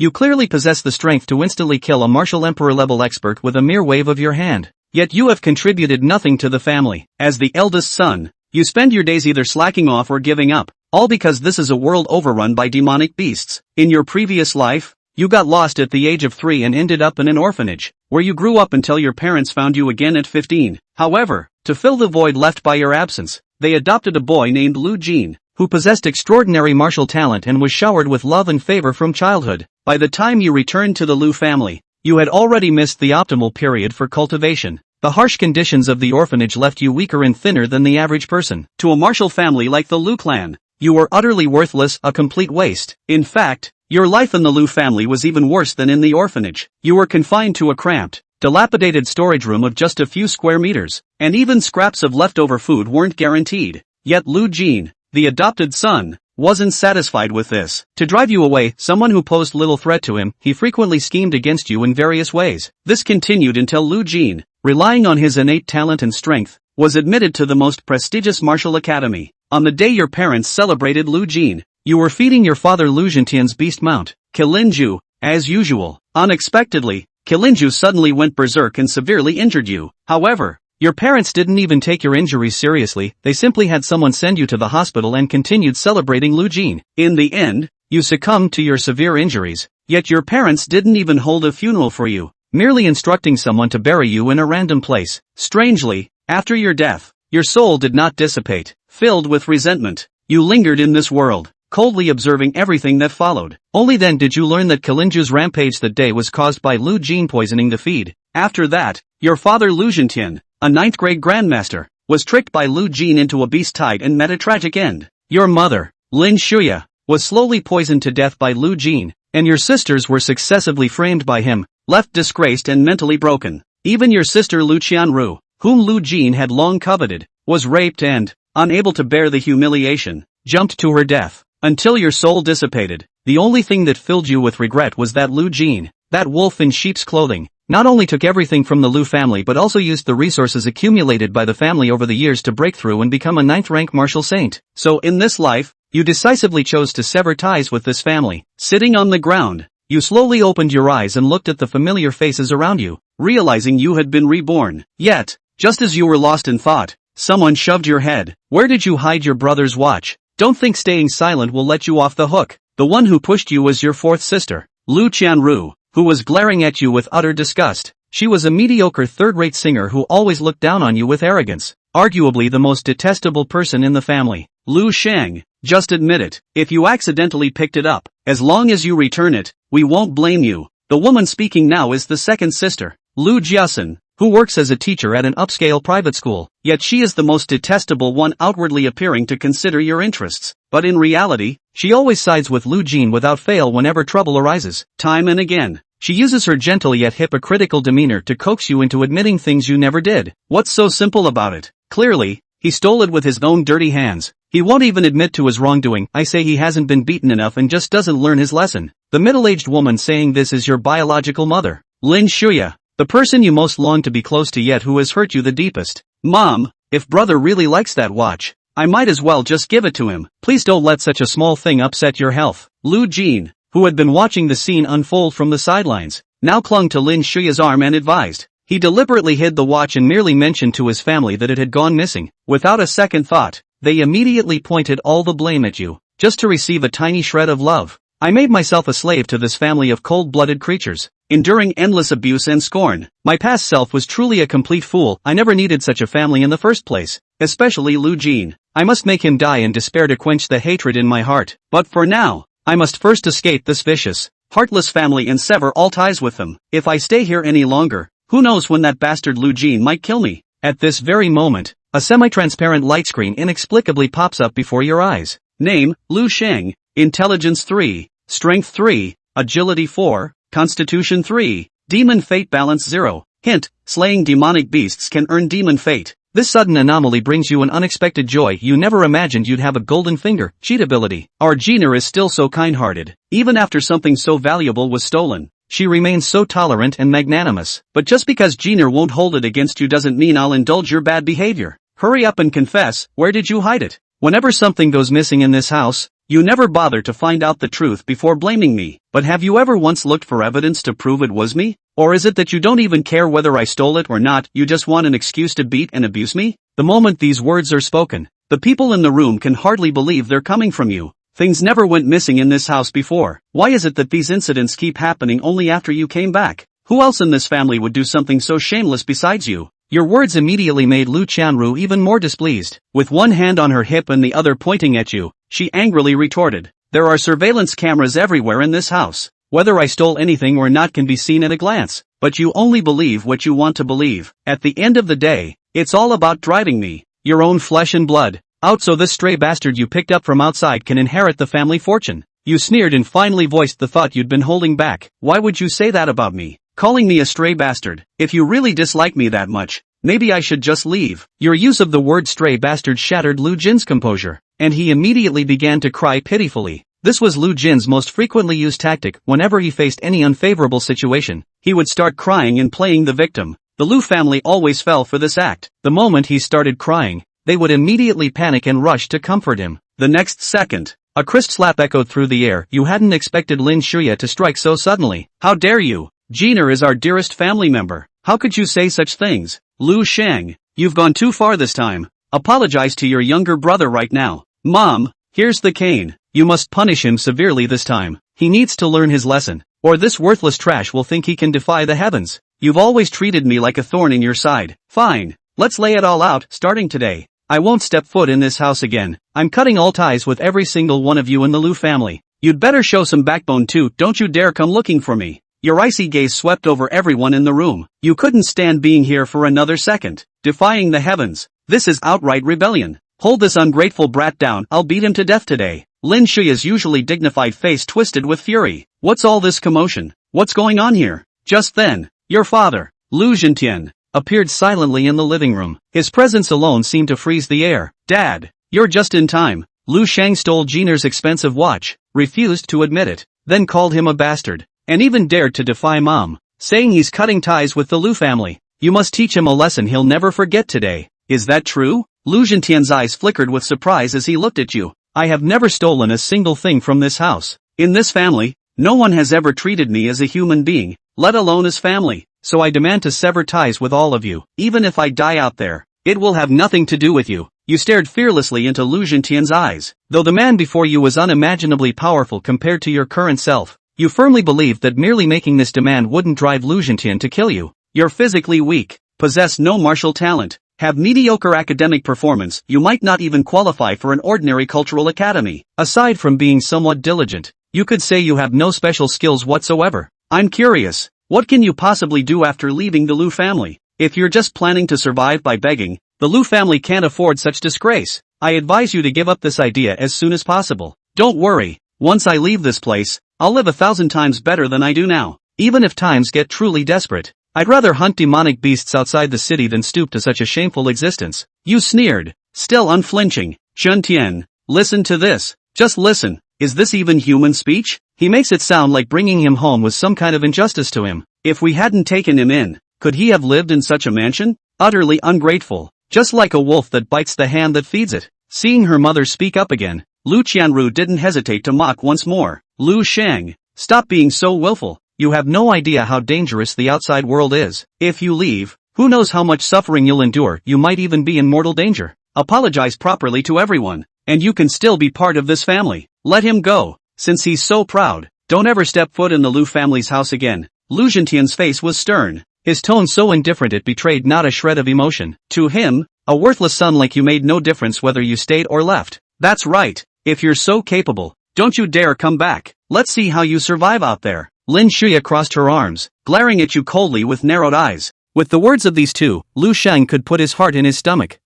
You clearly possess the strength to instantly kill a martial emperor-level expert with a mere wave of your hand. Yet you have contributed nothing to the family. As the eldest son, you spend your days either slacking off or giving up, all because this is a world overrun by demonic beasts. In your previous life, you got lost at the age of 3 and ended up in an orphanage, where you grew up until your parents found you again at 15. However, to fill the void left by your absence, they adopted a boy named Lu Jin, who possessed extraordinary martial talent and was showered with love and favor from childhood. By the time you returned to the Lu family, you had already missed the optimal period for cultivation. The harsh conditions of the orphanage left you weaker and thinner than the average person. To a martial family like the Lu clan, you were utterly worthless, a complete waste. In fact, your life in the Lu family was even worse than in the orphanage. You were confined to a cramped, dilapidated storage room of just a few square meters, and even scraps of leftover food weren't guaranteed. Yet Lu Jin, the adopted son, wasn't satisfied with this. To drive you away, someone who posed little threat to him, he frequently schemed against you in various ways. This continued until Lu Jin, relying on his innate talent and strength, was admitted to the most prestigious martial academy. On the day your parents celebrated Lu Jin, you were feeding your father Lu Jintian's beast mount, Qilinju, as usual. Unexpectedly, Qilinju suddenly went berserk and severely injured you. However, your parents didn't even take your injuries seriously, they simply had someone send you to the hospital and continued celebrating Lu Jin. In the end, you succumbed to your severe injuries, yet your parents didn't even hold a funeral for you, merely instructing someone to bury you in a random place. Strangely, after your death, your soul did not dissipate. Filled with resentment, you lingered in this world, coldly observing everything that followed. Only then did you learn that Qilinju's rampage that day was caused by Lu Jin poisoning the feed. After that, your father Lu Jintian, a 9th-grade grandmaster, was tricked by Lu Jin into a beast tied and met a tragic end. Your mother, Lin Shuya, was slowly poisoned to death by Lu Jin, and your sisters were successively framed by him, left disgraced and mentally broken. Even your sister Lu Qianru, whom Lu Jin had long coveted, was raped and, unable to bear the humiliation, jumped to her death. Until your soul dissipated, the only thing that filled you with regret was that Lu Jin, that wolf in sheep's clothing, not only took everything from the Lu family but also used the resources accumulated by the family over the years to break through and become a 9th-rank martial saint. So in this life, you decisively chose to sever ties with this family. Sitting on the ground, you slowly opened your eyes and looked at the familiar faces around you, realizing you had been reborn. Yet, just as you were lost in thought, someone shoved your head. Where did you hide your brother's watch? Don't think staying silent will let you off the hook. The one who pushed you was your 4th sister, Lu Qianru, who was glaring at you with utter disgust. She was a mediocre 3rd-rate singer who always looked down on you with arrogance, arguably the most detestable person in the family. Lu Sheng, just admit it. If you accidentally picked it up, as long as you return it, we won't blame you. The woman speaking now is the 2nd sister, Lu Jiasen, who works as a teacher at an upscale private school, yet she is the most detestable one, outwardly appearing to consider your interests, but in reality, she always sides with Lu Jin without fail whenever trouble arises. Time and again, she uses her gentle yet hypocritical demeanor to coax you into admitting things you never did. What's so simple about it? Clearly, he stole it with his own dirty hands. He won't even admit to his wrongdoing. I say he hasn't been beaten enough and just doesn't learn his lesson. The middle-aged woman saying this is your biological mother, Lin Shuya, the person you most long to be close to yet who has hurt you the deepest. Mom, if brother really likes that watch, I might as well just give it to him. Please don't let such a small thing upset your health. Lu Jin, who had been watching the scene unfold from the sidelines, now clung to Lin Shuya's arm and advised. He deliberately hid the watch and merely mentioned to his family that it had gone missing. Without a second thought, they immediately pointed all the blame at you, just to receive a tiny shred of love. I made myself a slave to this family of cold-blooded creatures, enduring endless abuse and scorn. My past self was truly a complete fool. I never needed such a family in the first place, especially Lu Jin. I must make him die in despair to quench the hatred in my heart. But for now, I must first escape this vicious, heartless family and sever all ties with them. If I stay here any longer, who knows when that bastard Lu Jin might kill me. At this very moment, a semi-transparent light screen inexplicably pops up before your eyes. Name, Lu Sheng, Intelligence 3, Strength 3, Agility 4, Constitution 3, Demon Fate Balance 0. Hint, slaying demonic beasts can earn demon fate. This sudden anomaly brings you an unexpected joy. You never imagined you'd have a golden finger, cheat ability. Our Gina is still so kind-hearted. Even after something so valuable was stolen, she remains so tolerant and magnanimous. But just because Gina won't hold it against you doesn't mean I'll indulge your bad behavior. Hurry up and confess, where did you hide it? Whenever something goes missing in this house, You never bother to find out the truth before blaming me. But have you ever once looked for evidence to prove it was me? Or is it that you don't even care whether I stole it or not, you just want an excuse to beat and abuse me? The moment these words are spoken, the people in the room can hardly believe they're coming from you. Things never went missing in this house before. Why is it that these incidents keep happening only after you came back? Who else in this family would do something so shameless besides you? Your words immediately made Lu Qianru even more displeased. With one hand on her hip and the other pointing at you, she angrily retorted, "There are surveillance cameras everywhere in this house. Whether I stole anything or not can be seen at a glance. But you only believe what you want to believe. At the end of the day, it's all about driving me, your own flesh and blood, out so this stray bastard you picked up from outside can inherit the family fortune." You sneered and finally voiced the thought you'd been holding back. Why would you say that about me? Calling me a stray bastard? If you really dislike me that much, maybe I should just leave. Your use of the word stray bastard shattered Lu Jin's composure, and he immediately began to cry pitifully. This was Lu Jin's most frequently used tactic whenever he faced any unfavorable situation. He would start crying and playing the victim. The Lu family always fell for this act. The moment he started crying, they would immediately panic and rush to comfort him. The next second, a crisp slap echoed through the air. You hadn't expected Lin Shuya to strike so suddenly. How dare you? Jiner is our dearest family member. How could you say such things? Lu Shang, you've gone too far this time. Apologize to your younger brother right now. Mom, here's the cane. You must punish him severely this time. He needs to learn his lesson, or this worthless trash will think he can defy the heavens. You've always treated me like a thorn in your side. Fine, let's lay it all out, starting today. I won't step foot in this house again. I'm cutting all ties with every single one of you in the Lu family. You'd better show some backbone too. Don't you dare come looking for me. Your icy gaze swept over everyone in the room. You couldn't stand being here for another second. Defying the heavens. This is outright rebellion. Hold this ungrateful brat down. I'll beat him to death today. Lin Shuya's usually dignified face twisted with fury. What's all this commotion? What's going on here? Just then, your father, Lu Zhentian, appeared silently in the living room. His presence alone seemed to freeze the air. Dad, you're just in time. Lu Shang stole Jiner's expensive watch, refused to admit it, then called him a bastard, and even dared to defy Mom, saying he's cutting ties with the Lu family. You must teach him a lesson he'll never forget today. Is that true? Lu Zhentian's eyes flickered with surprise as he looked at you. I have never stolen a single thing from this house. In this family, no one has ever treated me as a human being, let alone as family, so I demand to sever ties with all of you. Even if I die out there, it will have nothing to do with you. You stared fearlessly into Lu Zhentian's eyes. Though the man before you was unimaginably powerful compared to your current self, you firmly believed that merely making this demand wouldn't drive Lu Zhentian to kill you. You're physically weak, possess no martial talent, have mediocre academic performance, you might not even qualify for an ordinary cultural academy. Aside from being somewhat diligent, you could say you have no special skills whatsoever. I'm curious, what can you possibly do after leaving the Lu family? If you're just planning to survive by begging, the Lu family can't afford such disgrace. I advise you to give up this idea as soon as possible. Don't worry, once I leave this place, I'll live 1,000 times better than I do now. Even if times get truly desperate, I'd rather hunt demonic beasts outside the city than stoop to such a shameful existence. You sneered, still unflinching. Zhentian, listen to this. Just listen. Is this even human speech? He makes it sound like bringing him home was some kind of injustice to him. If we hadn't taken him in, could he have lived in such a mansion? Utterly ungrateful. Just like a wolf that bites the hand that feeds it. Seeing her mother speak up again, Lu Qianru didn't hesitate to mock once more. Lu Shang, stop being so willful. You have no idea how dangerous the outside world is. If you leave, who knows how much suffering you'll endure. You might even be in mortal danger. Apologize properly to everyone, and you can still be part of this family. Let him go, since he's so proud. Don't ever step foot in the Lu family's house again. Lu Zhentian's face was stern, his tone so indifferent it betrayed not a shred of emotion. To him, a worthless son like you made no difference whether you stayed or left. That's right, if you're so capable, don't you dare come back. Let's see how you survive out there. Lin Shuya crossed her arms, glaring at you coldly with narrowed eyes. With the words of these two, Lu Shang could put his heart in his stomach.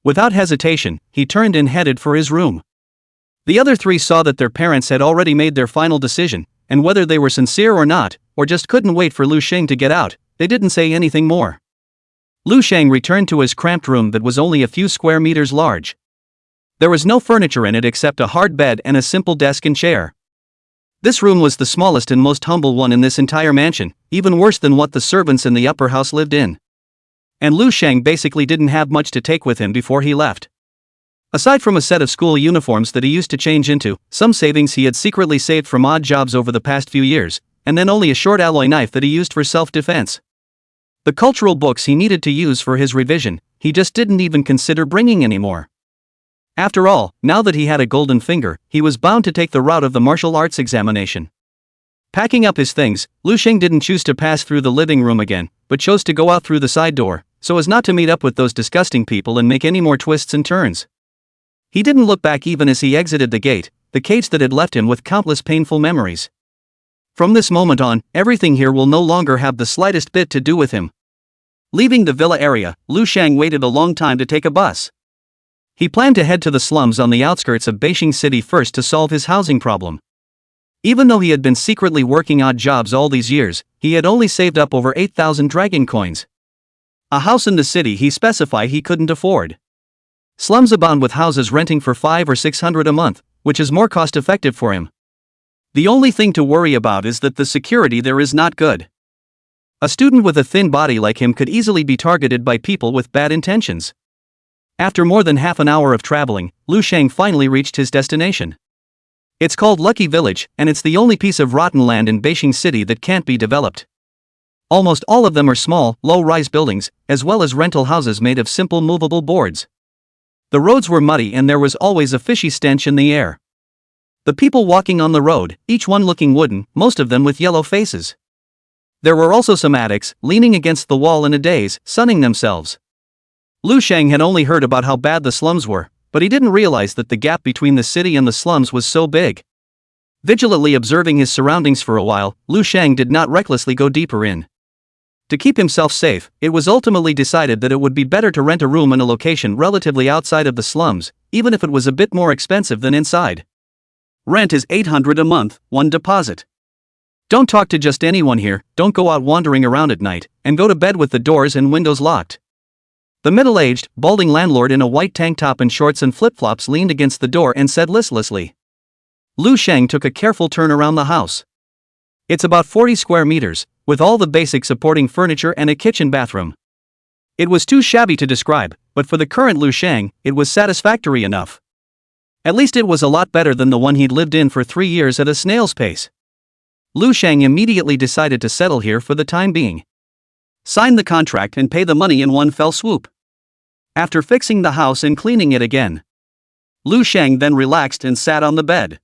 Without hesitation, he turned and headed for his room. The other three saw that their parents had already made their final decision, and whether they were sincere or not, or just couldn't wait for Lu Shang to get out, they didn't say anything more. Lu Shang returned to his cramped room that was only a few square meters large. There was no furniture in it except a hard bed and a simple desk and chair. This room was the smallest and most humble one in this entire mansion, even worse than what the servants in the upper house lived in. And Lu Shang basically didn't have much to take with him before he left. Aside from a set of school uniforms that he used to change into, some savings he had secretly saved from odd jobs over the past few years, and then only a short alloy knife that he used for self-defense. The cultural books he needed to use for his revision, he just didn't even consider bringing anymore. After all, now that he had a golden finger, he was bound to take the route of the martial arts examination. Packing up his things, Lu Sheng didn't choose to pass through the living room again, but chose to go out through the side door, so as not to meet up with those disgusting people and make any more twists and turns. He didn't look back even as he exited the gate, the cage that had left him with countless painful memories. From this moment on, everything here will no longer have the slightest bit to do with him. Leaving the villa area, Lu Sheng waited a long time to take a bus. He planned to head to the slums on the outskirts of Beijing City first to solve his housing problem. Even though he had been secretly working odd jobs all these years, he had only saved up over 8,000 dragon coins. A house in the city he specified he couldn't afford. Slums abound with houses renting for 500 or 600 a month, which is more cost-effective for him. The only thing to worry about is that the security there is not good. A student with a thin body like him could easily be targeted by people with bad intentions. After more than half an hour of traveling, Lu Sheng finally reached his destination. It's called Lucky Village, and it's the only piece of rotten land in Beijing City that can't be developed. Almost all of them are small, low-rise buildings, as well as rental houses made of simple movable boards. The roads were muddy and there was always a fishy stench in the air. The people walking on the road, each one looking wooden, most of them with yellow faces. There were also some addicts, leaning against the wall in a daze, sunning themselves. Lu Sheng had only heard about how bad the slums were, but he didn't realize that the gap between the city and the slums was so big. Vigilantly observing his surroundings for a while, Lu Sheng did not recklessly go deeper in. To keep himself safe, it was ultimately decided that it would be better to rent a room in a location relatively outside of the slums, even if it was a bit more expensive than inside. Rent is 800 a month, one deposit. Don't talk to just anyone here, don't go out wandering around at night, and go to bed with the doors and windows locked. The middle-aged, balding landlord in a white tank top and shorts and flip-flops leaned against the door and said listlessly. Lu Sheng took a careful turn around the house. It's about 40 square meters, with all the basic supporting furniture and a kitchen bathroom. It was too shabby to describe, but for the current Lu Sheng, it was satisfactory enough. At least it was a lot better than the one he'd lived in for 3 years at a snail's pace. Lu Sheng immediately decided to settle here for the time being. Sign the contract and pay the money in one fell swoop. After fixing the house and cleaning it again, Lu Sheng then relaxed and sat on the bed.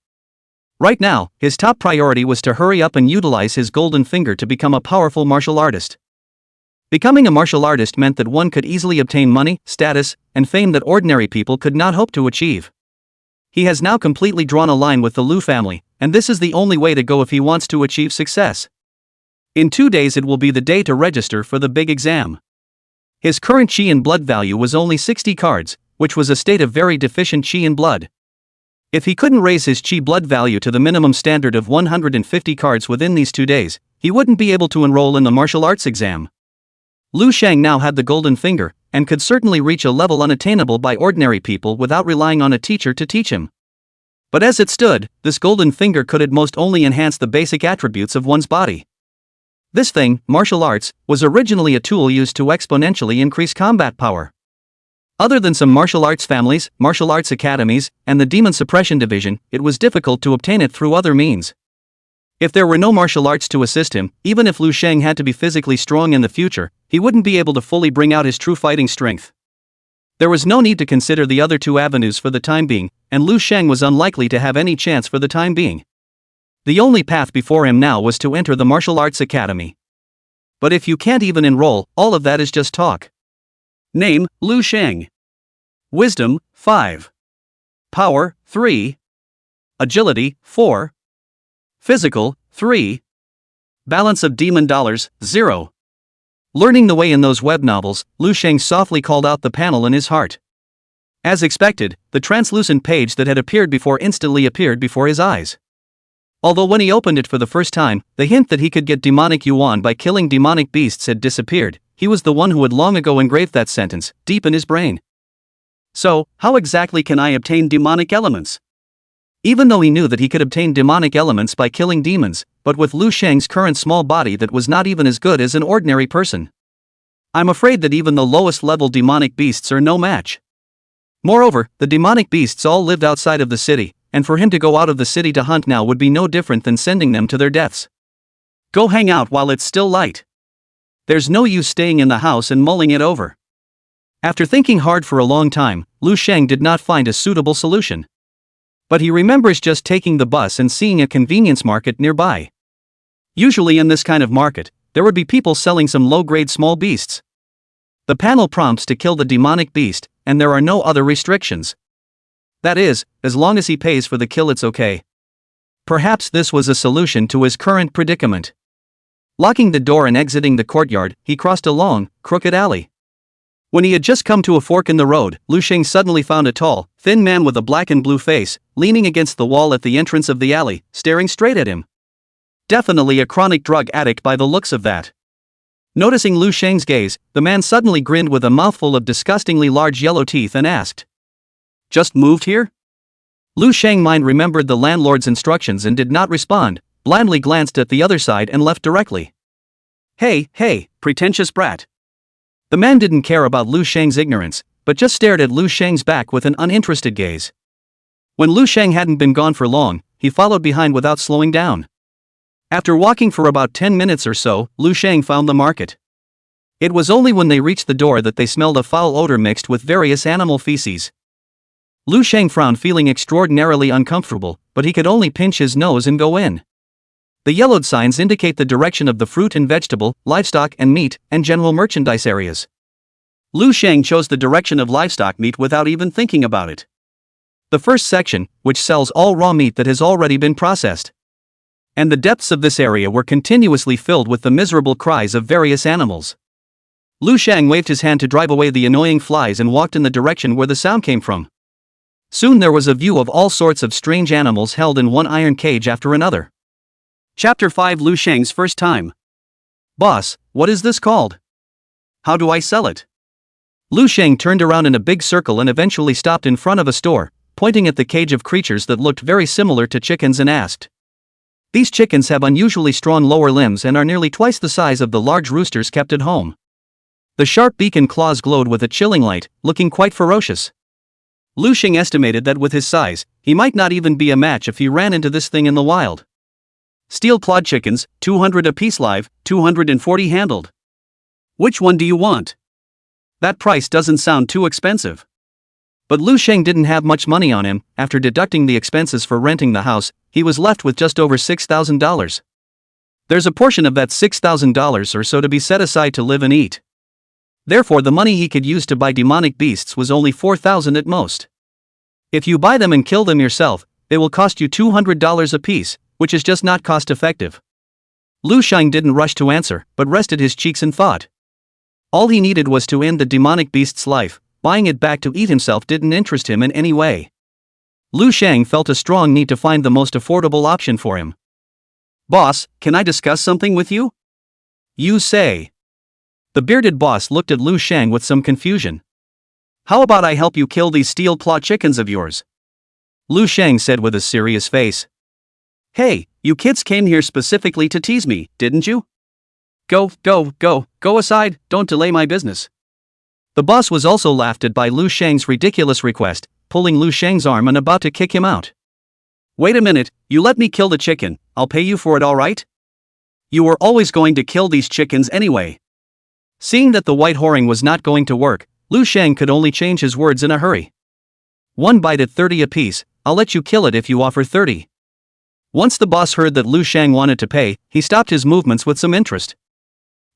Right now, his top priority was to hurry up and utilize his golden finger to become a powerful martial artist. Becoming a martial artist meant that one could easily obtain money, status, and fame that ordinary people could not hope to achieve. He has now completely drawn a line with the Lu family, and this is the only way to go if he wants to achieve success. In 2 days it will be the day to register for the big exam. His current chi and blood value was only 60 cards, which was a state of very deficient chi and blood. If he couldn't raise his chi blood value to the minimum standard of 150 cards within these 2 days, he wouldn't be able to enroll in the martial arts exam. Lu Sheng now had the golden finger, and could certainly reach a level unattainable by ordinary people without relying on a teacher to teach him. But as it stood, this golden finger could at most only enhance the basic attributes of one's body. This thing, martial arts, was originally a tool used to exponentially increase combat power. Other than some martial arts families, martial arts academies, and the Demon Suppression Division, it was difficult to obtain it through other means. If there were no martial arts to assist him, even if Lu Sheng had to be physically strong in the future, he wouldn't be able to fully bring out his true fighting strength. There was no need to consider the other 2 avenues for the time being, and Lu Sheng was unlikely to have any chance for the time being. The only path before him now was to enter the martial arts academy. But if you can't even enroll, all of that is just talk. Name, Lu Sheng. Wisdom, 5. Power, 3. Agility, 4. Physical, 3. Balance of demon dollars, 0. Learning the way in those web novels, Lu Sheng softly called out the panel in his heart. As expected, the translucent page that had appeared before instantly appeared before his eyes. Although when he opened it for the first time, the hint that he could get demonic yuan by killing demonic beasts had disappeared, he was the one who had long ago engraved that sentence, deep in his brain. So, how exactly can I obtain demonic elements? Even though he knew that he could obtain demonic elements by killing demons, but with Lu Sheng's current small body that was not even as good as an ordinary person. I'm afraid that even the lowest level demonic beasts are no match. Moreover, the demonic beasts all lived outside of the city, and for him to go out of the city to hunt now would be no different than sending them to their deaths. Go hang out while it's still light. There's no use staying in the house and mulling it over. After thinking hard for a long time, Lu Sheng did not find a suitable solution. But he remembers just taking the bus and seeing a convenience market nearby. Usually in this kind of market, there would be people selling some low-grade small beasts. The panel prompts to kill the demonic beast, and there are no other restrictions. That is, as long as he pays for the kill it's okay. Perhaps this was a solution to his current predicament. Locking the door and exiting the courtyard, he crossed a long, crooked alley. When he had just come to a fork in the road, Lu Sheng suddenly found a tall, thin man with a black and blue face, leaning against the wall at the entrance of the alley, staring straight at him. Definitely a chronic drug addict by the looks of that. Noticing Lu Sheng's gaze, the man suddenly grinned with a mouthful of disgustingly large yellow teeth and asked, "Just moved here?" Lu Sheng remembered the landlord's instructions and did not respond, blindly glanced at the other side and left directly. Hey, pretentious brat. The man didn't care about Lu Sheng's ignorance, but just stared at Lu Sheng's back with an uninterested gaze. When Lu Sheng hadn't been gone for long, he followed behind without slowing down. After walking for about 10 minutes or so, Lu Sheng found the market. It was only when they reached the door that they smelled a foul odor mixed with various animal feces. Lu Sheng frowned, feeling extraordinarily uncomfortable, but he could only pinch his nose and go in. The yellowed signs indicate the direction of the fruit and vegetable, livestock and meat, and general merchandise areas. Lu Sheng chose the direction of livestock meat without even thinking about it. The first section, which sells all raw meat that has already been processed. And the depths of this area were continuously filled with the miserable cries of various animals. Lu Sheng waved his hand to drive away the annoying flies and walked in the direction where the sound came from. Soon there was a view of all sorts of strange animals held in one iron cage after another. Chapter 5: Lu Sheng's first time. "Boss, what is this called? How do I sell it?" Lu Sheng turned around in a big circle and eventually stopped in front of a store, pointing at the cage of creatures that looked very similar to chickens and asked, "These chickens have unusually strong lower limbs and are nearly twice the size of the large roosters kept at home." The sharp beak and claws glowed with a chilling light, looking quite ferocious. Lu Sheng estimated that with his size, he might not even be a match if he ran into this thing in the wild. "Steel-clawed chickens, 200 apiece live, 240 handled. Which one do you want? That price doesn't sound too expensive." But Lu Sheng didn't have much money on him. After deducting the expenses for renting the house, he was left with just over $6,000. There's a portion of that $6,000 or so to be set aside to live and eat. Therefore the money he could use to buy demonic beasts was only $4,000 at most. If you buy them and kill them yourself, they will cost you $200 apiece, which is just not cost-effective. Lu Sheng didn't rush to answer, but rested his cheeks in thought. All he needed was to end the demonic beast's life. Buying it back to eat himself didn't interest him in any way. Lu Sheng felt a strong need to find the most affordable option for him. "Boss, can I discuss something with you?" "You say." The bearded boss looked at Lu Sheng with some confusion. "How about I help you kill these steel-claw chickens of yours?" Lu Sheng said with a serious face. "Hey, you kids came here specifically to tease me, didn't you? Go aside, don't delay my business." The boss was also laughed at by Lu Sheng's ridiculous request, pulling Lu Sheng's arm and about to kick him out. "Wait a minute, you let me kill the chicken, I'll pay you for it, alright? You were always going to kill these chickens anyway." Seeing that the white whoring was not going to work, Lu Sheng could only change his words in a hurry. "One bite at 30 apiece, I'll let you kill it if you offer 30. Once the boss heard that Lu Sheng wanted to pay, he stopped his movements with some interest.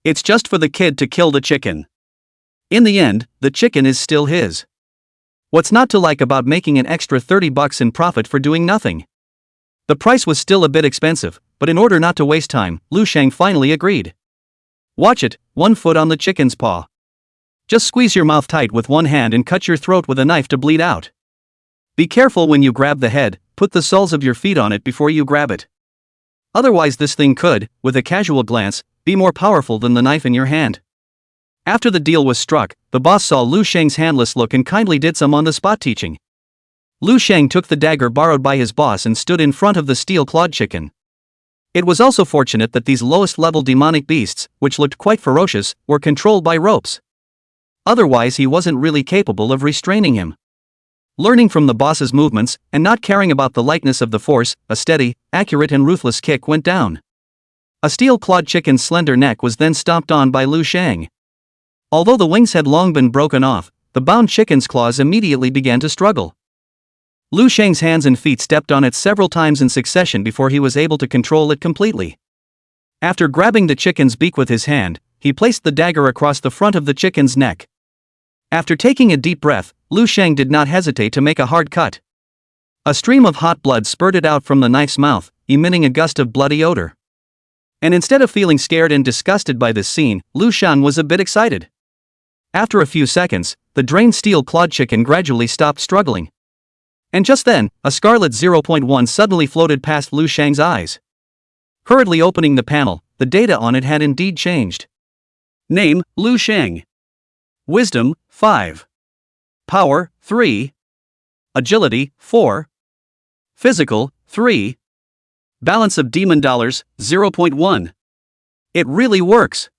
"It's just for the kid to kill the chicken. In the end, the chicken is still his. What's not to like about making an extra $30 in profit for doing nothing?" The price was still a bit expensive, but in order not to waste time, Lu Sheng finally agreed. "Watch it, 1 foot on the chicken's paw. Just squeeze your mouth tight with one hand and cut your throat with a knife to bleed out. Be careful when you grab the head, put the soles of your feet on it before you grab it. Otherwise this thing could, with a casual glance, be more powerful than the knife in your hand." After the deal was struck, the boss saw Lu Sheng's handless look and kindly did some on-the-spot teaching. Lu Sheng took the dagger borrowed by his boss and stood in front of the steel-clawed chicken. It was also fortunate that these lowest-level demonic beasts, which looked quite ferocious, were controlled by ropes. Otherwise he wasn't really capable of restraining him. Learning from the boss's movements, and not caring about the lightness of the force, a steady, accurate and ruthless kick went down. A steel-clawed chicken's slender neck was then stomped on by Lu Shang. Although the wings had long been broken off, the bound chicken's claws immediately began to struggle. Lu Shang's hands and feet stepped on it several times in succession before he was able to control it completely. After grabbing the chicken's beak with his hand, he placed the dagger across the front of the chicken's neck. After taking a deep breath, Lu Shang did not hesitate to make a hard cut. A stream of hot blood spurted out from the knife's mouth, emitting a gust of bloody odor. And instead of feeling scared and disgusted by this scene, Lu Shang was a bit excited. After a few seconds, the drained steel-clawed chicken gradually stopped struggling. And just then, a scarlet 0.1 suddenly floated past Lu Shang's eyes. Hurriedly opening the panel, the data on it had indeed changed. Name, Lu Shang. Wisdom, 5. Power, 3. Agility, 4. Physical, 3. Balance of demon dollars, 0.1. It really works.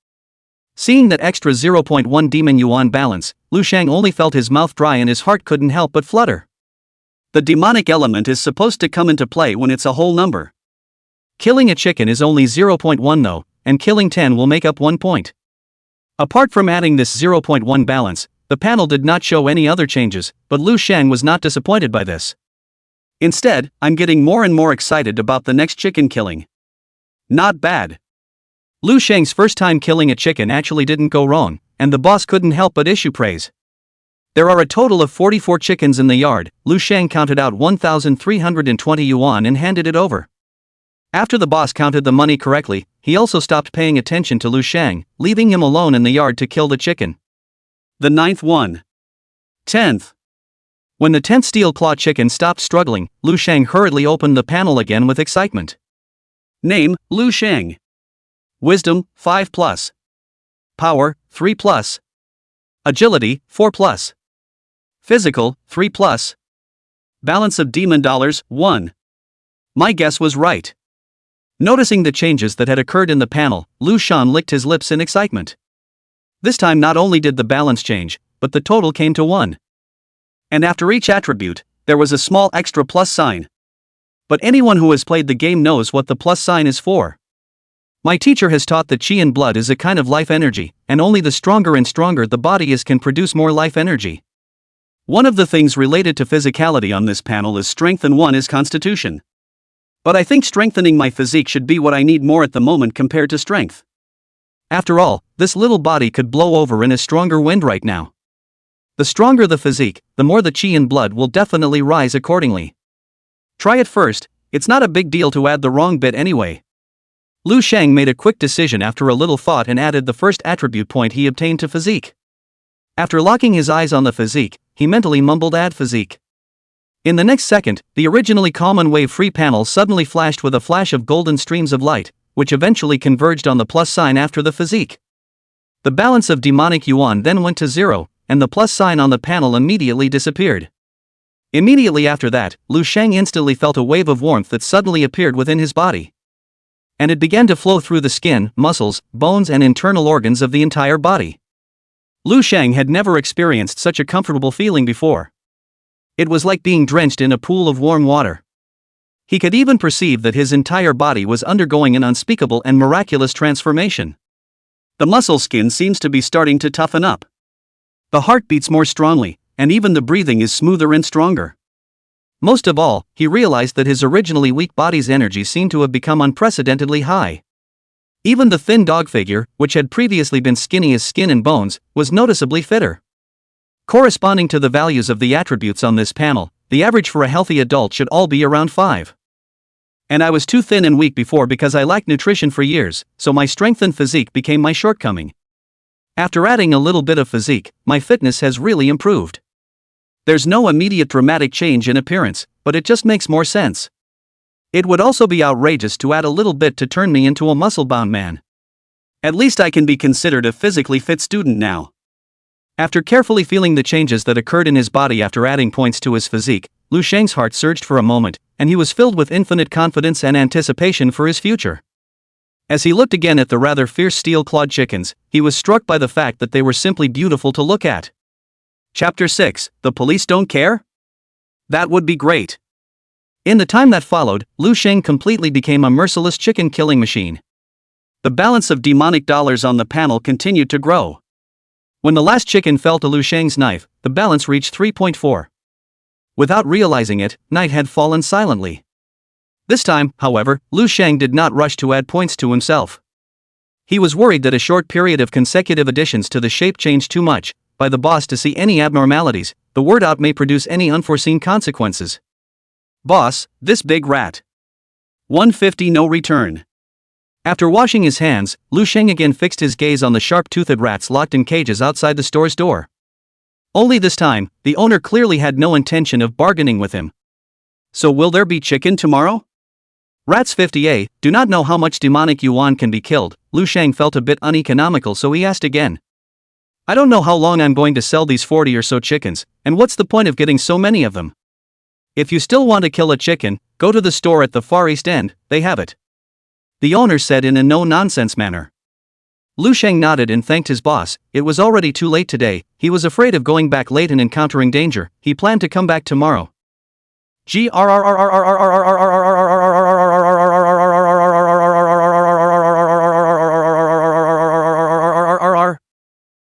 Seeing that extra 0.1 demon yuan balance, Lu Shang only felt his mouth dry and his heart couldn't help but flutter. The demonic element is supposed to come into play when it's a whole number. Killing a chicken is only 0.1 though, and killing 10 will make up 1 point. Apart from adding this 0.1 balance, the panel did not show any other changes, but Lu Shang was not disappointed by this. Instead, I'm getting more and more excited about the next chicken killing. Not bad. Lu Shang's first time killing a chicken actually didn't go wrong, and the boss couldn't help but issue praise. There are a total of 44 chickens in the yard. Lu Shang counted out 1,320 yuan and handed it over. After the boss counted the money correctly, he also stopped paying attention to Lu Shang, leaving him alone in the yard to kill the chicken. The 9th one. 10th. When the 10th steel-claw chicken stopped struggling, Lu Shang hurriedly opened the panel again with excitement. Name, Lu Shang. Wisdom, 5+. Power, 3+. Agility, 4+. Physical, 3+. Balance of demon dollars, 1. My guess was right. Noticing the changes that had occurred in the panel, Lu Shang licked his lips in excitement. This time not only did the balance change, but the total came to 1. And after each attribute, there was a small extra plus sign. But anyone who has played the game knows what the plus sign is for. My teacher has taught that chi in blood is a kind of life energy, and only the stronger the body is can produce more life energy. One of the things related to physicality on this panel is strength and one is constitution. But I think strengthening my physique should be what I need more at the moment compared to strength. After all, this little body could blow over in a stronger wind right now. The stronger the physique, the more the chi in blood will definitely rise accordingly. Try it first, it's not a big deal to add the wrong bit anyway. Lu Shang made a quick decision after a little thought and added the first attribute point he obtained to physique. After locking his eyes on the physique, he mentally mumbled add physique. In the next second, the originally common wave-free panel suddenly flashed with a flash of golden streams of light, which eventually converged on the plus sign after the physique. The balance of demonic yuan then went to 0, and the plus sign on the panel immediately disappeared. Immediately after that, Lu Shang instantly felt a wave of warmth that suddenly appeared within his body. And it began to flow through the skin, muscles, bones and internal organs of the entire body. Lu Shang had never experienced such a comfortable feeling before. It was like being drenched in a pool of warm water. He could even perceive that his entire body was undergoing an unspeakable and miraculous transformation. The muscle skin seems to be starting to toughen up. The heart beats more strongly, and even the breathing is smoother and stronger. Most of all, he realized that his originally weak body's energy seemed to have become unprecedentedly high. Even the thin dog figure, which had previously been skinny as skin and bones, was noticeably fitter. Corresponding to the values of the attributes on this panel, the average for a healthy adult should all be around 5. And I was too thin and weak before because I lacked nutrition for years, so my strength and physique became my shortcoming. After adding a little bit of physique, my fitness has really improved. There's no immediate dramatic change in appearance, but it just makes more sense. It would also be outrageous to add a little bit to turn me into a muscle-bound man. At least I can be considered a physically fit student now. After carefully feeling the changes that occurred in his body after adding points to his physique, Lu Shang's heart surged for a moment, and he was filled with infinite confidence and anticipation for his future. As he looked again at the rather fierce steel-clawed chickens, he was struck by the fact that they were simply beautiful to look at. Chapter 6, The Police Don't Care? That would be great. In the time that followed, Lu Sheng completely became a merciless chicken killing machine. The balance of demonic dollars on the panel continued to grow. When the last chicken fell to Lu Sheng's knife, the balance reached 3.4. Without realizing it, night had fallen silently. This time, however, Lu Sheng did not rush to add points to himself. He was worried that a short period of consecutive additions to the shape changed too much by the boss to see any abnormalities. The word out may produce any unforeseen consequences. Boss, this big rat. 150 no return. After washing his hands, Lu Sheng again fixed his gaze on the sharp-toothed rats locked in cages outside the store's door. Only this time, the owner clearly had no intention of bargaining with him. So will there be chicken tomorrow? Rats 50A, do not know how much demonic yuan can be killed. Lu Sheng felt a bit uneconomical, so he asked again. I don't know how long I'm going to sell these 40 or so chickens, and what's the point of getting so many of them? If you still want to kill a chicken, go to the store at the far east end, they have it. The owner said in a no-nonsense manner. Lu Sheng nodded and thanked his boss. It was already too late today. He was afraid of going back late and encountering danger. He planned to come back tomorrow.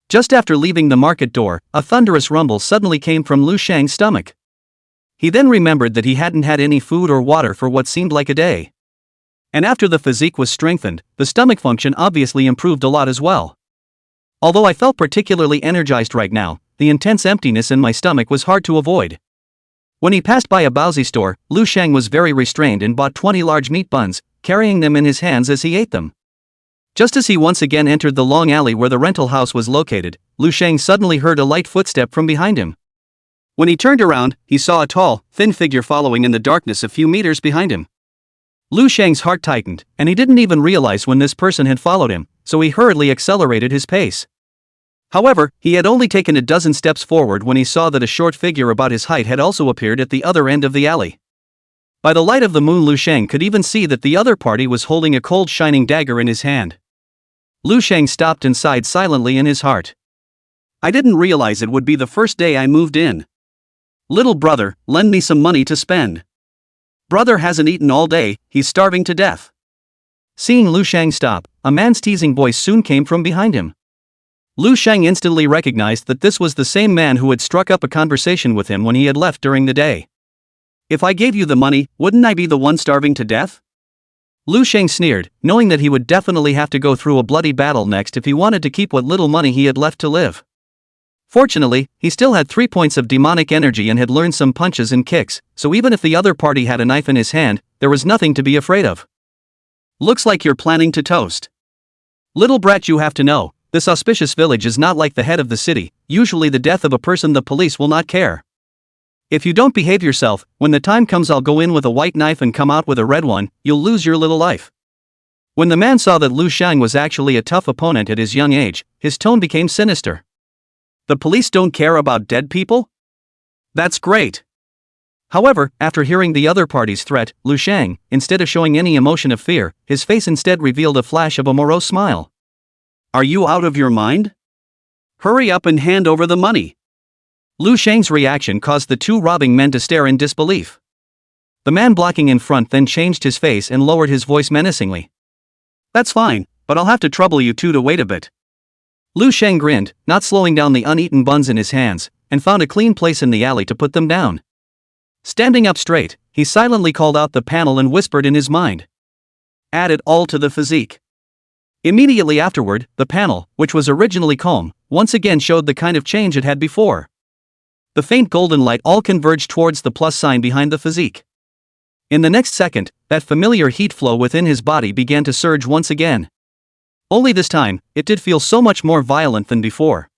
Just after leaving the market door, a thunderous rumble suddenly came from Lu Sheng's stomach. He then remembered that he hadn't had any food or water for what seemed like a day. And after the physique was strengthened, the stomach function obviously improved a lot as well. Although I felt particularly energized right now, the intense emptiness in my stomach was hard to avoid. When he passed by a Baozi store, Lu Sheng was very restrained and bought 20 large meat buns, carrying them in his hands as he ate them. Just as he once again entered the long alley where the rental house was located, Lu Sheng suddenly heard a light footstep from behind him. When he turned around, he saw a tall, thin figure following in the darkness a few meters behind him. Lu Sheng's heart tightened, and he didn't even realize when this person had followed him, so he hurriedly accelerated his pace. However, he had only taken a dozen steps forward when he saw that a short figure about his height had also appeared at the other end of the alley. By the light of the moon, Lu Sheng could even see that the other party was holding a cold shining dagger in his hand. Lu Sheng stopped and sighed silently in his heart. I didn't realize it would be the first day I moved in. Little brother, lend me some money to spend. Brother hasn't eaten all day, he's starving to death. Seeing Lu Sheng stop, a man's teasing voice soon came from behind him. Lu Sheng instantly recognized that this was the same man who had struck up a conversation with him when he had left during the day. If I gave you the money, wouldn't I be the one starving to death? Lu Sheng sneered, knowing that he would definitely have to go through a bloody battle next if he wanted to keep what little money he had left to live. Fortunately, he still had 3 points of demonic energy and had learned some punches and kicks, so even if the other party had a knife in his hand, there was nothing to be afraid of. Looks like you're planning to toast. Little brat, you have to know, this auspicious village is not like the head of the city. Usually the death of a person the police will not care. If you don't behave yourself, when the time comes I'll go in with a white knife and come out with a red one, you'll lose your little life. When the man saw that Lu Sheng was actually a tough opponent at his young age, his tone became sinister. The police don't care about dead people? That's great. However, after hearing the other party's threat, Lu Sheng, instead of showing any emotion of fear, his face instead revealed a flash of a morose smile. Are you out of your mind? Hurry up and hand over the money. Lu Sheng's reaction caused the two robbing men to stare in disbelief. The man blocking in front then changed his face and lowered his voice menacingly. That's fine, but I'll have to trouble you two to wait a bit. Lu Sheng grinned, not slowing down the uneaten buns in his hands, and found a clean place in the alley to put them down. Standing up straight, he silently called out the panel and whispered in his mind. Add it all to the physique. Immediately afterward, the panel, which was originally calm, once again showed the kind of change it had before. The faint golden light all converged towards the plus sign behind the physique. In the next second, that familiar heat flow within his body began to surge once again. Only this time, it did feel so much more violent than before.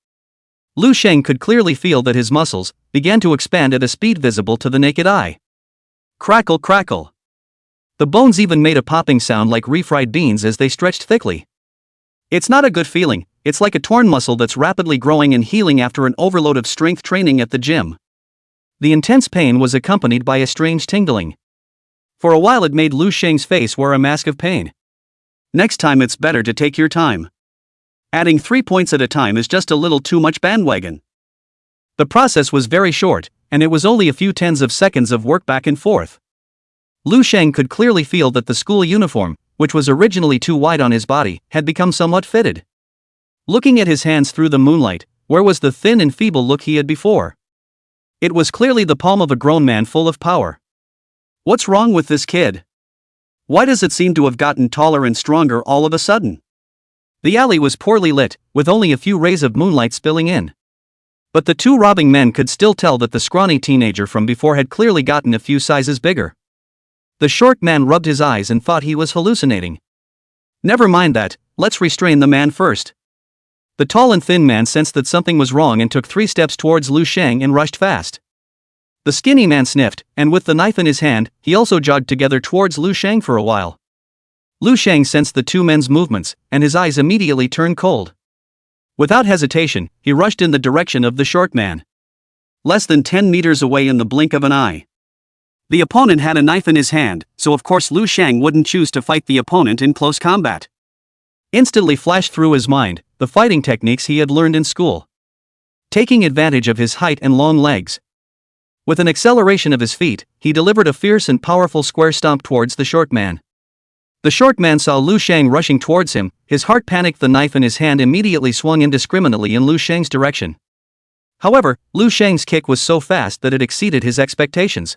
Lu Sheng could clearly feel that his muscles began to expand at a speed visible to the naked eye. Crackle, crackle. The bones even made a popping sound like refried beans as they stretched thickly. It's not a good feeling, it's like a torn muscle that's rapidly growing and healing after an overload of strength training at the gym. The intense pain was accompanied by a strange tingling. For a while it made Lu Sheng's face wear a mask of pain. Next time it's better to take your time. Adding 3 points at a time is just a little too much bandwagon. The process was very short, and it was only a few tens of seconds of work back and forth. Lu Sheng could clearly feel that the school uniform, which was originally too wide on his body, had become somewhat fitted. Looking at his hands through the moonlight, where was the thin and feeble look he had before? It was clearly the palm of a grown man full of power. What's wrong with this kid? Why does it seem to have gotten taller and stronger all of a sudden? The alley was poorly lit, with only a few rays of moonlight spilling in. But the two robbing men could still tell that the scrawny teenager from before had clearly gotten a few sizes bigger. The short man rubbed his eyes and thought he was hallucinating. Never mind that, let's restrain the man first. The tall and thin man sensed that something was wrong and took 3 steps towards Lu Sheng and rushed fast. The skinny man sniffed, and with the knife in his hand, he also jogged together towards Lu Sheng for a while. Lu Sheng sensed the two men's movements, and his eyes immediately turned cold. Without hesitation, he rushed in the direction of the short man. Less than 10 meters away in the blink of an eye. The opponent had a knife in his hand, so of course Lu Sheng wouldn't choose to fight the opponent in close combat. Instantly flashed through his mind the fighting techniques he had learned in school. Taking advantage of his height and long legs. With an acceleration of his feet, he delivered a fierce and powerful square stomp towards the short man. The short man saw Lu Sheng rushing towards him, his heart panicked. The knife in his hand immediately swung indiscriminately in Lu Sheng's direction. However, Lu Sheng's kick was so fast that it exceeded his expectations.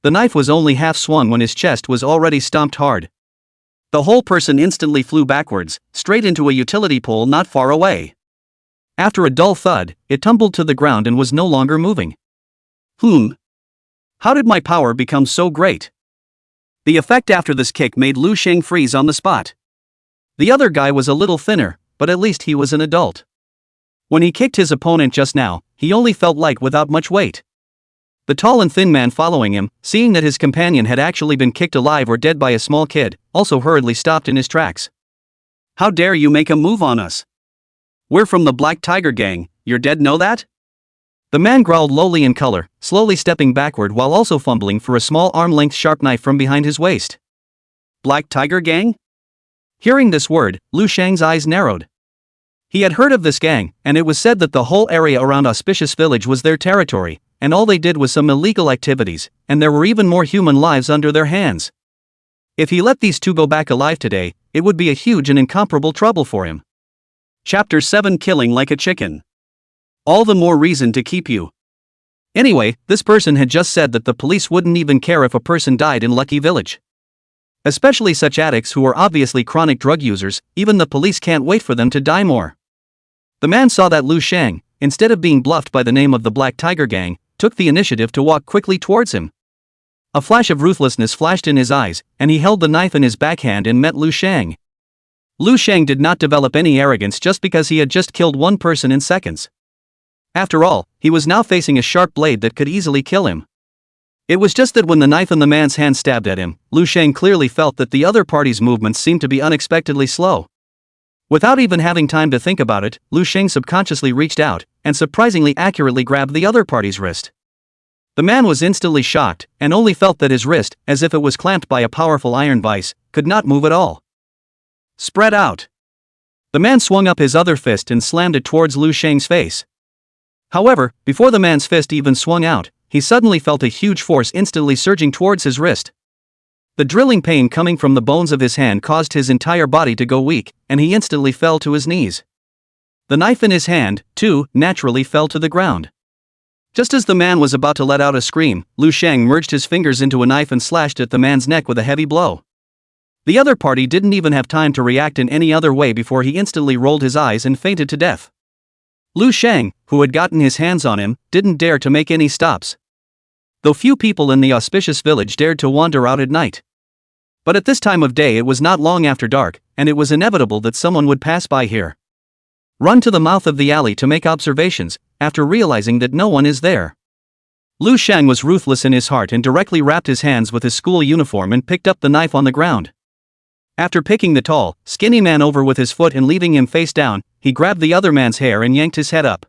The knife was only half swung when his chest was already stomped hard. The whole person instantly flew backwards, straight into a utility pole not far away. After a dull thud, it tumbled to the ground and was no longer moving. How did my power become so great? The effect after this kick made Lu Sheng freeze on the spot. The other guy was a little thinner, but at least he was an adult. When he kicked his opponent just now, he only felt light without much weight. The tall and thin man following him, seeing that his companion had actually been kicked alive or dead by a small kid, also hurriedly stopped in his tracks. How dare you make a move on us? We're from the Black Tiger Gang, you're dead, know that? The man growled lowly in color, slowly stepping backward while also fumbling for a small arm-length sharp knife from behind his waist. Black Tiger Gang? Hearing this word, Lu Sheng's eyes narrowed. He had heard of this gang, and it was said that the whole area around Auspicious Village was their territory, and all they did was some illegal activities, and there were even more human lives under their hands. If he let these two go back alive today, it would be a huge and incomparable trouble for him. Chapter 7: Killing Like a Chicken. All the more reason to keep you. Anyway, this person had just said that the police wouldn't even care if a person died in Lucky Village. Especially such addicts who are obviously chronic drug users, even the police can't wait for them to die more. The man saw that Lu Sheng, instead of being bluffed by the name of the Black Tiger Gang, took the initiative to walk quickly towards him. A flash of ruthlessness flashed in his eyes, and he held the knife in his backhand and met Lu Sheng. Lu Sheng did not develop any arrogance just because he had just killed one person in seconds. After all, he was now facing a sharp blade that could easily kill him. It was just that when the knife in the man's hand stabbed at him, Lu Sheng clearly felt that the other party's movements seemed to be unexpectedly slow. Without even having time to think about it, Lu Sheng subconsciously reached out, and surprisingly accurately grabbed the other party's wrist. The man was instantly shocked, and only felt that his wrist, as if it was clamped by a powerful iron vise, could not move at all. Spread out. The man swung up his other fist and slammed it towards Lu Sheng's face. However, before the man's fist even swung out, he suddenly felt a huge force instantly surging towards his wrist. The drilling pain coming from the bones of his hand caused his entire body to go weak, and he instantly fell to his knees. The knife in his hand, too, naturally fell to the ground. Just as the man was about to let out a scream, Lu Sheng merged his fingers into a knife and slashed at the man's neck with a heavy blow. The other party didn't even have time to react in any other way before he instantly rolled his eyes and fainted to death. Lu Sheng, who had gotten his hands on him, didn't dare to make any stops. Though few people in the Auspicious Village dared to wander out at night. But at this time of day it was not long after dark, and it was inevitable that someone would pass by here. Run to the mouth of the alley to make observations, after realizing that no one is there. Lu Sheng was ruthless in his heart and directly wrapped his hands with his school uniform and picked up the knife on the ground. After picking the tall, skinny man over with his foot and leaving him face down, he grabbed the other man's hair and yanked his head up.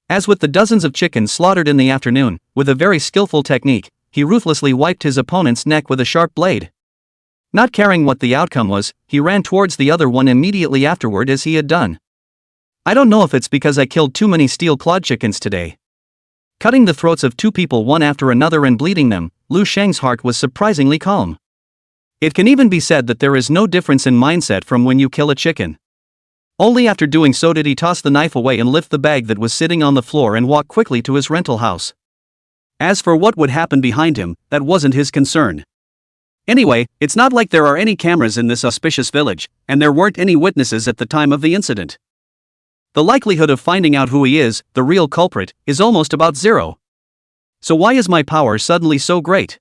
As with the dozens of chickens slaughtered in the afternoon, with a very skillful technique, he ruthlessly wiped his opponent's neck with a sharp blade. Not caring what the outcome was, he ran towards the other one immediately afterward as he had done. I don't know if it's because I killed too many steel-clawed chickens today. Cutting the throats of two people one after another and bleeding them, Lu Sheng's heart was surprisingly calm. It can even be said that there is no difference in mindset from when you kill a chicken. Only after doing so did he toss the knife away and lift the bag that was sitting on the floor and walk quickly to his rental house. As for what would happen behind him, that wasn't his concern. Anyway, it's not like there are any cameras in this auspicious village, and there weren't any witnesses at the time of the incident. The likelihood of finding out who he is, the real culprit, is almost about zero. So why is my power suddenly so great?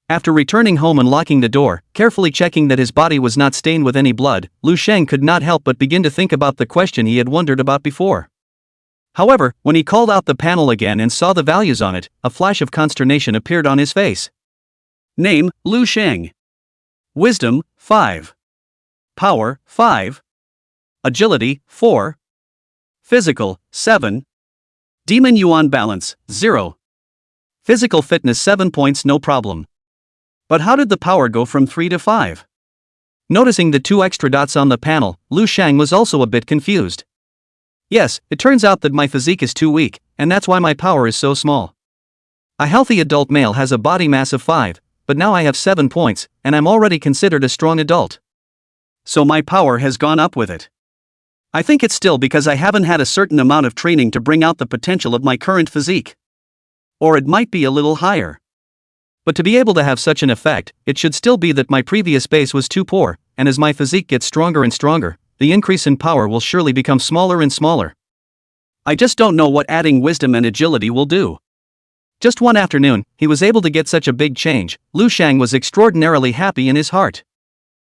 After returning home and locking the door, carefully checking that his body was not stained with any blood, Lu Sheng could not help but begin to think about the question he had wondered about before. However, when he called out the panel again and saw the values on it, a flash of consternation appeared on his face. Name, Lu Sheng. Wisdom, 5. Power, 5. Agility, 4. Physical, 7. Demon Yuan balance, 0. Physical fitness 7 points, no problem. But how did the power go from 3 to 5? Noticing the 2 extra dots on the panel, Lu Sheng was also a bit confused. Yes, it turns out that my physique is too weak, and that's why my power is so small. A healthy adult male has a body mass of 5, but now I have 7 points, and I'm already considered a strong adult. So my power has gone up with it. I think it's still because I haven't had a certain amount of training to bring out the potential of my current physique. Or it might be a little higher. But to be able to have such an effect, it should still be that my previous base was too poor, and as my physique gets stronger and stronger, the increase in power will surely become smaller and smaller. I just don't know what adding wisdom and agility will do. Just one afternoon, he was able to get such a big change. Lu Sheng was extraordinarily happy in his heart.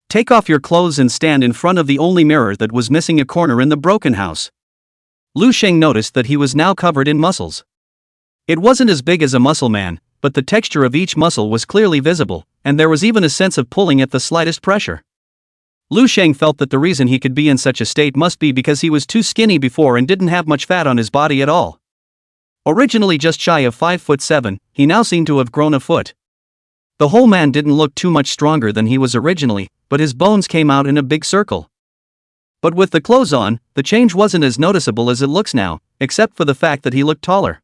Take off your clothes and stand in front of the only mirror that was missing a corner in the broken house. Lu Sheng noticed that he was now covered in muscles. It wasn't as big as a muscle man, but the texture of each muscle was clearly visible, and there was even a sense of pulling at the slightest pressure. Lu Sheng felt that the reason he could be in such a state must be because he was too skinny before and didn't have much fat on his body at all. Originally just shy of 5'7", he now seemed to have grown a foot. The whole man didn't look too much stronger than he was originally, but his bones came out in a big circle. But with the clothes on, the change wasn't as noticeable as it looks now, except for the fact that he looked taller.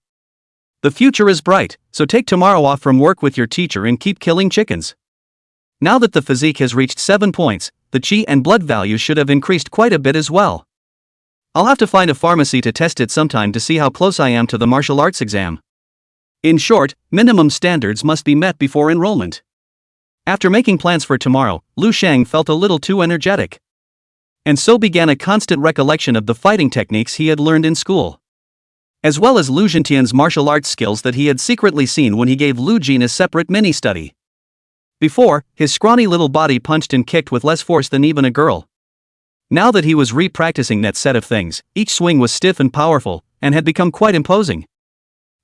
The future is bright, so take tomorrow off from work with your teacher and keep killing chickens. Now that the physique has reached 7 points, the chi and blood values should have increased quite a bit as well. I'll have to find a pharmacy to test it sometime to see how close I am to the martial arts exam. In short, minimum standards must be met before enrollment. After making plans for tomorrow, Lu Sheng felt a little too energetic. And so began a constant recollection of the fighting techniques he had learned in school, as well as Lu Jintian's martial arts skills that he had secretly seen when he gave Lu Jin a separate mini-study. Before, his scrawny little body punched and kicked with less force than even a girl. Now that he was re-practicing that set of things, each swing was stiff and powerful, and had become quite imposing.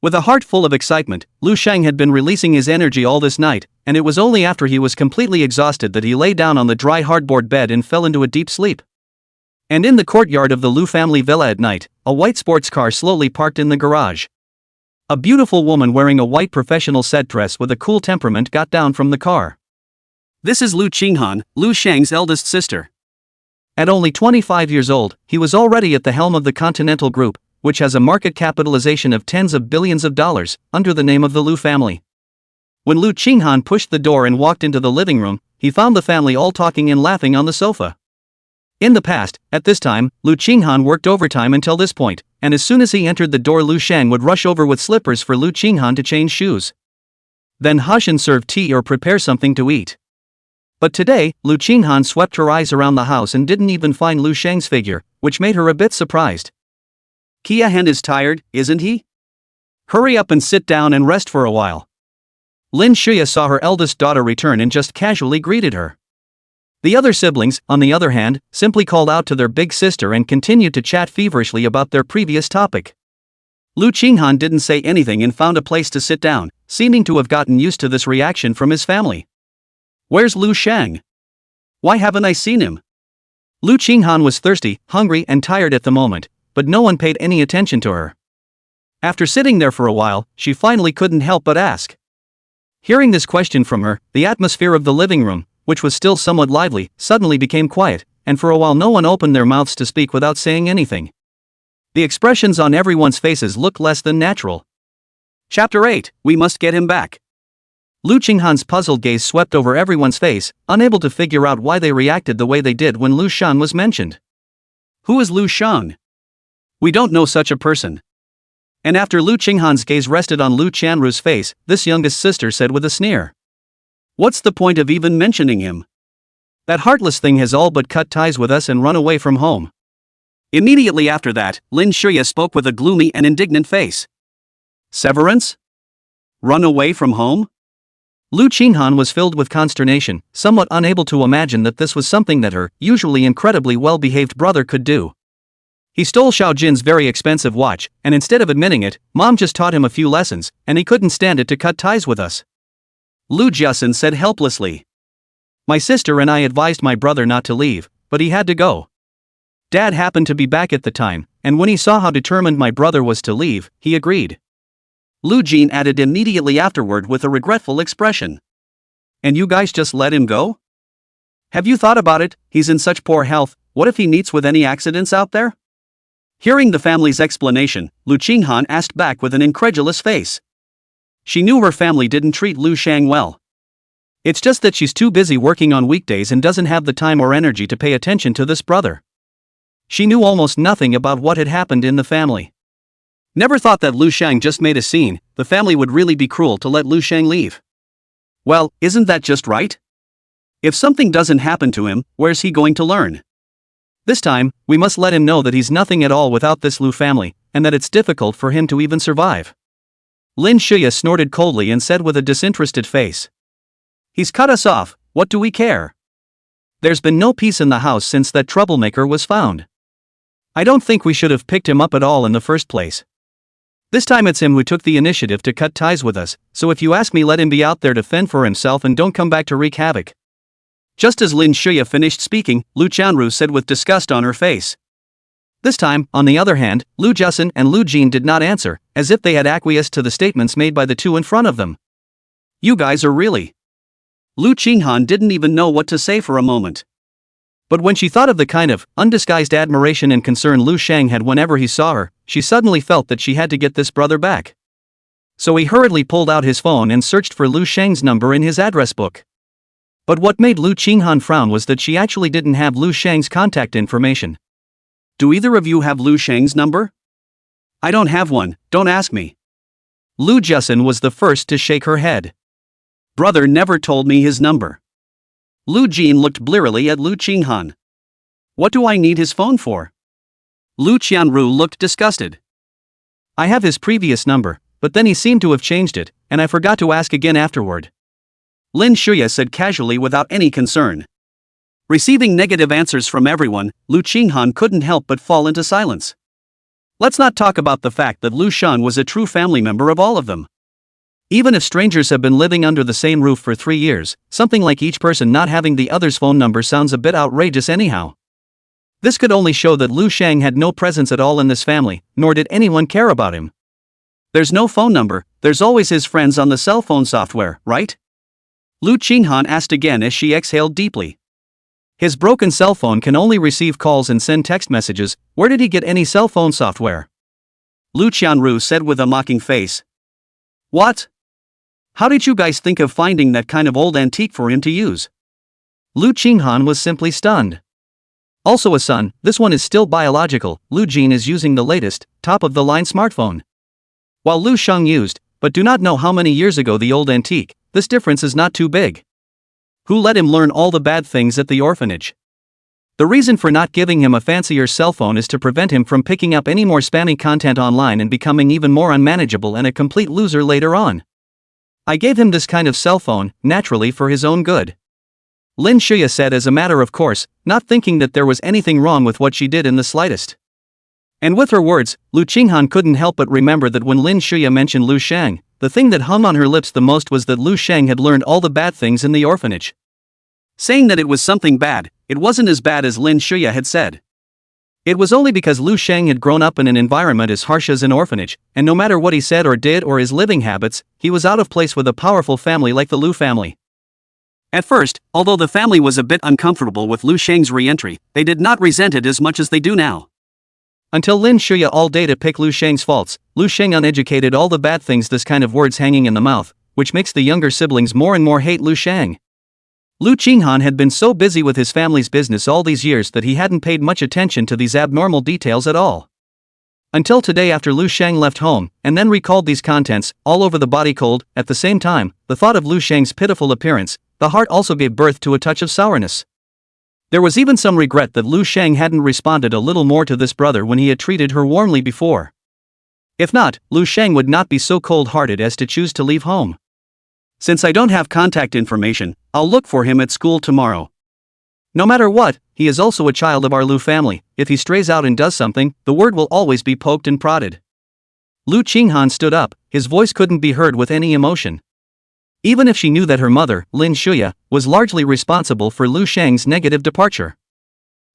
With a heart full of excitement, Lu Sheng had been releasing his energy all this night, and it was only after he was completely exhausted that he lay down on the dry hardboard bed and fell into a deep sleep. And in the courtyard of the Lu family villa at night, a white sports car slowly parked in the garage. A beautiful woman wearing a white professional set dress with a cool temperament got down from the car. This is Lu Qinghan, Lu Sheng's eldest sister. At only 25 years old, he was already at the helm of the Continental Group, which has a market capitalization of tens of billions of dollars, under the name of the Lu family. When Lu Qinghan pushed the door and walked into the living room, he found the family all talking and laughing on the sofa. In the past, at this time, Lu Qinghan worked overtime until this point, and as soon as he entered the door Lu Sheng would rush over with slippers for Lu Qinghan to change shoes. Then hush and serve tea or prepare something to eat. But today, Lu Qinghan swept her eyes around the house and didn't even find Lu Sheng's figure, which made her a bit surprised. Qiahan is tired, isn't he? Hurry up and sit down and rest for a while. Lin Shuya saw her eldest daughter return and just casually greeted her. The other siblings, on the other hand, simply called out to their big sister and continued to chat feverishly about their previous topic. Lu Qinghan didn't say anything and found a place to sit down, seeming to have gotten used to this reaction from his family. Where's Lu Sheng? Why haven't I seen him? Lu Qinghan was thirsty, hungry and tired at the moment, but no one paid any attention to her. After sitting there for a while, she finally couldn't help but ask. Hearing this question from her, the atmosphere of the living room, which was still somewhat lively, suddenly became quiet, and for a while no one opened their mouths to speak without saying anything. The expressions on everyone's faces looked less than natural. Chapter 8, We Must Get Him Back. Lu Qinghan's puzzled gaze swept over everyone's face, unable to figure out why they reacted the way they did when Lu Shan was mentioned. Who is Lu Shan? We don't know such a person. And after Lu Qinghan's gaze rested on Lu Qianru's face, this youngest sister said with a sneer. What's the point of even mentioning him? That heartless thing has all but cut ties with us and run away from home. Immediately after that, Lin Shuya spoke with a gloomy and indignant face. Severance? Run away from home? Lu Qinghan was filled with consternation, somewhat unable to imagine that this was something that her, usually incredibly well-behaved brother could do. He stole Xiao Jin's very expensive watch, and instead of admitting it, Mom just taught him a few lessons, and he couldn't stand it to cut ties with us. Lu Jiasun said helplessly. My sister and I advised my brother not to leave, but he had to go. Dad happened to be back at the time, and when he saw how determined my brother was to leave, he agreed. Lu Jin added immediately afterward with a regretful expression. And you guys just let him go? Have you thought about it? He's in such poor health, what if he meets with any accidents out there? Hearing the family's explanation, Lu Qinghan asked back with an incredulous face. She knew her family didn't treat Lu Shang well. It's just that she's too busy working on weekdays and doesn't have the time or energy to pay attention to this brother. She knew almost nothing about what had happened in the family. Never thought that Lu Shang just made a scene, the family would really be cruel to let Lu Shang leave. Well, isn't that just right? If something doesn't happen to him, where's he going to learn? This time, we must let him know that he's nothing at all without this Lu family, and that it's difficult for him to even survive. Lin Shuya snorted coldly and said with a disinterested face. He's cut us off, what do we care? There's been no peace in the house since that troublemaker was found. I don't think we should have picked him up at all in the first place. This time it's him who took the initiative to cut ties with us, so if you ask me, let him be out there to fend for himself and don't come back to wreak havoc. Just as Lin Shuya finished speaking, Lu Qianru said with disgust on her face. This time, on the other hand, Lu Jiasun and Lu Jin did not answer, as if they had acquiesced to the statements made by the two in front of them. You guys are really... Lu Qinghan didn't even know what to say for a moment. But when she thought of the kind of undisguised admiration and concern Lu Shang had whenever he saw her, she suddenly felt that she had to get this brother back. So he hurriedly pulled out his phone and searched for Lu Shang's number in his address book. But what made Lu Qinghan frown was that she actually didn't have Lu Shang's contact information. Do either of you have Lu Shang's number? I don't have one, don't ask me. Lu Jiasun was the first to shake her head. Brother never told me his number. Lu Jin looked blearily at Lu Qinghan. What do I need his phone for? Lu Qianru looked disgusted. I have his previous number, but then he seemed to have changed it, and I forgot to ask again afterward. Lin Shuya said casually without any concern. Receiving negative answers from everyone, Lu Qinghan couldn't help but fall into silence. Let's not talk about the fact that Lu Shan was a true family member of all of them. Even if strangers have been living under the same roof for 3 years, something like each person not having the other's phone number sounds a bit outrageous anyhow. This could only show that Lu Shang had no presence at all in this family, nor did anyone care about him. There's no phone number, there's always his friends on the cell phone software, right? Lu Qinghan asked again as she exhaled deeply. His broken cell phone can only receive calls and send text messages, where did he get any cell phone software? Lu Qianru said with a mocking face. What? How did you guys think of finding that kind of old antique for him to use? Lu Qinghan was simply stunned. Also a son, this one is still biological, Lu Jin is using the latest, top-of-the-line smartphone. While Lu Shang used, but do not know how many years ago the old antique, this difference is not too big. Who let him learn all the bad things at the orphanage? The reason for not giving him a fancier cell phone is to prevent him from picking up any more spammy content online and becoming even more unmanageable and a complete loser later on. I gave him this kind of cell phone, naturally for his own good. Lin Shuya said as a matter of course, not thinking that there was anything wrong with what she did in the slightest. And with her words, Lu Qinghan couldn't help but remember that when Lin Shuya mentioned Lu Shang, the thing that hung on her lips the most was that Lu Shang had learned all the bad things in the orphanage. Saying that it was something bad, it wasn't as bad as Lin Shuya had said. It was only because Lu Shang had grown up in an environment as harsh as an orphanage, and no matter what he said or did or his living habits, he was out of place with a powerful family like the Lu family. At first, although the family was a bit uncomfortable with Lu Shang's re-entry, they did not resent it as much as they do now. Until Lin Shuya all day to pick Lu Shang's faults, Lu Shang uneducated all the bad things this kind of words hanging in the mouth, which makes the younger siblings more and more hate Lu Shang. Lu Qinghan had been so busy with his family's business all these years that he hadn't paid much attention to these abnormal details at all. Until today after Lu Shang left home, and then recalled these contents, all over the body cold. At the same time, the thought of Lu Shang's pitiful appearance, the heart also gave birth to a touch of sourness. There was even some regret that Lu Shang hadn't responded a little more to this brother when he had treated her warmly before. If not, Lu Shang would not be so cold-hearted as to choose to leave home. Since I don't have contact information, I'll look for him at school tomorrow. No matter what, he is also a child of our Lu family. If he strays out and does something, the word will always be poked and prodded. Lu Qinghan stood up, his voice couldn't be heard with any emotion. Even if she knew that her mother, Lin Shuya, was largely responsible for Lu Shang's negative departure.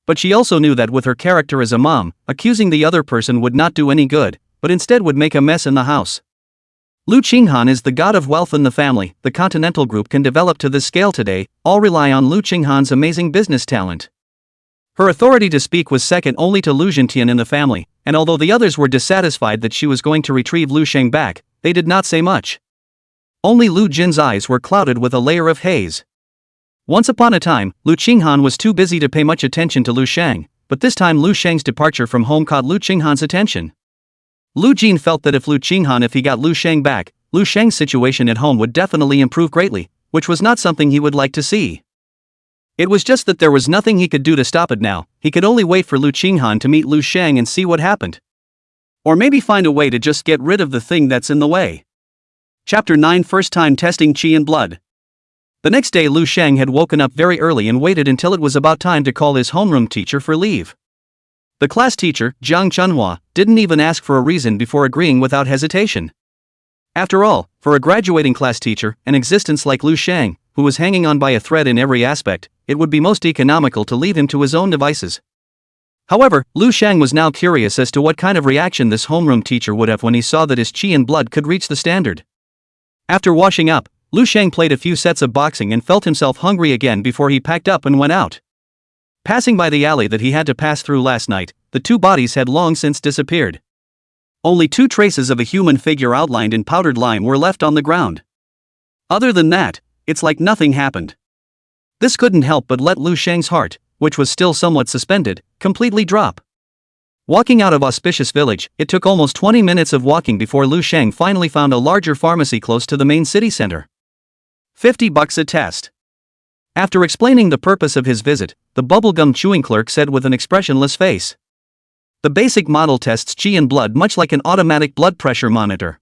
But she also knew that with her character as a mom, accusing the other person would not do any good, but instead would make a mess in the house. Lu Qinghan is the god of wealth in the family. The Continental Group can develop to this scale today, all rely on Lu Qinghan's amazing business talent. Her authority to speak was second only to Lu Zhentian in the family, and although the others were dissatisfied that she was going to retrieve Lu Shang back, they did not say much. Only Lu Jin's eyes were clouded with a layer of haze. Once upon a time, Lu Qinghan was too busy to pay much attention to Lu Shang, but this time Lu Shang's departure from home caught Lu Qinghan's attention. Lu Jin felt that if he got Lu Shang back, Lu Shang's situation at home would definitely improve greatly, which was not something he would like to see. It was just that there was nothing he could do to stop it now. He could only wait for Lu Qinghan to meet Lu Shang and see what happened. Or maybe find a way to just get rid of the thing that's in the way. Chapter 9 First time testing Qi and blood. The next day Lu Shang had woken up very early and waited until it was about time to call his homeroom teacher for leave. The class teacher, Jiang Chunhua, didn't even ask for a reason before agreeing without hesitation. After all, for a graduating class teacher, an existence like Lu Shang, who was hanging on by a thread in every aspect, it would be most economical to leave him to his own devices. However, Lu Shang was now curious as to what kind of reaction this homeroom teacher would have when he saw that his Qi and blood could reach the standard. After washing up, Lu Shang played a few sets of boxing and felt himself hungry again before he packed up and went out. Passing by the alley that he had to pass through last night, the two bodies had long since disappeared. Only two traces of a human figure outlined in powdered lime were left on the ground. Other than that, it's like nothing happened. This couldn't help but let Lu Shang's heart, which was still somewhat suspended, completely drop. Walking out of Auspicious Village, it took almost 20 minutes of walking before Lu Shang finally found a larger pharmacy close to the main city center. $50 a test. After explaining the purpose of his visit, the bubblegum chewing clerk said with an expressionless face. The basic model tests Qi and blood much like an automatic blood pressure monitor.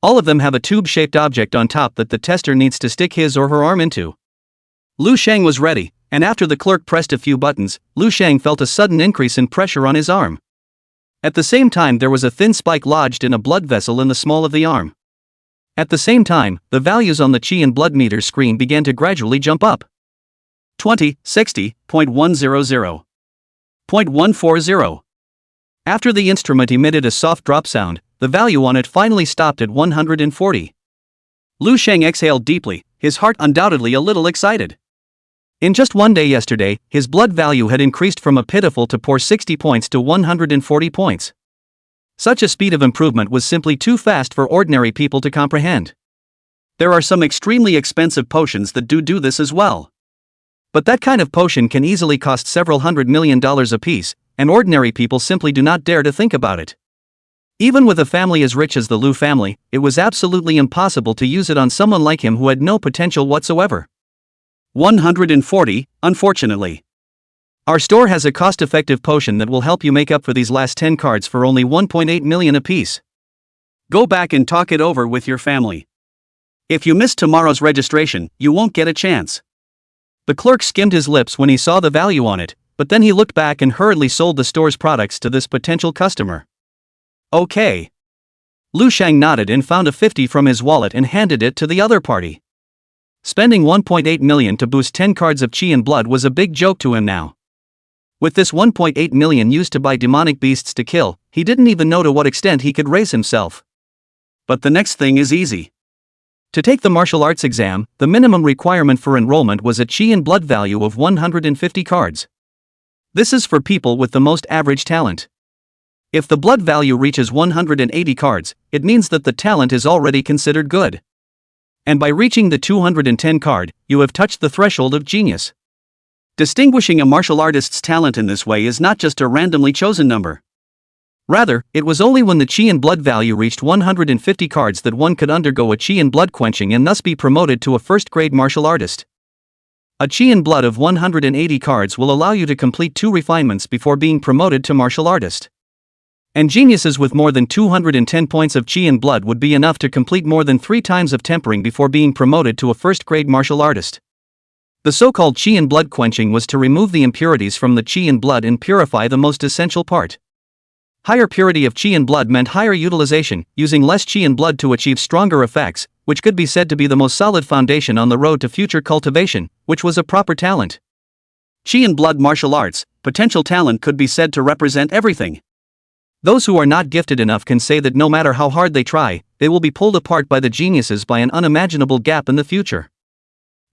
All of them have a tube-shaped object on top that the tester needs to stick his or her arm into. Lu Shang was ready, and after the clerk pressed a few buttons, Lu Shang felt a sudden increase in pressure on his arm. At the same time there was a thin spike lodged in a blood vessel in the small of the arm. At the same time, the values on the Qi and blood meter screen began to gradually jump up. 20, 60, 0.100. 0.140. After the instrument emitted a soft drop sound, the value on it finally stopped at 140. Lu Shang exhaled deeply, his heart undoubtedly a little excited. In just one day yesterday, his blood value had increased from a pitiful to poor 60 points to 140 points. Such a speed of improvement was simply too fast for ordinary people to comprehend. There are some extremely expensive potions that do this as well. But that kind of potion can easily cost several $100 million apiece, and ordinary people simply do not dare to think about it. Even with a family as rich as the Lu family, it was absolutely impossible to use it on someone like him who had no potential whatsoever. 140, unfortunately. Our store has a cost-effective potion that will help you make up for these last 10 cards for only 1.8 million apiece. Go back and talk it over with your family. If you miss tomorrow's registration, you won't get a chance. The clerk skimmed his lips when he saw the value on it, but then he looked back and hurriedly sold the store's products to this potential customer. Okay. Lu Shang nodded and found a 50 from his wallet and handed it to the other party. Spending 1.8 million to boost 10 cards of Qi and blood was a big joke to him now. With this 1.8 million used to buy demonic beasts to kill, he didn't even know to what extent he could raise himself. But the next thing is easy. To take the martial arts exam, the minimum requirement for enrollment was a Qi and blood value of 150 cards. This is for people with the most average talent. If the blood value reaches 180 cards, it means that the talent is already considered good. And by reaching the 210 card, you have touched the threshold of genius. Distinguishing a martial artist's talent in this way is not just a randomly chosen number. Rather, it was only when the chi and blood value reached 150 cards that one could undergo a chi and blood quenching and thus be promoted to a first-grade martial artist. A chi and blood of 180 cards will allow you to complete 2 refinements before being promoted to martial artist. And geniuses with more than 210 points of chi and blood would be enough to complete more than 3 times of tempering before being promoted to a first-grade martial artist. The so-called chi and blood quenching was to remove the impurities from the chi and blood and purify the most essential part. Higher purity of chi and blood meant higher utilization, using less chi and blood to achieve stronger effects, which could be said to be the most solid foundation on the road to future cultivation, which was a proper talent. Chi and blood martial arts, potential talent could be said to represent everything. Those who are not gifted enough can say that no matter how hard they try, they will be pulled apart by the geniuses by an unimaginable gap in the future.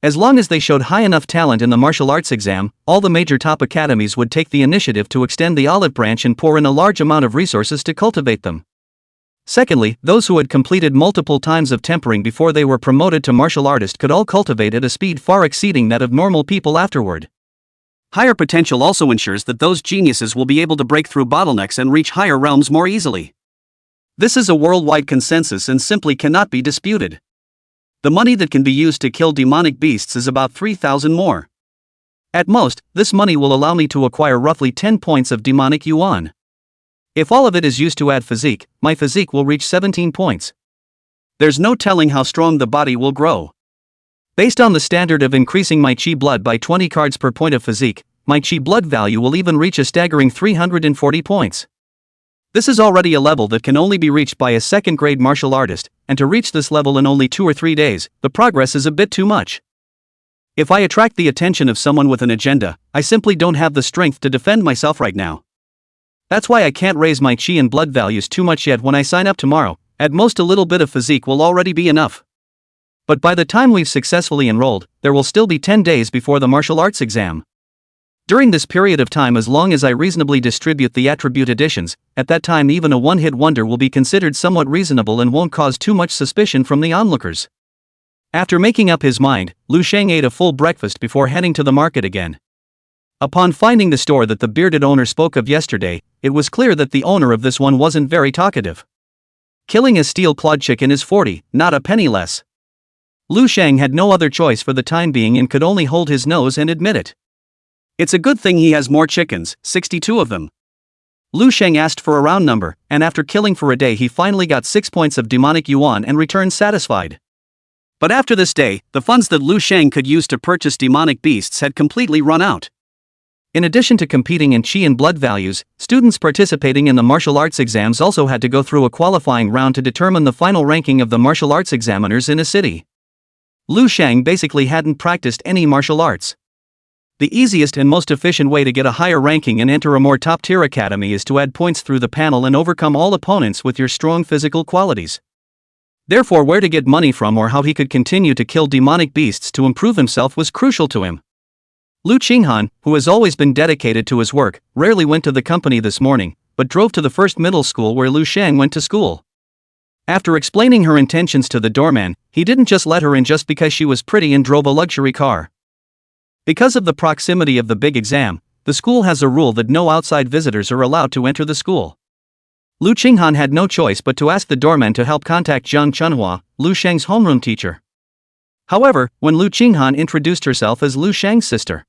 As long as they showed high enough talent in the martial arts exam, all the major top academies would take the initiative to extend the olive branch and pour in a large amount of resources to cultivate them. Secondly, those who had completed multiple times of tempering before they were promoted to martial artist could all cultivate at a speed far exceeding that of normal people afterward. Higher potential also ensures that those geniuses will be able to break through bottlenecks and reach higher realms more easily. This is a worldwide consensus and simply cannot be disputed. The money that can be used to kill demonic beasts is about 3,000 more. At most, this money will allow me to acquire roughly 10 points of demonic yuan. If all of it is used to add physique, my physique will reach 17 points. There's no telling how strong the body will grow. Based on the standard of increasing my chi blood by 20 cards per point of physique, my chi blood value will even reach a staggering 340 points. This is already a level that can only be reached by a second-grade martial artist, and to reach this level in only 2 or 3 days, the progress is a bit too much. If I attract the attention of someone with an agenda, I simply don't have the strength to defend myself right now. That's why I can't raise my chi and blood values too much yet. When I sign up tomorrow, at most a little bit of physique will already be enough. But by the time we've successfully enrolled, there will still be 10 days before the martial arts exam. During this period of time, as long as I reasonably distribute the attribute additions, at that time even a one-hit wonder will be considered somewhat reasonable and won't cause too much suspicion from the onlookers. After making up his mind, Lu Sheng ate a full breakfast before heading to the market again. Upon finding the store that the bearded owner spoke of yesterday, it was clear that the owner of this one wasn't very talkative. Killing a steel-clawed chicken is 40, not a penny less. Lu Sheng had no other choice for the time being and could only hold his nose and admit it. It's a good thing he has more chickens, 62 of them. Lu Sheng asked for a round number, and after killing for a day he finally got 6 points of demonic yuan and returned satisfied. But after this day, the funds that Lu Sheng could use to purchase demonic beasts had completely run out. In addition to competing in chi and blood values, students participating in the martial arts exams also had to go through a qualifying round to determine the final ranking of the martial arts examiners in a city. Lu Sheng basically hadn't practiced any martial arts. The easiest and most efficient way to get a higher ranking and enter a more top-tier academy is to add points through the panel and overcome all opponents with your strong physical qualities. Therefore, where to get money from or how he could continue to kill demonic beasts to improve himself was crucial to him. Lu Qinghan, who has always been dedicated to his work, rarely went to the company this morning, but drove to the first middle school where Lu Sheng went to school. After explaining her intentions to the doorman, he didn't just let her in just because she was pretty and drove a luxury car. Because of the proximity of the big exam, the school has a rule that no outside visitors are allowed to enter the school. Lu Qinghan had no choice but to ask the doorman to help contact Zhang Chunhua, Lu Sheng's homeroom teacher. However, when Lu Qinghan introduced herself as Lu Sheng's sister,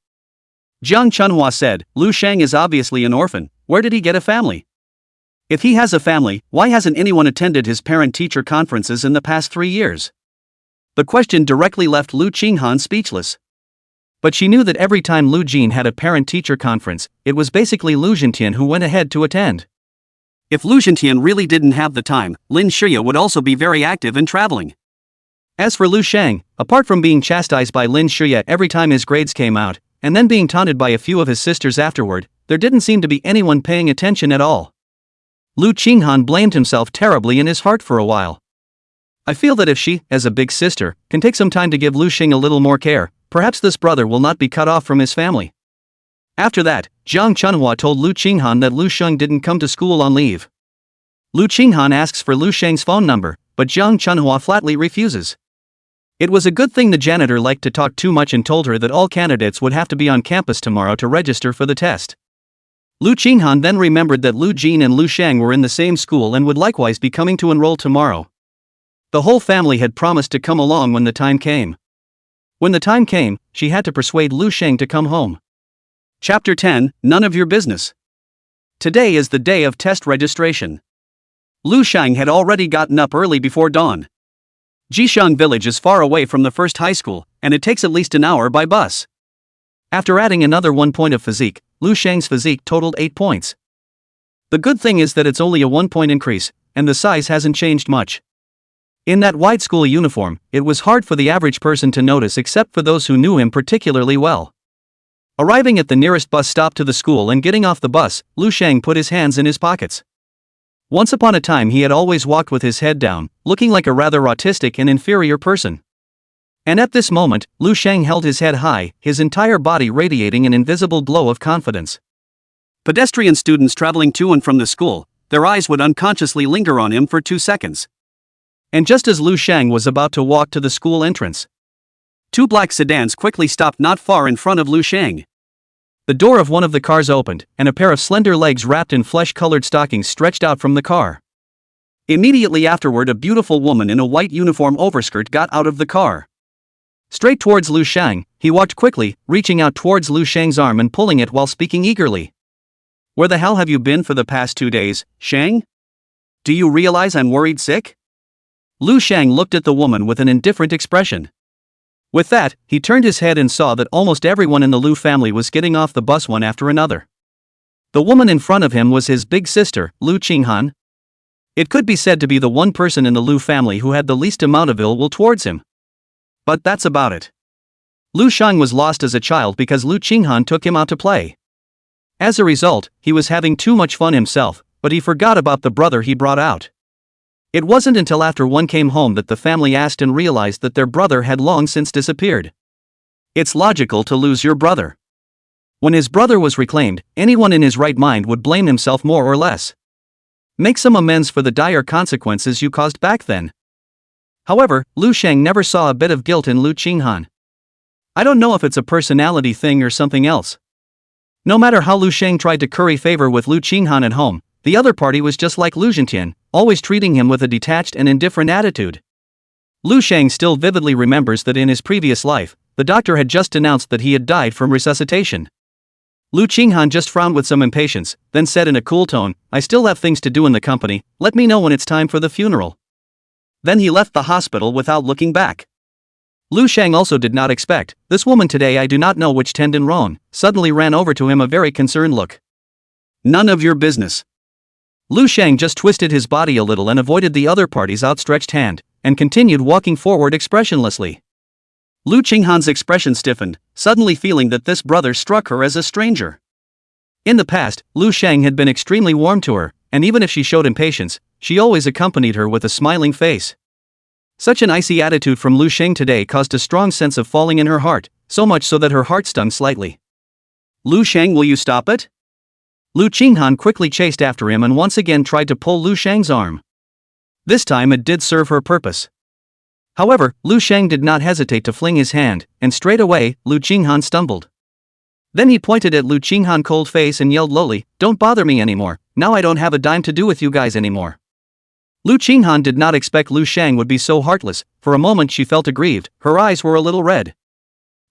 Zhang Chunhua said, "Lu Sheng is obviously an orphan. Where did he get a family? If he has a family, why hasn't anyone attended his parent-teacher conferences in the past 3 years?" The question directly left Lu Qinghan speechless. But she knew that every time Lu Jin had a parent-teacher conference, it was basically Lu Zhentian who went ahead to attend. If Lu Zhentian really didn't have the time, Lin Shuya would also be very active in traveling. As for Lu Sheng, apart from being chastised by Lin Shuya every time his grades came out, and then being taunted by a few of his sisters afterward, there didn't seem to be anyone paying attention at all. Lu Qinghan blamed himself terribly in his heart for a while. I feel that if she, as a big sister, can take some time to give Lu Sheng a little more care, perhaps this brother will not be cut off from his family. After that, Jiang Chunhua told Lu Qinghan that Lu Sheng didn't come to school on leave. Lu Qinghan asks for Lu Sheng's phone number, but Jiang Chunhua flatly refuses. It was a good thing the janitor liked to talk too much and told her that all candidates would have to be on campus tomorrow to register for the test. Lu Qinghan then remembered that Lu Jin and Lu Sheng were in the same school and would likewise be coming to enroll tomorrow. The whole family had promised to come along when the time came. When the time came, she had to persuade Lu Sheng to come home. Chapter 10, None of Your Business. Today is the day of test registration. Lu Sheng had already gotten up early before dawn. Jishang village is far away from the first high school, and it takes at least an hour by bus. After adding another 1 point of physique, Lu Sheng's physique totaled 8 points. The good thing is that it's only a 1-point increase, and the size hasn't changed much. In that white school uniform, it was hard for the average person to notice except for those who knew him particularly well. Arriving at the nearest bus stop to the school and getting off the bus, Lu Sheng put his hands in his pockets. Once upon a time he had always walked with his head down, looking like a rather autistic and inferior person. And at this moment, Lu Sheng held his head high, his entire body radiating an invisible glow of confidence. Pedestrian students traveling to and from the school, their eyes would unconsciously linger on him for 2 seconds. And just as Lu Sheng was about to walk to the school entrance, 2 black sedans quickly stopped not far in front of Lu Sheng. The door of one of the cars opened, and a pair of slender legs wrapped in flesh-colored stockings stretched out from the car. Immediately afterward, a beautiful woman in a white uniform overskirt got out of the car. Straight towards Lu Sheng, he walked quickly, reaching out towards Lu Sheng's arm and pulling it while speaking eagerly. "Where the hell have you been for the past 2 days, Sheng? Do you realize I'm worried sick?" Lu Sheng looked at the woman with an indifferent expression. With that, he turned his head and saw that almost everyone in the Lu family was getting off the bus one after another. The woman in front of him was his big sister, Lu Qinghan. It could be said to be the one person in the Lu family who had the least amount of ill will towards him. But that's about it. Lu Sheng was lost as a child because Lu Qinghan took him out to play. As a result, he was having too much fun himself, but he forgot about the brother he brought out. It wasn't until after one came home that the family asked and realized that their brother had long since disappeared. It's logical to lose your brother. When his brother was reclaimed, anyone in his right mind would blame himself more or less. Make some amends for the dire consequences you caused back then. However, Lu Sheng never saw a bit of guilt in Lu Qinghan. I don't know if it's a personality thing or something else. No matter how Lu Sheng tried to curry favor with Lu Qinghan at home, the other party was just like Lu Zhentian, always treating him with a detached and indifferent attitude. Lu Sheng still vividly remembers that in his previous life, the doctor had just announced that he had died from resuscitation. Lu Qinghan just frowned with some impatience, then said in a cool tone, "I still have things to do in the company, let me know when it's time for the funeral." Then he left the hospital without looking back. Lu Sheng also did not expect, "This woman today, I do not know which tendon wrong," suddenly ran over to him a very concerned look. "None of your business." Lu Sheng just twisted his body a little and avoided the other party's outstretched hand, and continued walking forward expressionlessly. Lu Qinghan's expression stiffened, suddenly feeling that this brother struck her as a stranger. In the past, Lu Sheng had been extremely warm to her, and even if she showed impatience, she always accompanied her with a smiling face. Such an icy attitude from Lu Sheng today caused a strong sense of falling in her heart, so much so that her heart stung slightly. "Lu Sheng, will you stop it?" Lu Qinghan quickly chased after him and once again tried to pull Lu Sheng's arm. This time it did serve her purpose. However, Lu Sheng did not hesitate to fling his hand, and straight away, Lu Qinghan stumbled. Then he pointed at Lu Qinghan's cold face and yelled lowly, "Don't bother me anymore, now I don't have a dime to do with you guys anymore." Lu Qinghan did not expect Lu Sheng would be so heartless. For a moment she felt aggrieved, her eyes were a little red.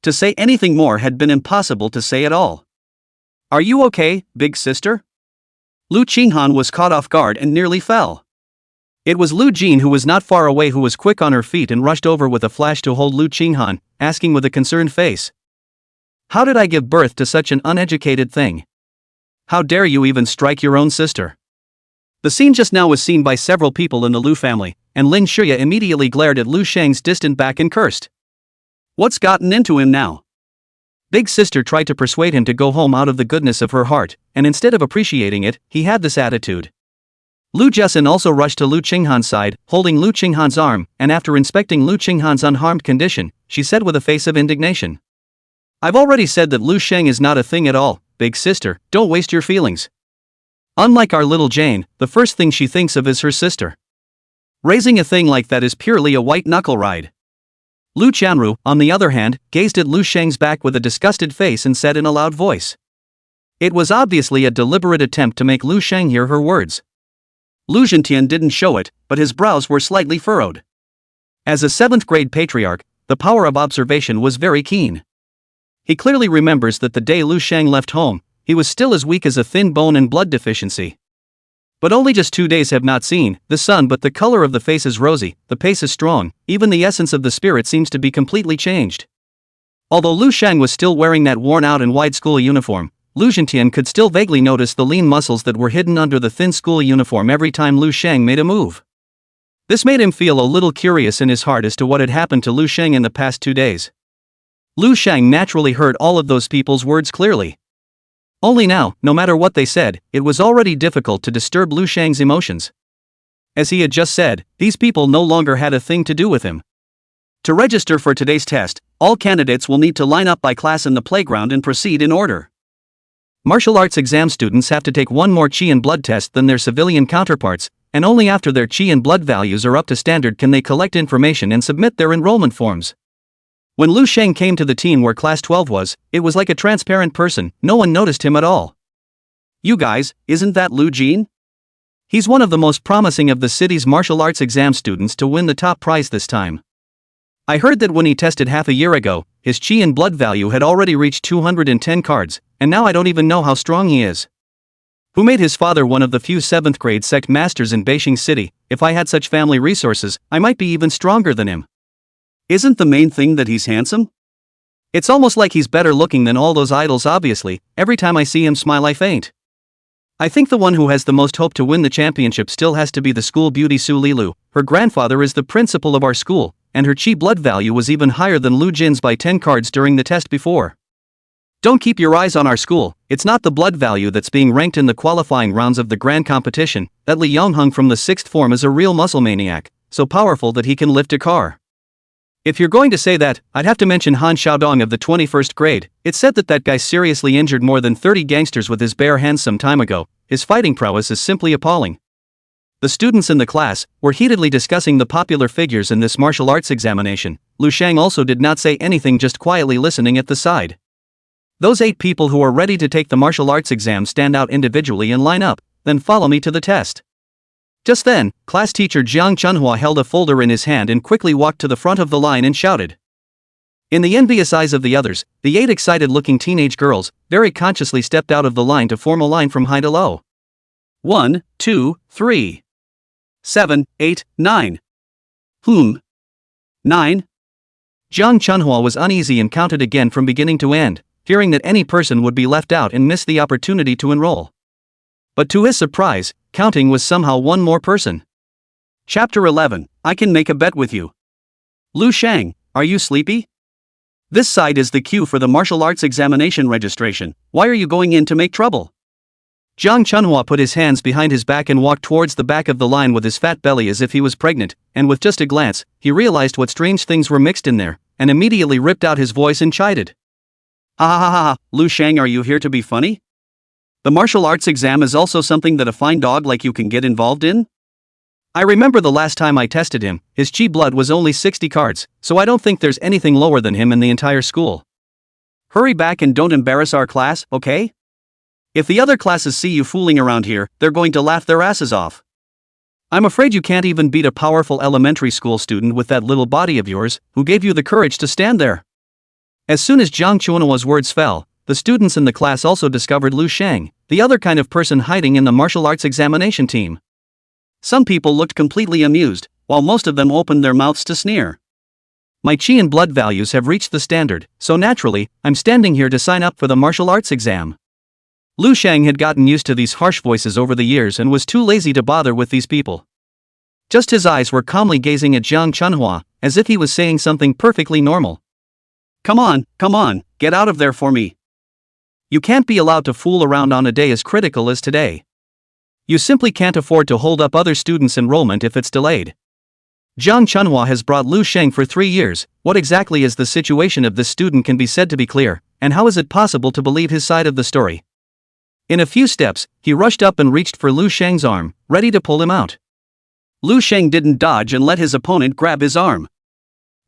To say anything more had been impossible to say at all. "Are you okay, big sister?" Lu Qinghan was caught off guard and nearly fell. It was Lu Jin who was not far away who was quick on her feet and rushed over with a flash to hold Lu Qinghan, asking with a concerned face, "How did I give birth to such an uneducated thing? How dare you even strike your own sister?" The scene just now was seen by several people in the Lu family, and Lin Shuya immediately glared at Lu Sheng's distant back and cursed. "What's gotten into him now?" Big sister tried to persuade him to go home out of the goodness of her heart, and instead of appreciating it, he had this attitude. Lu Jessen also rushed to Lu Qinghan's side, holding Lu Qinghan's arm, and after inspecting Lu Qinghan's unharmed condition, she said with a face of indignation, "I've already said that Lu Sheng is not a thing at all, big sister, don't waste your feelings. Unlike our little Jane, the first thing she thinks of is her sister. Raising a thing like that is purely a white-knuckle ride. Lu Chanru, on the other hand, gazed at Lu Sheng's back with a disgusted face and said in a loud voice. It was obviously a deliberate attempt to make Lu Sheng hear her words. Lu Zhentian didn't show it, but his brows were slightly furrowed. As a 7th grade patriarch, the power of observation was very keen. He clearly remembers that the day Lu Sheng left home, he was still as weak as a thin bone and blood deficiency. But only just 2 days have not seen the sun, but the color of the face is rosy, the pace is strong, even the essence of the spirit seems to be completely changed. Although Lu Sheng was still wearing that worn-out and wide school uniform, Lu Zhentian could still vaguely notice the lean muscles that were hidden under the thin school uniform every time Lu Sheng made a move. This made him feel a little curious in his heart as to what had happened to Lu Sheng in the past 2 days. Lu Sheng naturally heard all of those people's words clearly. Only now, no matter what they said, it was already difficult to disturb Lu Sheng's emotions. As he had just said, these people no longer had a thing to do with him. To register for today's test, all candidates will need to line up by class in the playground and proceed in order. Martial arts exam students have to take one more chi and blood test than their civilian counterparts, and only after their chi and blood values are up to standard can they collect information and submit their enrollment forms. When Lu Sheng came to the teen where class 12 was, it was like a transparent person, no one noticed him at all. You guys, isn't that Lu Jin? He's one of the most promising of the city's martial arts exam students to win the top prize this time. I heard that when he tested half a year ago, his chi and blood value had already reached 210 cards, and now I don't even know how strong he is. Who made his father one of the few 7th grade sect masters in Beijing City? If I had such family resources, I might be even stronger than him. Isn't the main thing that he's handsome? It's almost like he's better looking than all those idols obviously, every time I see him smile I faint. I think the one who has the most hope to win the championship still has to be the school beauty Su Lilu. Her grandfather is the principal of our school, and her chi blood value was even higher than Lu Jin's by 10 cards during the test before. Don't keep your eyes on our school, it's not the blood value that's being ranked in the qualifying rounds of the grand competition. That Li Yongheng from the 6th form is a real muscle maniac, so powerful that he can lift a car. If you're going to say that, I'd have to mention Han Xiaodong of the 21st grade. It's said that that guy seriously injured more than 30 gangsters with his bare hands some time ago. His fighting prowess is simply appalling. The students in the class were heatedly discussing the popular figures in this martial arts examination. Lu Sheng also did not say anything, just quietly listening at the side. Those 8 people who are ready to take the martial arts exam stand out individually and line up, then follow me to the test. Just then, class teacher Jiang Chunhua held a folder in his hand and quickly walked to the front of the line and shouted. In the envious eyes of the others, the 8 excited-looking teenage girls very consciously stepped out of the line to form a line from high to low. 1, 2, 3, 7, 8, 9. 9. Jiang Chunhua was uneasy and counted again from beginning to end, fearing that any person would be left out and miss the opportunity to enroll. But to his surprise, counting was somehow one more person. Chapter 11, I can make a bet with you. Lu Sheng, are you sleepy? This side is the queue for the martial arts examination registration. Why are you going in to make trouble? Jiang Chunhua put his hands behind his back and walked towards the back of the line with his fat belly as if he was pregnant, and with just a glance, he realized what strange things were mixed in there, and immediately ripped out his voice and chided. Ha ha ha ha, Lu Sheng, are you here to be funny? The martial arts exam is also something that a fine dog like you can get involved in? I remember the last time I tested him, his chi blood was only 60 cards, so I don't think there's anything lower than him in the entire school. Hurry back and don't embarrass our class, okay? If the other classes see you fooling around here, they're going to laugh their asses off. I'm afraid you can't even beat a powerful elementary school student with that little body of yours, who gave you the courage to stand there. As soon as Jiang Chuanhua's words fell, the students in the class also discovered Lu Sheng, the other kind of person hiding in the martial arts examination team. Some people looked completely amused, while most of them opened their mouths to sneer. My chi and blood values have reached the standard, so naturally, I'm standing here to sign up for the martial arts exam. Lu Sheng had gotten used to these harsh voices over the years and was too lazy to bother with these people. Just his eyes were calmly gazing at Jiang Chunhua, as if he was saying something perfectly normal. Come on, get out of there for me. You can't be allowed to fool around on a day as critical as today. You simply can't afford to hold up other students' enrollment if it's delayed. Jiang Chunhua has brought Lu Sheng for 3 years. What exactly is the situation of this student can be said to be clear, and how is it possible to believe his side of the story? In a few steps, he rushed up and reached for Lu Shang's arm, ready to pull him out. Lu Shang didn't dodge and let his opponent grab his arm.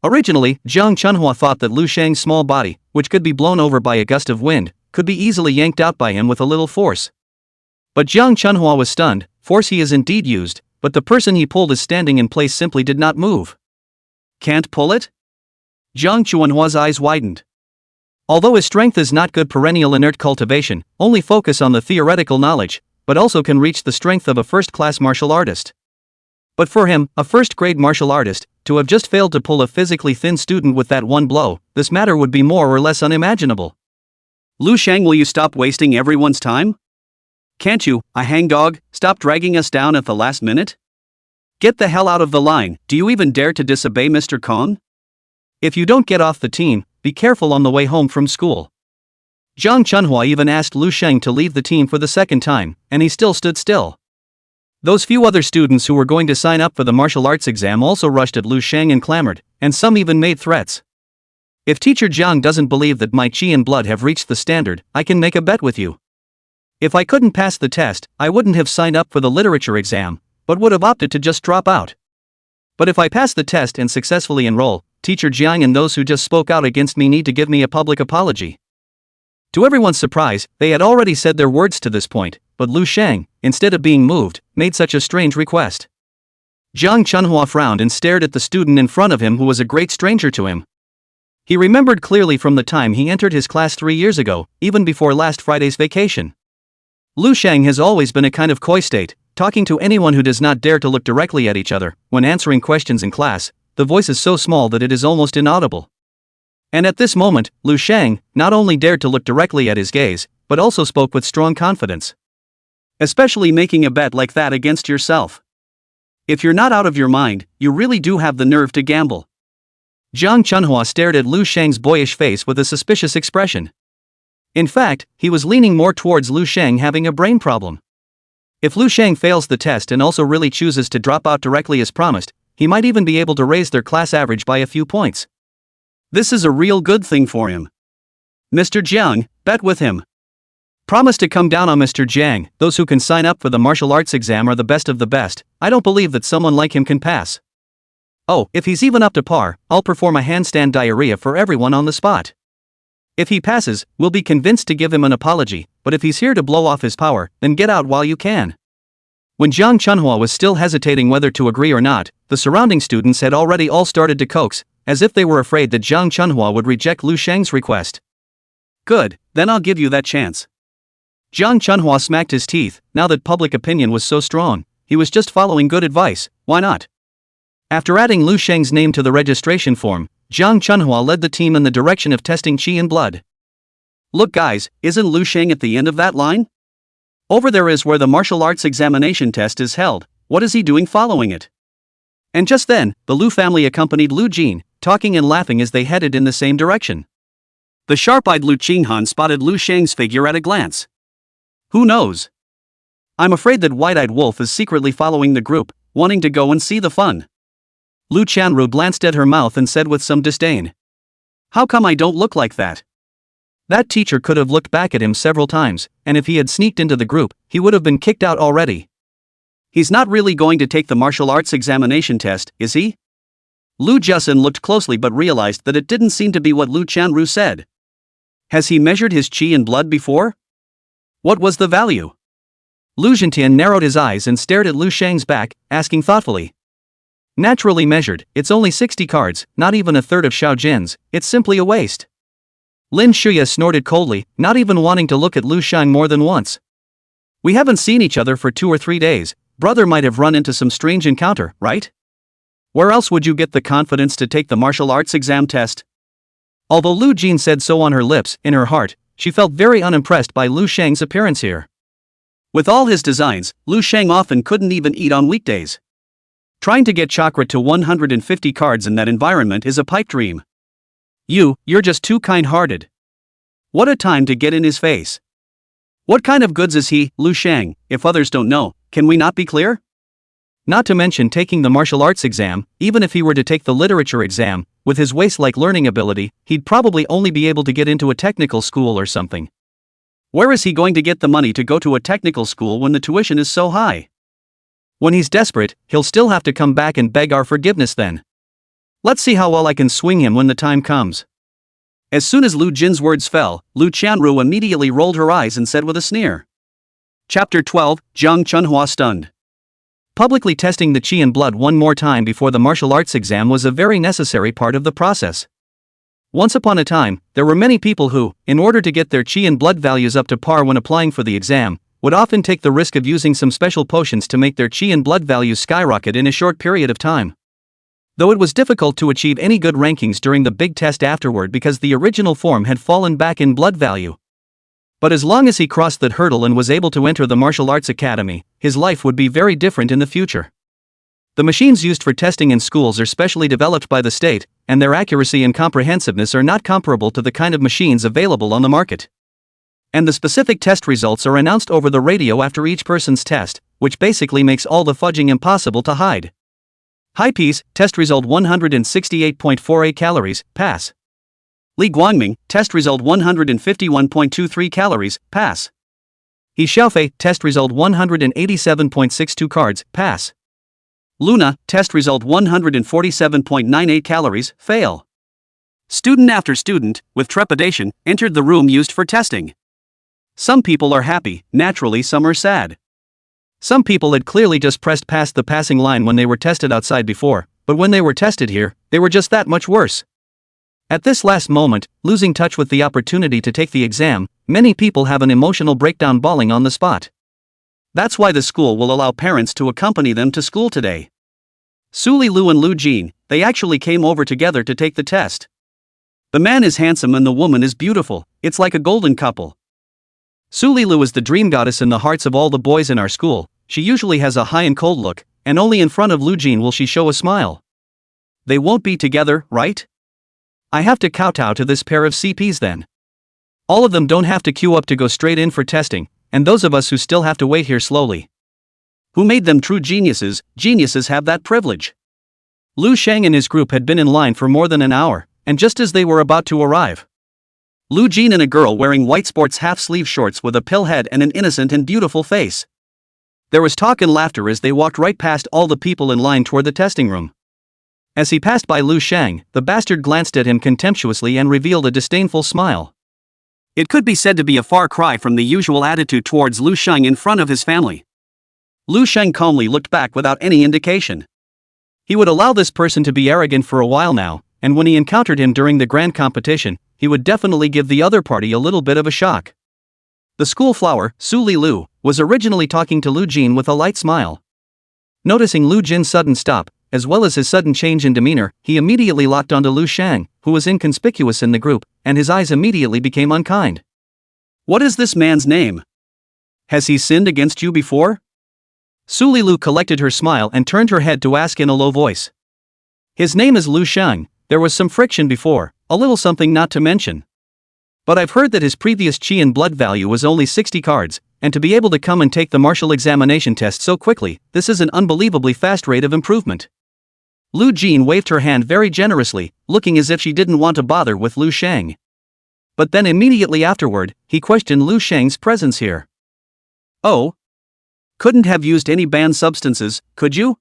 Originally, Jiang Chunhua thought that Lu Shang's small body, which could be blown over by a gust of wind, could be easily yanked out by him with a little force. But Jiang Chunhua was stunned. Force he is indeed used, but the person he pulled is standing in place, simply did not move. Can't pull it? Jiang Chunhua's eyes widened. Although his strength is not good perennial inert cultivation, only focus on the theoretical knowledge, but also can reach the strength of a first-class martial artist. But for him, a first-grade martial artist, to have just failed to pull a physically thin student with that one blow, this matter would be more or less unimaginable. Lu Shang, will you stop wasting everyone's time? Can't you, a hangdog, stop dragging us down at the last minute? Get the hell out of the line. Do you even dare to disobey Mr. Kong? If you don't get off the team, be careful on the way home from school. Jiang Chunhua even asked Lu Shang to leave the team for the second time, and he still stood still. Those few other students who were going to sign up for the martial arts exam also rushed at Lu Shang and clamored, and some even made threats. If Teacher Jiang doesn't believe that my chi and blood have reached the standard, I can make a bet with you. If I couldn't pass the test, I wouldn't have signed up for the literature exam, but would have opted to just drop out. But if I pass the test and successfully enroll, Teacher Jiang and those who just spoke out against me need to give me a public apology. To everyone's surprise, they had already said their words to this point, but Lu Shang, instead of being moved, made such a strange request. Jiang Chunhua frowned and stared at the student in front of him, who was a great stranger to him. He remembered clearly from the time he entered his class 3 years ago, even before last Friday's vacation. Lu Shang has always been a kind of coy state, talking to anyone who does not dare to look directly at each other. When answering questions in class, the voice is so small that it is almost inaudible. And at this moment, Lu Shang not only dared to look directly at his gaze, but also spoke with strong confidence. Especially making a bet like that against yourself. If you're not out of your mind, you really do have the nerve to gamble. Jiang Chunhua stared at Lu Shang's boyish face with a suspicious expression. In fact, he was leaning more towards Lu Shang having a brain problem. If Lu Shang fails the test and also really chooses to drop out directly as promised, he might even be able to raise their class average by a few points. This is a real good thing for him. Mr. Jiang, bet with him. Promise to come down on Mr. Jiang. Those who can sign up for the martial arts exam are the best of the best. I don't believe that someone like him can pass. Oh, if he's even up to par, I'll perform a handstand diarrhea for everyone on the spot. If he passes, we'll be convinced to give him an apology, but if he's here to blow off his power, then get out while you can. When Jiang Chunhua was still hesitating whether to agree or not, the surrounding students had already all started to coax, as if they were afraid that Jiang Chunhua would reject Lu Shang's request. Good, then I'll give you that chance. Jiang Chunhua smacked his teeth. Now that public opinion was so strong, he was just following good advice. Why not? After adding Lu Shang's name to the registration form, Jiang Chunhua led the team in the direction of testing chi and blood. Look guys, isn't Lu Shang at the end of that line? Over there is where the martial arts examination test is held. What is he doing following it? And just then, the Lu family accompanied Lu Jin, talking and laughing as they headed in the same direction. The sharp-eyed Lu Qinghan spotted Lu Shang's figure at a glance. Who knows? I'm afraid that White-Eyed Wolf is secretly following the group, wanting to go and see the fun. Lu Chanru glanced at her mouth and said with some disdain. How come I don't look like that? That teacher could have looked back at him several times, and if he had sneaked into the group, he would have been kicked out already. He's not really going to take the martial arts examination test, is he? Lu Jusin looked closely but realized that it didn't seem to be what Lu Chanru said. Has he measured his chi and blood before? What was the value? Lu Zhentian narrowed his eyes and stared at Lu Shang's back, asking thoughtfully. Naturally measured, it's only 60 cards, not even a third of Xiao Jin's. It's simply a waste. Lin Shuya snorted coldly, not even wanting to look at Lu Shang more than once. We haven't seen each other for 2 or 3 days. Brother might have run into some strange encounter, right? Where else would you get the confidence to take the martial arts exam test? Although Lu Jin said so on her lips, in her heart, she felt very unimpressed by Lu Shang's appearance here. With all his designs, Lu Shang often couldn't even eat on weekdays. Trying to get chakra to 150 cards in that environment is a pipe dream. You're just too kind-hearted. What a time to get in his face. What kind of goods is he, Lu Shang? If others don't know, can we not be clear? Not to mention taking the martial arts exam. Even if he were to take the literature exam, with his waste-like learning ability, he'd probably only be able to get into a technical school or something. Where is he going to get the money to go to a technical school when the tuition is so high? When he's desperate, he'll still have to come back and beg our forgiveness then. Let's see how well I can swing him when the time comes. As soon as Lu Jin's words fell, Lu Qianru immediately rolled her eyes and said with a sneer. Chapter 12, Jiang Chunhua stunned. Publicly testing the qi and blood one more time before the martial arts exam was a very necessary part of the process. Once upon a time, there were many people who, in order to get their qi and blood values up to par when applying for the exam, would often take the risk of using some special potions to make their qi and blood values skyrocket in a short period of time. Though it was difficult to achieve any good rankings during the big test afterward because the original form had fallen back in blood value. But as long as he crossed that hurdle and was able to enter the martial arts academy, his life would be very different in the future. The machines used for testing in schools are specially developed by the state, and their accuracy and comprehensiveness are not comparable to the kind of machines available on the market. And the specific test results are announced over the radio after each person's test, which basically makes all the fudging impossible to hide. High piece, test result 168.48 calories, pass. Li Guangming, test result 151.23 calories, pass. He Xiaofei, test result 187.62 cards, pass. Luna, test result 147.98 calories, fail. Student after student, with trepidation, entered the room used for testing. Some people are happy, naturally some are sad. Some people had clearly just pressed past the passing line when they were tested outside before, but when they were tested here, they were just that much worse. At this last moment, losing touch with the opportunity to take the exam, many people have an emotional breakdown bawling on the spot. That's why the school will allow parents to accompany them to school today. Su Lilu and Lu Jin, they actually came over together to take the test. The man is handsome and the woman is beautiful, it's like a golden couple. Su Lilu is the dream goddess in the hearts of all the boys in our school. She usually has a high and cold look, and only in front of Lu Jin will she show a smile. They won't be together, right? I have to kowtow to this pair of CPs then. All of them don't have to queue up to go straight in for testing, and those of us who still have to wait here slowly. Who made them true geniuses? Geniuses have that privilege. Lu Sheng and his group had been in line for more than an hour, and just as they were about to arrive, Lu Jin and a girl wearing white sports half-sleeve shorts with a pill head and an innocent and beautiful face. There was talk and laughter as they walked right past all the people in line toward the testing room. As he passed by Lu Sheng, the bastard glanced at him contemptuously and revealed a disdainful smile. It could be said to be a far cry from the usual attitude towards Lu Sheng in front of his family. Lu Sheng calmly looked back without any indication. He would allow this person to be arrogant for a while now, and when he encountered him during the grand competition, he would definitely give the other party a little bit of a shock. The school flower, Su Lilu, was originally talking to Lu Jin with a light smile. Noticing Lu Jin's sudden stop, as well as his sudden change in demeanor, he immediately locked onto Lu Sheng, who was inconspicuous in the group, and his eyes immediately became unkind. What is this man's name? Has he sinned against you before? Su Lilu collected her smile and turned her head to ask in a low voice. His name is Lu Sheng. There was some friction before, a little something not to mention. But I've heard that his previous qi and blood value was only 60 cards, and to be able to come and take the martial examination test so quickly, this is an unbelievably fast rate of improvement. Lu Jin waved her hand very generously, looking as if she didn't want to bother with Lu Sheng. But then immediately afterward, he questioned Lu Sheng's presence here. Oh? Couldn't have used any banned substances, could you?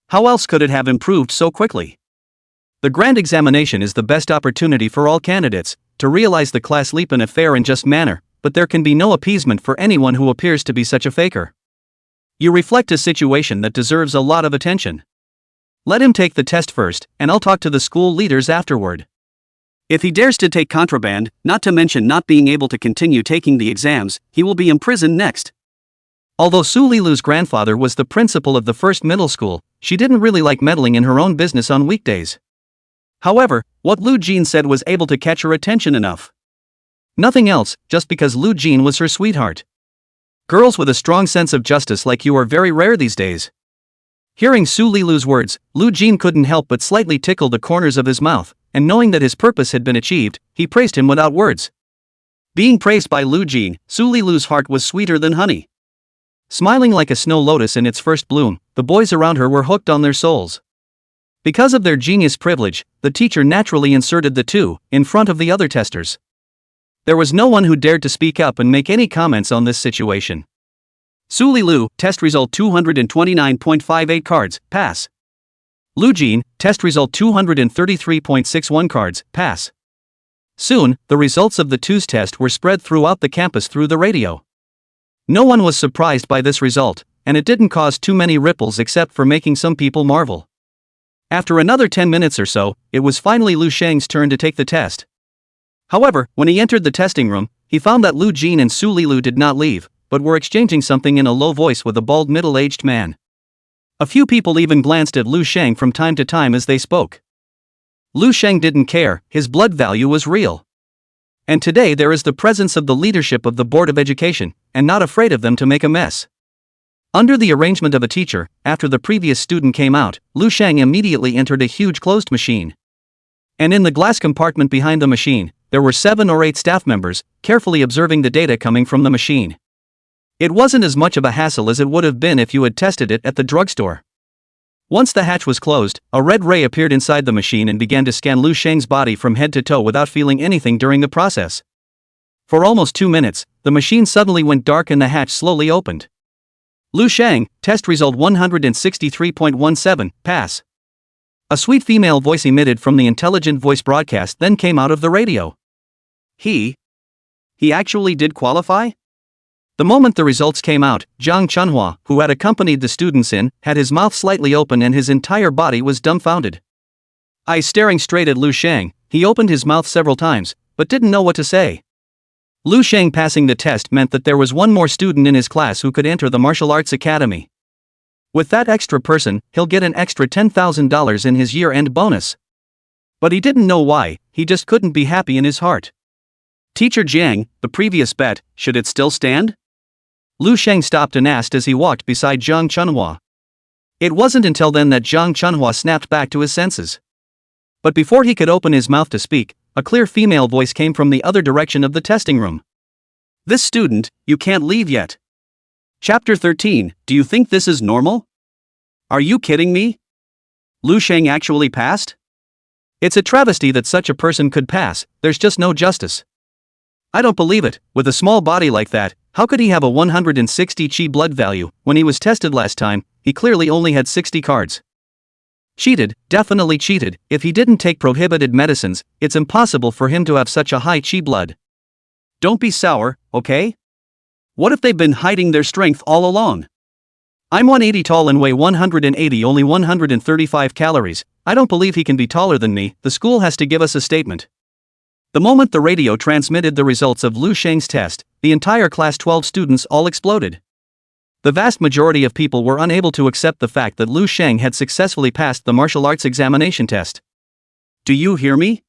How else could it have improved so quickly? The grand examination is the best opportunity for all candidates to realize the class leap in a fair and just manner, but there can be no appeasement for anyone who appears to be such a faker. You reflect a situation that deserves a lot of attention. Let him take the test first, and I'll talk to the school leaders afterward. If he dares to take contraband, not to mention not being able to continue taking the exams, he will be imprisoned next. Although Su Lilu's grandfather was the principal of the first middle school, she didn't really like meddling in her own business on weekdays. However, what Lu Jin said was able to catch her attention enough. Nothing else, just because Lu Jin was her sweetheart. Girls with a strong sense of justice like you are very rare these days. Hearing Su Lilu's words, Lu Jin couldn't help but slightly tickle the corners of his mouth, and knowing that his purpose had been achieved, he praised him without words. Being praised by Lu Jin, Su Lilu's heart was sweeter than honey. Smiling like a snow lotus in its first bloom, the boys around her were hooked on their souls. Because of their genius privilege, the teacher naturally inserted the two in front of the other testers. There was no one who dared to speak up and make any comments on this situation. Su Lilu, test result 229.58 cards, pass. Lu Jin, test result 233.61 cards, pass. Soon, the results of the two's test were spread throughout the campus through the radio. No one was surprised by this result, and it didn't cause too many ripples except for making some people marvel. After another 10 minutes or so, it was finally Lu Sheng's turn to take the test. However, when he entered the testing room, he found that Lu Jin and Su Lilu did not leave, but were exchanging something in a low voice with a bald middle-aged man. A few people even glanced at Lu Sheng from time to time as they spoke. Lu Sheng didn't care, his blood value was real. And today there is the presence of the leadership of the Board of Education, and not afraid of them to make a mess. Under the arrangement of a teacher, after the previous student came out, Lu Sheng immediately entered a huge closed machine. And in the glass compartment behind the machine, there were 7 or 8 staff members, carefully observing the data coming from the machine. It wasn't as much of a hassle as it would have been if you had tested it at the drugstore. Once the hatch was closed, a red ray appeared inside the machine and began to scan Lu Sheng's body from head to toe without feeling anything during the process. For almost 2 minutes, the machine suddenly went dark and the hatch slowly opened. Lu Sheng, test result 163.17, pass. A sweet female voice emitted from the intelligent voice broadcast then came out of the radio. He actually did qualify? The moment the results came out, Zhang Chunhua, who had accompanied the students in, had his mouth slightly open and his entire body was dumbfounded. Eyes staring straight at Lu Sheng, he opened his mouth several times, but didn't know what to say. Lu Sheng passing the test meant that there was one more student in his class who could enter the martial arts academy. With that extra person, he'll get an extra $10,000 in his year-end bonus. But he didn't know why, he just couldn't be happy in his heart. Teacher Jiang, the previous bet, should it still stand? Lu Sheng stopped and asked as he walked beside Zhang Chunhua. It wasn't until then that Zhang Chunhua snapped back to his senses. But before he could open his mouth to speak, a clear female voice came from the other direction of the testing room. This student, you can't leave yet. Chapter 13, do you think this is normal? Are you kidding me? Lu Sheng actually passed? It's a travesty that such a person could pass, there's just no justice. I don't believe it, with a small body like that, how could he have a 160 chi blood value? When he was tested last time, he clearly only had 60 cards. Cheated, definitely cheated. If he didn't take prohibited medicines, it's impossible for him to have such a high chi blood. Don't be sour, okay? What if they've been hiding their strength all along? I'm 180 tall and weigh 180, only 135 calories. I don't believe he can be taller than me. The school has to give us a statement. The moment the radio transmitted the results of Lu Sheng's test, the entire class 12 students all exploded. The vast majority of people were unable to accept the fact that Lu Sheng had successfully passed the martial arts examination test. Do you hear me?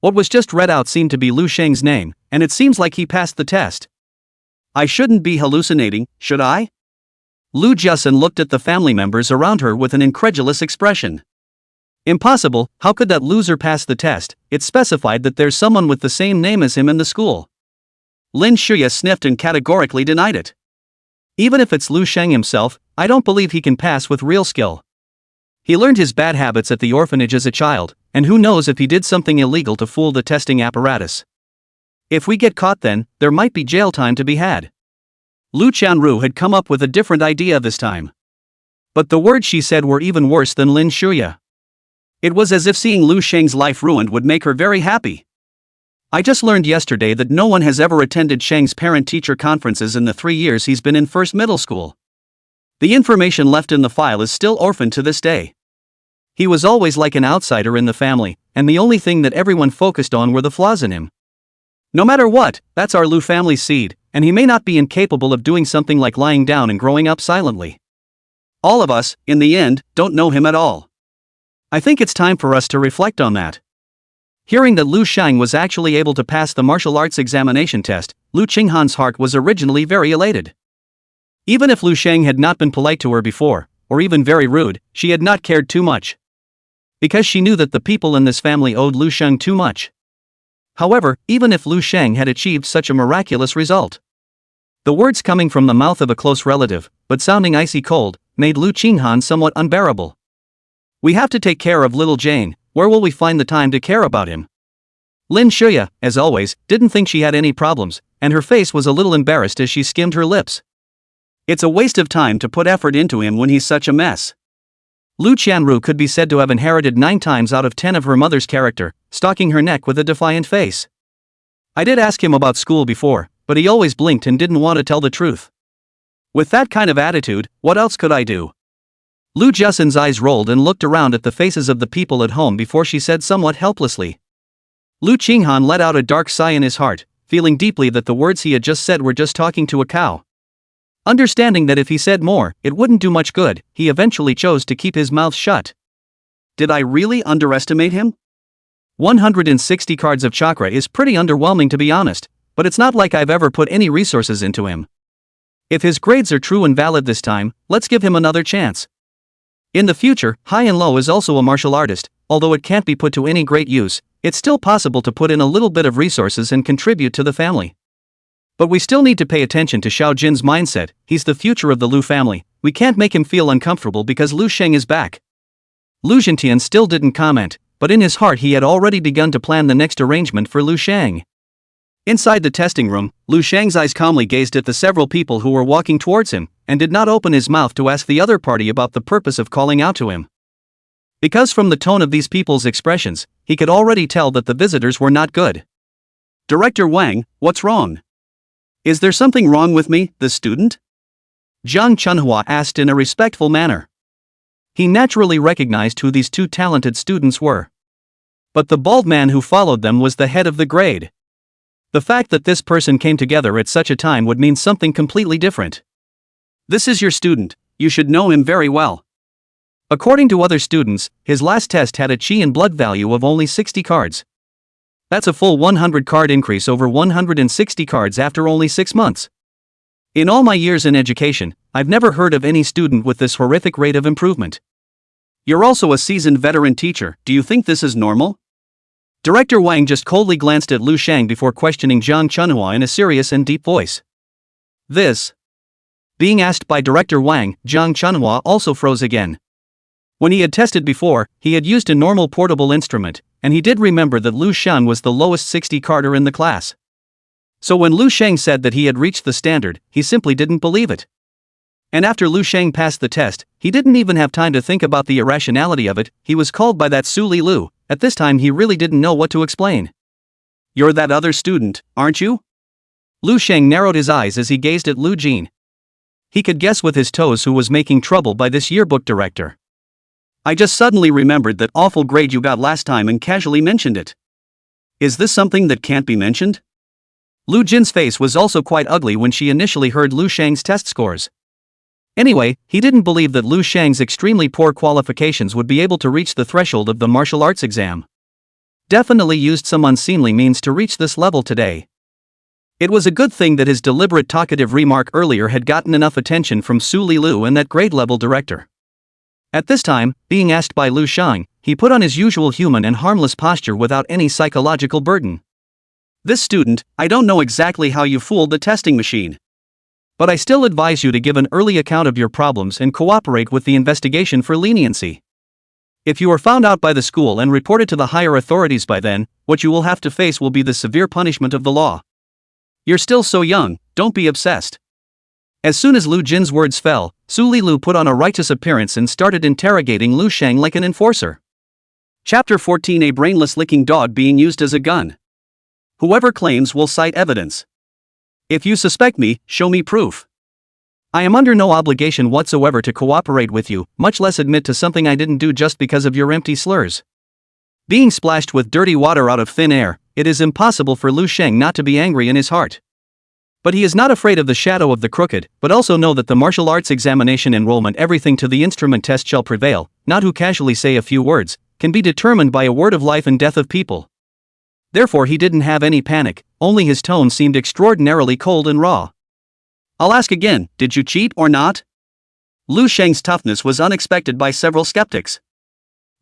What was just read out seemed to be Lu Sheng's name, and it seems like he passed the test. I shouldn't be hallucinating, should I? Lu Jiasen looked at the family members around her with an incredulous expression. Impossible, how could that loser pass the test? It specified that there's someone with the same name as him in the school. Lin Shuya sniffed and categorically denied it. Even if it's Lu Sheng himself, I don't believe he can pass with real skill. He learned his bad habits at the orphanage as a child, and who knows if he did something illegal to fool the testing apparatus. If we get caught then, there might be jail time to be had. Lu Chanru had come up with a different idea this time. But the words she said were even worse than Lin Shuya. It was as if seeing Lu Sheng's life ruined would make her very happy. I just learned yesterday that no one has ever attended Sheng's parent-teacher conferences in the 3 years he's been in first middle school. The information left in the file is still orphaned to this day. He was always like an outsider in the family, and the only thing that everyone focused on were the flaws in him. No matter what, that's our Lu family's seed, and he may not be incapable of doing something like lying down and growing up silently. All of us, in the end, don't know him at all. I think it's time for us to reflect on that. Hearing that Lu Sheng was actually able to pass the martial arts examination test, Lu Qinghan's heart was originally very elated. Even if Lu Sheng had not been polite to her before, or even very rude, she had not cared too much. Because she knew that the people in this family owed Lu Sheng too much. However, even if Lu Sheng had achieved such a miraculous result, the words coming from the mouth of a close relative, but sounding icy cold, made Lu Qinghan somewhat unbearable. We have to take care of little Jane, where will we find the time to care about him? Lin Shuya, as always, didn't think she had any problems, and her face was a little embarrassed as she skimmed her lips. It's a waste of time to put effort into him when he's such a mess. Lu Qianru could be said to have inherited 9 times out of 10 of her mother's character, stalking her neck with a defiant face. I did ask him about school before, but he always blinked and didn't want to tell the truth. With that kind of attitude, what else could I do? Lu Jiaxin's eyes rolled and looked around at the faces of the people at home before she said somewhat helplessly. Lu Qinghan let out a dark sigh in his heart, feeling deeply that the words he had just said were just talking to a cow. Understanding that if he said more, it wouldn't do much good, he eventually chose to keep his mouth shut. Did I really underestimate him? 160 cards of chakra is pretty underwhelming to be honest, but it's not like I've ever put any resources into him. If his grades are true and valid this time, let's give him another chance. In the future, High and Low is also a martial artist, although it can't be put to any great use, it's still possible to put in a little bit of resources and contribute to the family. But we still need to pay attention to Xiao Jin's mindset, he's the future of the Lu family, we can't make him feel uncomfortable because Lu Sheng is back. Lu Zhentian still didn't comment, but in his heart he had already begun to plan the next arrangement for Lu Sheng. Inside the testing room, Lu Sheng's eyes calmly gazed at the several people who were walking towards him, and did not open his mouth to ask the other party about the purpose of calling out to him. Because from the tone of these people's expressions, he could already tell that the visitors were not good. Director Wang, what's wrong? Is there something wrong with me, the student? Zhang Chunhua asked in a respectful manner. He naturally recognized who these 2 talented students were. But the bald man who followed them was the head of the grade. The fact that this person came together at such a time would mean something completely different. This is your student, you should know him very well. According to other students, his last test had a chi and blood value of only 60 cards. That's a full 100 card increase over 160 cards after only 6 months. In all my years in education, I've never heard of any student with this horrific rate of improvement. You're also a seasoned veteran teacher, do you think this is normal? Director Wang just coldly glanced at Lu Sheng before questioning Zhang Chunhua in a serious and deep voice. This? Being asked by Director Wang, Zhang Chunhua also froze again. When he had tested before, he had used a normal portable instrument, and he did remember that Lu Sheng was the lowest 60-carder in the class. So when Lu Sheng said that he had reached the standard, he simply didn't believe it. And after Lu Sheng passed the test, he didn't even have time to think about the irrationality of it, he was called by that Su Li Lu, at this time he really didn't know what to explain. You're that other student, aren't you? Lu Sheng narrowed his eyes as he gazed at Lu Jin. He could guess with his toes who was making trouble by this yearbook director. I just suddenly remembered that awful grade you got last time and casually mentioned it. Is this something that can't be mentioned? Lu Jin's face was also quite ugly when she initially heard Lu Sheng's test scores. Anyway, he didn't believe that Lu Sheng's extremely poor qualifications would be able to reach the threshold of the martial arts exam. Definitely used some unseemly means to reach this level today. It was a good thing that his deliberate talkative remark earlier had gotten enough attention from Su Li Lu and that grade-level director. At this time, being asked by Lu Sheng, he put on his usual human and harmless posture without any psychological burden. This student, I don't know exactly how you fooled the testing machine. But I still advise you to give an early account of your problems and cooperate with the investigation for leniency. If you are found out by the school and reported to the higher authorities by then, what you will have to face will be the severe punishment of the law. You're still so young, don't be obsessed. As soon as Lu Jin's words fell, Su Li Lu put on a righteous appearance and started interrogating Lu Sheng like an enforcer. Chapter 14: A brainless licking dog being used as a gun. Whoever claims will cite evidence. If you suspect me, show me proof. I am under no obligation whatsoever to cooperate with you, much less admit to something I didn't do just because of your empty slurs. Being splashed with dirty water out of thin air, it is impossible for Lu Sheng not to be angry in his heart. But he is not afraid of the shadow of the crooked, but also know that the martial arts examination enrollment everything to the instrument test shall prevail, not who casually say a few words, can be determined by a word of life and death of people. Therefore he didn't have any panic, only his tone seemed extraordinarily cold and raw. I'll ask again, did you cheat or not? Lu Sheng's toughness was unexpected by several skeptics.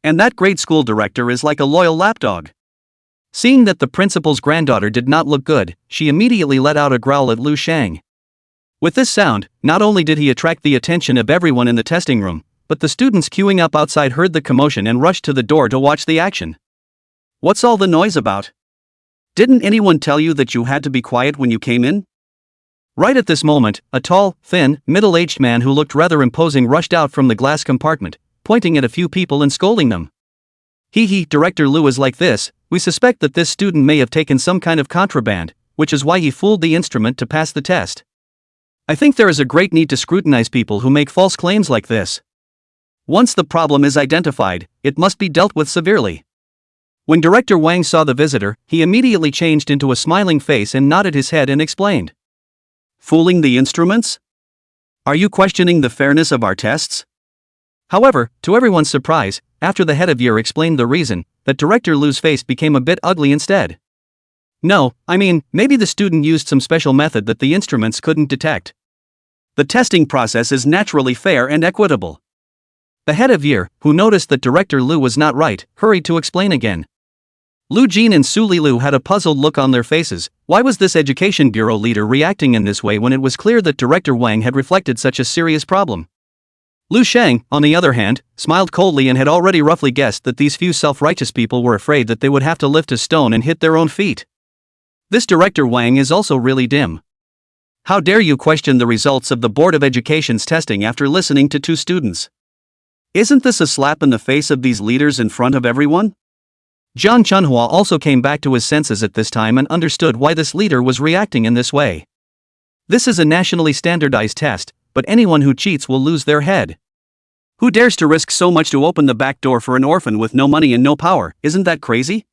And that grade school director is like a loyal lapdog. Seeing that the principal's granddaughter did not look good, she immediately let out a growl at Lu Sheng. With this sound, not only did he attract the attention of everyone in the testing room, but the students queuing up outside heard the commotion and rushed to the door to watch the action. What's all the noise about? Didn't anyone tell you that you had to be quiet when you came in? Right at this moment, a tall, thin, middle-aged man who looked rather imposing rushed out from the glass compartment, pointing at a few people and scolding them. Director Liu is like this. We suspect that this student may have taken some kind of contraband, which is why he fooled the instrument to pass the test. I think there is a great need to scrutinize people who make false claims like this. Once the problem is identified, it must be dealt with severely. When Director Wang saw the visitor, he immediately changed into a smiling face and nodded his head and explained. Fooling the instruments? Are you questioning the fairness of our tests? However, to everyone's surprise, after the head of year explained the reason, that Director Liu's face became a bit ugly instead. No, I mean, maybe the student used some special method that the instruments couldn't detect. The testing process is naturally fair and equitable. The head of year, who noticed that Director Liu was not right, hurried to explain again. Lu Jin and Su Lilu had a puzzled look on their faces. Why was this education bureau leader reacting in this way when it was clear that Director Wang had reflected such a serious problem? Lu Sheng, on the other hand, smiled coldly and had already roughly guessed that these few self-righteous people were afraid that they would have to lift a stone and hit their own feet. This Director Wang is also really dim. How dare you question the results of the Board of Education's testing after listening to two students? Isn't this a slap in the face of these leaders in front of everyone? Jiang Chunhua also came back to his senses at this time and understood why this leader was reacting in this way. This is a nationally standardized test, but anyone who cheats will lose their head. Who dares to risk so much to open the back door for an orphan with no money and no power? Isn't that crazy?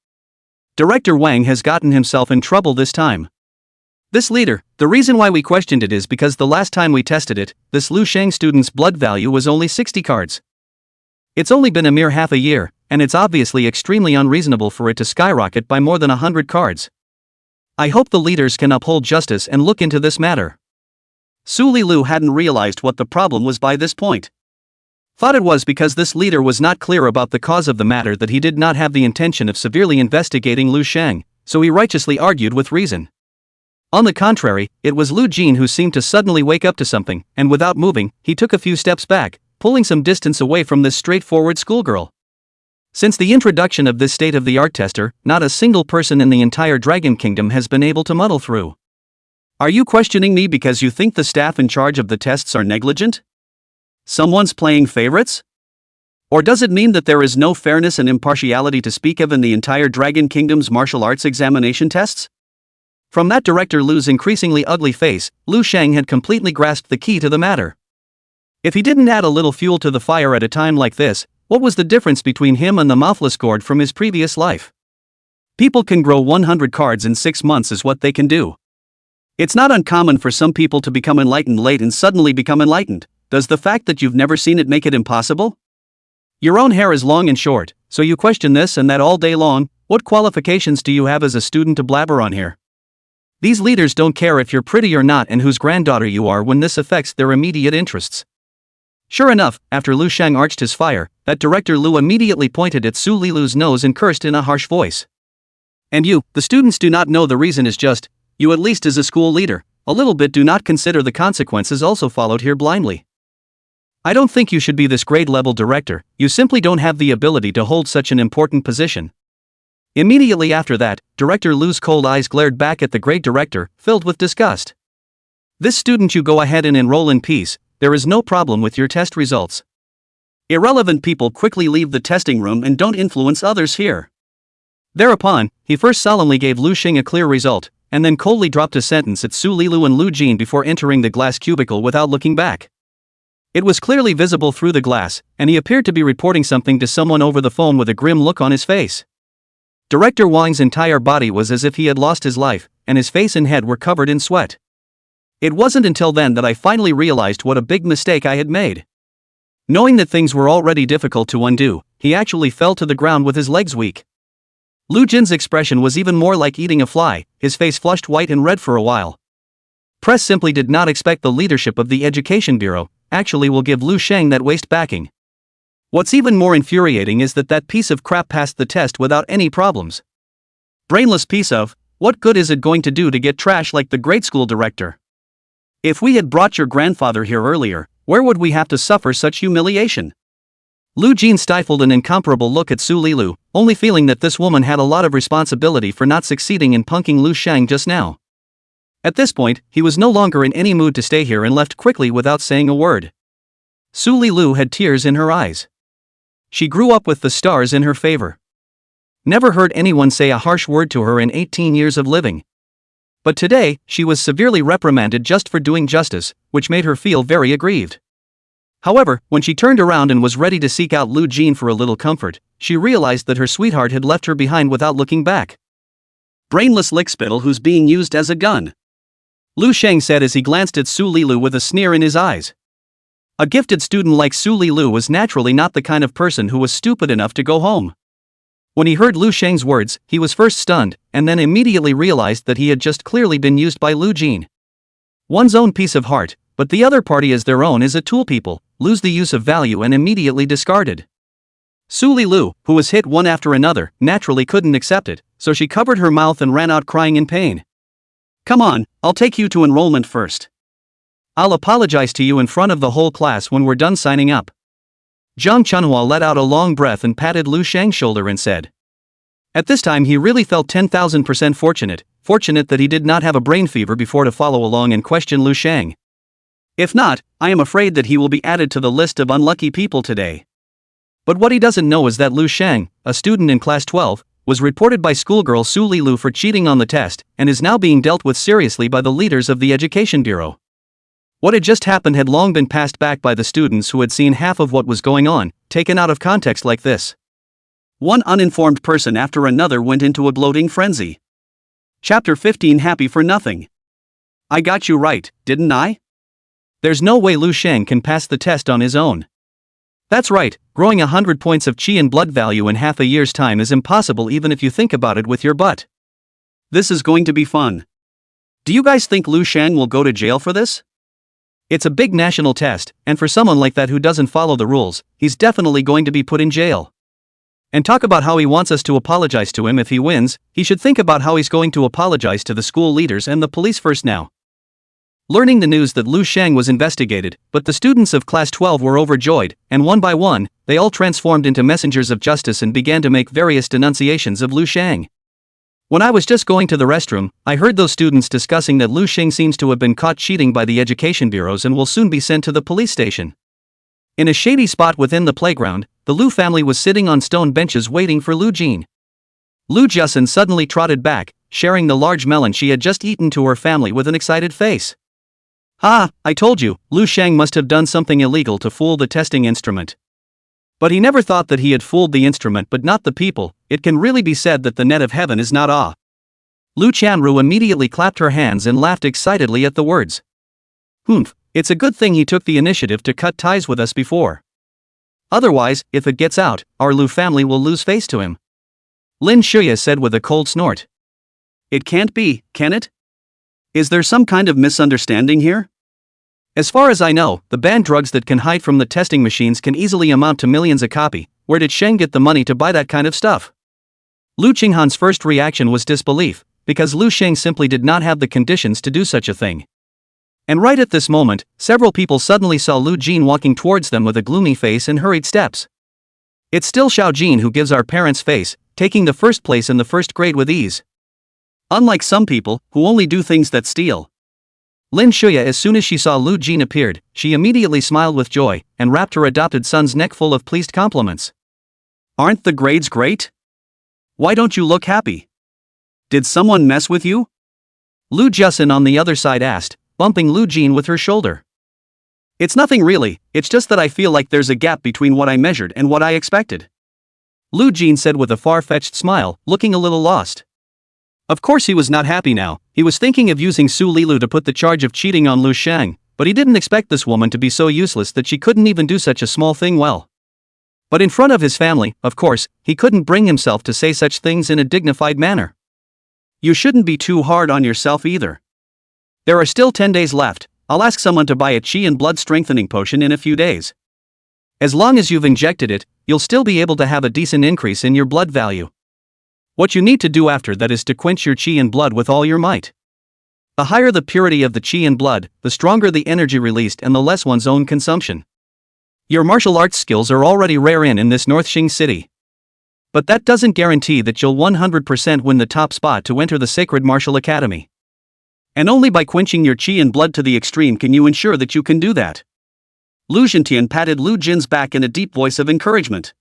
Director Wang has gotten himself in trouble this time. This leader, the reason why we questioned it is because the last time we tested it, this Lu Sheng student's blood value was only 60 cards. It's only been a mere half a year, and it's obviously extremely unreasonable for it to skyrocket by more than 100 cards. I hope the leaders can uphold justice and look into this matter. Su Lilu hadn't realized what the problem was by this point. Thought it was because this leader was not clear about the cause of the matter that he did not have the intention of severely investigating Lu Sheng, so he righteously argued with reason. On the contrary, it was Lu Jin who seemed to suddenly wake up to something, and without moving, he took a few steps back, pulling some distance away from this straightforward schoolgirl. Since the introduction of this state-of-the-art tester, not a single person in the entire Dragon Kingdom has been able to muddle through. Are you questioning me because you think the staff in charge of the tests are negligent? Someone's playing favorites? Or does it mean that there is no fairness and impartiality to speak of in the entire Dragon Kingdom's martial arts examination tests? From that Director Liu's increasingly ugly face, Lu Sheng had completely grasped the key to the matter. If he didn't add a little fuel to the fire at a time like this, what was the difference between him and the mouthless gourd from his previous life? People can grow 100 cards in 6 months is what they can do. It's not uncommon for some people to become enlightened late and suddenly become enlightened. Does the fact that you've never seen it make it impossible? Your own hair is long and short, so you question this and that all day long. What qualifications do you have as a student to blabber on here? These leaders don't care if you're pretty or not and whose granddaughter you are when this affects their immediate interests. Sure enough, after Lu Sheng arched his fire, that Director Liu immediately pointed at Su Lilu's nose and cursed in a harsh voice. And you, the students do not know the reason is just, you at least as a school leader, a little bit do not consider the consequences also followed here blindly. I don't think you should be this grade-level director, you simply don't have the ability to hold such an important position. Immediately after that, Director Liu's cold eyes glared back at the grade director, filled with disgust. This student you go ahead and enroll in peace. There is no problem with your test results. Irrelevant people quickly leave the testing room and don't influence others here. Thereupon, he first solemnly gave Lu Sheng a clear result, and then coldly dropped a sentence at Su Lilu and Lu Jin before entering the glass cubicle without looking back. It was clearly visible through the glass, and he appeared to be reporting something to someone over the phone with a grim look on his face. Director Wang's entire body was as if he had lost his life, and his face and head were covered in sweat. It wasn't until then that I finally realized what a big mistake I had made. Knowing that things were already difficult to undo, he actually fell to the ground with his legs weak. Lu Jin's expression was even more like eating a fly, his face flushed white and red for a while. Press simply did not expect the leadership of the Education Bureau, actually will give Lu Sheng that waste backing. What's even more infuriating is that that piece of crap passed the test without any problems. Brainless piece of, what good is it going to do to get trash like the grade school director? If we had brought your grandfather here earlier, where would we have to suffer such humiliation? Lu Jin stifled an incomparable look at Su Lilu, only feeling that this woman had a lot of responsibility for not succeeding in punking Lu Shang just now. At this point, he was no longer in any mood to stay here and left quickly without saying a word. Su Lilu had tears in her eyes. She grew up with the stars in her favor. Never heard anyone say a harsh word to her in 18 years of living. But today, she was severely reprimanded just for doing justice, which made her feel very aggrieved. However, when she turned around and was ready to seek out Lu Jin for a little comfort, she realized that her sweetheart had left her behind without looking back. Brainless lickspittle who's being used as a gun, Lu Shang said as he glanced at Su Lilu with a sneer in his eyes. A gifted student like Su Lilu was naturally not the kind of person who was stupid enough to go home. When he heard Lu Shang's words, he was first stunned, and then immediately realized that he had just clearly been used by Lu Jin. One's own piece of heart, but the other party as their own is a tool. People lose the use of value and immediately discarded. Su Lilu, who was hit one after another, naturally couldn't accept it, so she covered her mouth and ran out crying in pain. Come on, I'll take you to enrollment first. I'll apologize to you in front of the whole class when we're done signing up. Zhang Chunhua let out a long breath and patted Lu Shang's shoulder and said. At this time he really felt 10,000% fortunate that he did not have a brain fever before to follow along and question Lu Shang. If not, I am afraid that he will be added to the list of unlucky people today. But what he doesn't know is that Lu Shang, a student in class 12, was reported by schoolgirl Su Lilu for cheating on the test and is now being dealt with seriously by the leaders of the Education Bureau. What had just happened had long been passed back by the students who had seen half of what was going on, taken out of context like this. One uninformed person after another went into a gloating frenzy. Chapter 15 Happy for nothing. I got you right, didn't I? There's no way Lu Shang can pass the test on his own. That's right, growing 100 points of chi and blood value in half a year's time is impossible even if you think about it with your butt. This is going to be fun. Do you guys think Lu Shang will go to jail for this? It's a big national test, and for someone like that who doesn't follow the rules, he's definitely going to be put in jail. And talk about how he wants us to apologize to him if he wins, he should think about how he's going to apologize to the school leaders and the police first now. Learning the news that Lu Shang was investigated, but the students of class 12 were overjoyed, and one by one, they all transformed into messengers of justice and began to make various denunciations of Lu Shang. When I was just going to the restroom, I heard those students discussing that Lu Shang seems to have been caught cheating by the education bureaus and will soon be sent to the police station. In a shady spot within the playground, the Lu family was sitting on stone benches waiting for Lu Jin. Lu Jiasun suddenly trotted back, sharing the large melon she had just eaten to her family with an excited face. Ha, I told you, Lu Shang must have done something illegal to fool the testing instrument. But he never thought that he had fooled the instrument but not the people. It can really be said that the net of heaven is not awe. Lu Chanru immediately clapped her hands and laughed excitedly at the words. Humph, it's a good thing he took the initiative to cut ties with us before. Otherwise, if it gets out, our Lu family will lose face to him. Lin Shuya said with a cold snort. It can't be, can it? Is there some kind of misunderstanding here? As far as I know, the banned drugs that can hide from the testing machines can easily amount to millions a copy. Where did Shang get the money to buy that kind of stuff? Lu Qinghan's first reaction was disbelief, because Lu Shang simply did not have the conditions to do such a thing. And right at this moment, several people suddenly saw Lu Jin walking towards them with a gloomy face and hurried steps. It's still Xiao Jin who gives our parents face, taking the first place in the first grade with ease. Unlike some people, who only do things that steal. Lin Shuya, as soon as she saw Lu Jin appeared, she immediately smiled with joy, and wrapped her adopted son's neck full of pleased compliments. Aren't the grades great? Why don't you look happy? Did someone mess with you? Lu Jiasun on the other side asked, bumping Lu Jin with her shoulder. It's nothing really, it's just that I feel like there's a gap between what I measured and what I expected. Lu Jin said with a far-fetched smile, looking a little lost. Of course he was not happy now. He was thinking of using Su Lilu to put the charge of cheating on Lu Shang, but he didn't expect this woman to be so useless that she couldn't even do such a small thing well. But in front of his family, of course, he couldn't bring himself to say such things in a dignified manner. You shouldn't be too hard on yourself either. There are still 10 days left. I'll ask someone to buy a chi and blood strengthening potion in a few days. As long as you've injected it, you'll still be able to have a decent increase in your blood value. What you need to do after that is to quench your chi and blood with all your might. The higher the purity of the chi and blood, the stronger the energy released and the less one's own consumption. Your martial arts skills are already rare in this North Xing city. But that doesn't guarantee that you'll 100% win the top spot to enter the Sacred Martial Academy. And only by quenching your qi and blood to the extreme can you ensure that you can do that. Lu Zhentian patted Lu Jin's back in a deep voice of encouragement.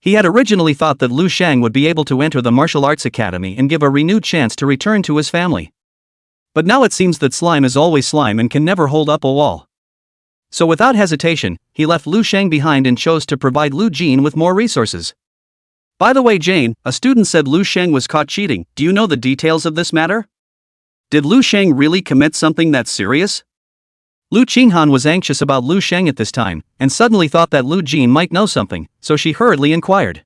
He had originally thought that Lu Shang would be able to enter the martial arts academy and give a renewed chance to return to his family. But now it seems that slime is always slime and can never hold up a wall. So without hesitation, he left Lu Shang behind and chose to provide Lu Jin with more resources. By the way, Jane, a student said Lu Shang was caught cheating. Do you know the details of this matter? Did Lu Shang really commit something that serious? Lu Qinghan was anxious about Lu Shang at this time, and suddenly thought that Lu Jin might know something, so she hurriedly inquired.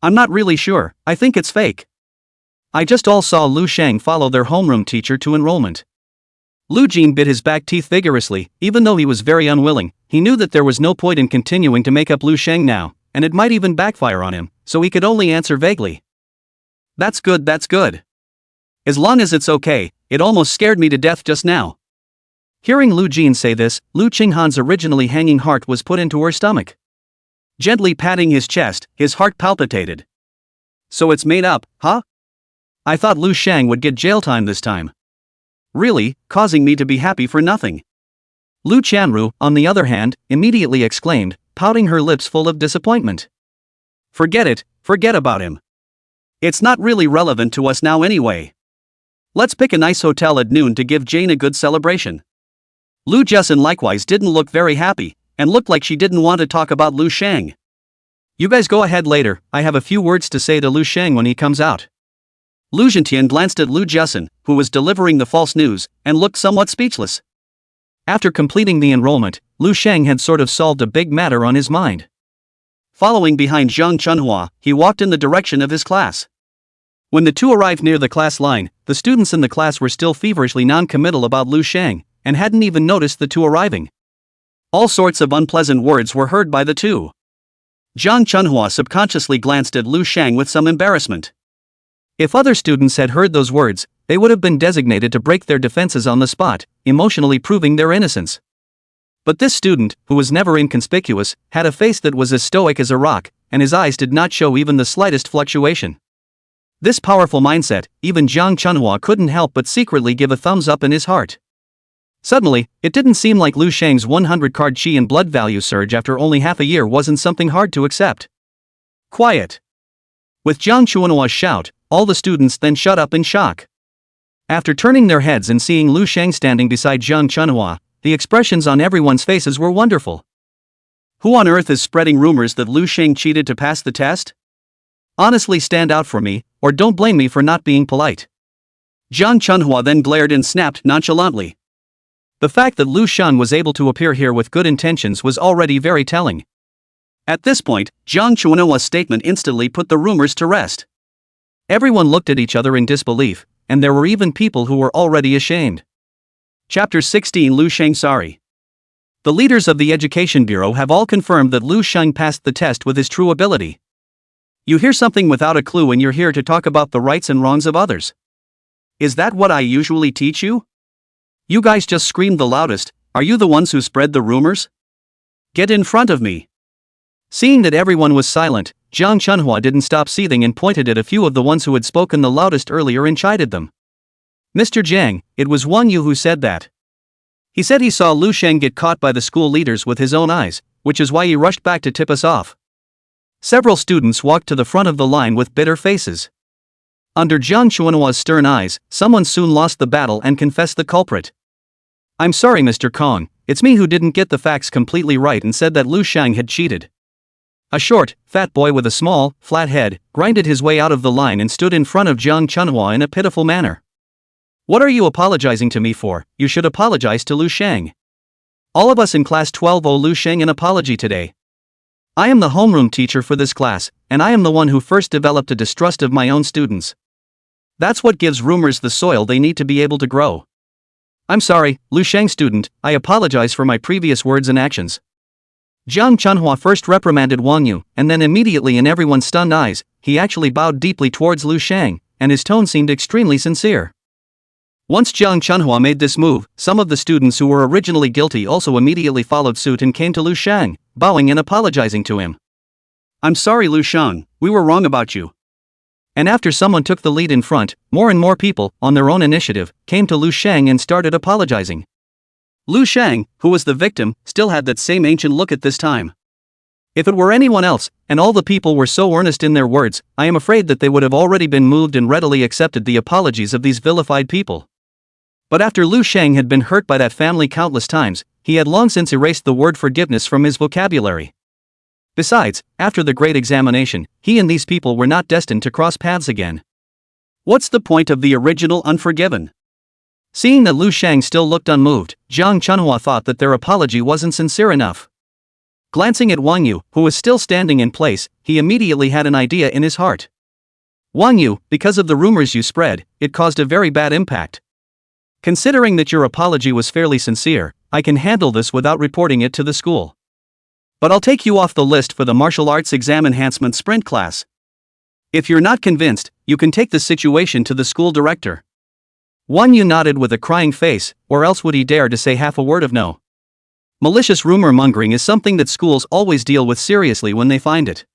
I'm not really sure, I think it's fake. I just all saw Lu Shang follow their homeroom teacher to enrollment. Lu Jin bit his back teeth vigorously. Even though he was very unwilling, he knew that there was no point in continuing to make up Lu Shang now, and it might even backfire on him, so he could only answer vaguely. That's good, that's good. As long as it's okay, it almost scared me to death just now. Hearing Lu Jin say this, Lu Qinghan's originally hanging heart was put into her stomach. Gently patting his chest, his heart palpitated. So it's made up, huh? I thought Lu Shang would get jail time this time. Really, causing me to be happy for nothing. Lu Chanru, on the other hand, immediately exclaimed, pouting her lips full of disappointment. Forget it, forget about him. It's not really relevant to us now anyway. Let's pick a nice hotel at noon to give Jane a good celebration. Lu Jessen likewise didn't look very happy, and looked like she didn't want to talk about Lu Shang. You guys go ahead later, I have a few words to say to Lu Shang when he comes out. Lu Zhentian glanced at Lu Jessen, who was delivering the false news, and looked somewhat speechless. After completing the enrollment, Lu Shang had sort of solved a big matter on his mind. Following behind Zhang Chunhua, he walked in the direction of his class. When the two arrived near the class line, the students in the class were still feverishly non-committal about Lu Shang, and hadn't even noticed the two arriving. All sorts of unpleasant words were heard by the two. Zhang Chunhua subconsciously glanced at Lu Shang with some embarrassment. If other students had heard those words, they would have been designated to break their defenses on the spot, emotionally proving their innocence. But this student, who was never inconspicuous, had a face that was as stoic as a rock, and his eyes did not show even the slightest fluctuation. This powerful mindset, even Zhang Chunhua couldn't help but secretly give a thumbs up in his heart. Suddenly, it didn't seem like Lu Shang's 100-card chi and blood value surge after only half a year wasn't something hard to accept. Quiet! With Zhang Chunhua's shout, all the students then shut up in shock. After turning their heads and seeing Lu Shang standing beside Zhang Chunhua, the expressions on everyone's faces were wonderful. Who on earth is spreading rumors that Lu Shang cheated to pass the test? Honestly, stand out for me, or don't blame me for not being polite. Zhang Chunhua then glared and snapped nonchalantly. The fact that Lu Shang was able to appear here with good intentions was already very telling. At this point, Zhang Chunhua's statement instantly put the rumors to rest. Everyone looked at each other in disbelief, and there were even people who were already ashamed. Chapter 16 Lu Shang sorry. The leaders of the Education Bureau have all confirmed that Lu Shang passed the test with his true ability. You hear something without a clue and you're here to talk about the rights and wrongs of others. Is that what I usually teach you? You guys just screamed the loudest. Are you the ones who spread the rumors? Get in front of me. Seeing that everyone was silent, Zhang Chunhua didn't stop seething and pointed at a few of the ones who had spoken the loudest earlier and chided them. Mr. Jiang, it was Wang Yu who said that. He said he saw Lu Shang get caught by the school leaders with his own eyes, which is why he rushed back to tip us off. Several students walked to the front of the line with bitter faces. Under Zhang Chunhua's stern eyes, someone soon lost the battle and confessed the culprit. I'm sorry, Mr. Kong, it's me who didn't get the facts completely right and said that Lu Shang had cheated. A short, fat boy with a small, flat head, grinded his way out of the line and stood in front of Zhang Chunhua in a pitiful manner. What are you apologizing to me for? You should apologize to Lu Shang. All of us in class 12 owe Lu Shang an apology today. I am the homeroom teacher for this class, and I am the one who first developed a distrust of my own students. That's what gives rumors the soil they need to be able to grow. I'm sorry, Lu Shang student, I apologize for my previous words and actions. Zhang Chunhua first reprimanded Wang Yu, and then immediately in everyone's stunned eyes, he actually bowed deeply towards Lu Shang, and his tone seemed extremely sincere. Once Jiang Chunhua made this move, some of the students who were originally guilty also immediately followed suit and came to Lu Shang, bowing and apologizing to him. "I'm sorry Lu Shang, we were wrong about you." And after someone took the lead in front, more and more people, on their own initiative, came to Lu Shang and started apologizing. Lu Shang, who was the victim, still had that same ancient look at this time. If it were anyone else, and all the people were so earnest in their words, I am afraid that they would have already been moved and readily accepted the apologies of these vilified people. But after Lu Shang had been hurt by that family countless times, he had long since erased the word forgiveness from his vocabulary. Besides, after the great examination, he and these people were not destined to cross paths again. What's the point of the original Unforgiven? Seeing that Lu Shang still looked unmoved, Jiang Chunhua thought that their apology wasn't sincere enough. Glancing at Wang Yu, who was still standing in place, he immediately had an idea in his heart. "Wang Yu, because of the rumors you spread, it caused a very bad impact. Considering that your apology was fairly sincere, I can handle this without reporting it to the school. But I'll take you off the list for the martial arts exam enhancement sprint class. If you're not convinced, you can take the situation to the school director." Wang Yu nodded with a crying face, or else would he dare to say half a word of no? Malicious rumor mongering is something that schools always deal with seriously when they find it.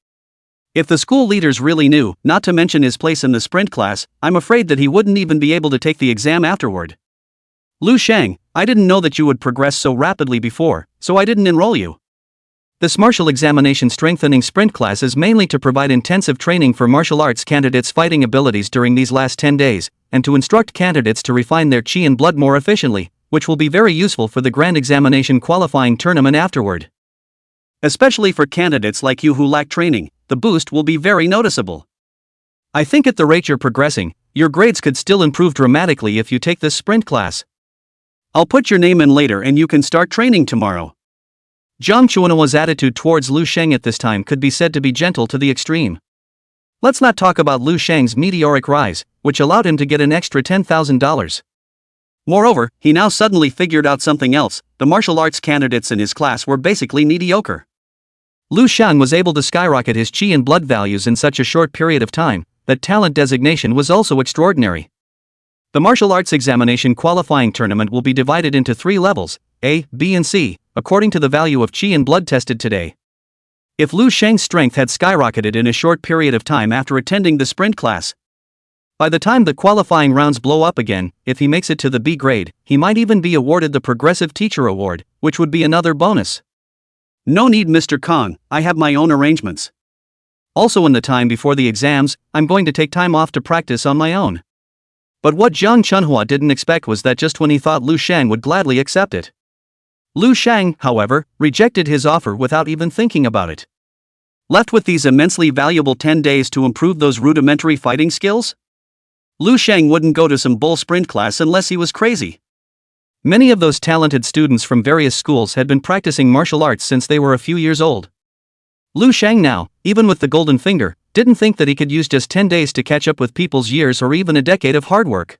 If the school leaders really knew, not to mention his place in the sprint class, I'm afraid that he wouldn't even be able to take the exam afterward. "Lu Shang, I didn't know that you would progress so rapidly before, so I didn't enroll you. This martial examination strengthening sprint class is mainly to provide intensive training for martial arts candidates' fighting abilities during these last 10 days, and to instruct candidates to refine their chi and blood more efficiently, which will be very useful for the grand examination qualifying tournament afterward. Especially for candidates like you who lack training, the boost will be very noticeable. I think at the rate you're progressing, your grades could still improve dramatically if you take this sprint class. I'll put your name in later and you can start training tomorrow." Jiang Chuanhua's attitude towards Lu Shang at this time could be said to be gentle to the extreme. Let's not talk about Lu Shang's meteoric rise, which allowed him to get an extra $10,000. Moreover, he now suddenly figured out something else: the martial arts candidates in his class were basically mediocre. Lu Shang was able to skyrocket his chi and blood values in such a short period of time, that talent designation was also extraordinary. The martial arts examination qualifying tournament will be divided into 3 levels, A, B and C, according to the value of chi and blood tested today. If Lu Shang's strength had skyrocketed in a short period of time after attending the sprint class, by the time the qualifying rounds blow up again, if he makes it to the B grade, he might even be awarded the Progressive Teacher Award, which would be another bonus. "No need Mr. Kong, I have my own arrangements. Also in the time before the exams, I'm going to take time off to practice on my own." But what Jiang Chunhua didn't expect was that just when he thought Lu Shang would gladly accept it, Lu Shang, however, rejected his offer without even thinking about it. Left with these immensely valuable 10 days to improve those rudimentary fighting skills? Lu Shang wouldn't go to some bull sprint class unless he was crazy. Many of those talented students from various schools had been practicing martial arts since they were a few years old. Lu Shang now, even with the golden finger, didn't think that he could use just 10 days to catch up with people's years or even a decade of hard work.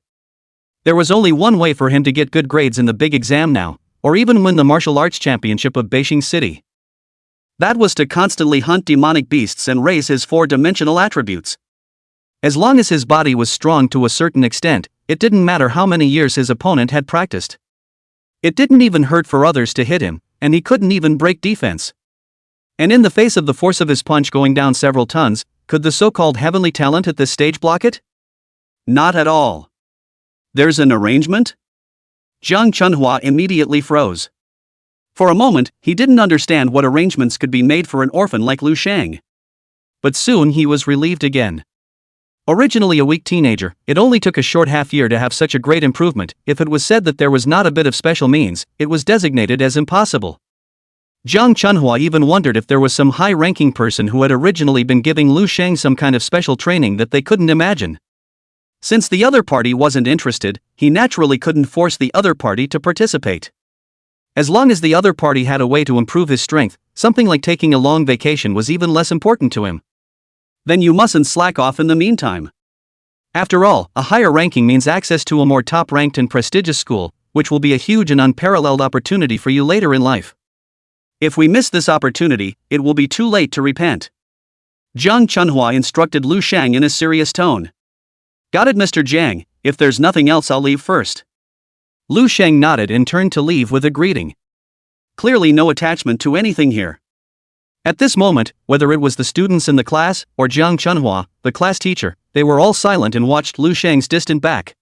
There was only one way for him to get good grades in the big exam now, or even win the martial arts championship of Beijing City. That was to constantly hunt demonic beasts and raise his 4-dimensional attributes. As long as his body was strong to a certain extent, it didn't matter how many years his opponent had practiced. It didn't even hurt for others to hit him, and he couldn't even break defense. And in the face of the force of his punch going down several tons, could the so-called heavenly talent at this stage block it? Not at all. There's an arrangement? Jiang Chunhua immediately froze. For a moment, he didn't understand what arrangements could be made for an orphan like Lu Shang. But soon he was relieved again. Originally a weak teenager, it only took a short half-year to have such a great improvement. If it was said that there was not a bit of special means, it was designated as impossible. Jiang Chunhua even wondered if there was some high-ranking person who had originally been giving Lu Shang some kind of special training that they couldn't imagine. Since the other party wasn't interested, he naturally couldn't force the other party to participate. As long as the other party had a way to improve his strength, something like taking a long vacation was even less important to him. Then you mustn't slack off in the meantime. After all, a higher ranking means access to a more top-ranked and prestigious school, which will be a huge and unparalleled opportunity for you later in life. If we miss this opportunity, it will be too late to repent. Jiang Chunhua instructed Lu Shang in a serious tone. Got it, Mr. Jiang, if there's nothing else I'll leave first. Lu Sheng nodded and turned to leave with a greeting. Clearly no attachment to anything here. At this moment, whether it was the students in the class or Jiang Chunhua, the class teacher, they were all silent and watched Lu Sheng's distant back.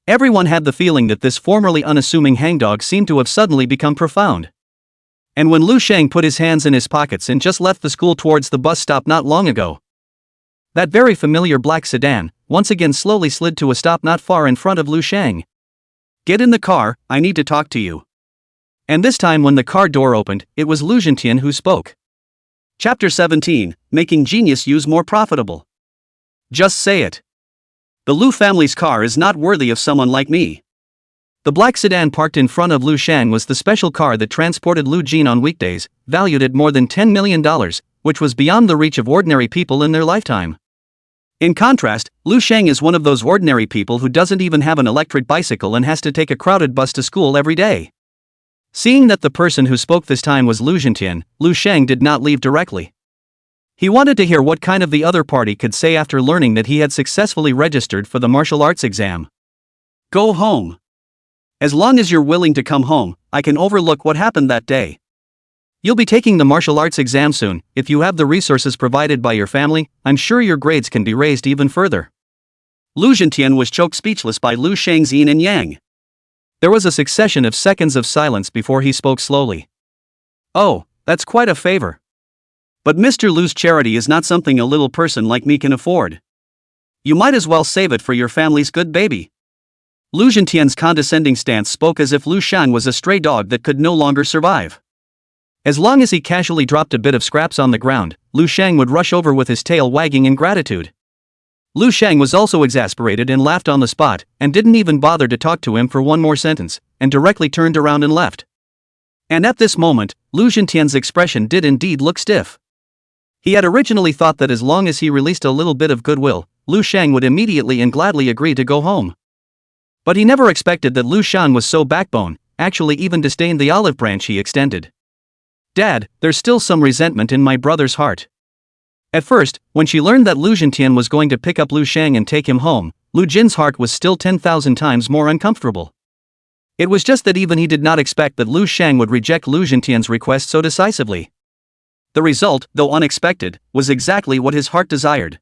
Everyone had the feeling that this formerly unassuming hangdog seemed to have suddenly become profound. And when Lu Sheng put his hands in his pockets and just left the school towards the bus stop not long ago, that very familiar black sedan once again slowly slid to a stop not far in front of Lu Sheng. "Get in the car, I need to talk to you." And this time when the car door opened, it was Lu Zhentian who spoke. Chapter 17, Making Genius Use More Profitable. Just say it. The Lu family's car is not worthy of someone like me. The black sedan parked in front of Lu Sheng was the special car that transported Lu Jin on weekdays, valued at more than $10 million, which was beyond the reach of ordinary people in their lifetime. In contrast, Lu Sheng is one of those ordinary people who doesn't even have an electric bicycle and has to take a crowded bus to school every day. Seeing that the person who spoke this time was Lu Zhentian, Lu Sheng did not leave directly. He wanted to hear what kind of the other party could say after learning that he had successfully registered for the martial arts exam. "Go home. As long as you're willing to come home, I can overlook what happened that day. You'll be taking the martial arts exam soon. If you have the resources provided by your family, I'm sure your grades can be raised even further." Lu Zhentian was choked speechless by Lu Sheng's yin and yang. There was a succession of seconds of silence before he spoke slowly. "Oh, that's quite a favor. But Mr. Lu's charity is not something a little person like me can afford. You might as well save it for your family's good baby." Lu Zhentian's condescending stance spoke as if Lu Sheng was a stray dog that could no longer survive. As long as he casually dropped a bit of scraps on the ground, Lu Sheng would rush over with his tail wagging in gratitude. Lu Sheng was also exasperated and laughed on the spot, and didn't even bother to talk to him for one more sentence, and directly turned around and left. And at this moment, Lu Zhentian's expression did indeed look stiff. He had originally thought that as long as he released a little bit of goodwill, Lu Sheng would immediately and gladly agree to go home. But he never expected that Lu Sheng was so backbone, actually even disdained the olive branch he extended. "Dad, there's still some resentment in my brother's heart." At first, when she learned that Lu Zhentian was going to pick up Lu Sheng and take him home, Lu Jin's heart was still 10,000 times more uncomfortable. It was just that even he did not expect that Lu Sheng would reject Lu Zhentian's request so decisively. The result, though unexpected, was exactly what his heart desired.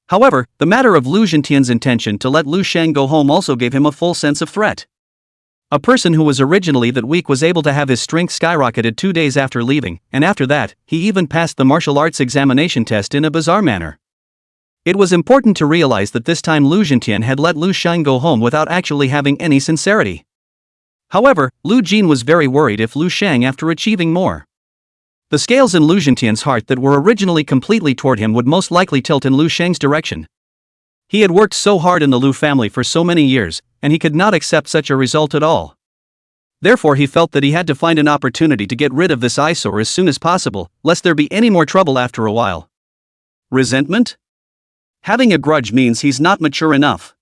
However, the matter of Lu Zhentian's intention to let Lu Sheng go home also gave him a full sense of threat. A person who was originally that weak was able to have his strength skyrocketed 2 days after leaving, and after that, he even passed the martial arts examination test in a bizarre manner. It was important to realize that this time Lu Zhentian had let Lu Sheng go home without actually having any sincerity. However, Lu Jin was very worried if Lu Sheng after achieving more. The scales in Lu Zhentian's heart that were originally completely toward him would most likely tilt in Lu Sheng's direction. He had worked so hard in the Lu family for so many years, and he could not accept such a result at all. Therefore he felt that he had to find an opportunity to get rid of this eyesore as soon as possible, lest there be any more trouble after a while. Resentment? Having a grudge means he's not mature enough.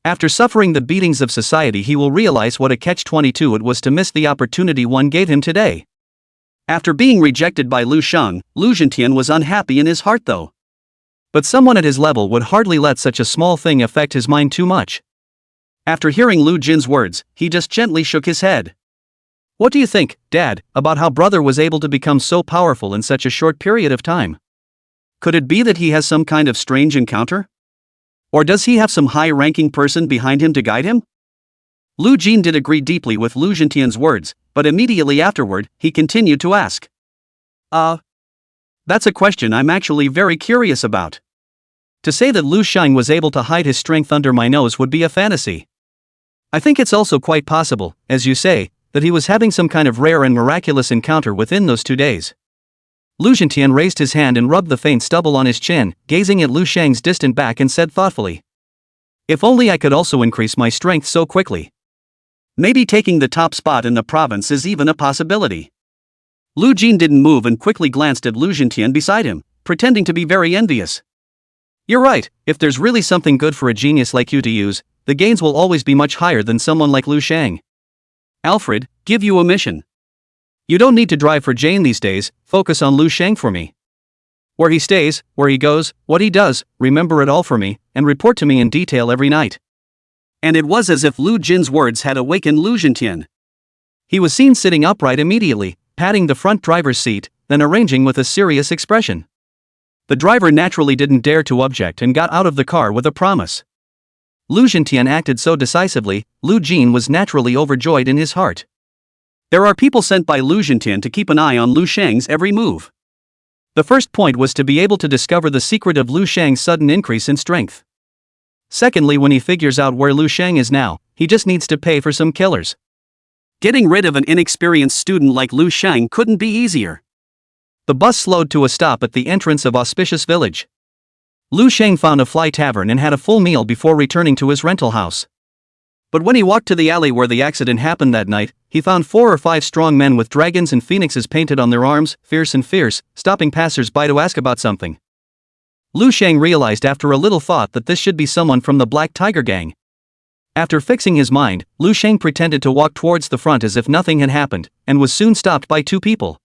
After suffering the beatings of society, he will realize what a catch-22 it was to miss the opportunity one gave him today. After being rejected by Lu Sheng, Lu Zhentian was unhappy in his heart though. But someone at his level would hardly let such a small thing affect his mind too much. After hearing Lu Jin's words, he just gently shook his head. "What do you think, Dad, about how brother was able to become so powerful in such a short period of time? Could it be that he has some kind of strange encounter? Or does he have some high-ranking person behind him to guide him?" Lu Jin did agree deeply with Lu Zhentian's words, but immediately afterward, he continued to ask. That's a question I'm actually very curious about. To say that Lu Sheng was able to hide his strength under my nose would be a fantasy. I think it's also quite possible, as you say, that he was having some kind of rare and miraculous encounter within those 2 days. Lu Zhentian raised his hand and rubbed the faint stubble on his chin, gazing at Lu Sheng's distant back, and said thoughtfully, "If only I could also increase my strength so quickly. Maybe taking the top spot in the province is even a possibility." Lu Jin didn't move and quickly glanced at Lu Zhentian beside him, pretending to be very envious. "You're right, if there's really something good for a genius like you to use, the gains will always be much higher than someone like Lu Sheng. Alfred, give you a mission. You don't need to drive for Jane these days, focus on Lu Sheng for me. Where he stays, where he goes, what he does, remember it all for me, and report to me in detail every night. And it was as if Lu Jin's words had awakened Lu Zhentian. He was seen sitting upright immediately, patting the front driver's seat, then arranging with a serious expression. The driver naturally didn't dare to object and got out of the car with a promise. Lu Zhentian acted so decisively, Lu Jin was naturally overjoyed in his heart. There are people sent by Lu Zhentian to keep an eye on Lu Shang's every move. The first point was to be able to discover the secret of Lu Shang's sudden increase in strength. Secondly, when he figures out where Lu Shang is now, he just needs to pay for some killers. Getting rid of an inexperienced student like Lu Shang couldn't be easier. The bus slowed to a stop at the entrance of Auspicious Village. Lu Shang found a fly tavern and had a full meal before returning to his rental house. But when he walked to the alley where the accident happened that night, he found 4 or 5 strong men with dragons and phoenixes painted on their arms, fierce and fierce, stopping passers-by to ask about something. Lu Shang realized after a little thought that this should be someone from the Black Tiger Gang. After fixing his mind, Lu Shang pretended to walk towards the front as if nothing had happened, and was soon stopped by 2 people.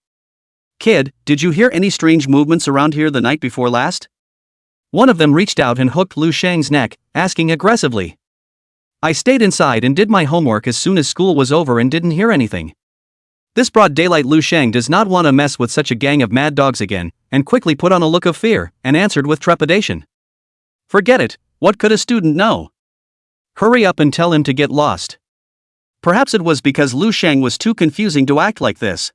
"Kid, did you hear any strange movements around here the night before last?" One of them reached out and hooked Lu Shang's neck, asking aggressively. "I stayed inside and did my homework as soon as school was over and didn't hear anything." This broad daylight Lu Shang does not want to mess with such a gang of mad dogs again, and quickly put on a look of fear, and answered with trepidation. "Forget it, what could a student know? Hurry up and tell him to get lost." Perhaps it was because Lu Shang was too confusing to act like this.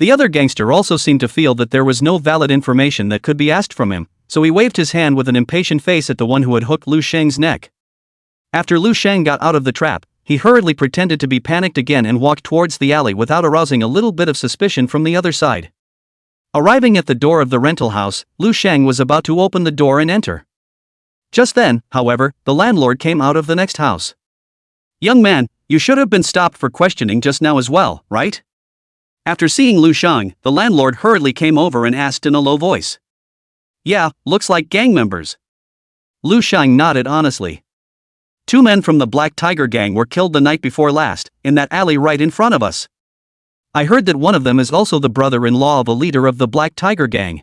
The other gangster also seemed to feel that there was no valid information that could be asked from him, so he waved his hand with an impatient face at the one who had hooked Lu Shang's neck. After Lu Shang got out of the trap, he hurriedly pretended to be panicked again and walked towards the alley without arousing a little bit of suspicion from the other side. Arriving at the door of the rental house, Lu Shang was about to open the door and enter. Just then, however, the landlord came out of the next house. "Young man, you should have been stopped for questioning just now as well, right?" After seeing Lu Shang, the landlord hurriedly came over and asked in a low voice. "Yeah, looks like gang members." Lu Shang nodded honestly. "2 men from the Black Tiger Gang were killed the night before last, in that alley right in front of us. I heard that one of them is also the brother-in-law of a leader of the Black Tiger Gang.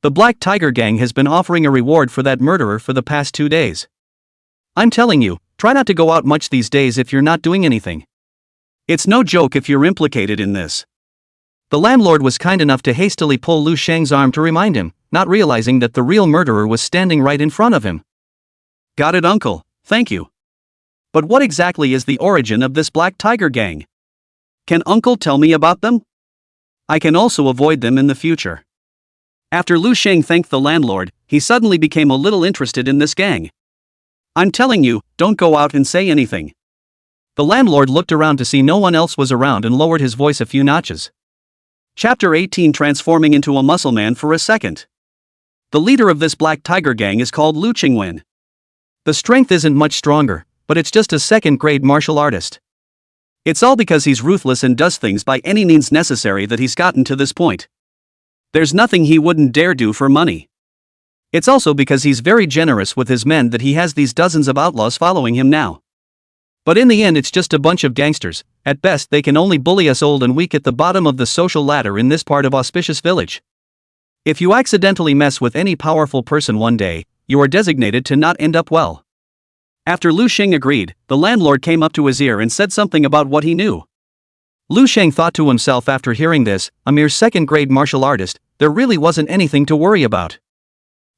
The Black Tiger Gang has been offering a reward for that murderer for the past 2 days. I'm telling you, try not to go out much these days if you're not doing anything. It's no joke if you're implicated in this." The landlord was kind enough to hastily pull Lu Shang's arm to remind him, not realizing that the real murderer was standing right in front of him. "Got it, uncle, thank you. But what exactly is the origin of this Black Tiger Gang? Can uncle tell me about them? I can also avoid them in the future." After Lu Shang thanked the landlord, he suddenly became a little interested in this gang. "I'm telling you, don't go out and say anything." The landlord looked around to see no one else was around and lowered his voice a few notches. Chapter 18, Transforming into a Muscle Man for a Second. The leader of this Black Tiger Gang is called Lu Qingwen. The strength isn't much stronger, but it's just a second-grade martial artist. It's all because he's ruthless and does things by any means necessary that he's gotten to this point. There's nothing he wouldn't dare do for money. It's also because he's very generous with his men that he has these dozens of outlaws following him now. But in the end it's just a bunch of gangsters. At best they can only bully us old and weak at the bottom of the social ladder in this part of Auspicious Village. If you accidentally mess with any powerful person one day, you are designated to not end up well. After Lu Shang agreed, the landlord came up to his ear and said something about what he knew. Lu Shang thought to himself after hearing this, a mere second-grade martial artist, there really wasn't anything to worry about.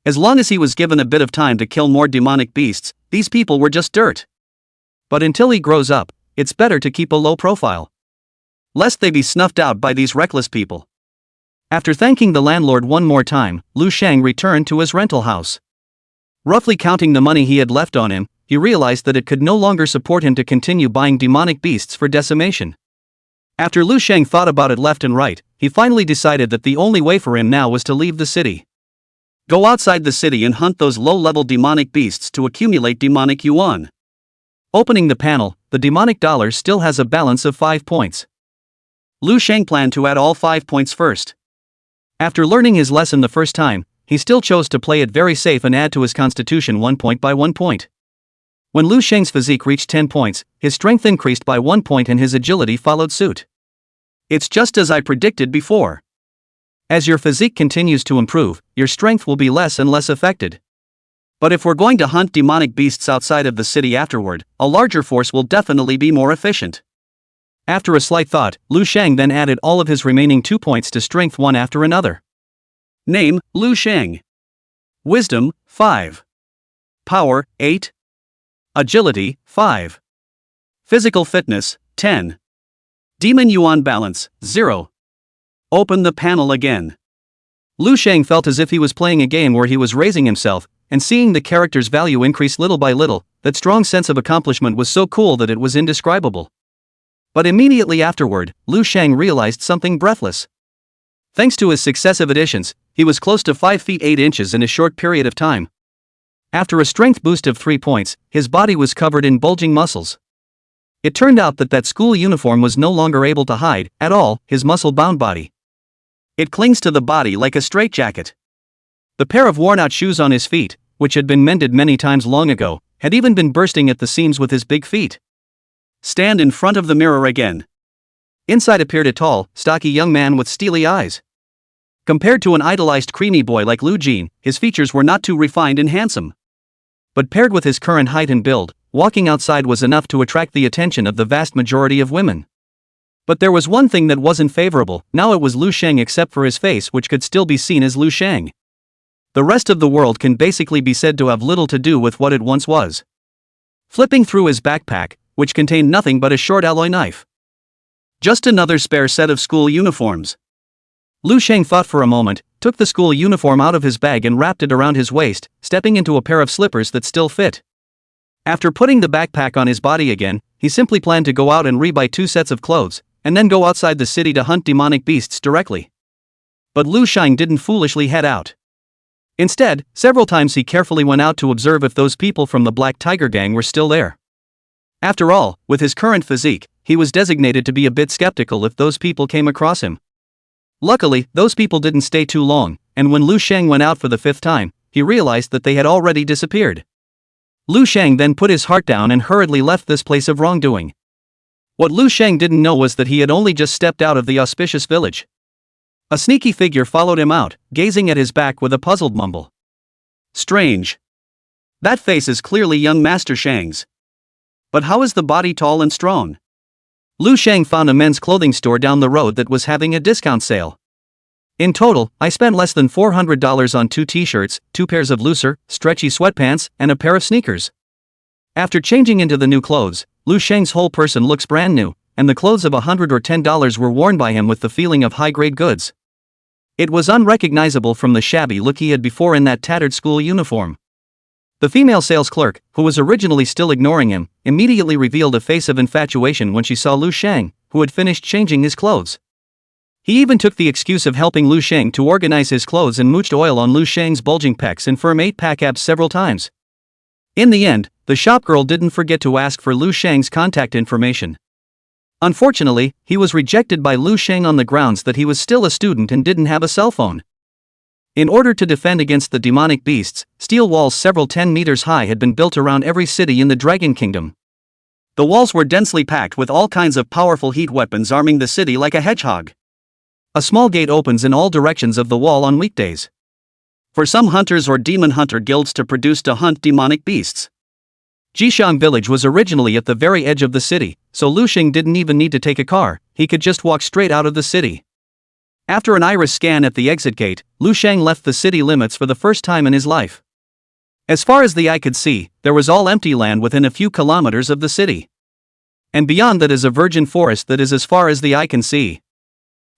As long as he was given a bit of time to kill more demonic beasts, these people were just dirt. But until he grows up, it's better to keep a low profile, lest they be snuffed out by these reckless people. After thanking the landlord one more time, Lu Shang returned to his rental house. Roughly counting the money he had left on him, he realized that it could no longer support him to continue buying demonic beasts for decimation. After Lu Shang thought about it left and right, he finally decided that the only way for him now was to leave the city. Go outside the city and hunt those low-level demonic beasts to accumulate demonic yuan. Opening the panel, the demonic dollar still has a balance of 5 points. Lu Shang planned to add all 5 points first. After learning his lesson the first time, he still chose to play it very safe and add to his constitution 1 point by 1 point. When Lu Shang's physique reached 10 points, his strength increased by 1 point and his agility followed suit. It's just as I predicted before. As your physique continues to improve, your strength will be less and less affected. But if we're going to hunt demonic beasts outside of the city afterward, a larger force will definitely be more efficient. After a slight thought, Lu Shang then added all of his remaining 2 points to strength one after another. Name, Lu Shang. Wisdom, 5. Power, 8. Agility, 5. Physical fitness, 10. Demon Yuan balance, 0. Open the panel again. Lu Shang felt as if he was playing a game where he was raising himself, and seeing the character's value increase little by little. That strong sense of accomplishment was so cool that it was indescribable. But immediately afterward, Lu Shang realized something breathless. Thanks to his successive additions, he was close to 5 feet 8 inches in a short period of time. After a strength boost of 3 points, his body was covered in bulging muscles. It turned out that school uniform was no longer able to hide, at all, his muscle-bound body. It clings to the body like a straitjacket. The pair of worn-out shoes on his feet, which had been mended many times long ago, had even been bursting at the seams with his big feet. Stand in front of the mirror again. Inside appeared a tall, stocky young man with steely eyes. Compared to an idolized creamy boy like Lu Jin, his features were not too refined and handsome. But paired with his current height and build, walking outside was enough to attract the attention of the vast majority of women. But there was one thing that wasn't favorable. Now it was Lu Shang except for his face, which could still be seen as Lu Shang. The rest of the world can basically be said to have little to do with what it once was. Flipping through his backpack, which contained nothing but a short alloy knife. Just another spare set of school uniforms. Lu Shang thought for a moment, took the school uniform out of his bag and wrapped it around his waist, stepping into a pair of slippers that still fit. After putting the backpack on his body again, he simply planned to go out and re-buy 2 sets of clothes, and then go outside the city to hunt demonic beasts directly. But Lu Shang didn't foolishly head out. Instead, several times he carefully went out to observe if those people from the Black Tiger Gang were still there. After all, with his current physique, he was designated to be a bit skeptical if those people came across him. Luckily, those people didn't stay too long, and when Lu Shang went out for the 5th time, he realized that they had already disappeared. Lu Shang then put his heart down and hurriedly left this place of wrongdoing. What Lu Shang didn't know was that he had only just stepped out of the auspicious village. A sneaky figure followed him out, gazing at his back with a puzzled mumble. Strange. That face is clearly young Master Shang's. But how is the body tall and strong? Lu Shang found a men's clothing store down the road that was having a discount sale. In total, I spent less than $400 on 2 t-shirts, 2 pairs of looser, stretchy sweatpants, and a pair of sneakers. After changing into the new clothes, Lu Shang's whole person looks brand new, and the clothes of $100 or $10 were worn by him with the feeling of high-grade goods. It was unrecognizable from the shabby look he had before in that tattered school uniform. The female sales clerk, who was originally still ignoring him, immediately revealed a face of infatuation when she saw Lu Shang, who had finished changing his clothes. He even took the excuse of helping Lu Shang to organize his clothes and mooched oil on Lu Shang's bulging pecs and firm 8-pack abs several times. In the end, the shopgirl didn't forget to ask for Lu Shang's contact information. Unfortunately, he was rejected by Lu Shang on the grounds that he was still a student and didn't have a cell phone. In order to defend against the demonic beasts, steel walls several 10 meters high had been built around every city in the Dragon Kingdom. The walls were densely packed with all kinds of powerful heat weapons arming the city like a hedgehog. A small gate opens in all directions of the wall on weekdays. For some hunters or demon hunter guilds to produce to hunt demonic beasts. Jishang village was originally at the very edge of the city, so Lu Shang didn't even need to take a car, he could just walk straight out of the city. After an iris scan at the exit gate, Lu Shang left the city limits for the first time in his life. As far as the eye could see, there was all empty land within a few kilometers of the city. And beyond that is a virgin forest that is as far as the eye can see.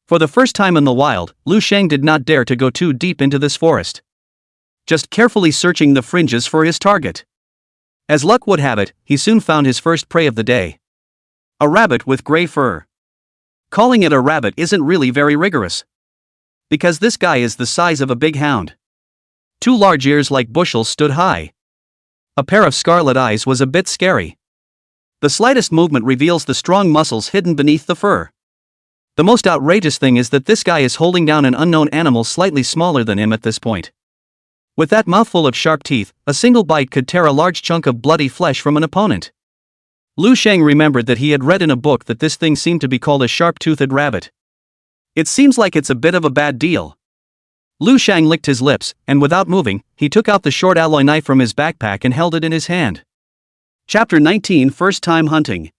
For the first time in the wild, Lu Shang did not dare to go too deep into this forest. Just carefully searching the fringes for his target. As luck would have it, he soon found his first prey of the day. A rabbit with gray fur. Calling it a rabbit isn't really very rigorous. Because this guy is the size of a big hound. 2 large ears like bushels stood high. A pair of scarlet eyes was a bit scary. The slightest movement reveals the strong muscles hidden beneath the fur. The most outrageous thing is that this guy is holding down an unknown animal slightly smaller than him at this point. With that mouthful of sharp teeth, a single bite could tear a large chunk of bloody flesh from an opponent. Lu Shang remembered that he had read in a book that this thing seemed to be called a sharp-toothed rabbit. It seems like it's a bit of a bad deal. Lu Shang licked his lips, and without moving, he took out the short alloy knife from his backpack and held it in his hand. Chapter 19 First Time Hunting.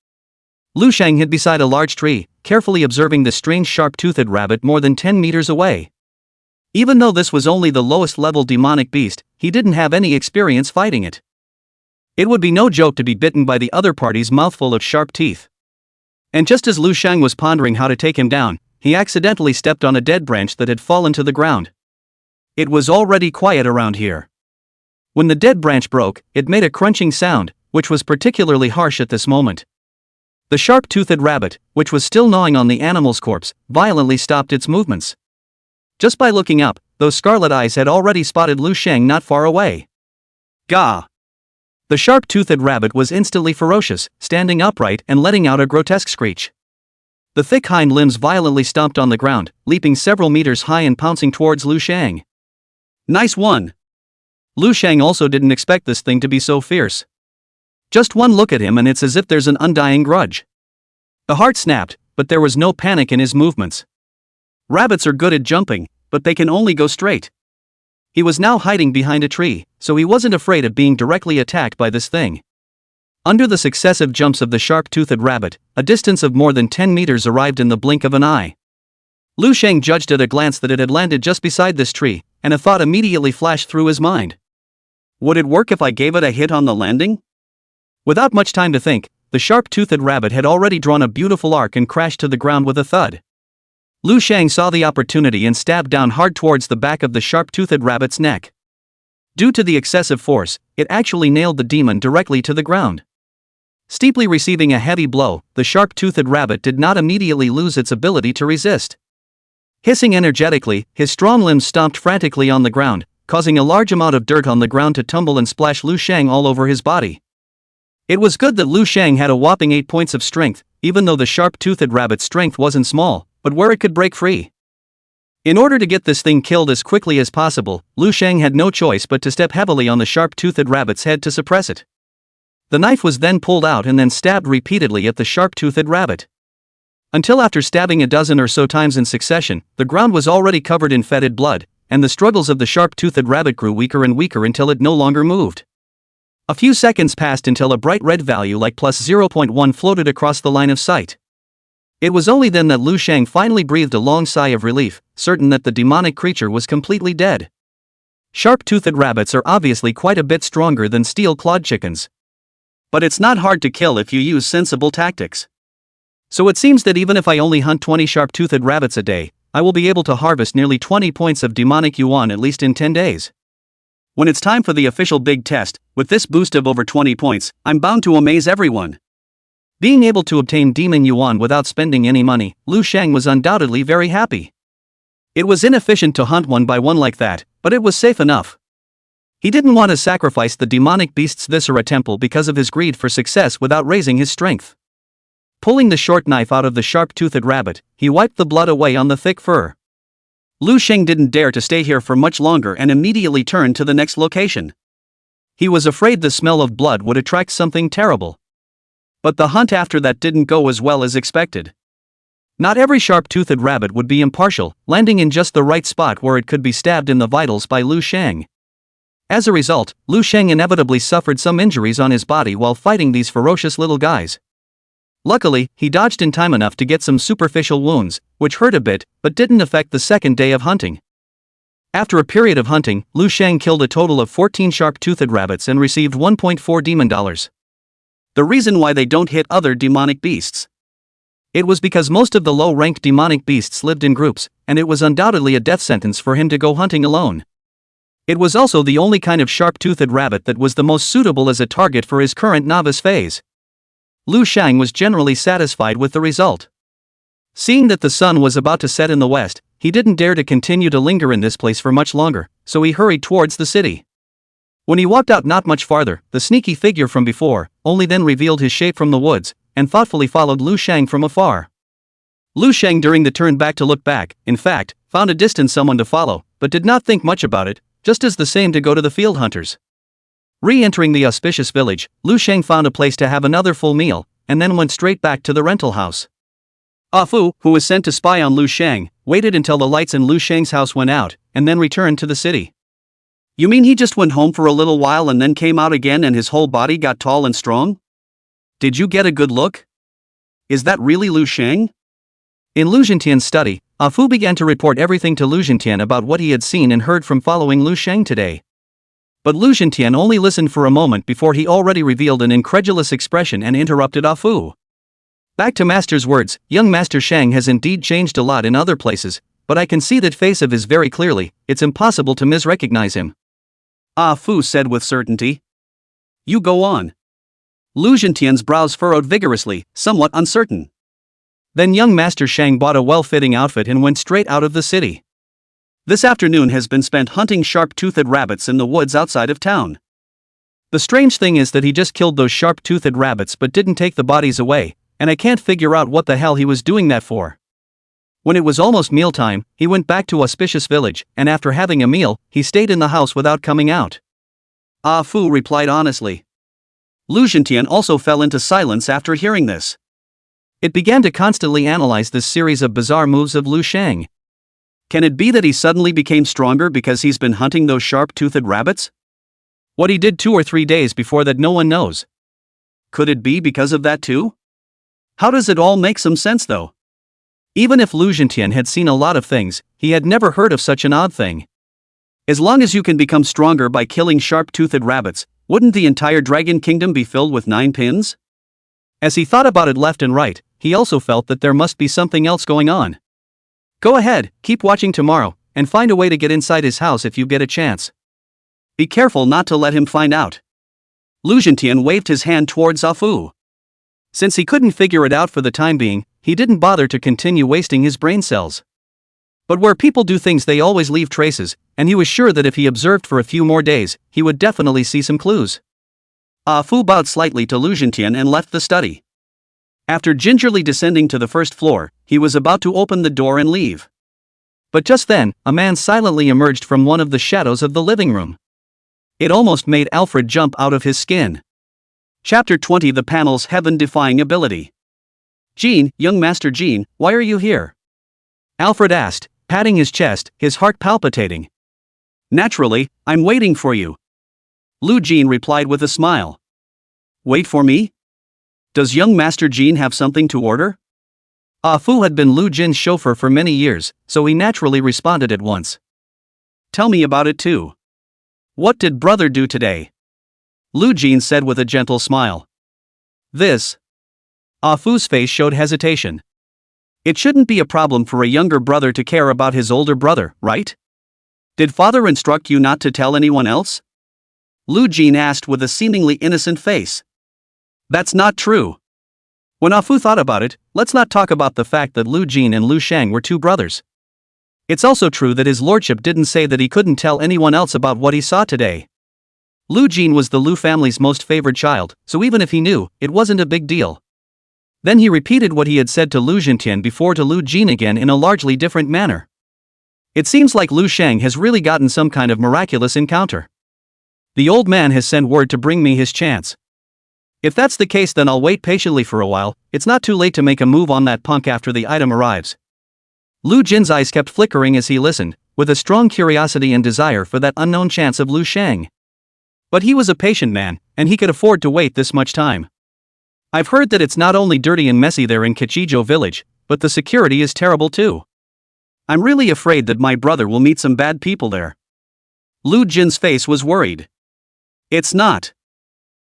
Lu Shang hid beside a large tree, carefully observing the strange sharp-toothed rabbit more than 10 meters away. Even though this was only the lowest-level demonic beast, he didn't have any experience fighting it. It would be no joke to be bitten by the other party's mouthful of sharp teeth. And just as Lu Shang was pondering how to take him down, he accidentally stepped on a dead branch that had fallen to the ground. It was already quiet around here. When the dead branch broke, it made a crunching sound, which was particularly harsh at this moment. The sharp-toothed rabbit, which was still gnawing on the animal's corpse, violently stopped its movements. Just by looking up, those scarlet eyes had already spotted Lu Shang not far away. Gah! The sharp-toothed rabbit was instantly ferocious, standing upright and letting out a grotesque screech. The thick hind limbs violently stomped on the ground, leaping several meters high and pouncing towards Lu Shang. Nice one! Lu Shang also didn't expect this thing to be so fierce. Just one look at him and it's as if there's an undying grudge. The heart snapped, but there was no panic in his movements. Rabbits are good at jumping, but they can only go straight. He was now hiding behind a tree, so he wasn't afraid of being directly attacked by this thing. Under the successive jumps of the sharp-toothed rabbit, a distance of more than 10 meters arrived in the blink of an eye. Lu Shang judged at a glance that it had landed just beside this tree, and a thought immediately flashed through his mind. Would it work if I gave it a hit on the landing? Without much time to think, the sharp-toothed rabbit had already drawn a beautiful arc and crashed to the ground with a thud. Lu Shang saw the opportunity and stabbed down hard towards the back of the sharp-toothed rabbit's neck. Due to the excessive force, it actually nailed the demon directly to the ground. Steeply receiving a heavy blow, the sharp-toothed rabbit did not immediately lose its ability to resist. Hissing energetically, his strong limbs stomped frantically on the ground, causing a large amount of dirt on the ground to tumble and splash Lu Shang all over his body. It was good that Lu Shang had a whopping 8 points of strength, even though the sharp-toothed rabbit's strength wasn't small, but where it could break free. In order to get this thing killed as quickly as possible, Lu Shang had no choice but to step heavily on the sharp-toothed rabbit's head to suppress it. The knife was then pulled out and then stabbed repeatedly at the sharp-toothed rabbit. Until after stabbing a dozen or so times in succession, the ground was already covered in fetid blood, and the struggles of the sharp-toothed rabbit grew weaker and weaker until it no longer moved. A few seconds passed until a bright red value like plus 0.1 floated across the line of sight. It was only then that Lu Shang finally breathed a long sigh of relief, certain that the demonic creature was completely dead. Sharp-toothed rabbits are obviously quite a bit stronger than steel-clawed chickens. But it's not hard to kill if you use sensible tactics. So it seems that even if I only hunt 20 sharp-toothed rabbits a day, I will be able to harvest nearly 20 points of demonic yuan at least in 10 days. When it's time for the official big test, with this boost of over 20 points, I'm bound to amaze everyone. Being able to obtain demon yuan without spending any money, Lu Shang was undoubtedly very happy. It was inefficient to hunt one by one like that, but it was safe enough. He didn't want to sacrifice the demonic beast's viscera temple because of his greed for success without raising his strength. Pulling the short knife out of the sharp-toothed rabbit, he wiped the blood away on the thick fur. Lu Shang didn't dare to stay here for much longer and immediately turned to the next location. He was afraid the smell of blood would attract something terrible. But the hunt after that didn't go as well as expected. Not every sharp-toothed rabbit would be impartial, landing in just the right spot where it could be stabbed in the vitals by Lu Shang. As a result, Lu Shang inevitably suffered some injuries on his body while fighting these ferocious little guys. Luckily, he dodged in time enough to get some superficial wounds, which hurt a bit, but didn't affect the second day of hunting. After a period of hunting, Lu Shang killed a total of 14 sharp-toothed rabbits and received 1.4 demon dollars. The reason why they don't hit other demonic beasts. It was because most of the low-ranked demonic beasts lived in groups, and it was undoubtedly a death sentence for him to go hunting alone. It was also the only kind of sharp-toothed rabbit that was the most suitable as a target for his current novice phase. Lu Shang was generally satisfied with the result. Seeing that the sun was about to set in the west, he didn't dare to continue to linger in this place for much longer, so he hurried towards the city. When he walked out not much farther, the sneaky figure from before only then revealed his shape from the woods, and thoughtfully followed Lu Shang from afar. Lu Shang during the turn back to look back, in fact, found a distant someone to follow, but did not think much about it, just as the same to go to the field hunters. Re-entering the auspicious village, Lu Shang found a place to have another full meal, and then went straight back to the rental house. Ah Fu, who was sent to spy on Lu Shang, waited until the lights in Lu Shang's house went out, and then returned to the city. You mean he just went home for a little while and then came out again and his whole body got tall and strong? Did you get a good look? Is that really Lu Shang? In Lu Jintian's study, Ah Fu began to report everything to Lu Jintian about what he had seen and heard from following Lu Shang today. But Lu Jintian only listened for a moment before he already revealed an incredulous expression and interrupted Ah Fu. Back to Master's words, young Master Shang has indeed changed a lot in other places, but I can see that face of his very clearly, it's impossible to misrecognize him. Ah Fu said with certainty. You go on. Lu Jintian's brows furrowed vigorously, somewhat uncertain. Then young Master Shang bought a well-fitting outfit and went straight out of the city. This afternoon has been spent hunting sharp-toothed rabbits in the woods outside of town. The strange thing is that he just killed those sharp-toothed rabbits but didn't take the bodies away, and I can't figure out what the hell he was doing that for. When it was almost mealtime, he went back to Auspicious Village, and after having a meal, he stayed in the house without coming out. Ah Fu replied honestly. Lu Jintian also fell into silence after hearing this. It began to constantly analyze this series of bizarre moves of Lu Shang. Can it be that he suddenly became stronger because he's been hunting those sharp-toothed rabbits? What he did 2 or 3 days before that no one knows. Could it be because of that too? How does it all make some sense though? Even if Lu Jintian had seen a lot of things, he had never heard of such an odd thing. As long as you can become stronger by killing sharp-toothed rabbits, wouldn't the entire Dragon Kingdom be filled with 9 pins? As he thought about it left and right, he also felt that there must be something else going on. Go ahead, keep watching tomorrow, and find a way to get inside his house if you get a chance. Be careful not to let him find out. Lu Jintian waved his hand towards Ah Fu. Since he couldn't figure it out for the time being, he didn't bother to continue wasting his brain cells. But where people do things they always leave traces, and he was sure that if he observed for a few more days, he would definitely see some clues. Ah Fu bowed slightly to Lu Jintian and left the study. After gingerly descending to the first floor, he was about to open the door and leave. But just then, a man silently emerged from one of the shadows of the living room. It almost made Alfred jump out of his skin. Chapter 20 The Panel's Heaven-Defying Ability. Jean, young Master Jean, why are you here? Alfred asked, patting his chest, his heart palpitating. Naturally, I'm waiting for you. Lu Jean replied with a smile. Wait for me? Does young Master Jean have something to order? Ah Fu had been Lu Jin's chauffeur for many years, so he naturally responded at once. Tell me about it too. What did brother do today? Lu Jin said with a gentle smile. This. Ah Fu's face showed hesitation. It shouldn't be a problem for a younger brother to care about his older brother, right? Did father instruct you not to tell anyone else? Lu Jin asked with a seemingly innocent face. That's not true. When Ah Fu thought about it, let's not talk about the fact that Lu Jin and Lu Shang were 2 brothers. It's also true that his lordship didn't say that he couldn't tell anyone else about what he saw today. Lu Jin was the Lu family's most favored child, so even if he knew, it wasn't a big deal. Then he repeated what he had said to Lu Jintian before to Lu Jin again in a largely different manner. It seems like Lu Shang has really gotten some kind of miraculous encounter. The old man has sent word to bring me his chance. If that's the case, then I'll wait patiently for a while. It's not too late to make a move on that punk after the item arrives. Lu Jin's eyes kept flickering as he listened, with a strong curiosity and desire for that unknown chance of Lu Shang. But he was a patient man, and he could afford to wait this much time. I've heard that it's not only dirty and messy there in Kichijo village, but the security is terrible too. I'm really afraid that my brother will meet some bad people there. Lu Jin's face was worried. It's not.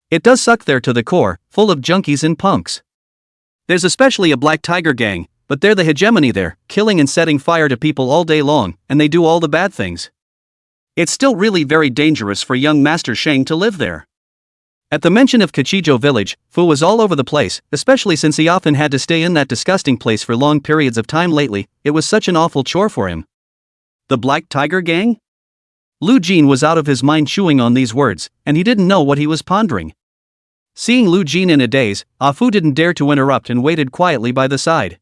It does suck there to the core, full of junkies and punks. There's especially a black tiger gang, but they're the hegemony there, killing and setting fire to people all day long, and they do all the bad things. It's still really very dangerous for young Master Shang to live there. At the mention of Kichijo village, Fu was all over the place, especially since he often had to stay in that disgusting place for long periods of time lately. It was such an awful chore for him. The Black Tiger Gang? Lu Jin was out of his mind chewing on these words, and he didn't know what he was pondering. Seeing Lu Jin in a daze, Ah Fu didn't dare to interrupt and waited quietly by the side.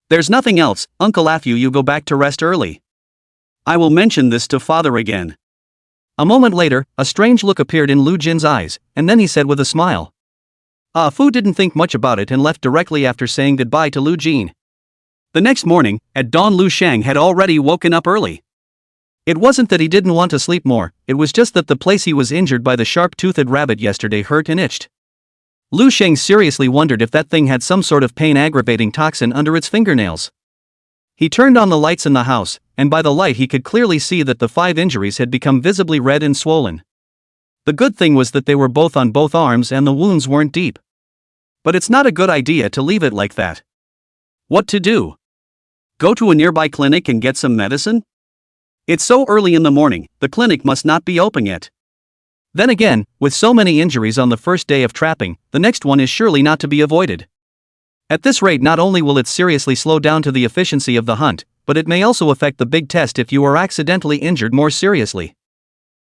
There's nothing else, Uncle Afu, you go back to rest early. I will mention this to father again. A moment later, a strange look appeared in Lu Jin's eyes, and then he said with a smile. Ah Fu didn't think much about it and left directly after saying goodbye to Lu Jin. The next morning, at dawn Lu Shang had already woken up early. It wasn't that he didn't want to sleep more, it was just that the place he was injured by the sharp-toothed rabbit yesterday hurt and itched. Lu Shang seriously wondered if that thing had some sort of pain-aggravating toxin under its fingernails. He turned on the lights in the house, and by the light he could clearly see that the 5 injuries had become visibly red and swollen. The good thing was that they were both on both arms and the wounds weren't deep. But it's not a good idea to leave it like that. What to do? Go to a nearby clinic and get some medicine? It's so early in the morning, the clinic must not be open yet. Then again, with so many injuries on the first day of trapping, the next one is surely not to be avoided. At this rate, not only will it seriously slow down to the efficiency of the hunt, but it may also affect the big test if you are accidentally injured more seriously.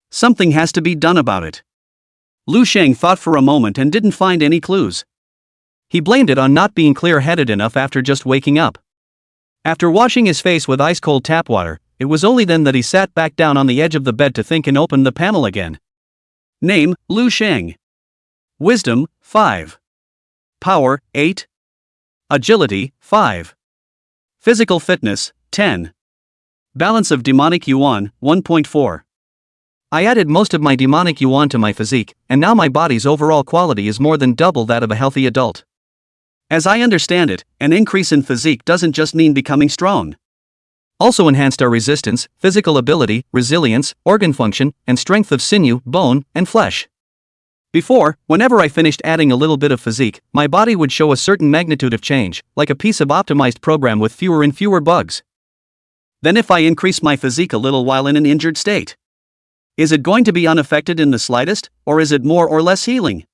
Something has to be done about it. Lu Shang thought for a moment and didn't find any clues. He blamed it on not being clear-headed enough after just waking up. After washing his face with ice-cold tap water, it was only then that he sat back down on the edge of the bed to think and opened the panel again. Name, Lu Shang. Wisdom, 5. Power, 8. Agility, 5. Physical fitness, 10. Balance of demonic yuan, 1.4. I added most of my demonic yuan to my physique, and now my body's overall quality is more than double that of a healthy adult. As I understand it, an increase in physique doesn't just mean becoming strong. Also enhanced our resistance, physical ability, resilience, organ function, and strength of sinew, bone, and flesh. Before, whenever I finished adding a little bit of physique, my body would show a certain magnitude of change, like a piece of optimized program with fewer and fewer bugs. Then if I increase my physique a little while in an injured state, is it going to be unaffected in the slightest, or is it more or less healing?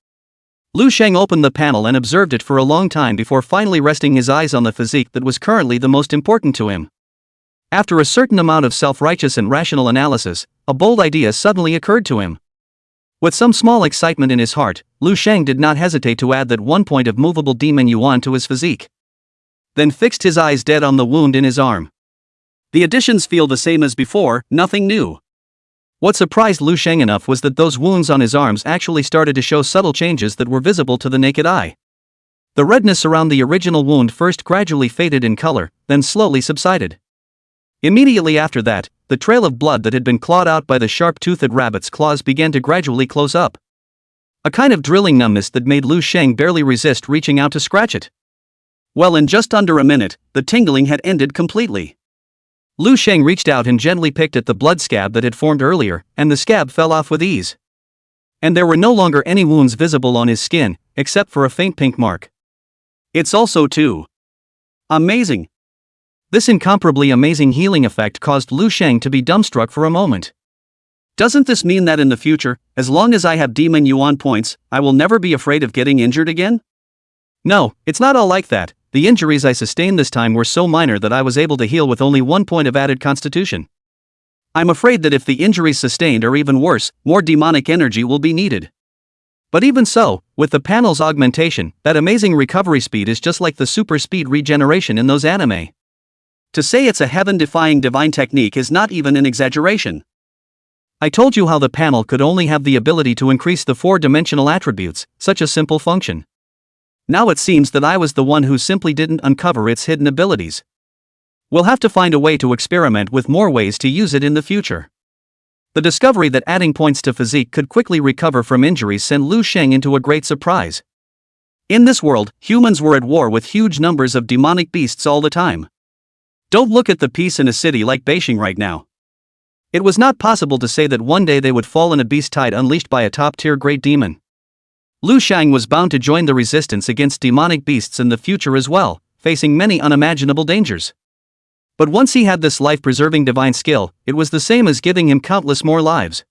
Lu Shang opened the panel and observed it for a long time before finally resting his eyes on the physique that was currently the most important to him. After a certain amount of self-righteous and rational analysis, a bold idea suddenly occurred to him. With some small excitement in his heart, Lu Shang did not hesitate to add that 1 point of movable demon yuan to his physique. Then fixed his eyes dead on the wound in his arm. The additions feel the same as before, nothing new. What surprised Lu Shang enough was that those wounds on his arms actually started to show subtle changes that were visible to the naked eye. The redness around the original wound first gradually faded in color, then slowly subsided. Immediately after that, the trail of blood that had been clawed out by the sharp-toothed rabbit's claws began to gradually close up. A kind of drilling numbness that made Lu Shang barely resist reaching out to scratch it. Well, in just under a minute, the tingling had ended completely. Lu Shang reached out and gently picked at the blood scab that had formed earlier, and the scab fell off with ease. And there were no longer any wounds visible on his skin, except for a faint pink mark. It's also too amazing. This incomparably amazing healing effect caused Lu Shang to be dumbstruck for a moment. Doesn't this mean that in the future, as long as I have demon yuan points, I will never be afraid of getting injured again? No, it's not all like that. The injuries I sustained this time were so minor that I was able to heal with only 1 point of added constitution. I'm afraid that if the injuries sustained are even worse, more demonic energy will be needed. But even so, with the panel's augmentation, that amazing recovery speed is just like the super speed regeneration in those anime. To say it's a heaven-defying divine technique is not even an exaggeration. I told you how the panel could only have the ability to increase the 4-dimensional attributes, such a simple function. Now it seems that I was the one who simply didn't uncover its hidden abilities. We'll have to find a way to experiment with more ways to use it in the future. The discovery that adding points to physique could quickly recover from injuries sent Lu Shang into a great surprise. In this world, humans were at war with huge numbers of demonic beasts all the time. Don't look at the peace in a city like Beijing right now. It was not possible to say that one day they would fall in a beast tide unleashed by a top-tier great demon. Lu Shang was bound to join the resistance against demonic beasts in the future as well, facing many unimaginable dangers. But once he had this life-preserving divine skill, it was the same as giving him countless more lives.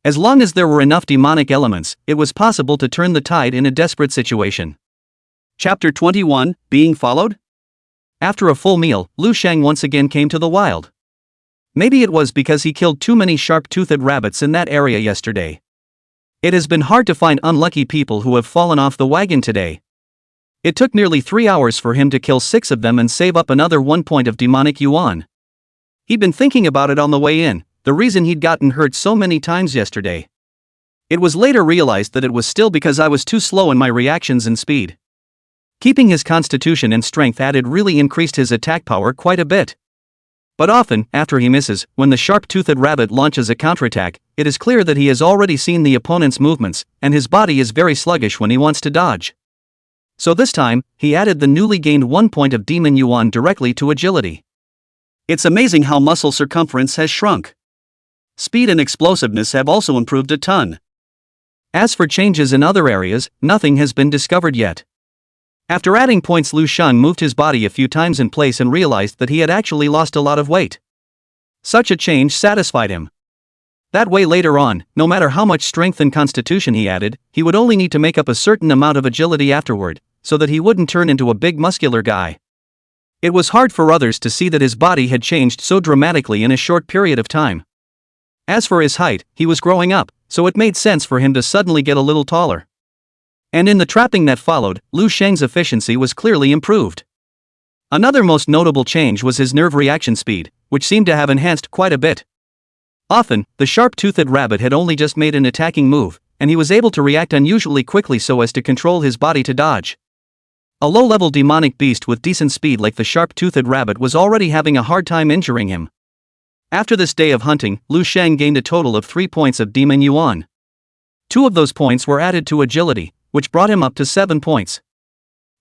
As long as there were enough demonic elements, it was possible to turn the tide in a desperate situation. Chapter 21, Being Followed? After a full meal, Lu Shang once again came to the wild. Maybe it was because he killed too many sharp-toothed rabbits in that area yesterday. It has been hard to find unlucky people who have fallen off the wagon today. It took nearly 3 hours for him to kill 6 of them and save up another 1 point of demonic yuan. He'd been thinking about it on the way in, the reason he'd gotten hurt so many times yesterday. It was later realized that it was still because I was too slow in my reactions and speed. Keeping his constitution and strength added really increased his attack power quite a bit. But often, after he misses, when the sharp-toothed rabbit launches a counterattack, it is clear that he has already seen the opponent's movements, and his body is very sluggish when he wants to dodge. So this time, he added the newly gained 1 point of Demon Yuan directly to agility. It's amazing how muscle circumference has shrunk. Speed and explosiveness have also improved a ton. As for changes in other areas, nothing has been discovered yet. After adding points, Lu Sheng moved his body a few times in place and realized that he had actually lost a lot of weight. Such a change satisfied him. That way later on, no matter how much strength and constitution he added, he would only need to make up a certain amount of agility afterward, so that he wouldn't turn into a big muscular guy. It was hard for others to see that his body had changed so dramatically in a short period of time. As for his height, he was growing up, so it made sense for him to suddenly get a little taller. And in the trapping that followed, Lu Sheng's efficiency was clearly improved. Another most notable change was his nerve reaction speed, which seemed to have enhanced quite a bit. Often, the sharp-toothed rabbit had only just made an attacking move, and he was able to react unusually quickly so as to control his body to dodge. A low-level demonic beast with decent speed like the sharp-toothed rabbit was already having a hard time injuring him. After this day of hunting, Lu Sheng gained a total of 3 points of Demon Yuan. 2 of those points were added to agility, which brought him up to 7 points.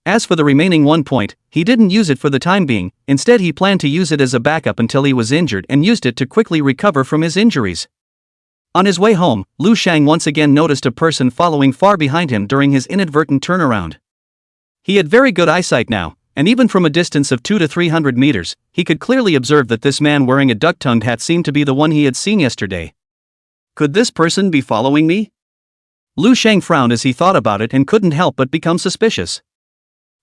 As for the remaining 1 point, he didn't use it for the time being. Instead, he planned to use it as a backup until he was injured and used it to quickly recover from his injuries. On his way home, Lu Sheng once again noticed a person following far behind him during his inadvertent turnaround. He had very good eyesight now, and even from a distance of 200 to 300 meters, he could clearly observe that this man wearing a duck-tongued hat seemed to be the one he had seen yesterday. Could this person be following me? Lu Sheng frowned as he thought about it and couldn't help but become suspicious.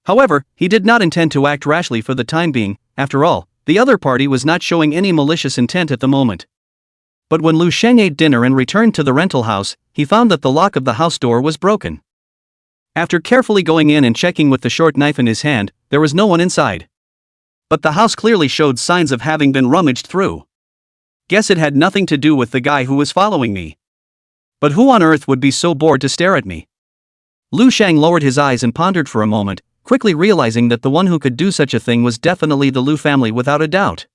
However, he did not intend to act rashly for the time being. After all, the other party was not showing any malicious intent at the moment. But when Lu Sheng ate dinner and returned to the rental house, he found that the lock of the house door was broken. After carefully going in and checking with the short knife in his hand, there was no one inside. But the house clearly showed signs of having been rummaged through. Guess it had nothing to do with the guy who was following me. But who on earth would be so bored to stare at me? Lu Sheng lowered his eyes and pondered for a moment, quickly realizing that the one who could do such a thing was definitely the Lu family without a doubt.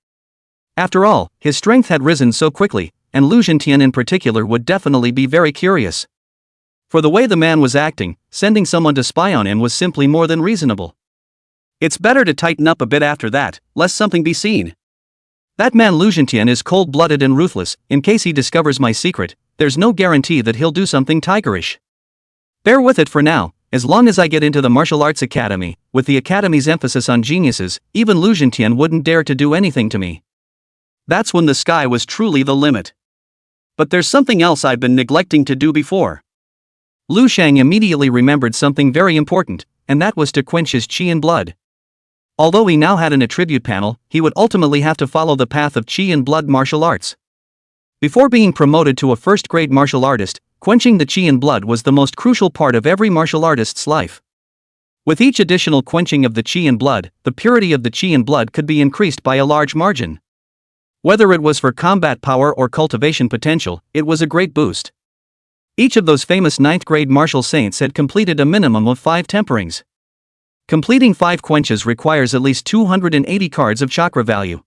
After all, his strength had risen so quickly, and Lu Zhentian in particular would definitely be very curious. For the way the man was acting, sending someone to spy on him was simply more than reasonable. It's better to tighten up a bit after that, lest something be seen. That man Lu Zhentian is cold-blooded and ruthless. In case he discovers my secret, there's no guarantee that he'll do something tigerish. Bear with it for now. As long as I get into the martial arts academy, with the academy's emphasis on geniuses, even Lu Zhentian wouldn't dare to do anything to me. That's when the sky was truly the limit. But there's something else I've been neglecting to do before. Lu Sheng immediately remembered something very important, and that was to quench his qi and blood. Although he now had an attribute panel, he would ultimately have to follow the path of qi and blood martial arts. Before being promoted to a first-grade martial artist, quenching the qi and blood was the most crucial part of every martial artist's life. With each additional quenching of the qi and blood, the purity of the qi and blood could be increased by a large margin. Whether it was for combat power or cultivation potential, it was a great boost. Each of those famous 9th-grade martial saints had completed a minimum of 5 temperings. Completing 5 quenches requires at least 280 cards of chakra value.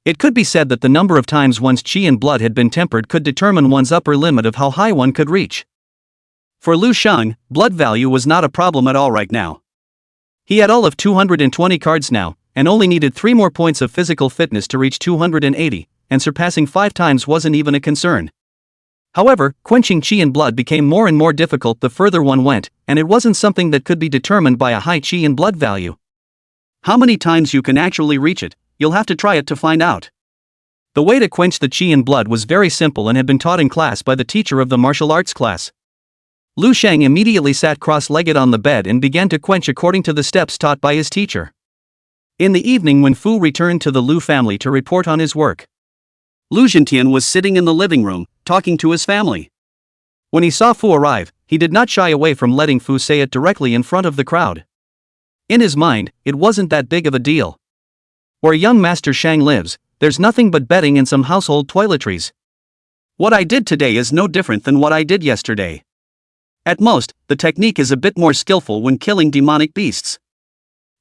It could be said that the number of times one's qi and blood had been tempered could determine one's upper limit of how high one could reach. For Lu Sheng, blood value was not a problem at all right now. He had all of 220 cards now, and only needed 3 more points of physical fitness to reach 280, and surpassing 5 times wasn't even a concern. However, quenching qi and blood became more and more difficult the further one went, and it wasn't something that could be determined by a high qi and blood value. How many times you can actually reach it, you'll have to try it to find out. The way to quench the qi and blood was very simple and had been taught in class by the teacher of the martial arts class. Lu Sheng immediately sat cross-legged on the bed and began to quench according to the steps taught by his teacher. In the evening, when Fu returned to the Lu family to report on his work, Lu Zhentian was sitting in the living room, talking to his family. When he saw Fu arrive, he did not shy away from letting Fu say it directly in front of the crowd. In his mind, it wasn't that big of a deal. Where young Master Shang lives, there's nothing but bedding and some household toiletries. What I did today is no different than what I did yesterday. At most, the technique is a bit more skillful when killing demonic beasts.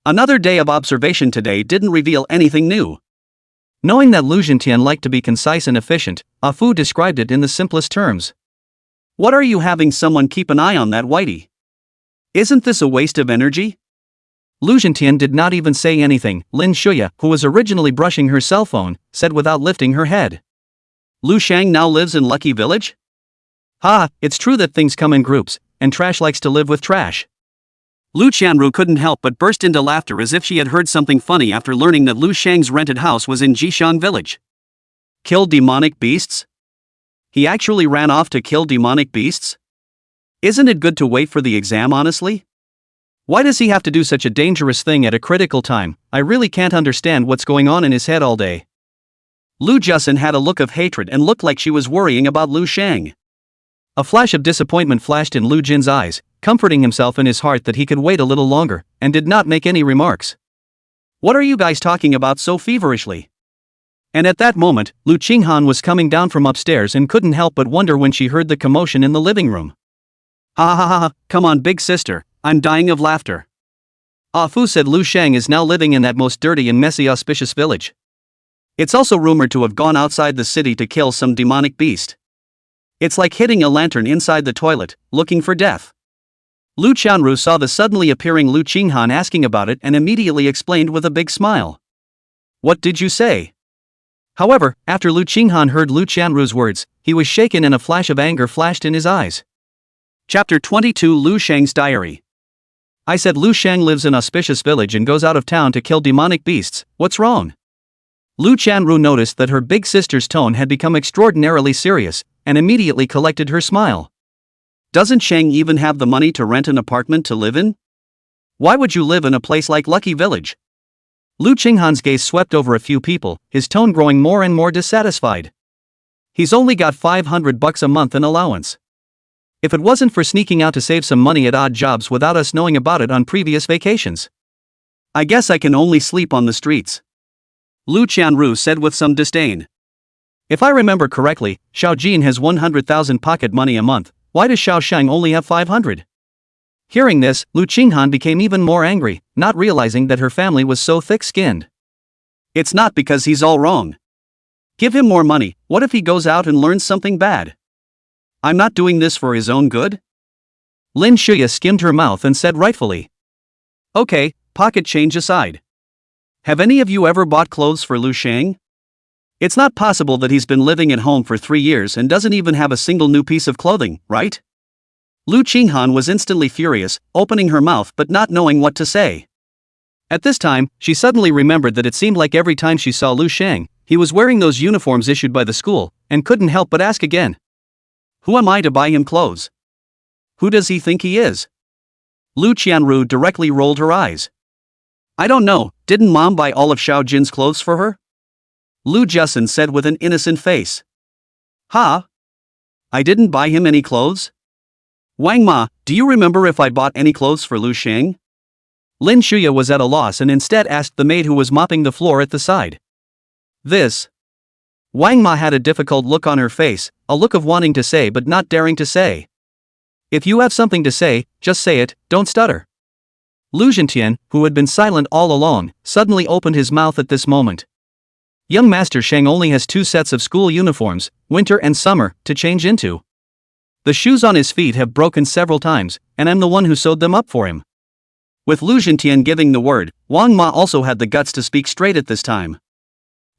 Another day of observation today didn't reveal anything new. Knowing that Lu Zhintian liked to be concise and efficient, Ah Fu described it in the simplest terms. What are you having someone keep an eye on that whitey? Isn't this a waste of energy? Lu Zhintian did not even say anything. Lin Shuya, who was originally brushing her cell phone, said without lifting her head. Lu Shang now lives in Lucky Village? Ha, it's true that things come in groups, and trash likes to live with trash. Lu Qianru couldn't help but burst into laughter as if she had heard something funny after learning that Lu Shang's rented house was in Jishang Village. Kill demonic beasts? He actually ran off to kill demonic beasts? Isn't it good to wait for the exam honestly? Why does he have to do such a dangerous thing at a critical time? I really can't understand what's going on in his head all day. Lu Jusin had a look of hatred and looked like she was worrying about Lu Shang. A flash of disappointment flashed in Lu Jin's eyes, comforting himself in his heart that he could wait a little longer, and did not make any remarks. What are you guys talking about so feverishly? And at that moment, Lu Qinghan was coming down from upstairs and couldn't help but wonder when she heard the commotion in the living room. Ha ha ha ha, come on big sister, I'm dying of laughter. Ah Fu said Lu Shang is now living in that most dirty and messy auspicious village. It's also rumored to have gone outside the city to kill some demonic beast. It's like hitting a lantern inside the toilet, looking for death. Lu Qianru saw the suddenly appearing Lu Qinghan asking about it and immediately explained with a big smile. What did you say? However, after Lu Qinghan heard Lu Qianru's words, he was shaken and a flash of anger flashed in his eyes. Chapter 22 Lu Shang's Diary. I said Lu Shang lives in auspicious village and goes out of town to kill demonic beasts, what's wrong? Lu Qianru noticed that her big sister's tone had become extraordinarily serious, and immediately collected her smile. Doesn't Shang even have the money to rent an apartment to live in? Why would you live in a place like Lucky Village? Lu Qinghan's gaze swept over a few people, his tone growing more and more dissatisfied. He's only got $500 a month in allowance. If it wasn't for sneaking out to save some money at odd jobs without us knowing about it on previous vacations, I guess I can only sleep on the streets. Lu Qianru said with some disdain. If I remember correctly, Xiao Jin has 100,000 pocket money a month, why does Xiao Shang only have 500? Hearing this, Lu Qinghan became even more angry, not realizing that her family was so thick-skinned. It's not because he's all wrong. Give him more money, what if he goes out and learns something bad? I'm not doing this for his own good? Lin Shuya skimmed her mouth and said rightfully. Okay, pocket change aside. Have any of you ever bought clothes for Lu Shang? It's not possible that he's been living at home for 3 years and doesn't even have a single new piece of clothing, right? Lu Qinghan was instantly furious, opening her mouth but not knowing what to say. At this time, she suddenly remembered that it seemed like every time she saw Lu Shang, he was wearing those uniforms issued by the school, and couldn't help but ask again. Who am I to buy him clothes? Who does he think he is? Lu Qianru directly rolled her eyes. I don't know, didn't Mom buy all of Xiao Jin's clothes for her? Lu Jusin said with an innocent face. Ha? I didn't buy him any clothes? Wang Ma, do you remember if I bought any clothes for Lu Shang? Lin Shuya was at a loss and instead asked the maid who was mopping the floor at the side. This. Wang Ma had a difficult look on her face, a look of wanting to say but not daring to say. If you have something to say, just say it, don't stutter. Lu Zhintian, who had been silent all along, suddenly opened his mouth at this moment. Young Master Shang only has 2 sets of school uniforms, winter and summer, to change into. The shoes on his feet have broken several times, and I'm the one who sewed them up for him. With Lu Zhintian giving the word, Wang Ma also had the guts to speak straight at this time.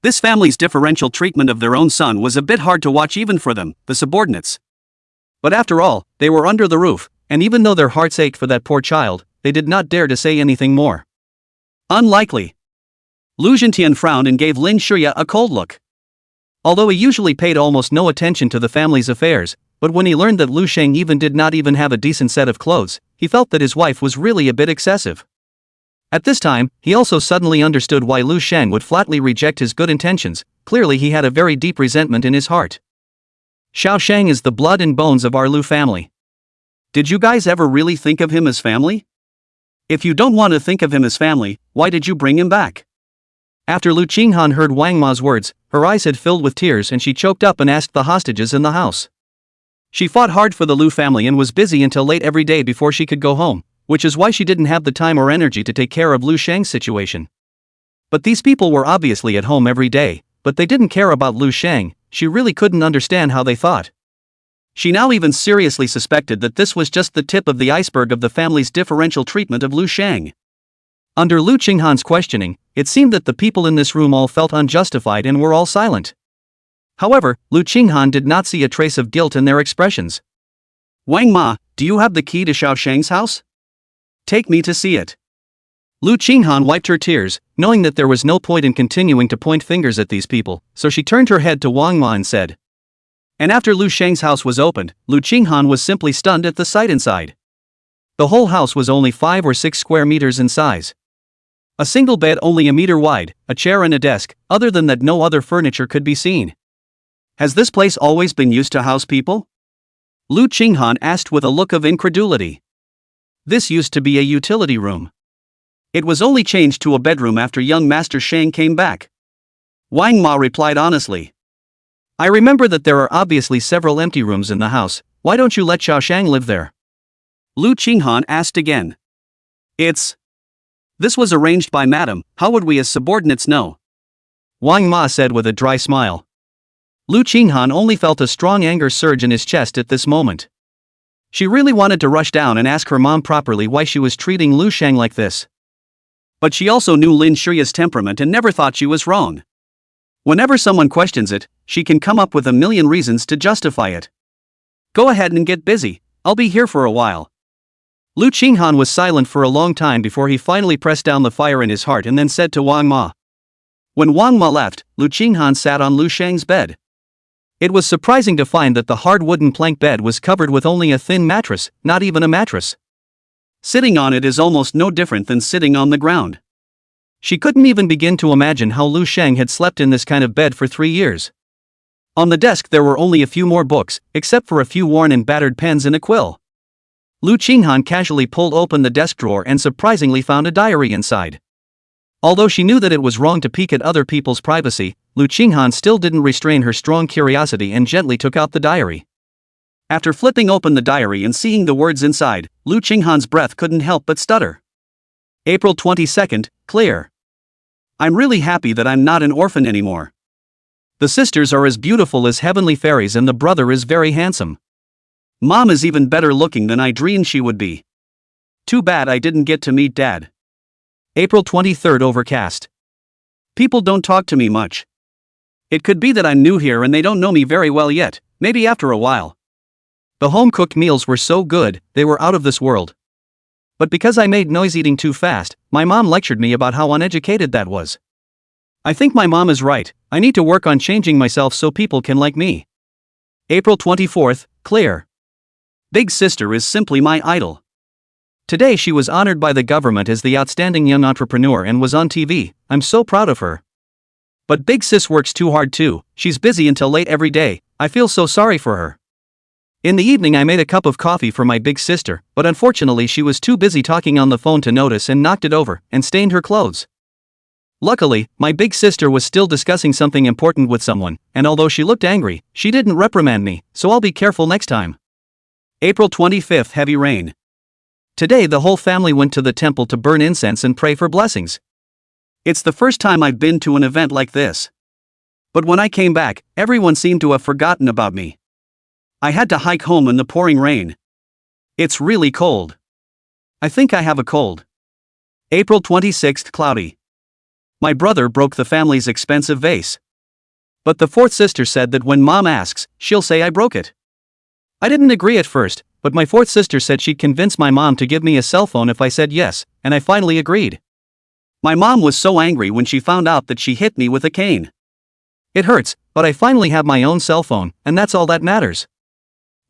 This family's differential treatment of their own son was a bit hard to watch even for them, the subordinates. But after all, they were under the roof, and even though their hearts ached for that poor child, they did not dare to say anything more. Unlikely. Lu Zhintian frowned and gave Lin Shuya a cold look. Although he usually paid almost no attention to the family's affairs, but when he learned that Lu Shang did not even have a decent set of clothes, he felt that his wife was really a bit excessive. At this time, he also suddenly understood why Lu Shang would flatly reject his good intentions. Clearly he had a very deep resentment in his heart. Xiao Shang is the blood and bones of our Lu family. Did you guys ever really think of him as family? If you don't want to think of him as family, why did you bring him back? After Lu Qinghan heard Wang Ma's words, her eyes had filled with tears and she choked up and asked the hostages in the house. She fought hard for the Lu family and was busy until late every day before she could go home, which is why she didn't have the time or energy to take care of Lu Shang's situation. But these people were obviously at home every day, but they didn't care about Lu Shang. She really couldn't understand how they thought. She now even seriously suspected that this was just the tip of the iceberg of the family's differential treatment of Lu Shang. Under Lu Qinghan's questioning, it seemed that the people in this room all felt unjustified and were all silent. However, Lu Qinghan did not see a trace of guilt in their expressions. "Wang Ma, do you have the key to Xiao Shang's house? Take me to see it." Lu Qinghan wiped her tears, knowing that there was no point in continuing to point fingers at these people, so she turned her head to Wang Ma and said. And after Lu Shang's house was opened, Lu Qinghan was simply stunned at the sight inside. The whole house was only 5 or 6 square meters in size. A single bed only a meter wide, a chair and a desk, other than that no other furniture could be seen. "Has this place always been used to house people?" Lu Qinghan asked with a look of incredulity. "This used to be a utility room. It was only changed to a bedroom after young Master Shang came back." Wang Ma replied honestly. "I remember that there are obviously several empty rooms in the house. Why don't you let Xiao Shang live there?" Lu Qinghan asked again. This was arranged by Madam, how would we as subordinates know?" Wang Ma said with a dry smile. Lu Qinghan only felt a strong anger surge in his chest at this moment. She really wanted to rush down and ask her mom properly why she was treating Lu Shang like this. But she also knew Lin Shuya's temperament and never thought she was wrong. Whenever someone questions it, she can come up with a million reasons to justify it. "Go ahead and get busy, I'll be here for a while." Lu Qinghan was silent for a long time before he finally pressed down the fire in his heart and then said to Wang Ma. When Wang Ma left, Lu Qinghan sat on Lu Shang's bed. It was surprising to find that the hard wooden plank bed was covered with only a thin mattress, not even a mattress. Sitting on it is almost no different than sitting on the ground. She couldn't even begin to imagine how Lu Shang had slept in this kind of bed for 3 years. On the desk there were only a few more books, except for a few worn and battered pens and a quill. Lu Qinghan casually pulled open the desk drawer and surprisingly found a diary inside. Although she knew that it was wrong to peek at other people's privacy, Lu Qinghan still didn't restrain her strong curiosity and gently took out the diary. After flipping open the diary and seeing the words inside, Lu Qinghan's breath couldn't help but stutter. April 22nd, clear. I'm really happy that I'm not an orphan anymore. The sisters are as beautiful as heavenly fairies and the brother is very handsome. Mom is even better looking than I dreamed she would be. Too bad I didn't get to meet Dad. April 23rd, overcast. People don't talk to me much. It could be that I'm new here and they don't know me very well yet, maybe after a while. The home-cooked meals were so good, they were out of this world. But because I made noise eating too fast, my mom lectured me about how uneducated that was. I think my mom is right, I need to work on changing myself so people can like me. April 24th, clear. Big sister is simply my idol. Today she was honored by the government as the outstanding young entrepreneur and was on TV, I'm so proud of her. But Big Sis works too hard too, she's busy until late every day, I feel so sorry for her. In the evening I made a cup of coffee for my big sister, but unfortunately she was too busy talking on the phone to notice and knocked it over, and stained her clothes. Luckily, my big sister was still discussing something important with someone, and although she looked angry, she didn't reprimand me, so I'll be careful next time. April 25th, heavy rain. Today the whole family went to the temple to burn incense and pray for blessings. It's the first time I've been to an event like this. But when I came back, everyone seemed to have forgotten about me. I had to hike home in the pouring rain. It's really cold. I think I have a cold. April 26th, cloudy. My brother broke the family's expensive vase. But the fourth sister said that when Mom asks, she'll say I broke it. I didn't agree at first, but my fourth sister said she'd convince my mom to give me a cell phone if I said yes, and I finally agreed. My mom was so angry when she found out that she hit me with a cane. It hurts, but I finally have my own cell phone, and that's all that matters.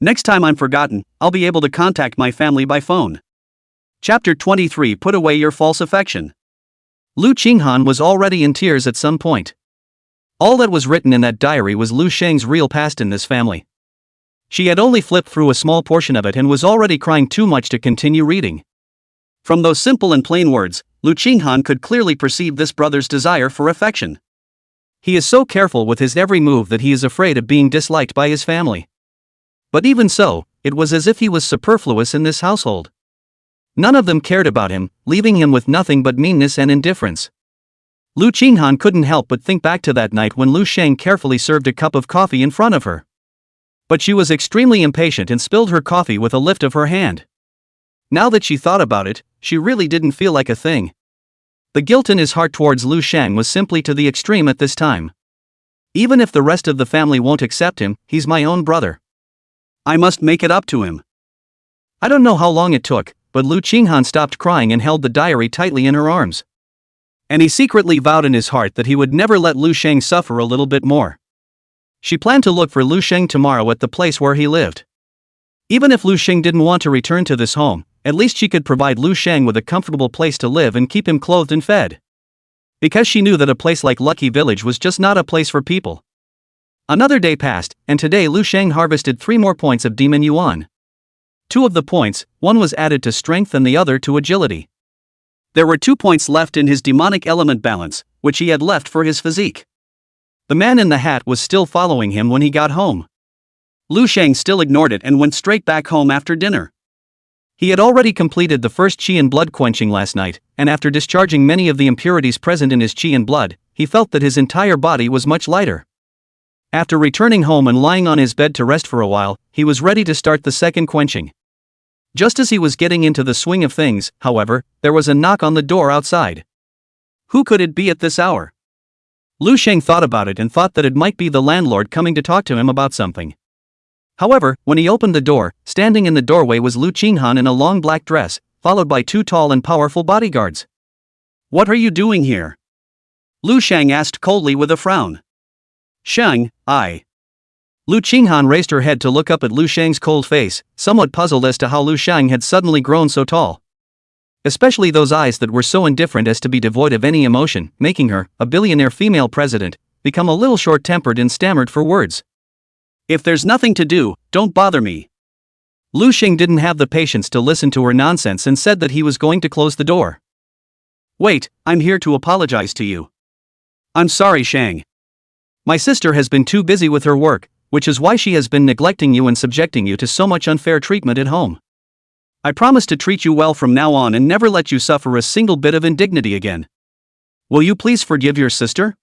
Next time I'm forgotten, I'll be able to contact my family by phone. Chapter 23, Put away your false affection. Lu Qinghan was already in tears at some point. All that was written in that diary was Lu Shang's real past in this family. She had only flipped through a small portion of it and was already crying too much to continue reading. From those simple and plain words, Lu Qinghan could clearly perceive this brother's desire for affection. He is so careful with his every move that he is afraid of being disliked by his family. But even so, it was as if he was superfluous in this household. None of them cared about him, leaving him with nothing but meanness and indifference. Lu Qinghan couldn't help but think back to that night when Lu Sheng carefully served a cup of coffee in front of her. But she was extremely impatient and spilled her coffee with a lift of her hand. Now that she thought about it, she really didn't feel like a thing. The guilt in his heart towards Lu Sheng was simply to the extreme at this time. Even if the rest of the family won't accept him, he's my own brother. I must make it up to him. I don't know how long it took, but Lu Qinghan stopped crying and held the diary tightly in her arms. And he secretly vowed in his heart that he would never let Lu Sheng suffer a little bit more. She planned to look for Lu Sheng tomorrow at the place where he lived. Even if Lu Sheng didn't want to return to this home, at least she could provide Lu Sheng with a comfortable place to live and keep him clothed and fed. Because she knew that a place like Lucky Village was just not a place for people. Another day passed, and today Lu Sheng harvested 3 more points of Demon Yuan. 2 of the points, one was added to strength and the other to agility. There were 2 points left in his demonic element balance, which he had left for his physique. The man in the hat was still following him when he got home. Lu Sheng still ignored it and went straight back home after dinner. He had already completed the first qi and blood quenching last night, and after discharging many of the impurities present in his qi and blood, he felt that his entire body was much lighter. After returning home and lying on his bed to rest for a while, he was ready to start the second quenching. Just as he was getting into the swing of things, however, there was a knock on the door outside. Who could it be at this hour? Lu Sheng thought about it and thought that it might be the landlord coming to talk to him about something. However, when he opened the door, standing in the doorway was Lu Qinghan in a long black dress, followed by 2 tall and powerful bodyguards. What are you doing here? Lu Sheng asked coldly with a frown. Sheng, I. Lu Qinghan raised her head to look up at Lu Sheng's cold face, somewhat puzzled as to how Lu Sheng had suddenly grown so tall. Especially those eyes that were so indifferent as to be devoid of any emotion, making her, a billionaire female president, become a little short-tempered and stammered for words. If there's nothing to do, don't bother me. Lu Sheng didn't have the patience to listen to her nonsense and said that he was going to close the door. Wait, I'm here to apologize to you. I'm sorry, Sheng. My sister has been too busy with her work, which is why she has been neglecting you and subjecting you to so much unfair treatment at home. I promise to treat you well from now on and never let you suffer a single bit of indignity again. Will you please forgive your sister?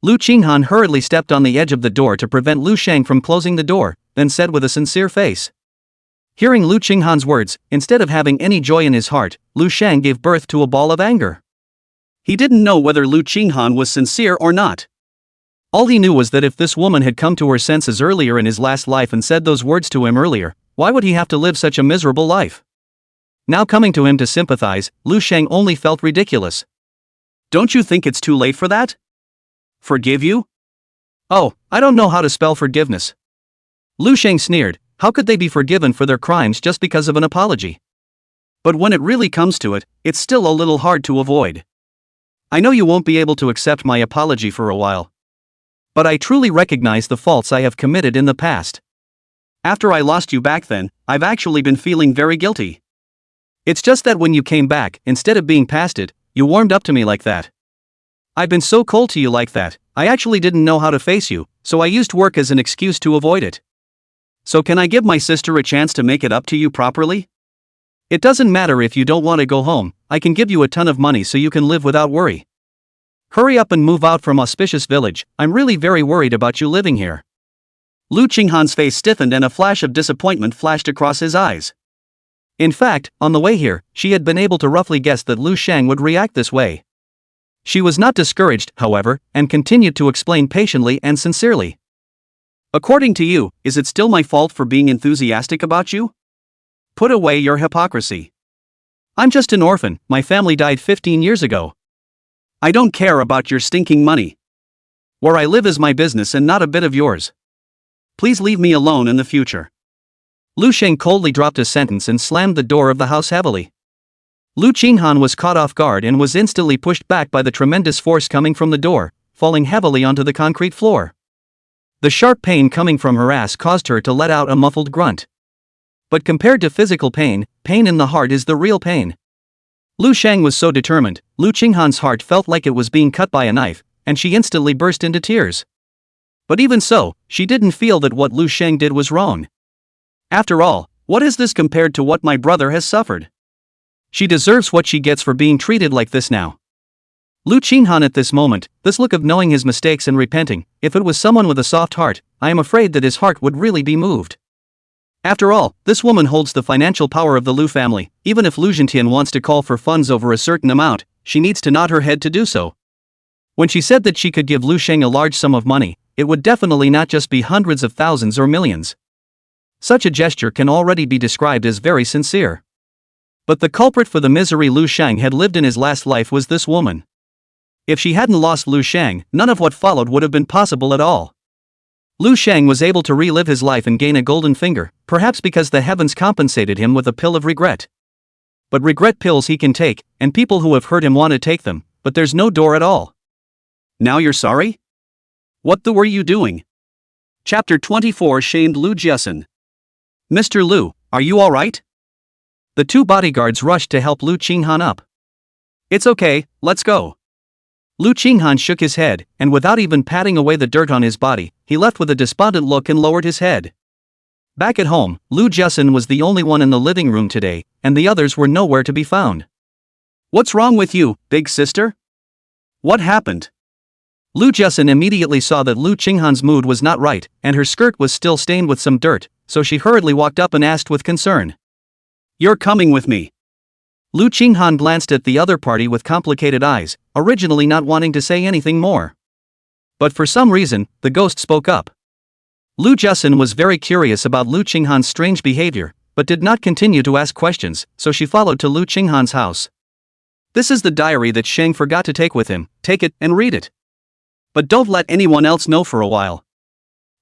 Lu Qinghan hurriedly stepped on the edge of the door to prevent Lu Sheng from closing the door, then said with a sincere face. Hearing Lu Qinghan's words, instead of having any joy in his heart, Lu Sheng gave birth to a ball of anger. He didn't know whether Lu Qinghan was sincere or not. All he knew was that if this woman had come to her senses earlier in his last life and said those words to him earlier, why would he have to live such a miserable life? Now coming to him to sympathize, Lu Sheng only felt ridiculous. Don't you think it's too late for that? Forgive you? Oh, I don't know how to spell forgiveness. Lu Sheng sneered, how could they be forgiven for their crimes just because of an apology? But when it really comes to it, it's still a little hard to avoid. I know you won't be able to accept my apology for a while. But I truly recognize the faults I have committed in the past. After I lost you back then, I've actually been feeling very guilty. It's just that when you came back, instead of being past it, you warmed up to me like that. I've been so cold to you like that, I actually didn't know how to face you, so I used work as an excuse to avoid it. So can I give my sister a chance to make it up to you properly? It doesn't matter if you don't want to go home, I can give you a ton of money so you can live without worry. Hurry up and move out from Auspicious Village, I'm really very worried about you living here. Lu Qinghan's face stiffened and a flash of disappointment flashed across his eyes. In fact, on the way here, she had been able to roughly guess that Lu Sheng would react this way. She was not discouraged, however, and continued to explain patiently and sincerely. According to you, is it still my fault for being enthusiastic about you? Put away your hypocrisy. I'm just an orphan, my family died 15 years ago. I don't care about your stinking money. Where I live is my business and not a bit of yours. Please leave me alone in the future. Lu Sheng coldly dropped a sentence and slammed the door of the house heavily. Lu Qinghan was caught off guard and was instantly pushed back by the tremendous force coming from the door, falling heavily onto the concrete floor. The sharp pain coming from her ass caused her to let out a muffled grunt. But compared to physical pain, pain in the heart is the real pain. Lu Sheng was so determined, Lu Qinghan's heart felt like it was being cut by a knife, and she instantly burst into tears. But even so, she didn't feel that what Lu Sheng did was wrong. After all, what is this compared to what my brother has suffered? She deserves what she gets for being treated like this now. Lu Qinghan at this moment, this look of knowing his mistakes and repenting, if it was someone with a soft heart, I am afraid that his heart would really be moved. After all, this woman holds the financial power of the Lu family. Even if Lu Zhentian wants to call for funds over a certain amount, she needs to nod her head to do so. When she said that she could give Lu Sheng a large sum of money, it would definitely not just be hundreds of thousands or millions. Such a gesture can already be described as very sincere. But the culprit for the misery Lu Sheng had lived in his last life was this woman. If she hadn't lost Lu Sheng, none of what followed would have been possible at all. Lu Sheng was able to relive his life and gain a golden finger, perhaps because the heavens compensated him with a pill of regret. But regret pills he can take, and people who have hurt him want to take them, but there's no door at all. Now you're sorry? What the were you doing? Chapter 24 shamed Lu Jiasun. Mr. Lu, are you alright? The two bodyguards rushed to help Lu Qinghan up. It's okay, let's go. Lu Qinghan shook his head, and without even patting away the dirt on his body, he left with a despondent look and lowered his head. Back at home, Lu Jiasun was the only one in the living room today, and the others were nowhere to be found. What's wrong with you, big sister? What happened? Lu Jiasun immediately saw that Lu Qinghan's mood was not right, and her skirt was still stained with some dirt, so she hurriedly walked up and asked with concern. You're coming with me. Lu Qinghan glanced at the other party with complicated eyes, originally not wanting to say anything more. But for some reason, the ghost spoke up. Lu Jiasun was very curious about Lu Qinghan's strange behavior, but did not continue to ask questions, so she followed to Lu Qinghan's house. This is the diary that Sheng forgot to take with him, take it and read it. But don't let anyone else know for a while.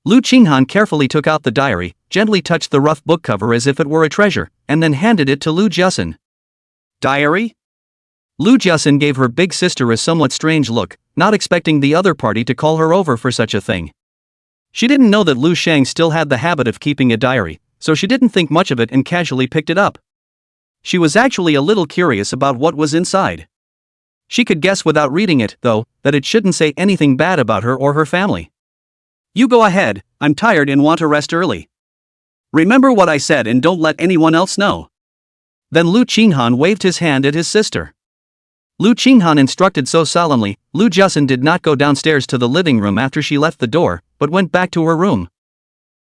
Lu Qinghan carefully took out the diary, gently touched the rough book cover as if it were a treasure, and then handed it to Lu Jiasun. Diary? Lu Jiasun gave her big sister a somewhat strange look, not expecting the other party to call her over for such a thing. She didn't know that Lu Sheng still had the habit of keeping a diary, so she didn't think much of it and casually picked it up. She was actually a little curious about what was inside. She could guess without reading it, though, that it shouldn't say anything bad about her or her family. You go ahead, I'm tired and want to rest early. Remember what I said and don't let anyone else know. Then Lu Qinghan waved his hand at his sister. Lu Qinghan instructed so solemnly, Lu Jiasun did not go downstairs to the living room after she left the door, but went back to her room.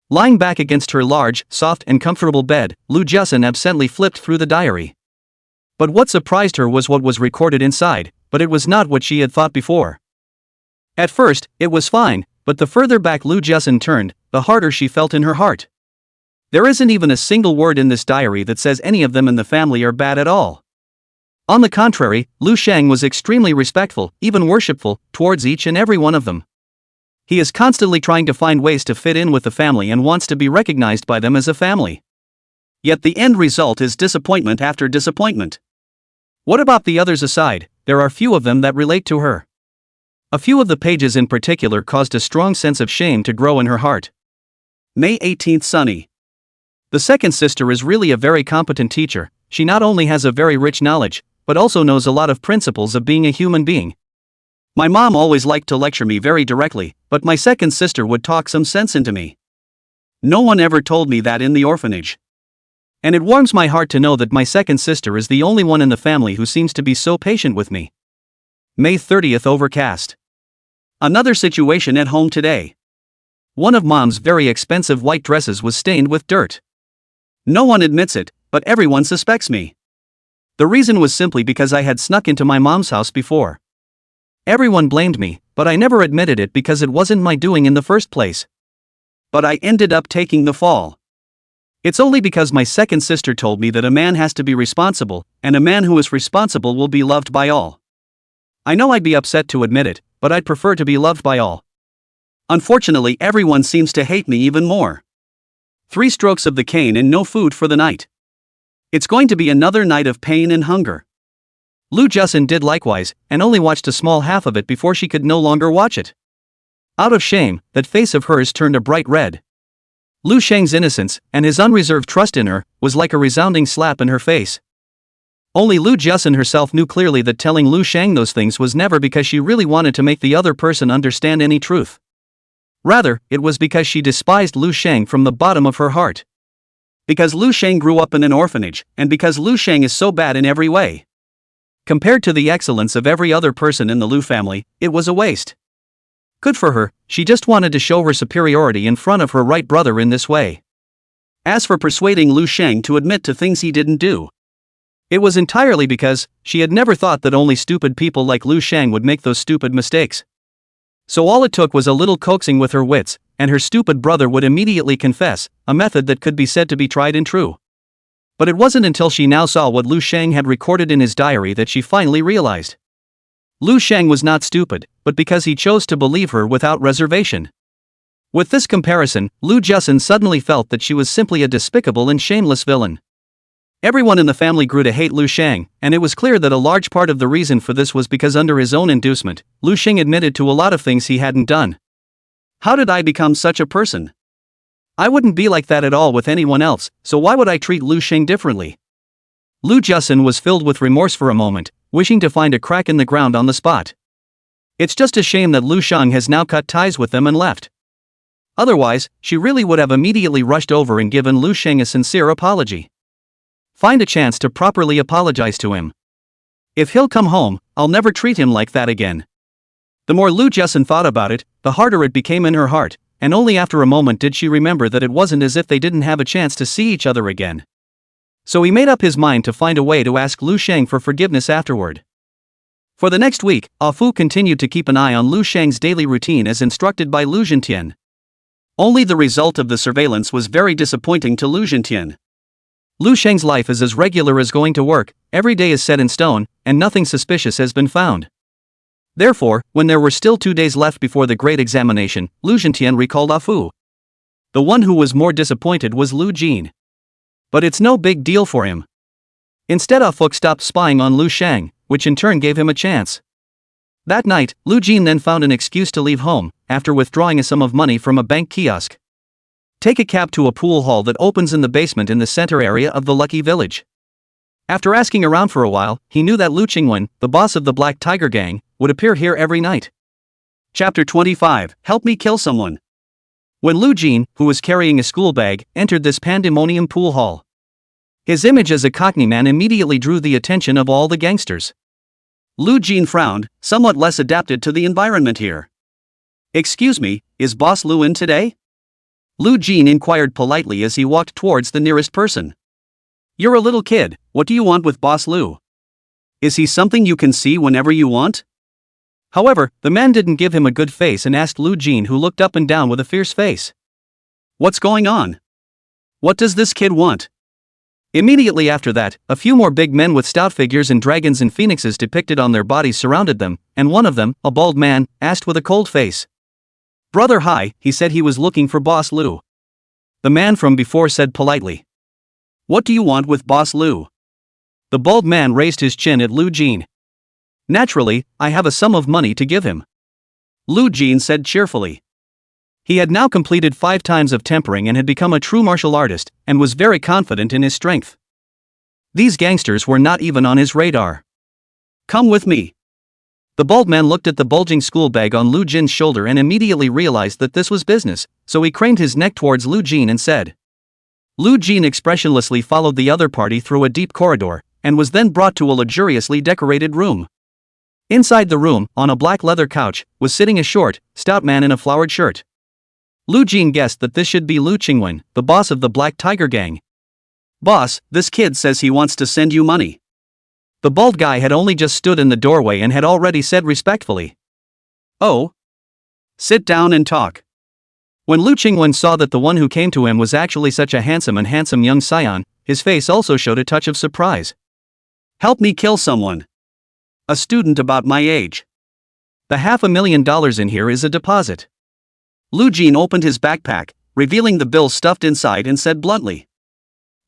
Lying back against her large, soft and comfortable bed, Lu Jiasun absently flipped through the diary. But what surprised her was what was recorded inside, but it was not what she had thought before. At first, it was fine, but the further back Lu Jiasun turned, the harder she felt in her heart. There isn't even a single word in this diary that says any of them in the family are bad at all. On the contrary, Lu Sheng was extremely respectful, even worshipful, towards each and every one of them. He is constantly trying to find ways to fit in with the family and wants to be recognized by them as a family. Yet the end result is disappointment after disappointment. What about the others aside? There are few of them that relate to her. A few of the pages in particular caused a strong sense of shame to grow in her heart. May 18th, Sunny. The second sister is really a very competent teacher. She not only has a very rich knowledge, but also knows a lot of principles of being a human being. My mom always liked to lecture me very directly, but my second sister would talk some sense into me. No one ever told me that in the orphanage. And it warms my heart to know that my second sister is the only one in the family who seems to be so patient with me. May 30th, overcast. Another situation at home today. One of mom's very expensive white dresses was stained with dirt. No one admits it, but everyone suspects me. The reason was simply because I had snuck into my mom's house before. Everyone blamed me, but I never admitted it because it wasn't my doing in the first place. But I ended up taking the fall. It's only because my second sister told me that a man has to be responsible, and a man who is responsible will be loved by all. I know I'd be upset to admit it, but I'd prefer to be loved by all. Unfortunately, everyone seems to hate me even more. 3 strokes of the cane and no food for the night. It's going to be another night of pain and hunger. Lu Jiasun did likewise, and only watched a small half of it before she could no longer watch it. Out of shame, that face of hers turned a bright red. Lu Sheng's innocence, and his unreserved trust in her, was like a resounding slap in her face. Only Lu Jiasun herself knew clearly that telling Lu Sheng those things was never because she really wanted to make the other person understand any truth. Rather, it was because she despised Lu Sheng from the bottom of her heart. Because Lu Sheng grew up in an orphanage, and because Lu Sheng is so bad in every way. Compared to the excellence of every other person in the Lu family, it was a waste. Good for her, she just wanted to show her superiority in front of her right brother in this way. As for persuading Lu Sheng to admit to things he didn't do, it was entirely because she had never thought that only stupid people like Lu Sheng would make those stupid mistakes. So all it took was a little coaxing with her wits, and her stupid brother would immediately confess, a method that could be said to be tried and true. But it wasn't until she now saw what Lu Sheng had recorded in his diary that she finally realized. Lu Sheng was not stupid, but because he chose to believe her without reservation. With this comparison, Lu Jusin suddenly felt that she was simply a despicable and shameless villain. Everyone in the family grew to hate Lu Sheng, and it was clear that a large part of the reason for this was because under his own inducement, Lu Sheng admitted to a lot of things he hadn't done. How did I become such a person? I wouldn't be like that at all with anyone else, so why would I treat Lu Sheng differently? Lu Jusin was filled with remorse for a moment, wishing to find a crack in the ground on the spot. It's just a shame that Lu Sheng has now cut ties with them and left. Otherwise, she really would have immediately rushed over and given Lu Sheng a sincere apology. Find a chance to properly apologize to him. If he'll come home, I'll never treat him like that again. The more Lu Jusin thought about it, the harder it became in her heart, and only after a moment did she remember that it wasn't as if they didn't have a chance to see each other again. So he made up his mind to find a way to ask Lu Sheng for forgiveness afterward. For the next week, Ah Fu continued to keep an eye on Lu Sheng's daily routine as instructed by Lu Zhentian. Only the result of the surveillance was very disappointing to Lu Zhentian. Lu Sheng's life is as regular as going to work, every day is set in stone, and nothing suspicious has been found. Therefore, when there were still 2 days left before the great examination, Lu Zhentian recalled Ah Fu. The one who was more disappointed was Lu Jin. But it's no big deal for him. Instead, Ah Fu stopped spying on Lu Sheng, which in turn gave him a chance. That night, Lu Jin then found an excuse to leave home, after withdrawing a sum of money from a bank kiosk. Take a cab to a pool hall that opens in the basement in the center area of the Lucky Village. After asking around for a while, he knew that Lu Qingwen, the boss of the Black Tiger Gang, would appear here every night. Chapter 25, Help Me Kill Someone. When Lu Jin, who was carrying a school bag, entered this pandemonium pool hall, his image as a Cockney man immediately drew the attention of all the gangsters. Lu Jin frowned, somewhat less adapted to the environment here. Excuse me, is Boss Lu in today? Lu Jin inquired politely as he walked towards the nearest person. You're a little kid, what do you want with Boss Lu? Is he something you can see whenever you want? However, the man didn't give him a good face and asked Lu Jin, who looked up and down with a fierce face. What's going on? What does this kid want? Immediately after that, a few more big men with stout figures and dragons and phoenixes depicted on their bodies surrounded them, and one of them, a bald man, asked with a cold face. Brother hi, he said he was looking for Boss Lu. The man from before said politely. What do you want with Boss Lu? The bald man raised his chin at Lu Jin. Naturally, I have a sum of money to give him. Lu Jin said cheerfully. He had now completed 5 times of tempering and had become a true martial artist, and was very confident in his strength. These gangsters were not even on his radar. Come with me. The bald man looked at the bulging school bag on Lu Jin's shoulder and immediately realized that this was business, so he craned his neck towards Lu Jin and said. Lu Jin expressionlessly followed the other party through a deep corridor, and was then brought to a luxuriously decorated room. Inside the room, on a black leather couch, was sitting a short, stout man in a flowered shirt. Lu Jin guessed that this should be Lu Qingwen, the boss of the Black Tiger Gang. Boss, this kid says he wants to send you money. The bald guy had only just stood in the doorway and had already said respectfully. Oh? Sit down and talk. When Lu Qingwen saw that the one who came to him was actually such a handsome young scion, his face also showed a touch of surprise. Help me kill someone. A student about my age. The $500,000 in here is a deposit. Lu Jin opened his backpack, revealing the bill stuffed inside, and said bluntly.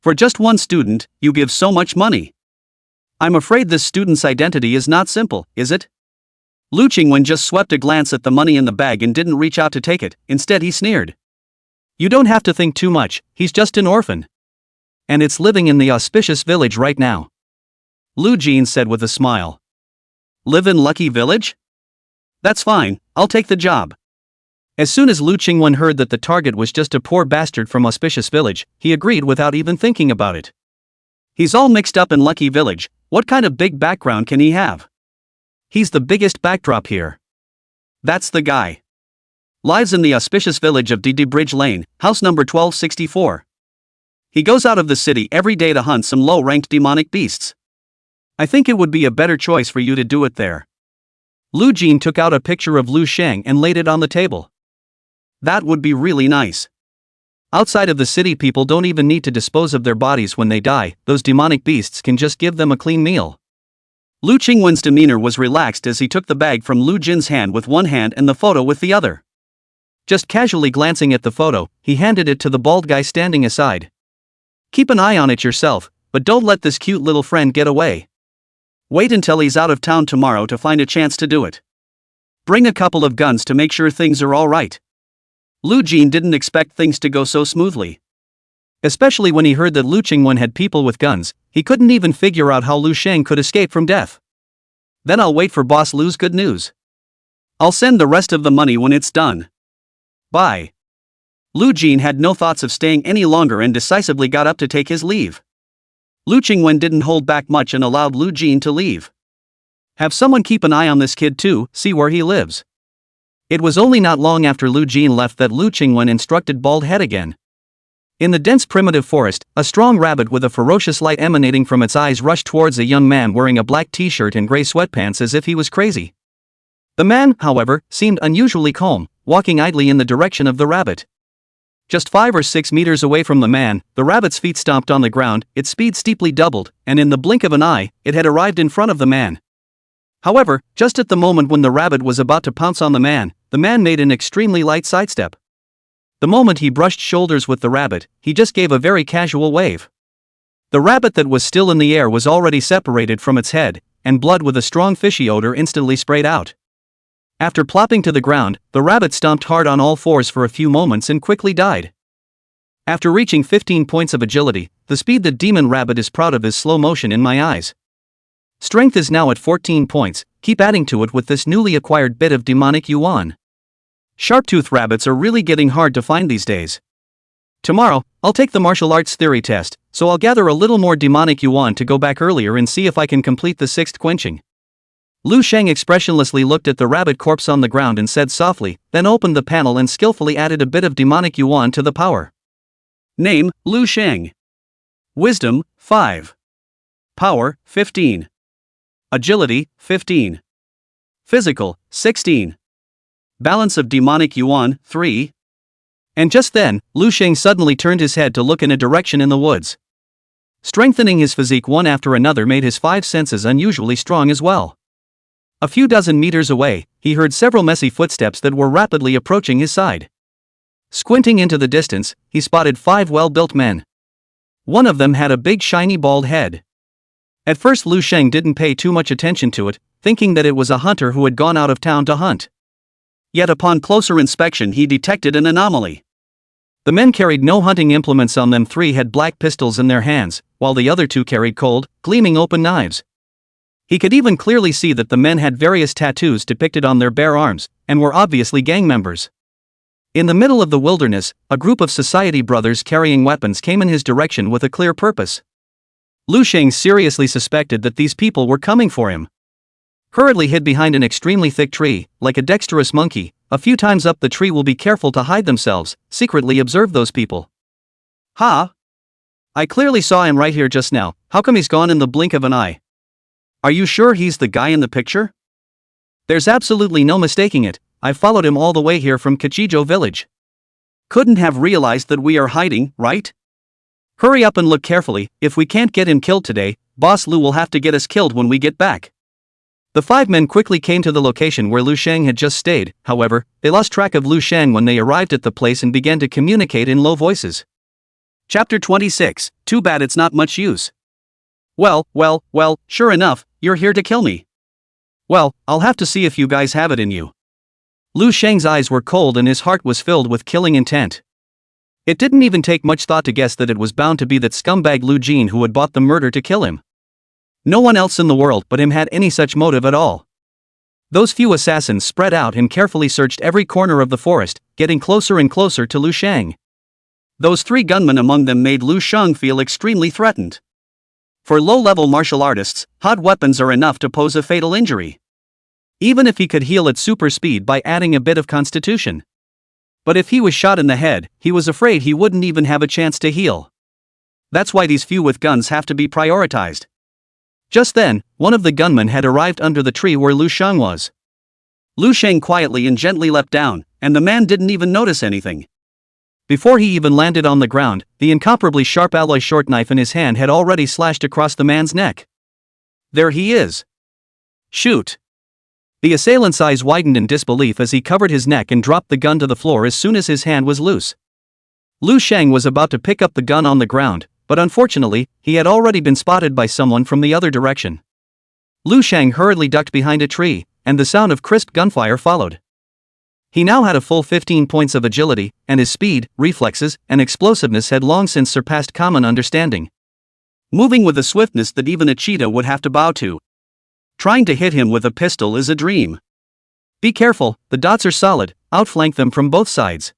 For just one student, you give so much money. I'm afraid this student's identity is not simple, is it? Lu Qingwen just swept a glance at the money in the bag and didn't reach out to take it, instead he sneered. You don't have to think too much, he's just an orphan. And it's living in the auspicious village right now. Lu Jin said with a smile. Live in Lucky Village? That's fine, I'll take the job. As soon as Lu Qingwen heard that the target was just a poor bastard from auspicious village, he agreed without even thinking about it. He's all mixed up in Lucky Village, what kind of big background can he have? He's the biggest backdrop here. That's the guy. Lives in the auspicious village of Didi Bridge Lane, house number 1264. He goes out of the city every day to hunt some low-ranked demonic beasts. I think it would be a better choice for you to do it there. Lu Jin took out a picture of Lu Sheng and laid it on the table. That would be really nice. Outside of the city, people don't even need to dispose of their bodies when they die, those demonic beasts can just give them a clean meal. Lu Qingwen's demeanor was relaxed as he took the bag from Lu Jin's hand with one hand and the photo with the other. Just casually glancing at the photo, he handed it to the bald guy standing aside. Keep an eye on it yourself, but don't let this cute little friend get away. Wait until he's out of town tomorrow to find a chance to do it. Bring a couple of guns to make sure things are all right. Lu Jin didn't expect things to go so smoothly. Especially when he heard that Lu Qingwen had people with guns, he couldn't even figure out how Lu Sheng could escape from death. Then I'll wait for Boss Lu's good news. I'll send the rest of the money when it's done. Bye. Lu Jin had no thoughts of staying any longer and decisively got up to take his leave. Lu Qingwen didn't hold back much and allowed Lu Jin to leave. Have someone keep an eye on this kid too, see where he lives. It was only not long after Lu Jin left that Lu Qingwen instructed Bald Head again. In the dense primitive forest, a strong rabbit with a ferocious light emanating from its eyes rushed towards a young man wearing a black t-shirt and gray sweatpants as if he was crazy. The man, however, seemed unusually calm, walking idly in the direction of the rabbit. Just 5 or 6 meters away from the man, the rabbit's feet stomped on the ground, its speed steeply doubled, and in the blink of an eye, it had arrived in front of the man. However, just at the moment when the rabbit was about to pounce on the man made an extremely light sidestep. The moment he brushed shoulders with the rabbit, he just gave a very casual wave. The rabbit that was still in the air was already separated from its head, and blood with a strong fishy odor instantly sprayed out. After plopping to the ground, the rabbit stomped hard on all fours for a few moments and quickly died. After reaching 15 points of agility, the speed that Demon Rabbit is proud of is slow motion in my eyes. Strength is now at 14 points, keep adding to it with this newly acquired bit of demonic yuan. Sharptooth rabbits are really getting hard to find these days. Tomorrow, I'll take the martial arts theory test, so I'll gather a little more demonic yuan to go back earlier and see if I can complete the 6th quenching. Lu Sheng expressionlessly looked at the rabbit corpse on the ground and said softly, then opened the panel and skillfully added a bit of demonic yuan to the power. Name, Lu Sheng. Wisdom, 5. Power, 15. Agility, 15. Physical, 16. Balance of demonic yuan, 3. And just then, Lu Sheng suddenly turned his head to look in a direction in the woods. Strengthening his physique one after another made his 5 senses unusually strong as well. A few dozen meters away, he heard several messy footsteps that were rapidly approaching his side. Squinting into the distance, he spotted 5 well-built men. One of them had a big shiny bald head. At first Lu Sheng didn't pay too much attention to it, thinking that it was a hunter who had gone out of town to hunt. Yet upon closer inspection he detected an anomaly. The men carried no hunting implements on them. 3 had black pistols in their hands, while the other 2 carried cold, gleaming open knives. He could even clearly see that the men had various tattoos depicted on their bare arms, and were obviously gang members. In the middle of the wilderness, a group of society brothers carrying weapons came in his direction with a clear purpose. Lu Sheng seriously suspected that these people were coming for him. Hurriedly hid behind an extremely thick tree, like a dexterous monkey, a few times up the tree will be careful to hide themselves, secretly observe those people. Ha! I clearly saw him right here just now, how come he's gone in the blink of an eye? Are you sure he's the guy in the picture? There's absolutely no mistaking it, I followed him all the way here from Kachijo village. Couldn't have realized that we are hiding, right? Hurry up and look carefully, if we can't get him killed today, Boss Lu will have to get us killed when we get back. The 5 men quickly came to the location where Lu Sheng had just stayed, however, they lost track of Lu Sheng when they arrived at the place and began to communicate in low voices. Chapter 26, Too bad it's not much use. Well, sure enough, you're here to kill me. Well, I'll have to see if you guys have it in you. Lu Sheng's eyes were cold and his heart was filled with killing intent. It didn't even take much thought to guess that it was bound to be that scumbag Lu Jin who had bought the murder to kill him. No one else in the world but him had any such motive at all. Those few assassins spread out and carefully searched every corner of the forest, getting closer and closer to Lu Shang. Those 3 gunmen among them made Lu Shang feel extremely threatened. For low-level martial artists, hot weapons are enough to pose a fatal injury. Even if he could heal at super speed by adding a bit of constitution. But if he was shot in the head, he was afraid he wouldn't even have a chance to heal. That's why these few with guns have to be prioritized. Just then, one of the gunmen had arrived under the tree where Lu Shang was. Lu Shang quietly and gently leapt down, and the man didn't even notice anything. Before he even landed on the ground, the incomparably sharp alloy short knife in his hand had already slashed across the man's neck. There he is. Shoot! The assailant's eyes widened in disbelief as he covered his neck and dropped the gun to the floor as soon as his hand was loose. Lu Shang was about to pick up the gun on the ground, but unfortunately, he had already been spotted by someone from the other direction. Lu Shang hurriedly ducked behind a tree, and the sound of crisp gunfire followed. He now had a full 15 points of agility, and his speed, reflexes, and explosiveness had long since surpassed common understanding. Moving with a swiftness that even a cheetah would have to bow to. Trying to hit him with a pistol is a dream. Be careful, the dots are solid, outflank them from both sides.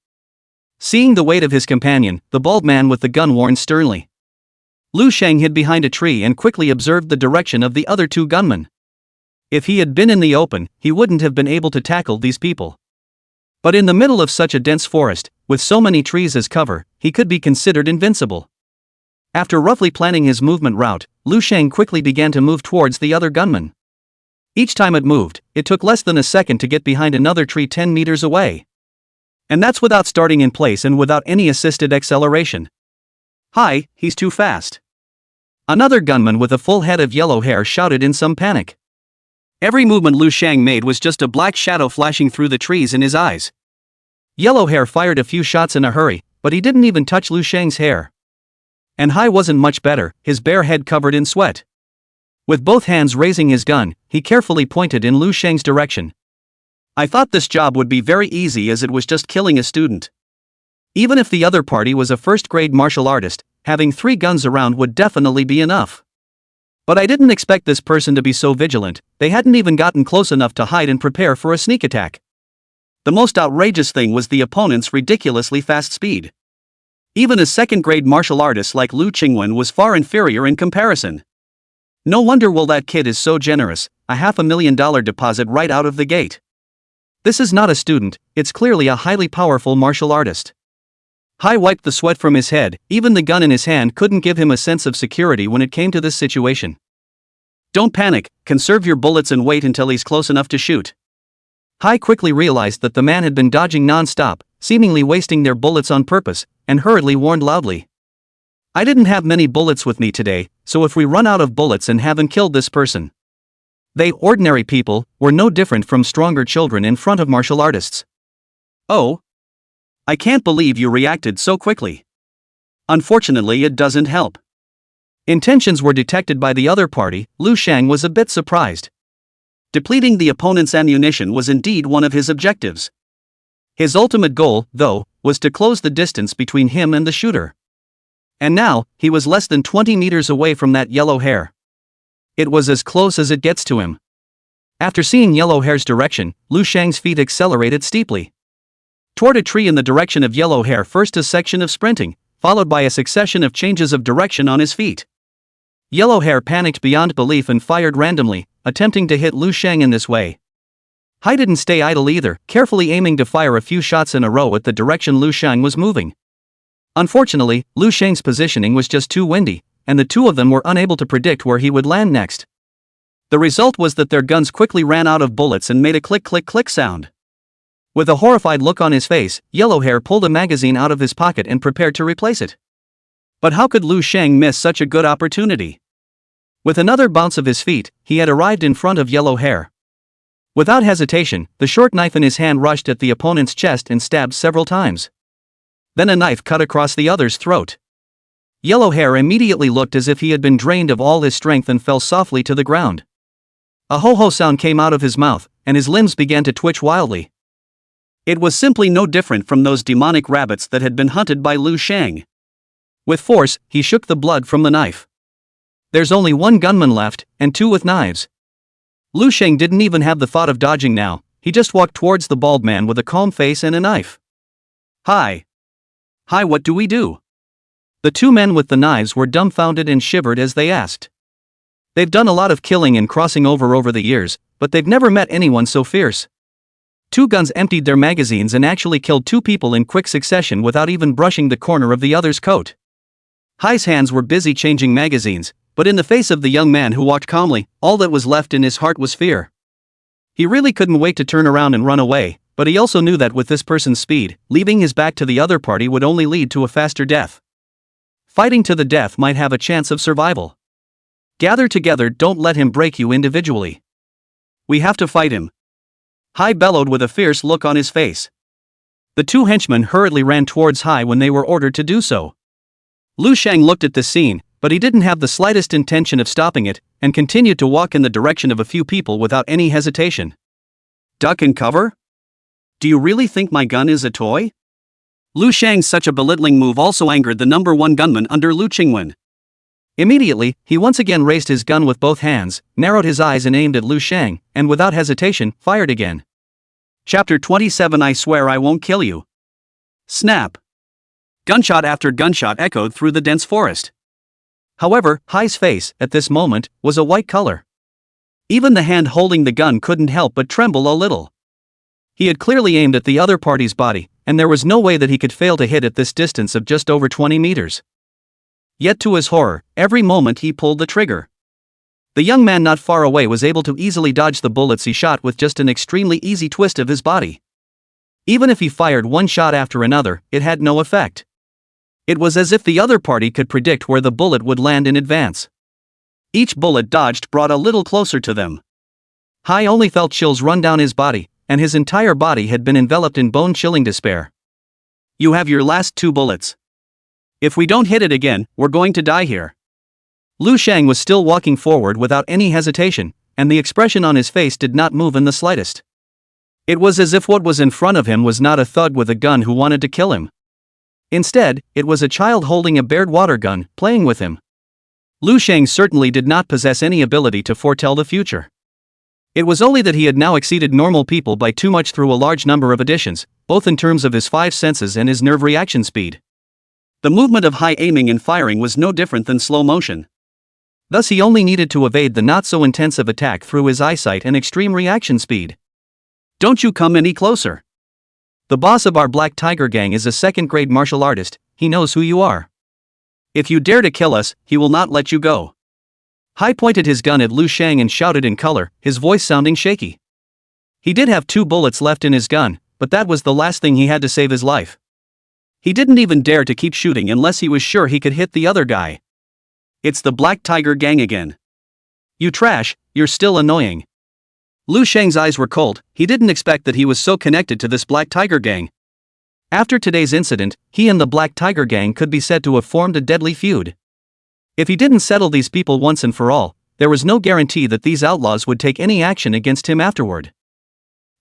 Seeing the weight of his companion, the bald man with the gun warned sternly. Lu Shang hid behind a tree and quickly observed the direction of the other 2 gunmen. If he had been in the open, he wouldn't have been able to tackle these people. But in the middle of such a dense forest, with so many trees as cover, he could be considered invincible. After roughly planning his movement route, Lu Shang quickly began to move towards the other gunman. Each time it moved, it took less than a second to get behind another tree 10 meters away. And that's without starting in place and without any assisted acceleration. Hi, he's too fast. Another gunman with a full head of yellow hair shouted in some panic. Every movement Lu Shang made was just a black shadow flashing through the trees in his eyes. Yellow hair fired a few shots in a hurry, but he didn't even touch Lu Shang's hair. And Hai wasn't much better, his bare head covered in sweat. With both hands raising his gun, he carefully pointed in Lu Shang's direction. I thought this job would be very easy as it was just killing a student. Even if the other party was a first-grade martial artist, having 3 guns around would definitely be enough. But I didn't expect this person to be so vigilant. They hadn't even gotten close enough to hide and prepare for a sneak attack. The most outrageous thing was the opponent's ridiculously fast speed. Even a second-grade martial artist like Lu Qingwen was far inferior in comparison. No wonder that kid is so generous, a $500,000 deposit right out of the gate. This is not a student, it's clearly a highly powerful martial artist. Hai wiped the sweat from his head, even the gun in his hand couldn't give him a sense of security when it came to this situation. Don't panic, conserve your bullets and wait until he's close enough to shoot. Hai quickly realized that the man had been dodging non-stop, seemingly wasting their bullets on purpose, and hurriedly warned loudly. I didn't have many bullets with me today, so if we run out of bullets and haven't killed this person. They, ordinary people, were no different from stronger children in front of martial artists. Oh? I can't believe you reacted so quickly. Unfortunately, it doesn't help. Intentions were detected by the other party. Lu Shang was a bit surprised. Depleting the opponent's ammunition was indeed one of his objectives. His ultimate goal, though, was to close the distance between him and the shooter. And now, he was less than 20 meters away from that yellow hair. It was as close as it gets to him. After seeing yellow hair's direction, Lu Shang's feet accelerated steeply. Toward a tree in the direction of yellow hair, first a section of sprinting, followed by a succession of changes of direction on his feet. Yellow hair panicked beyond belief and fired randomly, attempting to hit Lu Shang in this way. Hai didn't stay idle either, carefully aiming to fire a few shots in a row at the direction Lu Shang was moving. Unfortunately, Lu Shang's positioning was just too windy, and the 2 of them were unable to predict where he would land next. The result was that their guns quickly ran out of bullets and made a click-click-click sound. With a horrified look on his face, Yellowhair pulled a magazine out of his pocket and prepared to replace it. But how could Lu Shang miss such a good opportunity? With another bounce of his feet, he had arrived in front of Yellowhair. Without hesitation, the short knife in his hand rushed at the opponent's chest and stabbed several times. Then a knife cut across the other's throat. Yellowhair immediately looked as if he had been drained of all his strength and fell softly to the ground. A ho-ho sound came out of his mouth, and his limbs began to twitch wildly. It was simply no different from those demonic rabbits that had been hunted by Lu Shang. With force, he shook the blood from the knife. There's only 1 gunman left, and 2 with knives. Lu Sheng didn't even have the thought of dodging now, he just walked towards the bald man with a calm face and a knife. Hi. Hi, what do we do? The two men with the knives were dumbfounded and shivered as they asked. They've done a lot of killing and crossing over the years, but they've never met anyone so fierce. Two guns emptied their magazines and actually killed two people in quick succession without even brushing the corner of the other's coat. Hai's hands were busy changing magazines, but in the face of the young man who walked calmly, all that was left in his heart was fear. He really couldn't wait to turn around and run away, but he also knew that with this person's speed, leaving his back to the other party would only lead to a faster death. Fighting to the death might have a chance of survival. Gather together, don't let him break you individually. We have to fight him. Hai bellowed with a fierce look on his face. The two henchmen hurriedly ran towards Hai when they were ordered to do so. Lu Sheng looked at the scene, but he didn't have the slightest intention of stopping it, and continued to walk in the direction of a few people without any hesitation. Duck and cover? Do you really think my gun is a toy? Lu Sheng's such a belittling move also angered the number one gunman under Lu Qingwen. Immediately, he once again raised his gun with both hands, narrowed his eyes and aimed at Lu Sheng, and without hesitation, fired again. Chapter 27 I swear I won't kill you. Snap. Gunshot after gunshot echoed through the dense forest. However, Hai's face, at this moment, was a white color. Even the hand holding the gun couldn't help but tremble a little. He had clearly aimed at the other party's body, and there was no way that he could fail to hit at this distance of just over 20 meters. Yet to his horror, every moment he pulled the trigger. The young man not far away was able to easily dodge the bullets he shot with just an extremely easy twist of his body. Even if he fired one shot after another, it had no effect. It was as if the other party could predict where the bullet would land in advance. Each bullet dodged brought a little closer to them. Hai only felt chills run down his body, and his entire body had been enveloped in bone-chilling despair. You have your last two bullets. If we don't hit it again, we're going to die here. Lu Sheng was still walking forward without any hesitation, and the expression on his face did not move in the slightest. It was as if what was in front of him was not a thug with a gun who wanted to kill him. Instead, it was a child holding a bared water gun, playing with him. Lu Sheng certainly did not possess any ability to foretell the future. It was only that he had now exceeded normal people by too much through a large number of additions, both in terms of his five senses and his nerve reaction speed. The movement of Hai aiming and firing was no different than slow motion. Thus he only needed to evade the not-so-intensive attack through his eyesight and extreme reaction speed. Don't you come any closer. The boss of our Black Tiger gang is a second-grade martial artist, he knows who you are. If you dare to kill us, he will not let you go. Hai pointed his gun at Lu Sheng and shouted in color, his voice sounding shaky. He did have 2 bullets left in his gun, but that was the last thing he had to save his life. He didn't even dare to keep shooting unless he was sure he could hit the other guy. It's the Black Tiger gang again. You trash, you're still annoying. Lu Sheng's eyes were cold, he didn't expect that he was so connected to this Black Tiger gang. After today's incident, he and the Black Tiger gang could be said to have formed a deadly feud. If he didn't settle these people once and for all, there was no guarantee that these outlaws would take any action against him afterward.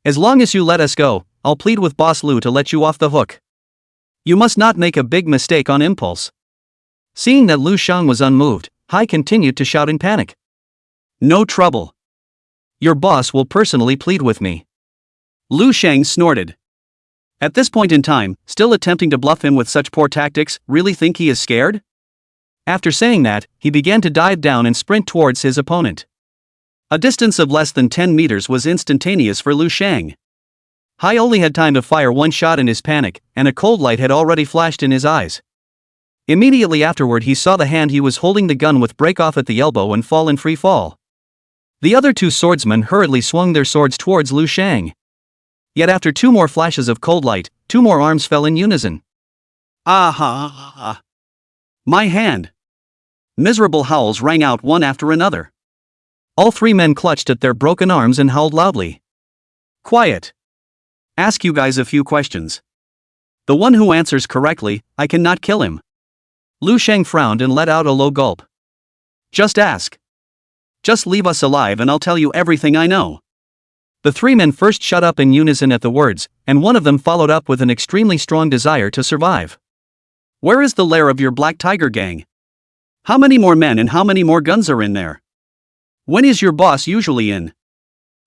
As long as you let us go, I'll plead with Boss Lu to let you off the hook. You must not make a big mistake on impulse. Seeing that Lu Sheng was unmoved, Hai continued to shout in panic. No trouble. Your boss will personally plead with me. Lu Sheng snorted. At this point in time, still attempting to bluff him with such poor tactics, really think he is scared? After saying that, he began to dive down and sprint towards his opponent. A distance of less than 10 meters was instantaneous for Lu Sheng. Hai only had time to fire one shot in his panic, and a cold light had already flashed in his eyes. Immediately afterward he saw the hand he was holding the gun with break off at the elbow and fall in free fall. The other 2 swordsmen hurriedly swung their swords towards Lu Sheng. Yet after 2 more flashes of cold light, 2 more arms fell in unison. Ah! My hand! Miserable howls rang out one after another. All 3 men clutched at their broken arms and howled loudly. Quiet! Ask you guys a few questions. The one who answers correctly, I cannot kill him. Lu Sheng frowned and let out a low gulp. Just ask. Just leave us alive and I'll tell you everything I know. The 3 men first shut up in unison at the words, and one of them followed up with an extremely strong desire to survive. Where is the lair of your Black Tiger gang? How many more men and how many more guns are in there? When is your boss usually in?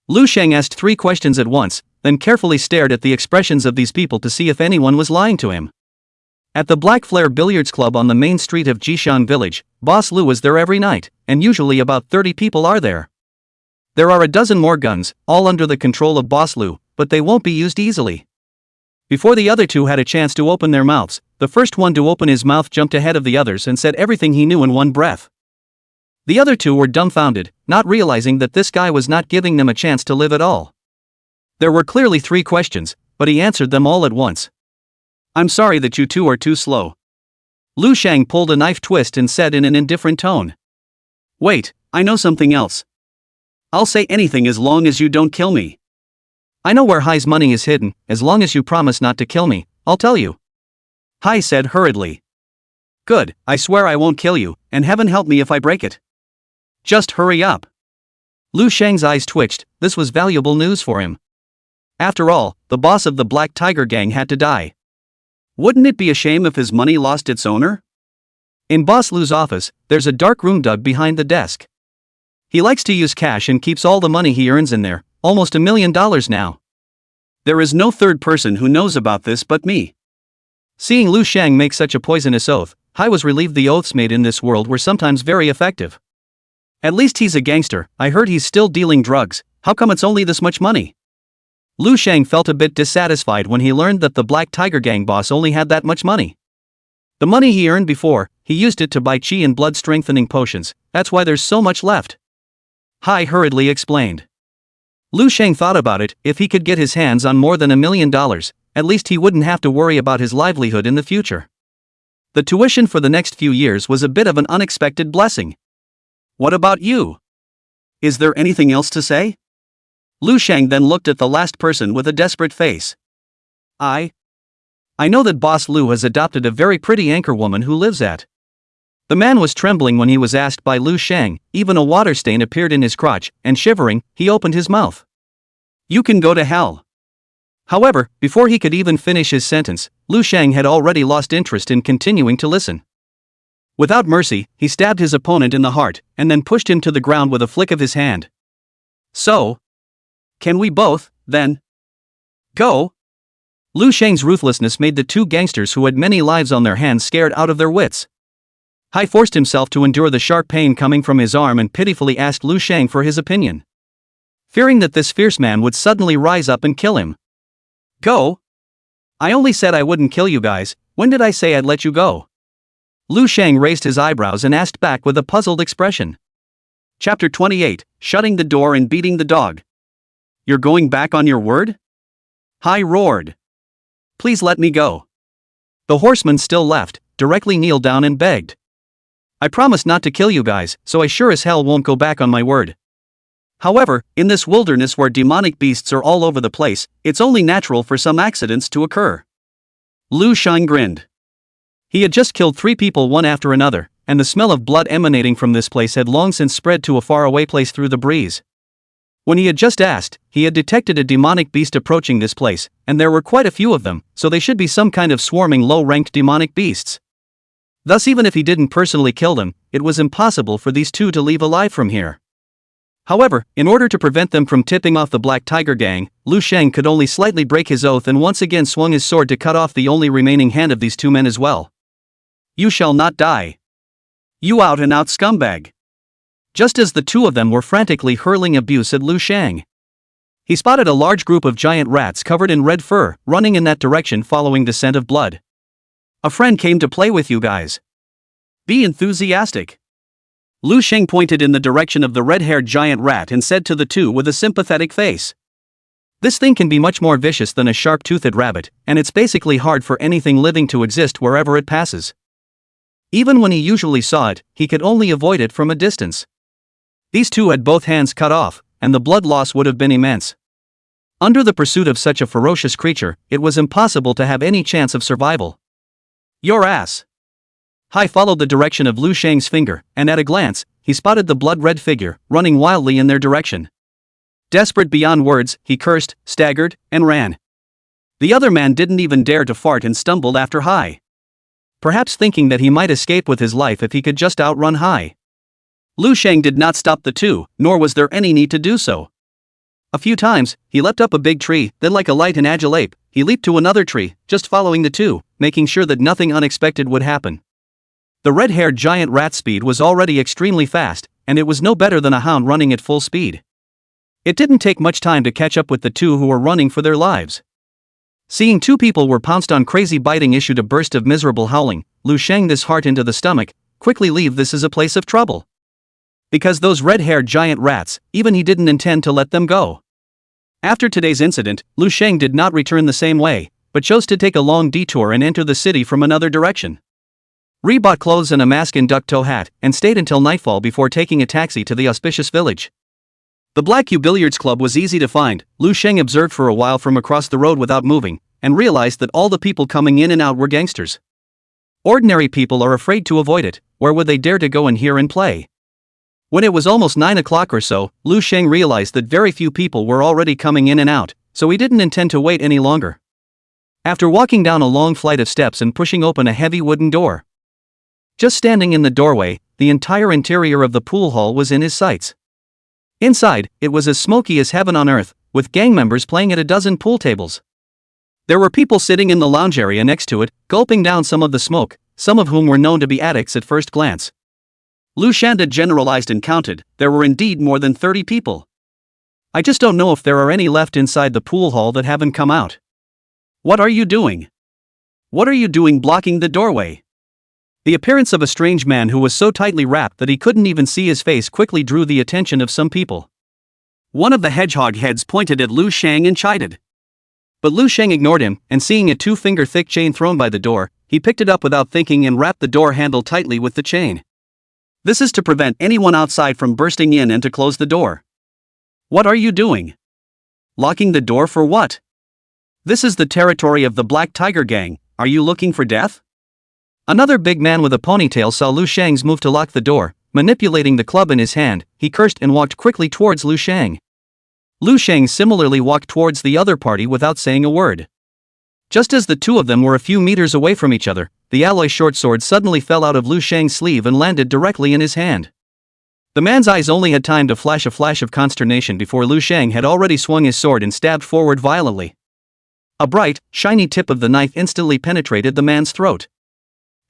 Lu Sheng asked 3 questions at once, then carefully stared at the expressions of these people to see if anyone was lying to him. At the Black Flare Billiards Club on the main street of Jishan Village, Boss Lu is there every night, and usually about 30 people are there. There are a dozen more guns, all under the control of Boss Lu, but they won't be used easily. Before the other 2 had a chance to open their mouths, the first one to open his mouth jumped ahead of the others and said everything he knew in one breath. The other 2 were dumbfounded, not realizing that this guy was not giving them a chance to live at all. There were clearly 3 questions, but he answered them all at once. "I'm sorry that you 2 are too slow." Lu Sheng pulled a knife twist and said in an indifferent tone. "Wait, I know something else. I'll say anything as long as you don't kill me. I know where Hai's money is hidden, as long as you promise not to kill me, I'll tell you." Hai said hurriedly. "Good, I swear I won't kill you, and heaven help me if I break it. Just hurry up." Lu Sheng's eyes twitched, this was valuable news for him. After all, the boss of the Black Tiger Gang had to die. Wouldn't it be a shame if his money lost its owner? In Boss Lu's office, there's a dark room dug behind the desk. He likes to use cash and keeps all the money he earns in there, almost $1 million now. There is no third person who knows about this but me. Seeing Lu Sheng make such a poisonous oath, Hai was relieved the oaths made in this world were sometimes very effective. At least he's a gangster. I heard he's still dealing drugs. How come it's only this much money? Lu Sheng felt a bit dissatisfied when he learned that the Black Tiger Gang boss only had that much money. The money he earned before, he used it to buy chi and blood strengthening potions, that's why there's so much left. Hai hurriedly explained. Lu Sheng thought about it, if he could get his hands on more than $1 million, at least he wouldn't have to worry about his livelihood in the future. The tuition for the next few years was a bit of an unexpected blessing. What about you? Is there anything else to say? Lu Sheng then looked at the last person with a desperate face. I know that Boss Lu has adopted a very pretty anchorwoman who lives at. The man was trembling when he was asked by Lu Sheng, even a water stain appeared in his crotch, and shivering, he opened his mouth. You can go to hell. However, before he could even finish his sentence, Lu Sheng had already lost interest in continuing to listen. Without mercy, he stabbed his opponent in the heart, and then pushed him to the ground with a flick of his hand. So? Can we both, then? Go? Lu Sheng's ruthlessness made the 2 gangsters who had many lives on their hands scared out of their wits. Hai forced himself to endure the sharp pain coming from his arm and pitifully asked Lu Sheng for his opinion, fearing that this fierce man would suddenly rise up and kill him. Go? I only said I wouldn't kill you guys. When did I say I'd let you go? Lu Sheng raised his eyebrows and asked back with a puzzled expression. Chapter 28, Shutting the Door and Beating the Dog. You're going back on your word? Hai roared. Please let me go. The horseman still left, directly kneeled down and begged. I promised not to kill you guys, so I sure as hell won't go back on my word. However, in this wilderness where demonic beasts are all over the place, it's only natural for some accidents to occur. Lu Sheng grinned. He had just killed 3 people one after another, and the smell of blood emanating from this place had long since spread to a faraway place through the breeze. When he had just asked, he had detected a demonic beast approaching this place, and there were quite a few of them, so they should be some kind of swarming low-ranked demonic beasts. Thus even if he didn't personally kill them, it was impossible for these 2 to leave alive from here. However, in order to prevent them from tipping off the Black Tiger Gang, Lu Sheng could only slightly break his oath and once again swung his sword to cut off the only remaining hand of these 2 men as well. You shall not die. You out-and-out scumbag. Just as the 2 of them were frantically hurling abuse at Lu Sheng, he spotted a large group of giant rats covered in red fur, running in that direction following the scent of blood. A friend came to play with you guys. Be enthusiastic. Lu Sheng pointed in the direction of the red-haired giant rat and said to the 2 with a sympathetic face. This thing can be much more vicious than a sharp-toothed rabbit, and it's basically hard for anything living to exist wherever it passes. Even when he usually saw it, he could only avoid it from a distance. These 2 had both hands cut off, and the blood loss would have been immense. Under the pursuit of such a ferocious creature, it was impossible to have any chance of survival. Your ass. Hai followed the direction of Lu Sheng's finger, and at a glance, he spotted the blood-red figure, running wildly in their direction. Desperate beyond words, he cursed, staggered, and ran. The other man didn't even dare to fart and stumbled after Hai, perhaps thinking that he might escape with his life if he could just outrun Hai. Lu Sheng did not stop the 2, nor was there any need to do so. A few times, he leapt up a big tree, then like a light and agile ape, he leaped to another tree, just following the two, making sure that nothing unexpected would happen. The red-haired giant rat's speed was already extremely fast, and it was no better than a hound running at full speed. It didn't take much time to catch up with the two who were running for their lives. Seeing two people were pounced on, Crazy Biting issued a burst of miserable howling. Lu Sheng, this heart into the stomach, quickly leave, this is a place of trouble. Because those red-haired giant rats, even he didn't intend to let them go. After today's incident, Lu Sheng did not return the same way, but chose to take a long detour and enter the city from another direction. Rebought clothes and a mask and duck-toe hat, and stayed until nightfall before taking a taxi to the auspicious village. The Black Q Billiards Club was easy to find. Lu Sheng observed for a while from across the road without moving, and realized that all the people coming in and out were gangsters. Ordinary people are afraid to avoid it. Where would they dare to go in here and play? When it was almost 9 o'clock or so, Lu Sheng realized that very few people were already coming in and out, so he didn't intend to wait any longer. After walking down a long flight of steps and pushing open a heavy wooden door, just standing in the doorway, the entire interior of the pool hall was in his sights. Inside, it was as smoky as heaven on earth, with gang members playing at a dozen pool tables. There were people sitting in the lounge area next to it, gulping down some of the smoke, some of whom were known to be addicts at first glance. Lu Shanda generalized and counted, there were indeed more than 30 people. I just don't know if there are any left inside the pool hall that haven't come out. What are you doing? What are you doing blocking the doorway? The appearance of a strange man who was so tightly wrapped that he couldn't even see his face quickly drew the attention of some people. One of the hedgehog heads pointed at Lu Sheng and chided. But Lu Sheng ignored him, and seeing a 2-finger-thick chain thrown by the door, he picked it up without thinking and wrapped the door handle tightly with the chain. This is to prevent anyone outside from bursting in and to close the door. What are you doing? Locking the door for what? This is the territory of the Black Tiger Gang. Are you looking for death? Another big man with a ponytail saw Lu Sheng's move to lock the door. Manipulating the club in his hand, he cursed and walked quickly towards Lu Sheng. Lu Sheng similarly walked towards the other party without saying a word. Just as the two of them were a few meters away from each other, the alloy short sword suddenly fell out of Lu Sheng's sleeve and landed directly in his hand. The man's eyes only had time to flash a flash of consternation before Lu Sheng had already swung his sword and stabbed forward violently. A bright, shiny tip of the knife instantly penetrated the man's throat.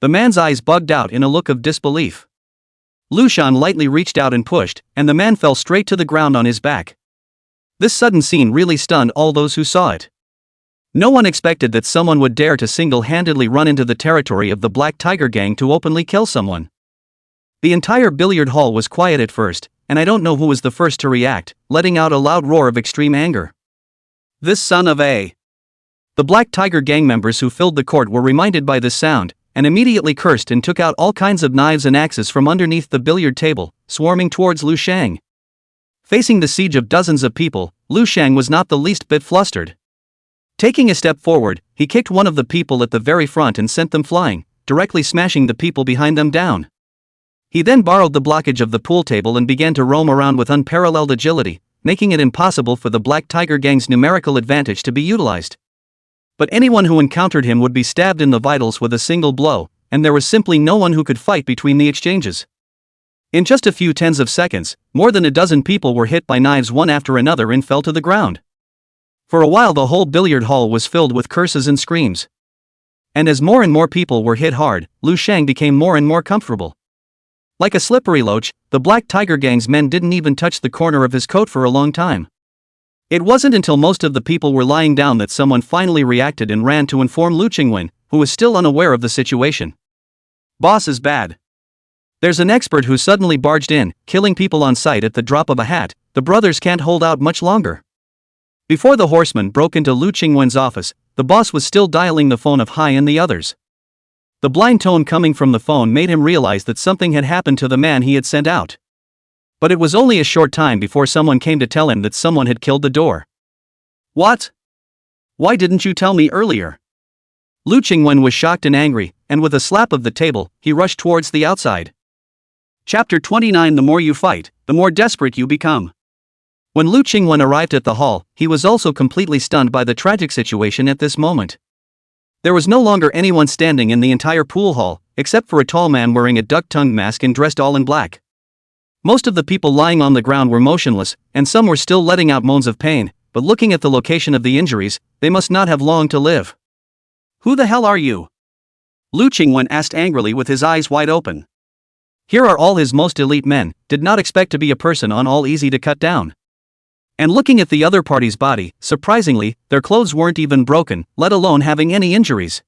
The man's eyes bugged out in a look of disbelief. Lu Shan lightly reached out and pushed, and the man fell straight to the ground on his back. This sudden scene really stunned all those who saw it. No one expected that someone would dare to single-handedly run into the territory of the Black Tiger Gang to openly kill someone. The entire billiard hall was quiet at first, and I don't know who was the first to react, letting out a loud roar of extreme anger. This son of a... The Black Tiger Gang members who filled the court were reminded by this sound, and immediately cursed and took out all kinds of knives and axes from underneath the billiard table, swarming towards Lu Sheng. Facing the siege of dozens of people, Lu Sheng was not the least bit flustered. Taking a step forward, he kicked one of the people at the very front and sent them flying, directly smashing the people behind them down. He then borrowed the blockage of the pool table and began to roam around with unparalleled agility, making it impossible for the Black Tiger Gang's numerical advantage to be utilized. But anyone who encountered him would be stabbed in the vitals with a single blow, and there was simply no one who could fight between the exchanges. In just a few tens of seconds, more than a dozen people were hit by knives one after another and fell to the ground. For a while the whole billiard hall was filled with curses and screams. And as more and more people were hit hard, Lu Sheng became more and more comfortable. Like a slippery loach, the Black Tiger Gang's men didn't even touch the corner of his coat for a long time. It wasn't until most of the people were lying down that someone finally reacted and ran to inform Lu Qingwen, who was still unaware of the situation. Boss is bad. There's an expert who suddenly barged in, killing people on sight at the drop of a hat. The brothers can't hold out much longer. Before the horseman broke into Lu Qingwen's office, the boss was still dialing the phone of Hai and the others. The blind tone coming from the phone made him realize that something had happened to the man he had sent out. But it was only a short time before someone came to tell him that someone had killed the door. What? Why didn't you tell me earlier? Lu Qingwen was shocked and angry, and with a slap of the table, he rushed towards the outside. Chapter 29. The more you fight, the more desperate you become. When Lu Qingwen arrived at the hall, he was also completely stunned by the tragic situation at this moment. There was no longer anyone standing in the entire pool hall, except for a tall man wearing a duck-tongued mask and dressed all in black. Most of the people lying on the ground were motionless, and some were still letting out moans of pain, but looking at the location of the injuries, they must not have long to live. "Who the hell are you?" Lu Qingwen asked angrily with his eyes wide open. Here are all his most elite men, did not expect to be a person on all easy to cut down. And looking at the other party's body, surprisingly, their clothes weren't even broken, let alone having any injuries.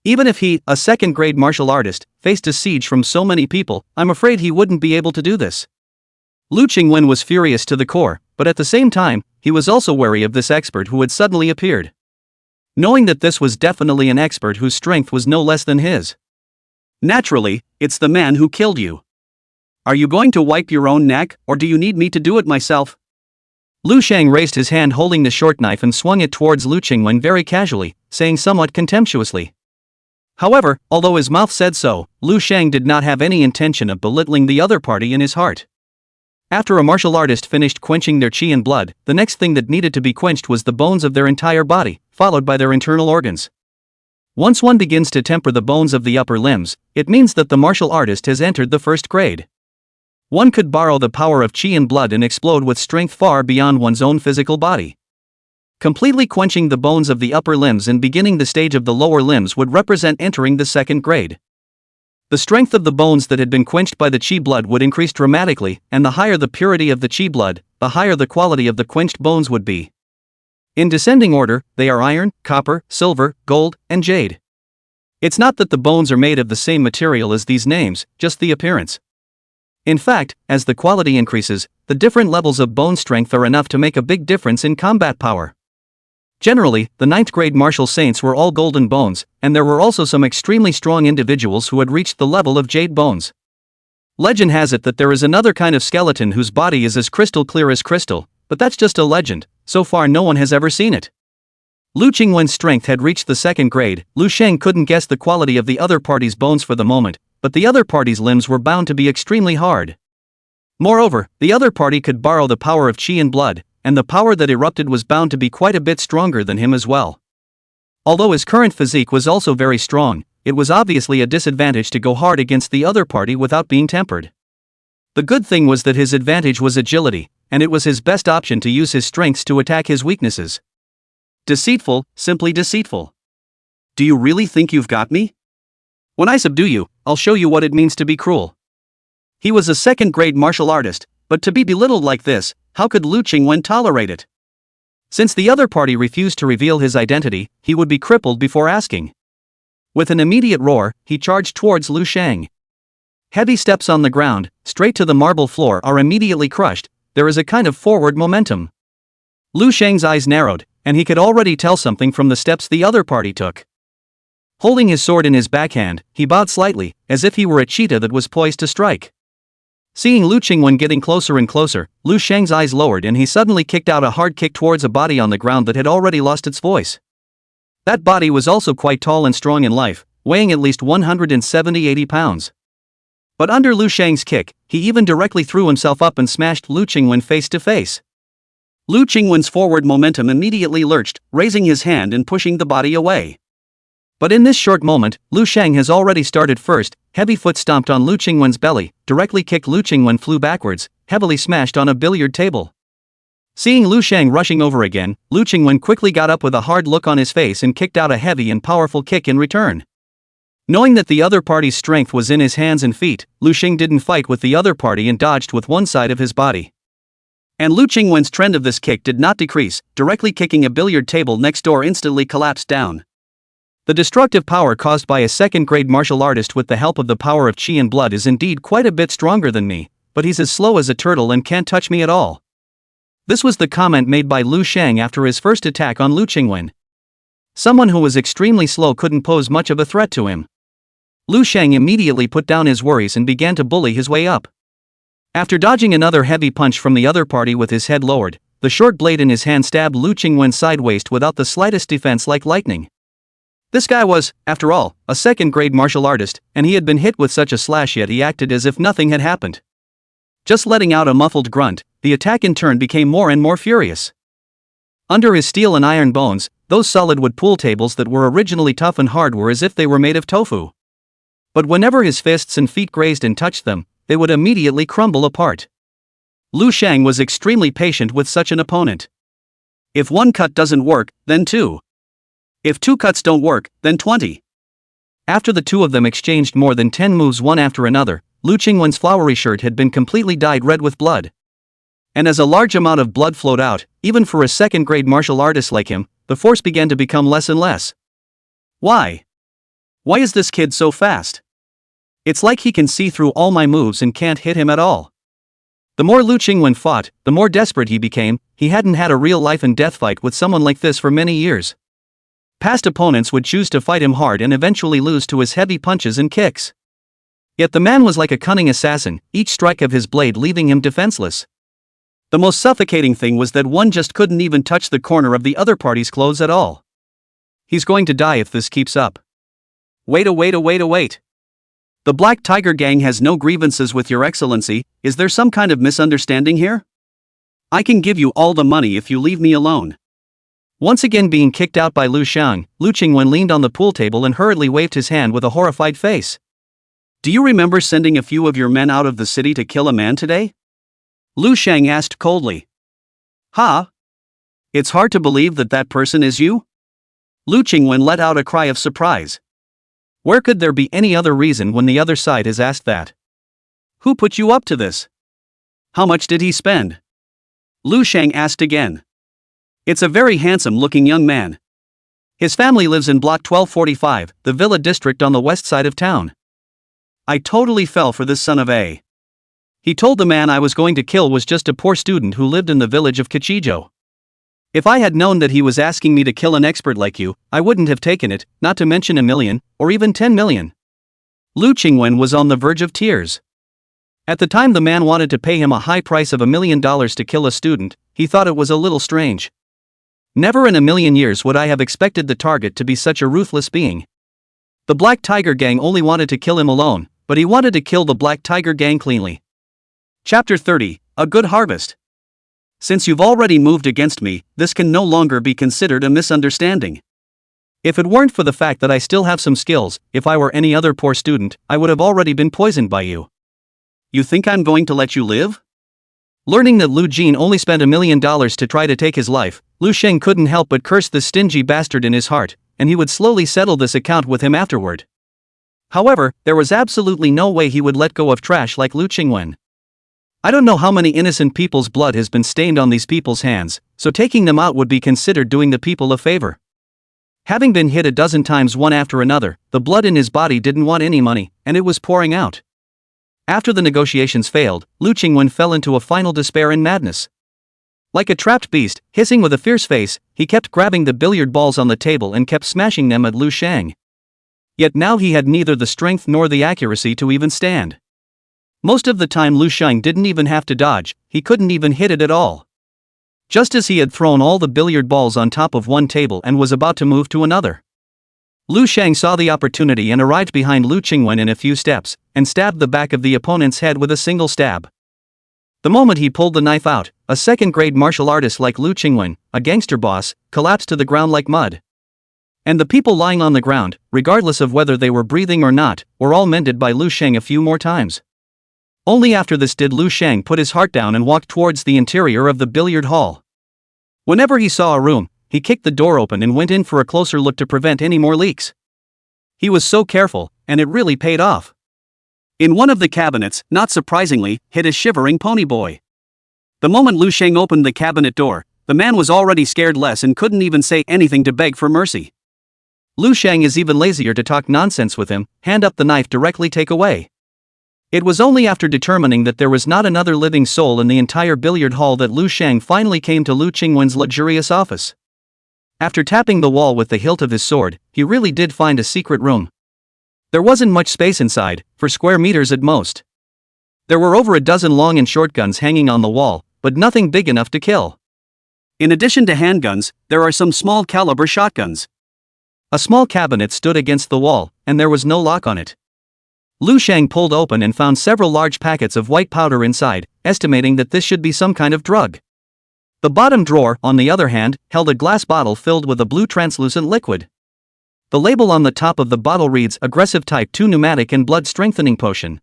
Even if he, a second-grade martial artist, faced a siege from so many people, I'm afraid he wouldn't be able to do this. Lu Qingwen was furious to the core, but at the same time, he was also wary of this expert who had suddenly appeared. Knowing that this was definitely an expert whose strength was no less than his. Naturally, it's the man who killed you. Are you going to wipe your own neck, or do you need me to do it myself? Lu Shang raised his hand holding the short knife and swung it towards Lu Qingwen very casually, saying somewhat contemptuously. However, although his mouth said so, Lu Shang did not have any intention of belittling the other party in his heart. After a martial artist finished quenching their qi and blood, the next thing that needed to be quenched was the bones of their entire body, followed by their internal organs. Once one begins to temper the bones of the upper limbs, it means that the martial artist has entered the first grade. One could borrow the power of qi and blood and explode with strength far beyond one's own physical body. Completely quenching the bones of the upper limbs and beginning the stage of the lower limbs would represent entering the second grade. The strength of the bones that had been quenched by the qi blood would increase dramatically, and the higher the purity of the qi blood, the higher the quality of the quenched bones would be. In descending order, they are iron, copper, silver, gold, and jade. It's not that the bones are made of the same material as these names, just the appearance. In fact, as the quality increases, the different levels of bone strength are enough to make a big difference in combat power. Generally, the 9th grade martial saints were all golden bones, and there were also some extremely strong individuals who had reached the level of jade bones. Legend has it that there is another kind of skeleton whose body is as crystal clear as crystal, but that's just a legend, so far no one has ever seen it. Lu Qingwen's strength had reached the second grade. Lu Sheng couldn't guess the quality of the other party's bones for the moment, but the other party's limbs were bound to be extremely hard. Moreover, the other party could borrow the power of qi and blood, and the power that erupted was bound to be quite a bit stronger than him as well. Although his current physique was also very strong, it was obviously a disadvantage to go hard against the other party without being tempered. The good thing was that his advantage was agility, and it was his best option to use his strengths to attack his weaknesses. Deceitful, simply deceitful. Do you really think you've got me? When I subdue you, I'll show you what it means to be cruel. He was a second-grade martial artist, but to be belittled like this, how could Lu Qingwen tolerate it? Since the other party refused to reveal his identity, he would be crippled before asking. With an immediate roar, he charged towards Lu Shang. Heavy steps on the ground, straight to the marble floor, are immediately crushed. There is a kind of forward momentum. Lu Shang's eyes narrowed, and he could already tell something from the steps the other party took. Holding his sword in his backhand, he bowed slightly, as if he were a cheetah that was poised to strike. Seeing Lu Qingwen getting closer and closer, Lu Shang's eyes lowered and he suddenly kicked out a hard kick towards a body on the ground that had already lost its voice. That body was also quite tall and strong in life, weighing at least 170-80 pounds. But under Lu Shang's kick, he even directly threw himself up and smashed Lu Qingwen face to face. Lu Qingwen's forward momentum immediately lurched, raising his hand and pushing the body away. But in this short moment, Lu Shang has already started first. Heavy foot stomped on Lu Qingwen's belly, directly kicked. Lu Qingwen flew backwards, heavily smashed on a billiard table. Seeing Lu Shang rushing over again, Lu Qingwen quickly got up with a hard look on his face and kicked out a heavy and powerful kick in return. Knowing that the other party's strength was in his hands and feet, Lu Shang didn't fight with the other party and dodged with one side of his body. And Lu Qingwen's trend of this kick did not decrease, directly kicking a billiard table next door instantly collapsed down. The destructive power caused by a second-grade martial artist with the help of the power of qi and blood is indeed quite a bit stronger than me, but he's as slow as a turtle and can't touch me at all. This was the comment made by Lu Shang after his first attack on Lu Qingwen. Someone who was extremely slow couldn't pose much of a threat to him. Lu Shang immediately put down his worries and began to bully his way up. After dodging another heavy punch from the other party with his head lowered, the short blade in his hand stabbed Lu Qingwen sideways without the slightest defense, like lightning. This guy was, after all, a second-grade martial artist, and he had been hit with such a slash, yet he acted as if nothing had happened. Just letting out a muffled grunt, the attack in turn became more and more furious. Under his steel and iron bones, those solid wood pool tables that were originally tough and hard were as if they were made of tofu. But whenever his fists and feet grazed and touched them, they would immediately crumble apart. Lu Shang was extremely patient with such an opponent. If one cut doesn't work, then two. If two cuts don't work, then 20. After the two of them exchanged more than 10 moves one after another, Lu Qingwen's flowery shirt had been completely dyed red with blood. And as a large amount of blood flowed out, even for a second-grade martial artist like him, the force began to become less and less. Why? Why is this kid so fast? It's like he can see through all my moves and can't hit him at all. The more Lu Qingwen fought, the more desperate he became. He hadn't had a real life and death fight with someone like this for many years. Past opponents would choose to fight him hard and eventually lose to his heavy punches and kicks. Yet the man was like a cunning assassin, each strike of his blade leaving him defenseless. The most suffocating thing was that one just couldn't even touch the corner of the other party's clothes at all. He's going to die if this keeps up. Wait. The Black Tiger Gang has no grievances with your excellency. Is there some kind of misunderstanding here? I can give you all the money if you leave me alone. Once again being kicked out by Lu Shang, Lu Qingwen leaned on the pool table and hurriedly waved his hand with a horrified face. Do you remember sending a few of your men out of the city to kill a man today? Lu Shang asked coldly. Huh? It's hard to believe that that person is you? Lu Qingwen let out a cry of surprise. Where could there be any other reason when the other side has asked that? Who put you up to this? How much did he spend? Lu Shang asked again. It's a very handsome-looking young man. His family lives in Block 1245, the Villa district on the west side of town. I totally fell for this son of a. He told the man I was going to kill was just a poor student who lived in the village of Kichijo. If I had known that he was asking me to kill an expert like you, I wouldn't have taken it, not to mention 1 million, or even 10 million. Lu Qingwen was on the verge of tears. At the time the man wanted to pay him a high price of $1 million to kill a student, he thought it was a little strange. Never in a million years would I have expected the target to be such a ruthless being. The Black Tiger Gang only wanted to kill him alone, but he wanted to kill the Black Tiger Gang cleanly. Chapter 30, A Good Harvest. Since you've already moved against me, this can no longer be considered a misunderstanding. If it weren't for the fact that I still have some skills, if I were any other poor student, I would have already been poisoned by you. You think I'm going to let you live? Learning that Lu Jin only spent $1 million to try to take his life, Lu Sheng couldn't help but curse this stingy bastard in his heart, and he would slowly settle this account with him afterward. However, there was absolutely no way he would let go of trash like Lu Qingwen. I don't know how many innocent people's blood has been stained on these people's hands, so taking them out would be considered doing the people a favor. Having been hit a dozen times one after another, the blood in his body didn't want any money, and it was pouring out. After the negotiations failed, Lu Qingwen fell into a final despair and madness. Like a trapped beast, hissing with a fierce face, he kept grabbing the billiard balls on the table and kept smashing them at Lu Shang. Yet now he had neither the strength nor the accuracy to even stand. Most of the time Lu Shang didn't even have to dodge, he couldn't even hit it at all. Just as he had thrown all the billiard balls on top of one table and was about to move to another. Lu Shang saw the opportunity and arrived behind Lu Qingwen in a few steps, and stabbed the back of the opponent's head with a single stab. The moment he pulled the knife out, a second-grade martial artist like Lu Qingwen, a gangster boss, collapsed to the ground like mud. And the people lying on the ground, regardless of whether they were breathing or not, were all mended by Lu Shang a few more times. Only after this did Lu Shang put his heart down and walk towards the interior of the billiard hall. Whenever he saw a room, he kicked the door open and went in for a closer look to prevent any more leaks. He was so careful, and it really paid off. In one of the cabinets, not surprisingly, hid a shivering pony boy. The moment Lu Sheng opened the cabinet door, the man was already scared less and couldn't even say anything to beg for mercy. Lu Sheng is even lazier to talk nonsense with him, hand up the knife directly take away. It was only after determining that there was not another living soul in the entire billiard hall that Lu Sheng finally came to Lu Qingwen's luxurious office. After tapping the wall with the hilt of his sword, he really did find a secret room. There wasn't much space inside, 4 square meters at most. There were over a dozen long and short guns hanging on the wall, but nothing big enough to kill. In addition to handguns, there are some small caliber shotguns. A small cabinet stood against the wall, and there was no lock on it. Lu Shang pulled open and found several large packets of white powder inside, estimating that this should be some kind of drug. The bottom drawer, on the other hand, held a glass bottle filled with a blue translucent liquid. The label on the top of the bottle reads Aggressive Type 2 Pneumatic and Blood Strengthening Potion.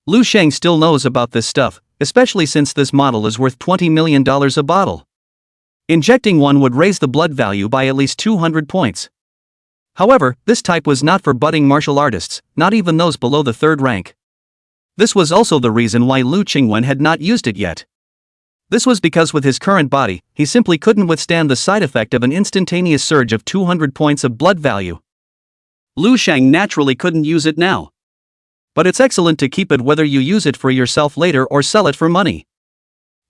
Lu Sheng still knows about this stuff, especially since this model is worth $20 million a bottle. Injecting one would raise the blood value by at least 200 points. However, this type was not for budding martial artists, not even those below the third rank. This was also the reason why Lu Qingwen had not used it yet. This was because with his current body, he simply couldn't withstand the side effect of an instantaneous surge of 200 points of blood value. Lu Sheng naturally couldn't use it now. But it's excellent to keep it whether you use it for yourself later or sell it for money.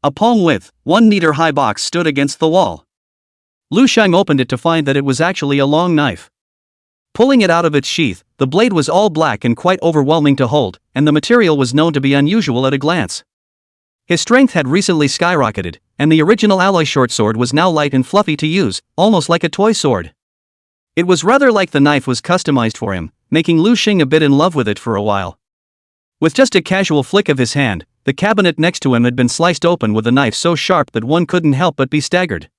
A palm-width, 1-meter high box stood against the wall. Lu Sheng opened it to find that it was actually a long knife. Pulling it out of its sheath, the blade was all black and quite overwhelming to hold, and the material was known to be unusual at a glance. His strength had recently skyrocketed, and the original alloy short sword was now light and fluffy to use, almost like a toy sword. It was rather like the knife was customized for him, making Lu Sheng a bit in love with it for a while. With just a casual flick of his hand, the cabinet next to him had been sliced open with a knife so sharp that one couldn't help but be staggered.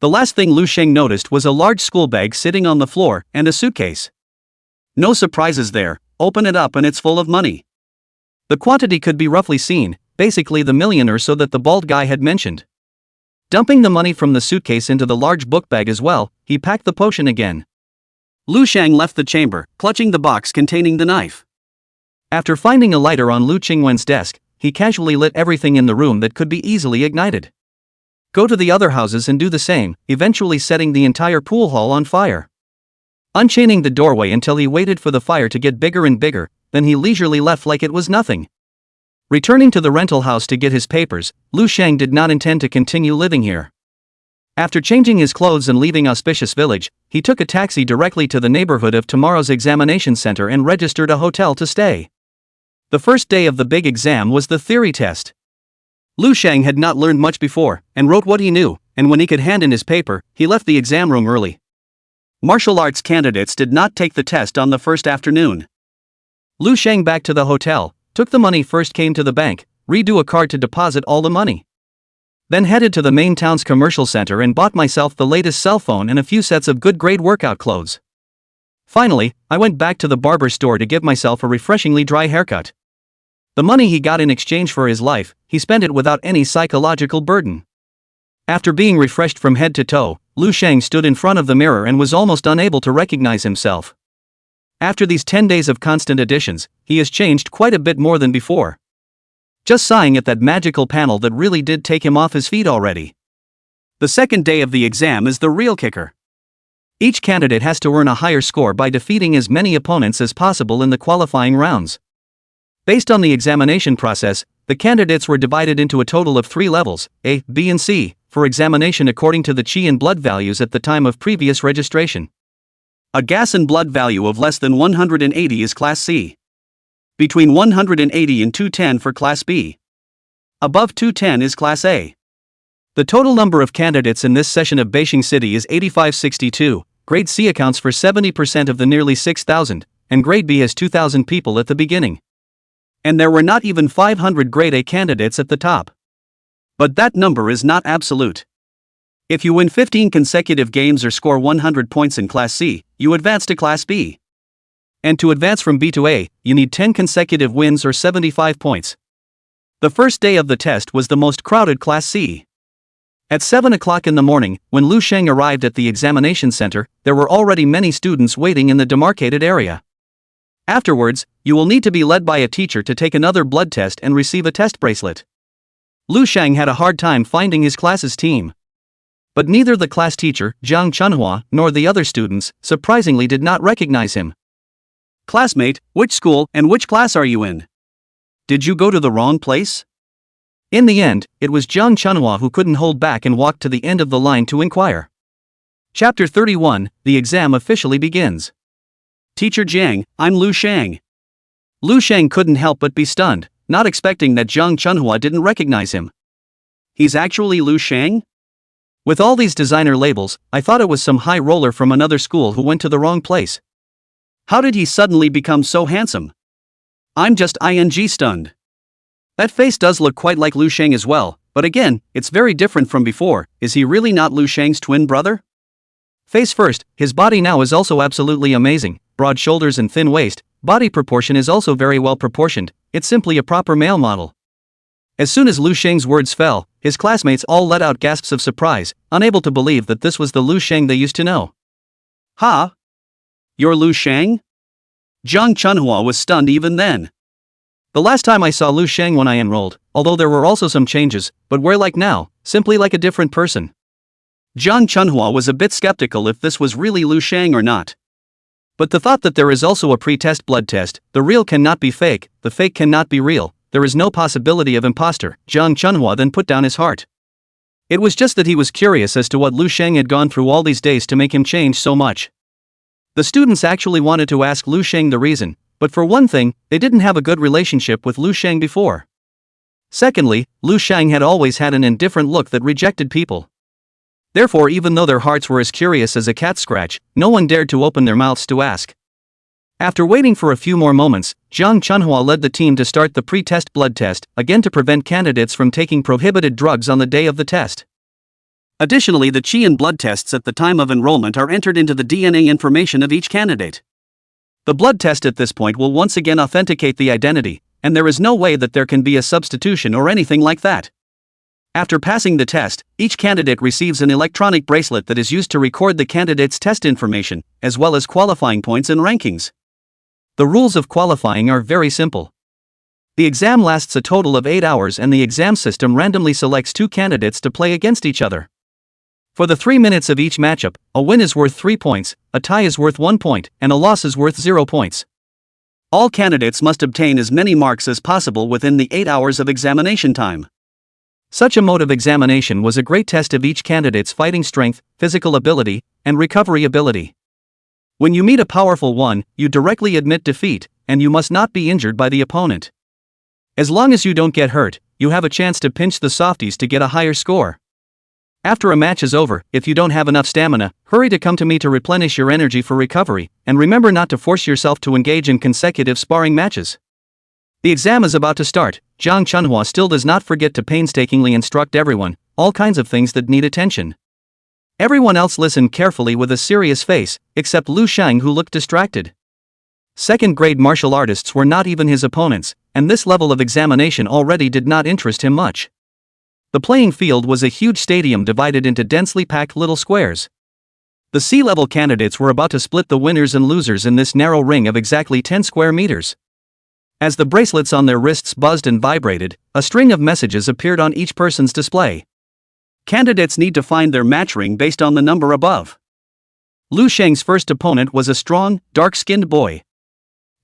The last thing Lu Sheng noticed was a large school bag sitting on the floor and a suitcase. No surprises there, open it up and it's full of money. The quantity could be roughly seen, basically the million or so that the bald guy had mentioned. Dumping the money from the suitcase into the large book bag as well, he packed the potion again. Lu Sheng left the chamber, clutching the box containing the knife. After finding a lighter on Lu Qingwen's desk, he casually lit everything in the room that could be easily ignited. Go to the other houses and do the same, eventually setting the entire pool hall on fire. Unchaining the doorway until he waited for the fire to get bigger and bigger, then he leisurely left like it was nothing. Returning to the rental house to get his papers, Lu Sheng did not intend to continue living here. After changing his clothes and leaving Auspicious Village, he took a taxi directly to the neighborhood of tomorrow's examination center and registered a hotel to stay. The first day of the big exam was the theory test. Lu Sheng had not learned much before, and wrote what he knew, and when he could hand in his paper, he left the exam room early. Martial arts candidates did not take the test on the first afternoon. Lu Sheng back to the hotel, took the money first, came to the bank, redo a card to deposit all the money. Then headed to the main town's commercial center and bought myself the latest cell phone and a few sets of good grade workout clothes. Finally, I went back to the barber store to give myself a refreshingly dry haircut. The money he got in exchange for his life, he spent it without any psychological burden. After being refreshed from head to toe, Lu Sheng stood in front of the mirror and was almost unable to recognize himself. After these 10 days of constant additions, he has changed quite a bit more than before. Just sighing at that magical panel that really did take him off his feet already. The second day of the exam is the real kicker. Each candidate has to earn a higher score by defeating as many opponents as possible in the qualifying rounds. Based on the examination process, the candidates were divided into a total of 3 levels, A, B and C, for examination according to the Qi and blood values at the time of previous registration. A gas and blood value of less than 180 is Class C. Between 180 and 210 for Class B. Above 210 is Class A. The total number of candidates in this session of Beijing City is 8562, Grade C accounts for 70% of the nearly 6,000, and Grade B has 2,000 people at the beginning. And there were not even 500 Grade A candidates at the top. But that number is not absolute. If you win 15 consecutive games or score 100 points in Class C, you advance to Class B. And to advance from B to A, you need 10 consecutive wins or 75 points. The first day of the test was the most crowded Class C. At 7 o'clock in the morning, when Lu Sheng arrived at the examination center, there were already many students waiting in the demarcated area. Afterwards, you will need to be led by a teacher to take another blood test and receive a test bracelet. Lu Sheng had a hard time finding his class's team. But neither the class teacher, Zhang Chunhua, nor the other students, surprisingly did not recognize him. "Classmate, which school and which class are you in? Did you go to the wrong place?" In the end, it was Zhang Chunhua who couldn't hold back and walked to the end of the line to inquire. Chapter 31, the exam officially begins. "Teacher Jiang, I'm Lu Sheng." Lu Sheng couldn't help but be stunned, not expecting that Zhang Chunhua didn't recognize him. "He's actually Lu Sheng? With all these designer labels, I thought it was some high roller from another school who went to the wrong place. How did he suddenly become so handsome? I'm just stunned. That face does look quite like Lu Sheng as well, but again, it's very different from before. Is he really not Lu Sheng's twin brother? Face first, his body now is also absolutely amazing. Broad shoulders and thin waist, body proportion is also very well proportioned, it's simply a proper male model. As soon as Lu Sheng's words fell, his classmates all let out gasps of surprise, unable to believe that this was the Lu Sheng they used to know. "Ha? You're Lu Sheng?" Zhang Chunhua was stunned even then. "The last time I saw Lu Sheng when I enrolled, although there were also some changes, but where like now, simply like a different person." Zhang Chunhua was a bit skeptical if this was really Lu Sheng or not. But the thought that there is also a pre-test blood test, the real cannot be fake, the fake cannot be real, there is no possibility of imposter, Zhang Chunhua then put down his heart. It was just that he was curious as to what Lu Sheng had gone through all these days to make him change so much. The students actually wanted to ask Lu Sheng the reason, but for one thing, they didn't have a good relationship with Lu Sheng before. Secondly, Lu Sheng had always had an indifferent look that rejected people. Therefore, even though their hearts were as curious as a cat scratch, no one dared to open their mouths to ask. After waiting for a few more moments, Zhang Chunhua led the team to start the pre-test blood test, again to prevent candidates from taking prohibited drugs on the day of the test. Additionally, the qi and blood tests at the time of enrollment are entered into the DNA information of each candidate. The blood test at this point will once again authenticate the identity, and there is no way that there can be a substitution or anything like that. After passing the test, each candidate receives an electronic bracelet that is used to record the candidate's test information, as well as qualifying points and rankings. The rules of qualifying are very simple. The exam lasts a total of 8 hours and the exam system randomly selects 2 candidates to play against each other. For the 3 minutes of each matchup, a win is worth 3 points, a tie is worth 1 point, and a loss is worth 0 points. All candidates must obtain as many marks as possible within the 8 hours of examination time. Such a mode of examination was a great test of each candidate's fighting strength, physical ability, and recovery ability. When you meet a powerful one, you directly admit defeat, and you must not be injured by the opponent. As long as you don't get hurt, you have a chance to pinch the softies to get a higher score. After a match is over, if you don't have enough stamina, hurry to come to me to replenish your energy for recovery, and remember not to force yourself to engage in consecutive sparring matches. The exam is about to start. Zhang Chunhua still does not forget to painstakingly instruct everyone, all kinds of things that need attention. Everyone else listened carefully with a serious face, except Lu Sheng, who looked distracted. Second-grade martial artists were not even his opponents, and this level of examination already did not interest him much. The playing field was a huge stadium divided into densely packed little squares. The C-level candidates were about to split the winners and losers in this narrow ring of exactly 10 square meters. As the bracelets on their wrists buzzed and vibrated, a string of messages appeared on each person's display. Candidates need to find their match ring based on the number above. Lu Sheng's first opponent was a strong, dark-skinned boy.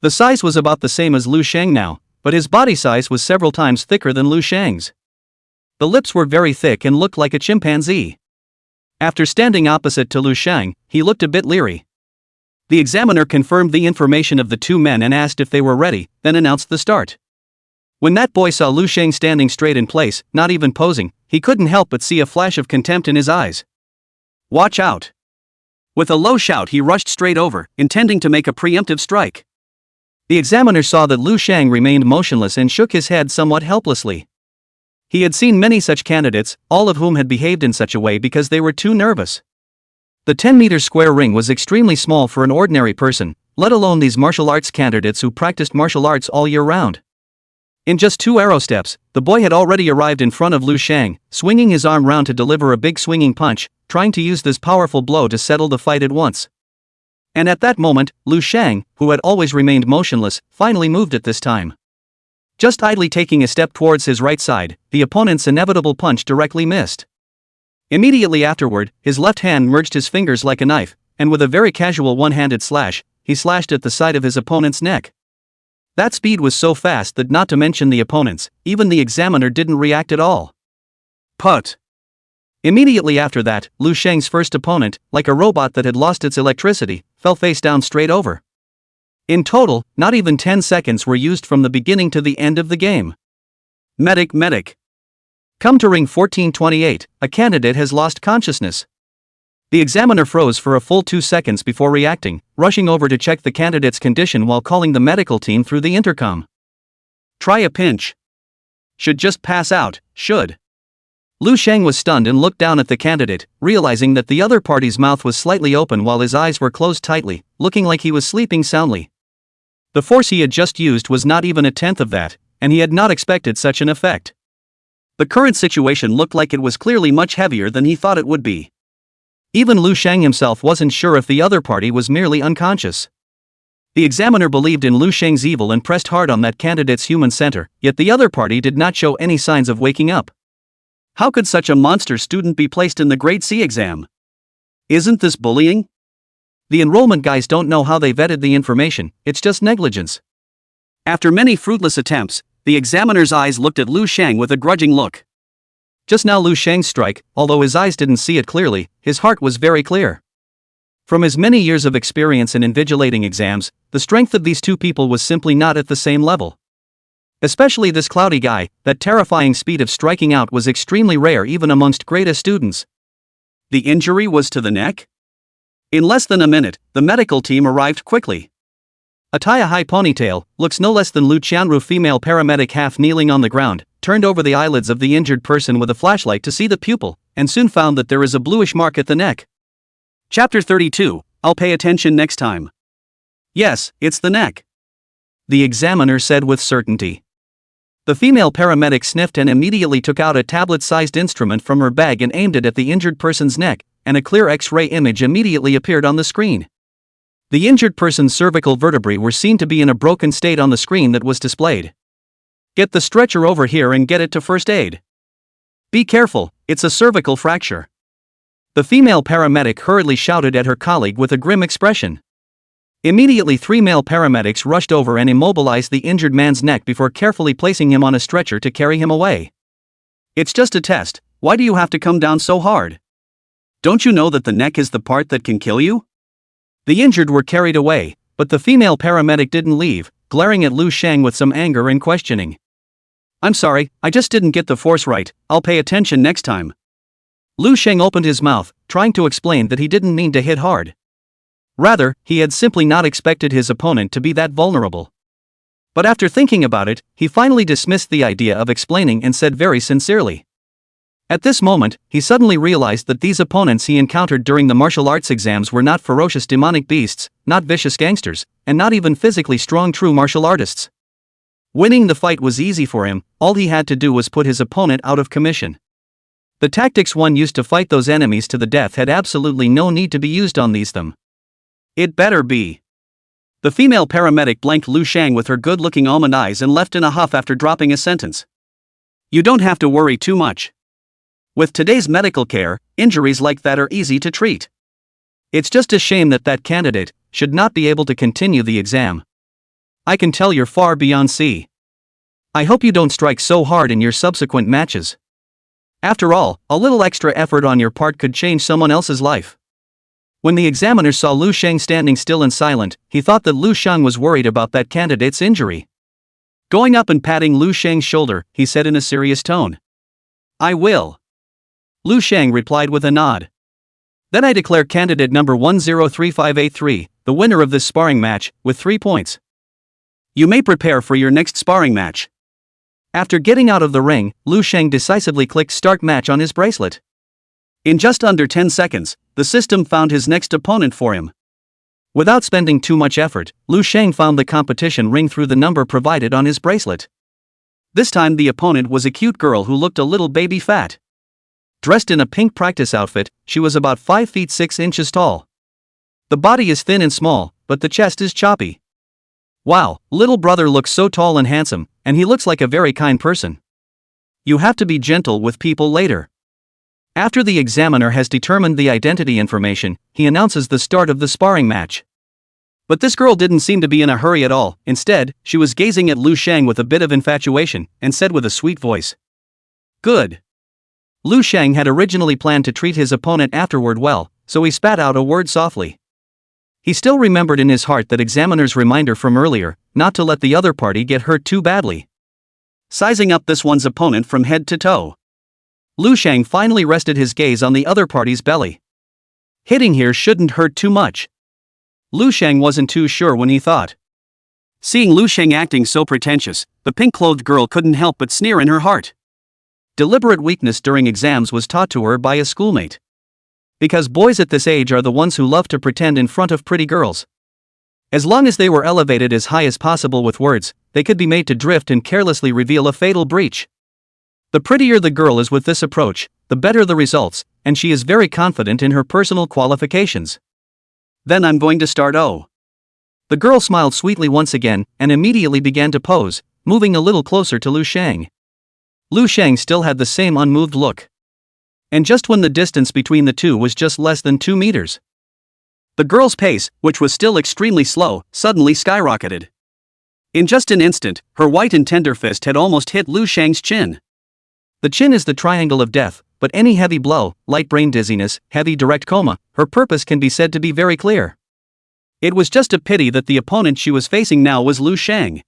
The size was about the same as Lu Sheng now, but his body size was several times thicker than Lu Sheng's. The lips were very thick and looked like a chimpanzee. After standing opposite to Lu Sheng, he looked a bit leery. The examiner confirmed the information of the 2 men and asked if they were ready, then announced the start. When that boy saw Lu Sheng standing straight in place, not even posing, he couldn't help but see a flash of contempt in his eyes. "Watch out!" With a low shout, he rushed straight over, intending to make a preemptive strike. The examiner saw that Lu Sheng remained motionless and shook his head somewhat helplessly. He had seen many such candidates, all of whom had behaved in such a way because they were too nervous. The 10-meter square ring was extremely small for an ordinary person, let alone these martial arts candidates who practiced martial arts all year round. In just 2 arrow steps, the boy had already arrived in front of Lu Sheng, swinging his arm round to deliver a big swinging punch, trying to use this powerful blow to settle the fight at once. And at that moment, Lu Sheng, who had always remained motionless, finally moved at this time. Just idly taking a step towards his right side, the opponent's inevitable punch directly missed. Immediately afterward, his left hand merged his fingers like a knife, and with a very casual one-handed slash, he slashed at the side of his opponent's neck. That speed was so fast that, not to mention the opponents, even the examiner didn't react at all. Put! Immediately after that, Lu Sheng's first opponent, like a robot that had lost its electricity, fell face down straight over. In total, not even 10 seconds were used from the beginning to the end of the game. Medic. Come to ring 1428, a candidate has lost consciousness. The examiner froze for a full 2 seconds before reacting, rushing over to check the candidate's condition while calling the medical team through the intercom. Try a pinch. Should just pass out, should. Lu Sheng was stunned and looked down at the candidate, realizing that the other party's mouth was slightly open while his eyes were closed tightly, looking like he was sleeping soundly. The force he had just used was not even a tenth of that, and he had not expected such an effect. The current situation looked like it was clearly much heavier than he thought it would be. Even Lu Sheng himself wasn't sure if the other party was merely unconscious. The examiner believed in Lu Sheng's evil and pressed hard on that candidate's human center, yet the other party did not show any signs of waking up. How could such a monster student be placed in the Grade C exam? Isn't this bullying? The enrollment guys don't know how they vetted the information, it's just negligence. After many fruitless attempts, the examiner's eyes looked at Lu Sheng with a grudging look. Just now Lu Sheng's strike, although his eyes didn't see it clearly, his heart was very clear. From his many years of experience in invigilating exams, the strength of these two people was simply not at the same level. Especially this cloudy guy, that terrifying speed of striking out was extremely rare even amongst grade A students. The injury was to the neck? In less than a minute, the medical team arrived quickly. A tie-a-high ponytail, looks no less than Lu Qianru female paramedic half kneeling on the ground, turned over the eyelids of the injured person with a flashlight to see the pupil, and soon found that there is a bluish mark at the neck. Chapter 32, I'll pay attention next time. Yes, it's the neck. The examiner said with certainty. The female paramedic sniffed and immediately took out a tablet-sized instrument from her bag and aimed it at the injured person's neck, and a clear X-ray image immediately appeared on the screen. The injured person's cervical vertebrae were seen to be in a broken state on the screen that was displayed. Get the stretcher over here and get it to first aid. Be careful, it's a cervical fracture. The female paramedic hurriedly shouted at her colleague with a grim expression. Immediately 3 male paramedics rushed over and immobilized the injured man's neck before carefully placing him on a stretcher to carry him away. It's just a test, why do you have to come down so hard? Don't you know that the neck is the part that can kill you? The injured were carried away, but the female paramedic didn't leave, glaring at Lu Sheng with some anger and questioning. I'm sorry, I just didn't get the force right, I'll pay attention next time. Lu Sheng opened his mouth, trying to explain that he didn't mean to hit hard. Rather, he had simply not expected his opponent to be that vulnerable. But after thinking about it, he finally dismissed the idea of explaining and said very sincerely. At this moment, he suddenly realized that these opponents he encountered during the martial arts exams were not ferocious demonic beasts, not vicious gangsters, and not even physically strong true martial artists. Winning the fight was easy for him, all he had to do was put his opponent out of commission. The tactics one used to fight those enemies to the death had absolutely no need to be used on them. It better be. The female paramedic blanked Lu Sheng with her good-looking almond eyes and left in a huff after dropping a sentence. You don't have to worry too much. With today's medical care, injuries like that are easy to treat. It's just a shame that that candidate should not be able to continue the exam. I can tell you're far beyond C. I hope you don't strike so hard in your subsequent matches. After all, a little extra effort on your part could change someone else's life. When the examiner saw Lu Sheng standing still and silent, he thought that Lu Sheng was worried about that candidate's injury. Going up and patting Lu Sheng's shoulder, he said in a serious tone. I will. Lu Sheng replied with a nod. Then I declare candidate number 103583, the winner of this sparring match, with 3 points. You may prepare for your next sparring match. After getting out of the ring, Lu Sheng decisively clicked start match on his bracelet. In just under 10 seconds, the system found his next opponent for him. Without spending too much effort, Lu Sheng found the competition ring through the number provided on his bracelet. This time the opponent was a cute girl who looked a little baby fat. Dressed in a pink practice outfit, she was about 5 feet 6 inches tall. The body is thin and small, but the chest is choppy. Wow, little brother looks so tall and handsome, and he looks like a very kind person. You have to be gentle with people later. After the examiner has determined the identity information, he announces the start of the sparring match. But this girl didn't seem to be in a hurry at all. Instead, she was gazing at Lu Sheng with a bit of infatuation, and said with a sweet voice. Good. Lu Sheng had originally planned to treat his opponent afterward well, so he spat out a word softly. He still remembered in his heart that examiner's reminder from earlier, not to let the other party get hurt too badly. Sizing up this one's opponent from head to toe, Lu Sheng finally rested his gaze on the other party's belly. Hitting here shouldn't hurt too much. Lu Sheng wasn't too sure when he thought. Seeing Lu Sheng acting so pretentious, the pink-clothed girl couldn't help but sneer in her heart. Deliberate weakness during exams was taught to her by a schoolmate. Because boys at this age are the ones who love to pretend in front of pretty girls. As long as they were elevated as high as possible with words, they could be made to drift and carelessly reveal a fatal breach. The prettier the girl is with this approach, the better the results, and she is very confident in her personal qualifications. Then I'm going to start. Oh. The girl smiled sweetly once again, and immediately began to pose, moving a little closer to Lu Shang. Lu Shang still had the same unmoved look. And just when the distance between the two was just less than 2 meters, the girl's pace, which was still extremely slow, suddenly skyrocketed. In just an instant, her white and tender fist had almost hit Lu Shang's chin. The chin is the triangle of death, but any heavy blow, light brain dizziness, heavy direct coma, her purpose can be said to be very clear. It was just a pity that the opponent she was facing now was Lu Shang.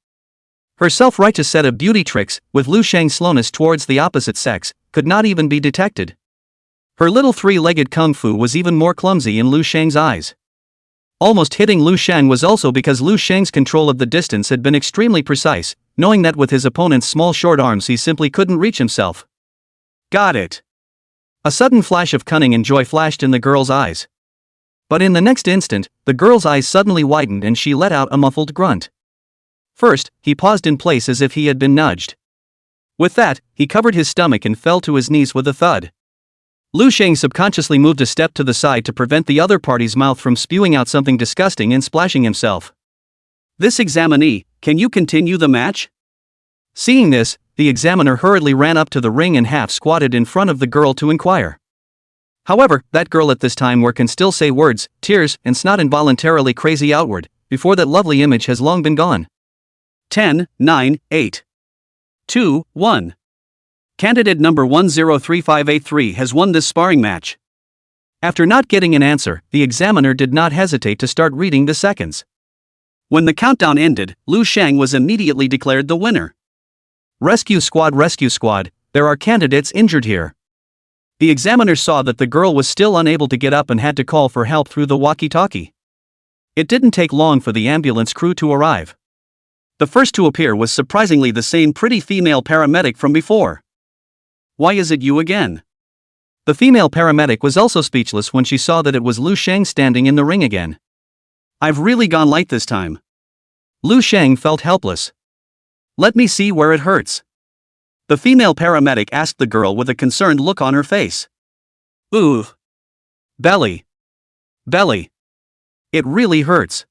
Her self-righteous set of beauty tricks, with Lu Shang's slowness towards the opposite sex, could not even be detected. Her little three-legged kung fu was even more clumsy in Lu Shang's eyes. Almost hitting Lu Shang was also because Lu Shang's control of the distance had been extremely precise, knowing that with his opponent's small short arms he simply couldn't reach himself. Got it. A sudden flash of cunning and joy flashed in the girl's eyes. But in the next instant, the girl's eyes suddenly widened and she let out a muffled grunt. First, he paused in place as if he had been nudged. With that, he covered his stomach and fell to his knees with a thud. Lu Shang subconsciously moved a step to the side to prevent the other party's mouth from spewing out something disgusting and splashing himself. This examinee, can you continue the match? Seeing this, the examiner hurriedly ran up to the ring and half squatted in front of the girl to inquire. However, that girl at this time can still say words, tears, and snot involuntarily crazy outward, before that lovely image has long been gone. 10, 9, 8. 2, 1. Candidate number 103583 has won this sparring match. After not getting an answer, the examiner did not hesitate to start reading the seconds. When the countdown ended, Lu Shang was immediately declared the winner. Rescue squad, there are candidates injured here. The examiner saw that the girl was still unable to get up and had to call for help through the walkie-talkie. It didn't take long for the ambulance crew to arrive. The first to appear was surprisingly the same pretty female paramedic from before. Why is it you again? The female paramedic was also speechless when she saw that it was Lu Shang standing in the ring again. I've really gone light this time. Lu Shang felt helpless. Let me see where it hurts. The female paramedic asked the girl with a concerned look on her face. Ooh. Belly. It really hurts.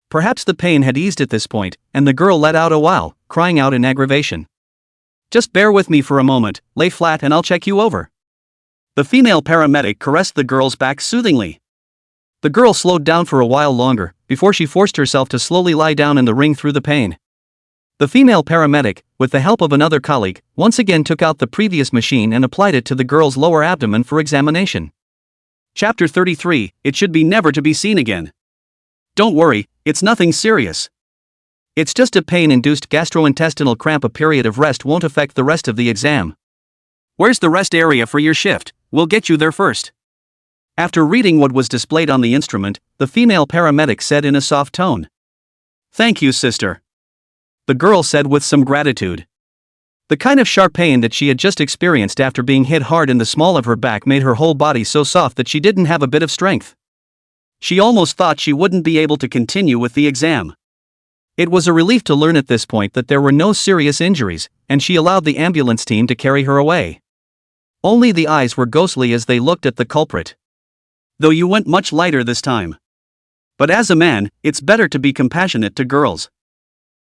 Perhaps the pain had eased at this point, and the girl let out a wail, crying out in aggravation. Just bear with me for a moment, lay flat and I'll check you over. The female paramedic caressed the girl's back soothingly. The girl slowed down for a while longer, before she forced herself to slowly lie down in the ring through the pain. The female paramedic, with the help of another colleague, once again took out the previous machine and applied it to the girl's lower abdomen for examination. Chapter 33, It should be never to be seen again. Don't worry, it's nothing serious. It's just a pain-induced gastrointestinal cramp. A period of rest won't affect the rest of the exam. Where's the rest area for your shift? We'll get you there first. After reading what was displayed on the instrument, the female paramedic said in a soft tone. Thank you, sister. The girl said with some gratitude. The kind of sharp pain that she had just experienced after being hit hard in the small of her back made her whole body so soft that she didn't have a bit of strength. She almost thought she wouldn't be able to continue with the exam. It was a relief to learn at this point that there were no serious injuries, and she allowed the ambulance team to carry her away. Only the eyes were ghostly as they looked at the culprit. Though you went much lighter this time. But as a man, it's better to be compassionate to girls.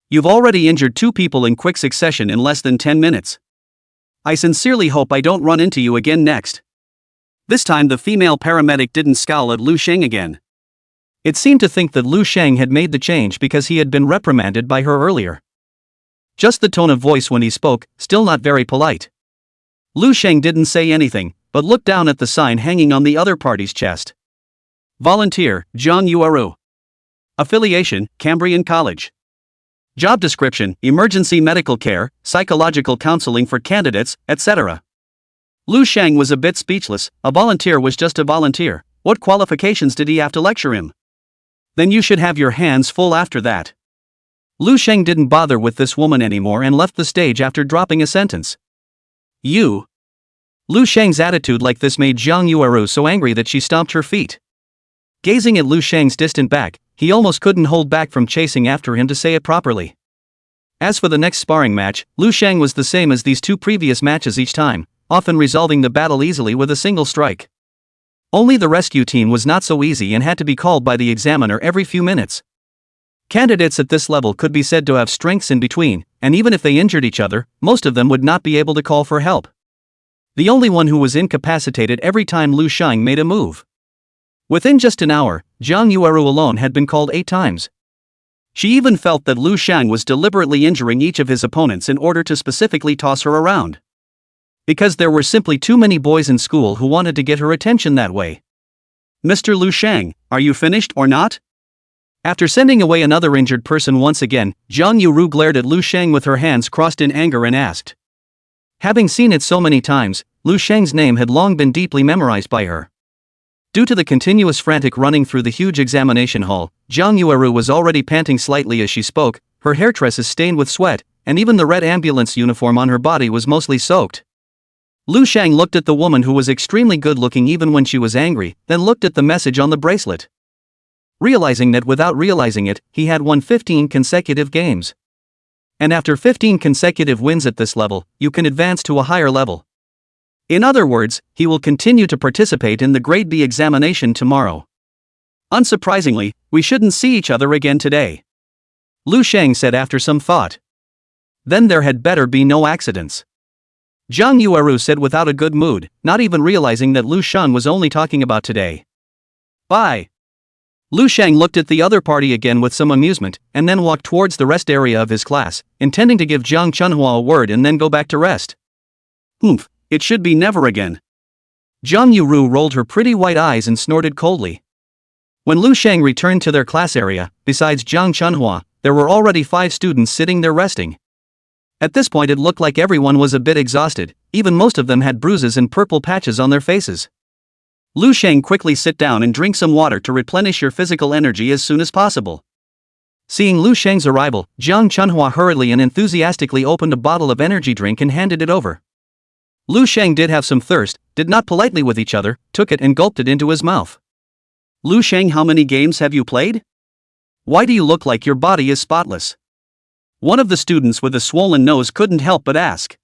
You've already injured 2 people in quick succession in less than 10 minutes. I sincerely hope I don't run into you again next. This time the female paramedic didn't scowl at Lu Shang again. It seemed to think that Lu Shang had made the change because he had been reprimanded by her earlier. Just the tone of voice when he spoke, still not very polite. Lu Shang didn't say anything, but looked down at the sign hanging on the other party's chest. Volunteer, Zhang Yuaru. Affiliation, Cambrian College. Job description, emergency medical care, psychological counseling for candidates, etc. Lu Shang was a bit speechless. A volunteer was just a volunteer. What qualifications did he have to lecture him? Then you should have your hands full after that. Lu Shang didn't bother with this woman anymore and left the stage after dropping a sentence. You. Lu Shang's attitude like this made Zhang Yuaru so angry that she stomped her feet. Gazing at Lu Shang's distant back, he almost couldn't hold back from chasing after him to say it properly. As for the next sparring match, Lu Shang was the same as these two previous matches each time, often resolving the battle easily with a single strike. Only the rescue team was not so easy and had to be called by the examiner every few minutes. Candidates at this level could be said to have strengths in between, and even if they injured each other, most of them would not be able to call for help. The only one who was incapacitated every time Lu Shang made a move. Within just an hour, Zhang Yueru alone had been called 8 times. She even felt that Lu Shang was deliberately injuring each of his opponents in order to specifically toss her around. Because there were simply too many boys in school who wanted to get her attention that way. "Mr. Lu Shang, are you finished or not?" After sending away another injured person once again, Zhang Yueru glared at Lu Shang with her hands crossed in anger and asked. Having seen it so many times, Lu Shang's name had long been deeply memorized by her. Due to the continuous frantic running through the huge examination hall, Zhang Yueru was already panting slightly as she spoke, her hair tresses stained with sweat, and even the red ambulance uniform on her body was mostly soaked. Lu Shang looked at the woman who was extremely good-looking even when she was angry, then looked at the message on the bracelet. Realizing that without realizing it, he had won 15 consecutive games. And after 15 consecutive wins at this level, you can advance to a higher level. In other words, he will continue to participate in the Grade B examination tomorrow. Unsurprisingly, we shouldn't see each other again today, Lu Shang said after some thought. Then there had better be no accidents, Zhang Yueru said without a good mood, not even realizing that Lu Shang was only talking about today. Bye. Lu Shang looked at the other party again with some amusement, and then walked towards the rest area of his class, intending to give Zhang Chunhua a word and then go back to rest. Humph, it should be never again. Zhang Yueru rolled her pretty white eyes and snorted coldly. When Lu Shang returned to their class area, besides Zhang Chunhua, there were already 5 students sitting there resting. At this point it looked like everyone was a bit exhausted, even most of them had bruises and purple patches on their faces. Lu Shang, quickly sit down and drink some water to replenish your physical energy as soon as possible. Seeing Lu Shang's arrival, Zhang Chunhua hurriedly and enthusiastically opened a bottle of energy drink and handed it over. Lu Shang did have some thirst, did not politely with each other, took it and gulped it into his mouth. Lu Shang, how many games have you played? Why do you look like your body is spotless? One of the students with a swollen nose couldn't help but ask.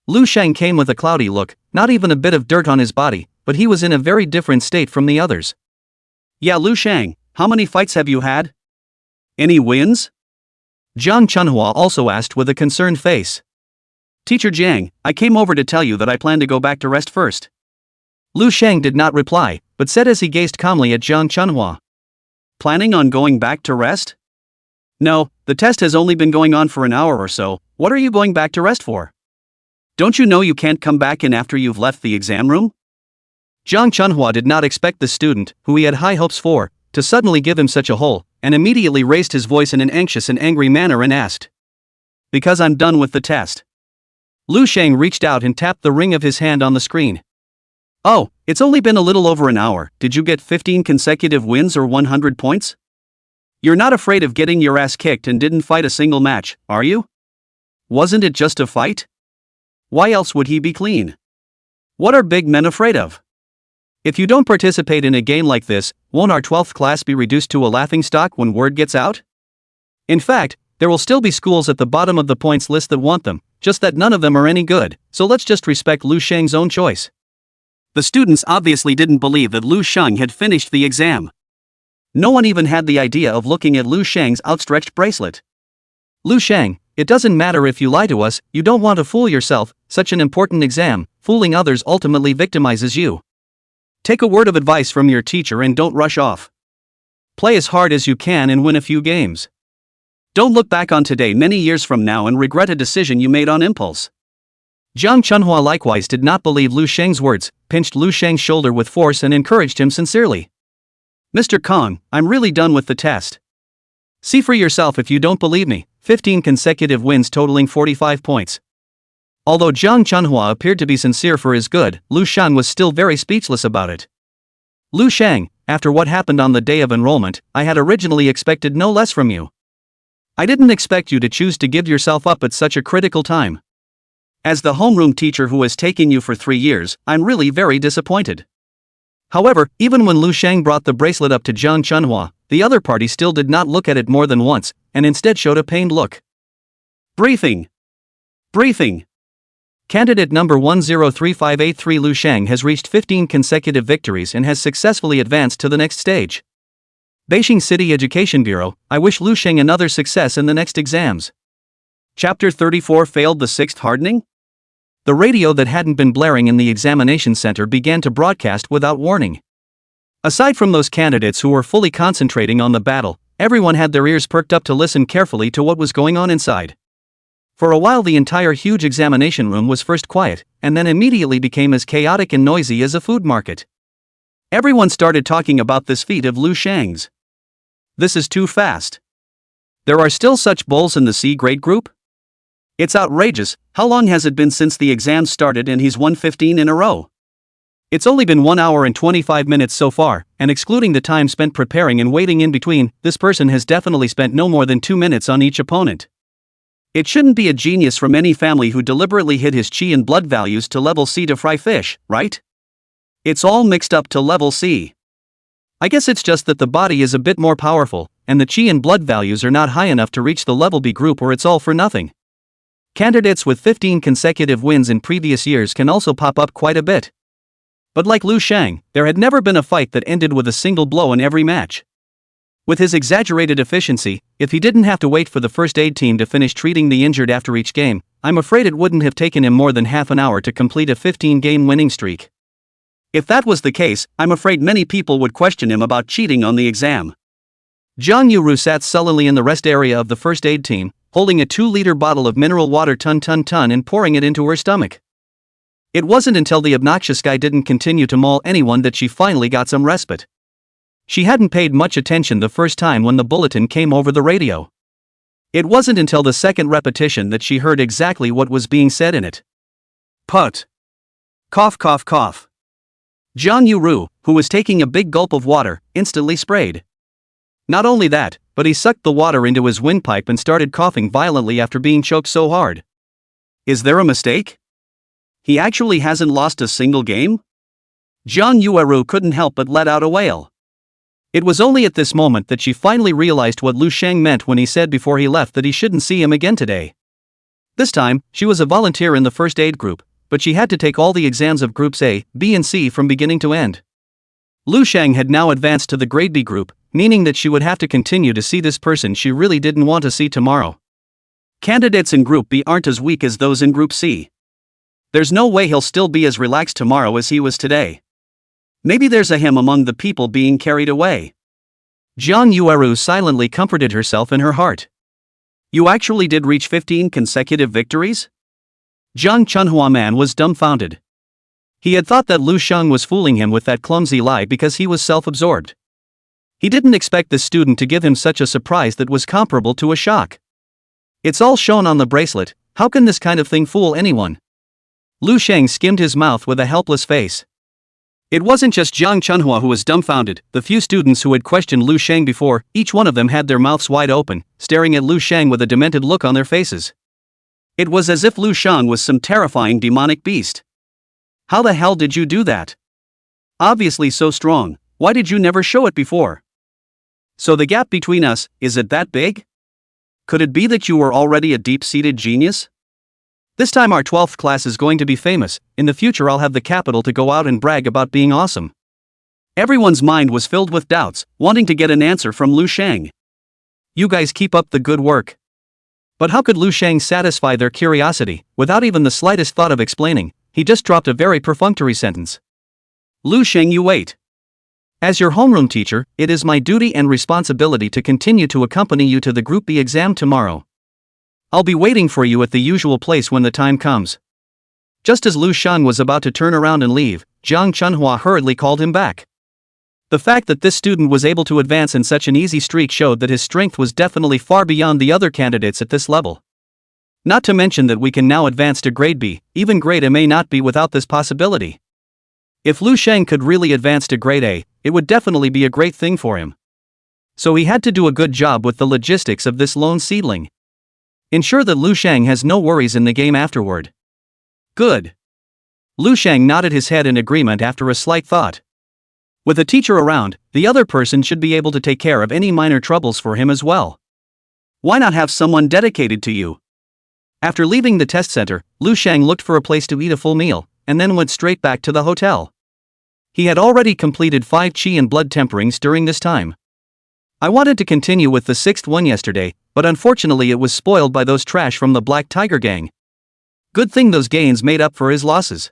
Lu Shang came with a cloudy look, not even a bit of dirt on his body, but he was in a very different state from the others. Yeah, Lu Shang, how many fights have you had? Any wins? Zhang Chunhua also asked with a concerned face. Teacher Jiang, I came over to tell you that I plan to go back to rest first. Lu Shang did not reply, but said as he gazed calmly at Zhang Chunhua. Planning on going back to rest? No, the test has only been going on for an hour or so, what are you going back to rest for? Don't you know you can't come back in after you've left the exam room? Zhang Chunhua did not expect the student, who he had high hopes for, to suddenly give him such a hole, and immediately raised his voice in an anxious and angry manner and asked. Because I'm done with the test. Lu Shang reached out and tapped the ring of his hand on the screen. Oh, it's only been a little over an hour, did you get 15 consecutive wins or 100 points? You're not afraid of getting your ass kicked and didn't fight a single match, are you? Wasn't it just a fight? Why else would he be clean? What are big men afraid of? If you don't participate in a game like this, won't our 12th class be reduced to a laughingstock when word gets out? In fact, there will still be schools at the bottom of the points list that want them, just that none of them are any good, so let's just respect Lu Shang's own choice. The students obviously didn't believe that Lu Shang had finished the exam. No one even had the idea of looking at Lu Shang's outstretched bracelet. Lu Shang, it doesn't matter if you lie to us, you don't want to fool yourself, such an important exam, fooling others ultimately victimizes you. Take a word of advice from your teacher and don't rush off. Play as hard as you can and win a few games. Don't look back on today many years from now and regret a decision you made on impulse. Zhang Chunhua likewise did not believe Lu Shang's words, pinched Lu Shang's shoulder with force and encouraged him sincerely. Mr. Kong, I'm really done with the test. See for yourself if you don't believe me, 15 consecutive wins totaling 45 points. Although Zhang Chunhua appeared to be sincere for his good, Lu Shang was still very speechless about it. Lu Shang, after what happened on the day of enrollment, I had originally expected no less from you. I didn't expect you to choose to give yourself up at such a critical time. As the homeroom teacher who has taken you for 3 years, I'm really very disappointed. However, even when Lu Shang brought the bracelet up to Zhang Chunhua, the other party still did not look at it more than once, and instead showed a pained look. Briefing. Briefing. Candidate number 103583 Lu Sheng has reached 15 consecutive victories and has successfully advanced to the next stage. Beijing City Education Bureau, I wish Lu Sheng another success in the next exams. Chapter 34 Failed the Sixth Hardening? The radio that hadn't been blaring in the examination center began to broadcast without warning. Aside from those candidates who were fully concentrating on the battle, everyone had their ears perked up to listen carefully to what was going on inside. For a while the entire huge examination room was first quiet, and then immediately became as chaotic and noisy as a food market. Everyone started talking about this feat of Lu Sheng's. This is too fast. There are still such bulls in the C grade group? It's outrageous. How long has it been since the exams started and he's won 15 in a row? It's only been 1 hour and 25 minutes so far, and excluding the time spent preparing and waiting in between, this person has definitely spent no more than 2 minutes on each opponent. It shouldn't be a genius from any family who deliberately hid his chi and blood values to level C to fry fish, right? It's all mixed up to level C. I guess it's just that the body is a bit more powerful, and the chi and blood values are not high enough to reach the level B group or it's all for nothing. Candidates with 15 consecutive wins in previous years can also pop up quite a bit. But like Lu Sheng, there had never been a fight that ended with a single blow in every match. With his exaggerated efficiency, if he didn't have to wait for the first aid team to finish treating the injured after each game, I'm afraid it wouldn't have taken him more than half an hour to complete a 15-game winning streak. If that was the case, I'm afraid many people would question him about cheating on the exam. Zhang Yuru sat sullenly in the rest area of the first aid team, holding a 2-liter bottle of mineral water ton and pouring it into her stomach. It wasn't until the obnoxious guy didn't continue to maul anyone that she finally got some respite. She hadn't paid much attention the first time when the bulletin came over the radio. It wasn't until the second repetition that she heard exactly what was being said in it. Put. Cough cough cough. Zhang Yuru, who was taking a big gulp of water, instantly sprayed. Not only that, but he sucked the water into his windpipe and started coughing violently after being choked so hard. Is there a mistake? He actually hasn't lost a single game? Zhang Yuru couldn't help but let out a wail. It was only at this moment that she finally realized what Lu Sheng meant when he said before he left that he shouldn't see him again today. This time, she was a volunteer in the first aid group, but she had to take all the exams of groups A, B and C from beginning to end. Lu Sheng had now advanced to the grade B group, meaning that she would have to continue to see this person she really didn't want to see tomorrow. Candidates in Group B aren't as weak as those in Group C. There's no way he'll still be as relaxed tomorrow as he was today. Maybe there's a him among the people being carried away. Zhang Yuru silently comforted herself in her heart. You actually did reach 15 consecutive victories? Zhang Chunhua man was dumbfounded. He had thought that Lu Sheng was fooling him with that clumsy lie because he was self-absorbed. He didn't expect this student to give him such a surprise that was comparable to a shock. It's all shown on the bracelet, how can this kind of thing fool anyone? Lu Sheng skimmed his mouth with a helpless face. It wasn't just Zhang Chunhua who was dumbfounded. The few students who had questioned Lu Sheng before, each one of them had their mouths wide open, staring at Lu Sheng with a demented look on their faces. It was as if Lu Sheng was some terrifying demonic beast. How the hell did you do that? Obviously so strong, why did you never show it before? So the gap between us, is it that big? Could it be that you were already a deep-seated genius? This time our 12th class is going to be famous. In the future I'll have the capital to go out and brag about being awesome. Everyone's mind was filled with doubts, wanting to get an answer from Lu Sheng. You guys keep up the good work. But how could Lu Sheng satisfy their curiosity? Without even the slightest thought of explaining, he just dropped a very perfunctory sentence. Lu Sheng, you wait. As your homeroom teacher, it is my duty and responsibility to continue to accompany you to the Group B exam tomorrow. I'll be waiting for you at the usual place when the time comes. Just as Lu Sheng was about to turn around and leave, Zhang Chunhua hurriedly called him back. The fact that this student was able to advance in such an easy streak showed that his strength was definitely far beyond the other candidates at this level. Not to mention that we can now advance to grade B, even grade A may not be without this possibility. If Lu Sheng could really advance to grade A, it would definitely be a great thing for him. So he had to do a good job with the logistics of this lone seedling. Ensure that Lu Sheng has no worries in the game afterward. Good. Lu Sheng nodded his head in agreement after a slight thought. With a teacher around, the other person should be able to take care of any minor troubles for him as well. Why not have someone dedicated to you? After leaving the test center, Lu Shang looked for a place to eat a full meal, and then went straight back to the hotel. He had already completed 5 qi and blood temperings during this time. I wanted to continue with the 6th one yesterday, but unfortunately it was spoiled by those trash from the Black Tiger gang. Good thing those gains made up for his losses.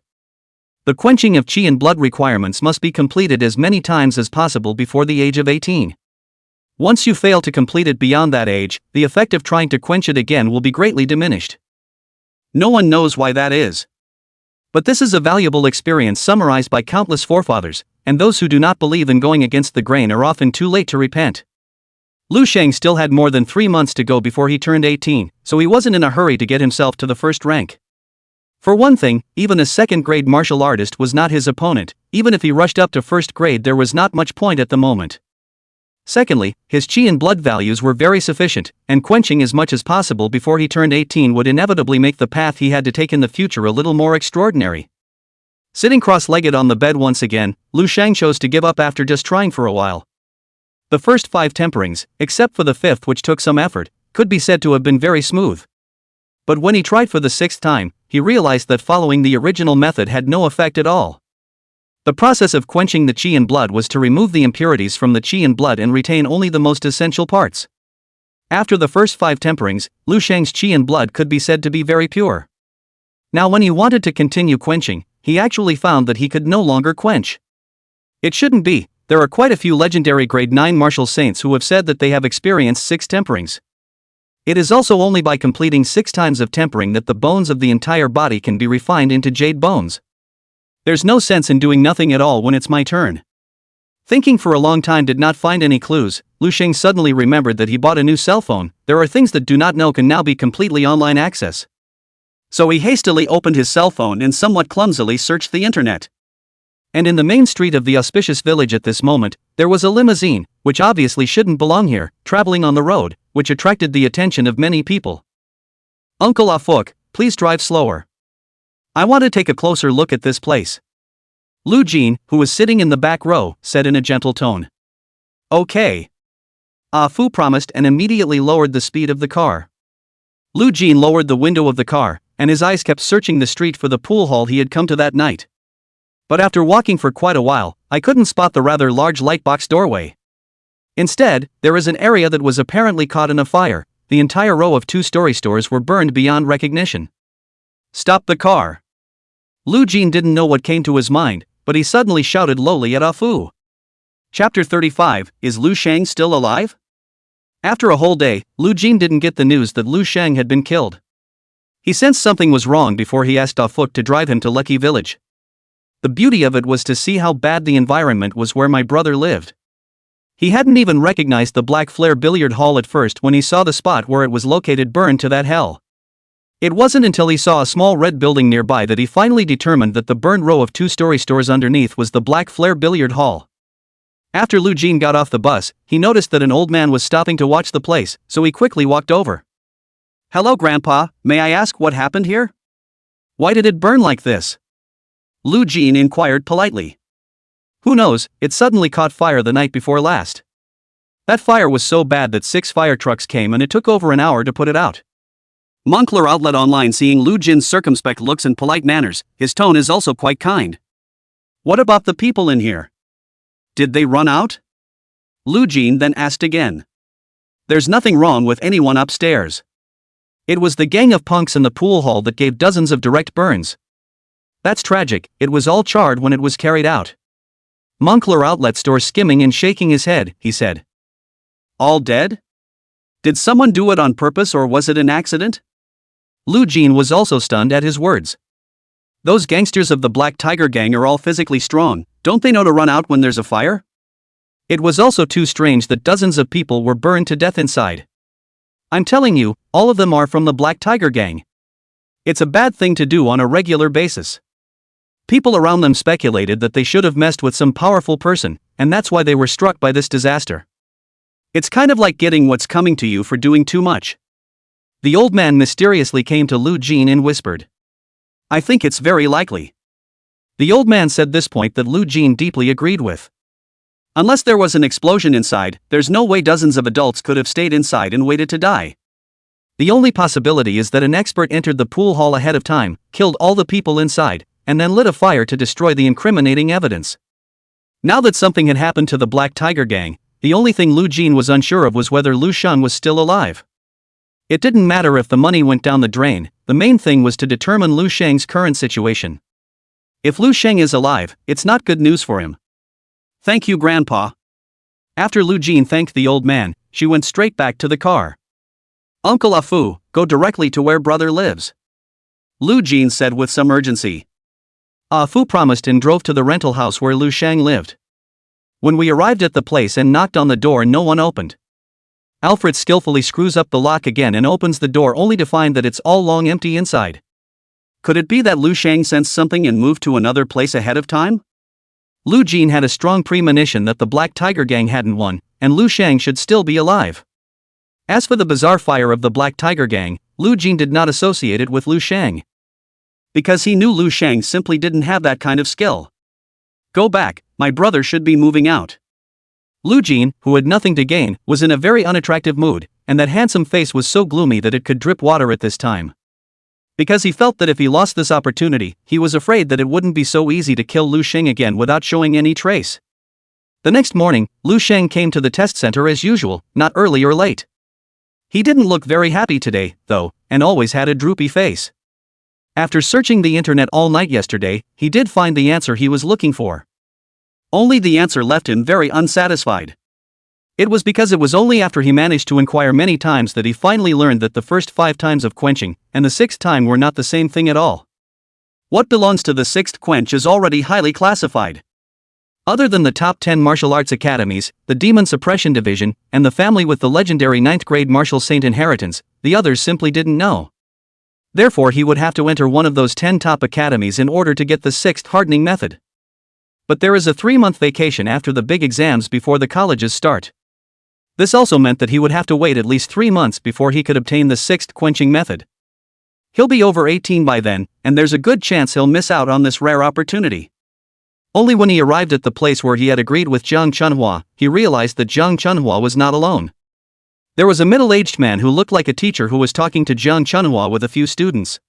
The quenching of qi and blood requirements must be completed as many times as possible before the age of 18. Once you fail to complete it beyond that age, the effect of trying to quench it again will be greatly diminished. No one knows why that is. But this is a valuable experience summarized by countless forefathers, and those who do not believe in going against the grain are often too late to repent. Lu Shang still had more than 3 months to go before he turned 18, so he wasn't in a hurry to get himself to the first rank. For one thing, even a second-grade martial artist was not his opponent. Even if he rushed up to first grade, there was not much point at the moment. Secondly, his qi and blood values were very sufficient, and quenching as much as possible before he turned 18 would inevitably make the path he had to take in the future a little more extraordinary. Sitting cross-legged on the bed once again, Lu Shang chose to give up after just trying for a while. The first 5 temperings, except for the 5th which took some effort, could be said to have been very smooth. But when he tried for the 6th time, he realized that following the original method had no effect at all. The process of quenching the qi and blood was to remove the impurities from the qi and blood and retain only the most essential parts. After the first 5 temperings, Lu Shang's qi and blood could be said to be very pure. Now when he wanted to continue quenching, he actually found that he could no longer quench. It shouldn't be. There are quite a few legendary grade 9 martial saints who have said that they have experienced 6 temperings. It is also only by completing 6 times of tempering that the bones of the entire body can be refined into jade bones. There's no sense in doing nothing at all when it's my turn. Thinking for a long time did not find any clues, Lu Shang suddenly remembered that he bought a new cell phone. There are things that do not know can now be completely online access. So he hastily opened his cell phone and somewhat clumsily searched the internet. And in the main street of the auspicious village at this moment, there was a limousine, which obviously shouldn't belong here, traveling on the road, which attracted the attention of many people. "Uncle Afuk, please drive slower. I want to take a closer look at this place." Lu Jin, who was sitting in the back row, said in a gentle tone. "Okay." Ah Fu promised and immediately lowered the speed of the car. Lu Jin lowered the window of the car, and his eyes kept searching the street for the pool hall he had come to that night. But after walking for quite a while, I couldn't spot the rather large lightbox doorway. Instead, there is an area that was apparently caught in a fire. The entire row of 2-story stores were burned beyond recognition. "Stop the car." Lu Jin didn't know what came to his mind, but he suddenly shouted lowly at Ah Fu. Chapter 35, Is Lu Shang still alive? After a whole day, Lu Jin didn't get the news that Lu Shang had been killed. He sensed something was wrong before he asked Ah Fu to drive him to Lucky Village. The beauty of it was to see how bad the environment was where my brother lived. He hadn't even recognized the Black Flare billiard hall at first when he saw the spot where it was located burned to that hell. It wasn't until he saw a small red building nearby that he finally determined that the burned row of 2-story stores underneath was the Black Flare billiard hall. After Lu Jin got off the bus, he noticed that an old man was stopping to watch the place, so he quickly walked over. "Hello, Grandpa, may I ask what happened here? Why did it burn like this?" Lu Jin inquired politely. "Who knows, it suddenly caught fire the night before last. That fire was so bad that 6 fire trucks came and it took over an hour to put it out." Moncler outlet online. Seeing Lu Jin's circumspect looks and polite manners, his tone is also quite kind. "What about the people in here? Did they run out?" Lu Jin then asked again. "There's nothing wrong with anyone upstairs. It was the gang of punks in the pool hall that gave dozens of direct burns. That's tragic, it was all charred when it was carried out." Moncler outlet store skimming and shaking his head, he said. "All dead? Did someone do it on purpose or was it an accident?" Lu Jin was also stunned at his words. "Those gangsters of the Black Tiger gang are all physically strong, don't they know to run out when there's a fire?" It was also too strange that dozens of people were burned to death inside. "I'm telling you, all of them are from the Black Tiger gang. It's a bad thing to do on a regular basis. People around them speculated that they should have messed with some powerful person, and that's why they were struck by this disaster. It's kind of like getting what's coming to you for doing too much." The old man mysteriously came to Lu Jin and whispered. "I think it's very likely." The old man said this point that Lu Jin deeply agreed with. Unless there was an explosion inside, there's no way dozens of adults could have stayed inside and waited to die. The only possibility is that an expert entered the pool hall ahead of time, killed all the people inside, and then lit a fire to destroy the incriminating evidence. Now that something had happened to the Black Tiger Gang, the only thing Lu Jin was unsure of was whether Lu Sheng was still alive. It didn't matter if the money went down the drain, the main thing was to determine Lu Sheng's current situation. If Lu Sheng is alive, it's not good news for him. Thank you, Grandpa. After Lu Jin thanked the old man, she went straight back to the car. Uncle Afu, go directly to where brother lives, Lu Jin said with some urgency. Afu promised and drove to the rental house where Lu Sheng lived. When we arrived at the place and knocked on the door, no one opened. Alfred skillfully screws up the lock again and opens the door only to find that it's all long empty inside. Could it be that Lu Sheng sensed something and moved to another place ahead of time? Lu Jin had a strong premonition that the Black Tiger Gang hadn't won, and Lu Sheng should still be alive. As for the bizarre fire of the Black Tiger Gang, Lu Jin did not associate it with Lu Sheng. Because he knew Lu Sheng simply didn't have that kind of skill. Go back, my brother should be moving out. Lu Jin, who had nothing to gain, was in a very unattractive mood, and that handsome face was so gloomy that it could drip water at this time. Because he felt that if he lost this opportunity, he was afraid that it wouldn't be so easy to kill Lu Sheng again without showing any trace. The next morning, Lu Sheng came to the test center as usual, not early or late. He didn't look very happy today, though, and always had a droopy face. After searching the internet all night yesterday, he did find the answer he was looking for. Only the answer left him very unsatisfied. It was because it was only after he managed to inquire many times that he finally learned that the first 5 times of quenching and the 6th time were not the same thing at all. What belongs to the 6th quench is already highly classified. Other than the top 10 martial arts academies, the Demon Suppression Division, and the family with the legendary 9th grade martial saint inheritance, the others simply didn't know. Therefore he would have to enter one of those 10 top academies in order to get the 6th hardening method. But there is a 3-month vacation after the big exams before the colleges start. This also meant that he would have to wait at least 3 months before he could obtain the 6th quenching method. He'll be over 18 by then, and there's a good chance he'll miss out on this rare opportunity. Only when he arrived at the place where he had agreed with Jiang Chunhua, he realized that Jiang Chunhua was not alone. There was a middle-aged man who looked like a teacher who was talking to Jiang Chunhua with a few students.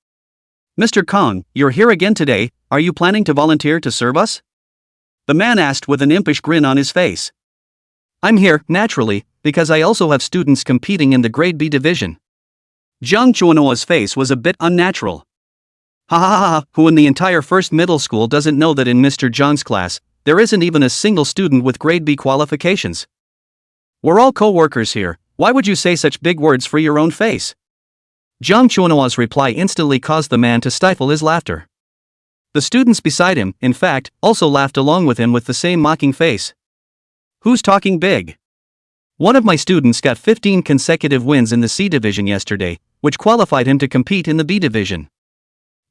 Mr. Kong, you're here again today, are you planning to volunteer to serve us? The man asked with an impish grin on his face. I'm here, naturally, because I also have students competing in the Grade B division. Jiang Chuanua's face was a bit unnatural. Ha ha ha ha, who in the entire first middle school doesn't know that in Mr. Jiang's class, there isn't even a single student with Grade B qualifications? We're all co-workers here, why would you say such big words for your own face? Jiang Chuanua's reply instantly caused the man to stifle his laughter. The students beside him, in fact, also laughed along with him with the same mocking face. Who's talking big? One of my students got 15 consecutive wins in the C division yesterday, which qualified him to compete in the B division.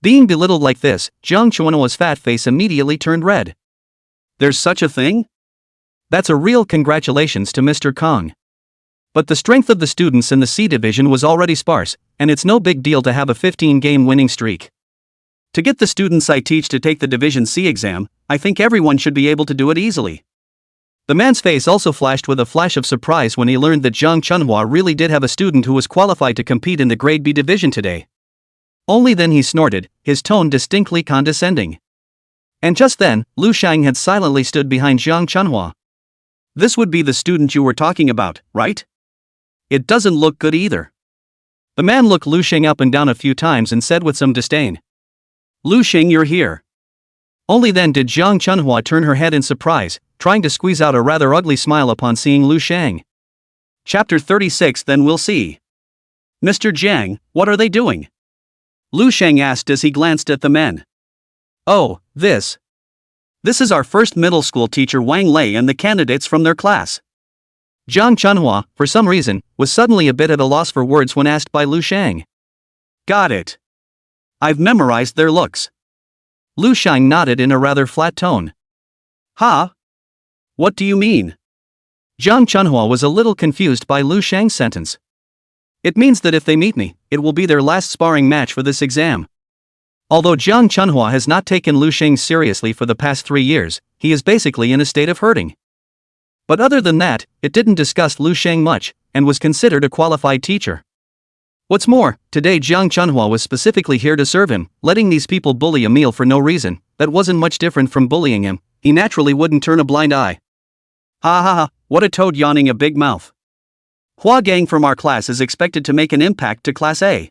Being belittled like this, Jiang Chuanua's fat face immediately turned red. There's such a thing? That's a real congratulations to Mr. Kong. But the strength of the students in the C division was already sparse, and it's no big deal to have a 15-game winning streak. To get the students I teach to take the Division C exam, I think everyone should be able to do it easily. The man's face also flashed with a flash of surprise when he learned that Jiang Chunhua really did have a student who was qualified to compete in the Grade B division today. Only then he snorted, his tone distinctly condescending. And just then, Lu Sheng had silently stood behind Jiang Chunhua. This would be the student you were talking about, right? It doesn't look good either. The man looked Lu Sheng up and down a few times and said with some disdain. Lu Sheng, you're here. Only then did Jiang Chunhua turn her head in surprise, trying to squeeze out a rather ugly smile upon seeing Lu Sheng. Chapter 36. Then we'll see. Mr. Jiang, what are they doing? Lu Sheng asked as he glanced at the men. Oh, this is our first middle school teacher Wang Lei and the candidates from their class. Jiang Chunhua, for some reason, was suddenly a bit at a loss for words when asked by Lu Sheng. Got it. I've memorized their looks. Lu Sheng nodded in a rather flat tone. Huh? What do you mean? Jiang Chunhua was a little confused by Lu Sheng's sentence. It means that if they meet me, it will be their last sparring match for this exam. Although Jiang Chunhua has not taken Lu Sheng seriously for the past 3 years, he is basically in a state of hurting. But other than that, it didn't discuss Lu Sheng much, and was considered a qualified teacher. What's more, today Jiang Chunhua was specifically here to serve him, letting these people bully Emil for no reason. That wasn't much different from bullying him. He naturally wouldn't turn a blind eye. Ha ha ha, what a toad yawning a big mouth. Hua Gang from our class is expected to make an impact to Class A.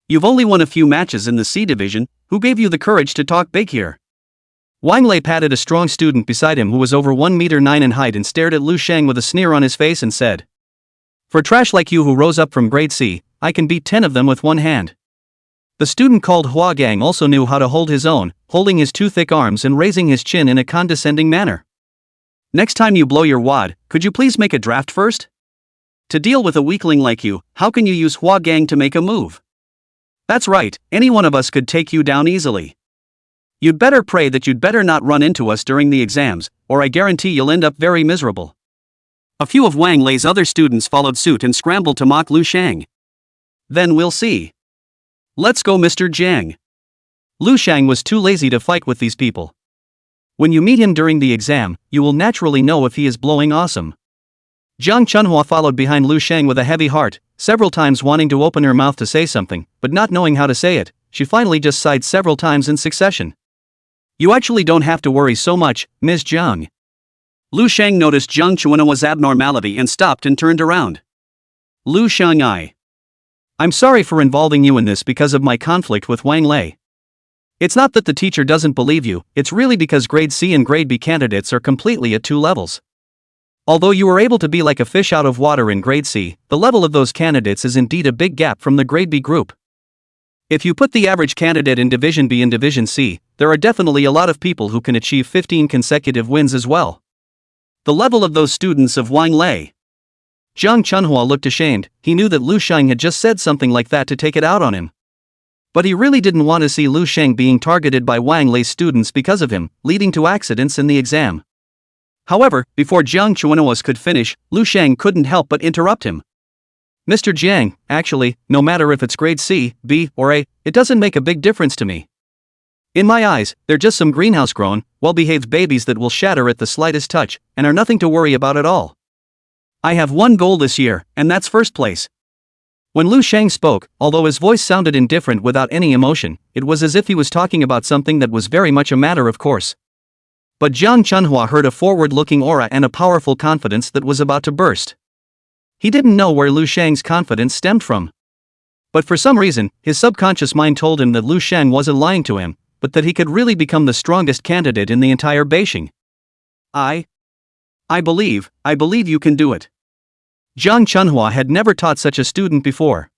You've only won a few matches in the C division. Who gave you the courage to talk big here? Wang Lei patted a strong student beside him who was over 1 meter 9 in height and stared at Lu Sheng with a sneer on his face and said, "For trash like you who rose up from grade C, I can beat 10 of them with one hand." The student called Hua Gang also knew how to hold his own, holding his two thick arms and raising his chin in a condescending manner. "Next time you blow your wad, could you please make a draft first? To deal with a weakling like you, how can you use Hua Gang to make a move? That's right, any one of us could take you down easily. You'd better pray that you'd better not run into us during the exams, or I guarantee you'll end up very miserable." A few of Wang Lei's other students followed suit and scrambled to mock Lu Sheng. "Then we'll see. Let's go, Mr. Jiang." Lu Sheng was too lazy to fight with these people. When you meet him during the exam, you will naturally know if he is blowing awesome. Jiang Chunhua followed behind Lu Sheng with a heavy heart, several times wanting to open her mouth to say something, but not knowing how to say it. She finally just sighed several times in succession. "You actually don't have to worry so much, Ms. Jiang." Lu Sheng noticed Jiang Chunua's abnormality and stopped and turned around. "Lu Sheng, I'm sorry for involving you in this because of my conflict with Wang Lei. It's not that the teacher doesn't believe you, it's really because grade C and grade B candidates are completely at two levels. Although you were able to be like a fish out of water in grade C, the level of those candidates is indeed a big gap from the grade B group. If you put the average candidate in Division B and Division C, there are definitely a lot of people who can achieve 15 consecutive wins as well. The level of those students of Wang Lei." Jiang Chunhua looked ashamed. He knew that Lu Sheng had just said something like that to take it out on him. But he really didn't want to see Lu Sheng being targeted by Wang Lei's students because of him, leading to accidents in the exam. However, before Jiang Chunhua could finish, Lu Sheng couldn't help but interrupt him. "Mr. Jiang, actually, no matter if it's grade C, B, or A, it doesn't make a big difference to me. In my eyes, they're just some greenhouse-grown, well-behaved babies that will shatter at the slightest touch, and are nothing to worry about at all. I have one goal this year, and that's first place." When Lu Sheng spoke, although his voice sounded indifferent without any emotion, it was as if he was talking about something that was very much a matter of course. But Jiang Chunhua heard a forward-looking aura and a powerful confidence that was about to burst. He didn't know where Lu Sheng's confidence stemmed from. But for some reason, his subconscious mind told him that Lu Sheng wasn't lying to him, but that he could really become the strongest candidate in the entire Beijing. I believe you can do it." Jiang Chunhua had never taught such a student before.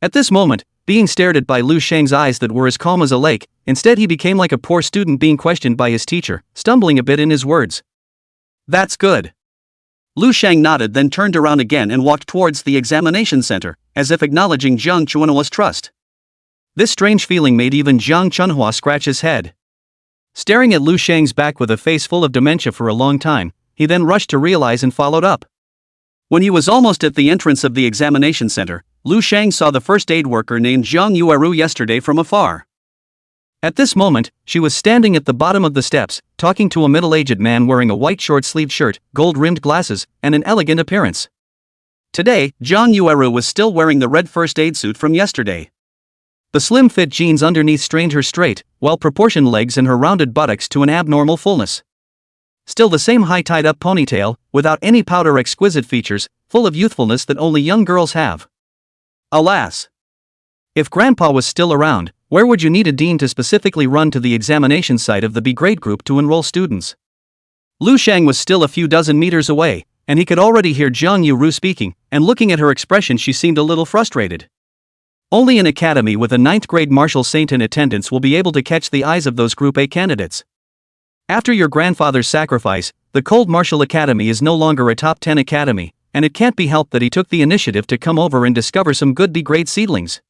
At this moment, being stared at by Lu Sheng's eyes that were as calm as a lake, instead he became like a poor student being questioned by his teacher, stumbling a bit in his words. "That's good." Lu Sheng nodded, then turned around again and walked towards the examination center, as if acknowledging Jiang Chunua's trust. This strange feeling made even Jiang Chunhua scratch his head. Staring at Lu Sheng's back with a face full of dementia for a long time, he then rushed to realize and followed up. When he was almost at the entrance of the examination center, Lu Sheng saw the first aid worker named Zhang Yueru yesterday from afar. At this moment, she was standing at the bottom of the steps, talking to a middle-aged man wearing a white short-sleeved shirt, gold-rimmed glasses, and an elegant appearance. Today, Zhang Yueru was still wearing the red first aid suit from yesterday. The slim-fit jeans underneath strained her straight, well-proportioned legs and her rounded buttocks to an abnormal fullness. Still the same high tied-up ponytail, without any powder, exquisite features, full of youthfulness that only young girls have. Alas! If Grandpa was still around, where would you need a dean to specifically run to the examination site of the B grade group to enroll students? Lu Sheng was still a few dozen meters away, and he could already hear Zhang Yueru speaking, and looking at her expression she seemed a little frustrated. Only an academy with a 9th grade martial saint in attendance will be able to catch the eyes of those Group A candidates. After your grandfather's sacrifice, the Cold Martial Academy is no longer a top 10 academy, and it can't be helped that he took the initiative to come over and discover some good B-grade seedlings.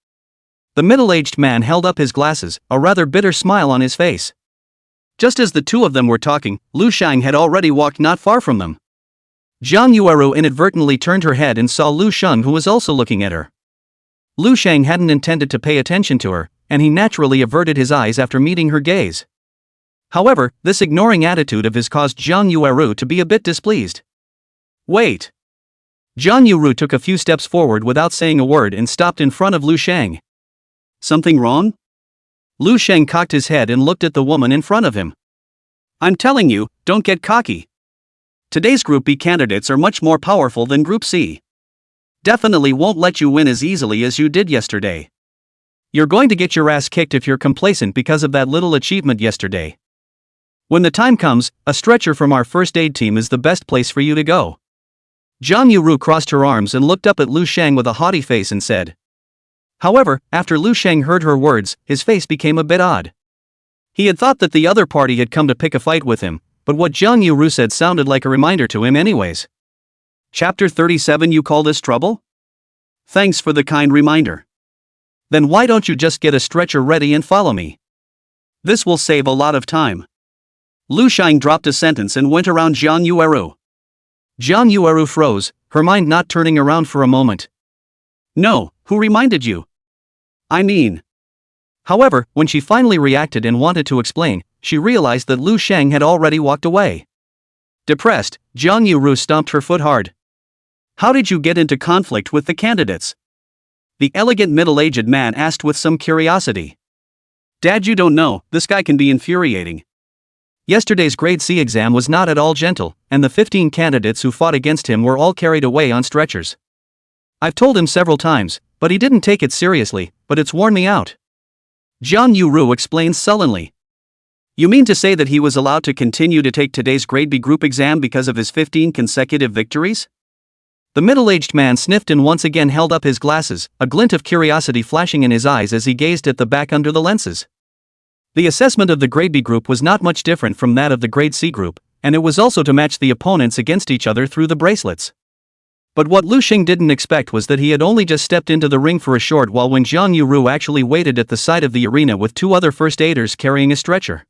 The middle-aged man held up his glasses, a rather bitter smile on his face. Just as the two of them were talking, Lu Sheng had already walked not far from them. Zhang Yueru inadvertently turned her head and saw Lu Sheng, who was also looking at her. Lu Sheng hadn't intended to pay attention to her, and he naturally averted his eyes after meeting her gaze. However, this ignoring attitude of his caused Zhang Yueru to be a bit displeased. Wait. Jiang Yuru took a few steps forward without saying a word and stopped in front of Lu Sheng. Something wrong? Lu Sheng cocked his head and looked at the woman in front of him. I'm telling you, don't get cocky. Today's Group B candidates are much more powerful than Group C. Definitely won't let you win as easily as you did yesterday. You're going to get your ass kicked if you're complacent because of that little achievement yesterday. When the time comes, a stretcher from our first aid team is the best place for you to go. Jiang Yuru crossed her arms and looked up at Lu Sheng with a haughty face and said. However, after Lu Sheng heard her words, his face became a bit odd. He had thought that the other party had come to pick a fight with him, but what Jiang Yuru said sounded like a reminder to him anyways. Chapter 37. You call this trouble? Thanks for the kind reminder. Then why don't you just get a stretcher ready and follow me? This will save a lot of time. Lu Sheng dropped a sentence and went around Jiang Yueru. Jiang Yueru froze, her mind not turning around for a moment. No, who reminded you? I mean. However, when she finally reacted and wanted to explain, she realized that Lu Sheng had already walked away. Depressed, Jiang Yuru stomped her foot hard. How did you get into conflict with the candidates? The elegant middle-aged man asked with some curiosity. Dad, you don't know, this guy can be infuriating. Yesterday's grade C exam was not at all gentle, and the 15 candidates who fought against him were all carried away on stretchers. I've told him several times, but he didn't take it seriously, but it's worn me out. Jiang Yuru explains sullenly. You mean to say that he was allowed to continue to take today's grade B group exam because of his 15 consecutive victories? The middle-aged man sniffed and once again held up his glasses, a glint of curiosity flashing in his eyes as he gazed at the back under the lenses. The assessment of the grade B group was not much different from that of the grade C group, and it was also to match the opponents against each other through the bracelets. But what Lu Sheng didn't expect was that he had only just stepped into the ring for a short while when Jiang Yuru actually waited at the side of the arena with two other first aiders carrying a stretcher.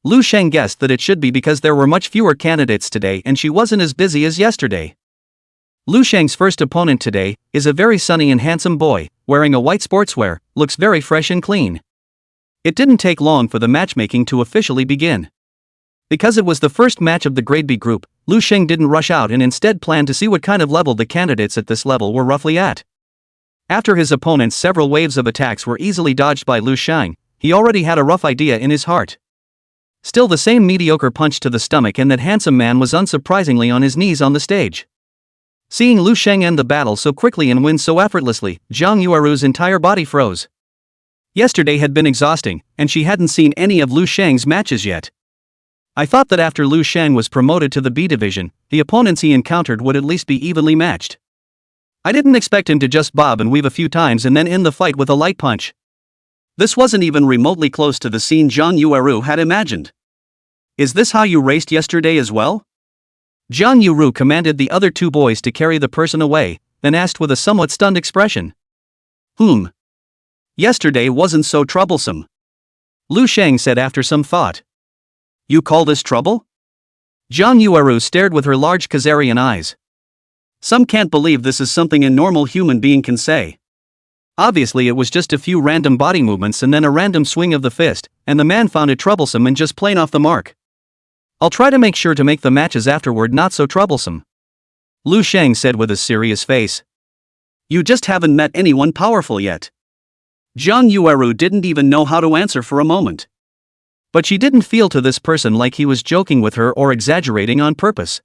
Lu Sheng guessed that it should be because there were much fewer candidates today and she wasn't as busy as yesterday. Lu Sheng's first opponent today is a very sunny and handsome boy, wearing a white sportswear, looks very fresh and clean. It didn't take long for the matchmaking to officially begin. Because it was the first match of the grade B group, Lu Sheng didn't rush out and instead planned to see what kind of level the candidates at this level were roughly at. After his opponent's several waves of attacks were easily dodged by Lu Sheng, he already had a rough idea in his heart. Still the same mediocre punch to the stomach, and that handsome man was unsurprisingly on his knees on the stage. Seeing Lu Sheng end the battle so quickly and win so effortlessly, Jiang Yueru's entire body froze. Yesterday had been exhausting, and she hadn't seen any of Lu Sheng's matches yet. I thought that after Lu Sheng was promoted to the B division, the opponents he encountered would at least be evenly matched. I didn't expect him to just bob and weave a few times and then end the fight with a light punch. This wasn't even remotely close to the scene Jiang Yueru had imagined. Is this how you raced yesterday as well? Jiang Yuru commanded the other two boys to carry the person away, then asked with a somewhat stunned expression. Yesterday wasn't so troublesome. Lu Sheng said after some thought. You call this trouble? Jiang Yueru stared with her large Khazarian eyes. Some can't believe this is something a normal human being can say. Obviously it was just a few random body movements and then a random swing of the fist, and the man found it troublesome and just plain off the mark. I'll try to make sure to make the matches afterward not so troublesome. Lu Sheng said with a serious face. You just haven't met anyone powerful yet. Jiang Yueru didn't even know how to answer for a moment. But she didn't feel to this person like he was joking with her or exaggerating on purpose.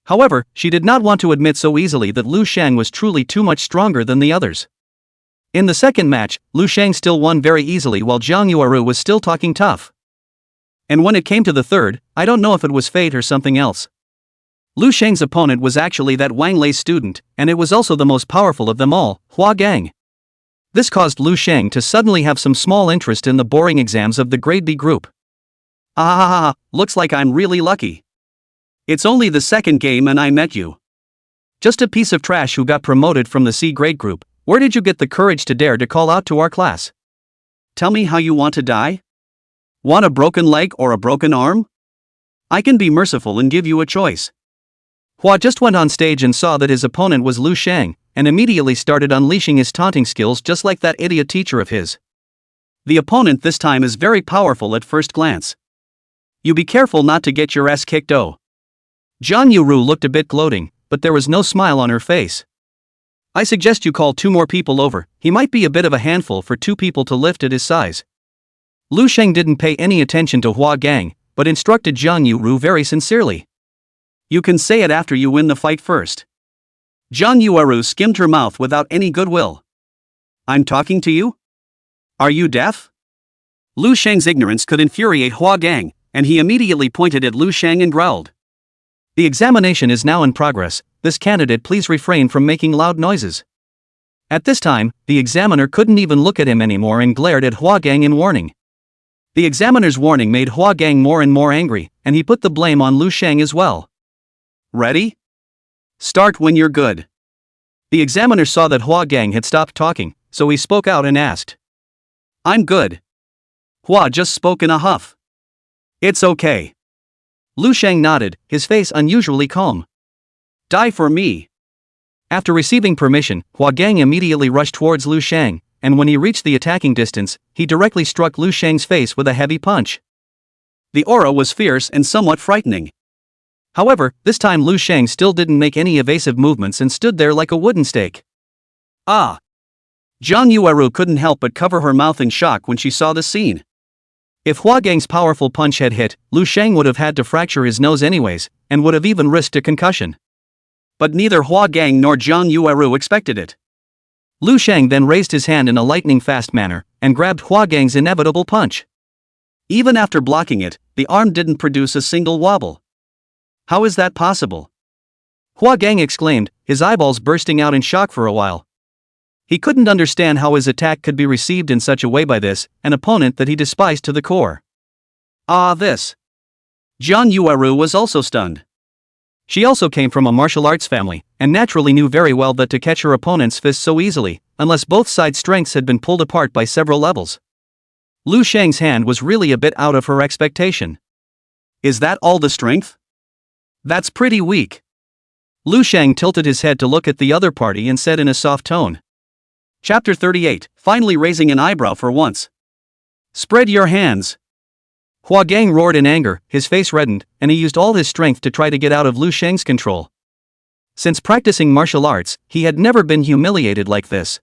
However, she did not want to admit so easily that Lu Sheng was truly too much stronger than the others. In the second match, Lu Sheng still won very easily while Jiang Yueru was still talking tough. And when it came to the third, I don't know if it was fate or something else. Lu Sheng's opponent was actually that Wang Lei's student, and it was also the most powerful of them all, Hua Gang. This caused Lu Sheng to suddenly have some small interest in the boring exams of the grade B group. Looks like I'm really lucky. It's only the second game and I met you. Just a piece of trash who got promoted from the C grade group. Where did you get the courage to dare to call out to our class? Tell me how you want to die? Want a broken leg or a broken arm? I can be merciful and give you a choice. Hua just went on stage and saw that his opponent was Lu Sheng, and immediately started unleashing his taunting skills just like that idiot teacher of his. The opponent this time is very powerful at first glance. You be careful not to get your ass kicked. Jiang Yuru looked a bit gloating, but there was no smile on her face. I suggest you call 2 more people over, he might be a bit of a handful for 2 people to lift at his size. Lu Sheng didn't pay any attention to Hua Gang, but instructed Jiang Yuru very sincerely. You can say it after you win the fight first. Jiang Yuru skimmed her mouth without any goodwill. I'm talking to you? Are you deaf? Lu Sheng's ignorance could infuriate Hua Gang, and he immediately pointed at Lu Sheng and growled. The examination is now in progress, this candidate please refrain from making loud noises. At this time, the examiner couldn't even look at him anymore and glared at Hua Gang in warning. The examiner's warning made Hua Gang more and more angry, and he put the blame on Lu Sheng as well. Ready? Start when you're good. The examiner saw that Hua Gang had stopped talking, so he spoke out and asked. I'm good. Hua just spoke in a huff. It's okay. Lu Sheng nodded, his face unusually calm. Die for me. After receiving permission, Hua Gang immediately rushed towards Lu Sheng, and when he reached the attacking distance, he directly struck Lu Sheng's face with a heavy punch. The aura was fierce and somewhat frightening. However, this time Lu Sheng still didn't make any evasive movements and stood there like a wooden stake. Ah! Jiang Yuru couldn't help but cover her mouth in shock when she saw the scene. If Hua Gang's powerful punch had hit, Lu Sheng would have had to fracture his nose anyways, and would have even risked a concussion. But neither Hua Gang nor Jiang Yuru expected it. Lu Sheng then raised his hand in a lightning-fast manner, and grabbed Hua Gang's inevitable punch. Even after blocking it, the arm didn't produce a single wobble. How is that possible? Hua Gang exclaimed, his eyeballs bursting out in shock for a while. He couldn't understand how his attack could be received in such a way by this, an opponent that he despised to the core. This. Jiang Yuru was also stunned. She also came from a martial arts family, and naturally knew very well that to catch her opponent's fist so easily, unless both sides' strengths had been pulled apart by several levels. Lu Sheng's hand was really a bit out of her expectation. Is that all the strength? That's pretty weak. Lu Sheng tilted his head to look at the other party and said in a soft tone. Chapter 38, finally raising an eyebrow for once. Spread your hands. Hua Gang roared in anger, his face reddened, and he used all his strength to try to get out of Lu Sheng's control. Since practicing martial arts, he had never been humiliated like this.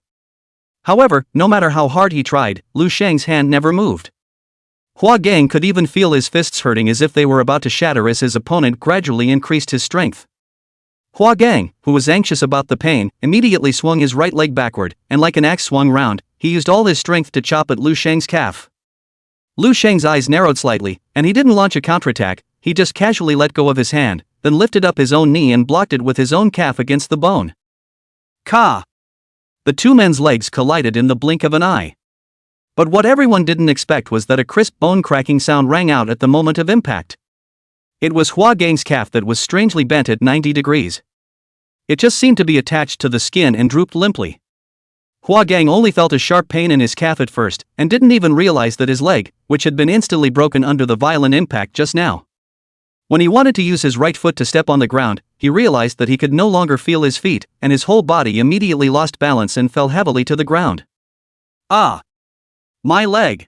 However, no matter how hard he tried, Lu Sheng's hand never moved. Hua Gang could even feel his fists hurting as if they were about to shatter as his opponent gradually increased his strength. Hua Gang, who was anxious about the pain, immediately swung his right leg backward, and like an axe swung round, he used all his strength to chop at Lu Sheng's calf. Lu Sheng's eyes narrowed slightly, and he didn't launch a counterattack, he just casually let go of his hand, then lifted up his own knee and blocked it with his own calf against the bone. Ka! The 2 men's legs collided in the blink of an eye. But what everyone didn't expect was that a crisp bone-cracking sound rang out at the moment of impact. It was Hua Gang's calf that was strangely bent at 90 degrees. It just seemed to be attached to the skin and drooped limply. Hua Gang only felt a sharp pain in his calf at first, and didn't even realize that his leg, which had been instantly broken under the violent impact just now. When he wanted to use his right foot to step on the ground, he realized that he could no longer feel his feet, and his whole body immediately lost balance and fell heavily to the ground. Ah! My leg!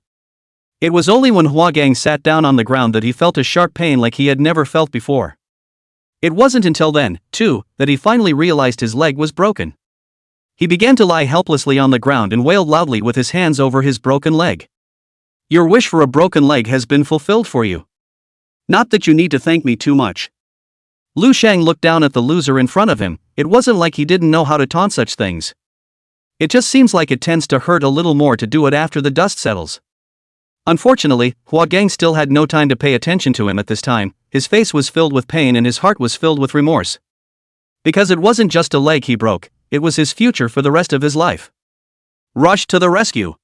It was only when Hua Gang sat down on the ground that he felt a sharp pain like he had never felt before. It wasn't until then, too, that he finally realized his leg was broken. He began to lie helplessly on the ground and wailed loudly with his hands over his broken leg. Your wish for a broken leg has been fulfilled for you. Not that you need to thank me too much. Lu Sheng looked down at the loser in front of him. It wasn't like he didn't know how to taunt such things. It just seems like it tends to hurt a little more to do it after the dust settles. Unfortunately, Hua Gang still had no time to pay attention to him at this time. His face was filled with pain and his heart was filled with remorse. Because it wasn't just a leg he broke, it was his future for the rest of his life. Rush to the rescue.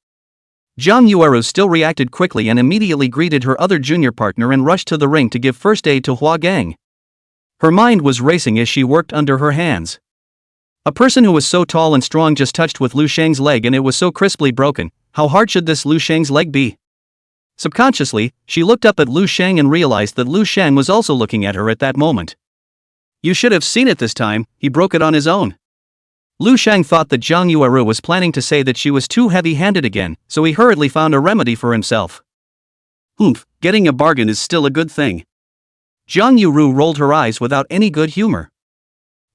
Jiang Yuru still reacted quickly and immediately greeted her other junior partner and rushed to the ring to give first aid to Hua Gang. Her mind was racing as she worked under her hands. A person who was so tall and strong just touched with Lu Sheng's leg and it was so crisply broken. How hard should this Lu Sheng's leg be? Subconsciously, she looked up at Lu Sheng and realized that Lu Sheng was also looking at her at that moment. You should have seen it this time, he broke it on his own. Lu Sheng thought that Jiang Yuru was planning to say that she was too heavy-handed again, so he hurriedly found a remedy for himself. Getting a bargain is still a good thing. Zhang Yuru rolled her eyes without any good humor.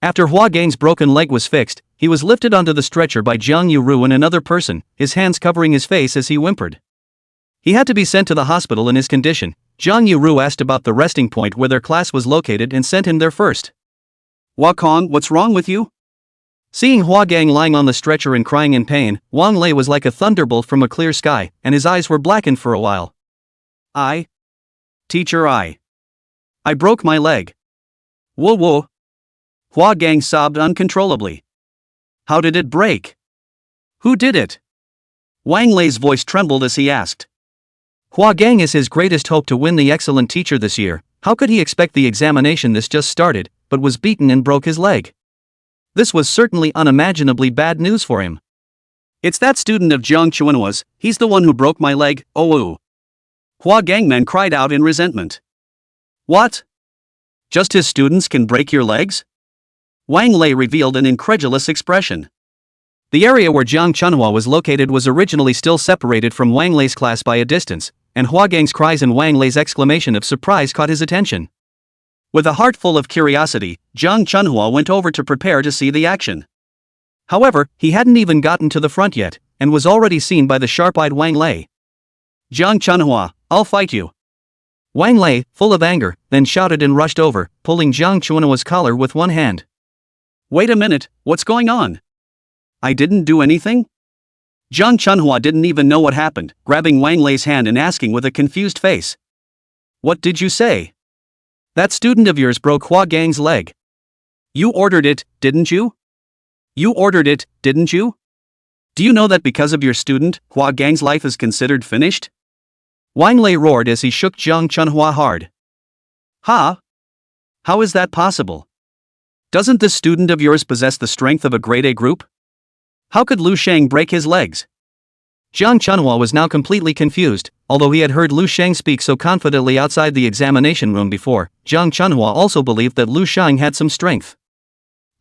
After Hua Gang's broken leg was fixed, he was lifted onto the stretcher by Zhang Yuru and another person, his hands covering his face as he whimpered. He had to be sent to the hospital in his condition. Zhang Yuru asked about the resting point where their class was located and sent him there first. Hua Kong, what's wrong with you? Seeing Hua Gang lying on the stretcher and crying in pain, Wang Lei was like a thunderbolt from a clear sky, and his eyes were blackened for a while. Teacher, I broke my leg. Whoa whoa. Hua Gang sobbed uncontrollably. How did it break? Who did it? Wang Lei's voice trembled as he asked. Hua Gang is his greatest hope to win the excellent teacher this year. How could he expect the examination this just started, but was beaten and broke his leg? This was certainly unimaginably bad news for him. It's that student of Jiang Chuanhua's, he's the one who broke my leg, oh. Hua Gangman cried out in resentment. What? Just his students can break your legs? Wang Lei revealed an incredulous expression. The area where Jiang Chunhua was located was originally still separated from Wang Lei's class by a distance, and Hua Gang's cries and Wang Lei's exclamation of surprise caught his attention. With a heart full of curiosity, Jiang Chunhua went over to prepare to see the action. However, he hadn't even gotten to the front yet, and was already seen by the sharp-eyed Wang Lei. Jiang Chunhua, I'll fight you. Wang Lei, full of anger, then shouted and rushed over, pulling Jiang Chunhua's collar with one hand. Wait a minute, what's going on? I didn't do anything? Jiang Chunhua didn't even know what happened, grabbing Wang Lei's hand and asking with a confused face. What did you say? That student of yours broke Hua Gang's leg. You ordered it, didn't you? You ordered it, didn't you? Do you know that because of your student, Hua Gang's life is considered finished? Wang Lei roared as he shook Jiang Chunhua hard. Ha? How is that possible? Doesn't this student of yours possess the strength of a grade A group? How could Lu Sheng break his legs? Jiang Chunhua was now completely confused. Although he had heard Lu Sheng speak so confidently outside the examination room before, Jiang Chunhua also believed that Lu Sheng had some strength.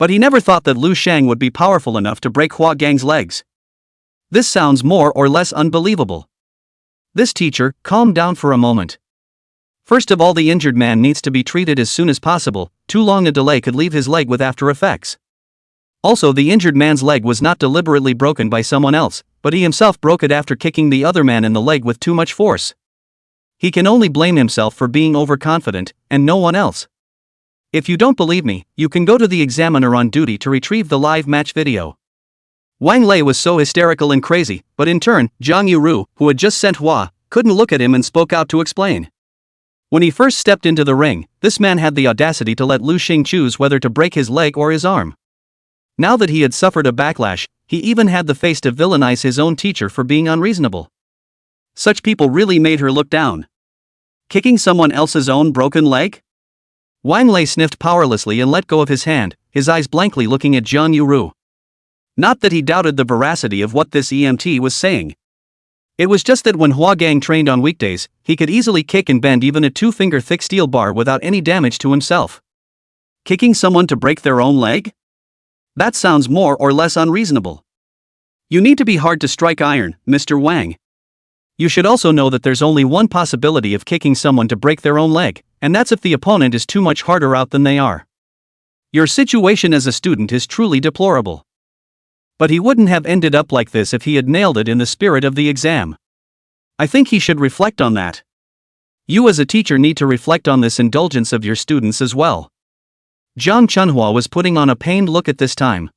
But he never thought that Lu Sheng would be powerful enough to break Hua Gang's legs. This sounds more or less unbelievable. This teacher, calm down for a moment. First of all, the injured man needs to be treated as soon as possible. Too long a delay could leave his leg with after effects. Also, the injured man's leg was not deliberately broken by someone else, but he himself broke it after kicking the other man in the leg with too much force. He can only blame himself for being overconfident, and no one else. If you don't believe me, you can go to the examiner on duty to retrieve the live match video. Wang Lei was so hysterical and crazy, but in turn, Zhang Yuru, who had just sent Hua, couldn't look at him and spoke out to explain. When he first stepped into the ring, this man had the audacity to let Lu Xing choose whether to break his leg or his arm. Now that he had suffered a backlash, he even had the face to villainize his own teacher for being unreasonable. Such people really made her look down. Kicking someone else's own broken leg? Wang Lei sniffed powerlessly and let go of his hand, his eyes blankly looking at Zhang Yuru. Not that he doubted the veracity of what this EMT was saying. It was just that when Hua Gang trained on weekdays, he could easily kick and bend even a 2-finger-thick steel bar without any damage to himself. Kicking someone to break their own leg? That sounds more or less unreasonable. You need to be hard to strike iron, Mr. Wang. You should also know that there's only one possibility of kicking someone to break their own leg, and that's if the opponent is too much harder out than they are. Your situation as a student is truly deplorable. But he wouldn't have ended up like this if he had nailed it in the spirit of the exam. I think he should reflect on that. You as a teacher need to reflect on this indulgence of your students as well. Jiang Chunhua was putting on a pained look at this time.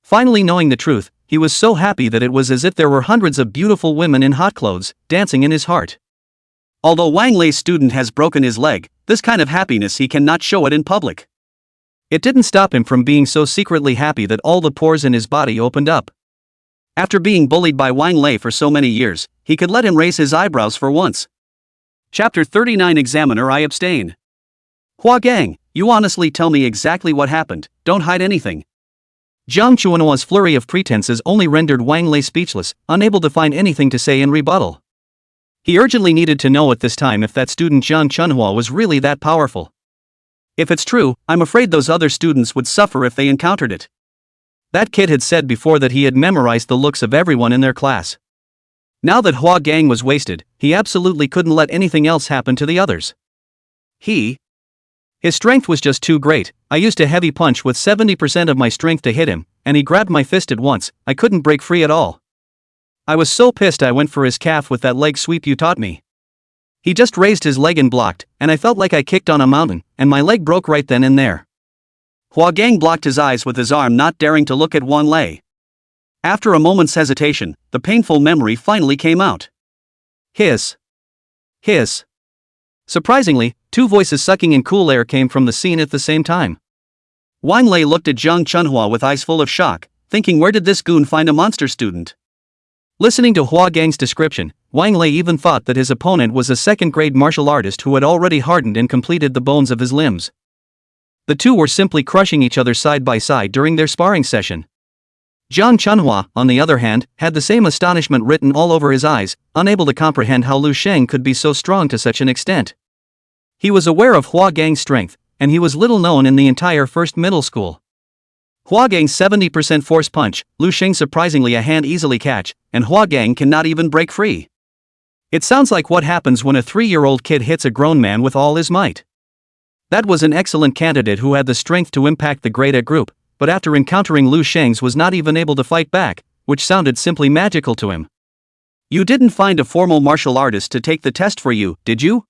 Finally knowing the truth, he was so happy that it was as if there were hundreds of beautiful women in hot clothes, dancing in his heart. Although Wang Lei's student has broken his leg, this kind of happiness he cannot show it in public. It didn't stop him from being so secretly happy that all the pores in his body opened up. After being bullied by Wang Lei for so many years, he could let him raise his eyebrows for once. Chapter 39 Examiner, I abstain. Hua Gang, you honestly tell me exactly what happened, don't hide anything. Jiang Chuanhua's flurry of pretenses only rendered Wang Lei speechless, unable to find anything to say in rebuttal. He urgently needed to know at this time if that student Jiang Chunhua was really that powerful. If it's true, I'm afraid those other students would suffer if they encountered it. That kid had said before that he had memorized the looks of everyone in their class. Now that Hua Gang was wasted, he absolutely couldn't let anything else happen to the others. He His strength was just too great. I used a heavy punch with 70% of my strength to hit him, and he grabbed my fist at once. I couldn't break free at all. I was so pissed I went for his calf with that leg sweep you taught me. He just raised his leg and blocked, and I felt like I kicked on a mountain, and my leg broke right then and there. Hua Gang blocked his eyes with his arm, not daring to look at Wang Lei. After a moment's hesitation, the painful memory finally came out. Hiss. Hiss. Surprisingly, two voices sucking in cool air came from the scene at the same time. Wang Lei looked at Zhang Chunhua with eyes full of shock, thinking, where did this goon find a monster student? Listening to Hua Gang's description, Wang Lei even thought that his opponent was a second-grade martial artist who had already hardened and completed the bones of his limbs. The two were simply crushing each other side by side during their sparring session. Zhang Chunhua, on the other hand, had the same astonishment written all over his eyes, unable to comprehend how Lu Sheng could be so strong to such an extent. He was aware of Hua Gang's strength, and he was little known in the entire first middle school. Hua Gang's 70% force punch, Lu Sheng surprisingly a hand easily catch, and Hua Gang cannot even break free. It sounds like what happens when a 3-year-old kid hits a grown man with all his might. That was an excellent candidate who had the strength to impact the Grade A group, but after encountering Lu Sheng's was not even able to fight back, which sounded simply magical to him. You didn't find a formal martial artist to take the test for you, did you?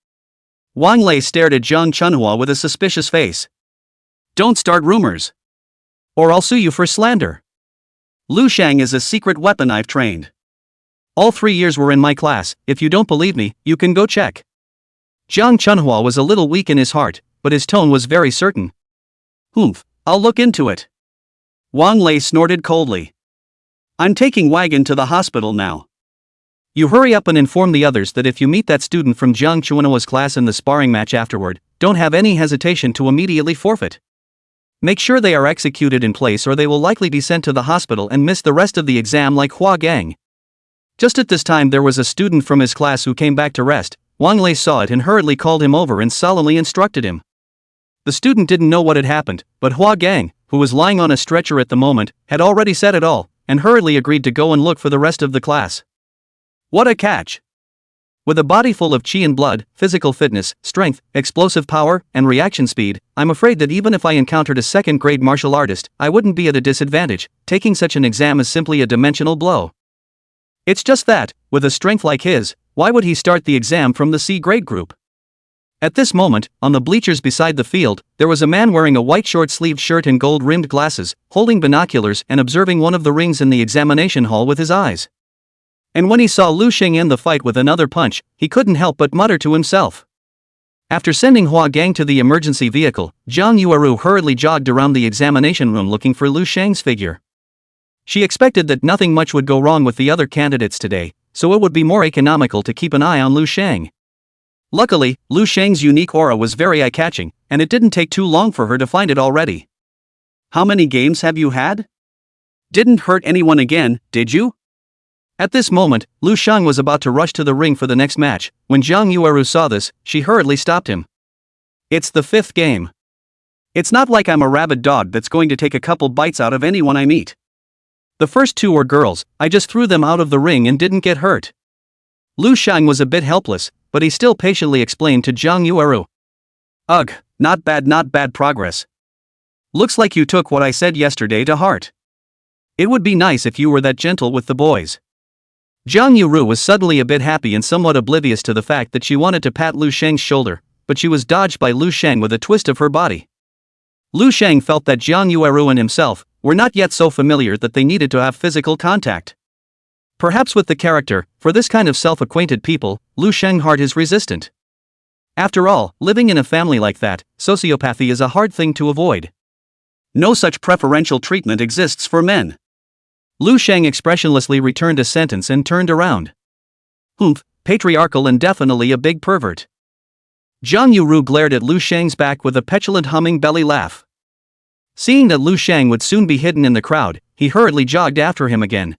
Wang Lei stared at Zhang Chunhua with a suspicious face. Don't start rumors. Or I'll sue you for slander. Lu Sheng is a secret weapon I've trained. All 3 years were in my class. If you don't believe me, you can go check. Zhang Chunhua was a little weak in his heart, but his tone was very certain. Humph, I'll look into it. Wang Lei snorted coldly. I'm taking Wagon to the hospital now. You hurry up and inform the others that if you meet that student from Zhang Chunhua's class in the sparring match afterward, don't have any hesitation to immediately forfeit. Make sure they are executed in place or they will likely be sent to the hospital and miss the rest of the exam like Hua Gang. Just at this time there was a student from his class who came back to rest. Wang Lei saw it and hurriedly called him over and solemnly instructed him. The student didn't know what had happened, but Hua Gang, who was lying on a stretcher at the moment, had already said it all, and hurriedly agreed to go and look for the rest of the class. What a catch! With a body full of qi and blood, physical fitness, strength, explosive power, and reaction speed, I'm afraid that even if I encountered a second-grade martial artist, I wouldn't be at a disadvantage. Taking such an exam is simply a dimensional blow. It's just that, with a strength like his, why would he start the exam from the C-grade group? At this moment, on the bleachers beside the field, there was a man wearing a white short-sleeved shirt and gold-rimmed glasses, holding binoculars and observing one of the rings in the examination hall with his eyes. And when he saw Lu Sheng end the fight with another punch, he couldn't help but mutter to himself. After sending Hua Gang to the emergency vehicle, Zhang Yueru hurriedly jogged around the examination room looking for Lu Sheng's figure. She expected that nothing much would go wrong with the other candidates today, so it would be more economical to keep an eye on Lu Sheng. Luckily, Lu Sheng's unique aura was very eye-catching, and it didn't take too long for her to find it already. How many games have you had? Didn't hurt anyone again, did you? At this moment, Lu Sheng was about to rush to the ring for the next match. When Zhang Yueru saw this, she hurriedly stopped him. It's the 5th game. It's not like I'm a rabid dog that's going to take a couple bites out of anyone I meet. The first 2 were girls, I just threw them out of the ring and didn't get hurt. Lu Sheng was a bit helpless, but he still patiently explained to Zhang Yueru. Ugh, not bad progress. Looks like you took what I said yesterday to heart. It would be nice if you were that gentle with the boys. Zhang Yueru was suddenly a bit happy and somewhat oblivious to the fact that she wanted to pat Lu Sheng's shoulder, but she was dodged by Lu Sheng with a twist of her body. Lu Sheng felt that Zhang Yueru and himself were not yet so familiar that they needed to have physical contact. Perhaps with the character, for this kind of self-acquainted people, Lu Sheng's heart is resistant. After all, living in a family like that, sociopathy is a hard thing to avoid. No such preferential treatment exists for men. Lu Sheng expressionlessly returned a sentence and turned around. Humph, patriarchal and definitely a big pervert. Zhang Yueru glared at Lu Sheng's back with a petulant humming belly laugh. Seeing that Lu Sheng would soon be hidden in the crowd, he hurriedly jogged after him again.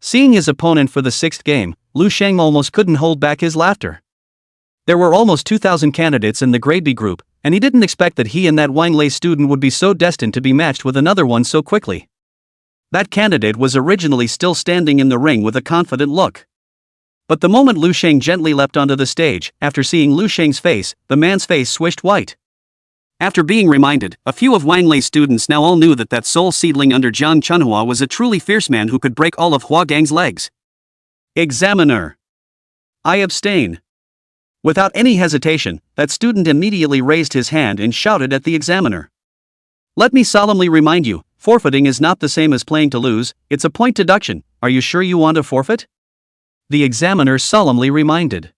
Seeing his opponent for the 6th game, Lu Sheng almost couldn't hold back his laughter. There were almost 2,000 candidates in the grade B group, and he didn't expect that he and that Wang Lei student would be so destined to be matched with another one so quickly. That candidate was originally still standing in the ring with a confident look. But the moment Lu Sheng gently leapt onto the stage, after seeing Lu Sheng's face, the man's face swished white. After being reminded, a few of Wang Lei's students now all knew that soul seedling under Jiang Chunhua was a truly fierce man who could break all of Hua Gang's legs. Examiner. I abstain. Without any hesitation, that student immediately raised his hand and shouted at the examiner. Let me solemnly remind you, forfeiting is not the same as playing to lose, it's a point deduction. Are you sure you want to forfeit? The examiner solemnly reminded.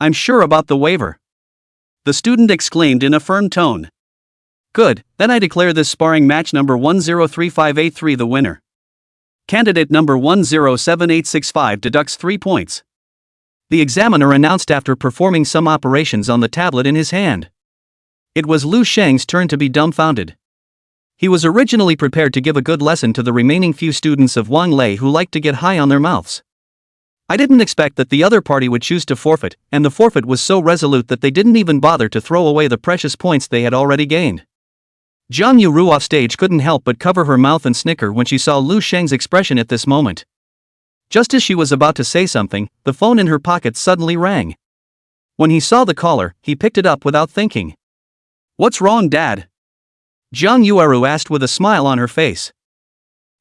I'm sure about the waiver. The student exclaimed in a firm tone. Good, then I declare this sparring match number 103583 the winner. Candidate number 107865 deducts 3 points. The examiner announced after performing some operations on the tablet in his hand. It was Lu Sheng's turn to be dumbfounded. He was originally prepared to give a good lesson to the remaining few students of Wang Lei who liked to get high on their mouths. I didn't expect that the other party would choose to forfeit, and the forfeit was so resolute that they didn't even bother to throw away the precious points they had already gained. Jiang Yuru off stage couldn't help but cover her mouth and snicker when she saw Lu Sheng's expression at this moment. Just as she was about to say something, the phone in her pocket suddenly rang. When he saw the caller, he picked it up without thinking. What's wrong, Dad? Jiang Yueru asked with a smile on her face.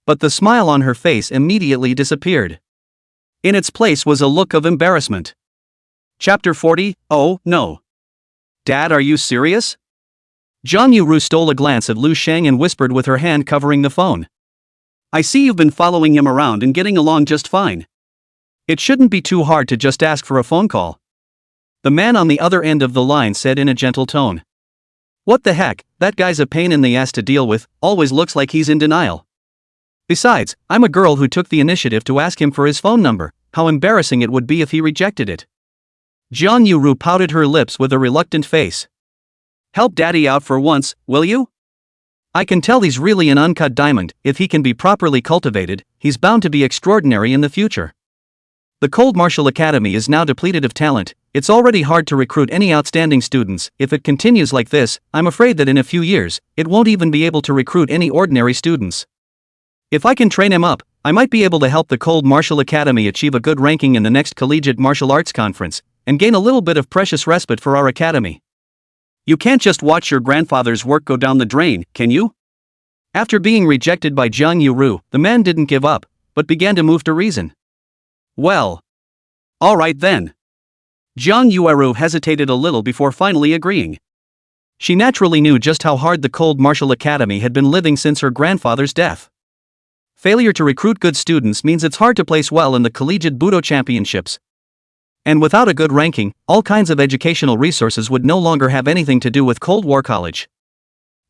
But the smile on her face immediately disappeared. In its place was a look of embarrassment. Chapter 40, Oh, no. Dad, are you serious? Jiang Yuru stole a glance at Lu Sheng and whispered with her hand covering the phone. I see you've been following him around and getting along just fine. It shouldn't be too hard to just ask for a phone call. The man on the other end of the line said in a gentle tone. What the heck, that guy's a pain in the ass to deal with, always looks like he's in denial. Besides, I'm a girl who took the initiative to ask him for his phone number. How embarrassing it would be if he rejected it. Jiang Yuru pouted her lips with a reluctant face. Help Daddy out for once, will you? I can tell he's really an uncut diamond. If he can be properly cultivated, he's bound to be extraordinary in the future. The Cold Martial Academy is now depleted of talent. It's already hard to recruit any outstanding students. If it continues like this, I'm afraid that in a few years, it won't even be able to recruit any ordinary students. If I can train him up, I might be able to help the Cold Martial Academy achieve a good ranking in the next Collegiate Martial Arts Conference, and gain a little bit of precious respite for our academy. You can't just watch your grandfather's work go down the drain, can you? After being rejected by Jiang Yuru, the man didn't give up, but began to move to reason. Well. Alright then. Jiang Yueru hesitated a little before finally agreeing. She naturally knew just how hard the Cold Martial Academy had been living since her grandfather's death. Failure to recruit good students means it's hard to place well in the collegiate Budo championships. And without a good ranking, all kinds of educational resources would no longer have anything to do with Cold War College.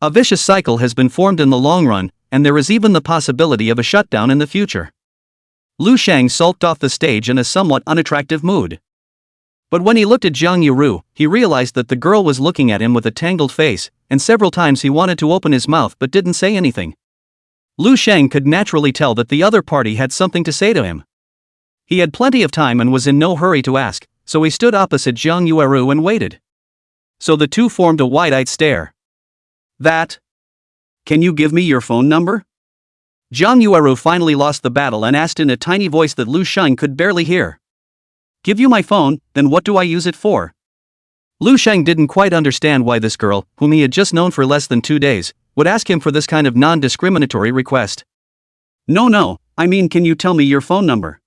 A vicious cycle has been formed in the long run, and there is even the possibility of a shutdown in the future. Lu Sheng sulked off the stage in a somewhat unattractive mood. But when he looked at Jiang Yuru, he realized that the girl was looking at him with a tangled face, and several times he wanted to open his mouth but didn't say anything. Lu Sheng could naturally tell that the other party had something to say to him. He had plenty of time and was in no hurry to ask, so he stood opposite Jiang Yueru and waited. So the two formed a wide-eyed stare. That? Can you give me your phone number? Jiang Yueru finally lost the battle and asked in a tiny voice that Lu Sheng could barely hear. Give you my phone, then what do I use it for? Lu Sheng didn't quite understand why this girl, whom he had just known for less than 2 days, would ask him for this kind of non-discriminatory request. No, I mean, can you tell me your phone number?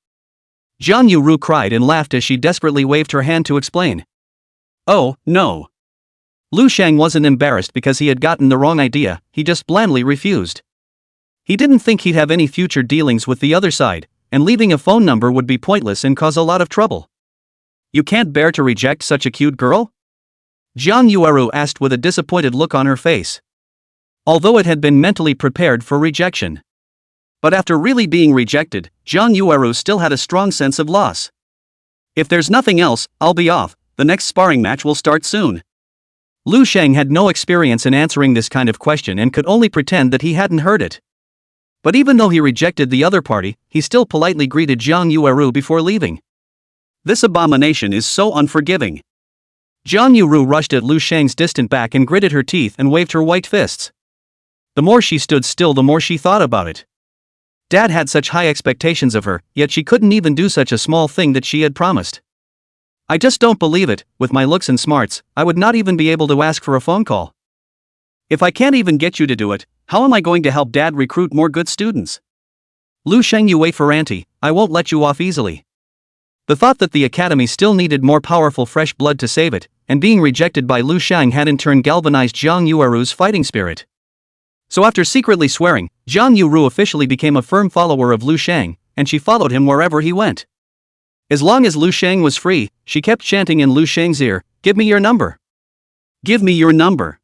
Jiang Yuru cried and laughed as she desperately waved her hand to explain. Oh, no. Lu Sheng wasn't embarrassed because he had gotten the wrong idea, he just blandly refused. He didn't think he'd have any future dealings with the other side, and leaving a phone number would be pointless and cause a lot of trouble. You can't bear to reject such a cute girl? Jiang Yueru asked with a disappointed look on her face. Although it had been mentally prepared for rejection. But after really being rejected, Jiang Yueru still had a strong sense of loss. If there's nothing else, I'll be off, the next sparring match will start soon. Lu Sheng had no experience in answering this kind of question and could only pretend that he hadn't heard it. But even though he rejected the other party, he still politely greeted Jiang Yueru before leaving. This abomination is so unforgiving. Jiang Yuru rushed at Lu Sheng's distant back and gritted her teeth and waved her white fists. The more she stood still, the more she thought about it. Dad had such high expectations of her, yet she couldn't even do such a small thing that she had promised. I just don't believe it. With my looks and smarts, I would not even be able to ask for a phone call. If I can't even get you to do it, how am I going to help Dad recruit more good students? Lu Sheng, you wait for Auntie, I won't let you off easily. The thought that the academy still needed more powerful fresh blood to save it, and being rejected by Lu Sheng had in turn galvanized Zhang Yueru's fighting spirit. So after secretly swearing, Zhang Yueru officially became a firm follower of Lu Sheng, and she followed him wherever he went. As long as Lu Sheng was free, she kept chanting in Lu Sheng's ear, "Give me your number. Give me your number."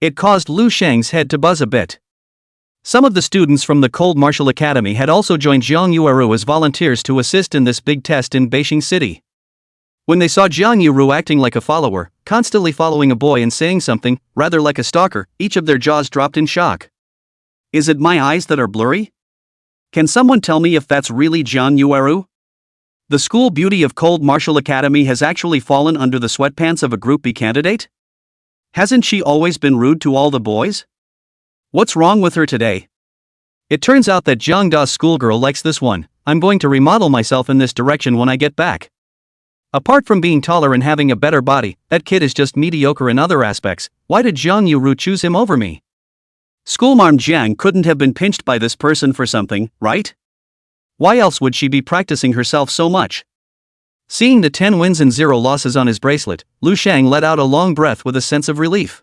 It caused Lu Sheng's head to buzz a bit. Some of the students from the Cold Martial Academy had also joined Zhang Yueru as volunteers to assist in this big test in Beijing City. When they saw Zhang Yueru acting like a follower, constantly following a boy and saying something, rather like a stalker, each of their jaws dropped in shock. Is it my eyes that are blurry? Can someone tell me if that's really Zhang Yueru? The school beauty of Cold Martial Academy has actually fallen under the sweatpants of a Group B candidate? Hasn't she always been rude to all the boys? What's wrong with her today? It turns out that Zhang Da's schoolgirl likes this one. I'm going to remodel myself in this direction when I get back. Apart from being taller and having a better body, that kid is just mediocre in other aspects. Why did Zhang Yueru choose him over me? Schoolmarm Jiang couldn't have been pinched by this person for something, right? Why else would she be practicing herself so much? Seeing the 10 wins and 0 losses on his bracelet, Lu Sheng let out a long breath with a sense of relief.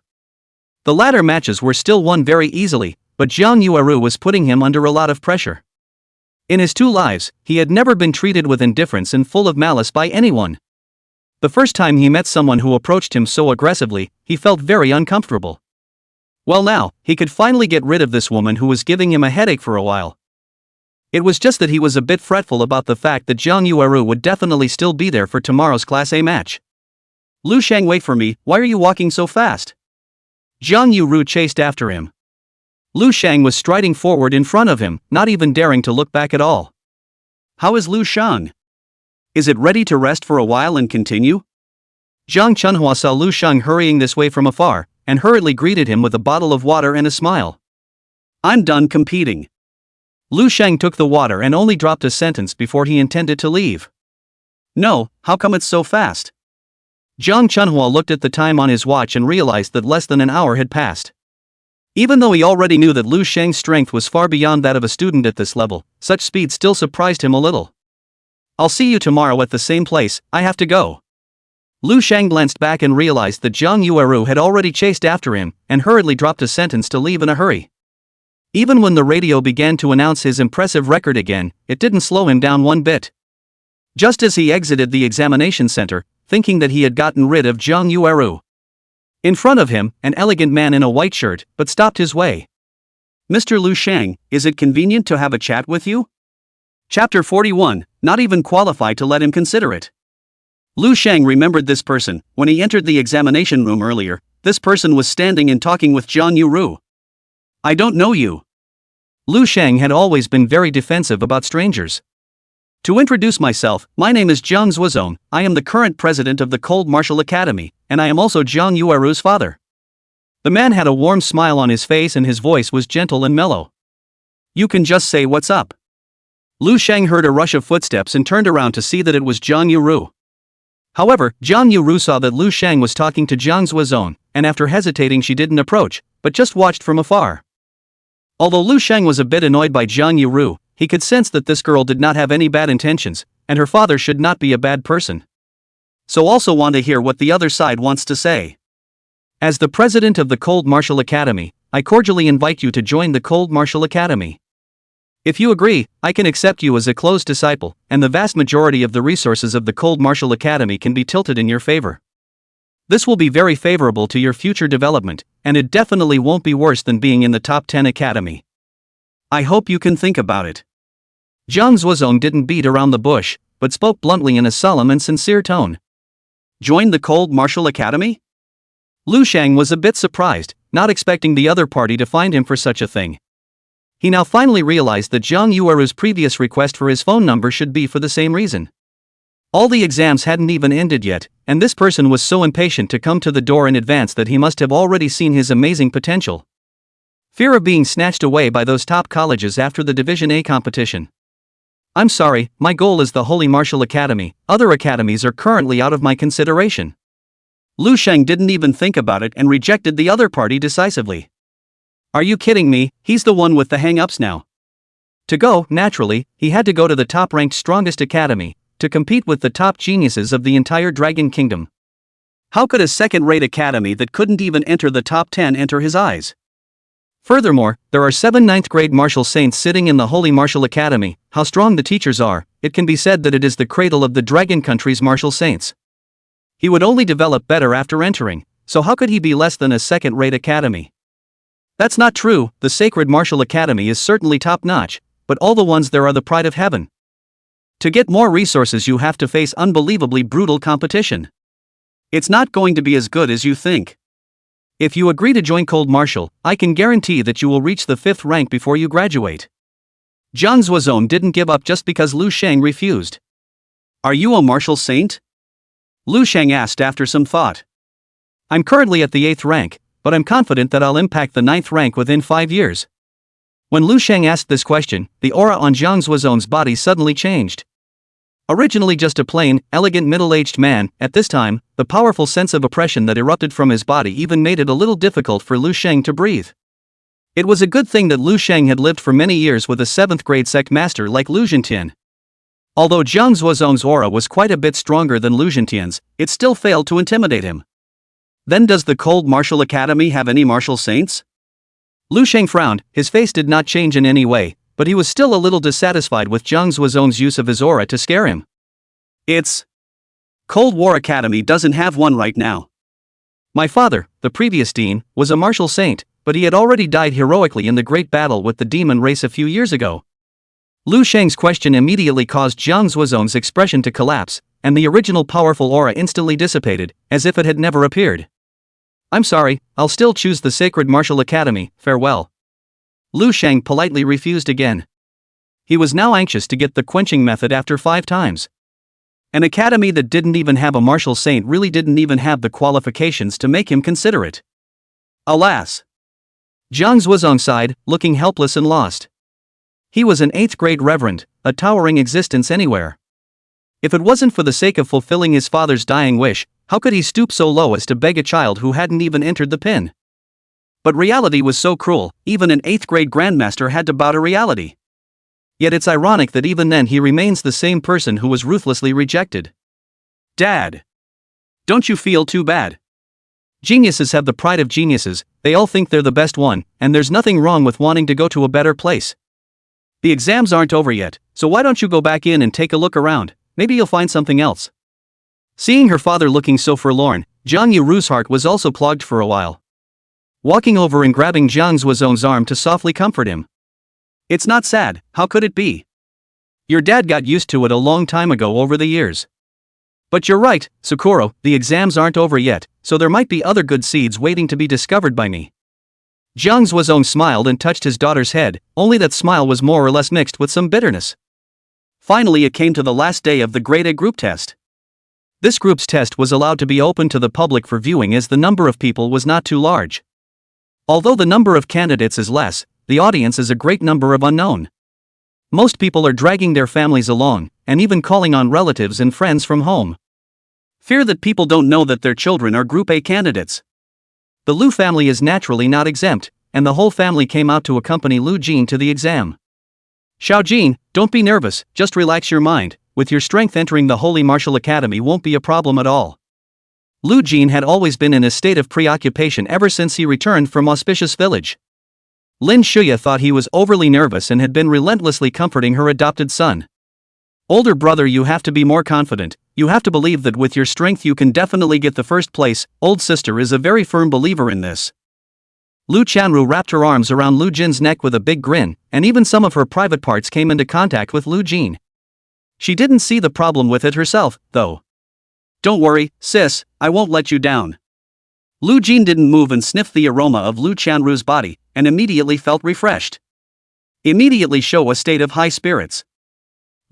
The latter matches were still won very easily, but Zhang Yueru was putting him under a lot of pressure. In his 2 lives, he had never been treated with indifference and full of malice by anyone. The first time he met someone who approached him so aggressively, he felt very uncomfortable. Well, now, he could finally get rid of this woman who was giving him a headache for a while. It was just that he was a bit fretful about the fact that Zhang Yueru would definitely still be there for tomorrow's Class A match. Lu Sheng, wait for me, why are you walking so fast? Zhang Yueru chased after him. Lu Sheng was striding forward in front of him, not even daring to look back at all. How is Lu Sheng? Is it ready to rest for a while and continue? Zhang Chunhua saw Lu Sheng hurrying this way from afar, and hurriedly greeted him with a bottle of water and a smile. I'm done competing. Lu Sheng took the water and only dropped a sentence before he intended to leave. No, how come it's so fast? Zhang Chunhua looked at the time on his watch and realized that less than an hour had passed. Even though he already knew that Lu Sheng's strength was far beyond that of a student at this level, such speed still surprised him a little. I'll see you tomorrow at the same place, I have to go. Lu Sheng glanced back and realized that Zhang Yueru had already chased after him, and hurriedly dropped a sentence to leave in a hurry. Even when the radio began to announce his impressive record again, it didn't slow him down one bit. Just as he exited the examination center, thinking that he had gotten rid of Zhang Yueru. In front of him, an elegant man in a white shirt, but stopped his way. Mr. Lu Sheng, is it convenient to have a chat with you? Chapter 41, not even qualified to let him consider it. Lu Sheng remembered this person. When he entered the examination room earlier, this person was standing and talking with Zhang Yueru. I don't know you. Lu Sheng had always been very defensive about strangers. To introduce myself, my name is Zhang Zuozong, I am the current president of the Cold Martial Academy, and I am also Zhang Yueru's father. The man had a warm smile on his face and his voice was gentle and mellow. You can just say what's up. Lu Sheng heard a rush of footsteps and turned around to see that it was Zhang Yueru. However, Zhang Yueru saw that Lu Sheng was talking to Zhang Zuozong, and after hesitating she didn't approach, but just watched from afar. Although Lu Sheng was a bit annoyed by Zhang Yueru, he could sense that this girl did not have any bad intentions, and her father should not be a bad person. So also want to hear what the other side wants to say. As the president of the Cold Martial Academy, I cordially invite you to join the Cold Martial Academy. If you agree, I can accept you as a close disciple, and the vast majority of the resources of the Cold Martial Academy can be tilted in your favor. This will be very favorable to your future development, and it definitely won't be worse than being in the top 10 academy. I hope you can think about it. Zhang Zuozong didn't beat around the bush, but spoke bluntly in a solemn and sincere tone. Join the Cold Martial Academy? Lu Sheng was a bit surprised, not expecting the other party to find him for such a thing. He now finally realized that Zhang Yueru's previous request for his phone number should be for the same reason. All the exams hadn't even ended yet, and this person was so impatient to come to the door in advance that he must have already seen his amazing potential. Fear of being snatched away by those top colleges after the Division A competition. I'm sorry, my goal is the Holy Martial Academy, other academies are currently out of my consideration. Lu Sheng didn't even think about it and rejected the other party decisively. Are you kidding me? He's the one with the hang-ups now. To go, naturally, he had to go to the top-ranked strongest academy, to compete with the top geniuses of the entire Dragon Kingdom. How could a second-rate academy that couldn't even enter the top 10 enter his eyes? Furthermore, there are 7 ninth-grade martial saints sitting in the Holy Martial Academy. How strong the teachers are, it can be said that it is the cradle of the Dragon Country's martial saints. He would only develop better after entering, so how could he be less than a second-rate academy? That's not true. The Sacred Martial Academy is certainly top-notch, but all the ones there are the pride of heaven. To get more resources you have to face unbelievably brutal competition. It's not going to be as good as you think. If you agree to join Cold Martial, I can guarantee that you will reach the 5th rank before you graduate. Jiang Zuozong didn't give up just because Lu Sheng refused. Are you a martial saint? Lu Sheng asked after some thought. I'm currently at the 8th rank, but I'm confident that I'll impact the 9th rank within 5 years. When Lu Sheng asked this question, the aura on Jiang Zuozong's body suddenly changed. Originally just a plain, elegant middle-aged man, at this time, the powerful sense of oppression that erupted from his body even made it a little difficult for Lu Sheng to breathe. It was a good thing that Lu Sheng had lived for many years with a 7th-grade sect master like Lu Zhentian. Although Jiang Zuozong's aura was quite a bit stronger than Lu Zhentian's, it still failed to intimidate him. Then does the Cold Martial Academy have any martial saints? Lu Sheng frowned. His face did not change in any way, but he was still a little dissatisfied with Jiang Zuozong's use of his aura to scare him. It's Cold War Academy doesn't have one right now. My father, the previous dean, was a martial saint, but he had already died heroically in the great battle with the demon race a few years ago. Lu Sheng's question immediately caused Jiang Zuozong's expression to collapse, and the original powerful aura instantly dissipated, as if it had never appeared. I'm sorry, I'll still choose the Sacred Martial Academy, farewell. Lu Sheng politely refused again. He was now anxious to get the quenching method after 5 times. An academy that didn't even have a martial saint really didn't even have the qualifications to make him consider it. Alas! Jiang Zuozong sighed, looking helpless and lost. He was an 8th-grade reverend, a towering existence anywhere. If it wasn't for the sake of fulfilling his father's dying wish, how could he stoop so low as to beg a child who hadn't even entered the pin? But reality was so cruel, even an 8th-grade grandmaster had to bow to reality. Yet it's ironic that even then he remains the same person who was ruthlessly rejected. Dad! Don't you feel too bad? Geniuses have the pride of geniuses, they all think they're the best one, and there's nothing wrong with wanting to go to a better place. The exams aren't over yet, so why don't you go back in and take a look around, maybe you'll find something else. Seeing her father looking so forlorn, Jiang Yuru's heart was also clogged for a while. Walking over and grabbing Jiang Zuozong's arm to softly comfort him. It's not sad, how could it be? Your dad got used to it a long time ago over the years. But you're right, Sakura, the exams aren't over yet, so there might be other good seeds waiting to be discovered by me. Jiang Zuozong smiled and touched his daughter's head, only that smile was more or less mixed with some bitterness. Finally it came to the last day of the Grade A group test. This group's test was allowed to be open to the public for viewing as the number of people was not too large. Although the number of candidates is less, the audience is a great number of unknown. Most people are dragging their families along, and even calling on relatives and friends from home. Fear that people don't know that their children are Group A candidates. The Lu family is naturally not exempt, and the whole family came out to accompany Lu Jin to the exam. Xiao Jin, don't be nervous, just relax your mind, with your strength entering the Holy Martial Academy won't be a problem at all. Lu Jin had always been in a state of preoccupation ever since he returned from Auspicious Village. Lin Shuya thought he was overly nervous and had been relentlessly comforting her adopted son. Older brother, you have to be more confident, you have to believe that with your strength you can definitely get the first place. Old sister is a very firm believer in this. Lu Chanru wrapped her arms around Lu Jin's neck with a big grin, and even some of her private parts came into contact with Lu Jin. She didn't see the problem with it herself, though. Don't worry, sis, I won't let you down. Lu Jin didn't move and sniffed the aroma of Lu Chanru's body, and immediately felt refreshed. Immediately show a state of high spirits.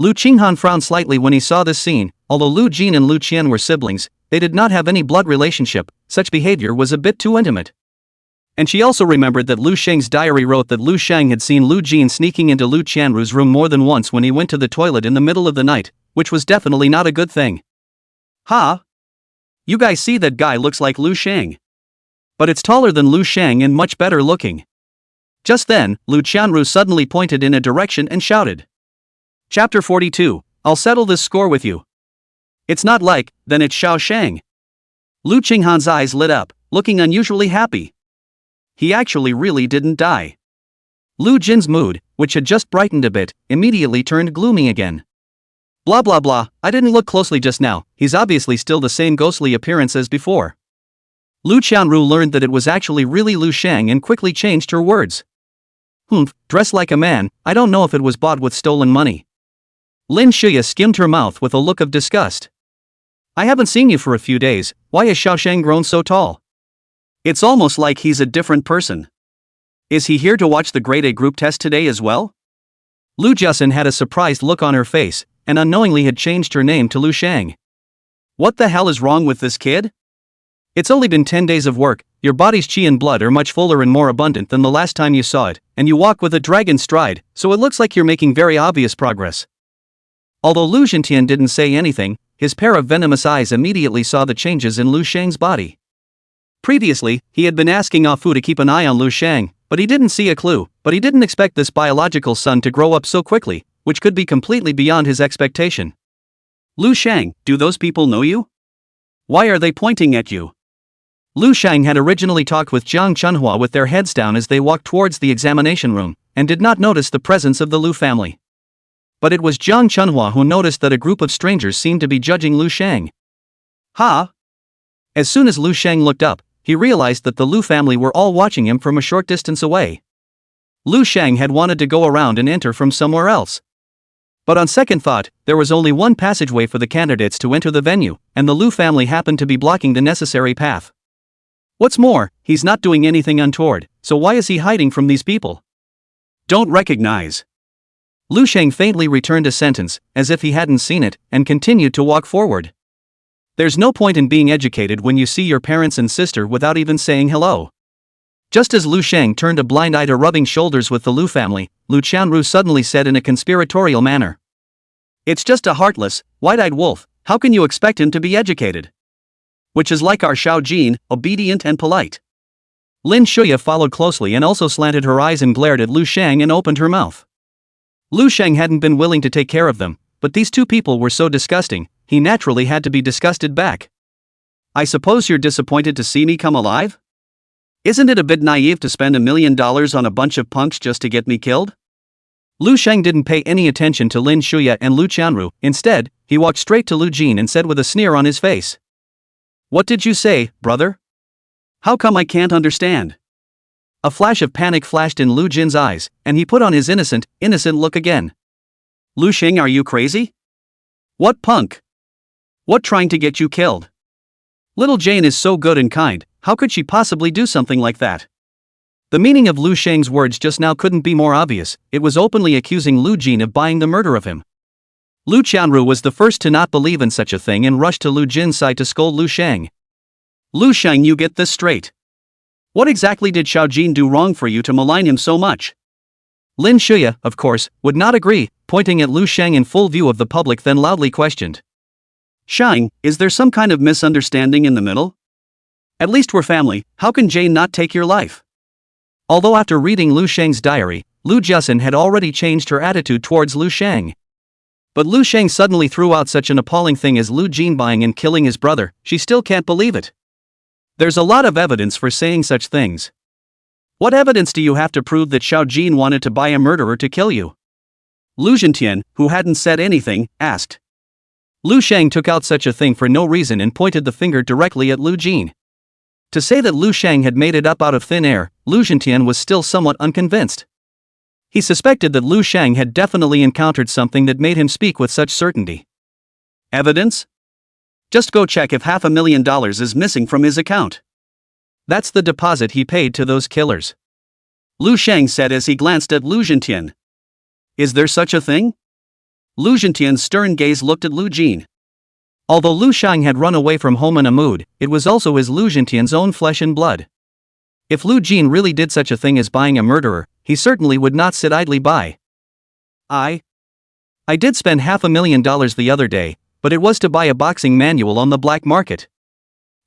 Lu Qinghan frowned slightly when he saw this scene. Although Lu Jin and Lu Qian were siblings, they did not have any blood relationship, such behavior was a bit too intimate. And she also remembered that Lu Sheng's diary wrote that Lu Sheng had seen Lu Jin sneaking into Lu Qianru's room more than once when he went to the toilet in the middle of the night, which was definitely not a good thing. Ha! You guys see that guy looks like Lu Shang. But it's taller than Lu Shang and much better looking. Just then, Lu Qianru suddenly pointed in a direction and shouted. Chapter 42, I'll settle this score with you. It's not like, then it's Xiao Shang. Lu Qinghan's eyes lit up, looking unusually happy. He actually really didn't die. Lu Jin's mood, which had just brightened a bit, immediately turned gloomy again. Blah blah blah, I didn't look closely just now, he's obviously still the same ghostly appearance as before. Lu Qianru learned that it was actually really Lu Shang and quickly changed her words. Dressed like a man, I don't know if it was bought with stolen money. Lin Shuya skimmed her mouth with a look of disgust. I haven't seen you for a few days, why has Xiao Shang grown so tall? It's almost like he's a different person. Is he here to watch the grade A group test today as well? Lu Jiasun had a surprised look on her face, and unknowingly had changed her name to Lu Shang. What the hell is wrong with this kid? It's only been 10 days of work, your body's qi and blood are much fuller and more abundant than the last time you saw it, and you walk with a dragon stride, so it looks like you're making very obvious progress. Although Lu Jintian didn't say anything, his pair of venomous eyes immediately saw the changes in Lu Shang's body. Previously, he had been asking Ah Fu to keep an eye on Lu Shang, but he didn't see a clue, but he didn't expect this biological son to grow up so quickly, which could be completely beyond his expectation. Lu Shang, do those people know you? Why are they pointing at you? Lu Shang had originally talked with Jiang Chunhua with their heads down as they walked towards the examination room, and did not notice the presence of the Lu family. But it was Jiang Chunhua who noticed that a group of strangers seemed to be judging Lu Shang. Ha! As soon as Lu Shang looked up, he realized that the Lu family were all watching him from a short distance away. Lu Shang had wanted to go around and enter from somewhere else. But on second thought, there was only one passageway for the candidates to enter the venue, and the Lu family happened to be blocking the necessary path. What's more, he's not doing anything untoward, so why is he hiding from these people? Don't recognize. Lu Shang faintly returned a sentence, as if he hadn't seen it, and continued to walk forward. There's no point in being educated when you see your parents and sister without even saying hello. Just as Lu Shang turned a blind eye to rubbing shoulders with the Lu family, Lu Qianru suddenly said in a conspiratorial manner. It's just a heartless, wide-eyed wolf, how can you expect him to be educated? Which is like our Xiao Jin, obedient and polite. Lin Shuya followed closely and also slanted her eyes and glared at Lu Shang and opened her mouth. Lu Shang hadn't been willing to take care of them, but these two people were so disgusting, he naturally had to be disgusted back. I suppose you're disappointed to see me come alive? Isn't it a bit naive to spend $1 million on a bunch of punks just to get me killed? Lu Shang didn't pay any attention to Lin Shuya and Lu Qianru, instead, he walked straight to Lu Jin and said with a sneer on his face. What did you say, brother? How come I can't understand? A flash of panic flashed in Lu Jin's eyes, and he put on his innocent look again. Lu Shang, are you crazy? What punk? What trying to get you killed? Little Jane is so good and kind, how could she possibly do something like that? The meaning of Lu Shang's words just now couldn't be more obvious, it was openly accusing Lu Jin of buying the murder of him. Lu Qianru was the first to not believe in such a thing and rushed to Lu Jin's side to scold Lu Shang. Lu Shang, you get this straight. What exactly did Xiao Jin do wrong for you to malign him so much? Lin Shuya, of course, would not agree, pointing at Lu Shang in full view of the public, then loudly questioned. Shang, is there some kind of misunderstanding in the middle? At least we're family, how can Jane not take your life? Although after reading Lu Shang's diary, Lu Jiasun had already changed her attitude towards Lu Shang. But Lu Shang suddenly threw out such an appalling thing as Lu Jin buying and killing his brother, she still can't believe it. There's a lot of evidence for saying such things. What evidence do you have to prove that Xiao Jin wanted to buy a murderer to kill you? Lu Jintian, who hadn't said anything, asked. Lu Shang took out such a thing for no reason and pointed the finger directly at Lu Jin. To say that Lu Shang had made it up out of thin air, Lu Jintian was still somewhat unconvinced. He suspected that Lu Shang had definitely encountered something that made him speak with such certainty. Evidence? Just go check if $500,000 is missing from his account. That's the deposit he paid to those killers. Lu Shang said as he glanced at Lu Jintian. Is there such a thing? Lu Jintian's stern gaze looked at Lu Jin. Although Lu Shang had run away from home in a mood, it was also his Lu Jintian's own flesh and blood. If Lu Jin really did such a thing as buying a murderer, he certainly would not sit idly by. I did spend $500,000 the other day, but it was to buy a boxing manual on the black market.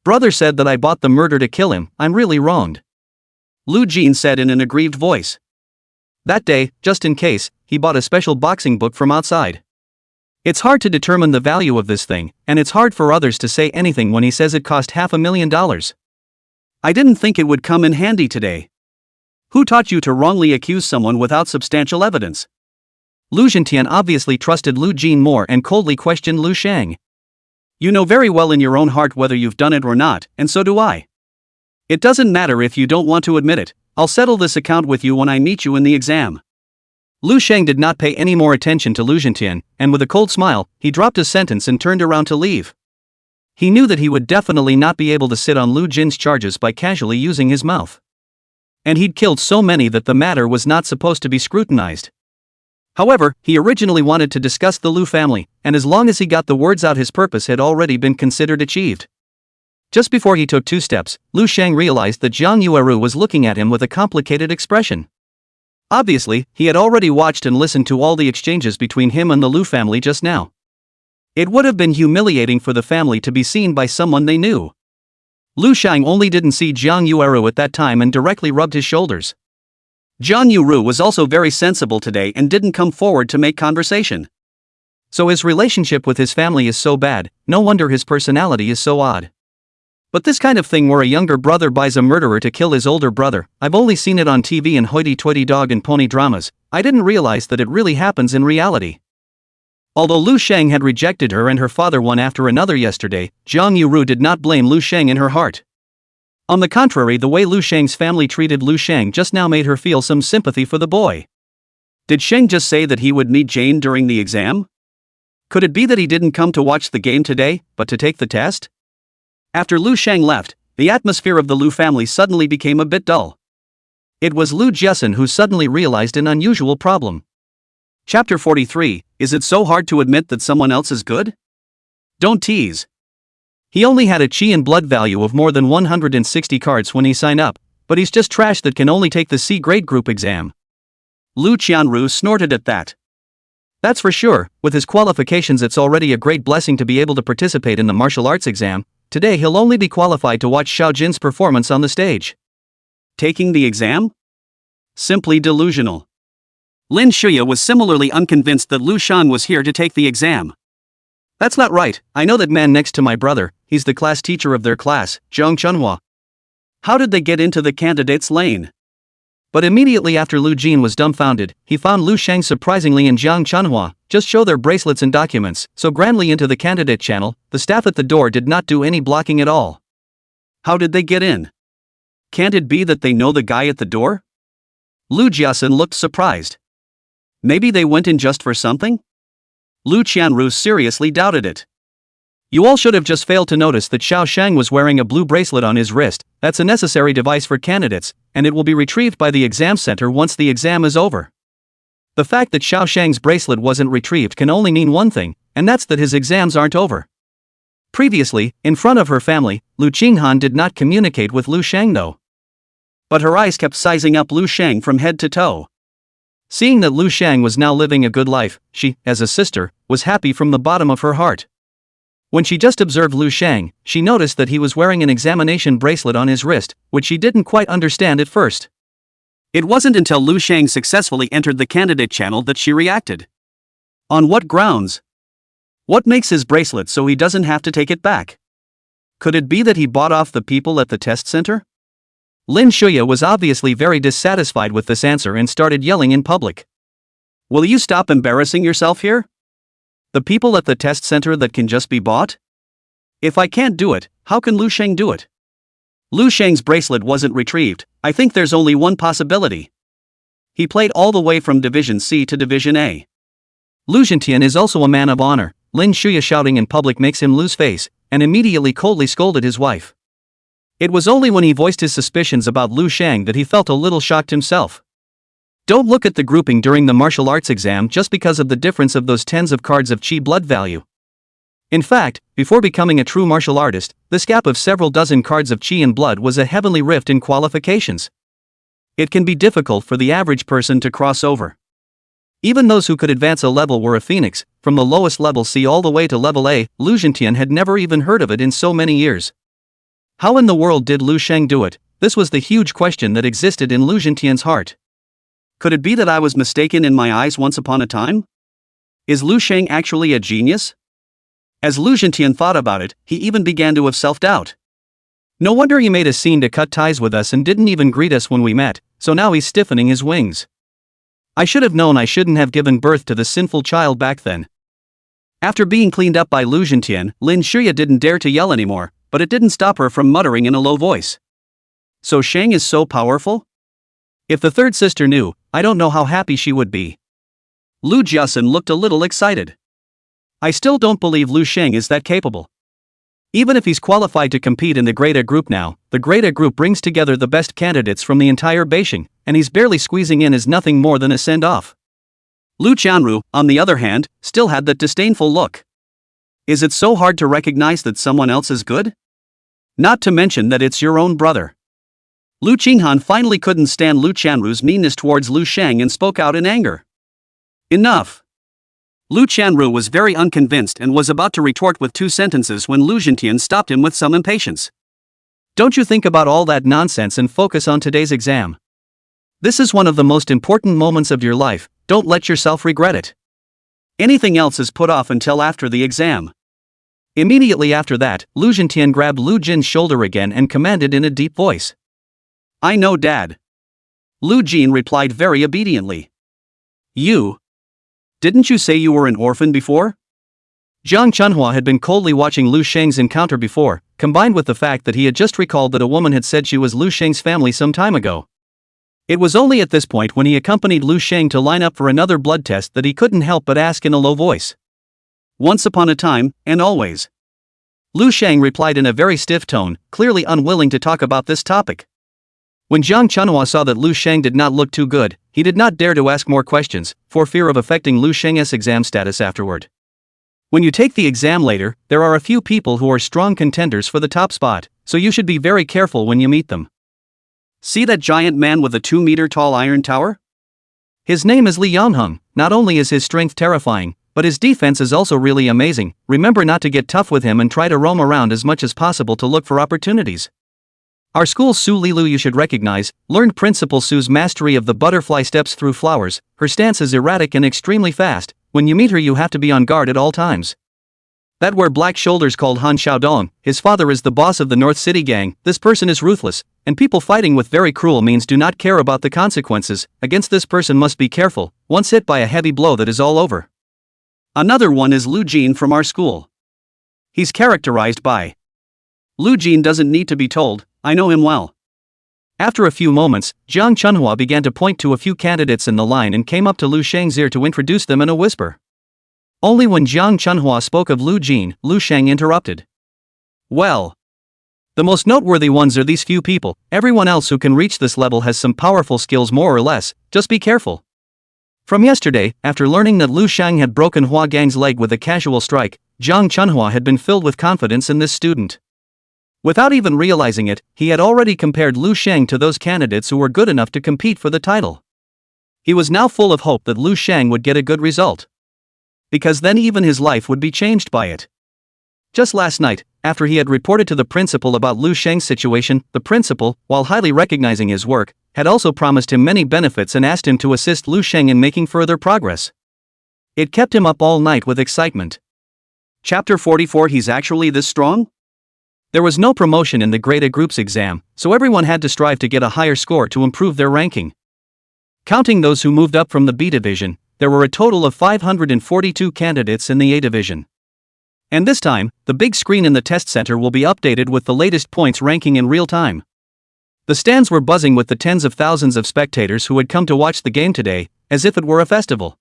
Brother said that I bought the murder to kill him. I'm really wronged. Lu Jin said in an aggrieved voice. That day, just in case, he bought a special boxing book from outside. It's hard to determine the value of this thing, and it's hard for others to say anything when he says it cost $500,000. I didn't think it would come in handy today. Who taught you to wrongly accuse someone without substantial evidence? Lu Zhentian obviously trusted Lu Jin more and coldly questioned Lu Shang. You know very well in your own heart whether you've done it or not, and so do I. It doesn't matter if you don't want to admit it. I'll settle this account with you when I meet you in the exam. Lu Shang did not pay any more attention to Lu Zhentian, and with a cold smile, he dropped his sentence and turned around to leave. He knew that he would definitely not be able to sit on Lu Jin's charges by casually using his mouth. And he'd killed so many that the matter was not supposed to be scrutinized. However, he originally wanted to discuss the Lu family, and as long as he got the words out, his purpose had already been considered achieved. Just before he took 2 steps, Lu Shang realized that Zhang Yueru was looking at him with a complicated expression. Obviously, he had already watched and listened to all the exchanges between him and the Lu family just now. It would have been humiliating for the family to be seen by someone they knew. Lu Shang only didn't see Zhang Yueru at that time and directly rubbed his shoulders. Zhang Yueru was also very sensible today and didn't come forward to make conversation. So his relationship with his family is so bad, no wonder his personality is so odd. But this kind of thing where a younger brother buys a murderer to kill his older brother, I've only seen it on TV in hoity-toity dog and pony dramas. I didn't realize that it really happens in reality. Although Lu Shang had rejected her and her father one after another yesterday, Zhang Yueru did not blame Lu Shang in her heart. On the contrary, the way Lu Shang's family treated Lu Shang just now made her feel some sympathy for the boy. Did Shang just say that he would meet Jane during the exam? Could it be that he didn't come to watch the game today, but to take the test? After Lu Shang left, the atmosphere of the Lu family suddenly became a bit dull. It was Lu Jiasun who suddenly realized an unusual problem. Chapter 43, Is it so hard to admit that someone else is good? Don't tease. He only had a chi and blood value of more than 160 cards when he signed up, but he's just trash that can only take the C grade group exam. Lu Qianru snorted at that. That's for sure, with his qualifications it's already a great blessing to be able to participate in the martial arts exam. Today he'll only be qualified to watch Xiao Jin's performance on the stage. Taking the exam? Simply delusional. Lin Shuya was similarly unconvinced that Lu Shan was here to take the exam. That's not right. I know that man next to my brother, he's the class teacher of their class, Zhang Chunhua. How did they get into the candidates' lane? But immediately after Lu Jin was dumbfounded, he found Lu Shang surprisingly and Zhang Chunhua just show their bracelets and documents so grandly into the candidate channel. The staff at the door did not do any blocking at all. How did they get in? Can't it be that they know the guy at the door? Lu Jiasun looked surprised. Maybe they went in just for something? Lu Qianru seriously doubted it. You all should have just failed to notice that Xiao Shang was wearing a blue bracelet on his wrist. That's a necessary device for candidates, and it will be retrieved by the exam center once the exam is over. The fact that Xiao Shang's bracelet wasn't retrieved can only mean one thing, and that's that his exams aren't over. Previously, in front of her family, Lu Qinghan did not communicate with Lu Shang though. But her eyes kept sizing up Lu Shang from head to toe. Seeing that Lu Shang was now living a good life, she, as a sister, was happy from the bottom of her heart. When she just observed Lu Shang, she noticed that he was wearing an examination bracelet on his wrist, which she didn't quite understand at first. It wasn't until Lu Shang successfully entered the candidate channel that she reacted. On what grounds? What makes his bracelet so he doesn't have to take it back? Could it be that he bought off the people at the test center? Lin Shuya was obviously very dissatisfied with this answer and started yelling in public. Will you stop embarrassing yourself here? The people at the test center that can just be bought? If I can't do it, how can Lu Shang do it? Lu Shang's bracelet wasn't retrieved. I think there's only one possibility. He played all the way from Division C to Division A. Lu Zhentian is also a man of honor. Lin Shuya shouting in public makes him lose face, and immediately coldly scolded his wife. It was only when he voiced his suspicions about Lu Shang that he felt a little shocked himself. Don't look at the grouping during the martial arts exam just because of the difference of those tens of cards of chi blood value. In fact, before becoming a true martial artist, this gap of several dozen cards of chi and blood was a heavenly rift in qualifications. It can be difficult for the average person to cross over. Even those who could advance a level were a phoenix, from the lowest level C all the way to level A. Lu Zhentian had never even heard of it in so many years. How in the world did Lu Sheng do it? This was the huge question that existed in Lu Zhentian's heart. Could it be that I was mistaken in my eyes once upon a time? Is Lu Sheng actually a genius? As Lu Zhentian thought about it, he even began to have self-doubt. No wonder he made a scene to cut ties with us and didn't even greet us when we met, so now he's stiffening his wings. I should have known I shouldn't have given birth to the sinful child back then. After being cleaned up by Lu Zhentian, Lin Shuya didn't dare to yell anymore, but it didn't stop her from muttering in a low voice. So Sheng is so powerful? If the third sister knew, I don't know how happy she would be. Lu Jiasun looked a little excited. I still don't believe Lu Sheng is that capable. Even if he's qualified to compete in the Grade A group now, the Grade A group brings together the best candidates from the entire Beijing, and he's barely squeezing in as nothing more than a send-off. Lu Qianru, on the other hand, still had that disdainful look. Is it so hard to recognize that someone else is good? Not to mention that it's your own brother. Lu Qinghan finally couldn't stand Lu Qianru's meanness towards Lu Sheng and spoke out in anger. Enough! Lu Qianru was very unconvinced and was about to retort with 2 sentences when Lu Zhentian stopped him with some impatience. Don't you think about all that nonsense and focus on today's exam. This is one of the most important moments of your life, don't let yourself regret it. Anything else is put off until after the exam. Immediately after that, Lu Zhentian grabbed Lu Jin's shoulder again and commanded in a deep voice. I know, Dad. Lu Jin replied very obediently. You? Didn't you say you were an orphan before? Jiang Chunhua had been coldly watching Lu Sheng's encounter before, combined with the fact that he had just recalled that a woman had said she was Lu Sheng's family some time ago. It was only at this point when he accompanied Lu Sheng to line up for another blood test that he couldn't help but ask in a low voice. Once upon a time, and always. Lu Sheng replied in a very stiff tone, clearly unwilling to talk about this topic. When Jiang Chunhua saw that Lu Sheng did not look too good, he did not dare to ask more questions, for fear of affecting Lu Sheng's exam status afterward. When you take the exam later, there are a few people who are strong contenders for the top spot, so you should be very careful when you meet them. See that giant man with a 2-meter-tall iron tower? His name is Li Yangheng. Not only is his strength terrifying, but his defense is also really amazing. Remember not to get tough with him and try to roam around as much as possible to look for opportunities. Our school's Su Lilu you should recognize, learned Principal Su's mastery of the butterfly steps through flowers. Her stance is erratic and extremely fast. When you meet her you have to be on guard at all times. That wear black shoulders called Han Xiaodong, his father is the boss of the North City gang. This person is ruthless, and people fighting with very cruel means do not care about the consequences. Against this person must be careful, once hit by a heavy blow that is all over. Another one is Lu Jin from our school. He's characterized by. Lu Jin doesn't need to be told, I know him well. After a few moments, Jiang Chunhua began to point to a few candidates in the line and came up to Lu Sheng's ear to introduce them in a whisper. Only when Jiang Chunhua spoke of Lu Jin, Lu Sheng interrupted. Well, the most noteworthy ones are these few people. Everyone else who can reach this level has some powerful skills more or less, just be careful. From yesterday, after learning that Lu Sheng had broken Hua Gang's leg with a casual strike, Jiang Chunhua had been filled with confidence in this student. Without even realizing it, he had already compared Lu Sheng to those candidates who were good enough to compete for the title. He was now full of hope that Lu Sheng would get a good result. Because then even his life would be changed by it. Just last night, after he had reported to the principal about Lu Sheng's situation, the principal, while highly recognizing his work, had also promised him many benefits and asked him to assist Lu Sheng in making further progress. It kept him up all night with excitement. Chapter 44. He's actually this strong? There was no promotion in the Grade A group's exam, so everyone had to strive to get a higher score to improve their ranking. Counting those who moved up from the B division, there were a total of 542 candidates in the A division. And this time, the big screen in the test center will be updated with the latest points ranking in real time. The stands were buzzing with the tens of thousands of spectators who had come to watch the game today, as if it were a festival.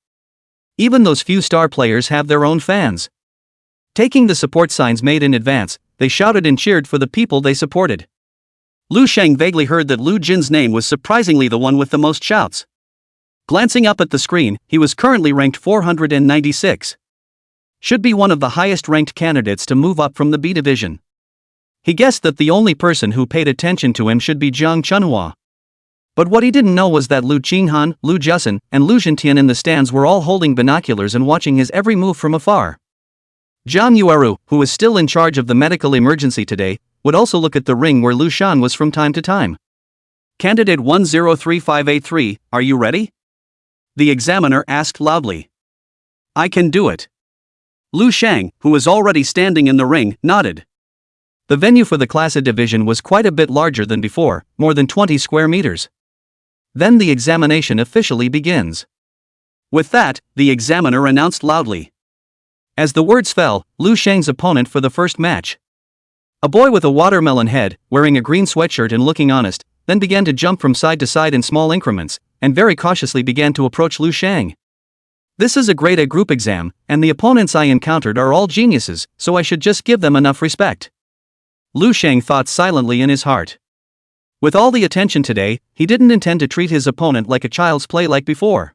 Even those few star players have their own fans. Taking the support signs made in advance, they shouted and cheered for the people they supported. Lu Sheng vaguely heard that Lu Jin's name was surprisingly the one with the most shouts. Glancing up at the screen, he was currently ranked 496. Should be one of the highest ranked candidates to move up from the B division. He guessed that the only person who paid attention to him should be Jiang Chunhua. But what he didn't know was that Lu Qinghan, Lu Jiasun, and Lu Zhentian in the stands were all holding binoculars and watching his every move from afar. Zhang Yueru, who was still in charge of the medical emergency today, would also look at the ring where Lu Shan was from time to time. Candidate 103583, are you ready? The examiner asked loudly. I can do it. Lu Shang, who was already standing in the ring, nodded. The venue for the class A division was quite a bit larger than before, more than 20 square meters. Then the examination officially begins. With that, the examiner announced loudly. As the words fell, Lu Shang's opponent for the first match. A boy with a watermelon head, wearing a green sweatshirt and looking honest, then began to jump from side to side in small increments, and very cautiously began to approach Lu Shang. This is a grade A group exam, and the opponents I encountered are all geniuses, so I should just give them enough respect. Lu Shang thought silently in his heart. With all the attention today, he didn't intend to treat his opponent like a child's play like before.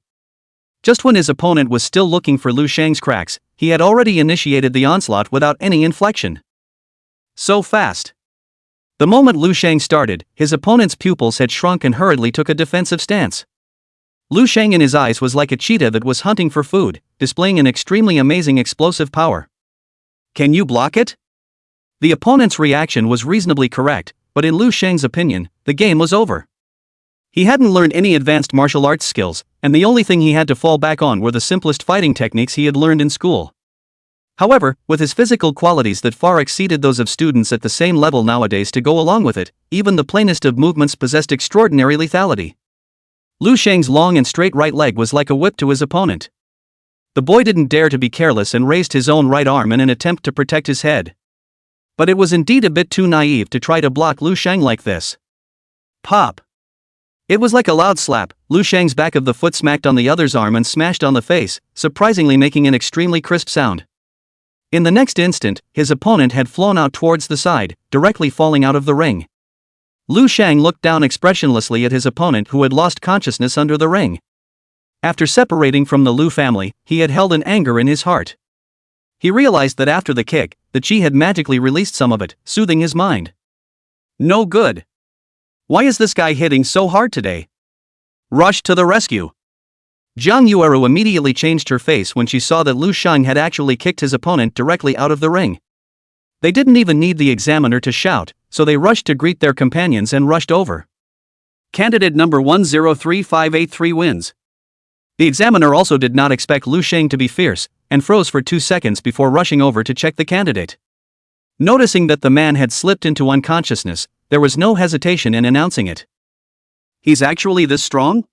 Just when his opponent was still looking for Lu Shang's cracks, he had already initiated the onslaught without any inflection. So fast. The moment Lu Shang started, his opponent's pupils had shrunk and hurriedly took a defensive stance. Lu Shang in his eyes was like a cheetah that was hunting for food, displaying an extremely amazing explosive power. Can you block it? The opponent's reaction was reasonably correct, but in Lu Shang's opinion, the game was over. He hadn't learned any advanced martial arts skills, and the only thing he had to fall back on were the simplest fighting techniques he had learned in school. However, with his physical qualities that far exceeded those of students at the same level nowadays to go along with it, even the plainest of movements possessed extraordinary lethality. Lu Shang's long and straight right leg was like a whip to his opponent. The boy didn't dare to be careless and raised his own right arm in an attempt to protect his head. But it was indeed a bit too naive to try to block Lu Shang like this. Pop! It was like a loud slap. Lu Shang's back of the foot smacked on the other's arm and smashed on the face, surprisingly making an extremely crisp sound. In the next instant, his opponent had flown out towards the side, directly falling out of the ring. Lu Shang looked down expressionlessly at his opponent who had lost consciousness under the ring. After separating from the Lu family, he had held an anger in his heart. He realized that after the kick, the chi had magically released some of it, soothing his mind. No good. Why is this guy hitting so hard today? Rush to the rescue. Jiang Yueru immediately changed her face when she saw that Lu Shang had actually kicked his opponent directly out of the ring. They didn't even need the examiner to shout, so they rushed to greet their companions and rushed over. Candidate number 103583 wins. The examiner also did not expect Lu Shang to be fierce, and froze for 2 seconds before rushing over to check the candidate. Noticing that the man had slipped into unconsciousness, there was no hesitation in announcing it. He's actually this strong?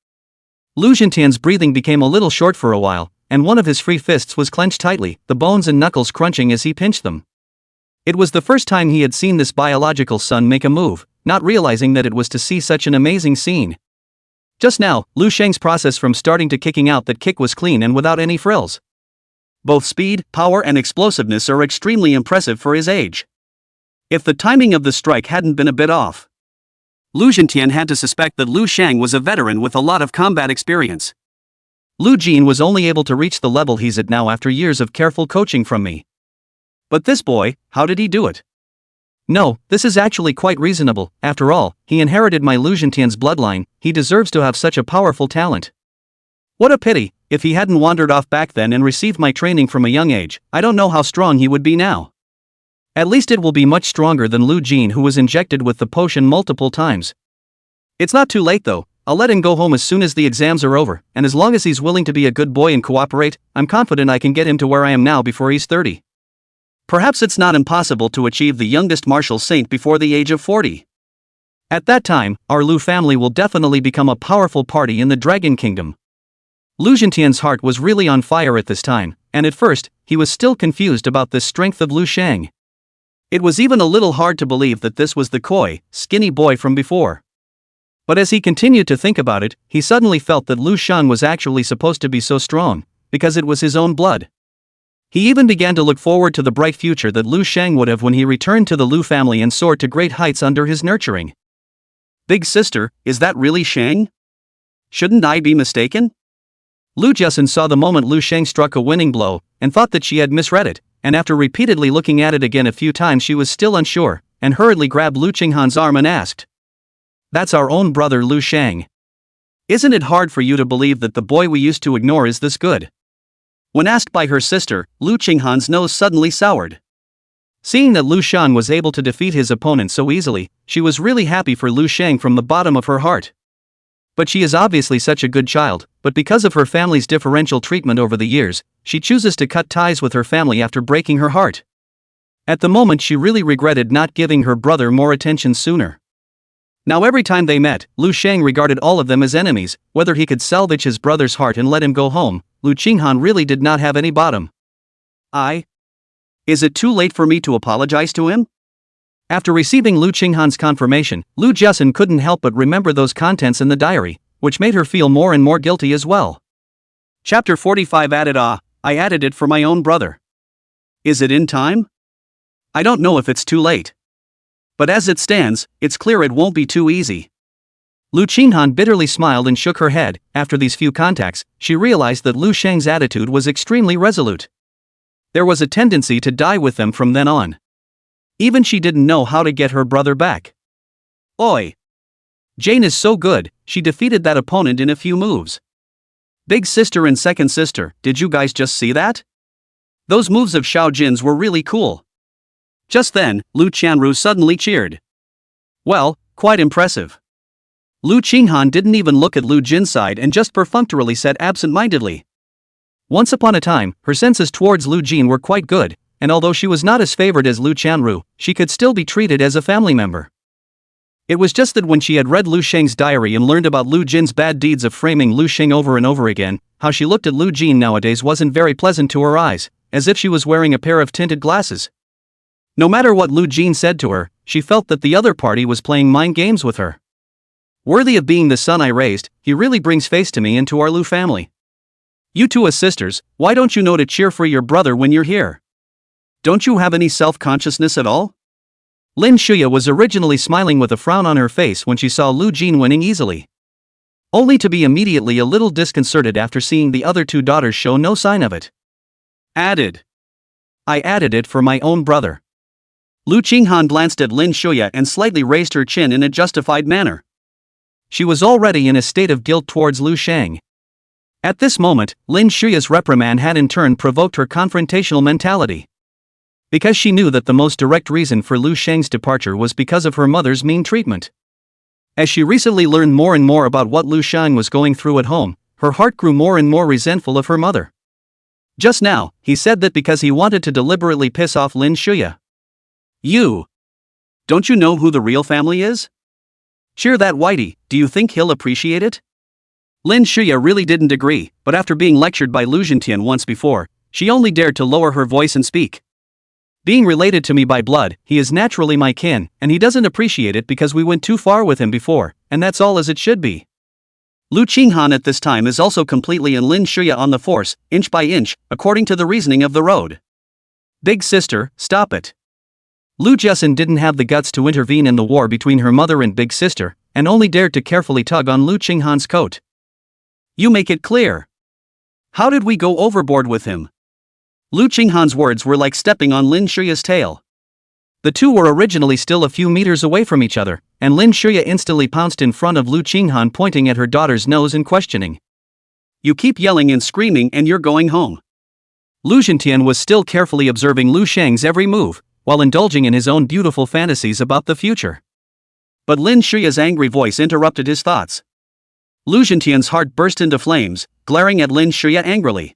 Lu Xintian's breathing became a little short for a while, and one of his free fists was clenched tightly, the bones and knuckles crunching as he pinched them. It was the first time he had seen this biological son make a move, not realizing that it was to see such an amazing scene. Just now, Lu Shang's process from starting to kicking out that kick was clean and without any frills. Both speed, power and explosiveness are extremely impressive for his age. If the timing of the strike hadn't been a bit off, Lu Xintian had to suspect that Lu Shang was a veteran with a lot of combat experience. Lu Jin was only able to reach the level he's at now after years of careful coaching from me. But this boy, how did he do it? No, this is actually quite reasonable. After all, he inherited my Lu Xintian's bloodline. He deserves to have such a powerful talent. What a pity, if he hadn't wandered off back then and received my training from a young age, I don't know how strong he would be now. At least it will be much stronger than Lu Jin, who was injected with the potion multiple times. It's not too late though. I'll let him go home as soon as the exams are over, and as long as he's willing to be a good boy and cooperate, I'm confident I can get him to where I am now before he's 30. Perhaps it's not impossible to achieve the youngest martial saint before the age of 40. At that time, our Lu family will definitely become a powerful party in the Dragon Kingdom. Lu Xintian's heart was really on fire at this time, and at first, he was still confused about the strength of Lu Shang. It was even a little hard to believe that this was the coy, skinny boy from before. But as he continued to think about it, he suddenly felt that Lu Shang was actually supposed to be so strong, because it was his own blood. He even began to look forward to the bright future that Lu Shang would have when he returned to the Lu family and soared to great heights under his nurturing. Big sister, is that really Shang? Shouldn't I be mistaken? Lu Jiasun saw the moment Lu Shang struck a winning blow, and thought that she had misread it, and after repeatedly looking at it again a few times she was still unsure, and hurriedly grabbed Lu Qinghan's arm and asked. That's our own brother Lu Shang. Isn't it hard for you to believe that the boy we used to ignore is this good? When asked by her sister, Lu Qinghan's nose suddenly soured. Seeing that Lu Shan was able to defeat his opponent so easily, she was really happy for Lu Shang from the bottom of her heart. But she is obviously such a good child, but because of her family's differential treatment over the years, she chooses to cut ties with her family after breaking her heart. At the moment she really regretted not giving her brother more attention sooner. Now every time they met, Lu Shang regarded all of them as enemies. Whether he could salvage his brother's heart and let him go home, Lu Qinghan really did not have any bottom. Is it too late for me to apologize to him? After receiving Lu Qinghan's confirmation, Lu Jiasun couldn't help but remember those contents in the diary, which made her feel more and more guilty as well. Chapter 45 added I added it for my own brother. Is it in time? I don't know if it's too late. But as it stands, it's clear it won't be too easy. Lu Qinghan bitterly smiled and shook her head. After these few contacts, she realized that Lu Shang's attitude was extremely resolute. There was a tendency to die with them from then on. Even she didn't know how to get her brother back. Oi! Jane is so good, she defeated that opponent in a few moves. Big sister and second sister, did you guys just see that? Those moves of Xiao Jin's were really cool. Just then, Lu Qianru suddenly cheered. Well, quite impressive. Lu Qinghan didn't even look at Lu Jin's side and just perfunctorily said absent-mindedly. Once upon a time, her senses towards Lu Jin were quite good, and although she was not as favored as Lu Qianru, she could still be treated as a family member. It was just that when she had read Lu Sheng's diary and learned about Lu Jin's bad deeds of framing Lu Sheng over and over again, how she looked at Lu Jin nowadays wasn't very pleasant to her eyes, as if she was wearing a pair of tinted glasses. No matter what Lu Jin said to her, she felt that the other party was playing mind games with her. Worthy of being the son I raised, he really brings face to me and to our Lu family. You two as sisters, why don't you know to cheer for your brother when you're here? Don't you have any self-consciousness at all? Lin Shuya was originally smiling with a frown on her face when she saw Lu Jin winning easily. Only to be immediately a little disconcerted after seeing the other two daughters show no sign of it. I added it for my own brother. Lu Qinghan glanced at Lin Shuya and slightly raised her chin in a justified manner. She was already in a state of guilt towards Lu Shang. At this moment, Lin Shuya's reprimand had in turn provoked her confrontational mentality. Because she knew that the most direct reason for Lu Shang's departure was because of her mother's mean treatment. As she recently learned more and more about what Lu Shang was going through at home, her heart grew more and more resentful of her mother. Just now, he said that because he wanted to deliberately piss off Lin Shuya. Don't you know who the real family is? Cheer that Whitey, do you think he'll appreciate it? Lin Shuya really didn't agree, but after being lectured by Lu Zhentian once before, she only dared to lower her voice and speak. Being related to me by blood, he is naturally my kin, and he doesn't appreciate it because we went too far with him before, and that's all as it should be. Lu Qinghan at this time is also completely in Lin Shuya on the force, inch by inch, according to the reasoning of the road. Big sister, stop it. Lu Jiasun didn't have the guts to intervene in the war between her mother and big sister, and only dared to carefully tug on Lu Qinghan's coat. You make it clear. How did we go overboard with him? Lu Qinghan's words were like stepping on Lin Shuya's tail. The two were originally still a few meters away from each other, and Lin Shuya instantly pounced in front of Lu Qinghan, pointing at her daughter's nose and questioning. You keep yelling and screaming and you're going home. Lu Zhentian was still carefully observing Lu Shang's every move, while indulging in his own beautiful fantasies about the future. But Lin Shuya's angry voice interrupted his thoughts. Lu Zhentian's heart burst into flames, glaring at Lin Shuya angrily.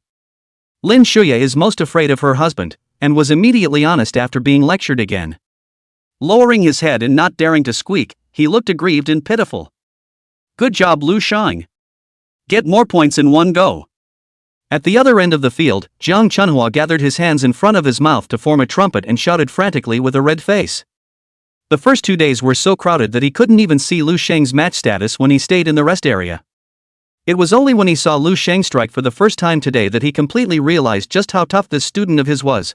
Lin Shuya is most afraid of her husband, and was immediately honest after being lectured again. Lowering his head and not daring to squeak, he looked aggrieved and pitiful. Good job, Lu Shang. Get more points in one go. At the other end of the field, Jiang Chunhua gathered his hands in front of his mouth to form a trumpet and shouted frantically with a red face. The first 2 days were so crowded that he couldn't even see Lu Sheng's match status when he stayed in the rest area. It was only when he saw Lu Sheng strike for the first time today that he completely realized just how tough this student of his was.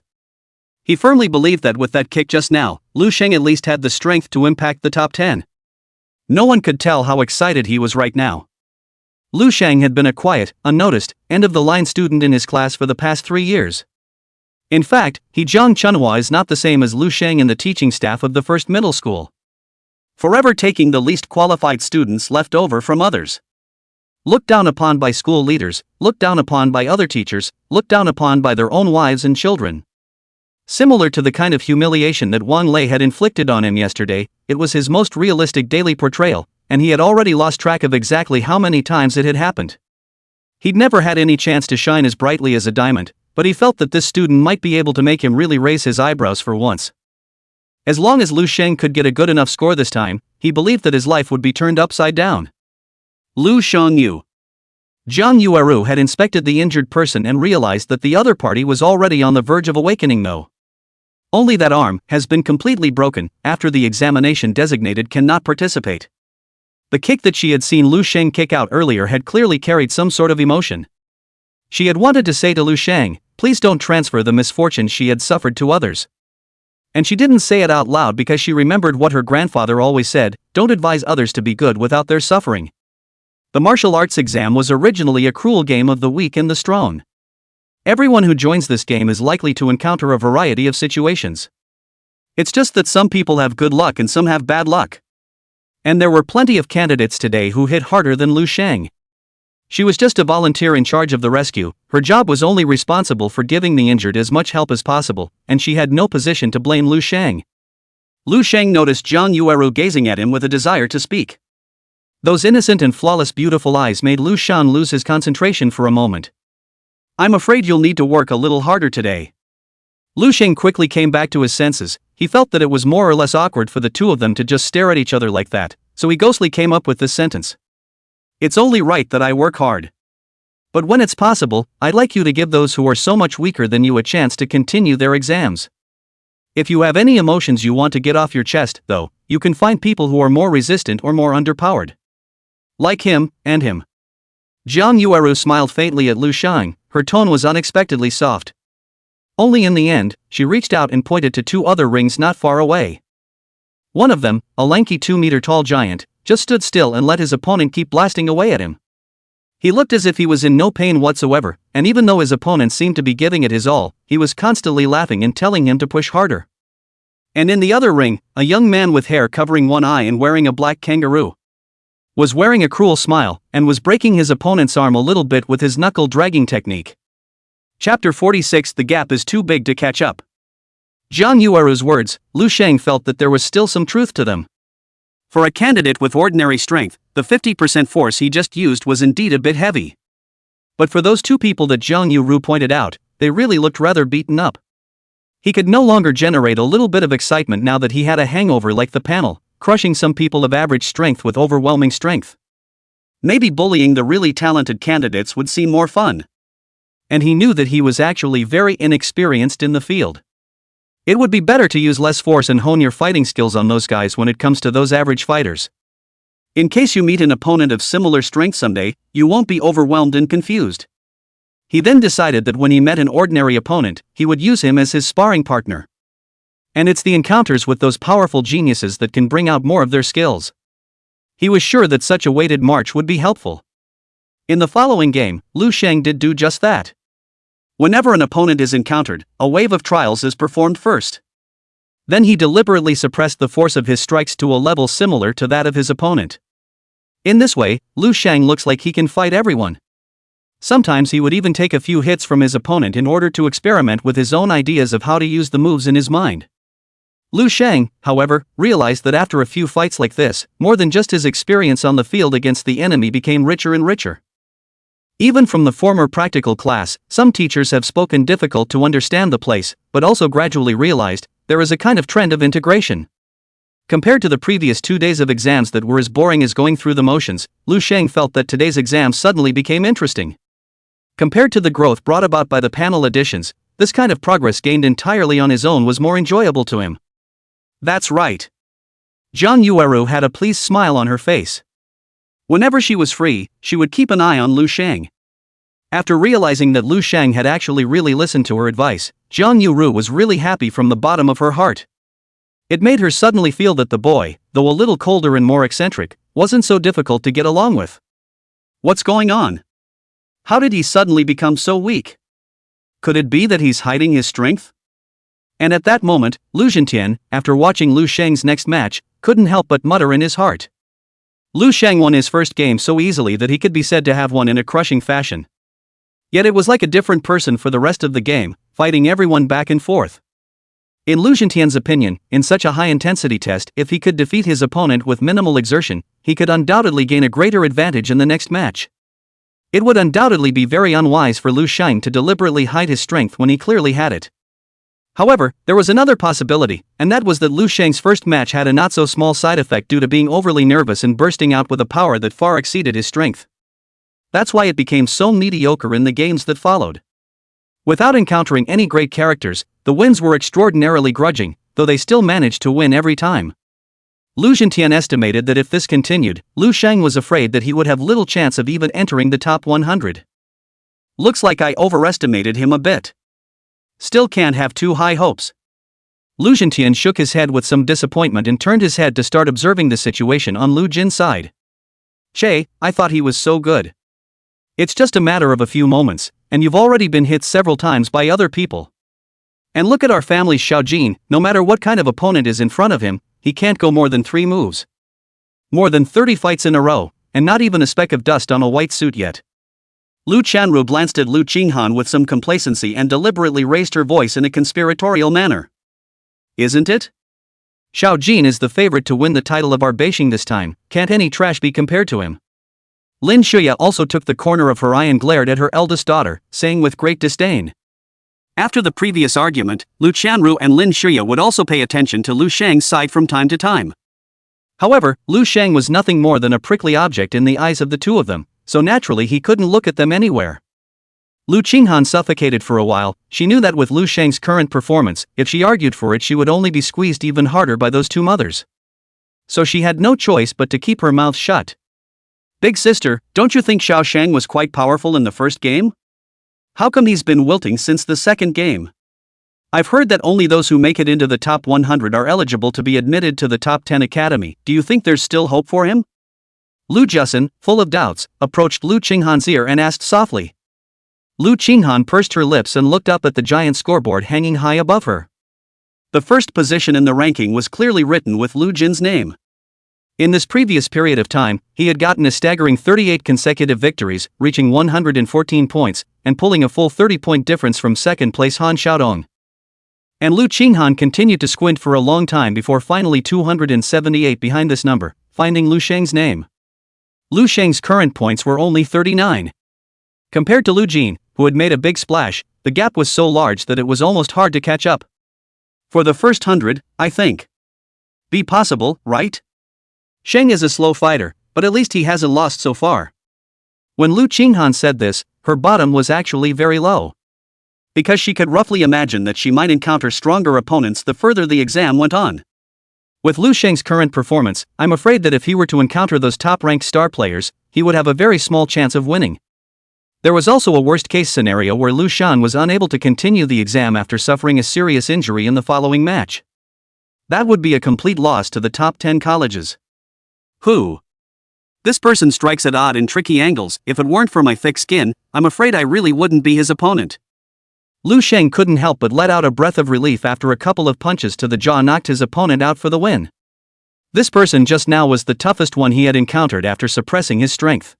He firmly believed that with that kick just now, Lu Sheng at least had the strength to impact the top 10. No one could tell how excited he was right now. Lu Sheng had been a quiet, unnoticed, end-of-the-line student in his class for the past 3 years. In fact, Jiang Chunhua is not the same as Lu Sheng in the teaching staff of the first middle school. Forever taking the least qualified students left over from others. Looked down upon by school leaders, looked down upon by other teachers, looked down upon by their own wives and children. Similar to the kind of humiliation that Wang Lei had inflicted on him yesterday, it was his most realistic daily portrayal, and he had already lost track of exactly how many times it had happened. He'd never had any chance to shine as brightly as a diamond, but he felt that this student might be able to make him really raise his eyebrows for once. As long as Lu Sheng could get a good enough score this time, he believed that his life would be turned upside down. Lu Shengyu. Zhang Yueru had inspected the injured person and realized that the other party was already on the verge of awakening though. Only that arm has been completely broken, after the examination designated cannot participate. The kick that she had seen Lu Sheng kick out earlier had clearly carried some sort of emotion. She had wanted to say to Lu Sheng, please don't transfer the misfortune she had suffered to others. And she didn't say it out loud because she remembered what her grandfather always said, don't advise others to be good without their suffering. The martial arts exam was originally a cruel game of the weak and the strong. Everyone who joins this game is likely to encounter a variety of situations. It's just that some people have good luck and some have bad luck. And there were plenty of candidates today who hit harder than Lu Sheng. She was just a volunteer in charge of the rescue, her job was only responsible for giving the injured as much help as possible, and she had no position to blame Lu Sheng. Lu Sheng noticed Zhang Yueru gazing at him with a desire to speak. Those innocent and flawless beautiful eyes made Lu Shan lose his concentration for a moment. I'm afraid you'll need to work a little harder today. Lu Sheng quickly came back to his senses. He felt that it was more or less awkward for the two of them to just stare at each other like that, so he ghostly came up with this sentence. It's only right that I work hard. But when it's possible, I'd like you to give those who are so much weaker than you a chance to continue their exams. If you have any emotions you want to get off your chest, though, you can find people who are more resistant or more underpowered. Like him, and him. Zhang Yueru smiled faintly at Lu Sheng, her tone was unexpectedly soft. Only in the end, she reached out and pointed to two other rings not far away. One of them, a lanky 2-meter-tall giant, just stood still and let his opponent keep blasting away at him. He looked as if he was in no pain whatsoever, and even though his opponent seemed to be giving it his all, he was constantly laughing and telling him to push harder. And in the other ring, a young man with hair covering one eye and wearing a black kangaroo was wearing a cruel smile, and was breaking his opponent's arm a little bit with his knuckle-dragging technique. Chapter 46. The gap is too big to catch up. Zhang Yueru's words, Lu Sheng felt that there was still some truth to them. For a candidate with ordinary strength, the 50% force he just used was indeed a bit heavy. But for those two people that Zhang Yueru pointed out, they really looked rather beaten up. He could no longer generate a little bit of excitement now that he had a hangover like the panel, crushing some people of average strength with overwhelming strength. Maybe bullying the really talented candidates would seem more fun. And he knew that he was actually very inexperienced in the field. It would be better to use less force and hone your fighting skills on those guys when it comes to those average fighters. In case you meet an opponent of similar strength someday, you won't be overwhelmed and confused. He then decided that when he met an ordinary opponent, he would use him as his sparring partner. And it's the encounters with those powerful geniuses that can bring out more of their skills. He was sure that such a weighted march would be helpful. In the following game, Lu Sheng did do just that. Whenever an opponent is encountered, a wave of trials is performed first. Then he deliberately suppressed the force of his strikes to a level similar to that of his opponent. In this way, Lu Sheng looks like he can fight everyone. Sometimes he would even take a few hits from his opponent in order to experiment with his own ideas of how to use the moves in his mind. Lu Sheng, however, realized that after a few fights like this, more than just his experience on the field against the enemy became richer and richer. Even from the former practical class, some teachers have spoken difficult to understand the place, but also gradually realized, there is a kind of trend of integration. Compared to the previous 2 days of exams that were as boring as going through the motions, Lu Sheng felt that today's exam suddenly became interesting. Compared to the growth brought about by the panel additions, this kind of progress gained entirely on his own was more enjoyable to him. That's right. Zhang Yueru had a pleased smile on her face. Whenever she was free, she would keep an eye on Lu Sheng. After realizing that Lu Sheng had actually really listened to her advice, Zhang Yueru was really happy from the bottom of her heart. It made her suddenly feel that the boy, though a little colder and more eccentric, wasn't so difficult to get along with. What's going on? How did he suddenly become so weak? Could it be that he's hiding his strength? And at that moment, Lu Zhentian, after watching Lu Sheng's next match, couldn't help but mutter in his heart. Lu Sheng won his first game so easily that he could be said to have won in a crushing fashion. Yet it was like a different person for the rest of the game, fighting everyone back and forth. In Lu Zhentian's opinion, in such a high-intensity test, if he could defeat his opponent with minimal exertion, he could undoubtedly gain a greater advantage in the next match. It would undoubtedly be very unwise for Lu Sheng to deliberately hide his strength when he clearly had it. However, there was another possibility, and that was that Lu Sheng's first match had a not-so-small side effect due to being overly nervous and bursting out with a power that far exceeded his strength. That's why it became so mediocre in the games that followed. Without encountering any great characters, the wins were extraordinarily grudging, though they still managed to win every time. Lu Zhentian estimated that if this continued, Lu Sheng was afraid that he would have little chance of even entering the top 100. Looks like I overestimated him a bit. Still can't have too high hopes. Lu Zhentian shook his head with some disappointment and turned his head to start observing the situation on Lu Jin's side. Che, I thought he was so good. It's just a matter of a few moments, and you've already been hit several times by other people. And look at our family's Xiaojin, no matter what kind of opponent is in front of him, he can't go more than 3 moves. More than 30 fights in a row, and not even a speck of dust on a white suit yet. Lu Chanru glanced at Lu Qinghan with some complacency and deliberately raised her voice in a conspiratorial manner. Isn't it? Xiaojin is the favorite to win the title of our Beijing this time, can't any trash be compared to him? Lin Shuya also took the corner of her eye and glared at her eldest daughter, saying with great disdain. After the previous argument, Lu Chanru and Lin Shuya would also pay attention to Lu Sheng's side from time to time. However, Lu Sheng was nothing more than a prickly object in the eyes of the two of them, so naturally he couldn't look at them anywhere. Lu Qinghan suffocated for a while. She knew that with Lu Sheng's current performance, if she argued for it she would only be squeezed even harder by those two mothers. So she had no choice but to keep her mouth shut. Big sister, don't you think Xiao Shang was quite powerful in the first game? How come he's been wilting since the second game? I've heard that only those who make it into the top 100 are eligible to be admitted to the top 10 academy. Do you think there's still hope for him? Lu Jusin, full of doubts, approached Lu Qinghan's ear and asked softly. Lu Qinghan pursed her lips and looked up at the giant scoreboard hanging high above her. The first position in the ranking was clearly written with Lu Jin's name. In this previous period of time, he had gotten a staggering 38 consecutive victories, reaching 114 points, and pulling a full 30-point difference from second-place Han Xiaodong. And Lu Qinghan continued to squint for a long time before finally 278 behind this number, finding Lu Sheng's name. Lu Sheng's current points were only 39. Compared to Lu Jin, who had made a big splash, the gap was so large that it was almost hard to catch up. For the first 100, I think. Be possible, right? Sheng is a slow fighter, but at least he hasn't lost so far. When Lu Qinghan said this, her bottom was actually very low. Because she could roughly imagine that she might encounter stronger opponents the further the exam went on. With Lu Sheng's current performance, I'm afraid that if he were to encounter those top-ranked star players, he would have a very small chance of winning. There was also a worst-case scenario where Lu Shan was unable to continue the exam after suffering a serious injury in the following match. That would be a complete loss to the top 10 colleges. Who? This person strikes at odd and tricky angles. If it weren't for my thick skin, I'm afraid I really wouldn't be his opponent. Lu Sheng couldn't help but let out a breath of relief after a couple of punches to the jaw knocked his opponent out for the win. This person just now was the toughest one he had encountered after suppressing his strength.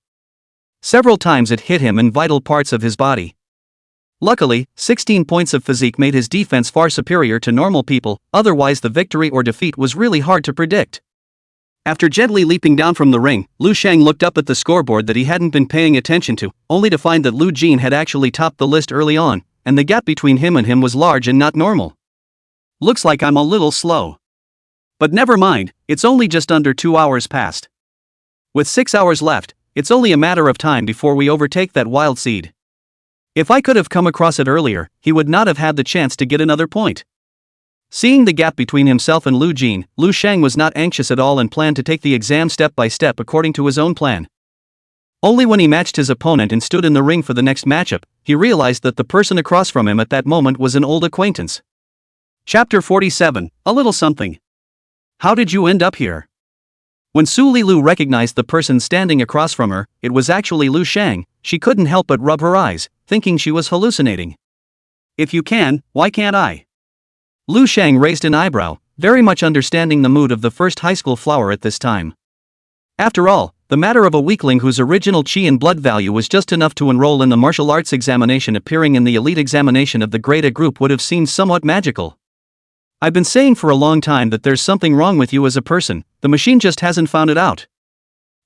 Several times it hit him in vital parts of his body. Luckily, 16 points of physique made his defense far superior to normal people, otherwise the victory or defeat was really hard to predict. After gently leaping down from the ring, Lu Sheng looked up at the scoreboard that he hadn't been paying attention to, only to find that Lu Jin had actually topped the list early on, and the gap between him and him was large and not normal. Looks like I'm a little slow. But never mind, it's only just under 2 hours past. With 6 hours left, it's only a matter of time before we overtake that wild seed. If I could have come across it earlier, he would not have had the chance to get another point. Seeing the gap between himself and Lu Jin, Lu Sheng was not anxious at all and planned to take the exam step by step according to his own plan. Only when he matched his opponent and stood in the ring for the next matchup, he realized that the person across from him at that moment was an old acquaintance. Chapter 47, A Little Something. How did you end up here? When Su Lilu recognized the person standing across from her, it was actually Lu Sheng. She couldn't help but rub her eyes, thinking she was hallucinating. If you can, why can't I? Lu Sheng raised an eyebrow, very much understanding the mood of the first high school flower at this time. After all, the matter of a weakling whose original chi and blood value was just enough to enroll in the martial arts examination appearing in the elite examination of the grade A group would have seemed somewhat magical. I've been saying for a long time that there's something wrong with you as a person, the machine just hasn't found it out.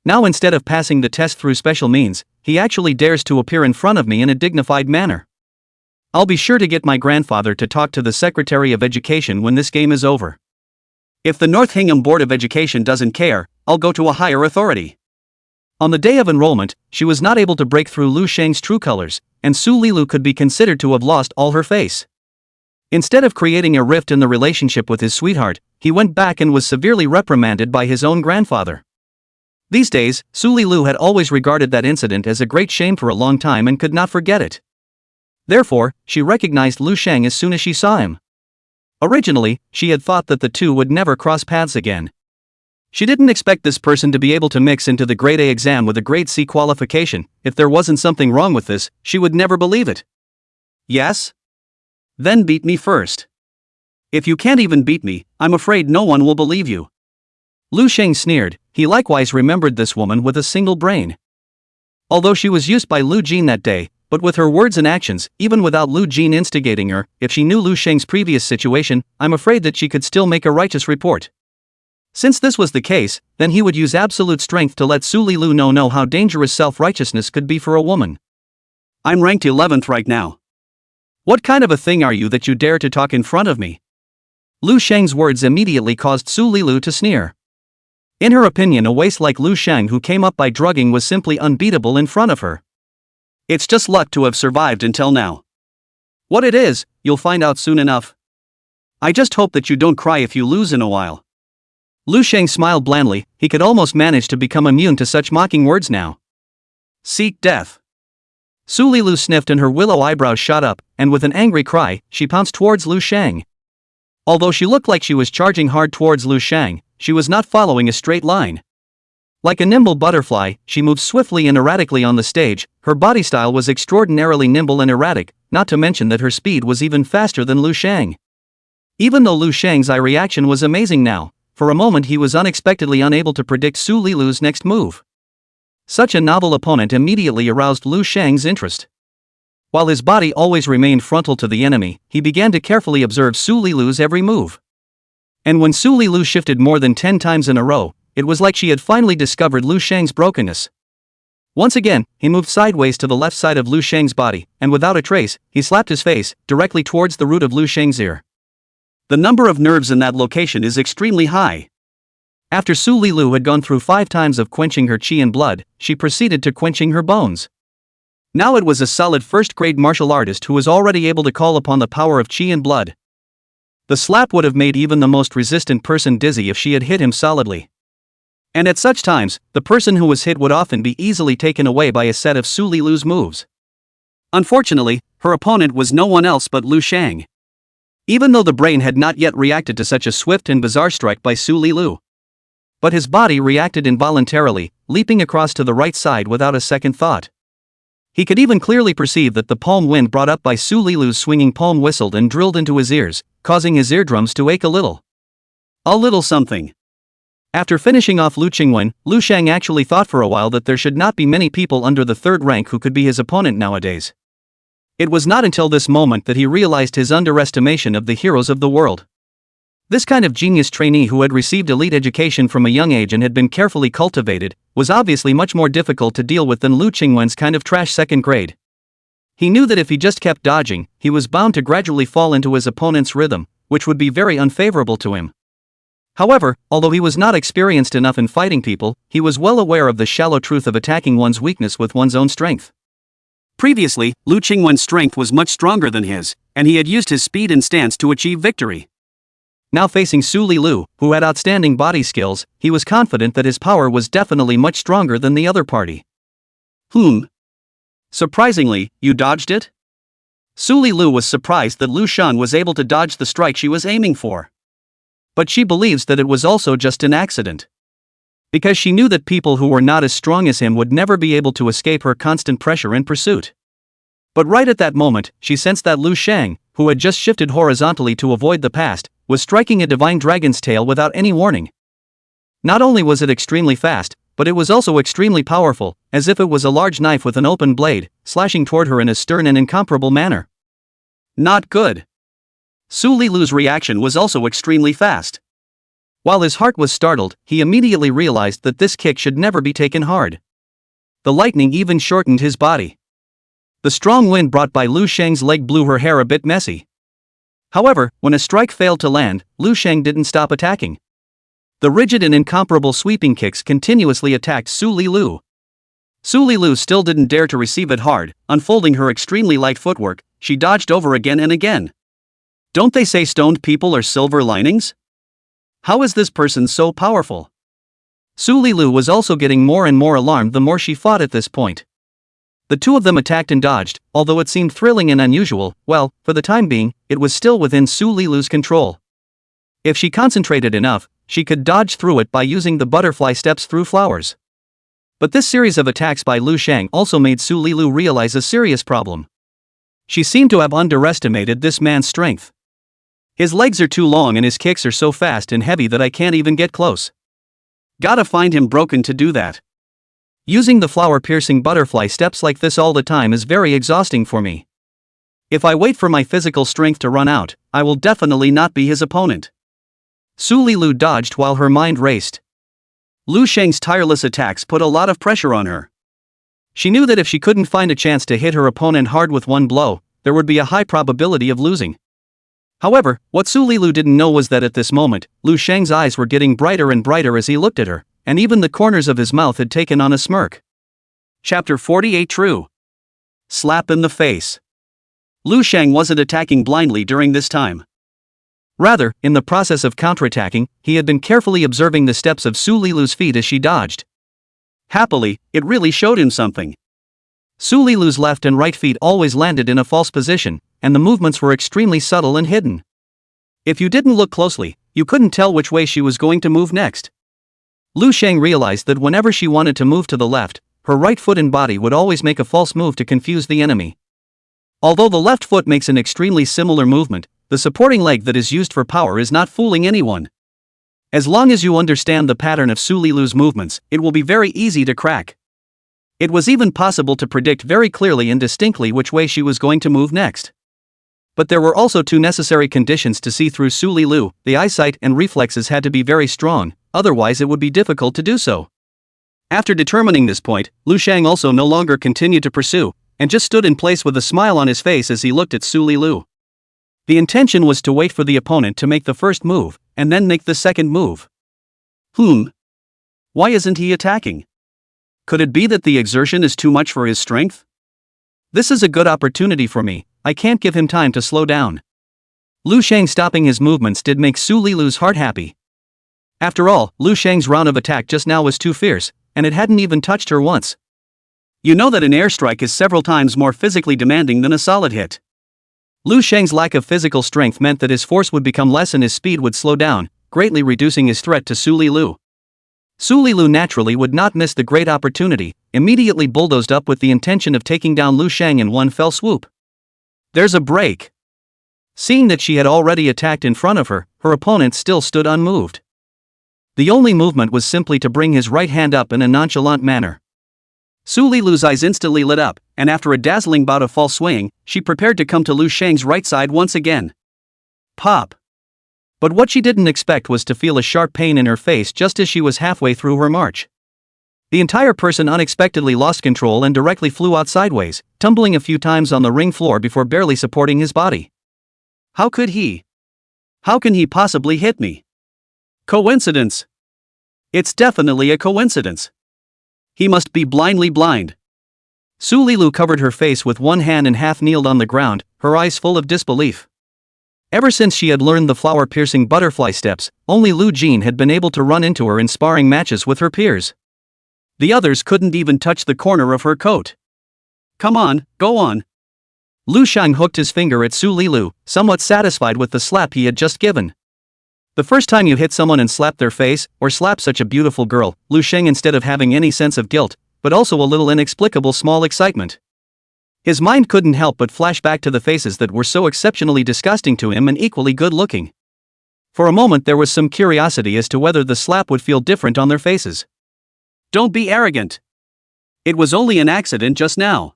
Now instead of passing the test through special means, he actually dares to appear in front of me in a dignified manner. I'll be sure to get my grandfather to talk to the Secretary of Education when this game is over. If the North Hingham Board of Education doesn't care, I'll go to a higher authority. On the day of enrollment, she was not able to break through Lu Sheng's true colors, and Su Lilu could be considered to have lost all her face. Instead of creating a rift in the relationship with his sweetheart, he went back and was severely reprimanded by his own grandfather. These days, Su Lilu had always regarded that incident as a great shame for a long time and could not forget it. Therefore, she recognized Lu Sheng as soon as she saw him. Originally, she had thought that the two would never cross paths again. She didn't expect this person to be able to mix into the grade A exam with a grade C qualification. If there wasn't something wrong with this, she would never believe it. Yes? Then beat me first. If you can't even beat me, I'm afraid no one will believe you. Lu Sheng sneered. He likewise remembered this woman with a single brain. Although she was used by Lu Jin that day, but with her words and actions, even without Lu Jin instigating her, if she knew Lu Sheng's previous situation, I'm afraid that she could still make a righteous report. Since this was the case, then he would use absolute strength to let Su Lilu know how dangerous self-righteousness could be for a woman. I'm ranked 11th right now. What kind of a thing are you that you dare to talk in front of me? Lu Sheng's words immediately caused Su Lilu to sneer. In her opinion, a waste like Lu Sheng who came up by drugging was simply unbeatable in front of her. It's just luck to have survived until now. What it is, you'll find out soon enough. I just hope that you don't cry if you lose in a while. Lu Sheng smiled blandly. He could almost manage to become immune to such mocking words now. Seek death. Su Lilu sniffed and her willow eyebrows shot up, and with an angry cry, she pounced towards Lu Sheng. Although she looked like she was charging hard towards Lu Sheng, she was not following a straight line. Like a nimble butterfly, she moved swiftly and erratically on the stage. Her body style was extraordinarily nimble and erratic, not to mention that her speed was even faster than Lu Sheng. Even though Lu Sheng's eye reaction was amazing now, for a moment he was unexpectedly unable to predict Su Lilu's next move. Such a novel opponent immediately aroused Lu Sheng's interest. While his body always remained frontal to the enemy, he began to carefully observe Su Lilu's every move. And when Su Lilu shifted more than 10 times in a row, it was like she had finally discovered Lu Sheng's brokenness. Once again, he moved sideways to the left side of Lu Sheng's body, and without a trace, he slapped his face directly towards the root of Lu Sheng's ear. The number of nerves in that location is extremely high. After Su Lilu had gone through 5 times of quenching her chi and blood, she proceeded to quenching her bones. Now it was a solid first-grade martial artist who was already able to call upon the power of chi and blood. The slap would have made even the most resistant person dizzy if she had hit him solidly. And at such times, the person who was hit would often be easily taken away by a set of Su Lilu's moves. Unfortunately, her opponent was no one else but Lu Sheng. Even though the brain had not yet reacted to such a swift and bizarre strike by Su Lilu. But his body reacted involuntarily, leaping across to the right side without a second thought. He could even clearly perceive that the palm wind brought up by Su Lilu's swinging palm whistled and drilled into his ears, causing his eardrums to ache a little. A little something. After finishing off Lu Qingwen, Lu Sheng actually thought for a while that there should not be many people under the 3rd rank who could be his opponent nowadays. It was not until this moment that he realized his underestimation of the heroes of the world. This kind of genius trainee who had received elite education from a young age and had been carefully cultivated, was obviously much more difficult to deal with than Lu Qingwen's kind of trash 2nd grade. He knew that if he just kept dodging, he was bound to gradually fall into his opponent's rhythm, which would be very unfavorable to him. However, although he was not experienced enough in fighting people, he was well aware of the shallow truth of attacking one's weakness with one's own strength. Previously, Lu Qingwen's strength was much stronger than his, and he had used his speed and stance to achieve victory. Now facing Su Lilu, who had outstanding body skills, he was confident that his power was definitely much stronger than the other party. Surprisingly, you dodged it? Su Lilu was surprised that Lu Shan was able to dodge the strike she was aiming for. But she believes that it was also just an accident. Because she knew that people who were not as strong as him would never be able to escape her constant pressure and pursuit. But right at that moment, she sensed that Lu Sheng, who had just shifted horizontally to avoid the past, was striking a divine dragon's tail without any warning. Not only was it extremely fast, but it was also extremely powerful, as if it was a large knife with an open blade, slashing toward her in a stern and incomparable manner. Not good. Su Lilu's reaction was also extremely fast. While his heart was startled, he immediately realized that this kick should never be taken hard. The lightning even shortened his body. The strong wind brought by Lu Sheng's leg blew her hair a bit messy. However, when a strike failed to land, Lu Sheng didn't stop attacking. The rigid and incomparable sweeping kicks continuously attacked Su Lilu. Su Lilu still didn't dare to receive it hard. Unfolding her extremely light footwork, she dodged over again and again. Don't they say stoned people are silver linings? How is this person so powerful? Su Lilu was also getting more and more alarmed the more she fought at this point. The two of them attacked and dodged, although it seemed thrilling and unusual. Well, for the time being, it was still within Su Lilu's control. If she concentrated enough, she could dodge through it by using the butterfly steps through flowers. But this series of attacks by Lu Sheng also made Su Lilu realize a serious problem. She seemed to have underestimated this man's strength. His legs are too long and his kicks are so fast and heavy that I can't even get close. Gotta find him broken to do that. Using the flower-piercing butterfly steps like this all the time is very exhausting for me. If I wait for my physical strength to run out, I will definitely not be his opponent. Su Lilu dodged while her mind raced. Lu Sheng's tireless attacks put a lot of pressure on her. She knew that if she couldn't find a chance to hit her opponent hard with one blow, there would be a high probability of losing. However, what Su Lilu didn't know was that at this moment, Lu Sheng's eyes were getting brighter and brighter as he looked at her, and even the corners of his mouth had taken on a smirk. Chapter 48 True. Slap in the face. Lu Sheng wasn't attacking blindly during this time. Rather, in the process of counterattacking, he had been carefully observing the steps of Su Lilu's feet as she dodged. Happily, it really showed him something. Su Lilu's left and right feet always landed in a false position, and the movements were extremely subtle and hidden. If you didn't look closely, you couldn't tell which way she was going to move next. Lu Sheng realized that whenever she wanted to move to the left, her right foot and body would always make a false move to confuse the enemy. Although the left foot makes an extremely similar movement, the supporting leg that is used for power is not fooling anyone. As long as you understand the pattern of Su Lilu's movements, it will be very easy to crack. It was even possible to predict very clearly and distinctly which way she was going to move next. But there were also two necessary conditions to see through Su Lilu: the eyesight and reflexes had to be very strong, otherwise it would be difficult to do so. After determining this point, Lu Sheng also no longer continued to pursue, and just stood in place with a smile on his face as he looked at Su Lilu. The intention was to wait for the opponent to make the first move, and then make the second move. Why isn't he attacking? Could it be that the exertion is too much for his strength? This is a good opportunity for me, I can't give him time to slow down. Lu Sheng stopping his movements did make Su Lilu's heart happy. After all, Lu Sheng's round of attack just now was too fierce, and it hadn't even touched her once. You know that an airstrike is several times more physically demanding than a solid hit. Lu Sheng's lack of physical strength meant that his force would become less and his speed would slow down, greatly reducing his threat to Su Lilu. Su Lilu naturally would not miss the great opportunity, immediately bulldozed up with the intention of taking down Lu Sheng in one fell swoop. There's a break. Seeing that she had already attacked in front of her, her opponent still stood unmoved. The only movement was simply to bring his right hand up in a nonchalant manner. Su Lilu's eyes instantly lit up, and after a dazzling bout of false swaying, she prepared to come to Lu Sheng's right side once again. Pop! But what she didn't expect was to feel a sharp pain in her face just as she was halfway through her march. The entire person unexpectedly lost control and directly flew out sideways, tumbling a few times on the ring floor before barely supporting his body. How could he? How can he possibly hit me? Coincidence? It's definitely a coincidence. He must be blindly blind. Su Lilu covered her face with one hand and half kneeled on the ground, her eyes full of disbelief. Ever since she had learned the flower-piercing butterfly steps, only Lu Jin had been able to run into her in sparring matches with her peers. The others couldn't even touch the corner of her coat. Come on, go on. Lu Sheng hooked his finger at Su Lilu, somewhat satisfied with the slap he had just given. The first time you hit someone and slap their face, or slap such a beautiful girl, Lu Sheng, instead of having any sense of guilt, but also a little inexplicable small excitement. His mind couldn't help but flash back to the faces that were so exceptionally disgusting to him and equally good-looking. For a moment there was some curiosity as to whether the slap would feel different on their faces. Don't be arrogant. It was only an accident just now.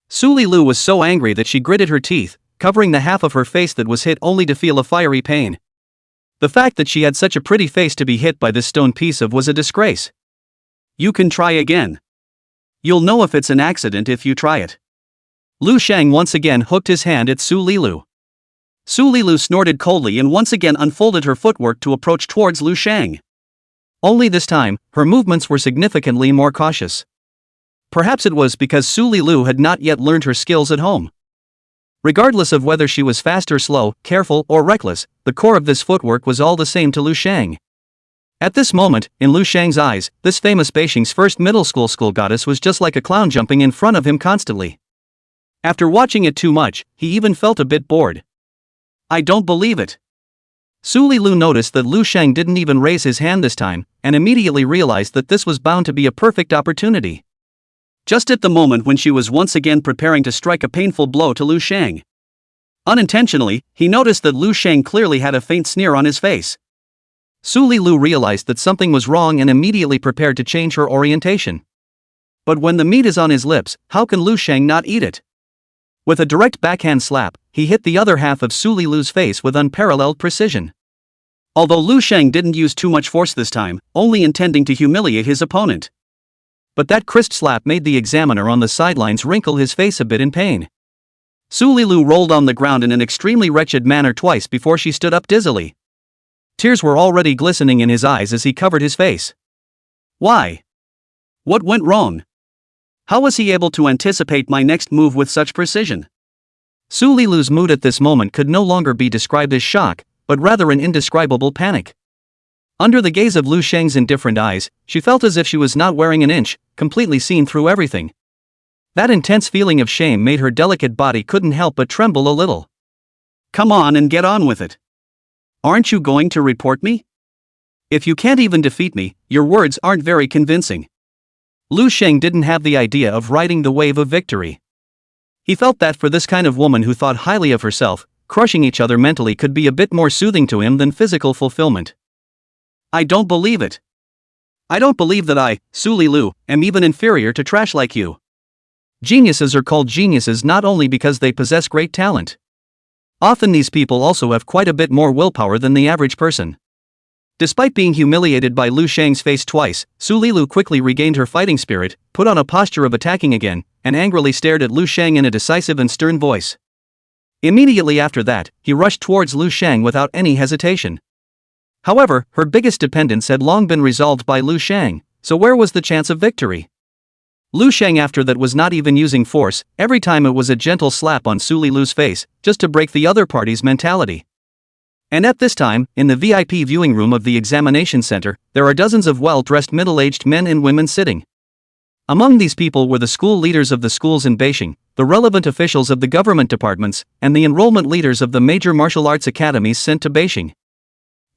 Su Lilu was so angry that she gritted her teeth, covering the half of her face that was hit only to feel a fiery pain. The fact that she had such a pretty face to be hit by this stone piece of was a disgrace. You can try again. You'll know if it's an accident if you try it. Lu Shang once again hooked his hand at Su Lilu. Su Lilu snorted coldly and once again unfolded her footwork to approach towards Lu Shang. Only this time, her movements were significantly more cautious. Perhaps it was because Su Lilu had not yet learned her skills at home. Regardless of whether she was fast or slow, careful or reckless, the core of this footwork was all the same to Lu Shang. At this moment, in Lu Shang's eyes, this famous Beijing's first middle school goddess was just like a clown jumping in front of him constantly. After watching it too much, he even felt a bit bored. I don't believe it. Su Lilu noticed that Lu Shang didn't even raise his hand this time, and immediately realized that this was bound to be a perfect opportunity. Just at the moment when she was once again preparing to strike a painful blow to Lu Shang. Unintentionally, he noticed that Lu Shang clearly had a faint sneer on his face. Su Lilu realized that something was wrong and immediately prepared to change her orientation. But when the meat is on his lips, how can Lu Shang not eat it? With a direct backhand slap, he hit the other half of Su Lilu's face with unparalleled precision. Although Lu Shang didn't use too much force this time, only intending to humiliate his opponent. But that crisp slap made the examiner on the sidelines wrinkle his face a bit in pain. Su Lilu rolled on the ground in an extremely wretched manner twice before she stood up dizzily. Tears were already glistening in his eyes as he covered his face. Why? What went wrong? How was he able to anticipate my next move with such precision? Su Lilu's mood at this moment could no longer be described as shock, but rather an indescribable panic. Under the gaze of Lu Shang's indifferent eyes, she felt as if she was not wearing an inch, completely seen through everything. That intense feeling of shame made her delicate body couldn't help but tremble a little. Come on and get on with it. Aren't you going to report me? If you can't even defeat me, your words aren't very convincing. Lu Shang didn't have the idea of riding the wave of victory. He felt that for this kind of woman who thought highly of herself, crushing each other mentally could be a bit more soothing to him than physical fulfillment. I don't believe it. I don't believe that I, Su Lilu, am even inferior to trash like you. Geniuses are called geniuses not only because they possess great talent. Often these people also have quite a bit more willpower than the average person. Despite being humiliated by Lu Shang's face twice, Su Lilu quickly regained her fighting spirit, put on a posture of attacking again, and angrily stared at Lu Shang in a decisive and stern voice. Immediately after that, he rushed towards Lu Shang without any hesitation. However, her biggest dependence had long been resolved by Lu Shang, so where was the chance of victory? Lu Shang after that was not even using force, every time it was a gentle slap on Su Lilu's face, just to break the other party's mentality. And at this time, in the VIP viewing room of the examination center, there are dozens of well-dressed middle-aged men and women sitting. Among these people were the school leaders of the schools in Beijing, the relevant officials of the government departments, and the enrollment leaders of the major martial arts academies sent to Beijing.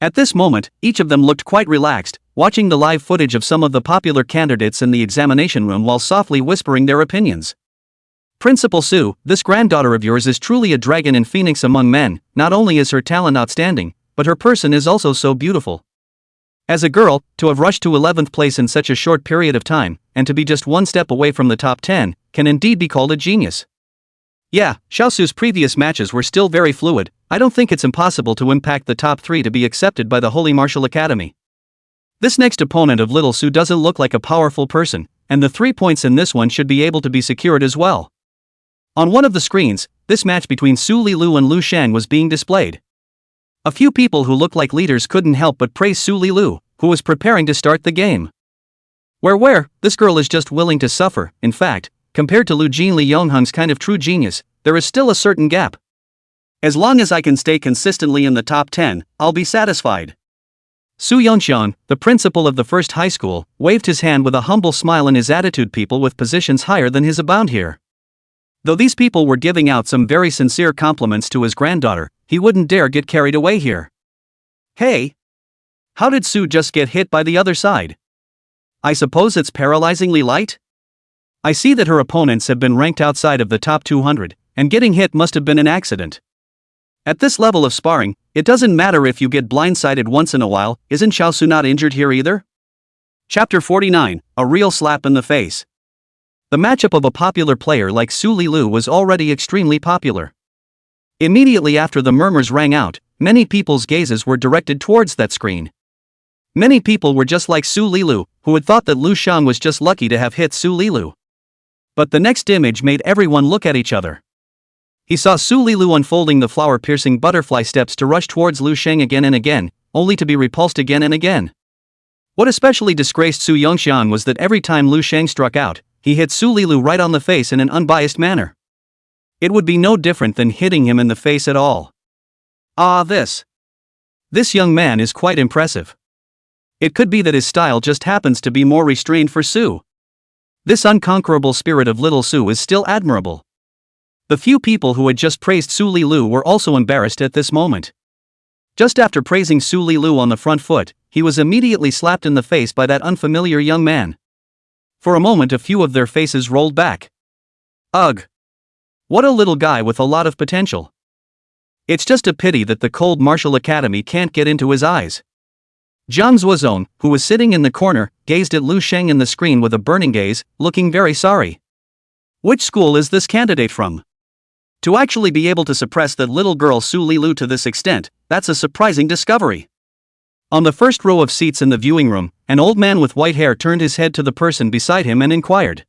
At this moment, each of them looked quite relaxed, watching the live footage of some of the popular candidates in the examination room while softly whispering their opinions. Principal Su, this granddaughter of yours is truly a dragon and phoenix among men. Not only is her talent outstanding, but her person is also so beautiful. As a girl, to have rushed to 11th place in such a short period of time, and to be just one step away from the top 10, can indeed be called a genius. Yeah, Xiaosu's previous matches were still very fluid. I don't think it's impossible to impact the top 3 to be accepted by the Holy Martial Academy. This next opponent of little Su doesn't look like a powerful person, and the 3 points in this one should be able to be secured as well. On one of the screens, this match between Su Lilu and Lu Shang was being displayed. A few people who looked like leaders couldn't help but praise Su Lilu, who was preparing to start the game. Where, this girl is just willing to suffer. In fact, compared to Lu Jin Li Yongheng's kind of true genius, there is still a certain gap. As long as I can stay consistently in the top 10, I'll be satisfied. Su Yongxian, the principal of the first high school, waved his hand with a humble smile in his attitude. People with positions higher than his abound here. Though these people were giving out some very sincere compliments to his granddaughter, he wouldn't dare get carried away here. Hey! How did Su just get hit by the other side? I suppose it's paralyzingly light? I see that her opponents have been ranked outside of the top 200, and getting hit must have been an accident. At this level of sparring, it doesn't matter if you get blindsided once in a while. Isn't Xiaosu not injured here either? Chapter 49, A Real Slap in the Face. The matchup of a popular player like Su Lilu was already extremely popular. Immediately after the murmurs rang out, many people's gazes were directed towards that screen. Many people were just like Su Lilu, who had thought that Lu Shang was just lucky to have hit Su Lilu. But the next image made everyone look at each other. He saw Su Lilu unfolding the flower-piercing butterfly steps to rush towards Lu Shang again and again, only to be repulsed again and again. What especially disgraced Su Yongxian was that every time Lu Shang struck out, he hit Su Lilu right on the face in an unbiased manner. It would be no different than hitting him in the face at all. This young man is quite impressive. It could be that his style just happens to be more restrained for Su. This unconquerable spirit of little Su is still admirable. The few people who had just praised Su Lilu were also embarrassed at this moment. Just after praising Su Lilu on the front foot, he was immediately slapped in the face by that unfamiliar young man. For a moment a few of their faces rolled back. Ugh! What a little guy with a lot of potential. It's just a pity that the cold martial academy can't get into his eyes. Jiang Zuozong, who was sitting in the corner, gazed at Lu Sheng in the screen with a burning gaze, looking very sorry. Which school is this candidate from? To actually be able to suppress that little girl Su Lilu to this extent, that's a surprising discovery. On the first row of seats in the viewing room, an old man with white hair turned his head to the person beside him and inquired.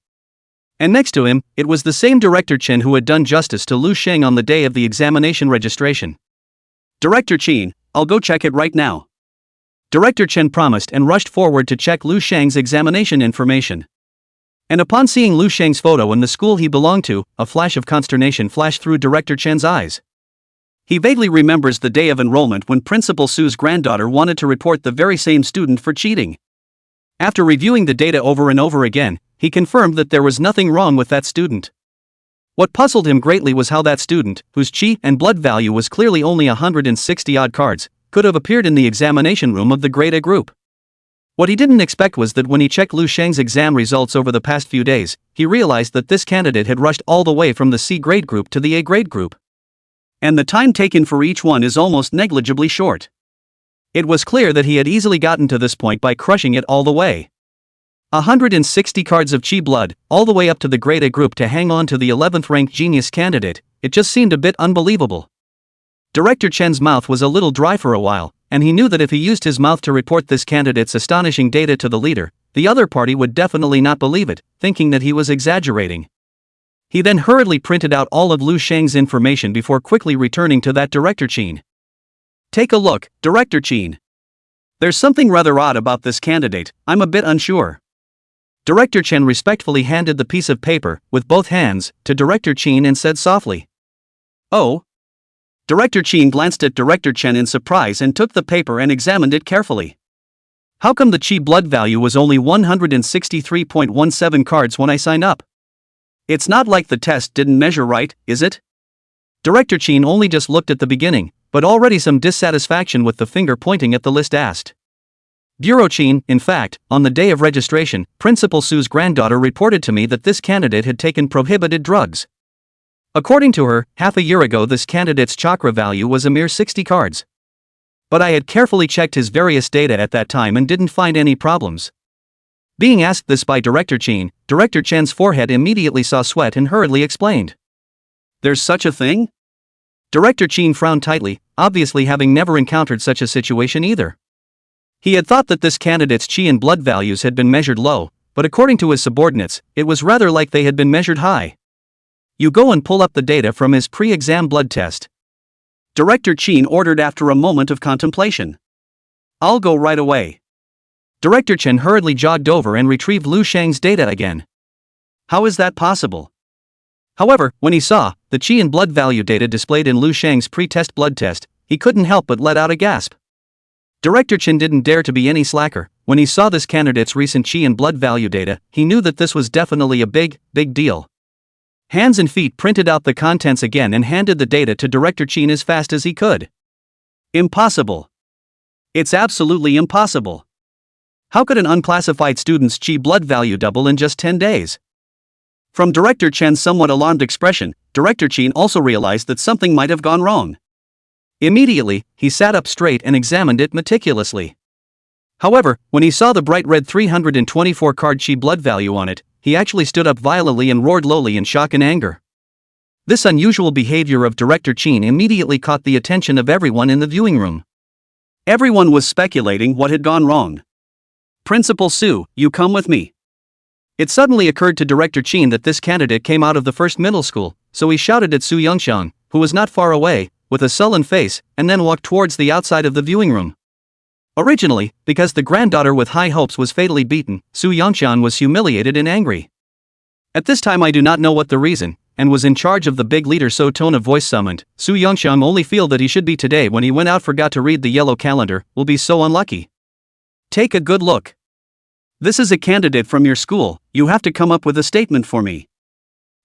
And next to him, it was the same Director Chen who had done justice to Lu Sheng on the day of the examination registration. Director Chen, I'll go check it right now. Director Chen promised and rushed forward to check Lu Sheng's examination information. And upon seeing Lu Sheng's photo and the school he belonged to, a flash of consternation flashed through Director Chen's eyes. He vaguely remembers the day of enrollment when Principal Su's granddaughter wanted to report the very same student for cheating. After reviewing the data over and over again, he confirmed that there was nothing wrong with that student. What puzzled him greatly was how that student, whose chi and blood value was clearly only 160-odd cards, could have appeared in the examination room of the grade A group. What he didn't expect was that when he checked Lu Sheng's exam results over the past few days, he realized that this candidate had rushed all the way from the C grade group to the A grade group. And the time taken for each one is almost negligibly short. It was clear that he had easily gotten to this point by crushing it all the way. 160 cards of Chi blood, all the way up to the grade A group to hang on to the 11th ranked genius candidate, it just seemed a bit unbelievable. Director Chen's mouth was a little dry for a while, and he knew that if he used his mouth to report this candidate's astonishing data to the leader, the other party would definitely not believe it, thinking that he was exaggerating. He then hurriedly printed out all of Lu Sheng's information before quickly returning to that Director Chen. Take a look, Director Chen. There's something rather odd about this candidate, I'm a bit unsure. Director Chen respectfully handed the piece of paper, with both hands, to Director Chen and said softly, "Oh?" Director Chen glanced at Director Chen in surprise and took the paper and examined it carefully. How come the Chi blood value was only 163.17 cards when I signed up? It's not like the test didn't measure right, is it? Director Chen only just looked at the beginning, but already some dissatisfaction with the finger pointing at the list asked. Bureau Chen, in fact, on the day of registration, Principal Su's granddaughter reported to me that this candidate had taken prohibited drugs. According to her, half a year ago this candidate's chakra value was a mere 60 cards. But I had carefully checked his various data at that time and didn't find any problems. Being asked this by Director Chen, Director Chen's forehead immediately saw sweat and hurriedly explained. There's such a thing? Director Chen frowned tightly, obviously having never encountered such a situation either. He had thought that this candidate's chi and blood values had been measured low, but according to his subordinates, it was rather like they had been measured high. You go and pull up the data from his pre-exam blood test. Director Chen ordered after a moment of contemplation. I'll go right away. Director Chen hurriedly jogged over and retrieved Lu Sheng's data again. How is that possible? However, when he saw the chi and blood value data displayed in Lu Sheng's pre-test blood test, he couldn't help but let out a gasp. Director Chen didn't dare to be any slacker. When he saw this candidate's recent chi and blood value data, he knew that this was definitely a big deal. Hands and feet printed out the contents again and handed the data to Director Chen as fast as he could. Impossible. It's absolutely impossible. How could an unclassified student's chi blood value double in just 10 days? From Director Chen's somewhat alarmed expression, Director Chen also realized that something might have gone wrong. Immediately, he sat up straight and examined it meticulously. However, when he saw the bright red 324 card chi blood value on it, he actually stood up violently and roared lowly in shock and anger. This unusual behavior of Director Chin immediately caught the attention of everyone in the viewing room. Everyone was speculating what had gone wrong. "Principal Su, you come with me." It suddenly occurred to Director Chin that this candidate came out of the first middle school, so he shouted at Su Yongshan, who was not far away, with a sullen face, and then walked towards the outside of the viewing room. Originally, because the granddaughter with high hopes was fatally beaten, Su Yongshan was humiliated and angry. At this time I do not know what the reason, and was in charge of the big leader, so tone of voice summoned. Su Yongshan only feel that he should be today when he went out forgot to read the yellow calendar, will be so unlucky. Take a good look. This is a candidate from your school, you have to come up with a statement for me.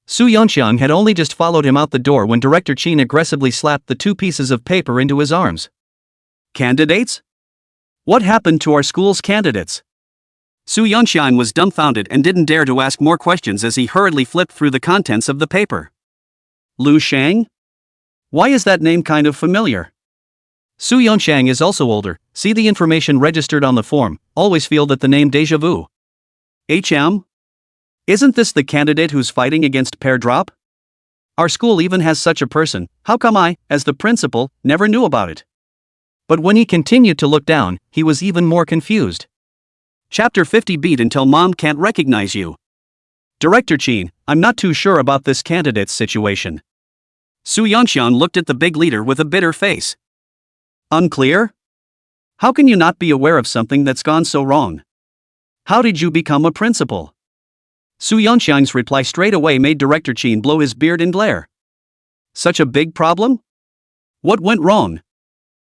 Su Yongshan had only just followed him out the door when Director Chin aggressively slapped the two pieces of paper into his arms. Candidates? What happened to our school's candidates? Su Yongshan was dumbfounded and didn't dare to ask more questions as he hurriedly flipped through the contents of the paper. Lu Shang? Why is that name kind of familiar? Su Yongshan is also older, see the information registered on the form, always feel that the name déjà vu. HM? Isn't this the candidate who's fighting against Pair Drop? Our school even has such a person, how come I, as the principal, never knew about it? But when he continued to look down, he was even more confused. Chapter 50 Beat until mom can't recognize you. Director Chin, I'm not too sure about this candidate's situation. Su Yongshan looked at the big leader with a bitter face. Unclear? How can you not be aware of something that's gone so wrong? How did you become a principal? Su Yongshan's reply straight away made Director Chin blow his beard and glare. Such a big problem? What went wrong?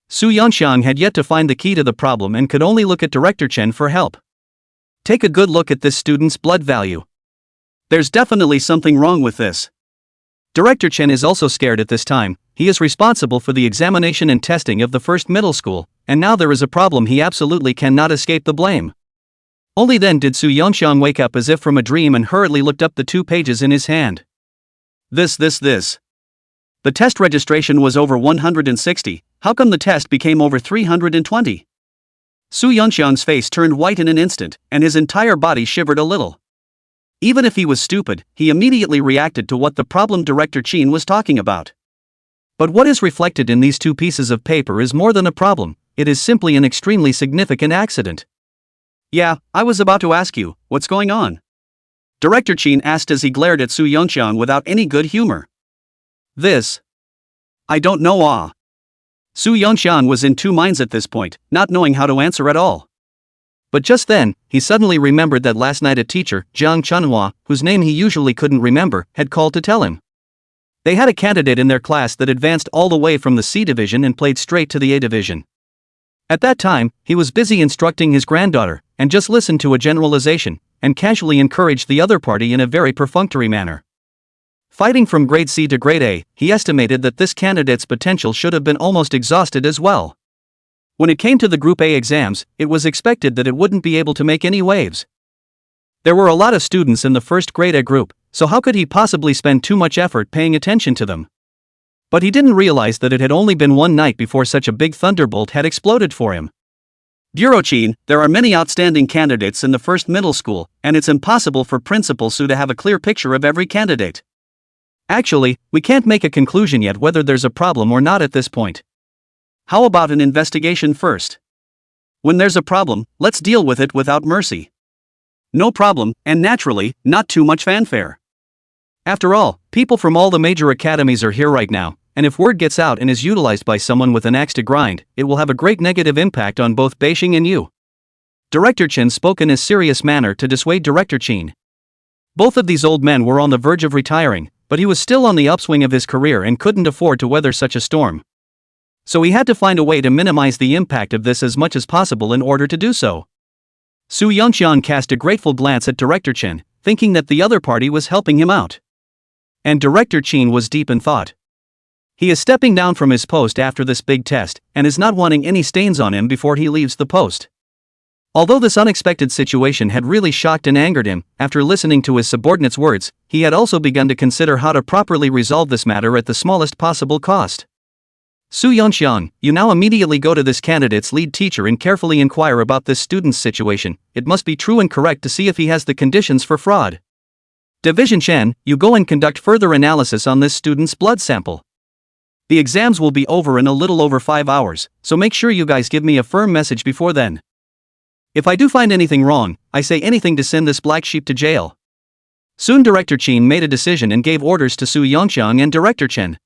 Su Yongshan had yet to find the key to the problem and could only look at Director Chen for help. Take a good look at this student's blood value. There's definitely something wrong with this. Director Chen is also scared at this time. He is responsible for the examination and testing of the first middle school, and now there is a problem he absolutely cannot escape the blame. Only then did Su Yongshan wake up as if from a dream and hurriedly looked up the 2 pages in his hand. This. The test registration was over 160, how come the test became over 320? Su Yongshan's face turned white in an instant, and his entire body shivered a little. Even if he was stupid, he immediately reacted to what the problem Director Chin was talking about. But what is reflected in these 2 pieces of paper is more than a problem, it is simply an extremely significant accident. Yeah, I was about to ask you, what's going on? Director Chin asked as he glared at Su Yongshan without any good humor. This. I don't know. Su Yongshan was in 2 minds at this point, not knowing how to answer at all. But just then, he suddenly remembered that last night a teacher, Jiang Chunhua, whose name he usually couldn't remember, had called to tell him. They had a candidate in their class that advanced all the way from the C division and played straight to the A division. At that time, he was busy instructing his granddaughter, and just listened to a generalization, and casually encouraged the other party in a very perfunctory manner. Fighting from grade C to grade A, he estimated that this candidate's potential should have been almost exhausted as well. When it came to the Group A exams, it was expected that it wouldn't be able to make any waves. There were a lot of students in the first grade A group, so how could he possibly spend too much effort paying attention to them? But he didn't realize that it had only been one night before such a big thunderbolt had exploded for him. Bureau Chin, there are many outstanding candidates in the first middle school, and it's impossible for Principal Su to have a clear picture of every candidate. Actually, we can't make a conclusion yet whether there's a problem or not at this point. How about an investigation first? When there's a problem, let's deal with it without mercy. No problem, and naturally, not too much fanfare. After all, people from all the major academies are here right now, and if word gets out and is utilized by someone with an axe to grind, it will have a great negative impact on both Beijing and you. Director Chen spoke in a serious manner to dissuade Director Chin. Both of these old men were on the verge of retiring, but he was still on the upswing of his career and couldn't afford to weather such a storm. So he had to find a way to minimize the impact of this as much as possible in order to do so. Su Yongshan cast a grateful glance at Director Chen, thinking that the other party was helping him out. And Director Chin was deep in thought. He is stepping down from his post after this big test, and is not wanting any stains on him before he leaves the post. Although this unexpected situation had really shocked and angered him, after listening to his subordinate's words, he had also begun to consider how to properly resolve this matter at the smallest possible cost. Su Yongshan, you now immediately go to this candidate's lead teacher and carefully inquire about this student's situation. It must be true and correct to see if he has the conditions for fraud. Division Chen, you go and conduct further analysis on this student's blood sample. The exams will be over in a little over 5 hours, so make sure you guys give me a firm message before then. If I do find anything wrong, I say anything to send this black sheep to jail. Soon Director Chen made a decision and gave orders to Su Yongxiang and Director Chen.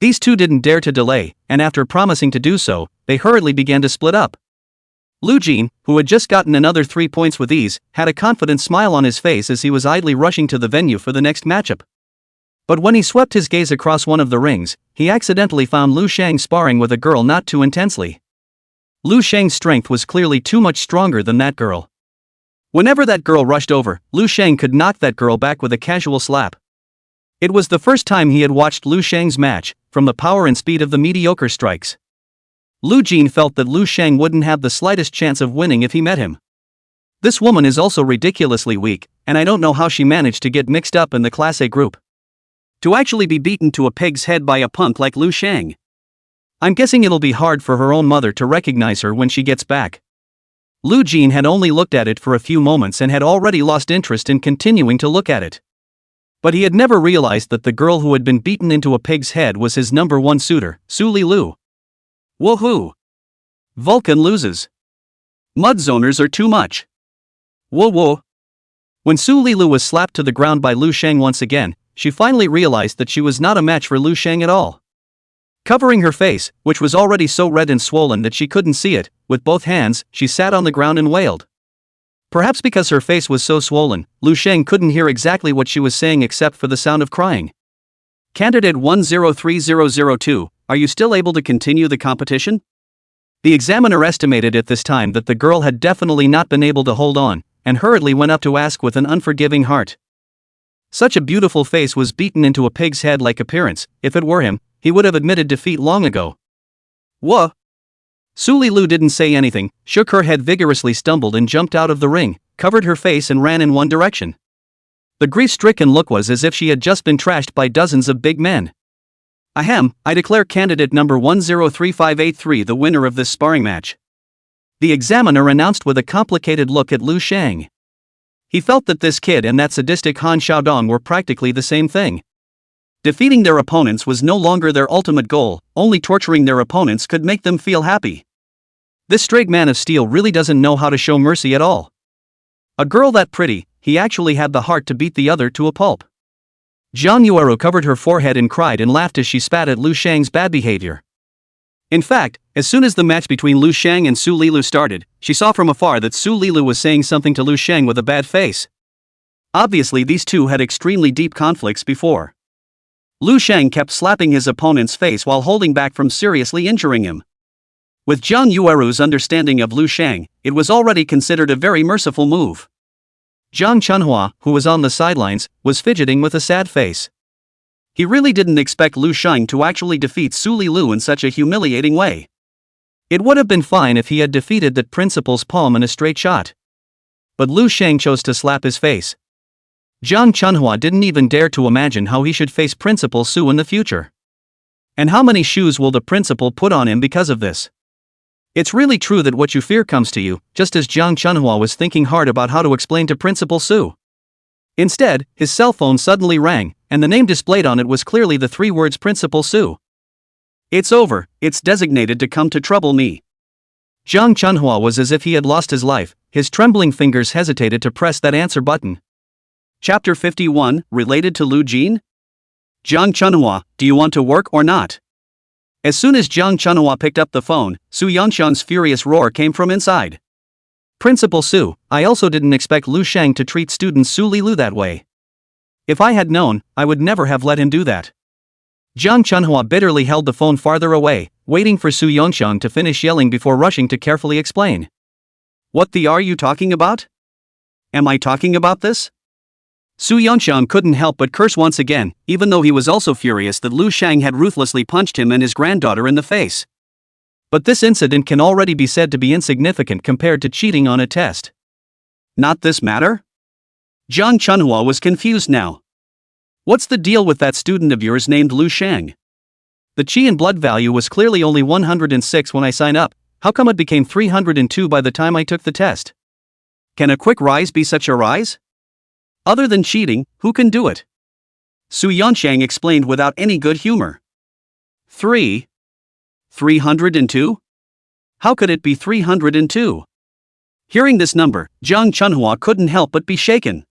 These two didn't dare to delay, and after promising to do so, they hurriedly began to split up. Lu Jin, who had just gotten another 3 points with ease, had a confident smile on his face as he was idly rushing to the venue for the next matchup. But when he swept his gaze across one of the rings, he accidentally found Lu Shang sparring with a girl not too intensely. Lu Shang's strength was clearly too much stronger than that girl. Whenever that girl rushed over, Lu Shang could knock that girl back with a casual slap. It was the first time he had watched Lu Shang's match, from the power and speed of the mediocre strikes. Lu Jin felt that Lu Shang wouldn't have the slightest chance of winning if he met him. This woman is also ridiculously weak, and I don't know how she managed to get mixed up in the Class A group. To actually be beaten to a pig's head by a punk like Lu Shang. I'm guessing it'll be hard for her own mother to recognize her when she gets back. Lu Jin had only looked at it for a few moments and had already lost interest in continuing to look at it. But he had never realized that the girl who had been beaten into a pig's head was his number one suitor, Su Lilu. Woohoo! Vulcan loses. Mudzoners are too much. Whoa. When Su Lilu was slapped to the ground by Lu Shang once again, she finally realized that she was not a match for Lu Shang at all. Covering her face, which was already so red and swollen that she couldn't see it, with both hands, she sat on the ground and wailed. Perhaps because her face was so swollen, Lu Shang couldn't hear exactly what she was saying except for the sound of crying. Candidate 103002, are you still able to continue the competition? The examiner estimated at this time that the girl had definitely not been able to hold on, and hurriedly went up to ask with an unforgiving heart. Such a beautiful face was beaten into a pig's head-like appearance. If it were him, he would have admitted defeat long ago. What? Su Lilu didn't say anything, shook her head vigorously, stumbled and jumped out of the ring, covered her face and ran in one direction. The grief-stricken look was as if she had just been trashed by dozens of big men. Ahem, I declare candidate number 103583 the winner of this sparring match. The examiner announced with a complicated look at Lu Shang. He felt that this kid and that sadistic Han Xiaodong were practically the same thing. Defeating their opponents was no longer their ultimate goal, only torturing their opponents could make them feel happy. This straight man of steel really doesn't know how to show mercy at all. A girl that pretty, he actually had the heart to beat the other to a pulp. Zhang Yueru covered her forehead and cried and laughed as she spat at Lu Shang's bad behavior. In fact, as soon as the match between Lu Shang and Su Lilu started, she saw from afar that Su Lilu was saying something to Lu Shang with a bad face. Obviously these two had extremely deep conflicts before. Lu Shang kept slapping his opponent's face while holding back from seriously injuring him. With Zhang Yueru's understanding of Lu Shang, it was already considered a very merciful move. Zhang Chunhua, who was on the sidelines, was fidgeting with a sad face. He really didn't expect Lu Shang to actually defeat Su Lilu in such a humiliating way. It would have been fine if he had defeated that principal's palm in a straight shot. But Lu Shang chose to slap his face. Zhang Chunhua didn't even dare to imagine how he should face Principal Su in the future. And how many shoes will the principal put on him because of this? It's really true that what you fear comes to you, just as Zhang Chunhua was thinking hard about how to explain to Principal Su. Instead, his cell phone suddenly rang, and the name displayed on it was clearly the 3 words Principal Su. It's over, it's designated to come to trouble me. Zhang Chunhua was as if he had lost his life, his trembling fingers hesitated to press that answer button. Chapter 51, related to Lu Jin? Zhang Chunhua, do you want to work or not? As soon as Zhang Chunhua picked up the phone, Su Yongxiang's furious roar came from inside. Principal Su, I also didn't expect Lu Shang to treat student Su Lilu that way. If I had known, I would never have let him do that. Zhang Chunhua bitterly held the phone farther away, waiting for Su Yongxiang to finish yelling before rushing to carefully explain. What the are you talking about? Am I talking about this? Su Yongxiang couldn't help but curse once again, even though he was also furious that Lu Shang had ruthlessly punched him and his granddaughter in the face. But this incident can already be said to be insignificant compared to cheating on a test. Not this matter? Zhang Chunhua was confused now. What's the deal with that student of yours named Lu Shang? The chi and blood value was clearly only 106 when I signed up, how come it became 302 by the time I took the test? Can a quick rise be such a rise? Other than cheating, who can do it? Su Yongshang explained without any good humor. 302? How could it be 302? Hearing this number, Jiang Chunhua couldn't help but be shaken.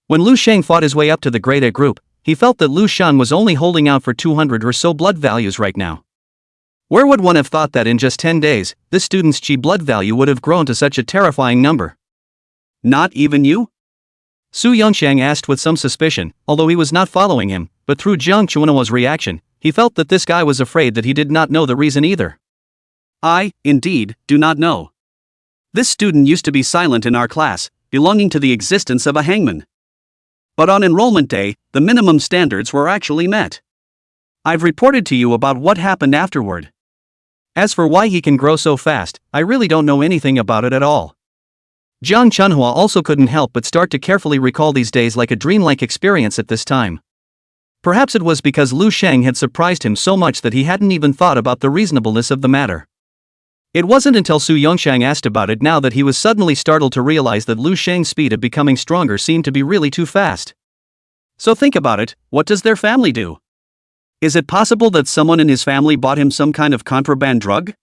When Lu Sheng fought his way up to the grade A group, he felt that Lu Shan was only holding out for 200 or so blood values right now. Where would one have thought that in just 10 days, this student's chi blood value would have grown to such a terrifying number? Not even you? Su Yongshang asked with some suspicion, although he was not following him, but through Jiang Chunua's reaction, he felt that this guy was afraid that he did not know the reason either. I, indeed, do not know. This student used to be silent in our class, belonging to the existence of a hangman. But on enrollment day, the minimum standards were actually met. I've reported to you about what happened afterward. As for why he can grow so fast, I really don't know anything about it at all. Jiang Chunhua also couldn't help but start to carefully recall these days like a dreamlike experience at this time. Perhaps it was because Lu Sheng had surprised him so much that he hadn't even thought about the reasonableness of the matter. It wasn't until Su Yongshang asked about it now that he was suddenly startled to realize that Lu Sheng's speed of becoming stronger seemed to be really too fast. So think about it, what does their family do? Is it possible that someone in his family bought him some kind of contraband drug?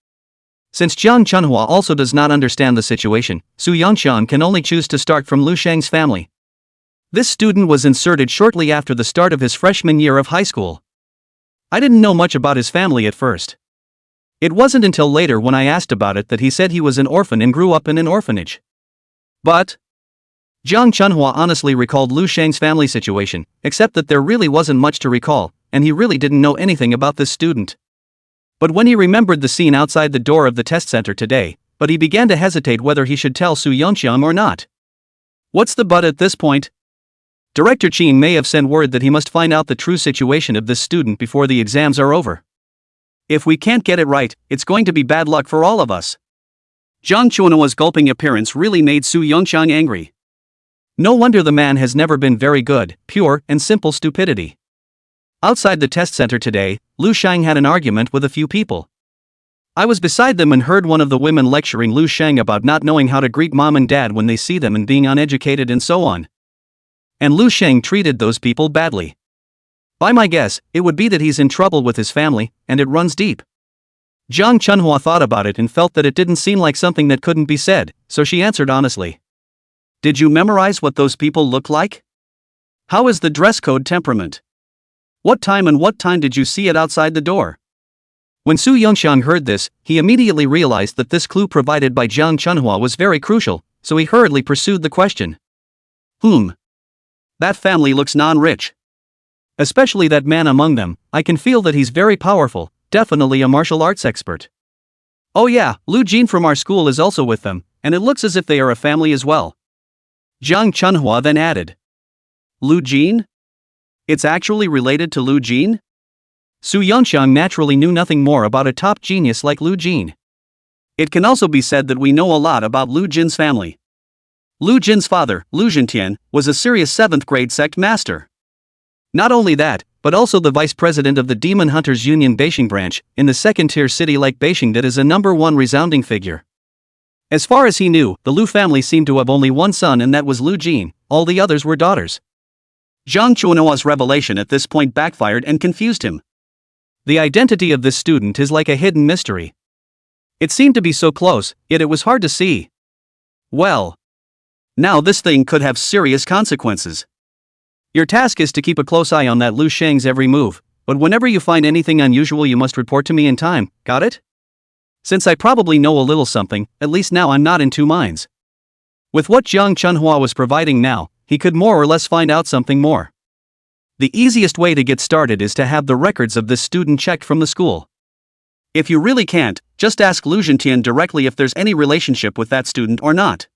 Since Jiang Chunhua also does not understand the situation, Su Yongshang can only choose to start from Lu Sheng's family. This student was inserted shortly after the start of his freshman year of high school. I didn't know much about his family at first. It wasn't until later when I asked about it that he said he was an orphan and grew up in an orphanage. But Jiang Chunhua honestly recalled Lu Sheng's family situation, except that there really wasn't much to recall, and he really didn't know anything about this student. But when he remembered the scene outside the door of the test center today, he began to hesitate whether he should tell Su Yongshang or not. What's the but at this point? Director Qin may have sent word that he must find out the true situation of this student before the exams are over. If we can't get it right, it's going to be bad luck for all of us. Jiang Chunua's gulping appearance really made Su Yongshang angry. No wonder the man has never been very good, pure and simple stupidity. Outside the test center today, Lu Sheng had an argument with a few people. I was beside them and heard one of the women lecturing Lu Sheng about not knowing how to greet mom and dad when they see them and being uneducated and so on. And Lu Sheng treated those people badly. By my guess, it would be that he's in trouble with his family, and it runs deep. Jiang Chunhua thought about it and felt that it didn't seem like something that couldn't be said, so she answered honestly. Did you memorize what those people look like? How is the dress code temperament? What time did you see it outside the door? When Su Yongshang heard this, he immediately realized that this clue provided by Jiang Chunhua was very crucial, so he hurriedly pursued the question. That family looks non-rich. Especially that man among them, I can feel that he's very powerful, definitely a martial arts expert. Oh yeah, Lu Jin from our school is also with them, and it looks as if they are a family as well. Jiang Chunhua then added. Lu Jin? It's actually related to Lu Jin? Su Yongshang naturally knew nothing more about a top genius like Lu Jin. It can also be said that we know a lot about Lu Jin's family. Lu Jin's father, Lu Jintian, was a serious 7th grade sect master. Not only that, but also the vice president of the Demon Hunters Union Beijing branch, in the second-tier city like Beijing that is a #1 resounding figure. As far as he knew, the Lu family seemed to have only one son and that was Lu Jin, all the others were daughters. Jiang Chunua's revelation at this point backfired and confused him. The identity of this student is like a hidden mystery. It seemed to be so close, yet it was hard to see. Well, now this thing could have serious consequences. Your task is to keep a close eye on that Lu Sheng's every move, but whenever you find anything unusual you must report to me in time, got it? Since I probably know a little something, at least now I'm not in two minds. With what Jiang Chunhua was providing now, he could more or less find out something more. The easiest way to get started is to have the records of this student checked from the school. If you really can't, just ask Lu Jintian directly if there's any relationship with that student or not.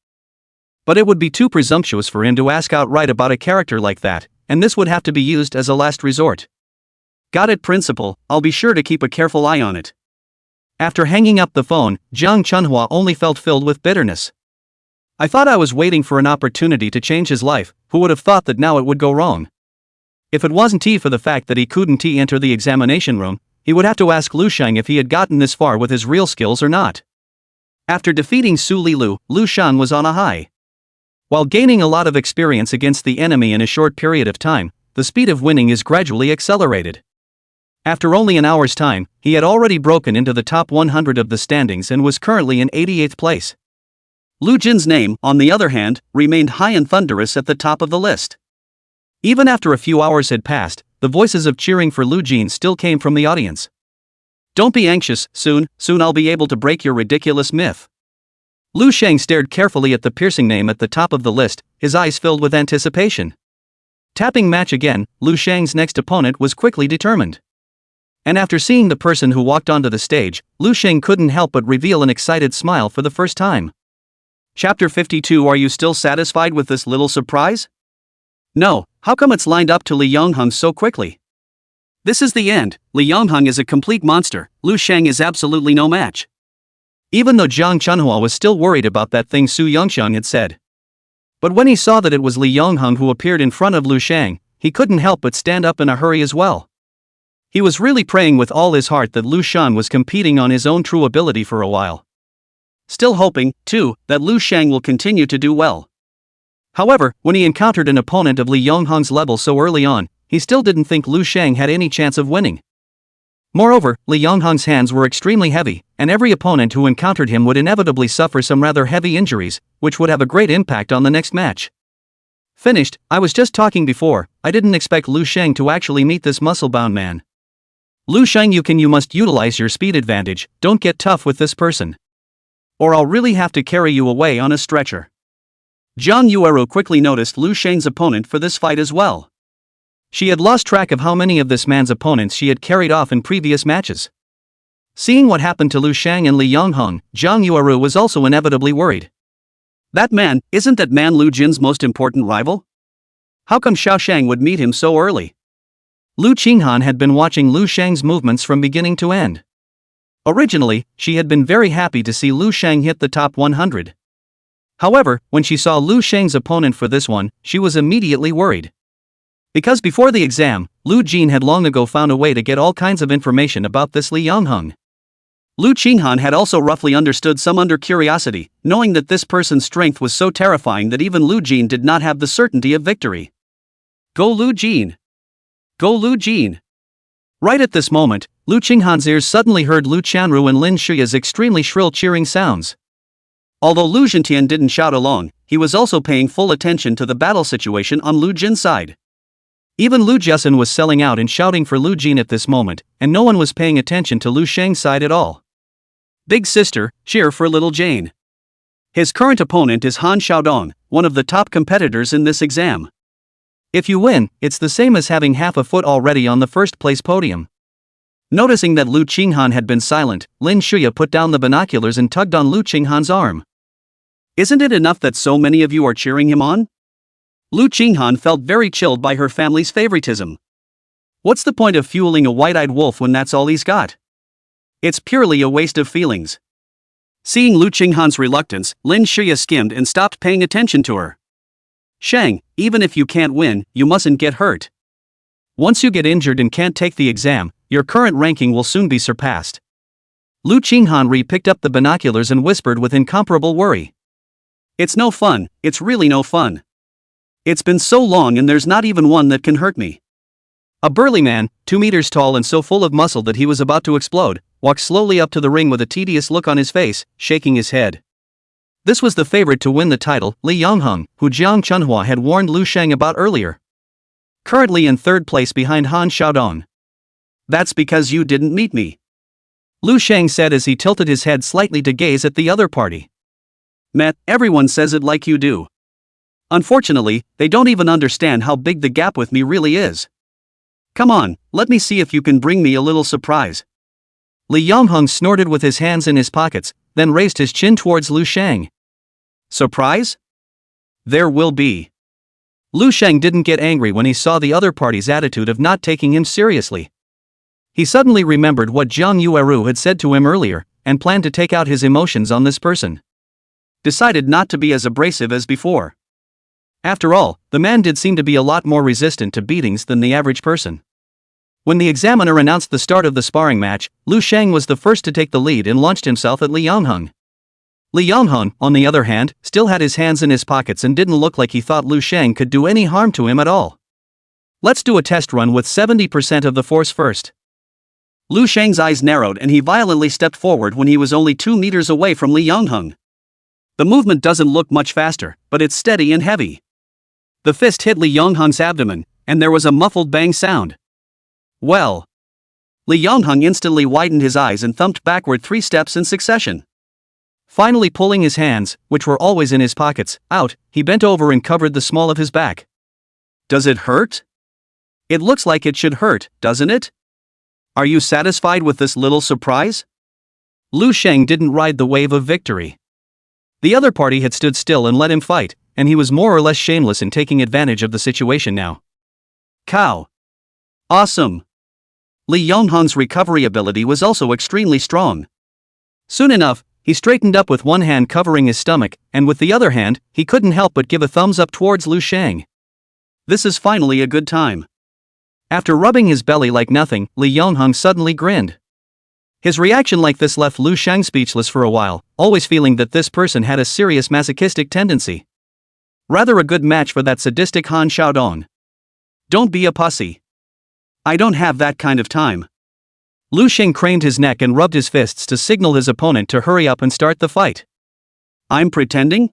But it would be too presumptuous for him to ask outright about a character like that, and this would have to be used as a last resort. Got it, principal, I'll be sure to keep a careful eye on it. After hanging up the phone, Jiang Chunhua only felt filled with bitterness. I thought I was waiting for an opportunity to change his life, who would have thought that now it would go wrong? If it wasn't for the fact that he couldn't enter the examination room, he would have to ask Lu Sheng if he had gotten this far with his real skills or not. After defeating Su Lilu, Lu Sheng was on a high. While gaining a lot of experience against the enemy in a short period of time, the speed of winning is gradually accelerated. After only an hour's time, he had already broken into the top 100 of the standings and was currently in 88th place. Lu Jin's name, on the other hand, remained high and thunderous at the top of the list. Even after a few hours had passed, the voices of cheering for Lu Jin still came from the audience. "Don't be anxious, soon I'll be able to break your ridiculous myth." Lu Sheng stared carefully at the piercing name at the top of the list, his eyes filled with anticipation. Tapping match again, Lu Sheng's next opponent was quickly determined. And after seeing the person who walked onto the stage, Lu Sheng couldn't help but reveal an excited smile for the first time. Chapter 52. Are you still satisfied with this little surprise? No, how come it's lined up to Li Yongheng so quickly? This is the end. Li Yongheng is a complete monster, Lu Sheng is absolutely no match. Even though Jiang Chunhua was still worried about that thing Su Yongxiang had said. But when he saw that it was Li Yongheng who appeared in front of Lu Sheng, he couldn't help but stand up in a hurry as well. He was really praying with all his heart that Lu Shan was competing on his own true ability for a while. Still hoping, too, that Lu Sheng will continue to do well. However, when he encountered an opponent of Li Yongheng's level so early on, he still didn't think Lu Sheng had any chance of winning. Moreover, Li Yongheng's hands were extremely heavy, and every opponent who encountered him would inevitably suffer some rather heavy injuries, which would have a great impact on the next match. Finished. I was just talking before, I didn't expect Lu Sheng to actually meet this muscle-bound man. Lu Sheng, you must utilize your speed advantage, don't get tough with this person. Or I'll really have to carry you away on a stretcher. Zhang Yueru quickly noticed Lu Sheng's opponent for this fight as well. She had lost track of how many of this man's opponents she had carried off in previous matches. Seeing what happened to Lu Sheng and Li Yongheng, Zhang Yueru was also inevitably worried. That man, isn't that man Lu Jin's most important rival? How come Xiao Shang would meet him so early? Lu Qinghan had been watching Lu Sheng's movements from beginning to end. Originally, she had been very happy to see Lu Sheng hit the top 100. However, when she saw Lu Sheng's opponent for this one, she was immediately worried. Because before the exam, Lu Jin had long ago found a way to get all kinds of information about this Li Yongheng. Lu Qinghan had also roughly understood some under curiosity, knowing that this person's strength was so terrifying that even Lu Jin did not have the certainty of victory. Go Lu Jin! Go Lu Jin! Right at this moment, Lu Qinghan's ears suddenly heard Lu Qianru and Lin Shuya's extremely shrill cheering sounds. Although Lu Zhentian didn't shout along, he was also paying full attention to the battle situation on Lu Jin's side. Even Lu Jiasun was selling out and shouting for Lu Jin at this moment, and no one was paying attention to Lu Sheng's side at all. Big sister, cheer for little Jane. His current opponent is Han Xiaodong, one of the top competitors in this exam. If you win, it's the same as having half a foot already on the first place podium. Noticing that Lu Qinghan had been silent, Lin Shuya put down the binoculars and tugged on Lu Qinghan's arm. Isn't it enough that so many of you are cheering him on? Lu Qinghan felt very chilled by her family's favoritism. What's the point of fueling a white-eyed wolf when that's all he's got? It's purely a waste of feelings. Seeing Lu Qinghan's reluctance, Lin Shuya skimmed and stopped paying attention to her. Shang, even if you can't win, you mustn't get hurt. Once you get injured and can't take the exam, your current ranking will soon be surpassed. Lu Qinghan picked up the binoculars and whispered with incomparable worry. It's no fun, it's really no fun. It's been so long and there's not even one that can hurt me. A burly man, 2 meters tall and so full of muscle that he was about to explode, walked slowly up to the ring with a tedious look on his face, shaking his head. This was the favorite to win the title, Li Yongheng, who Jiang Chunhua had warned Lu Sheng about earlier. Currently in third place behind Han Xiaodong. That's because you didn't meet me. Lu Sheng said as he tilted his head slightly to gaze at the other party. Matt, everyone says it like you do. Unfortunately, they don't even understand how big the gap with me really is. Come on, let me see if you can bring me a little surprise. Li Yongheng snorted with his hands in his pockets, then raised his chin towards Lu Sheng. Surprise? There will be. Lu Sheng didn't get angry when he saw the other party's attitude of not taking him seriously. He suddenly remembered what Zhang Yueru had said to him earlier, and planned to take out his emotions on this person. Decided not to be as abrasive as before. After all, the man did seem to be a lot more resistant to beatings than the average person. When the examiner announced the start of the sparring match, Lu Sheng was the first to take the lead and launched himself at Li Yongheng. Li Yonghong, on the other hand, still had his hands in his pockets and didn't look like he thought Lu Shang could do any harm to him at all. Let's do a test run with 70% of the force first. Lu Shang's eyes narrowed and he violently stepped forward when he was only 2 meters away from Li Yonghong. The movement doesn't look much faster, but it's steady and heavy. The fist hit Li Yonghong's abdomen, and there was a muffled bang sound. Well. Li Yonghong instantly widened his eyes and thumped backward 3 steps in succession. Finally pulling his hands, which were always in his pockets, out, he bent over and covered the small of his back. Does it hurt? It looks like it should hurt, doesn't it? Are you satisfied with this little surprise? Lu Shang didn't ride the wave of victory. The other party had stood still and let him fight, and he was more or less shameless in taking advantage of the situation now. Cow. Awesome. Li Yonghong's recovery ability was also extremely strong. Soon enough, he straightened up with one hand covering his stomach, and with the other hand, he couldn't help but give a thumbs up towards Lu Shang. This is finally a good time. After rubbing his belly like nothing, Li Yonghong suddenly grinned. His reaction like this left Lu Shang speechless for a while, always feeling that this person had a serious masochistic tendency. Rather a good match for that sadistic Han Xiaodong. Don't be a pussy. I don't have that kind of time. Lu Shang craned his neck and rubbed his fists to signal his opponent to hurry up and start the fight. I'm pretending?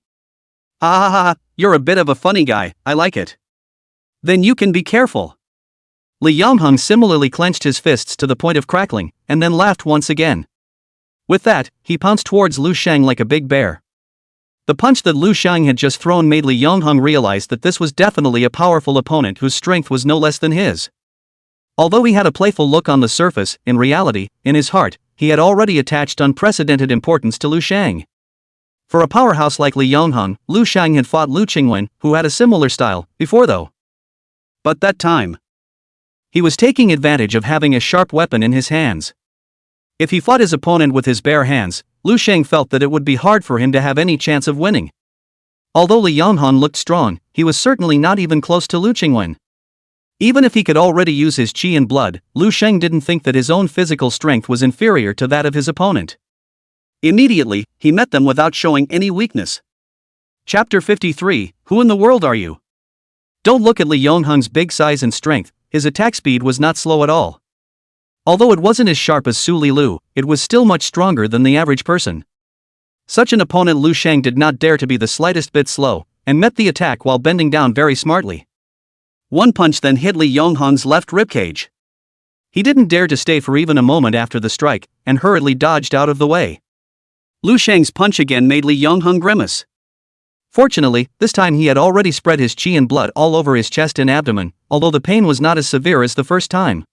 Ah, you're a bit of a funny guy, I like it. Then you can be careful. Li Yonghong similarly clenched his fists to the point of crackling, and then laughed once again. With that, he pounced towards Lu Shang like a big bear. The punch that Lu Shang had just thrown made Li Yonghong realize that this was definitely a powerful opponent whose strength was no less than his. Although he had a playful look on the surface, in reality, in his heart, he had already attached unprecedented importance to Lu Shang. For a powerhouse like Li Yonghong, Lu Shang had fought Lu Qingwen, who had a similar style, before though. But that time, he was taking advantage of having a sharp weapon in his hands. If he fought his opponent with his bare hands, Lu Shang felt that it would be hard for him to have any chance of winning. Although Li Yonghong looked strong, he was certainly not even close to Lu Qingwen. Even if he could already use his qi and blood, Lu Shang didn't think that his own physical strength was inferior to that of his opponent. Immediately, he met them without showing any weakness. Chapter 53, Who in the world are you? Don't look at Li Yonghong's big size and strength, his attack speed was not slow at all. Although it wasn't as sharp as Su Li Lu, it was still much stronger than the average person. Such an opponent Lu Shang did not dare to be the slightest bit slow, and met the attack while bending down very smartly. One punch then hit Li Yonghong's left ribcage. He didn't dare to stay for even a moment after the strike, and hurriedly dodged out of the way. Lu Shang's punch again made Li Yonghong grimace. Fortunately, this time he had already spread his qi and blood all over his chest and abdomen, although the pain was not as severe as the first time.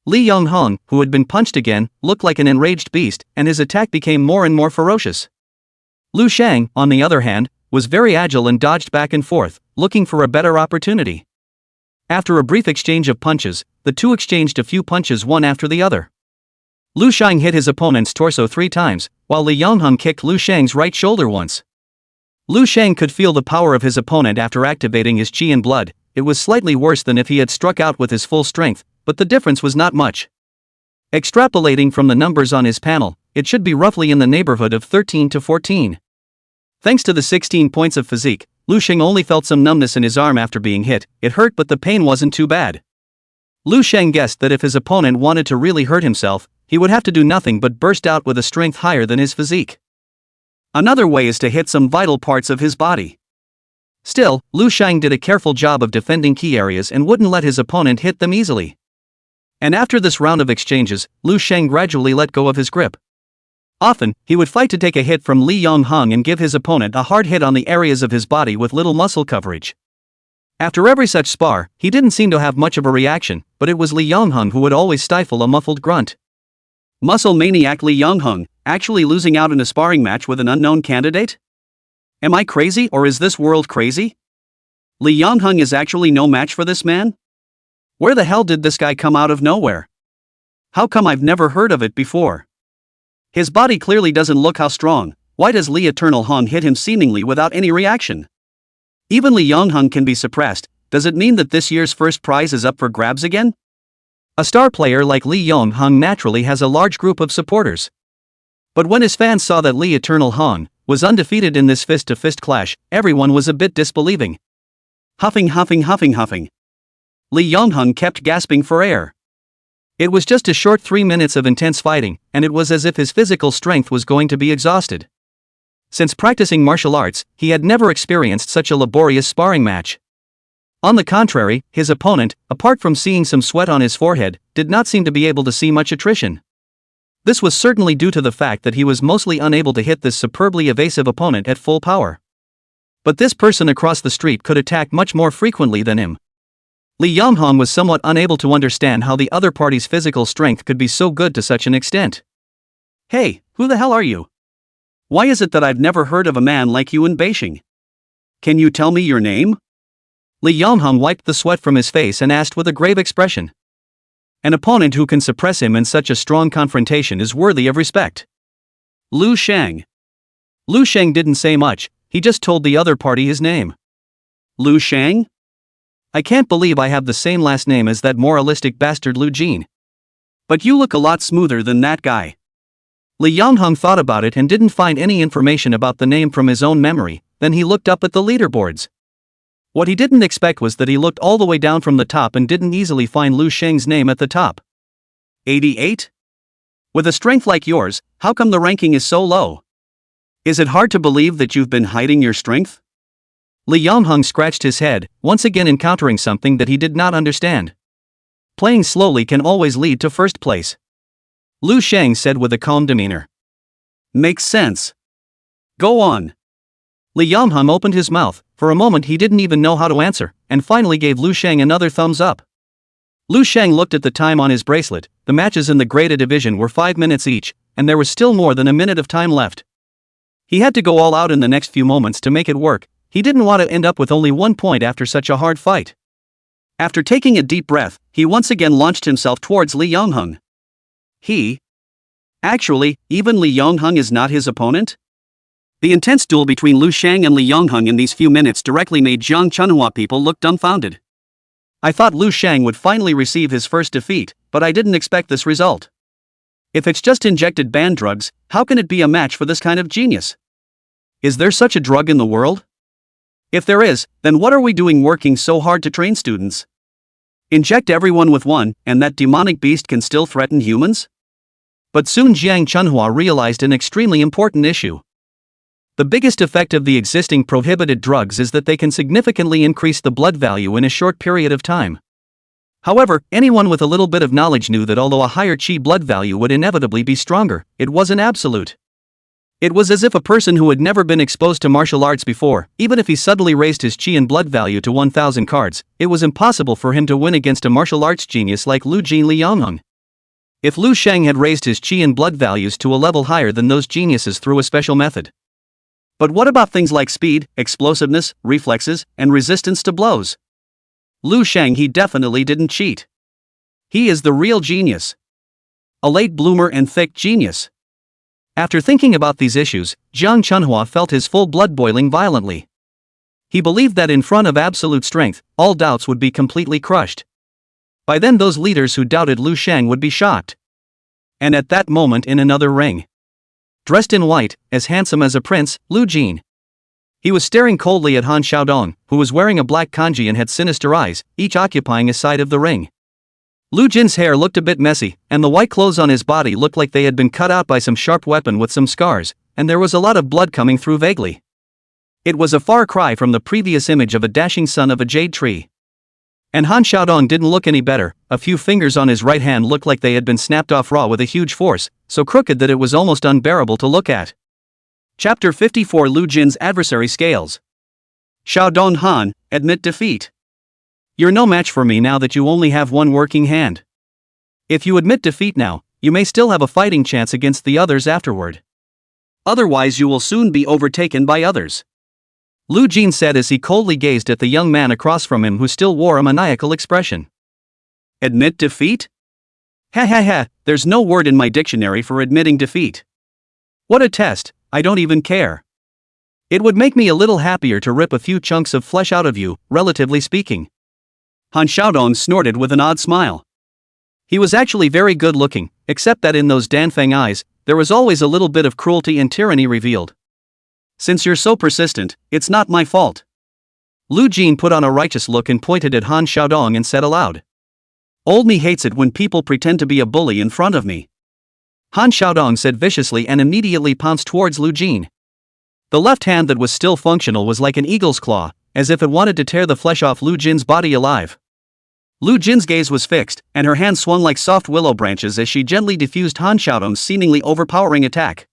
Li Yonghong, who had been punched again, looked like an enraged beast, and his attack became more and more ferocious. Lu Shang, on the other hand, was very agile and dodged back and forth, looking for a better opportunity. After a brief exchange of punches, the two exchanged a few punches one after the other. Lu Shang hit his opponent's torso 3 times, while Li Yonghong kicked Lu Shang's right shoulder once. Lu Shang could feel the power of his opponent after activating his qi and blood. It was slightly worse than if he had struck out with his full strength, but the difference was not much. Extrapolating from the numbers on his panel, it should be roughly in the neighborhood of 13 to 14. Thanks to the 16 points of physique, Lu Shang only felt some numbness in his arm after being hit. It hurt, but the pain wasn't too bad. Lu Shang guessed that if his opponent wanted to really hurt himself, he would have to do nothing but burst out with a strength higher than his physique. Another way is to hit some vital parts of his body. Still, Lu Shang did a careful job of defending key areas and wouldn't let his opponent hit them easily. And after this round of exchanges, Lu Shang gradually let go of his grip. Often, he would fight to take a hit from Li Yonghong and give his opponent a hard hit on the areas of his body with little muscle coverage. After every such spar, he didn't seem to have much of a reaction, but it was Li Yonghong who would always stifle a muffled grunt. Muscle maniac Li Yonghong, actually losing out in a sparring match with an unknown candidate? Am I crazy, or is this world crazy? Li Yonghong is actually no match for this man? Where the hell did this guy come out of nowhere? How come I've never heard of it before? His body clearly doesn't look how strong. Why does Li Eternal Hong hit him seemingly without any reaction? Even Li Yonghong can be suppressed. Does it mean that this year's first prize is up for grabs again? A star player like Li Yonghong naturally has a large group of supporters. But when his fans saw that Li Eternal Hong, was undefeated in this fist-to-fist clash. Everyone was a bit disbelieving. Huffing. Lee Yonghung kept gasping for air. It was just a short 3 minutes of intense fighting, and it was as if his physical strength was going to be exhausted. Since practicing martial arts, he had never experienced such a laborious sparring match. On the contrary, his opponent, apart from seeing some sweat on his forehead, did not seem to be able to see much attrition. This was certainly due to the fact that he was mostly unable to hit this superbly evasive opponent at full power. But this person across the street could attack much more frequently than him. Lee Yonghong was somewhat unable to understand how the other party's physical strength could be so good to such an extent. "Hey, who the hell are you? Why is it that I've never heard of a man like you in Beijing? Can you tell me your name?" Lee Yonghong wiped the sweat from his face and asked with a grave expression. An opponent who can suppress him in such a strong confrontation is worthy of respect. "Lu Shang." Lu Shang didn't say much, he just told the other party his name. "Lu Shang? I can't believe I have the same last name as that moralistic bastard Lu Jin. But you look a lot smoother than that guy." Li Yonghong thought about it and didn't find any information about the name from his own memory. Then he looked up at the leaderboards. What he didn't expect was that he looked all the way down from the top and didn't easily find Lu Sheng's name at the top. 88? With a strength like yours, how come the ranking is so low? Is it hard to believe that you've been hiding your strength? Li Yonghong scratched his head, once again encountering something that he did not understand. Playing slowly can always lead to first place. Lu Sheng said with a calm demeanor. Makes sense. Go on. Li Yonghong opened his mouth. For a moment he didn't even know how to answer, and finally gave Lu Sheng another thumbs up. Lu Sheng looked at the time on his bracelet. The matches in the Grade division were 5 minutes each, and there was still more than a minute of time left. He had to go all out in the next few moments to make it work. He didn't want to end up with only 1 point after such a hard fight. After taking a deep breath, he once again launched himself towards Li Yonghong. Actually, even Li Yonghong is not his opponent? The intense duel between Lu Sheng and Li Yonghong in these few minutes directly made Jiang Chunhua people look dumbfounded. I thought Lu Sheng would finally receive his first defeat, but I didn't expect this result. If it's just injected banned drugs, how can it be a match for this kind of genius? Is there such a drug in the world? If there is, then what are we doing working so hard to train students? Inject everyone with one, and that demonic beast can still threaten humans? But soon Jiang Chunhua realized an extremely important issue. The biggest effect of the existing prohibited drugs is that they can significantly increase the blood value in a short period of time. However, anyone with a little bit of knowledge knew that although a higher chi blood value would inevitably be stronger, it wasn't absolute. It was as if a person who had never been exposed to martial arts before, even if he suddenly raised his chi and blood value to 1,000 cards, it was impossible for him to win against a martial arts genius like Lu Jin Li Yonghong. If Lu Sheng had raised his chi and blood values to a level higher than those geniuses through a special method. But what about things like speed, explosiveness, reflexes, and resistance to blows? Lu Sheng he definitely didn't cheat. He is the real genius. A late bloomer and thick genius. After thinking about these issues, Jiang Chunhua felt his full blood boiling violently. He believed that in front of absolute strength, all doubts would be completely crushed. By then those leaders who doubted Lu Sheng would be shocked. And at that moment in another ring. Dressed in white, as handsome as a prince, Lu Jin. He was staring coldly at Han Xiaodong, who was wearing a black kanji and had sinister eyes, each occupying a side of the ring. Lu Jin's hair looked a bit messy, and the white clothes on his body looked like they had been cut out by some sharp weapon with some scars, and there was a lot of blood coming through vaguely. It was a far cry from the previous image of a dashing son of a jade tree. And Han Xiaodong didn't look any better. A few fingers on his right hand looked like they had been snapped off raw with a huge force, so crooked that it was almost unbearable to look at. Chapter 54 Lu Jin's Adversary Scales. Xiaodong Han, admit defeat. You're no match for me now that you only have one working hand. If you admit defeat now, you may still have a fighting chance against the others afterward. Otherwise you will soon be overtaken by others. Lu Jin said as he coldly gazed at the young man across from him who still wore a maniacal expression. Admit defeat? Ha, there's no word in my dictionary for admitting defeat. What a test, I don't even care. It would make me a little happier to rip a few chunks of flesh out of you, relatively speaking. Han Xiaodong snorted with an odd smile. He was actually very good looking, except that in those Danfeng eyes, there was always a little bit of cruelty and tyranny revealed. Since you're so persistent, it's not my fault. Lu Jin put on a righteous look and pointed at Han Xiaodong and said aloud. Old me hates it when people pretend to be a bully in front of me. Han Xiaodong said viciously and immediately pounced towards Lu Jin. The left hand that was still functional was like an eagle's claw, as if it wanted to tear the flesh off Lu Jin's body alive. Lu Jin's gaze was fixed, and her hand swung like soft willow branches as she gently diffused Han Xiaodong's seemingly overpowering attack.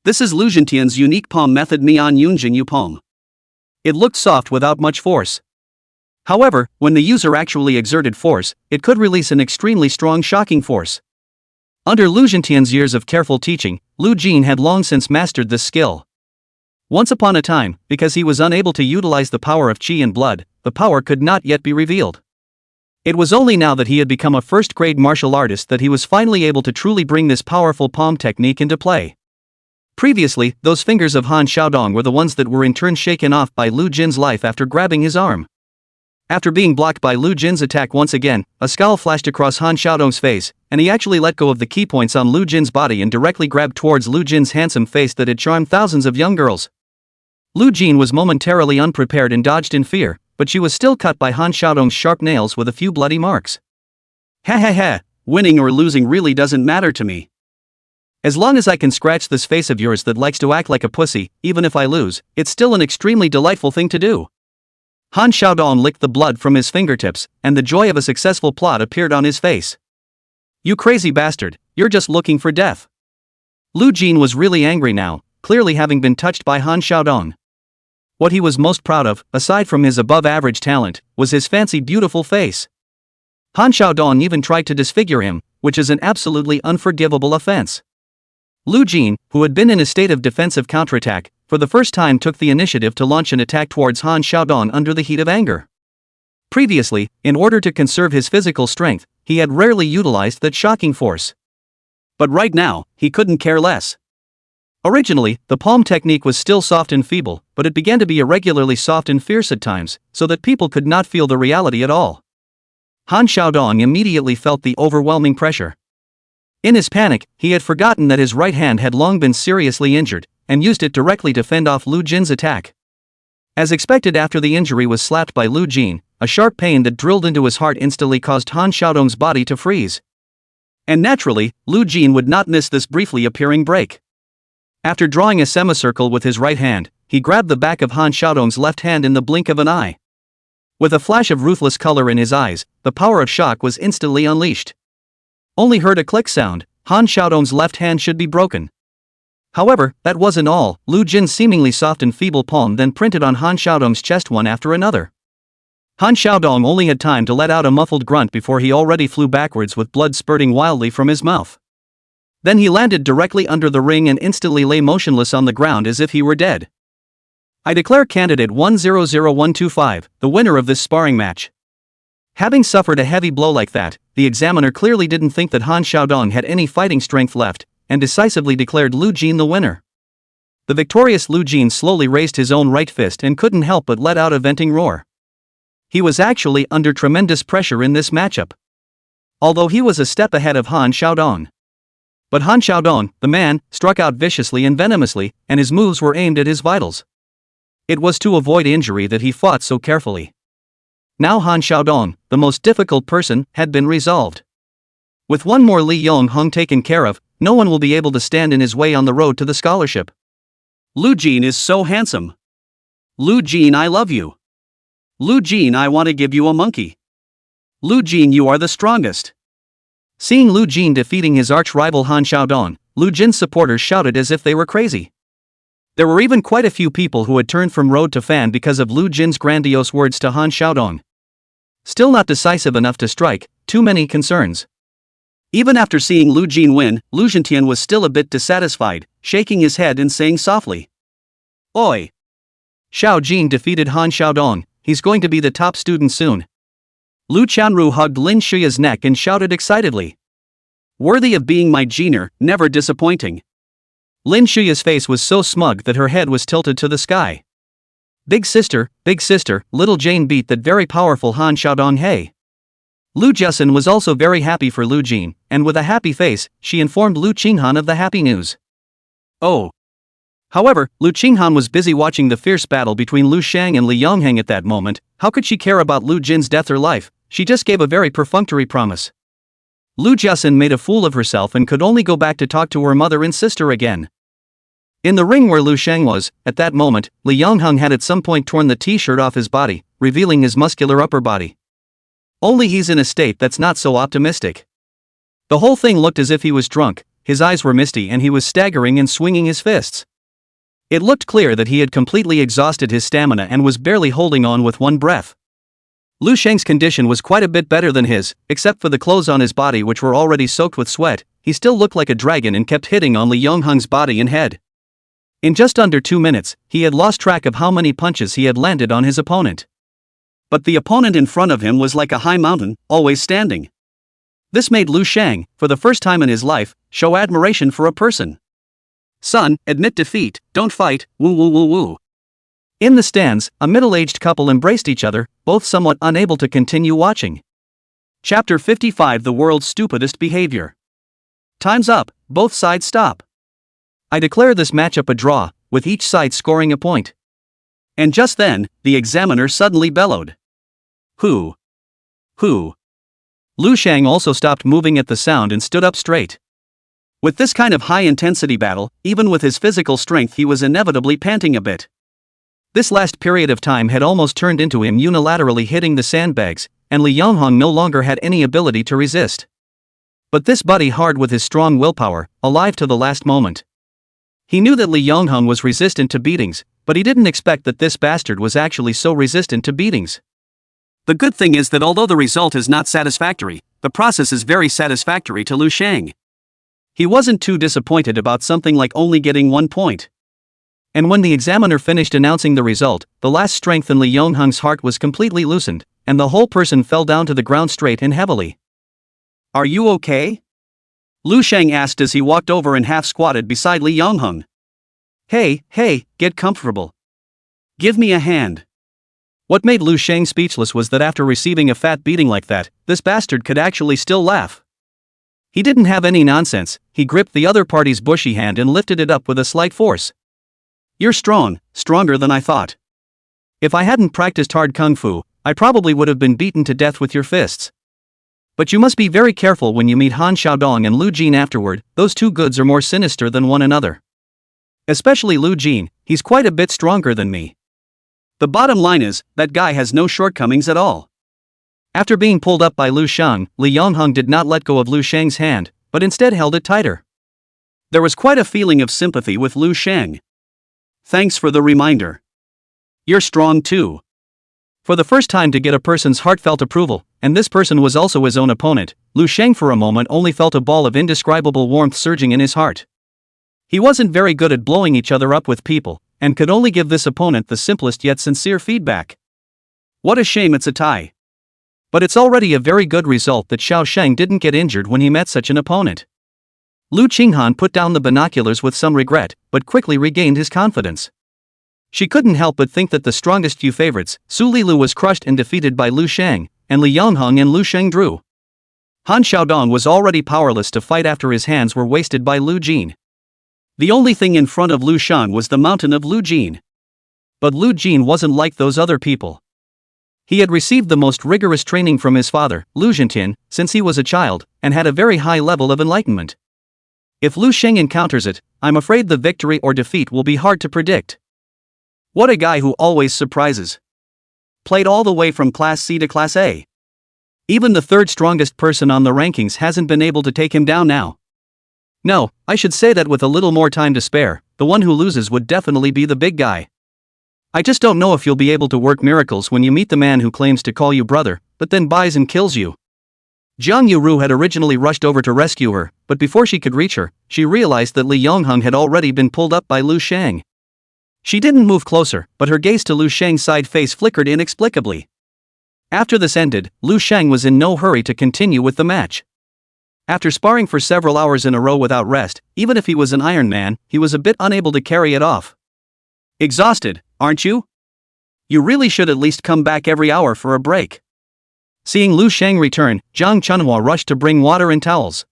This is Lu Jintian's unique palm method Mian Yunjin Yu palm. It looked soft without much force. However, when the user actually exerted force, it could release an extremely strong shocking force. Under Lu Jintian's years of careful teaching, Lu Jin had long since mastered this skill. Once upon a time, because he was unable to utilize the power of qi and blood, the power could not yet be revealed. It was only now that he had become a first-grade martial artist that he was finally able to truly bring this powerful palm technique into play. Previously, those fingers of Han Xiaodong were the ones that were in turn shaken off by Lu Jin's life after grabbing his arm. After being blocked by Lu Jin's attack once again, a scowl flashed across Han Xiaodong's face, and he actually let go of the key points on Lu Jin's body and directly grabbed towards Lu Jin's handsome face that had charmed thousands of young girls. Lu Jin was momentarily unprepared and dodged in fear, but she was still cut by Han Xiaodong's sharp nails with a few bloody marks. Ha ha ha, winning or losing really doesn't matter to me. As long as I can scratch this face of yours that likes to act like a pussy, even if I lose, it's still an extremely delightful thing to do. Han Xiaodong licked the blood from his fingertips, and the joy of a successful plot appeared on his face. You crazy bastard, you're just looking for death. Lu Jin was really angry now, clearly having been touched by Han Xiaodong. What he was most proud of, aside from his above-average talent, was his fancy beautiful face. Han Xiaodong even tried to disfigure him, which is an absolutely unforgivable offense. Lu Jin, who had been in a state of defensive counterattack, for the first time took the initiative to launch an attack towards Han Xiaodong under the heat of anger. Previously, in order to conserve his physical strength, he had rarely utilized that shocking force. But right now, he couldn't care less. Originally, the palm technique was still soft and feeble, but it began to be irregularly soft and fierce at times, so that people could not feel the reality at all. Han Xiaodong immediately felt the overwhelming pressure. In his panic, he had forgotten that his right hand had long been seriously injured, and used it directly to fend off Lu Jin's attack. As expected after the injury was slapped by Lu Jin, a sharp pain that drilled into his heart instantly caused Han Xiaodong's body to freeze. And naturally, Lu Jin would not miss this briefly appearing break. After drawing a semicircle with his right hand, he grabbed the back of Han Xiaodong's left hand in the blink of an eye. With a flash of ruthless color in his eyes, the power of shock was instantly unleashed. Only heard a click sound, Han Xiaodong's left hand should be broken. However, that wasn't all. Lu Jin's seemingly soft and feeble palm then printed on Han Xiaodong's chest one after another. Han Xiaodong only had time to let out a muffled grunt before he already flew backwards with blood spurting wildly from his mouth. Then he landed directly under the ring and instantly lay motionless on the ground as if he were dead. I declare candidate 100125, the winner of this sparring match. Having suffered a heavy blow like that, the examiner clearly didn't think that Han Xiaodong had any fighting strength left, and decisively declared Lu Jin the winner. The victorious Lu Jin slowly raised his own right fist and couldn't help but let out a venting roar. He was actually under tremendous pressure in this matchup. Although he was a step ahead of Han Xiaodong. But Han Xiaodong, the man, struck out viciously and venomously, and his moves were aimed at his vitals. It was to avoid injury that he fought so carefully. Now Han Xiaodong, the most difficult person, had been resolved. With one more Li Yong Hung taken care of, no one will be able to stand in his way on the road to the scholarship. Lu Jin is so handsome. Lu Jin, I love you. Lu Jin, I want to give you a monkey. Lu Jin, you are the strongest. Seeing Lu Jin defeating his arch-rival Han Xiaodong, Lu Jin's supporters shouted as if they were crazy. There were even quite a few people who had turned from road to fan because of Lu Jin's grandiose words to Han Xiaodong. Still not decisive enough to strike, too many concerns. Even after seeing Lu Jin win, Lu Jintian was still a bit dissatisfied, shaking his head and saying softly, "Oi! Xiao Jin defeated Han Xiaodong, he's going to be the top student soon." Lu Qianru hugged Lin Shuya's neck and shouted excitedly, "Worthy of being my junior, never disappointing." Lin Shuya's face was so smug that her head was tilted to the sky. Big sister, little Jane beat that very powerful Han Xiaodong, hey." Lu Jiasun was also very happy for Lu Jin, and with a happy face, she informed Lu Qinghan of the happy news. "Oh. However, Lu Qinghan was busy watching the fierce battle between Lu Shang and Li Yongheng at that moment. How could she care about Lu Jin's death or life? She just gave a very perfunctory promise. Lu Jiasin made a fool of herself and could only go back to talk to her mother and sister again. In the ring where Lu Shang was, at that moment, Li Yongheng had at some point torn the t-shirt off his body, revealing his muscular upper body. Only he's in a state that's not so optimistic. The whole thing looked as if he was drunk, his eyes were misty and he was staggering and swinging his fists. It looked clear that he had completely exhausted his stamina and was barely holding on with one breath. Lu Shang's condition was quite a bit better than his, except for the clothes on his body which were already soaked with sweat. He still looked like a dragon and kept hitting on Li Yongheng's body and head. In just under 2 minutes, he had lost track of how many punches he had landed on his opponent. But the opponent in front of him was like a high mountain, always standing. This made Lu Shang, for the first time in his life, show admiration for a person. Son, admit defeat, don't fight, woo woo woo woo. In the stands, a middle-aged couple embraced each other, both somewhat unable to continue watching. Chapter 55: The World's Stupidest Behavior. Time's up, both sides stop. I declare this matchup a draw, with each side scoring a point. And just then, the examiner suddenly bellowed. Who? Lu Shang also stopped moving at the sound and stood up straight. With this kind of high-intensity battle, even with his physical strength he was inevitably panting a bit. This last period of time had almost turned into him unilaterally hitting the sandbags, and Li Yongheng no longer had any ability to resist. But this buddy hard with his strong willpower, alive to the last moment. He knew that Li Yongheng was resistant to beatings, but he didn't expect that this bastard was actually so resistant to beatings. The good thing is that although the result is not satisfactory, the process is very satisfactory to Lu Shang. He wasn't too disappointed about something like only getting 1 point. And when the examiner finished announcing the result, the last strength in Li Yongheng's heart was completely loosened, and the whole person fell down to the ground straight and heavily. Are you okay? Lu Shang asked as he walked over and half-squatted beside Li Yongheng. Hey, get comfortable. Give me a hand. What made Lu Shang speechless was that after receiving a fat beating like that, this bastard could actually still laugh. He didn't have any nonsense, he gripped the other party's bushy hand and lifted it up with a slight force. You're strong, stronger than I thought. If I hadn't practiced hard kung fu, I probably would have been beaten to death with your fists. But you must be very careful when you meet Han Xiaodong and Lu Jin afterward, those two goods are more sinister than one another. Especially Lu Jin, he's quite a bit stronger than me. The bottom line is, that guy has no shortcomings at all. After being pulled up by Lu Shang, Li Yongheng did not let go of Lu Shang's hand, but instead held it tighter. There was quite a feeling of sympathy with Lu Shang. Thanks for the reminder. You're strong too. For the first time to get a person's heartfelt approval, and this person was also his own opponent, Lu Shang for a moment only felt a ball of indescribable warmth surging in his heart. He wasn't very good at blowing each other up with people, and could only give this opponent the simplest yet sincere feedback. What a shame it's a tie. But it's already a very good result that Xiao Sheng didn't get injured when he met such an opponent. Lu Qinghan put down the binoculars with some regret, but quickly regained his confidence. She couldn't help but think that the strongest few favorites, Su Lilu was crushed and defeated by Lu Shang, and Li Yongheng and Lu Sheng drew. Han Xiaodong was already powerless to fight after his hands were wasted by Lu Jin. The only thing in front of Lu Shang was the mountain of Lu Jin. But Lu Jin wasn't like those other people. He had received the most rigorous training from his father, Lu Zhentin, since he was a child, and had a very high level of enlightenment. If Lu Sheng encounters it, I'm afraid the victory or defeat will be hard to predict. What a guy who always surprises. Played all the way from Class C to Class A. Even the third strongest person on the rankings hasn't been able to take him down now. No, I should say that with a little more time to spare, the one who loses would definitely be the big guy. I just don't know if you'll be able to work miracles when you meet the man who claims to call you brother, but then buys and kills you. Jiang Yuru had originally rushed over to rescue her, but before she could reach her, she realized that Li Yongheng had already been pulled up by Lu Shang. She didn't move closer, but her gaze to Lu Shang's side face flickered inexplicably. After this ended, Lu Shang was in no hurry to continue with the match. After sparring for several hours in a row without rest, even if he was an Iron Man, he was a bit unable to carry it off. Exhausted, aren't you? You really should at least come back every hour for a break. Seeing Lu Shang return, Zhang Chunhua rushed to bring water and towels.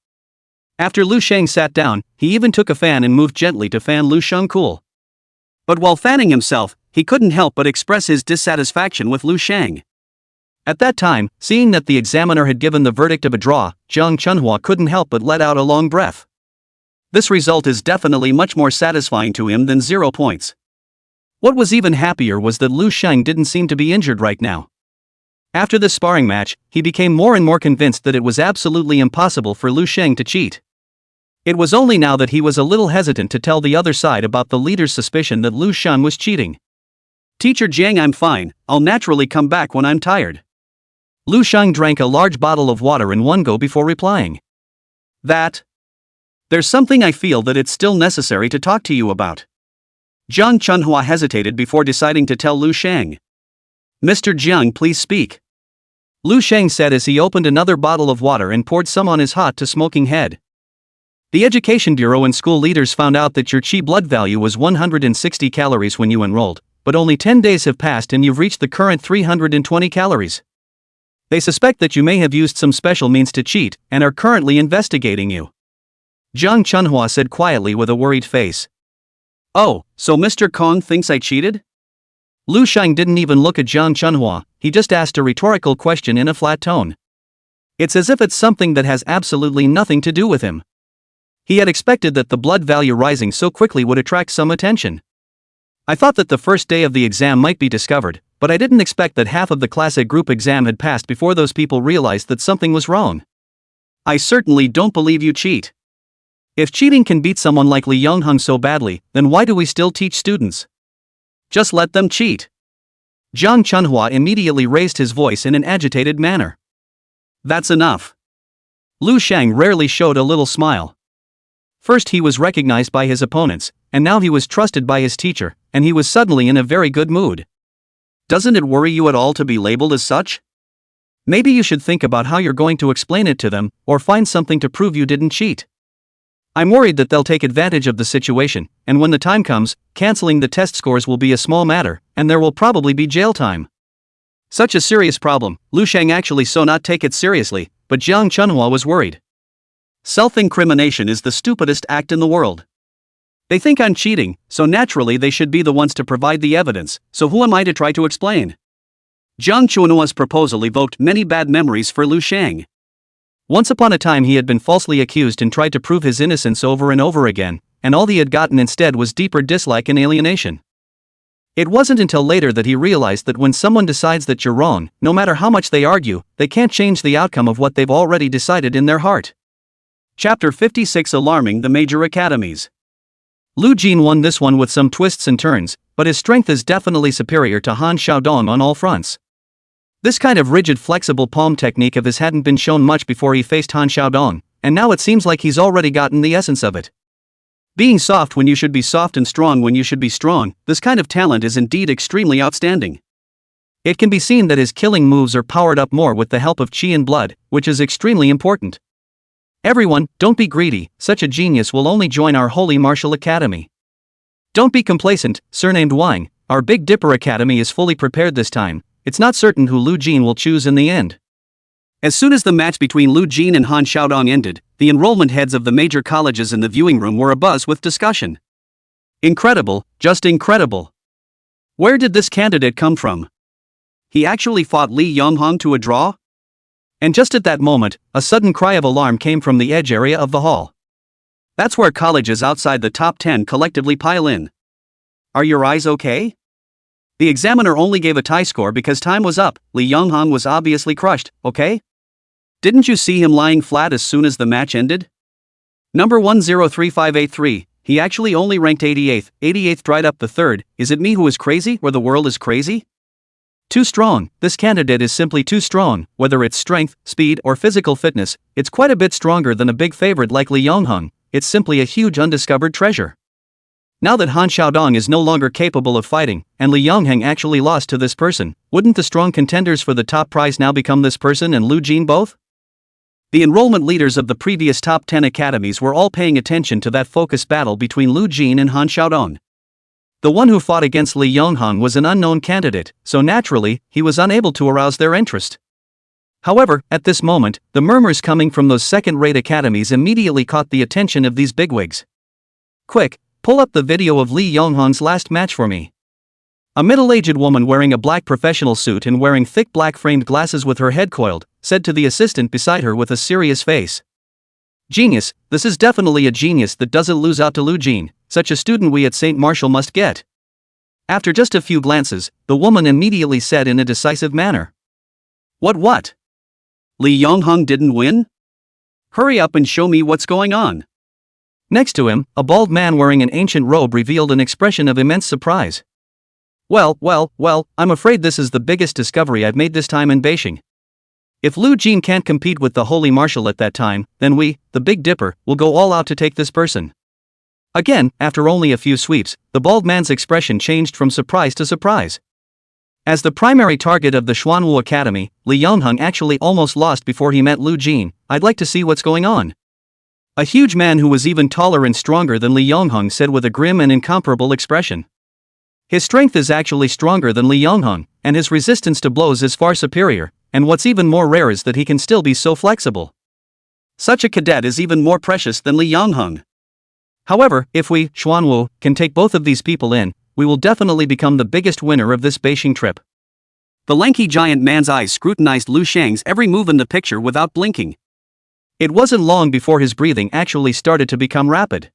After Lu Shang sat down, he even took a fan and moved gently to fan Lu Shang cool. But while fanning himself, he couldn't help but express his dissatisfaction with Lu Shang. At that time, seeing that the examiner had given the verdict of a draw, Jiang Chunhua couldn't help but let out a long breath. This result is definitely much more satisfying to him than 0 points. What was even happier was that Lu Shang didn't seem to be injured right now. After this sparring match, he became more and more convinced that it was absolutely impossible for Lu Shang to cheat. It was only now that he was a little hesitant to tell the other side about the leader's suspicion that Lu Shang was cheating. "Teacher Jiang, I'm fine, I'll naturally come back when I'm tired." Lu Shang drank a large bottle of water in one go before replying. There's something I feel that it's still necessary to talk to you about." Jiang Chunhua hesitated before deciding to tell Lu Shang. "Mr. Jiang, please speak." Lu Shang said as he opened another bottle of water and poured some on his hot to smoking head. "The Education Bureau and school leaders found out that your Qi blood value was 160 calories when you enrolled, but only 10 days have passed and you've reached the current 320 calories. They suspect that you may have used some special means to cheat and are currently investigating you." Jiang Chunhua said quietly with a worried face. "Oh, so Mr. Kong thinks I cheated?" Lu Shang didn't even look at Jiang Chunhua, he just asked a rhetorical question in a flat tone. It's as if it's something that has absolutely nothing to do with him. He had expected that the blood value rising so quickly would attract some attention. "I thought that the first day of the exam might be discovered, but I didn't expect that half of the class A group exam had passed before those people realized that something was wrong. I certainly don't believe you cheat. If cheating can beat someone like Li Yongheng so badly, then why do we still teach students? Just let them cheat." Jiang Chunhua immediately raised his voice in an agitated manner. "That's enough." Lu Shang rarely showed a little smile. First he was recognized by his opponents, and now he was trusted by his teacher, and he was suddenly in a very good mood. "Doesn't it worry you at all to be labeled as such? Maybe you should think about how you're going to explain it to them, or find something to prove you didn't cheat. I'm worried that they'll take advantage of the situation, and when the time comes, canceling the test scores will be a small matter, and there will probably be jail time." Such a serious problem, Lu Shang actually so not take it seriously, but Jiang Chunhua was worried. Self-incrimination is the stupidest act in the world. They think I'm cheating, so naturally they should be the ones to provide the evidence, so who am I to try to explain? Jiang Chunhua's proposal evoked many bad memories for Lu Shang. Once upon a time he had been falsely accused and tried to prove his innocence over and over again, and all he had gotten instead was deeper dislike and alienation. It wasn't until later that he realized that when someone decides that you're wrong, no matter how much they argue, they can't change the outcome of what they've already decided in their heart. Chapter 56: Alarming the Major Academies. Lu Jin won this one with some twists and turns, but his strength is definitely superior to Han Xiaodong on all fronts. This kind of rigid flexible palm technique of his hadn't been shown much before he faced Han Xiaodong, and now it seems like he's already gotten the essence of it. Being soft when you should be soft and strong when you should be strong, this kind of talent is indeed extremely outstanding. It can be seen that his killing moves are powered up more with the help of qi and blood, which is extremely important. Everyone, don't be greedy, such a genius will only join our holy martial academy. Don't be complacent, surnamed Wang, our Big Dipper Academy is fully prepared this time. It's not certain who Lu Jin will choose in the end. As soon as the match between Lu Jin and Han Xiaodong ended, the enrollment heads of the major colleges in the viewing room were abuzz with discussion. Incredible, just incredible. Where did this candidate come from? He actually fought Li Yongheng to a draw? And just at that moment, a sudden cry of alarm came from the edge area of the hall. That's where colleges outside the top 10 collectively pile in. Are your eyes okay? The examiner only gave a tie score because time was up. Li Yongheng was obviously crushed, okay? Didn't you see him lying flat as soon as the match ended? Number 103583, he actually only ranked 88th, 88th dried up the third. Is it me who is crazy or the world is crazy? Too strong, this candidate is simply too strong, whether it's strength, speed or physical fitness, it's quite a bit stronger than a big favorite like Li Yongheng, it's simply a huge undiscovered treasure. Now that Han Xiaodong is no longer capable of fighting, and Li Yongheng actually lost to this person, wouldn't the strong contenders for the top prize now become this person and Lu Jin both? The enrollment leaders of the previous top 10 academies were all paying attention to that focused battle between Lu Jin and Han Xiaodong. The one who fought against Li Yongheng was an unknown candidate, so naturally, he was unable to arouse their interest. However, at this moment, the murmurs coming from those second-rate academies immediately caught the attention of these bigwigs. Quick, Pull up the video of Lee Yonghong's last match for me. A middle-aged woman wearing a black professional suit and wearing thick black framed glasses with her head coiled, said to the assistant beside her with a serious face. Genius, this is definitely a genius that doesn't lose out to Lu Jin, such a student we at St. Martial must get. After just a few glances, the woman immediately said in a decisive manner. What? Lee Yonghong didn't win? Hurry up and show me what's going on. Next to him, a bald man wearing an ancient robe revealed an expression of immense surprise. Well, I'm afraid this is the biggest discovery I've made this time in Beijing. If Lu Jin can't compete with the holy marshal at that time, then we, the Big Dipper, will go all out to take this person. Again, after only a few sweeps, the bald man's expression changed from surprise to surprise. As the primary target of the Xuanwu Academy, Li Yonghong actually almost lost before he met Lu Jin. I'd like to see what's going on. A huge man who was even taller and stronger than Li Yonghong said with a grim and incomparable expression. His strength is actually stronger than Li Yonghong, and his resistance to blows is far superior, and what's even more rare is that he can still be so flexible. Such a cadet is even more precious than Li Yonghong. However, if we, Xuanwu, can take both of these people in, we will definitely become the biggest winner of this Beijing trip. The lanky giant man's eyes scrutinized Lu Shang's every move in the picture without blinking. It wasn't long before his breathing actually started to become rapid.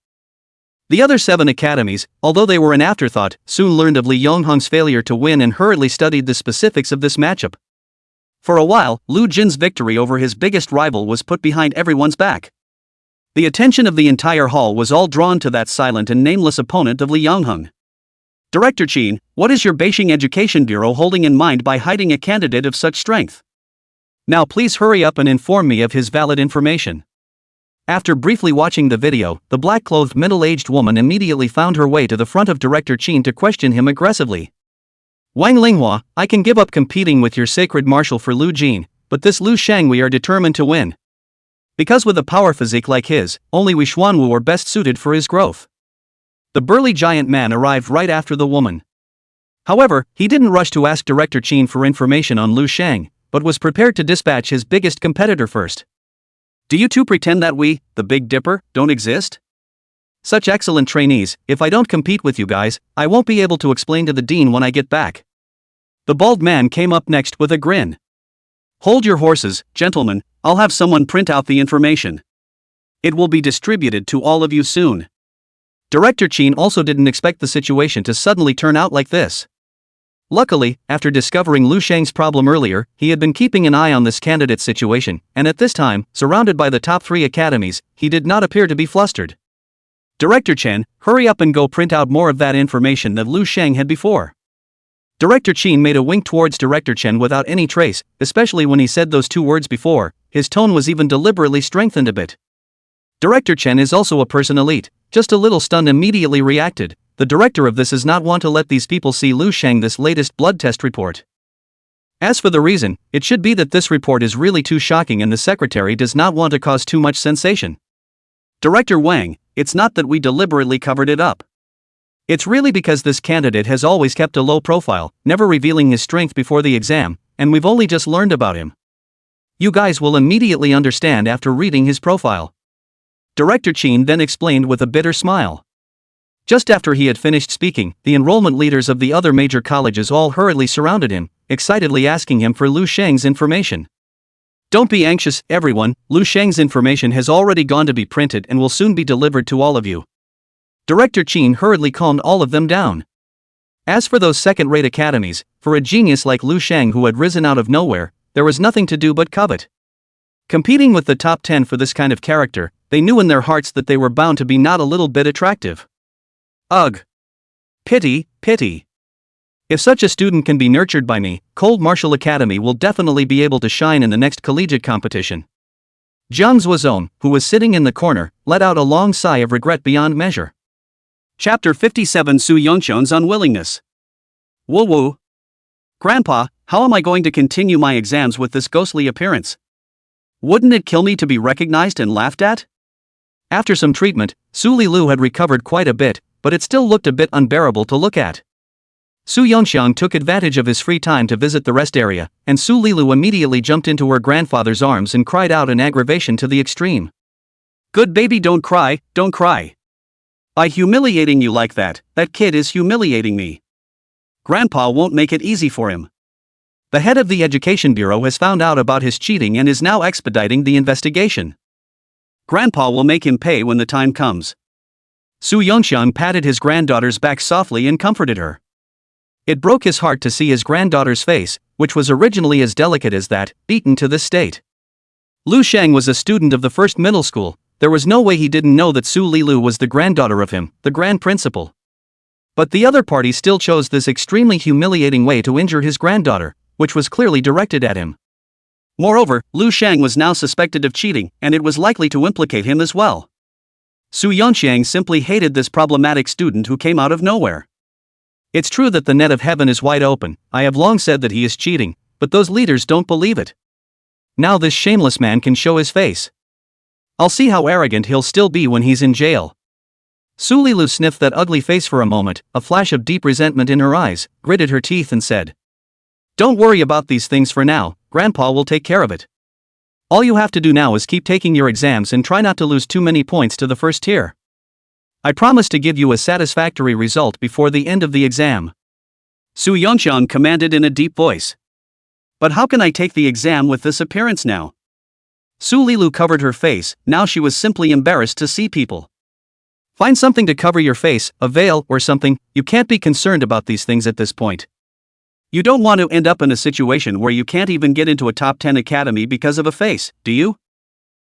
The other 7 academies, although they were an afterthought, soon learned of Li Yonghong's failure to win and hurriedly studied the specifics of this matchup. For a while, Lu Jin's victory over his biggest rival was put behind everyone's back. The attention of the entire hall was all drawn to that silent and nameless opponent of Li Yonghong. Director Qin, what is your Beijing Education Bureau holding in mind by hiding a candidate of such strength? Now please hurry up and inform me of his valid information. After briefly watching the video, the black-clothed middle-aged woman immediately found her way to the front of Director Qin to question him aggressively. Wang Linghua, I can give up competing with your sacred marshal for Lu Jin, but this Lu Shang we are determined to win. Because with a power physique like his, only we Xuanwu are best suited for his growth. The burly giant man arrived right after the woman. However, he didn't rush to ask Director Qin for information on Lu Shang, but was prepared to dispatch his biggest competitor first. Do you two pretend that we, the Big Dipper, don't exist? Such excellent trainees, if I don't compete with you guys, I won't be able to explain to the dean when I get back. The bald man came up next with a grin. Hold your horses, gentlemen, I'll have someone print out the information. It will be distributed to all of you soon. Director Qin also didn't expect the situation to suddenly turn out like this. Luckily, after discovering Lu Shang's problem earlier, he had been keeping an eye on this candidate's situation, and at this time, surrounded by the top 3 academies, he did not appear to be flustered. Director Chen, hurry up and go print out more of that information that Lu Shang had before. Director Qin made a wink towards Director Chen without any trace, especially when he said those 2 words before. His tone was even deliberately strengthened a bit. Director Chen is also a person elite, just a little stunned immediately reacted. The director of this does not want to let these people see Lu Shang this latest blood test report. As for the reason, it should be that this report is really too shocking and the secretary does not want to cause too much sensation. Director Wang, it's not that we deliberately covered it up. It's really because this candidate has always kept a low profile, never revealing his strength before the exam, and we've only just learned about him. You guys will immediately understand after reading his profile. Director Qin then explained with a bitter smile. Just after he had finished speaking, the enrollment leaders of the other major colleges all hurriedly surrounded him, excitedly asking him for Lu Shang's information. Don't be anxious, everyone, Lu Shang's information has already gone to be printed and will soon be delivered to all of you. Director Qin hurriedly calmed all of them down. As for those second-rate academies, for a genius like Lu Shang who had risen out of nowhere, there was nothing to do but covet. Competing with the top 10 for this kind of character, they knew in their hearts that they were bound to be not a little bit attractive. Ugh. Pity. If such a student can be nurtured by me, Cold Martial Academy will definitely be able to shine in the next collegiate competition. Jiang Zuozong, who was sitting in the corner, let out a long sigh of regret beyond measure. Chapter 57 Su Yongqian's Unwillingness. Woo. Grandpa, how am I going to continue my exams with this ghostly appearance? Wouldn't it kill me to be recognized and laughed at? After some treatment, Su Lilu had recovered quite a bit, but it still looked a bit unbearable to look at. Su Yongxiang took advantage of his free time to visit the rest area, and Su Lilu immediately jumped into her grandfather's arms and cried out in aggravation to the extreme. Good baby, don't cry. By humiliating you like that, that kid is humiliating me. Grandpa won't make it easy for him. The head of the Education Bureau has found out about his cheating and is now expediting the investigation. Grandpa will make him pay when the time comes. Su Yongxiang patted his granddaughter's back softly and comforted her. It broke his heart to see his granddaughter's face, which was originally as delicate as that, beaten to this state. Lu Sheng was a student of the first middle school. There was no way he didn't know that Su Lilu was the granddaughter of him, the grand principal. But the other party still chose this extremely humiliating way to injure his granddaughter, which was clearly directed at him. Moreover, Lu Sheng was now suspected of cheating, and it was likely to implicate him as well. Su Yongxiang simply hated this problematic student who came out of nowhere. It's true that the net of heaven is wide open. I have long said that he is cheating, but those leaders don't believe it. Now this shameless man can show his face. I'll see how arrogant he'll still be when he's in jail. Su Lilu sniffed that ugly face for a moment, a flash of deep resentment in her eyes, gritted her teeth and said, "Don't worry about these things for now, Grandpa will take care of it. All you have to do now is keep taking your exams and try not to lose too many points to the first tier. I promise to give you a satisfactory result before the end of the exam." Su Yongxiang commanded in a deep voice. "But how can I take the exam with this appearance now?" Su Lilu covered her face. Now she was simply embarrassed to see people. "Find something to cover your face, a veil or something. You can't be concerned about these things at this point. You don't want to end up in a situation where you can't even get into a top 10 academy because of a face, do you?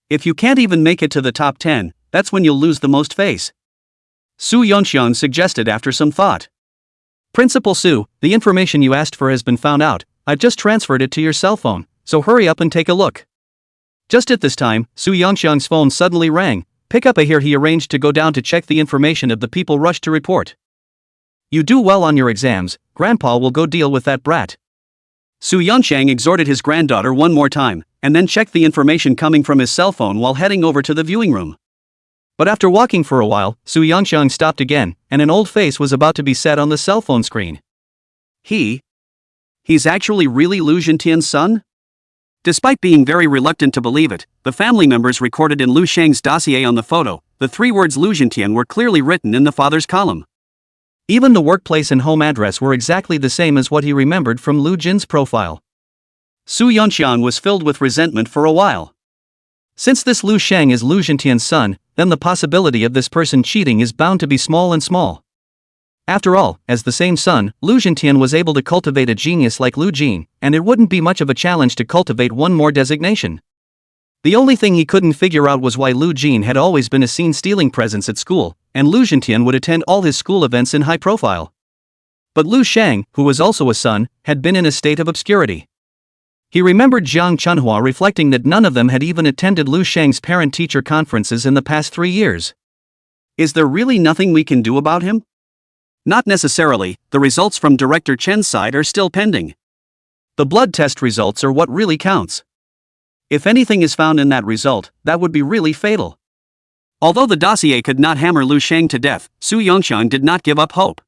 If you can't even make it to the top 10, that's when you'll lose the most face." Su Yongxiang suggested after some thought. "Principal Su, the information you asked for has been found out. I've just transferred it to your cell phone, so hurry up and take a look." Just at this time, Su Yongxiang's phone suddenly rang. "Pick up here." He arranged to go down to check the information of the people rushed to report. "You do well on your exams, Grandpa will go deal with that brat." Su Yongxiang exhorted his granddaughter one more time, and then checked the information coming from his cell phone while heading over to the viewing room. But after walking for a while, Su Yongxiang stopped again, and an old face was about to be set on the cell phone screen. He's actually really Lu Zhentian's son? Despite being very reluctant to believe it, the family members recorded in Lu Sheng's dossier on the photo, the three words Lu Zhentian were clearly written in the father's column. Even the workplace and home address were exactly the same as what he remembered from Lu Jin's profile. Su Yongxiang was filled with resentment for a while. Since this Lu Sheng is Lu Zhentian's son, then the possibility of this person cheating is bound to be small and small. After all, as the same son, Lu Zhentian was able to cultivate a genius like Lu Jin, and it wouldn't be much of a challenge to cultivate one more designation. The only thing he couldn't figure out was why Lu Jin had always been a seen stealing presents at school, and Lu Zhentian would attend all his school events in high profile. But Lu Sheng, who was also a son, had been in a state of obscurity. He remembered Jiang Chunhua reflecting that none of them had even attended Lu Sheng's parent-teacher conferences in the past 3 years. Is there really nothing we can do about him? Not necessarily. The results from Director Chen's side are still pending. The blood test results are what really counts. If anything is found in that result, that would be really fatal. Although the dossier could not hammer Lu Sheng to death, Su Yongxiang did not give up hope.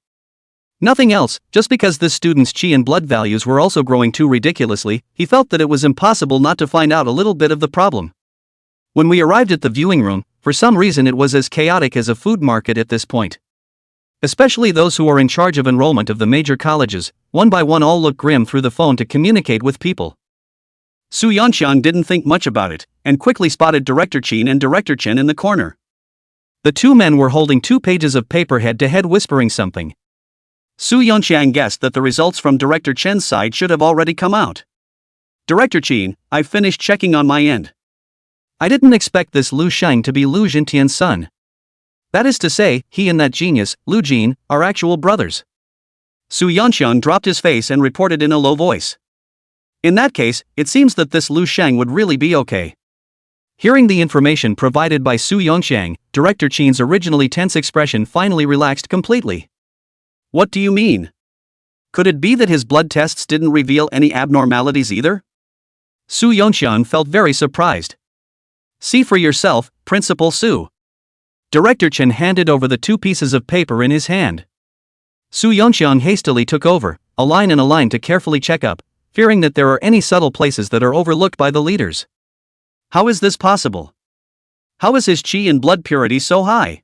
Nothing else, just because this student's qi and blood values were also growing too ridiculously, he felt that it was impossible not to find out a little bit of the problem. When we arrived at the viewing room, for some reason it was as chaotic as a food market at this point. Especially those who are in charge of enrollment of the major colleges, one by one all looked grim through the phone to communicate with people. Su Yongxiang didn't think much about it, and quickly spotted Director Qin and Director Chen in the corner. The two men were holding 2 pages of paper head to head whispering something. Su Yongxiang guessed that the results from Director Chen's side should have already come out. "Director Qin, I've finished checking on my end. I didn't expect this Lu Sheng to be Lu Zhentian's son. That is to say, he and that genius, Lu Jin, are actual brothers." Su Yongxiang dropped his face and reported in a low voice. "In that case, it seems that this Lu Sheng would really be okay." Hearing the information provided by Su Yongxiang, Director Qin's originally tense expression finally relaxed completely. "What do you mean? Could it be that his blood tests didn't reveal any abnormalities either?" Su Yongxiang felt very surprised. "See for yourself, Principal Su." Director Chen handed over the 2 pieces of paper in his hand. Su Yongxiang hastily took over, a line and a line to carefully check up, fearing that there are any subtle places that are overlooked by the leaders. How is this possible? How is his qi and blood purity so high?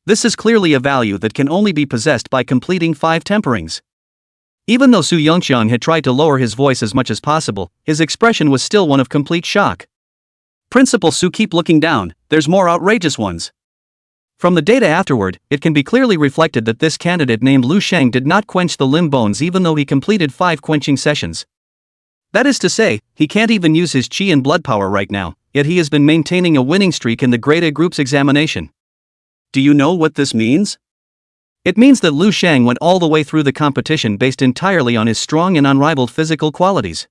This is clearly a value that can only be possessed by completing 5 temperings. Even though Su Yongxiang had tried to lower his voice as much as possible, his expression was still one of complete shock. Principal Su, keep looking down, there's more outrageous ones. From the data afterward, it can be clearly reflected that this candidate named Lu Sheng did not quench the limb bones even though he completed 5 quenching sessions. That is to say, he can't even use his chi and blood power right now, yet he has been maintaining a winning streak in the Grade A group's examination. Do you know what this means? It means that Lu Sheng went all the way through the competition based entirely on his strong and unrivaled physical qualities.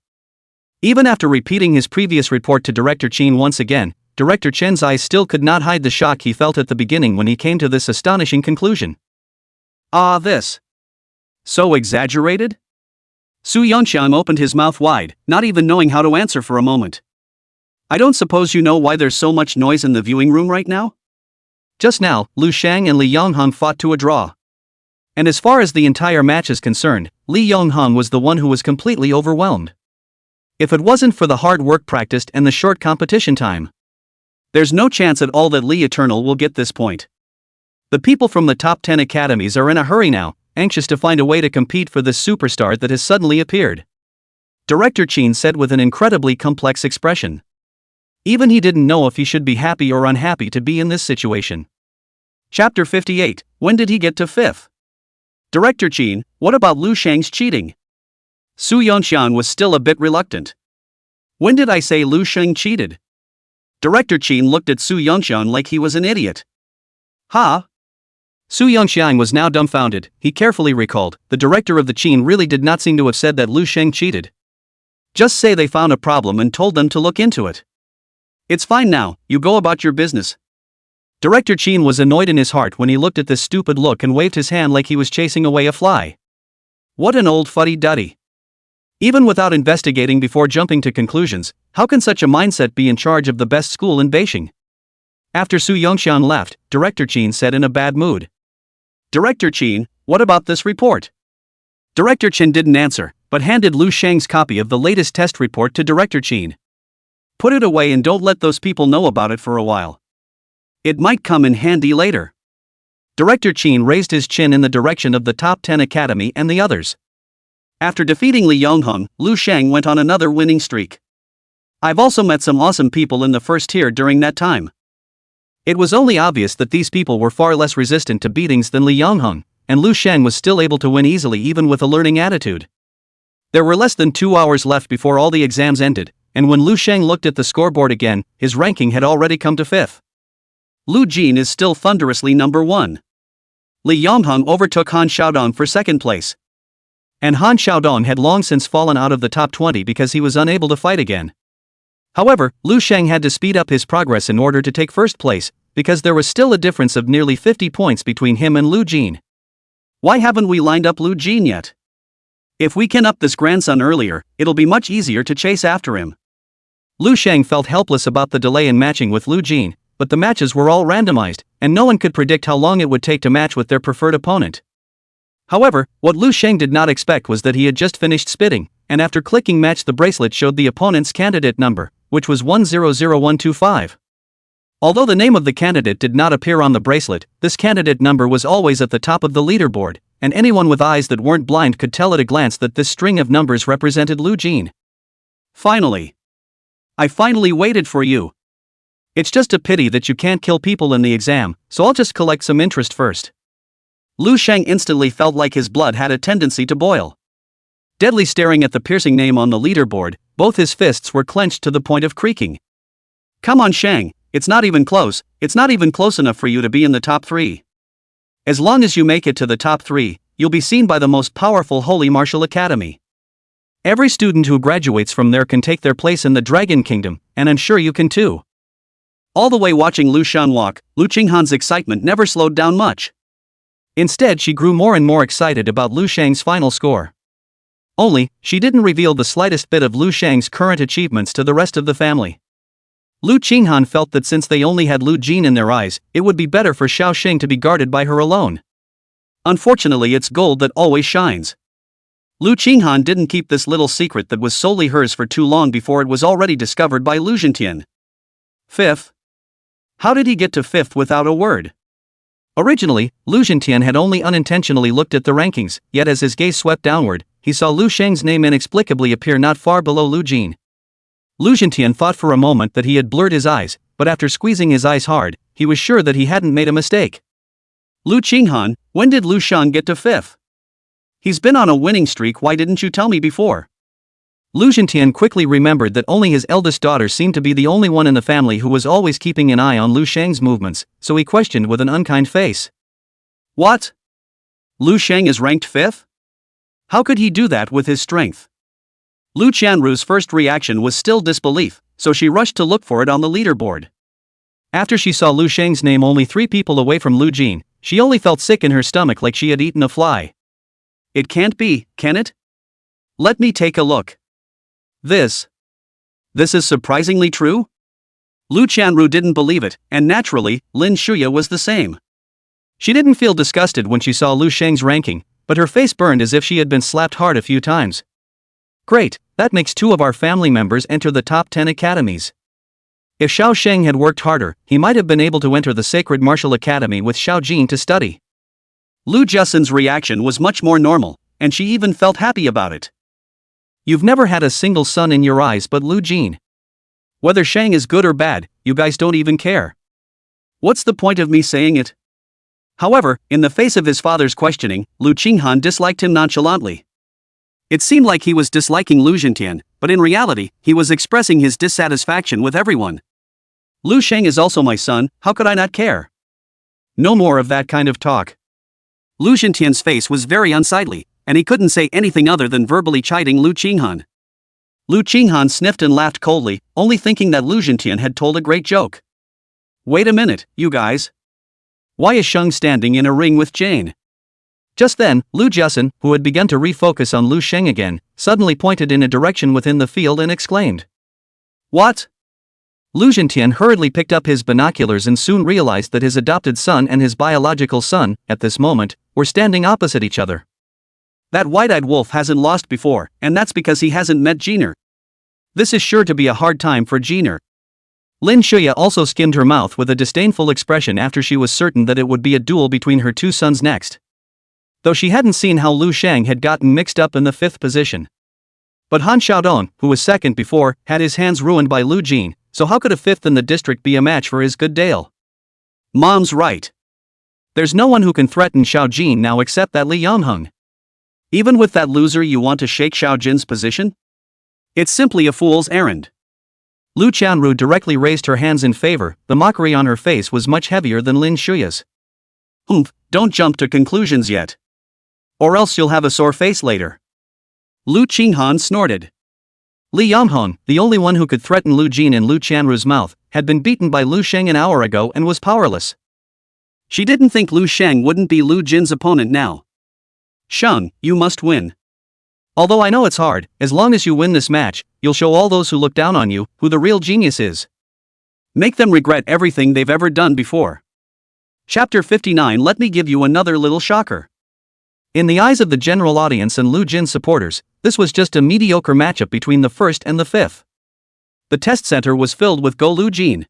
Even after repeating his previous report to Director Qin once again, Director Chen's eyes still could not hide the shock he felt at the beginning when he came to this astonishing conclusion. This. So exaggerated? Su Yongxiang opened his mouth wide, not even knowing how to answer for a moment. I don't suppose you know why there's so much noise in the viewing room right now? Just now, Lu Sheng and Li Yongheng fought to a draw. And as far as the entire match is concerned, Li Yongheng was the one who was completely overwhelmed. If it wasn't for the hard work practiced and the short competition time, there's no chance at all that Li Eternal will get this point. The people from the top 10 academies are in a hurry now, anxious to find a way to compete for this superstar that has suddenly appeared. Director Qin said with an incredibly complex expression. Even he didn't know if he should be happy or unhappy to be in this situation. Chapter 58, when did he get to 5th? Director Qin, what about Lu Sheng's cheating? Su Yongxiang was still a bit reluctant. When did I say Lu Sheng cheated? Director Qin looked at Su Yongxiang like he was an idiot. Huh? Su Yongxiang was now dumbfounded. He carefully recalled, the director of the Qin really did not seem to have said that Lu Sheng cheated. Just say they found a problem and told them to look into it. It's fine now, you go about your business. Director Qin was annoyed in his heart when he looked at this stupid look and waved his hand like he was chasing away a fly. What an old fuddy-duddy. Even without investigating before jumping to conclusions, how can such a mindset be in charge of the best school in Beijing? After Su Yongxiang left, Director Qin said in a bad mood. Director Qin, what about this report? Director Qin didn't answer, but handed Lu Sheng's copy of the latest test report to Director Qin. Put it away and don't let those people know about it for a while. It might come in handy later. Director Qin raised his chin in the direction of the top 10 academy and the others. After defeating Li Yongheng, Lu Sheng went on another winning streak. I've also met some awesome people in the first tier during that time. It was only obvious that these people were far less resistant to beatings than Li Yongheng, and Lu Sheng was still able to win easily even with a learning attitude. There were less than 2 hours left before all the exams ended, and when Lu Sheng looked at the scoreboard again, his ranking had already come to 5th. Lu Jin is still thunderously number 1. Li Yongheng overtook Han Xiaodong for 2nd place. And Han Xiaodong had long since fallen out of the top 20 because he was unable to fight again. However, Lu Sheng had to speed up his progress in order to take 1st place, because there was still a difference of nearly 50 points between him and Lu Jin. Why haven't we lined up Lu Jin yet? If we can up this grandson earlier, it'll be much easier to chase after him. Lu Sheng felt helpless about the delay in matching with Lu Jin, but the matches were all randomized, and no one could predict how long it would take to match with their preferred opponent. However, what Lu Sheng did not expect was that he had just finished spitting, and after clicking match the bracelet showed the opponent's candidate number, which was 100125. Although the name of the candidate did not appear on the bracelet, this candidate number was always at the top of the leaderboard, and anyone with eyes that weren't blind could tell at a glance that this string of numbers represented Lu Jin. Finally. I finally waited for you. It's just a pity that you can't kill people in the exam, so I'll just collect some interest first. Lu Sheng instantly felt like his blood had a tendency to boil. Deadly staring at the piercing name on the leaderboard, both his fists were clenched to the point of creaking. Come on Sheng, it's not even close enough for you to be in the top 3. As long as you make it to the top 3, you'll be seen by the most powerful Holy Martial Academy. Every student who graduates from there can take their place in the Dragon Kingdom, and I'm sure you can too. All the way watching Lu Shan walk, Lu Qinghan's excitement never slowed down much. Instead, she grew more and more excited about Lu Sheng's final score. Only, she didn't reveal the slightest bit of Lu Sheng's current achievements to the rest of the family. Lu Qinghan felt that since they only had Lu Jin in their eyes, it would be better for Xiao Xing to be guarded by her alone. Unfortunately, it's gold that always shines. Lu Qinghan didn't keep this little secret that was solely hers for too long before it was already discovered by Lu Zhentian. 5th? How did he get to 5th without a word? Originally, Lu Zhentian had only unintentionally looked at the rankings, yet as his gaze swept downward, he saw Lu Sheng's name inexplicably appear not far below Lu Jin. Lu Zhentian thought for a moment that he had blurred his eyes, but after squeezing his eyes hard, he was sure that he hadn't made a mistake. Lu Qinghan, when did Lu Sheng get to 5th? He's been on a winning streak, why didn't you tell me before? Lu Zhentian quickly remembered that only his eldest daughter seemed to be the only one in the family who was always keeping an eye on Lu Sheng's movements, so he questioned with an unkind face. What? Lu Sheng is ranked 5th? How could he do that with his strength? Lu Qianru's first reaction was still disbelief, so she rushed to look for it on the leaderboard. After she saw Lu Sheng's name only 3 people away from Lu Jin, she only felt sick in her stomach like she had eaten a fly. It can't be, can it? Let me take a look. This is surprisingly true? Lu Qianru didn't believe it, and naturally, Lin Shuya was the same. She didn't feel disgusted when she saw Lu Sheng's ranking, but her face burned as if she had been slapped hard a few times. Great, that makes 2 of our family members enter the top 10 academies. If Xiao Sheng had worked harder, he might have been able to enter the Sacred Martial Academy with Xiao Jin to study. Lu Jussin's reaction was much more normal, and she even felt happy about it. You've never had a single son in your eyes but Lu Jin. Whether Sheng is good or bad, you guys don't even care. What's the point of me saying it? However, in the face of his father's questioning, Lu Qinghan disliked him nonchalantly. It seemed like he was disliking Lu Zhentian, but in reality, he was expressing his dissatisfaction with everyone. Lu Sheng is also my son, how could I not care? No more of that kind of talk. Lu Zhentian's face was very unsightly, and he couldn't say anything other than verbally chiding Lu Qinghan. Lu Qinghan sniffed and laughed coldly, only thinking that Lu Zhentian had told a great joke. Wait a minute, you guys. Why is Sheng standing in a ring with Jane? Just then, Lu Jussin, who had begun to refocus on Lu Sheng again, suddenly pointed in a direction within the field and exclaimed. What? Lu Zhentian hurriedly picked up his binoculars and soon realized that his adopted son and his biological son, at this moment, were standing opposite each other. That wide-eyed wolf hasn't lost before, and that's because he hasn't met Jiner. This is sure to be a hard time for Jiner. Lin Shuya also skimmed her mouth with a disdainful expression after she was certain that it would be a duel between her 2 sons next. Though she hadn't seen how Lu Sheng had gotten mixed up in the 5th position. But Han Xiaodong, who was 2nd before, had his hands ruined by Lu Jin, so how could a 5th in the district be a match for his good Dale? Mom's right. There's no one who can threaten Xiao Jin now except that Li Yongheng. Even with that loser you want to shake Xiao Jin's position? It's simply a fool's errand. Lu Qianru directly raised her hands in favor, the mockery on her face was much heavier than Lin Shuya's. Don't jump to conclusions yet. Or else you'll have a sore face later. Lu Qinghan snorted. Li Yongheng, the only one who could threaten Lu Jin in Lu Qianru's mouth, had been beaten by Lu Sheng an hour ago and was powerless. She didn't think Lu Sheng wouldn't be Lu Jin's opponent now. Sheng, you must win. Although I know it's hard, as long as you win this match, you'll show all those who look down on you who the real genius is. Make them regret everything they've ever done before. Chapter 59. Let me give you another little shocker. In the eyes of the general audience and Lu Jin's supporters, this was just a mediocre matchup between the 1st and the 5th. The test center was filled with Go Lu Jin.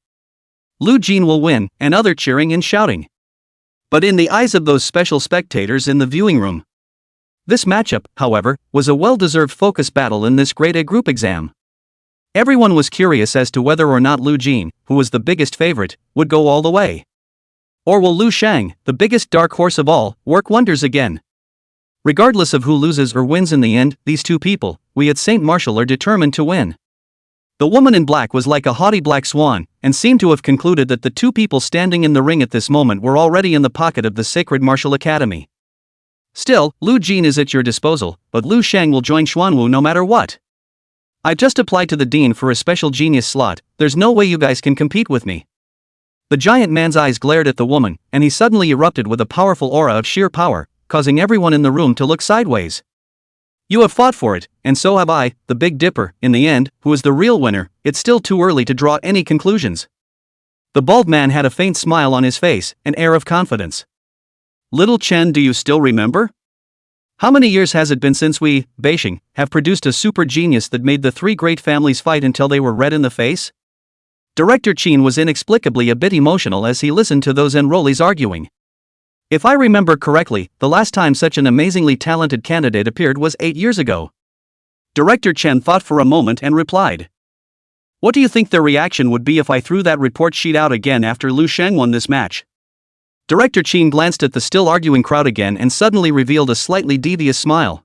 Lu Jin will win, and other cheering and shouting. But in the eyes of those special spectators in the viewing room, this matchup, however, was a well-deserved focus battle in this grade A group exam. Everyone was curious as to whether or not Lu Jin, who was the biggest favorite, would go all the way. Or will Lu Sheng, the biggest dark horse of all, work wonders again? Regardless of who loses or wins in the end, these 2 people, we at St. Martial, are determined to win. The woman in black was like a haughty black swan, and seemed to have concluded that the 2 people standing in the ring at this moment were already in the pocket of the Sacred Martial Academy. Still, Lu Jin is at your disposal, but Lu Sheng will join Xuanwu no matter what. I just applied to the dean for a special genius slot, there's no way you guys can compete with me. The giant man's eyes glared at the woman, and he suddenly erupted with a powerful aura of sheer power, causing everyone in the room to look sideways. You have fought for it, and so have I, the Big Dipper, in the end, who is the real winner. It's still too early to draw any conclusions. The bald man had a faint smile on his face, an air of confidence. Little Chen, do you still remember? How many years has it been since we, Beijing, have produced a super genius that made the 3 great families fight until they were red in the face? Director Qin was inexplicably a bit emotional as he listened to those enrollees arguing. If I remember correctly, the last time such an amazingly talented candidate appeared was 8 years ago. Director Chen thought for a moment and replied. What do you think their reaction would be if I threw that report sheet out again after Lu Sheng won this match? Director Chen glanced at the still arguing crowd again and suddenly revealed a slightly devious smile.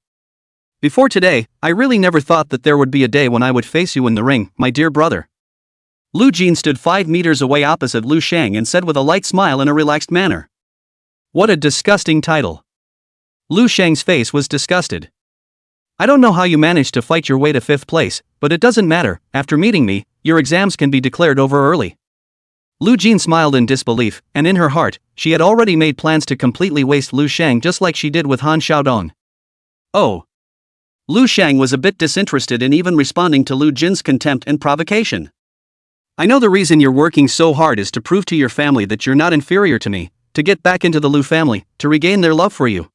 Before today, I really never thought that there would be a day when I would face you in the ring, my dear brother. Lu Jin stood 5 meters away opposite Lu Sheng and said with a light smile in a relaxed manner. What a disgusting title. Lu Sheng's face was disgusted. I don't know how you managed to fight your way to 5th place, but it doesn't matter. After meeting me, your exams can be declared over early. Lu Jin smiled in disbelief, and in her heart, she had already made plans to completely waste Lu Sheng just like she did with Han Xiaodong. Oh. Lu Sheng was a bit disinterested in even responding to Lu Jin's contempt and provocation. I know the reason you're working so hard is to prove to your family that you're not inferior to me, to get back into the Lu family, to regain their love for you.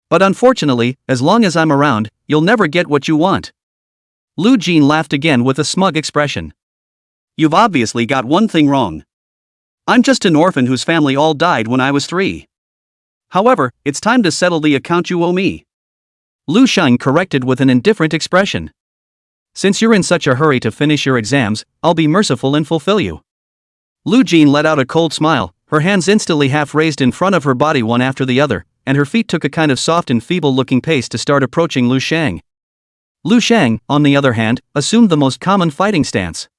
But unfortunately, as long as I'm around, you'll never get what you want. Lu Jin laughed again with a smug expression. You've obviously got one thing wrong. I'm just an orphan whose family all died when I was 3. However, it's time to settle the account you owe me. Lu Sheng corrected with an indifferent expression. Since you're in such a hurry to finish your exams, I'll be merciful and fulfill you. Lu Jin let out a cold smile, her hands instantly half raised in front of her body one after the other, and her feet took a kind of soft and feeble-looking pace to start approaching Lu Sheng. Lu Sheng, on the other hand, assumed the most common fighting stance.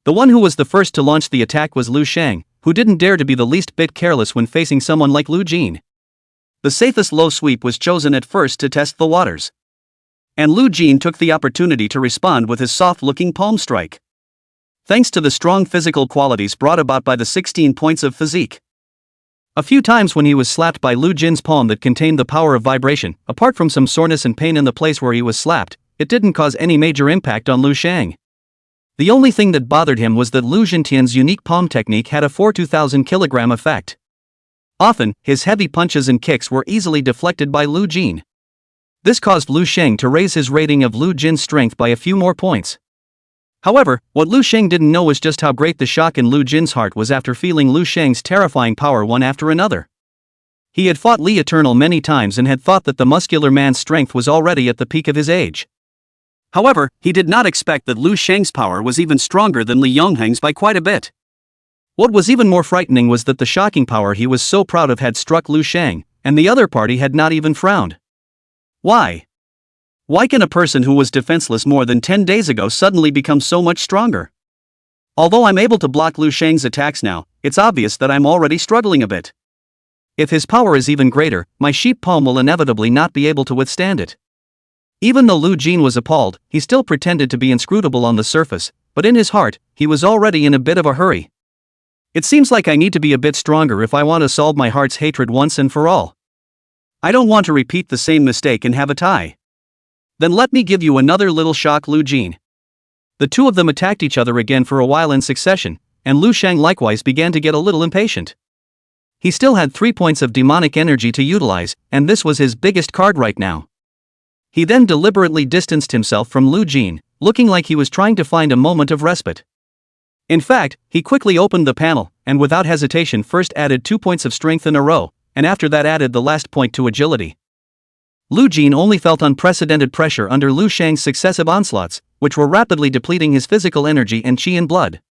The one who was the first to launch the attack was Lu Sheng, who didn't dare to be the least bit careless when facing someone like Lu Jin. The safest low sweep was chosen at first to test the waters. And Lu Jin took the opportunity to respond with his soft-looking palm strike. Thanks to the strong physical qualities brought about by the 16 points of physique. A few times when he was slapped by Lu Jin's palm that contained the power of vibration, apart from some soreness and pain in the place where he was slapped, it didn't cause any major impact on Lu Sheng. The only thing that bothered him was that Lu Jintian's unique palm technique had a 4,000 kilogram effect. Often, his heavy punches and kicks were easily deflected by Lu Jin. This caused Lu Sheng to raise his rating of Lu Jin's strength by a few more points. However, what Lu Sheng didn't know was just how great the shock in Lu Jin's heart was after feeling Lu Sheng's terrifying power one after another. He had fought Li Eternal many times and had thought that the muscular man's strength was already at the peak of his age. However, he did not expect that Lu Sheng's power was even stronger than Li Yongheng's by quite a bit. What was even more frightening was that the shocking power he was so proud of had struck Lu Sheng, and the other party had not even frowned. Why? Why can a person who was defenseless more than 10 days ago suddenly become so much stronger? Although I'm able to block Lu Sheng's attacks now, it's obvious that I'm already struggling a bit. If his power is even greater, my sheep palm will inevitably not be able to withstand it. Even though Lu Jin was appalled, he still pretended to be inscrutable on the surface, but in his heart, he was already in a bit of a hurry. It seems like I need to be a bit stronger if I want to solve my heart's hatred once and for all. I don't want to repeat the same mistake and have a tie. Then let me give you another little shock, Lu Jin. The two of them attacked each other again for a while in succession, and Lu Sheng likewise began to get a little impatient. He still had 3 points of demonic energy to utilize, and this was his biggest card right now. He then deliberately distanced himself from Lu Jin, looking like he was trying to find a moment of respite. In fact, he quickly opened the panel, and without hesitation first added 2 points of strength in a row, and after that added the last point to agility. Lu Jin only felt unprecedented pressure under Lu Sheng's successive onslaughts, which were rapidly depleting his physical energy and chi and blood.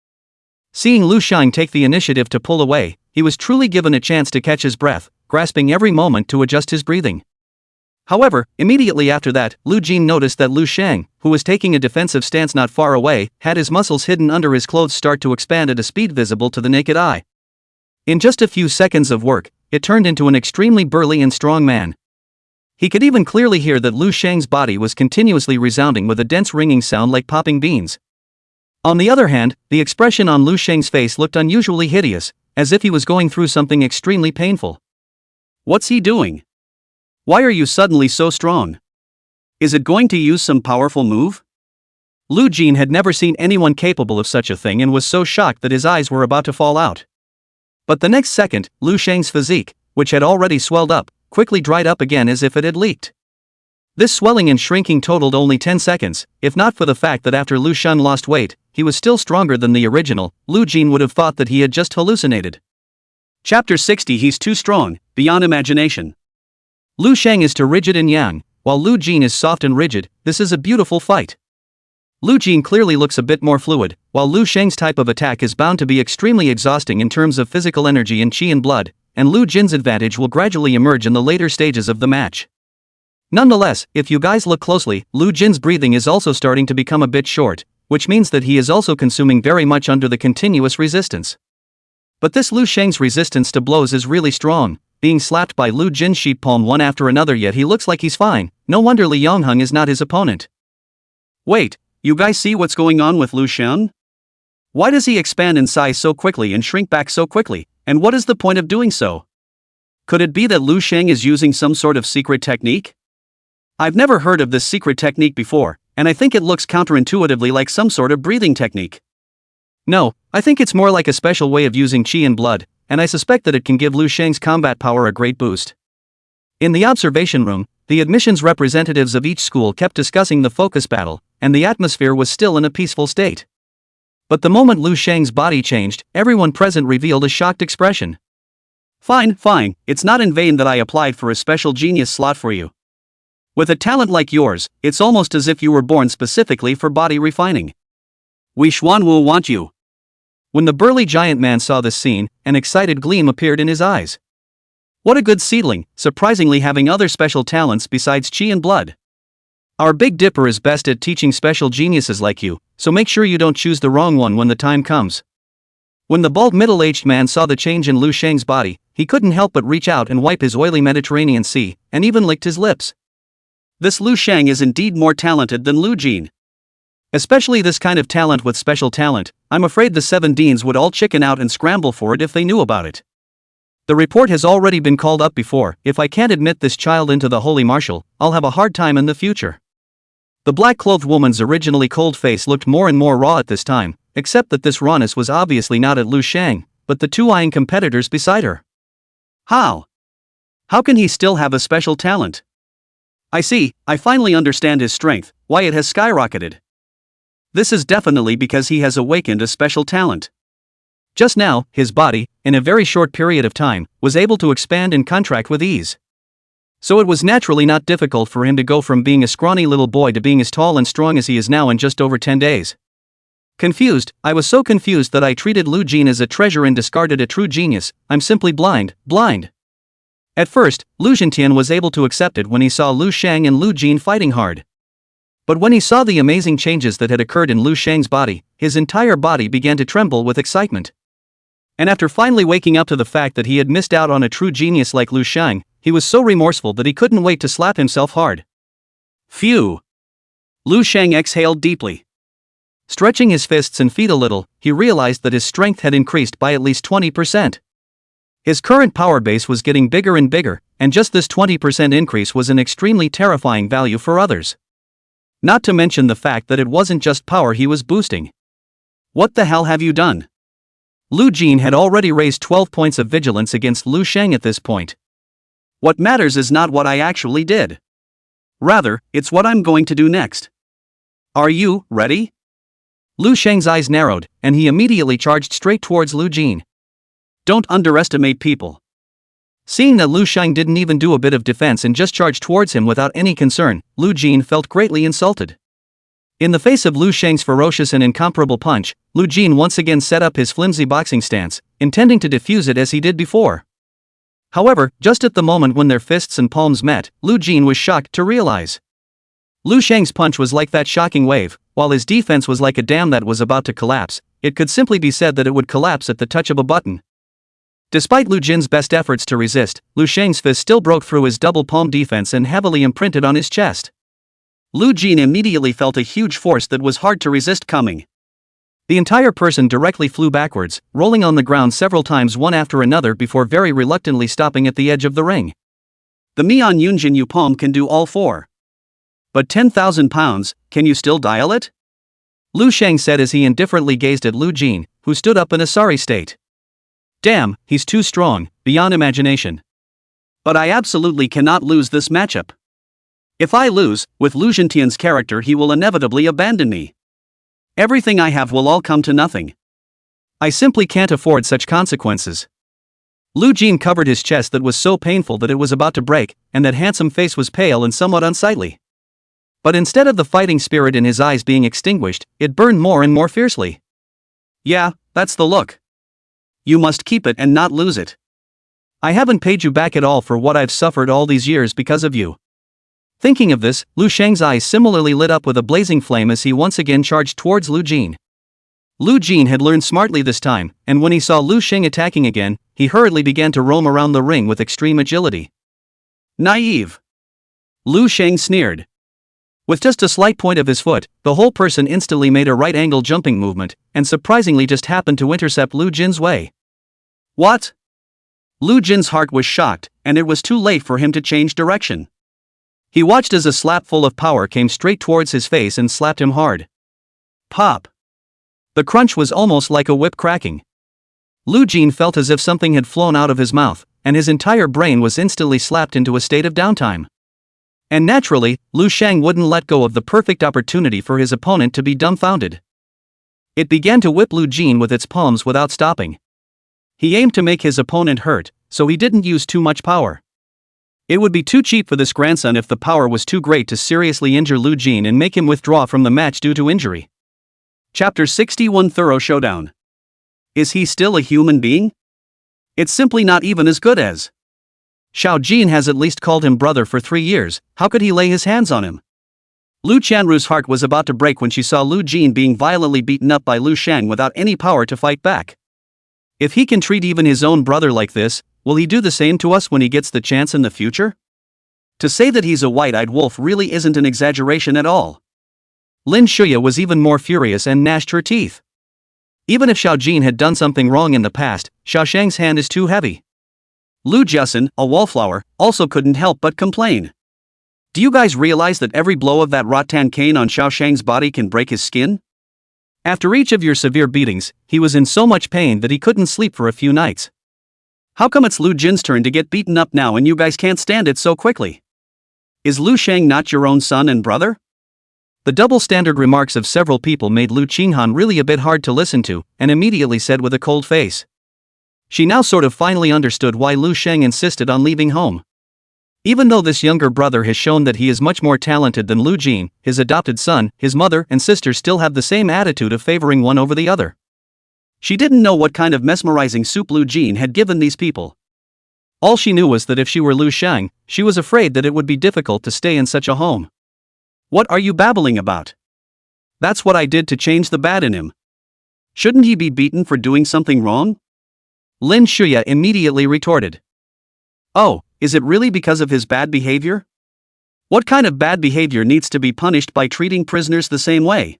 Seeing Lu Sheng take the initiative to pull away, he was truly given a chance to catch his breath, grasping every moment to adjust his breathing. However, immediately after that, Lu Jin noticed that Lu Sheng, who was taking a defensive stance not far away, had his muscles hidden under his clothes start to expand at a speed visible to the naked eye. In just a few seconds of work, it turned into an extremely burly and strong man. He could even clearly hear that Lu Sheng's body was continuously resounding with a dense ringing sound like popping beans. On the other hand, the expression on Lu Sheng's face looked unusually hideous, as if he was going through something extremely painful. What's he doing? Why are you suddenly so strong? Is it going to use some powerful move? Lu Jin had never seen anyone capable of such a thing and was so shocked that his eyes were about to fall out. But the next second, Lu Sheng's physique, which had already swelled up, quickly dried up again as if it had leaked. This swelling and shrinking totaled only 10 seconds, if not for the fact that after Lu Sheng lost weight, he was still stronger than the original. Lu Jin would have thought that he had just hallucinated. Chapter 60. He's too strong, beyond imagination. Lu Sheng is too rigid and yang, while Lu Jin is soft and rigid. This is a beautiful fight. Lu Jin clearly looks a bit more fluid, while Lu Sheng's type of attack is bound to be extremely exhausting in terms of physical energy and qi and blood, and Lu Jin's advantage will gradually emerge in the later stages of the match. Nonetheless, if you guys look closely, Lu Jin's breathing is also starting to become a bit short, which means that he is also consuming very much under the continuous resistance. But this Lu Sheng's resistance to blows is really strong, being slapped by Lu Jin's sheep palm one after another, yet he looks like he's fine. No wonder Li Yongheng is not his opponent. Wait, you guys see what's going on with Lu Sheng? Why does he expand in size so quickly and shrink back so quickly, and what is the point of doing so? Could it be that Lu Sheng is using some sort of secret technique? I've never heard of this secret technique before, and I think it looks counterintuitively like some sort of breathing technique. No, I think it's more like a special way of using qi and blood, and I suspect that it can give Lu Sheng's combat power a great boost. In the observation room, the admissions representatives of each school kept discussing the focus battle, and the atmosphere was still in a peaceful state. But the moment Lu Sheng's body changed, everyone present revealed a shocked expression. Fine, it's not in vain that I applied for a special genius slot for you. With a talent like yours, it's almost as if you were born specifically for body refining. We Xuan will want you. When the burly giant man saw this scene, an excited gleam appeared in his eyes. What a good seedling, surprisingly having other special talents besides qi and blood. Our Big Dipper is best at teaching special geniuses like you, so make sure you don't choose the wrong one when the time comes. When the bald middle-aged man saw the change in Lu Sheng's body, he couldn't help but reach out and wipe his oily Mediterranean Sea, and even licked his lips. This Lu Sheng is indeed more talented than Lu Jin. Especially this kind of talent with special talent. I'm afraid the 7 deans would all chicken out and scramble for it if they knew about it. The report has already been called up before. If I can't admit this child into the Holy Marshal, I'll have a hard time in the future. The black-clothed woman's originally cold face looked more and more raw at this time, except that this rawness was obviously not at Lu Sheng, but the 2 eyeing competitors beside her. How can he still have a special talent? I see, I finally understand his strength, why it has skyrocketed. This is definitely because he has awakened a special talent. Just now, his body, in a very short period of time, was able to expand and contract with ease. So it was naturally not difficult for him to go from being a scrawny little boy to being as tall and strong as he is now in just over 10 days. Confused, I was so confused that I treated Lu Jin as a treasure and discarded a true genius. I'm simply blind. At first, Lu Jintian was able to accept it when he saw Lu Sheng and Lu Jin fighting hard. But when he saw the amazing changes that had occurred in Lu Sheng's body, his entire body began to tremble with excitement. And after finally waking up to the fact that he had missed out on a true genius like Lu Sheng, he was so remorseful that he couldn't wait to slap himself hard. Phew! Lu Sheng exhaled deeply. Stretching his fists and feet a little, he realized that his strength had increased by at least 20%. His current power base was getting bigger and bigger, and just this 20% increase was an extremely terrifying value for others. Not to mention the fact that it wasn't just power he was boosting. What the hell have you done? Lu Jin had already raised 12 points of vigilance against Lu Sheng at this point. What matters is not what I actually did. Rather, it's what I'm going to do next. Are you ready? Lu Sheng's eyes narrowed, and he immediately charged straight towards Lu Jin. Don't underestimate people. Seeing that Lu Sheng didn't even do a bit of defense and just charged towards him without any concern, Lu Jin felt greatly insulted. In the face of Lu Sheng's ferocious and incomparable punch, Lu Jin once again set up his flimsy boxing stance, intending to defuse it as he did before. However, just at the moment when their fists and palms met, Lu Jin was shocked to realize. Lu Sheng's punch was like that shocking wave, while his defense was like a dam that was about to collapse. It could simply be said that it would collapse at the touch of a button. Despite Lu Jin's best efforts to resist, Lu Sheng's fist still broke through his double palm defense and heavily imprinted on his chest. Lu Jin immediately felt a huge force that was hard to resist coming. The entire person directly flew backwards, rolling on the ground several times one after another before very reluctantly stopping at the edge of the ring. The Mian Yunjin Yu palm can do all 4. But 10,000 pounds, can you still dial it? Lu Sheng said as he indifferently gazed at Lu Jin, who stood up in a sorry state. Damn, he's too strong, beyond imagination. But I absolutely cannot lose this matchup. If I lose, with Lu Jintian's character he will inevitably abandon me. Everything I have will all come to nothing. I simply can't afford such consequences. Lu Jin covered his chest that was so painful that it was about to break, and that handsome face was pale and somewhat unsightly. But instead of the fighting spirit in his eyes being extinguished, it burned more and more fiercely. Yeah, that's the look. You must keep it and not lose it. I haven't paid you back at all for what I've suffered all these years because of you. Thinking of this, Lu Sheng's eyes similarly lit up with a blazing flame as he once again charged towards Lu Jin. Lu Jin had learned smartly this time, and when he saw Lu Sheng attacking again, he hurriedly began to roam around the ring with extreme agility. Naive! Lu Sheng sneered. With just a slight point of his foot, the whole person instantly made a right-angle jumping movement, and surprisingly just happened to intercept Lu Jin's way. What? Lu Jin's heart was shocked, and it was too late for him to change direction. He watched as a slap full of power came straight towards his face and slapped him hard. Pop! The crunch was almost like a whip cracking. Lu Jin felt as if something had flown out of his mouth, and his entire brain was instantly slapped into a state of downtime. And naturally, Lu Sheng wouldn't let go of the perfect opportunity for his opponent to be dumbfounded. It began to whip Lu Jin with its palms without stopping. He aimed to make his opponent hurt, so he didn't use too much power. It would be too cheap for this grandson if the power was too great to seriously injure Lu Jin and make him withdraw from the match due to injury. Chapter 61 Thorough Showdown. Is he still a human being? It's simply not even as good as. Xiao Jin has at least called him brother for 3 years, how could he lay his hands on him? Lu Qianru's heart was about to break when she saw Lu Jin being violently beaten up by Lu Sheng without any power to fight back. If he can treat even his own brother like this, will he do the same to us when he gets the chance in the future? To say that he's a white-eyed wolf really isn't an exaggeration at all. Lin Shuya was even more furious and gnashed her teeth. Even if Xiao Jin had done something wrong in the past, Xiao Sheng's hand is too heavy. Lu Jiasun, a wallflower, also couldn't help but complain. Do you guys realize that every blow of that rattan cane on Xiao Sheng's body can break his skin? After each of your severe beatings, he was in so much pain that he couldn't sleep for a few nights. How come it's Lu Jin's turn to get beaten up now and you guys can't stand it so quickly? Is Lu Sheng not your own son and brother? The double-standard remarks of several people made Lu Qinghan really a bit hard to listen to, and immediately said with a cold face. She now sort of finally understood why Lu Sheng insisted on leaving home. Even though this younger brother has shown that he is much more talented than Lu Jin, his adopted son, his mother and sister still have the same attitude of favoring one over the other. She didn't know what kind of mesmerizing soup Lu Jin had given these people. All she knew was that if she were Lu Sheng, she was afraid that it would be difficult to stay in such a home. What are you babbling about? That's what I did to change the bad in him. Shouldn't he be beaten for doing something wrong? Lin Shuya immediately retorted. Oh, is it really because of his bad behavior? What kind of bad behavior needs to be punished by treating prisoners the same way?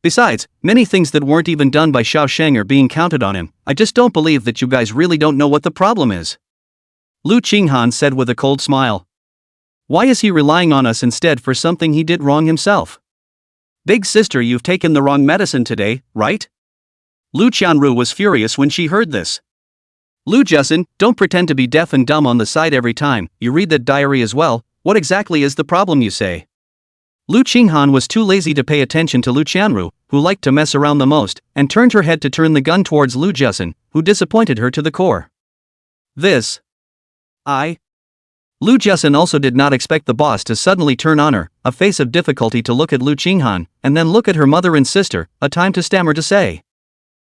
Besides, many things that weren't even done by Xiao Sheng are being counted on him. I just don't believe that you guys really don't know what the problem is. Lu Qinghan said with a cold smile. Why is he relying on us instead for something he did wrong himself? Big sister, you've taken the wrong medicine today, right? Lu Qianru was furious when she heard this. Lu Jiasun, don't pretend to be deaf and dumb on the side every time you read that diary as well. What exactly is the problem, you say? Lu Qinghan was too lazy to pay attention to Lu Qianru, who liked to mess around the most, and turned her head to turn the gun towards Lu Jiasun, who disappointed her to the core. Lu Jiasun also did not expect the boss to suddenly turn on her, a face of difficulty to look at Lu Qinghan, and then look at her mother and sister, a time to stammer to say.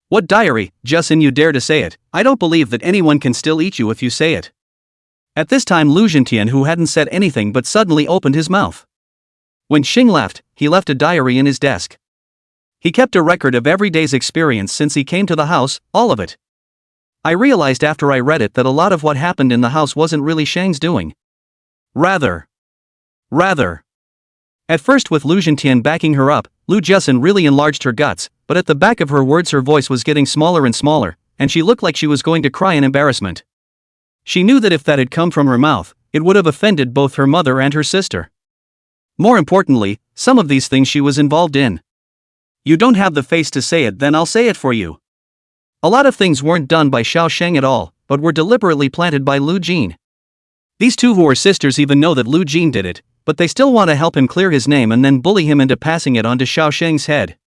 What diary, Jiasun, you dare to say it? I don't believe that anyone can still eat you if you say it. At this time Lu Zhentian, who hadn't said anything but suddenly opened his mouth. When Xing left, he left a diary in his desk. He kept a record of every day's experience since he came to the house, all of it. I realized after I read it that a lot of what happened in the house wasn't really Shang's doing. Rather. At first, with Lu Zhentian backing her up, Lu Jiasun really enlarged her guts, but at the back of her words her voice was getting smaller and smaller, and she looked like she was going to cry in embarrassment. She knew that if that had come from her mouth, it would have offended both her mother and her sister. More importantly, some of these things she was involved in. You don't have the face to say it, then I'll say it for you. A lot of things weren't done by Xiao Sheng at all, but were deliberately planted by Lu Jin. These two who are sisters even know that Lu Jin did it, but they still want to help him clear his name and then bully him into passing it on to Xiao Sheng's head.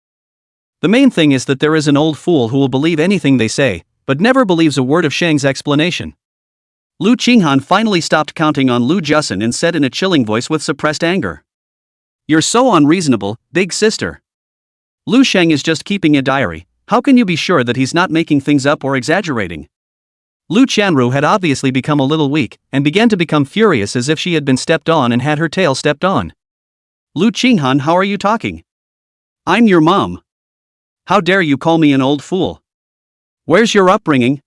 The main thing is that there is an old fool who will believe anything they say, but never believes a word of Shang's explanation. Lu Qinghan finally stopped counting on Lu Jusin and said in a chilling voice with suppressed anger. "You're so unreasonable, big sister. Lu Shang is just keeping a diary. How can you be sure that he's not making things up or exaggerating?" Lu Chanru had obviously become a little weak, and began to become furious as if she had been stepped on and had her tail stepped on. "Lu Qinghan, how are you talking? I'm your mom. How dare you call me an old fool? Where's your upbringing?"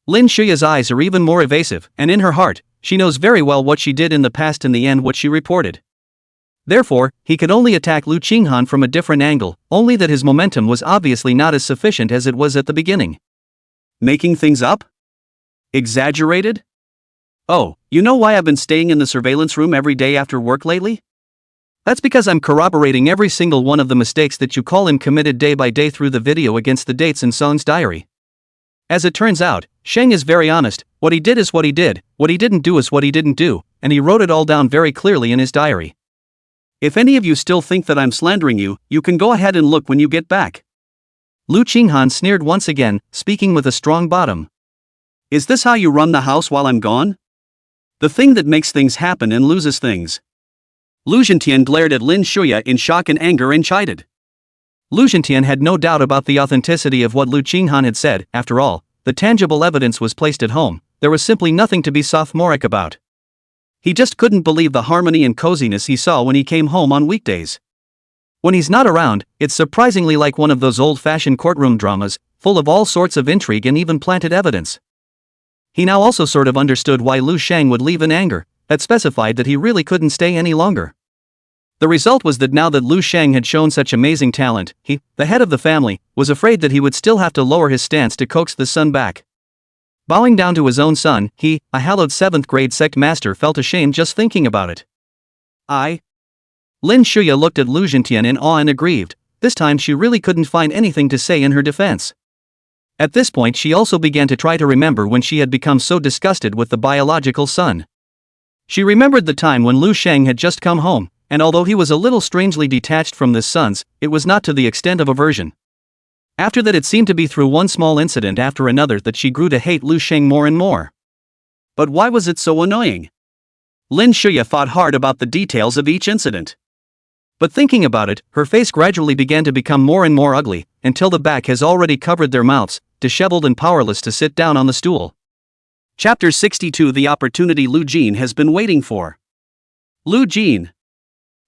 Lin Shuya's eyes are even more evasive, and in her heart, she knows very well what she did in the past and the end what she reported. Therefore, he could only attack Lu Qinghan from a different angle, only that his momentum was obviously not as sufficient as it was at the beginning. Making things up? Exaggerated? Oh, you know why I've been staying in the surveillance room every day after work lately? That's because I'm corroborating every single one of the mistakes that you call him committed day by day through the video against the dates in Song's diary. As it turns out, Shang is very honest. What he did is what he did, what he didn't do is what he didn't do, and he wrote it all down very clearly in his diary. If any of you still think that I'm slandering you, you can go ahead and look when you get back. Lu Qinghan sneered once again, speaking with a strong bottom. Is this how you run the house while I'm gone? The thing that makes things happen and loses things. Lu Zhentian glared at Lin Shuya in shock and anger and chided. Lu Zhentian had no doubt about the authenticity of what Lu Qinghan had said. After all, the tangible evidence was placed at home. There was simply nothing to be sophomoric about. He just couldn't believe the harmony and coziness he saw when he came home on weekdays. When he's not around, it's surprisingly like one of those old-fashioned courtroom dramas, full of all sorts of intrigue and even planted evidence. He now also sort of understood why Lu Shang would leave in anger, had specified that he really couldn't stay any longer. The result was that now that Lu Shang had shown such amazing talent, he, the head of the family, was afraid that he would still have to lower his stance to coax the son back. Bowing down to his own son, he, a hallowed 7th grade sect master, felt ashamed just thinking about it. Lin Shuya looked at Lu Zhentian in awe and aggrieved. This time she really couldn't find anything to say in her defense. At this point she also began to try to remember when she had become so disgusted with the biological son. She remembered the time when Lu Shang had just come home, and although he was a little strangely detached from this son's, it was not to the extent of aversion. After that it seemed to be through one small incident after another that she grew to hate Lu Shang more and more. But why was it so annoying? Lin Shuya thought hard about the details of each incident. But thinking about it, her face gradually began to become more and more ugly, until the back has already covered their mouths, disheveled and powerless to sit down on the stool. Chapter 62. The opportunity Lu Jin has been waiting for. Lu Jin,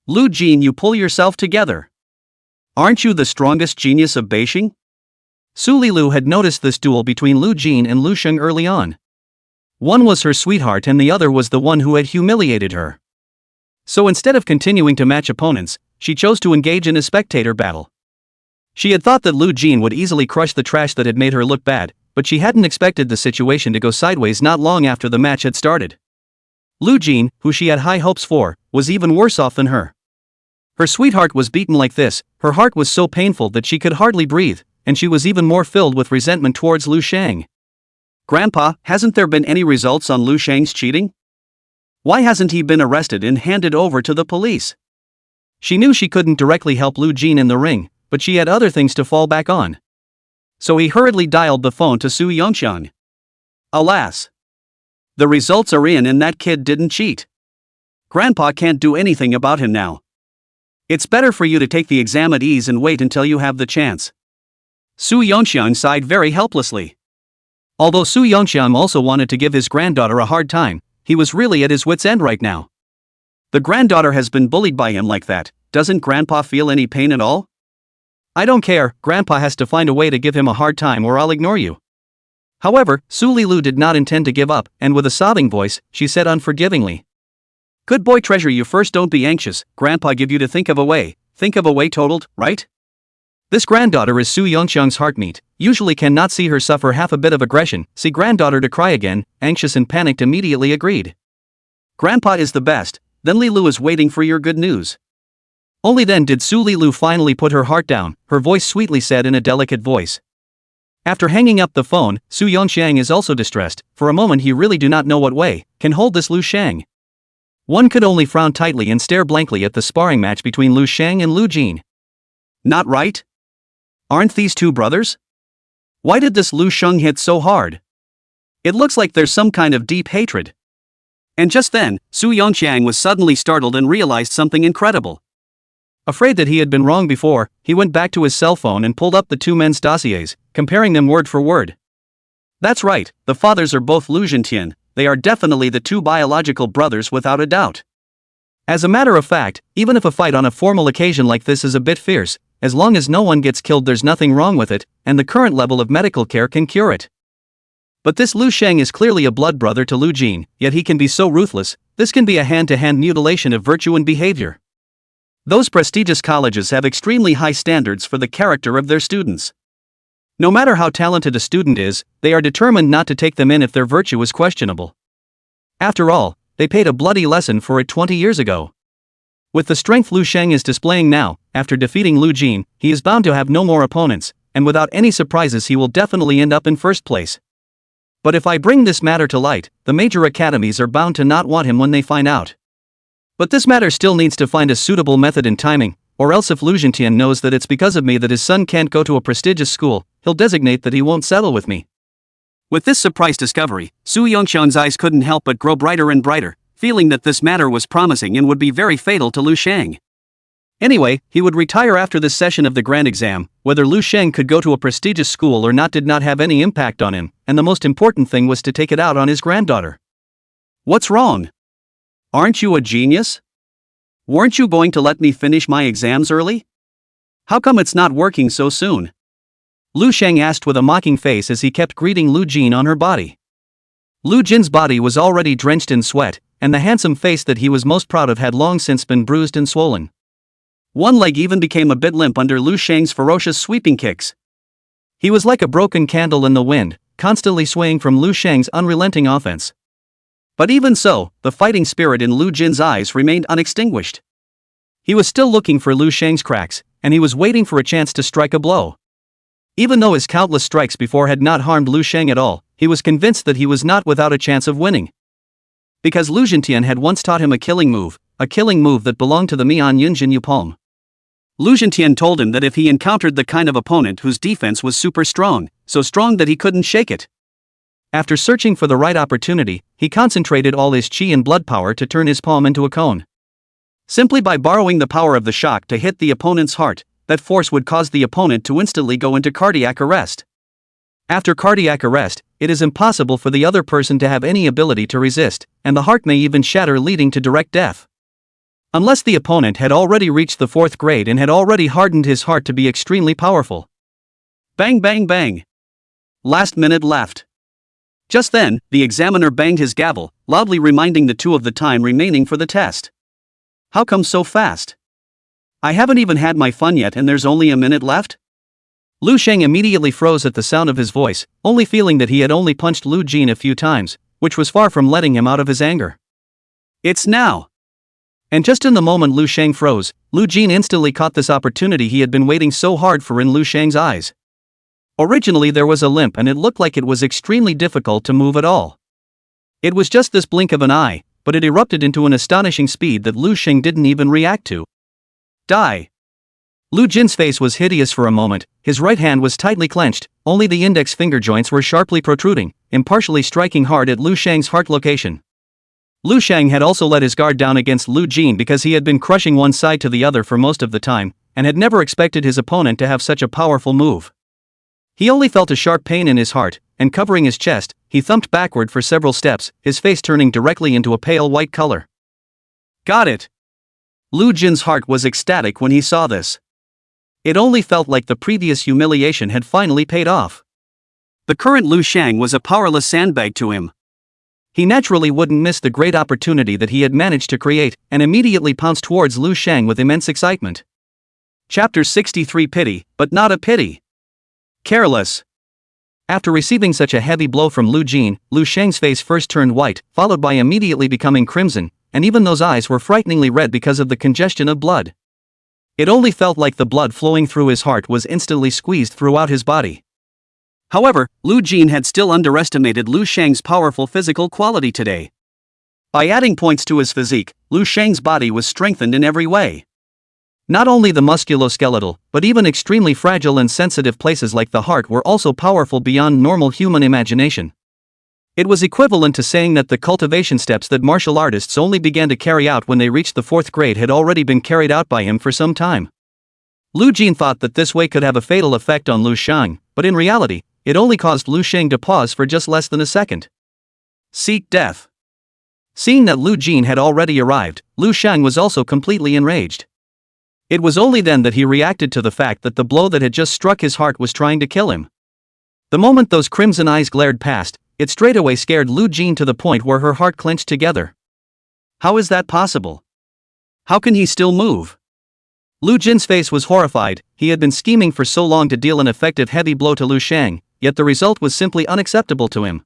you pull yourself together. Aren't you the strongest genius of Beijing? Su Lilu had noticed this duel between Lu Jin and Lu Sheng early on. One was her sweetheart and the other was the one who had humiliated her. So instead of continuing to match opponents, she chose to engage in a spectator battle. She had thought that Lu Jin would easily crush the trash that had made her look bad, but she hadn't expected the situation to go sideways not long after the match had started. Lu Jin, who she had high hopes for, was even worse off than her. Her sweetheart was beaten like this, her heart was so painful that she could hardly breathe, and she was even more filled with resentment towards Lu Shang. Grandpa, hasn't there been any results on Lu Shang's cheating? Why hasn't he been arrested and handed over to the police? She knew she couldn't directly help Lu Jin in the ring, but she had other things to fall back on. So he hurriedly dialed the phone to Su Yongxiang. Alas! The results are in and that kid didn't cheat. Grandpa can't do anything about him now. It's better for you to take the exam at ease and wait until you have the chance. Su Yongxiang sighed very helplessly. Although Su Yongxiang also wanted to give his granddaughter a hard time, he was really at his wit's end right now. The granddaughter has been bullied by him like that. Doesn't Grandpa feel any pain at all? I don't care, Grandpa has to find a way to give him a hard time or I'll ignore you. However, Su Lilu did not intend to give up, and with a sobbing voice, she said unforgivingly. Good boy treasure, you first don't be anxious, Grandpa give you to think of a way totaled, right? This granddaughter is Su Yongxiang's heartmeat, usually cannot see her suffer half a bit of aggression, see granddaughter to cry again, anxious and panicked immediately agreed. Grandpa is the best, then Lilu is waiting for your good news. Only then did Su Lilu finally put her heart down, her voice sweetly said in a delicate voice. After hanging up the phone, Su Yongxiang is also distressed, for a moment he really do not know what way can hold this Lu Shang. One could only frown tightly and stare blankly at the sparring match between Lu Shang and Lu Jin. Not right? Aren't these two brothers? Why did this Lu Sheng hit so hard? It looks like there's some kind of deep hatred. And just then, Su Yongqiang was suddenly startled and realized something incredible. Afraid that he had been wrong before, he went back to his cell phone and pulled up the two men's dossiers, comparing them word for word. That's right, the fathers are both Lu Zhentian, they are definitely the two biological brothers without a doubt. As a matter of fact, even if a fight on a formal occasion like this is a bit fierce, as long as no one gets killed there's nothing wrong with it, and the current level of medical care can cure it. But this Lu Sheng is clearly a blood brother to Lu Jin, yet he can be so ruthless. This can be a hand-to-hand mutilation of virtue and behavior. Those prestigious colleges have extremely high standards for the character of their students. No matter how talented a student is, they are determined not to take them in if their virtue is questionable. After all, they paid a bloody lesson for it 20 years ago. With the strength Lu Sheng is displaying now, after defeating Lu Jin, he is bound to have no more opponents, and without any surprises he will definitely end up in first place. But if I bring this matter to light, the major academies are bound to not want him when they find out. But this matter still needs to find a suitable method and timing, or else if Lu Zhentian knows that it's because of me that his son can't go to a prestigious school, he'll designate that he won't settle with me. With this surprise discovery, Su Yongqiang's eyes couldn't help but grow brighter and brighter, feeling that this matter was promising and would be very fatal to Lu Sheng. Anyway, he would retire after this session of the grand exam. Whether Lu Sheng could go to a prestigious school or not did not have any impact on him, and the most important thing was to take it out on his granddaughter. What's wrong? Aren't you a genius? Weren't you going to let me finish my exams early? How come it's not working so soon? Lu Sheng asked with a mocking face as he kept greeting Lu Jin on her body. Lu Jin's body was already drenched in sweat, and the handsome face that he was most proud of had long since been bruised and swollen. One leg even became a bit limp under Lu Sheng's ferocious sweeping kicks. He was like a broken candle in the wind, constantly swaying from Lu Sheng's unrelenting offense. But even so, the fighting spirit in Lu Jin's eyes remained unextinguished. He was still looking for Lu Sheng's cracks, and he was waiting for a chance to strike a blow. Even though his countless strikes before had not harmed Lu Sheng at all, he was convinced that he was not without a chance of winning. Because Lu Zhentian had once taught him a killing move that belonged to the Mian Yunjin Yu palm. Lu Zhentian told him that if he encountered the kind of opponent whose defense was super strong, so strong that he couldn't shake it. After searching for the right opportunity, he concentrated all his chi and blood power to turn his palm into a cone. Simply by borrowing the power of the shock to hit the opponent's heart, that force would cause the opponent to instantly go into cardiac arrest. After cardiac arrest, it is impossible for the other person to have any ability to resist, and the heart may even shatter, leading to direct death. Unless the opponent had already reached the 4th grade and had already hardened his heart to be extremely powerful. Bang bang bang. Last minute left. Just then, the examiner banged his gavel, loudly reminding the two of the time remaining for the test. How come so fast? I haven't even had my fun yet and there's only a minute left? Lu Sheng immediately froze at the sound of his voice, only feeling that he had only punched Lu Jin a few times, which was far from letting him out of his anger. It's now! And just in the moment Lu Sheng froze, Lu Jin instantly caught this opportunity he had been waiting so hard for in Lu Sheng's eyes. Originally there was a limp and it looked like it was extremely difficult to move at all. It was just this blink of an eye, but it erupted into an astonishing speed that Lu Sheng didn't even react to. Die! Lu Jin's face was hideous for a moment, his right hand was tightly clenched, only the index finger joints were sharply protruding, impartially striking hard at Lu Sheng's heart location. Lu Sheng had also let his guard down against Lu Jin because he had been crushing one side to the other for most of the time, and had never expected his opponent to have such a powerful move. He only felt a sharp pain in his heart, and covering his chest, he thumped backward for several steps, his face turning directly into a pale white color. Got it! Lu Jin's heart was ecstatic when he saw this. It only felt like the previous humiliation had finally paid off. The current Lu Sheng was a powerless sandbag to him. He naturally wouldn't miss the great opportunity that he had managed to create, and immediately pounced towards Lu Sheng with immense excitement. Chapter 63 Pity, but not a pity. Careless. After receiving such a heavy blow from Lu Jin, Lu Sheng's face first turned white, followed by immediately becoming crimson, and even those eyes were frighteningly red because of the congestion of blood. It only felt like the blood flowing through his heart was instantly squeezed throughout his body. However, Lu Jin had still underestimated Lu Sheng's powerful physical quality today. By adding points to his physique, Lu Sheng's body was strengthened in every way. Not only the musculoskeletal, but even extremely fragile and sensitive places like the heart were also powerful beyond normal human imagination. It was equivalent to saying that the cultivation steps that martial artists only began to carry out when they reached the 4th grade had already been carried out by him for some time. Lu Jin thought that this way could have a fatal effect on Lu Sheng, but in reality, it only caused Lu Sheng to pause for just less than a second. Seek death. Seeing that Lu Jin had already arrived, Lu Sheng was also completely enraged. It was only then that he reacted to the fact that the blow that had just struck his heart was trying to kill him. The moment those crimson eyes glared past, it straightaway scared Lu Jin to the point where her heart clenched together. How is that possible? How can he still move? Lu Jin's face was horrified. He had been scheming for so long to deal an effective heavy blow to Lu Sheng, yet the result was simply unacceptable to him.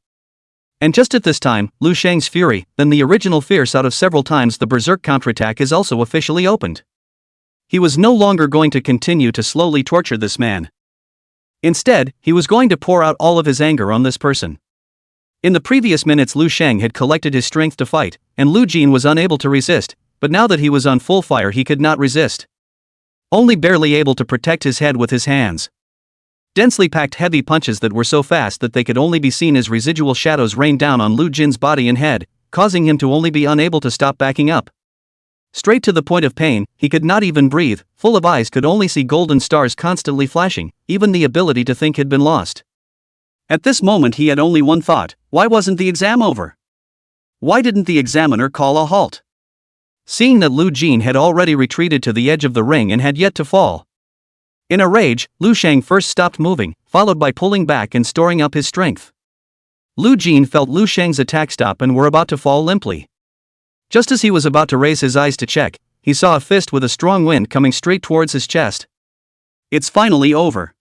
And just at this time, Lu Sheng's fury, then the original fierce out of several times the berserk counterattack, is also officially opened. He was no longer going to continue to slowly torture this man. Instead, he was going to pour out all of his anger on this person. In the previous minutes Lu Sheng had collected his strength to fight, and Lu Jin was unable to resist, but now that he was on full fire he could not resist. Only barely able to protect his head with his hands. Densely packed heavy punches that were so fast that they could only be seen as residual shadows rained down on Lu Jin's body and head, causing him to only be unable to stop backing up. Straight to the point of pain, he could not even breathe, full of eyes could only see golden stars constantly flashing, even the ability to think had been lost. At this moment he had only one thought: why wasn't the exam over? Why didn't the examiner call a halt? Seeing that Lu Jin had already retreated to the edge of the ring and had yet to fall. In a rage, Lu Sheng first stopped moving, followed by pulling back and storing up his strength. Lu Jin felt Lu Sheng's attack stop and were about to fall limply. Just as he was about to raise his eyes to check, he saw a fist with a strong wind coming straight towards his chest. It's finally over.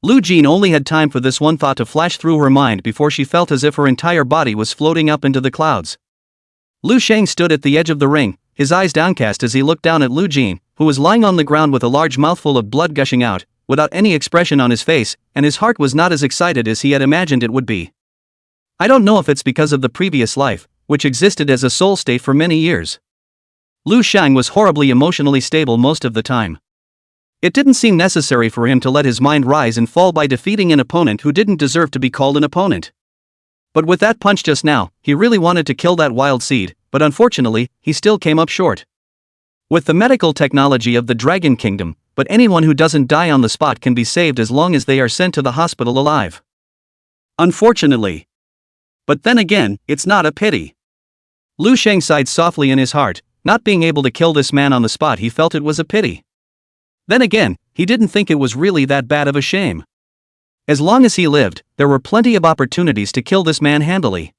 Lu Jin only had time for this one thought to flash through her mind before she felt as if her entire body was floating up into the clouds. Lu Sheng stood at the edge of the ring, his eyes downcast as he looked down at Lu Jin, who was lying on the ground with a large mouthful of blood gushing out, without any expression on his face, and his heart was not as excited as he had imagined it would be. I don't know if it's because of the previous life, which existed as a soul state for many years. Lu Sheng was horribly emotionally stable most of the time. It didn't seem necessary for him to let his mind rise and fall by defeating an opponent who didn't deserve to be called an opponent. But with that punch just now, he really wanted to kill that wild seed, but unfortunately, he still came up short. With the medical technology of the Dragon Kingdom, but anyone who doesn't die on the spot can be saved as long as they are sent to the hospital alive. Unfortunately. But then again, it's not a pity. Lu Sheng sighed softly in his heart. Not being able to kill this man on the spot, he felt it was a pity. Then again, he didn't think it was really that bad of a shame. As long as he lived, there were plenty of opportunities to kill this man handily.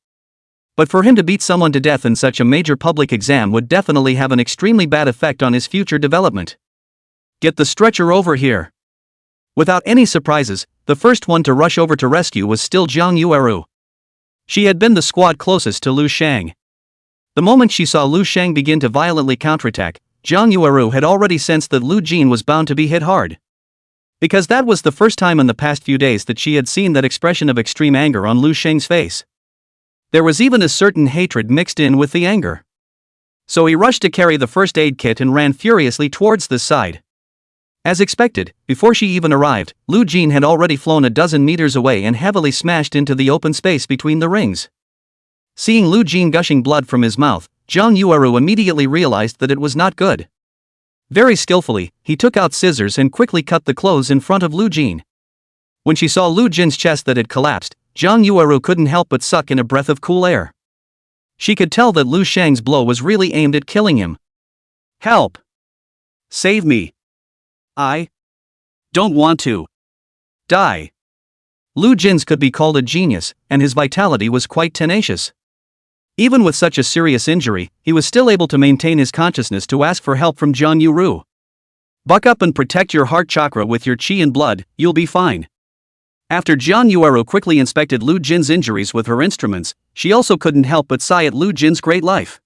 But for him to beat someone to death in such a major public exam would definitely have an extremely bad effect on his future development. Get the stretcher over here. Without any surprises, the first one to rush over to rescue was still Jiang Yueru. She had been the squad closest to Lu Sheng. The moment she saw Lu Sheng begin to violently counterattack, Jiang Yueru had already sensed that Lu Jin was bound to be hit hard. Because that was the first time in the past few days that she had seen that expression of extreme anger on Lu Sheng's face. There was even a certain hatred mixed in with the anger. So he rushed to carry the first aid kit and ran furiously towards this side. As expected, before she even arrived, Lu Jin had already flown a dozen meters away and heavily smashed into the open space between the rings. Seeing Lu Jin gushing blood from his mouth, Jiang Yueru immediately realized that it was not good. Very skillfully, he took out scissors and quickly cut the clothes in front of Lu Jin. When she saw Lu Jin's chest that had collapsed, Jiang Yueru couldn't help but suck in a breath of cool air. She could tell that Lu Sheng's blow was really aimed at killing him. Help! Save me! I don't want to die. Lu Jin's could be called a genius, and his vitality was quite tenacious. Even with such a serious injury, he was still able to maintain his consciousness to ask for help from Jiang Yueru. Buck up and protect your heart chakra with your qi and blood, you'll be fine. After Jiang Yueru quickly inspected Lu Jin's injuries with her instruments, she also couldn't help but sigh at Lu Jin's great life.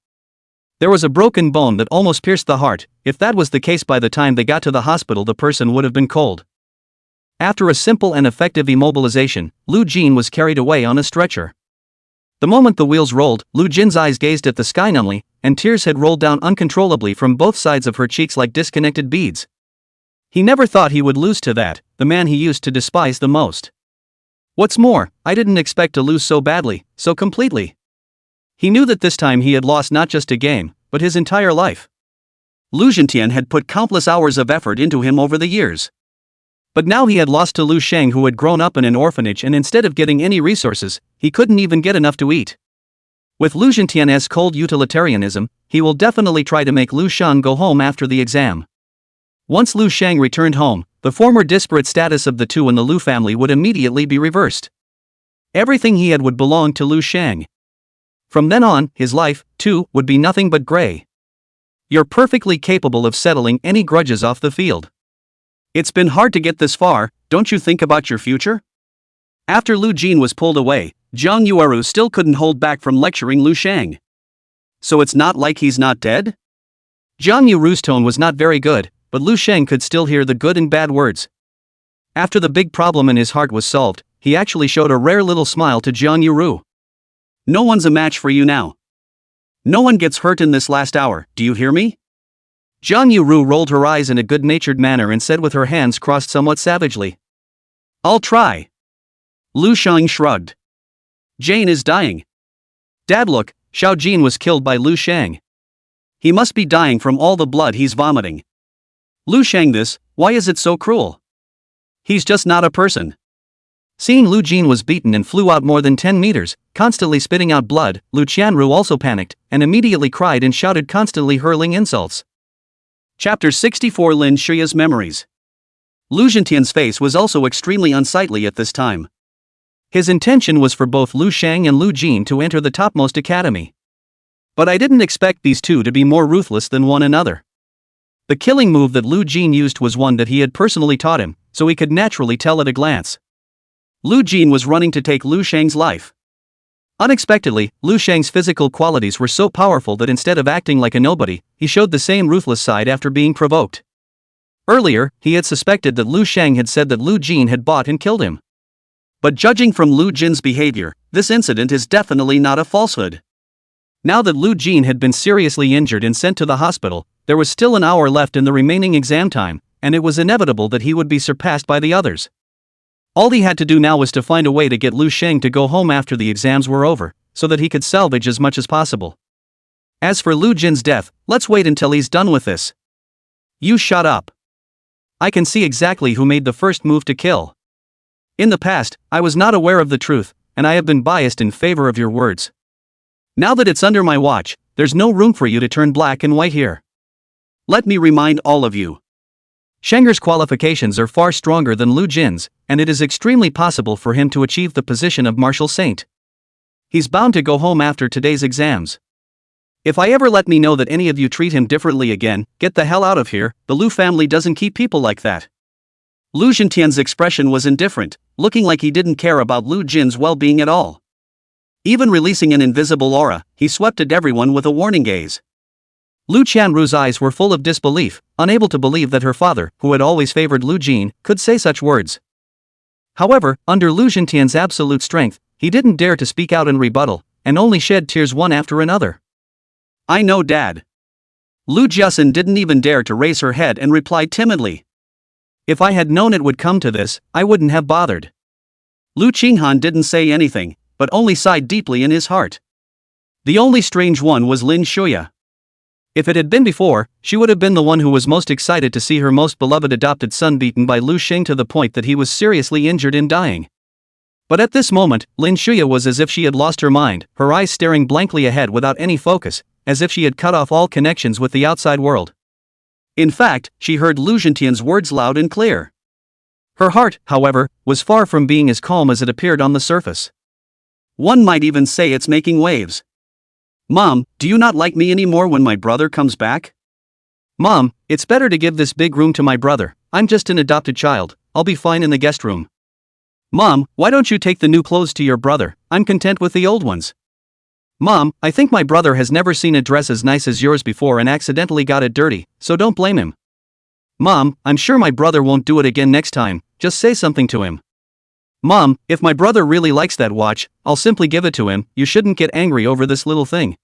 There was a broken bone that almost pierced the heart. If that was the case, by the time they got to the hospital the person would have been cold. After a simple and effective immobilization, Lu Jin was carried away on a stretcher. The moment the wheels rolled, Lu Jin's eyes gazed at the sky numbly, and tears had rolled down uncontrollably from both sides of her cheeks like disconnected beads. He never thought he would lose to that, the man he used to despise the most. What's more, I didn't expect to lose so badly, so completely. He knew that this time he had lost not just a game, but his entire life. Lu Zhentian had put countless hours of effort into him over the years. But now he had lost to Lu Sheng, who had grown up in an orphanage, and instead of getting any resources, he couldn't even get enough to eat. With Lu Zhentian's cold utilitarianism, he will definitely try to make Lu Sheng go home after the exam. Once Lu Sheng returned home, the former disparate status of the two in the Lu family would immediately be reversed. Everything he had would belong to Lu Sheng. From then on, his life, too, would be nothing but gray. You're perfectly capable of settling any grudges off the field. It's been hard to get this far, don't you think about your future? After Lu Jin was pulled away, Zhang Yueru still couldn't hold back from lecturing Lu Sheng. So it's not like he's not dead? Zhang Yueru's tone was not very good, but Lu Sheng could still hear the good and bad words. After the big problem in his heart was solved, he actually showed a rare little smile to Zhang Yueru. No one's a match for you now. No one gets hurt in this last hour, do you hear me? Zhang Yueru rolled her eyes in a good-natured manner and said with her hands crossed somewhat savagely. I'll try. Lu Sheng shrugged. Jane is dying. Dad, look, Xiao Jin was killed by Lu Sheng. He must be dying from all the blood he's vomiting. Lu Sheng, this, why is it so cruel? He's just not a person. Seeing Lu Jin was beaten and flew out more than 10 meters, constantly spitting out blood, Lu Qianru also panicked, and immediately cried and shouted, constantly hurling insults. Chapter 64, Lin Shuya's Memories. Lu Zhentian's face was also extremely unsightly at this time. His intention was for both Lu Sheng and Lu Jin to enter the topmost academy. But I didn't expect these two to be more ruthless than one another. The killing move that Lu Jin used was one that he had personally taught him, so he could naturally tell at a glance. Lu Jin was running to take Lu Sheng's life. Unexpectedly, Lu Sheng's physical qualities were so powerful that instead of acting like a nobody, he showed the same ruthless side after being provoked. Earlier, he had suspected that Lu Sheng had said that Lu Jin had bought and killed him. But judging from Lu Jin's behavior, this incident is definitely not a falsehood. Now that Lu Jin had been seriously injured and sent to the hospital, there was still an hour left in the remaining exam time, and it was inevitable that he would be surpassed by the others. All he had to do now was to find a way to get Lu Sheng to go home after the exams were over, so that he could salvage as much as possible. As for Lu Jin's death, let's wait until he's done with this. You shut up. I can see exactly who made the first move to kill. In the past, I was not aware of the truth, and I have been biased in favor of your words. Now that it's under my watch, there's no room for you to turn black and white here. Let me remind all of you. Shenger's qualifications are far stronger than Lu Jin's, and it is extremely possible for him to achieve the position of martial saint. He's bound to go home after today's exams. If I ever let me know that any of you treat him differently again, get the hell out of here. The Lu family doesn't keep people like that. Lu Zhentian's expression was indifferent, looking like he didn't care about Lu Jin's well-being at all. Even releasing an invisible aura, he swept at everyone with a warning gaze. Lu Qianru's eyes were full of disbelief, unable to believe that her father, who had always favored Lu Jin, could say such words. However, under Lu Zhentian's absolute strength, he didn't dare to speak out in rebuttal, and only shed tears one after another. I know, Dad. Lu Jiasin didn't even dare to raise her head and replied timidly. If I had known it would come to this, I wouldn't have bothered. Lu Qinghan didn't say anything, but only sighed deeply in his heart. The only strange one was Lin Shuya. If it had been before, she would have been the one who was most excited to see her most beloved adopted son beaten by Lu Sheng to the point that he was seriously injured and dying. But at this moment, Lin Shuya was as if she had lost her mind, her eyes staring blankly ahead without any focus, as if she had cut off all connections with the outside world. In fact, she heard Lu Zhentian's words loud and clear. Her heart, however, was far from being as calm as it appeared on the surface. One might even say it's making waves. Mom, do you not like me anymore when my brother comes back? Mom, it's better to give this big room to my brother. I'm just an adopted child. I'll be fine in the guest room. Mom, why don't you take the new clothes to your brother? I'm content with the old ones. Mom, I think my brother has never seen a dress as nice as yours before and accidentally got it dirty, so don't blame him. Mom, I'm sure my brother won't do it again next time. Just say something to him. Mom, if my brother really likes that watch, I'll simply give it to him. You shouldn't get angry over this little thing.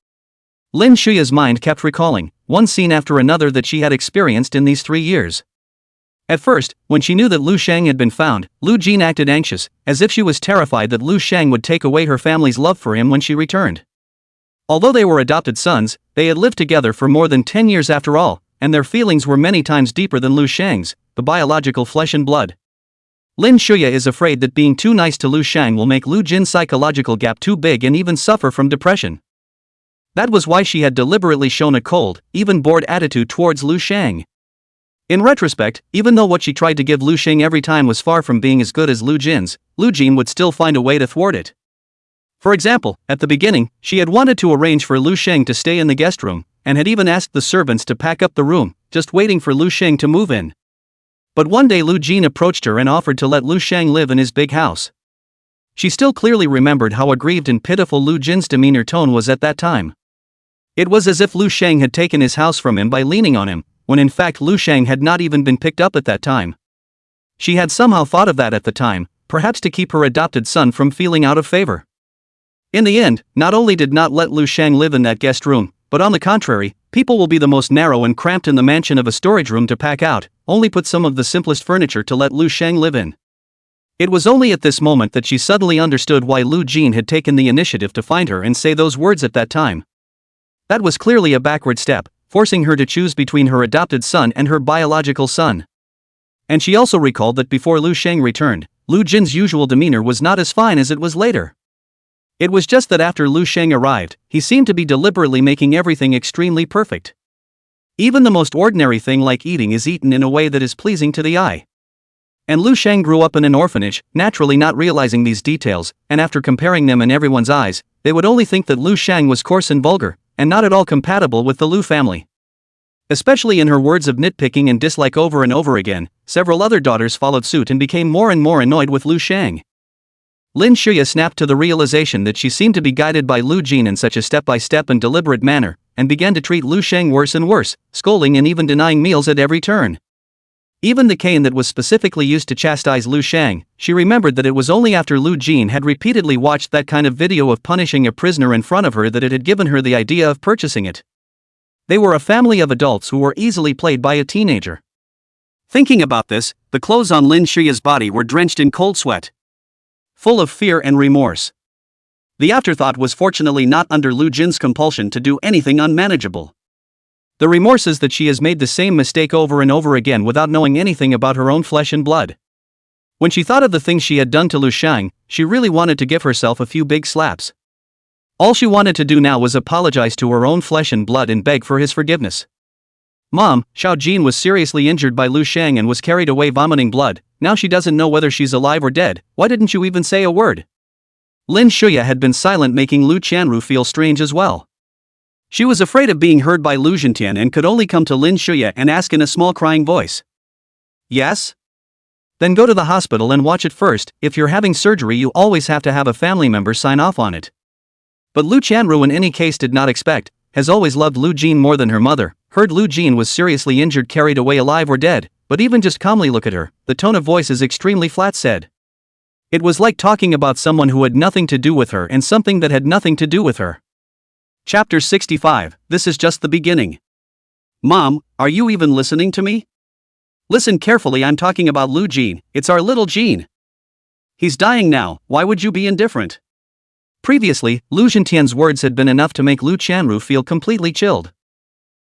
Lin Shuya's mind kept recalling one scene after another that she had experienced in these 3 years. At first, when she knew that Lu Shang had been found, Lu Jin acted anxious, as if she was terrified that Lu Shang would take away her family's love for him when she returned. Although they were adopted sons, they had lived together for more than 10 years after all, and their feelings were many times deeper than Lu Shang's, the biological flesh and blood. Lin Shuya is afraid that being too nice to Lu Shang will make Lu Jin's psychological gap too big and even suffer from depression. That was why she had deliberately shown a cold, even bored attitude towards Lu Shang. In retrospect, even though what she tried to give Lu Shang every time was far from being as good as Lu Jin's, Lu Jin would still find a way to thwart it. For example, at the beginning, she had wanted to arrange for Lu Shang to stay in the guest room, and had even asked the servants to pack up the room, just waiting for Lu Shang to move in. But one day Lu Jin approached her and offered to let Lu Shang live in his big house. She still clearly remembered how aggrieved and pitiful Lu Jin's demeanor tone was at that time. It was as if Lu Shang had taken his house from him by leaning on him, when in fact Lu Shang had not even been picked up at that time. She had somehow thought of that at the time, perhaps to keep her adopted son from feeling out of favor. In the end, not only did not let Lu Shang live in that guest room, but on the contrary, people will be the most narrow and cramped in the mansion of a storage room to pack out, only put some of the simplest furniture to let Lu Shang live in. It was only at this moment that she suddenly understood why Lu Jin had taken the initiative to find her and say those words at that time. That was clearly a backward step, forcing her to choose between her adopted son and her biological son. And she also recalled that before Lu Shang returned, Lu Jin's usual demeanor was not as fine as it was later. It was just that after Lu Shang arrived, he seemed to be deliberately making everything extremely perfect. Even the most ordinary thing like eating is eaten in a way that is pleasing to the eye. And Lu Shang grew up in an orphanage, naturally not realizing these details, and after comparing them in everyone's eyes, they would only think that Lu Shang was coarse and vulgar, and not at all compatible with the Lu family. Especially in her words of nitpicking and dislike over and over again, several other daughters followed suit and became more and more annoyed with Lu Shang. Lin Shuya snapped to the realization that she seemed to be guided by Lu Jin in such a step-by-step and deliberate manner, and began to treat Lu Shang worse and worse, scolding and even denying meals at every turn. Even the cane that was specifically used to chastise Lu Shang, she remembered that it was only after Lu Jin had repeatedly watched that kind of video of punishing a prisoner in front of her that it had given her the idea of purchasing it. They were a family of adults who were easily played by a teenager. Thinking about this, the clothes on Lin Shuya's body were drenched in cold sweat, full of fear and remorse. The afterthought was fortunately not under Lu Jin's compulsion to do anything unmanageable. The remorse is that she has made the same mistake over and over again without knowing anything about her own flesh and blood. When she thought of the things she had done to Lu Shang, she really wanted to give herself a few big slaps. All she wanted to do now was apologize to her own flesh and blood and beg for his forgiveness. Mom, Xiao Jin was seriously injured by Lu Shang and was carried away vomiting blood. Now she doesn't know whether she's alive or dead. Why didn't you even say a word? Lin Shuya had been silent, making Lu Qianru feel strange as well. She was afraid of being heard by Lu Zhentian and could only come to Lin Shuya and ask in a small crying voice. Yes? Then go to the hospital and watch it first. If you're having surgery, you always have to have a family member sign off on it. But Lu Qianru in any case did not expect, has always loved Lu Jin more than her mother, heard Lu Jin was seriously injured, carried away alive or dead, but even just calmly look at her, the tone of voice is extremely flat, said. It was like talking about someone who had nothing to do with her and something that had nothing to do with her. Chapter 65, this is just the beginning. Mom, are you even listening to me? Listen carefully, I'm talking about Lu Jin, it's our little Jin. He's dying now, why would you be indifferent? Previously, Lu Zhentian's words had been enough to make Lu Qianru feel completely chilled.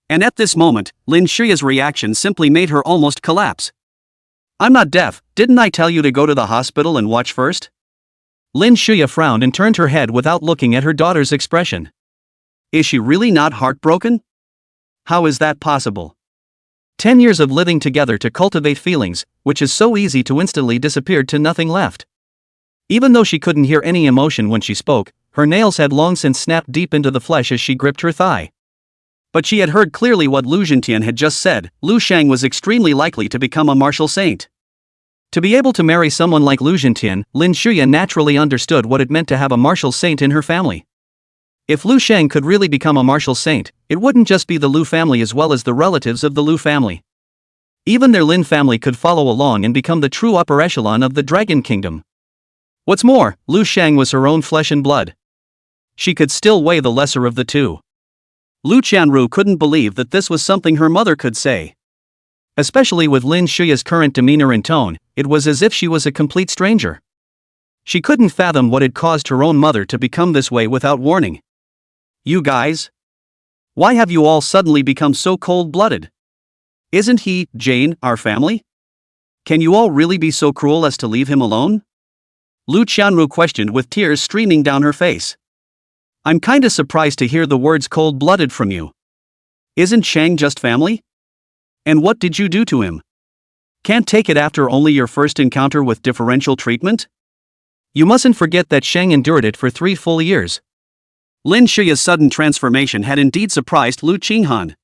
And at this moment, Lin Shuya's reaction simply made her almost collapse. I'm not deaf, didn't I tell you to go to the hospital and watch first? Lin Shuya frowned and turned her head without looking at her daughter's expression. Is she really not heartbroken? How is that possible? 10 years of living together to cultivate feelings, which is so easy to instantly disappeared to nothing left. Even though she couldn't hear any emotion when she spoke, her nails had long since snapped deep into the flesh as she gripped her thigh. But she had heard clearly what Lu Zhentian had just said. Lu Shang was extremely likely to become a martial saint. To be able to marry someone like Lu Zhentian, Lin Shuya naturally understood what it meant to have a martial saint in her family. If Lu Shang could really become a martial saint, it wouldn't just be the Lu family as well as the relatives of the Lu family. Even their Lin family could follow along and become the true upper echelon of the Dragon Kingdom. What's more, Lu Shang was her own flesh and blood. She could still weigh the lesser of the two. Lu Qianru couldn't believe that this was something her mother could say. Especially with Lin Shuya's current demeanor and tone, it was as if she was a complete stranger. She couldn't fathom what had caused her own mother to become this way without warning. You guys? Why have you all suddenly become so cold-blooded? Isn't he, Jane, our family? Can you all really be so cruel as to leave him alone? Lu Qianru questioned with tears streaming down her face. I'm kinda surprised to hear the words cold-blooded from you. Isn't Shang just family? And what did you do to him? Can't take it after only your first encounter with differential treatment? You mustn't forget that Shang endured it for 3 full years. Lin Shuya's sudden transformation had indeed surprised Lu Qinghan.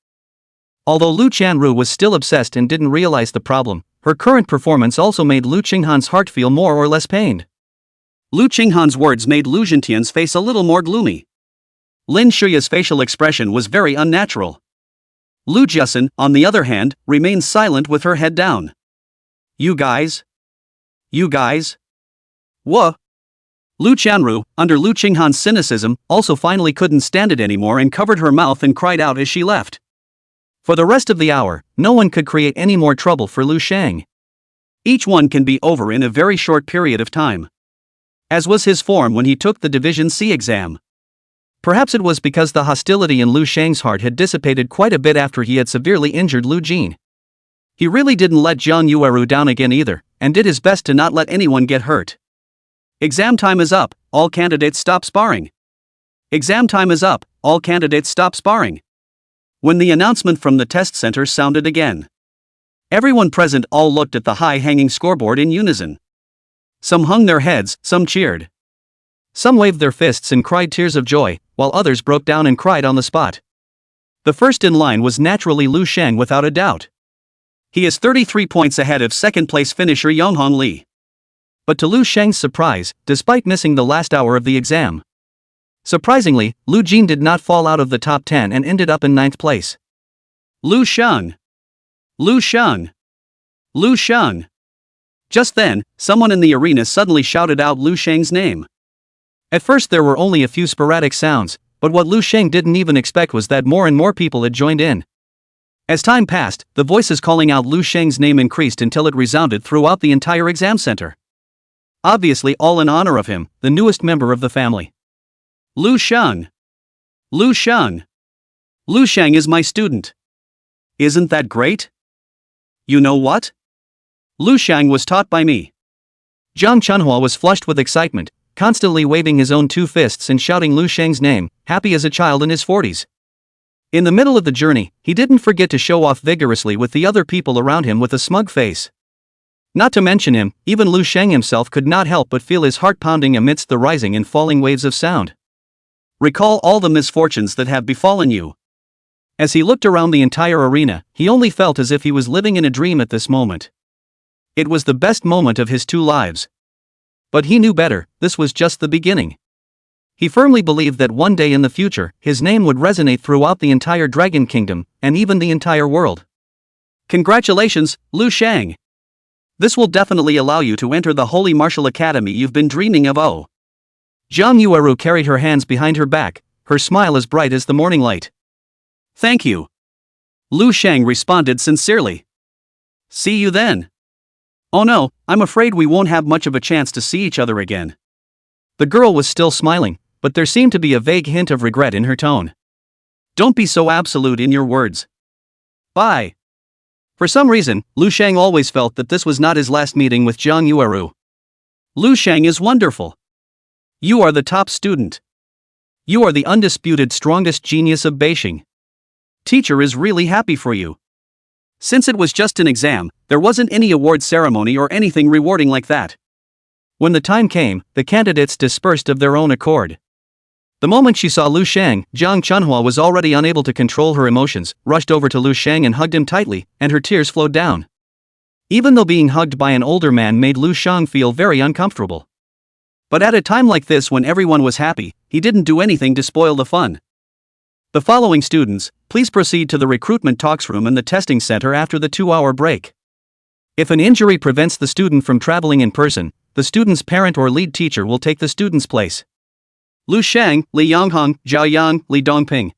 Although Lu Qianru was still obsessed and didn't realize the problem, her current performance also made Lu Qinghan's heart feel more or less pained. Lu Qinghan's words made Lu Zhentian's face a little more gloomy. Lin Shuya's facial expression was very unnatural. Lu Jiasun, on the other hand, remained silent with her head down. You guys? What? Lu Qianru, under Lu Qinghan's cynicism, also finally couldn't stand it anymore and covered her mouth and cried out as she left. For the rest of the hour, no one could create any more trouble for Lu Shang. Each one can be over in a very short period of time. As was his form when he took the Division C exam. Perhaps it was because the hostility in Lu Shang's heart had dissipated quite a bit after he had severely injured Lu Jin. He really didn't let Zhang Yueru down again either, and did his best to not let anyone get hurt. Exam time is up, all candidates stop sparring. Exam time is up, all candidates stop sparring. When the announcement from the test center sounded again, everyone present all looked at the high-hanging scoreboard in unison. Some hung their heads, some cheered. Some waved their fists and cried tears of joy, while others broke down and cried on the spot. The first in line was naturally Lu Shang without a doubt. He is 33 points ahead of second-place finisher Yonghong Li. But to Lu Shang's surprise, despite missing the last hour of the exam, surprisingly, Lu Jin did not fall out of the top 10 and ended up in 9th place. Lu Shang! Lu Shang! Lu Shang! Just then, someone in the arena suddenly shouted out Lu Shang's name. At first there were only a few sporadic sounds, but what Lu Shang didn't even expect was that more and more people had joined in. As time passed, the voices calling out Lu Shang's name increased until it resounded throughout the entire exam center. Obviously all in honor of him, the newest member of the family. Lu Shang! Lu Shang! Lu Shang is my student. Isn't that great? You know what? Lu Shang was taught by me. Zhang Chunhua was flushed with excitement, constantly waving his own 2 fists and shouting Lu Shang's name, happy as a child in his 40s. In the middle of the journey, he didn't forget to show off vigorously with the other people around him with a smug face. Not to mention him, even Lu Shang himself could not help but feel his heart pounding amidst the rising and falling waves of sound. Recall all the misfortunes that have befallen you. As he looked around the entire arena, he only felt as if he was living in a dream at this moment. It was the best moment of his 2 lives. But he knew better, this was just the beginning. He firmly believed that one day in the future, his name would resonate throughout the entire Dragon Kingdom, and even the entire world. Congratulations, Lu Shang! This will definitely allow you to enter the Holy Martial Academy you've been dreaming of. Oh! Zhang Yueru carried her hands behind her back, her smile as bright as the morning light. Thank you. Lu Shang responded sincerely. See you then. Oh no, I'm afraid we won't have much of a chance to see each other again. The girl was still smiling, but there seemed to be a vague hint of regret in her tone. Don't be so absolute in your words. Bye. For some reason, Lu Shang always felt that this was not his last meeting with Zhang Yueru. Lu Shang is wonderful. You are the top student. You are the undisputed strongest genius of Beijing. Teacher is really happy for you. Since it was just an exam, there wasn't any award ceremony or anything rewarding like that. When the time came, the candidates dispersed of their own accord. The moment she saw Lu Shang, Zhang Chunhua was already unable to control her emotions, rushed over to Lu Shang and hugged him tightly, and her tears flowed down. Even though being hugged by an older man made Lu Shang feel very uncomfortable. But at a time like this when everyone was happy, he didn't do anything to spoil the fun. The following students, please proceed to the recruitment talks room in the testing center after the 2-hour break. If an injury prevents the student from traveling in person, the student's parent or lead teacher will take the student's place. Lu Shang, Li Yonghong, Zhao Yang, Li Dongping.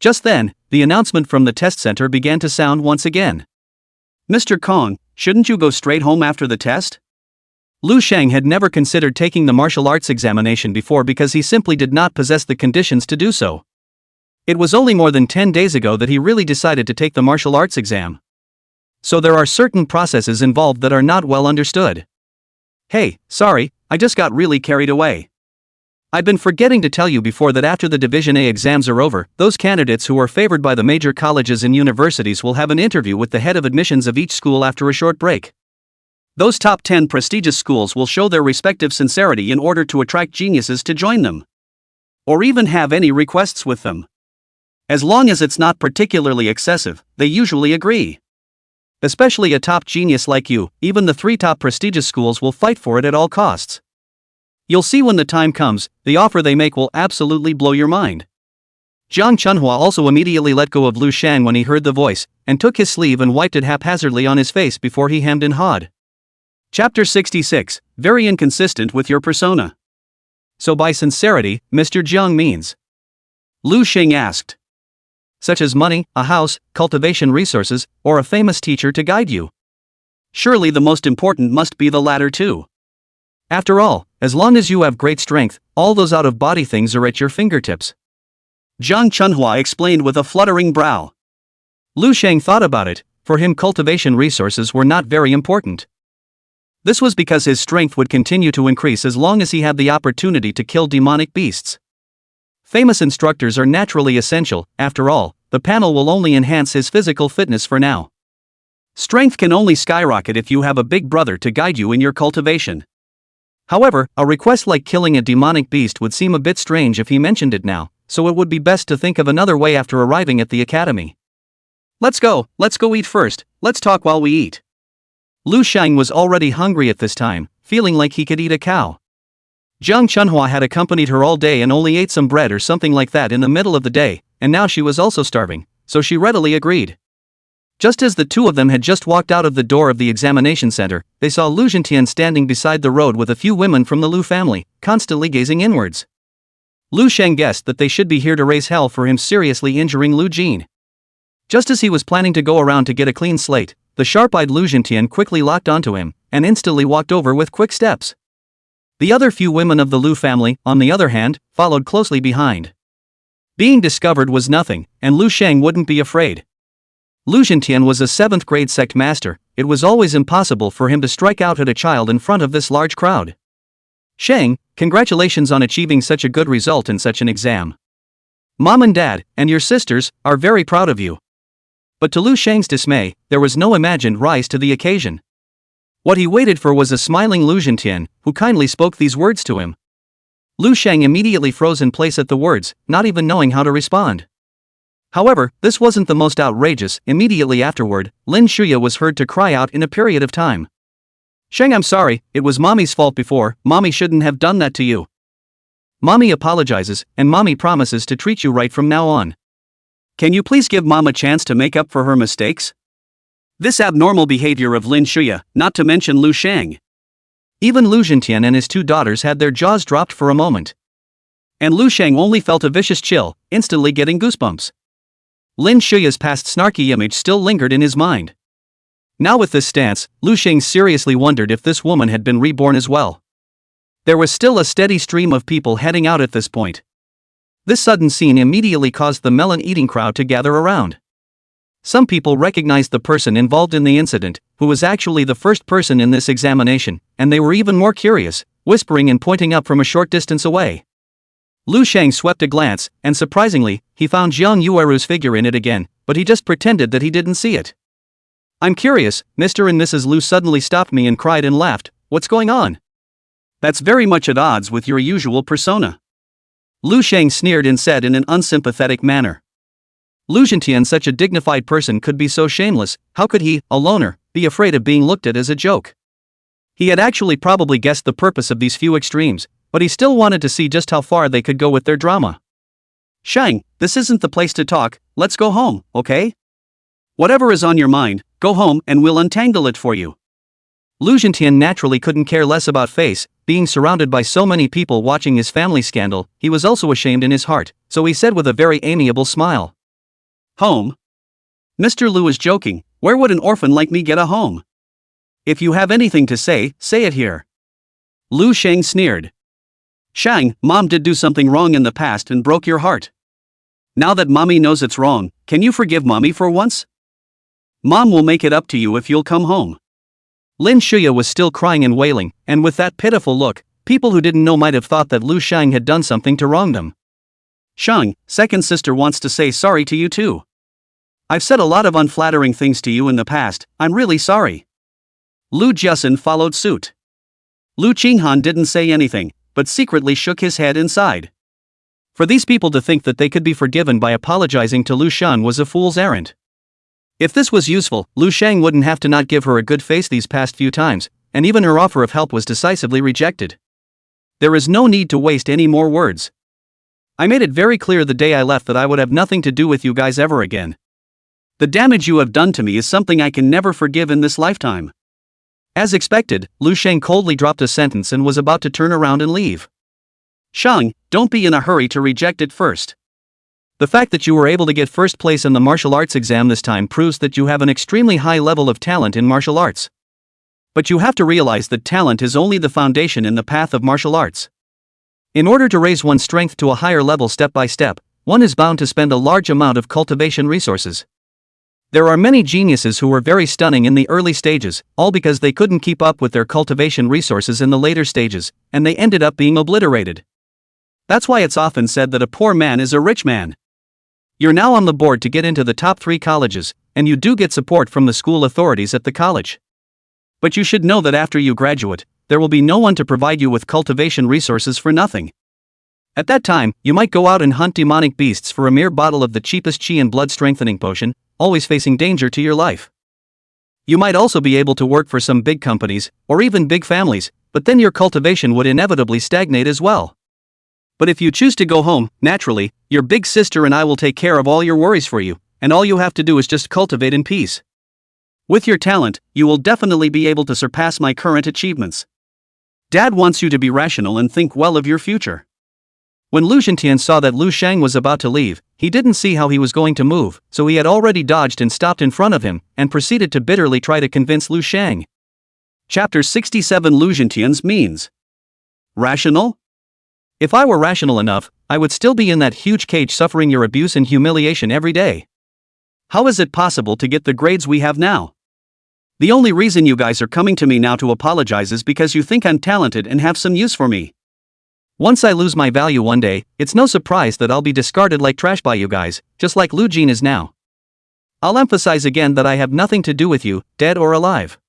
Just then, the announcement from the test center began to sound once again. "Mr. Kong, shouldn't you go straight home after the test?" Lu Sheng had never considered taking the martial arts examination before because he simply did not possess the conditions to do so. It was only more than 10 days ago that he really decided to take the martial arts exam. So there are certain processes involved that are not well understood. "Hey, sorry, I just got really carried away. I've been forgetting to tell you before that after the Division A exams are over, those candidates who are favored by the major colleges and universities will have an interview with the head of admissions of each school after a short break. Those top 10 prestigious schools will show their respective sincerity in order to attract geniuses to join them. Or even have any requests with them. As long as it's not particularly excessive, they usually agree. Especially a top genius like you, even the 3 top prestigious schools will fight for it at all costs. You'll see when the time comes, the offer they make will absolutely blow your mind." Jiang Chunhua also immediately let go of Lu Shang when he heard the voice, and took his sleeve and wiped it haphazardly on his face before he hemmed and hawed. Chapter 66, Very inconsistent with your persona. "So by sincerity, Mr. Jiang means?" Lu Sheng asked. "Such as money, a house, cultivation resources, or a famous teacher to guide you. Surely the most important must be the latter too. After all, as long as you have great strength, all those out-of-body things are at your fingertips." Jiang Chunhua explained with a fluttering brow. Lu Sheng thought about it. For him cultivation resources were not very important. This was because his strength would continue to increase as long as he had the opportunity to kill demonic beasts. Famous instructors are naturally essential. After all, the panel will only enhance his physical fitness for now. Strength can only skyrocket if you have a big brother to guide you in your cultivation. However, a request like killing a demonic beast would seem a bit strange if he mentioned it now, so it would be best to think of another way after arriving at the academy. Let's go eat first, let's talk while we eat." Lu Shang was already hungry at this time, feeling like he could eat a cow. Jiang Chunhua had accompanied her all day and only ate some bread or something like that in the middle of the day, and now she was also starving, so she readily agreed. Just as the two of them had just walked out of the door of the examination center, they saw Lu Zhentian standing beside the road with a few women from the Lu family, constantly gazing inwards. Lu Sheng guessed that they should be here to raise hell for him seriously injuring Lu Jin. Just as he was planning to go around to get a clean slate, the sharp-eyed Lu Zhentian quickly locked onto him, and instantly walked over with quick steps. The other few women of the Lu family, on the other hand, followed closely behind. Being discovered was nothing, and Lu Sheng wouldn't be afraid. Lu Zhentian was a 7th grade sect master. It was always impossible for him to strike out at a child in front of this large crowd. "Sheng, congratulations on achieving such a good result in such an exam. Mom and Dad, and your sisters, are very proud of you." But to Lu Sheng's dismay, there was no imagined rise to the occasion. What he waited for was a smiling Lu Zhentian, who kindly spoke these words to him. Lu Sheng immediately froze in place at the words, not even knowing how to respond. However, this wasn't the most outrageous. Immediately afterward, Lin Shuya was heard to cry out in a period of time. "Sheng, I'm sorry, it was Mommy's fault before. Mommy shouldn't have done that to you. Mommy apologizes, and Mommy promises to treat you right from now on. Can you please give Mom a chance to make up for her mistakes?" This abnormal behavior of Lin Shuya, not to mention Lu Sheng. Even Lu Zhentian and his 2 daughters had their jaws dropped for a moment. And Lu Sheng only felt a vicious chill, instantly getting goosebumps. Lin Shuya's past snarky image still lingered in his mind. Now with this stance, Lu Sheng seriously wondered if this woman had been reborn as well. There was still a steady stream of people heading out at this point. This sudden scene immediately caused the melon-eating crowd to gather around. Some people recognized the person involved in the incident, who was actually the first person in this examination, and they were even more curious, whispering and pointing up from a short distance away. Lu Sheng swept a glance, and surprisingly, he found Jiang Yueru's figure in it again, but he just pretended that he didn't see it. "I'm curious," Mr. and Mrs. Lu suddenly stopped me and cried and laughed. "What's going on? That's very much at odds with your usual persona." Lu Sheng sneered and said in an unsympathetic manner. Lu Zhentian, such a dignified person, could be so shameless. How could he, a loner, be afraid of being looked at as a joke? He had actually probably guessed the purpose of these few extremes, but he still wanted to see just how far they could go with their drama. "Sheng, this isn't the place to talk, let's go home, okay? Whatever is on your mind, go home and we'll untangle it for you." Lu Zhentian naturally couldn't care less about face. Being surrounded by so many people watching his family scandal, he was also ashamed in his heart, so he said with a very amiable smile, Home? Mr. Lu is joking, where would an orphan like me get a home? If you have anything to say it here. Lu Sheng sneered. Shang, Mom did do something wrong in the past and broke your heart. Now that Mommy knows it's wrong, can you forgive Mommy for once? Mom will make it up to you if you'll come home. Lin Shuya was still crying and wailing, and with that pitiful look, people who didn't know might have thought that Lu Shang had done something to wrong them. Shang, second sister wants to say sorry to you too. I've said a lot of unflattering things to you in the past, I'm really sorry. Lu Jiasen followed suit. Lu Qinghan didn't say anything, but secretly shook his head inside. For these people to think that they could be forgiven by apologizing to Lu Shan was a fool's errand. If this was useful, Lu Shang wouldn't have to not give her a good face these past few times, and even her offer of help was decisively rejected. There is no need to waste any more words. I made it very clear the day I left that I would have nothing to do with you guys ever again. The damage you have done to me is something I can never forgive in this lifetime. As expected, Lu Sheng coldly dropped a sentence and was about to turn around and leave. Shang, don't be in a hurry to reject it first. The fact that you were able to get first place in the martial arts exam this time proves that you have an extremely high level of talent in martial arts. But you have to realize that talent is only the foundation in the path of martial arts. In order to raise one's strength to a higher level step by step, one is bound to spend a large amount of cultivation resources. There are many geniuses who were very stunning in the early stages, all because they couldn't keep up with their cultivation resources in the later stages, and they ended up being obliterated. That's why it's often said that a poor man is a rich man. You're now on the board to get into the top 3 colleges, and you do get support from the school authorities at the college. But you should know that after you graduate, there will be no one to provide you with cultivation resources for nothing. At that time, you might go out and hunt demonic beasts for a mere bottle of the cheapest chi and blood strengthening potion, always facing danger to your life. You might also be able to work for some big companies, or even big families, but then your cultivation would inevitably stagnate as well. But if you choose to go home, naturally, your big sister and I will take care of all your worries for you, and all you have to do is just cultivate in peace. With your talent, you will definitely be able to surpass my current achievements. Dad wants you to be rational and think well of your future. When Lu Zhentian saw that Lu Shang was about to leave, he didn't see how he was going to move, so he had already dodged and stopped in front of him, and proceeded to bitterly try to convince Lu Shang. Chapter 67 Lu Zhentian's means. Rational? If I were rational enough, I would still be in that huge cage suffering your abuse and humiliation every day. How is it possible to get the grades we have now? The only reason you guys are coming to me now to apologize is because you think I'm talented and have some use for me. Once I lose my value one day, it's no surprise that I'll be discarded like trash by you guys, just like Lu Jin is now. I'll emphasize again that I have nothing to do with you, dead or alive.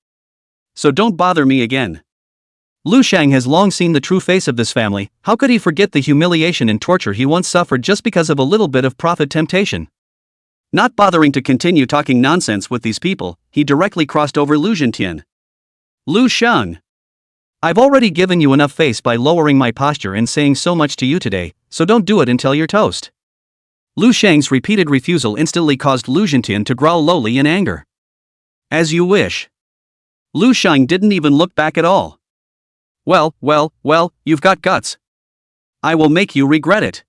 So don't bother me again. Lu Shang has long seen the true face of this family. How could he forget the humiliation and torture he once suffered just because of a little bit of profit temptation? Not bothering to continue talking nonsense with these people, he directly crossed over Lu Zhentian. Lu Shang. I've already given you enough face by lowering my posture and saying so much to you today, so don't do it until you're toast. Lu Shang's repeated refusal instantly caused Lu Zhentian to growl lowly in anger. As you wish. Lu Shang didn't even look back at all. Well, you've got guts. I will make you regret it.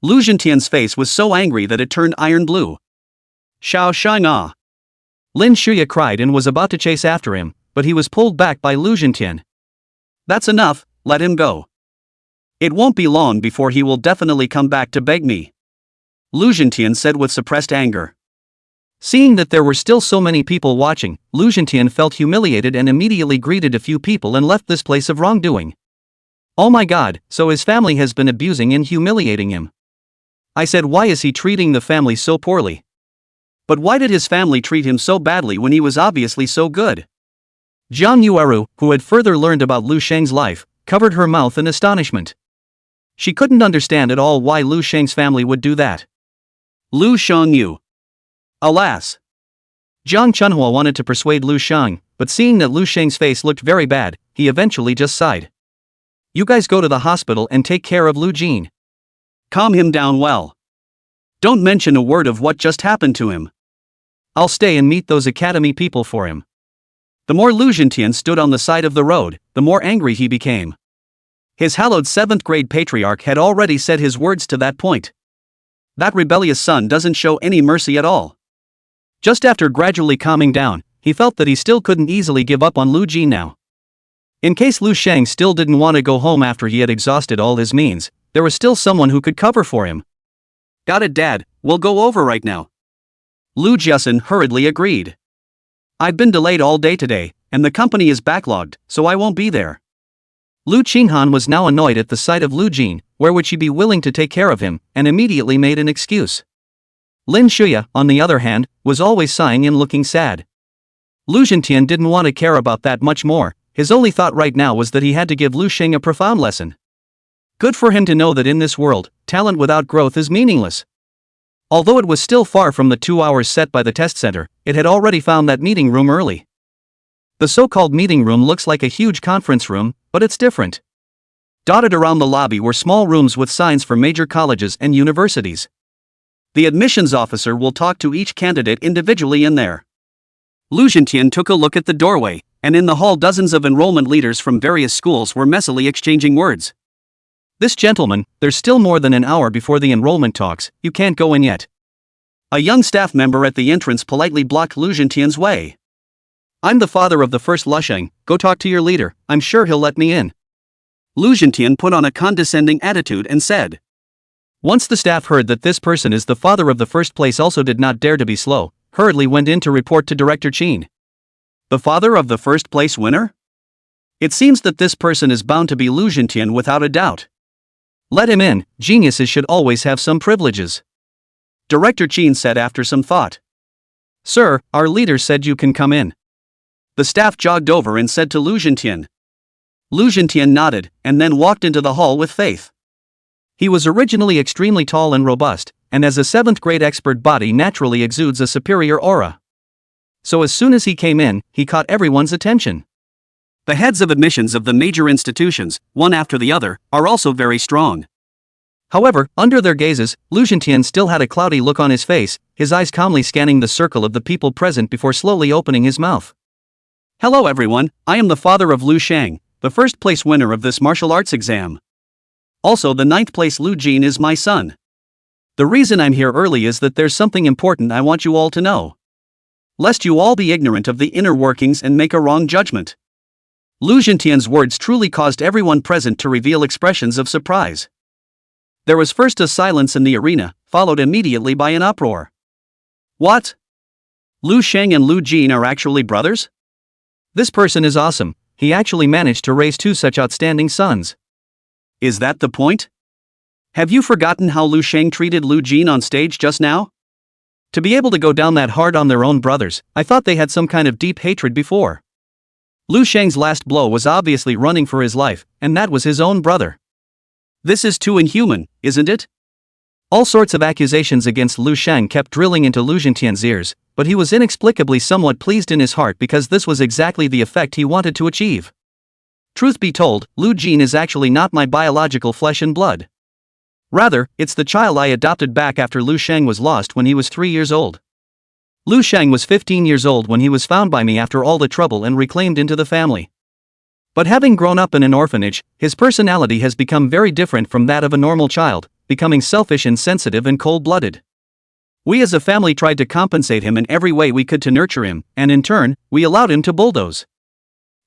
Lu Zhentian's face was so angry that it turned iron blue. Xiao Shang ah. Lin Shuya cried and was about to chase after him, but he was pulled back by Lu Zhentian. That's enough, let him go. It won't be long before he will definitely come back to beg me. Lu Zhentian said with suppressed anger. Seeing that there were still so many people watching, Lu Zhentian felt humiliated and immediately greeted a few people and left this place of wrongdoing. Oh my god, so his family has been abusing and humiliating him. I said, why is he treating the family so poorly? But why did his family treat him so badly when he was obviously so good? Jiang Yueru, who had further learned about Lu Sheng's life, covered her mouth in astonishment. She couldn't understand at all why Lu Sheng's family would do that. Lu Shengyu. Alas. Jiang Chunhua wanted to persuade Lu Sheng, but seeing that Lu Sheng's face looked very bad, he eventually just sighed. You guys go to the hospital and take care of Lu Jin. Calm him down well. Don't mention a word of what just happened to him. I'll stay and meet those academy people for him. The more Lu Zhentian stood on the side of the road, the more angry he became. His hallowed 7th grade patriarch had already said his words to that point. That rebellious son doesn't show any mercy at all. Just after gradually calming down, he felt that he still couldn't easily give up on Lu Jin now. In case Lu Sheng still didn't want to go home after he had exhausted all his means, there was still someone who could cover for him. Got it, Dad, we'll go over right now. Lu Jiasun hurriedly agreed. I've been delayed all day today, and the company is backlogged, so I won't be there. Lu Qinghan was now annoyed at the sight of Lu Jin, where would she be willing to take care of him, and immediately made an excuse. Lin Shuya, on the other hand, was always sighing and looking sad. Lu Zhentian didn't want to care about that much more, his only thought right now was that he had to give Lu Sheng a profound lesson. Good for him to know that in this world, talent without growth is meaningless. Although it was still far from the 2 hours set by the test center, it had already found that meeting room early. The so-called meeting room looks like a huge conference room, but it's different. Dotted around the lobby were small rooms with signs for major colleges and universities. The admissions officer will talk to each candidate individually in there. Lu Zhentian took a look at the doorway, and in the hall dozens of enrollment leaders from various schools were messily exchanging words. This gentleman, there's still more than an hour before the enrollment talks, you can't go in yet. A young staff member at the entrance politely blocked Lu Zhentian's way. I'm the father of the first Lusheng, go talk to your leader, I'm sure he'll let me in. Lu Zhentian put on a condescending attitude and said. Once the staff heard that this person is the father of the first place also did not dare to be slow, hurriedly went in to report to Director Qin. The father of the first place winner? It seems that this person is bound to be Lu Zhentian without a doubt. Let him in, geniuses should always have some privileges. Director Qin said after some thought. Sir, our leader said you can come in. The staff jogged over and said to Lu Zhentian. Lu Zhentian nodded, and then walked into the hall with faith. He was originally extremely tall and robust, and as a 7th grade expert body naturally exudes a superior aura. So as soon as he came in, he caught everyone's attention. The heads of admissions of the major institutions, one after the other, are also very strong. However, under their gazes, Lu Zhentian still had a cloudy look on his face, his eyes calmly scanning the circle of the people present before slowly opening his mouth. Hello everyone, I am the father of Lu Sheng, the first place winner of this martial arts exam. Also the 9th place Lu Jin is my son. The reason I'm here early is that there's something important I want you all to know. Lest you all be ignorant of the inner workings and make a wrong judgment. Lu Zhentian's words truly caused everyone present to reveal expressions of surprise. There was first a silence in the arena, followed immediately by an uproar. What? Lu Sheng and Lu Jin are actually brothers? This person is awesome, he actually managed to raise 2 such outstanding sons. Is that the point? Have you forgotten how Lu Sheng treated Lu Jin on stage just now? To be able to go down that hard on their own brothers, I thought they had some kind of deep hatred before. Lu Sheng's last blow was obviously running for his life, and that was his own brother. This is too inhuman, isn't it? All sorts of accusations against Lu Sheng kept drilling into Lu Zhentian's ears, but he was inexplicably somewhat pleased in his heart because this was exactly the effect he wanted to achieve. Truth be told, Lu Jin is actually not my biological flesh and blood. Rather, it's the child I adopted back after Lu Sheng was lost when he was 3 years old. Lu Sheng was 15 years old when he was found by me after all the trouble and reclaimed into the family. But having grown up in an orphanage, his personality has become very different from that of a normal child, becoming selfish, insensitive and cold-blooded. We as a family tried to compensate him in every way we could to nurture him, and in turn, we allowed him to bulldoze.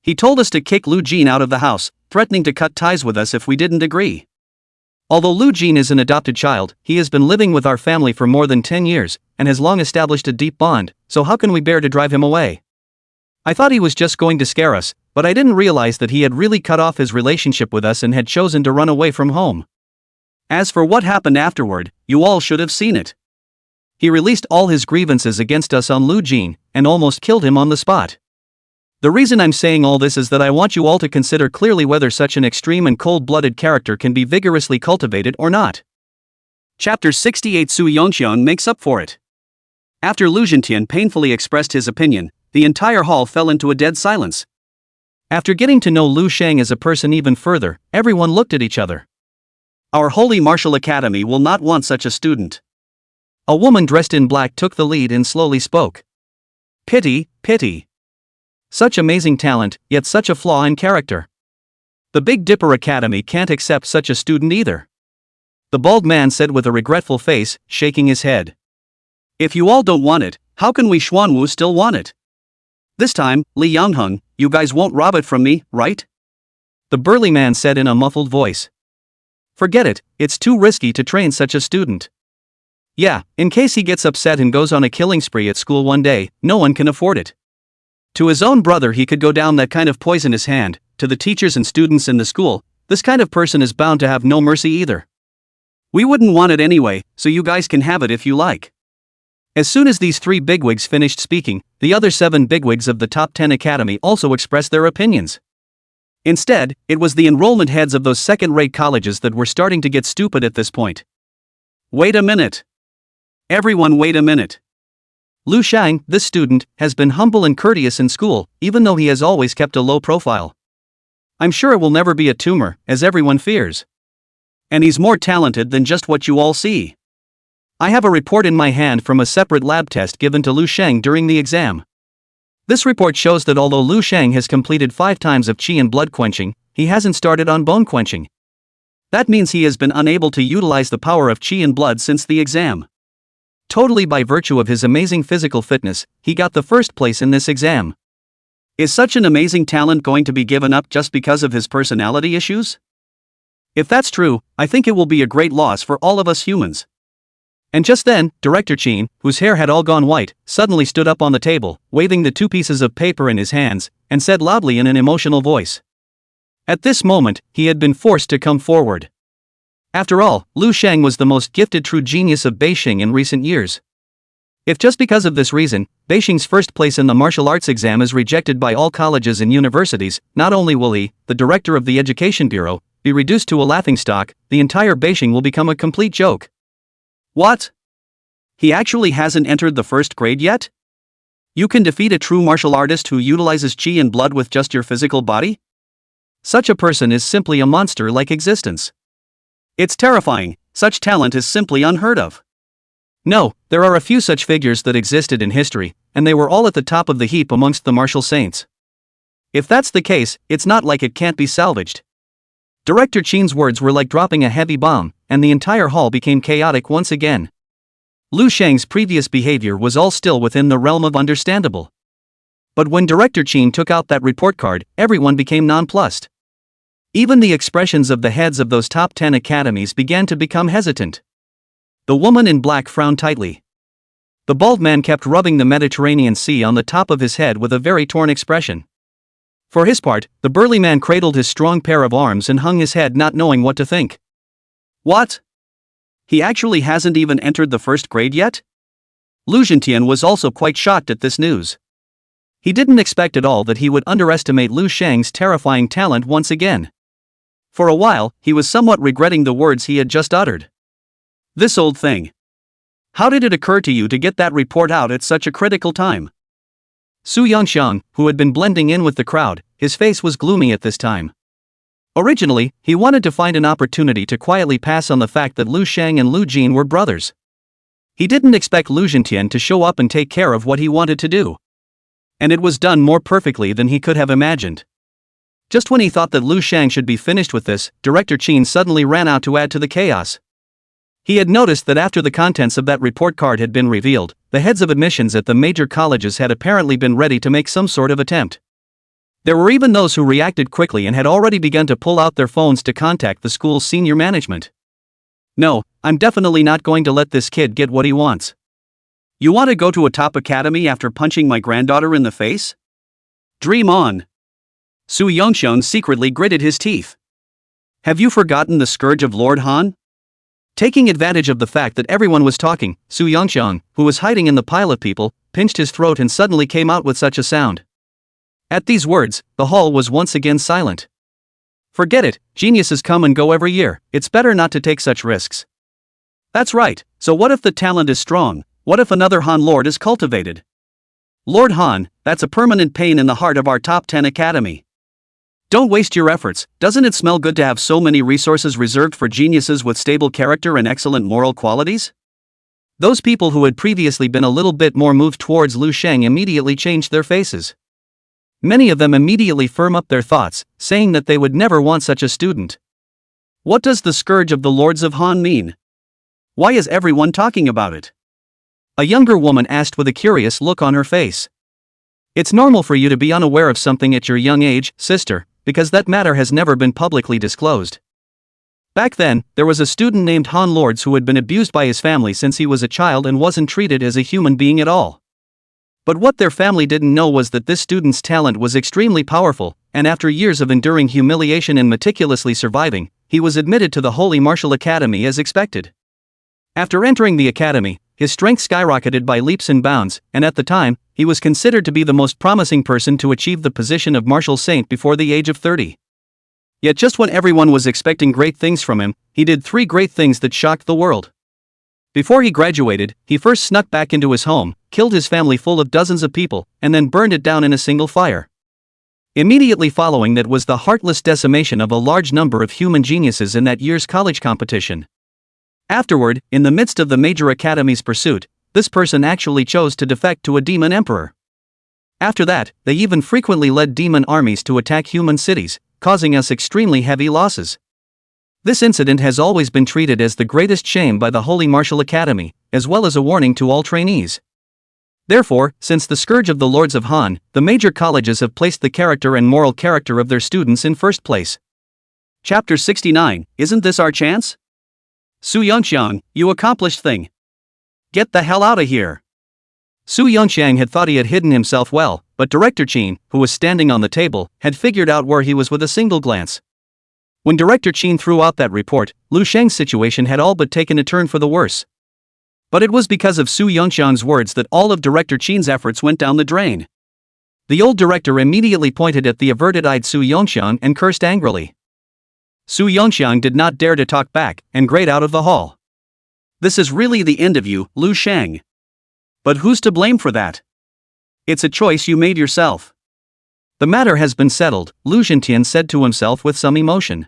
He told us to kick Lu Jin out of the house, threatening to cut ties with us if we didn't agree. Although Lu Jin is an adopted child, he has been living with our family for more than 10 years, and has long established a deep bond, so how can we bear to drive him away? I thought he was just going to scare us, but I didn't realize that he had really cut off his relationship with us and had chosen to run away from home. As for what happened afterward, you all should have seen it. He released all his grievances against us on Lu Jin, and almost killed him on the spot. The reason I'm saying all this is that I want you all to consider clearly whether such an extreme and cold-blooded character can be vigorously cultivated or not. Chapter 68 Su Yongxiang makes up for it. After Lu Zhentian painfully expressed his opinion, the entire hall fell into a dead silence. After getting to know Lu Sheng as a person even further, everyone looked at each other. Our Holy Martial Academy will not want such a student. A woman dressed in black took the lead and slowly spoke. Pity, pity. Such amazing talent, yet such a flaw in character. The Big Dipper Academy can't accept such a student either. the bald man said with a regretful face, shaking his head. If you all don't want it, how can we Xuanwu still want it? This time, Li Yangheng, you guys won't rob it from me, right? The burly man said in a muffled voice. Forget it, it's too risky to train such a student. Yeah, in case he gets upset and goes on a killing spree at school one day, no one can afford it. To his own brother he could go down that kind of poisonous hand, to the teachers and students in the school, this kind of person is bound to have no mercy either. We wouldn't want it anyway, so you guys can have it if you like. As soon as these 3 bigwigs finished speaking, the other 7 bigwigs of the top 10 academy also expressed their opinions. Instead, it was the enrollment heads of those second-rate colleges that were starting to get stupid at this point. Wait a minute. Everyone wait a minute. Lu Shang, this student, has been humble and courteous in school, even though he has always kept a low profile. I'm sure it will never be a tumor, as everyone fears. And he's more talented than just what you all see. I have a report in my hand from a separate lab test given to Lu Shang during the exam. This report shows that although Lu Shang has completed 5 times of qi and blood quenching, he hasn't started on bone quenching. That means he has been unable to utilize the power of qi and blood since the exam. Totally by virtue of his amazing physical fitness, he got the first place in this exam. Is such an amazing talent going to be given up just because of his personality issues? If that's true, I think it will be a great loss for all of us humans. And just then, Director Qin, whose hair had all gone white, suddenly stood up on the table, waving the 2 pieces of paper in his hands, and said loudly in an emotional voice. At this moment, he had been forced to come forward. After all, Lu Shang was the most gifted true genius of Beijing in recent years. If just because of this reason, Beijing's first place in the martial arts exam is rejected by all colleges and universities, not only will he, the director of the Education Bureau, be reduced to a laughingstock, the entire Beijing will become a complete joke. What? He actually hasn't entered the 1st grade yet? You can defeat a true martial artist who utilizes qi and blood with just your physical body? Such a person is simply a monster-like existence. It's terrifying, such talent is simply unheard of. No, there are a few such figures that existed in history, and they were all at the top of the heap amongst the martial saints. If that's the case, it's not like it can't be salvaged. Director Qin's words were like dropping a heavy bomb, and the entire hall became chaotic once again. Lu Shang's previous behavior was all still within the realm of understandable. But when Director Qin took out that report card, everyone became nonplussed. Even the expressions of the heads of those top 10 academies began to become hesitant. The woman in black frowned tightly. The bald man kept rubbing the Mediterranean Sea on the top of his head with a very torn expression. For his part, the burly man cradled his strong pair of arms and hung his head not knowing what to think. What? He actually hasn't even entered the 1st grade yet? Lu Zhentian was also quite shocked at this news. He didn't expect at all that he would underestimate Lu Shang's terrifying talent once again. For a while, he was somewhat regretting the words he had just uttered. This old thing. How did it occur to you to get that report out at such a critical time? Su Yongxiang, who had been blending in with the crowd, his face was gloomy at this time. Originally, he wanted to find an opportunity to quietly pass on the fact that Lu Shang and Lu Jin were brothers. He didn't expect Lu Zhentian to show up and take care of what he wanted to do. And it was done more perfectly than he could have imagined. Just when he thought that Lu Shang should be finished with this, Director Qin suddenly ran out to add to the chaos. He had noticed that after the contents of that report card had been revealed, the heads of admissions at the major colleges had apparently been ready to make some sort of attempt. There were even those who reacted quickly and had already begun to pull out their phones to contact the school's senior management. No, I'm definitely not going to let this kid get what he wants. You want to go to a top academy after punching my granddaughter in the face? Dream on. Su Yongxiang secretly gritted his teeth. Have you forgotten the scourge of Lord Han? Taking advantage of the fact that everyone was talking, Su Yongxiang, who was hiding in the pile of people, pinched his throat and suddenly came out with such a sound. At these words, the hall was once again silent. Forget it, geniuses come and go every year, it's better not to take such risks. That's right, so what if the talent is strong, what if another Han Lord is cultivated? Lord Han, that's a permanent pain in the heart of our top 10 academy. Don't waste your efforts, doesn't it smell good to have so many resources reserved for geniuses with stable character and excellent moral qualities? Those people who had previously been a little bit more moved towards Lu Shang immediately changed their faces. Many of them immediately firm up their thoughts, saying that they would never want such a student. What does the scourge of the Lords of Han mean? Why is everyone talking about it? A younger woman asked with a curious look on her face. It's normal for you to be unaware of something at your young age, sister, because that matter has never been publicly disclosed. Back then, there was a student named Han Lords who had been abused by his family since he was a child and wasn't treated as a human being at all. But what their family didn't know was that this student's talent was extremely powerful, and after years of enduring humiliation and meticulously surviving, he was admitted to the Holy Martial Academy as expected. After entering the academy, his strength skyrocketed by leaps and bounds, and at the time, he was considered to be the most promising person to achieve the position of martial saint before the age of 30. Yet just when everyone was expecting great things from him, he did 3 great things that shocked the world. Before he graduated, he first snuck back into his home, killed his family full of dozens of people, and then burned it down in a single fire. Immediately following that was the heartless decimation of a large number of human geniuses in that year's college competition. Afterward, in the midst of the major academy's pursuit, this person actually chose to defect to a demon emperor. After that, they even frequently led demon armies to attack human cities, causing us extremely heavy losses. This incident has always been treated as the greatest shame by the Holy Martial Academy, as well as a warning to all trainees. Therefore, since the scourge of the Lords of Han, the major colleges have placed the character and moral character of their students in first place. Chapter 69, Isn't This Our Chance? Su Yongxiang, you accomplished thing. Get the hell out of here. Su Yongxiang had thought he had hidden himself well, but Director Qin, who was standing on the table, had figured out where he was with a single glance. When Director Qin threw out that report, Lu Sheng's situation had all but taken a turn for the worse. But it was because of Su Yongxiang's words that all of Director Qin's efforts went down the drain. The old director immediately pointed at the averted-eyed Su Yongxiang and cursed angrily. Su Yongxiang did not dare to talk back, and grayed out of the hall. This is really the end of you, Lu Sheng. But who's to blame for that? It's a choice you made yourself. The matter has been settled, Lu Zhentian said to himself with some emotion.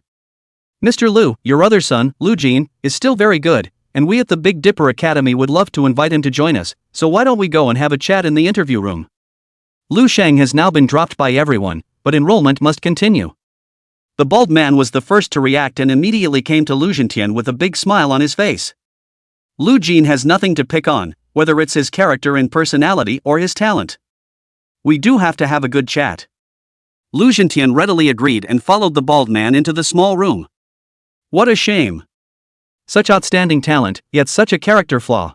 Mr. Lu, your other son, Lu Jin, is still very good, and we at the Big Dipper Academy would love to invite him to join us, so why don't we go and have a chat in the interview room? Lu Sheng has now been dropped by everyone, but enrollment must continue. The bald man was the first to react and immediately came to Lu Zhentian with a big smile on his face. Lu Jin has nothing to pick on, whether it's his character and personality or his talent. We do have to have a good chat. Lu Zhentian readily agreed and followed the bald man into the small room. What a shame. Such outstanding talent, yet such a character flaw.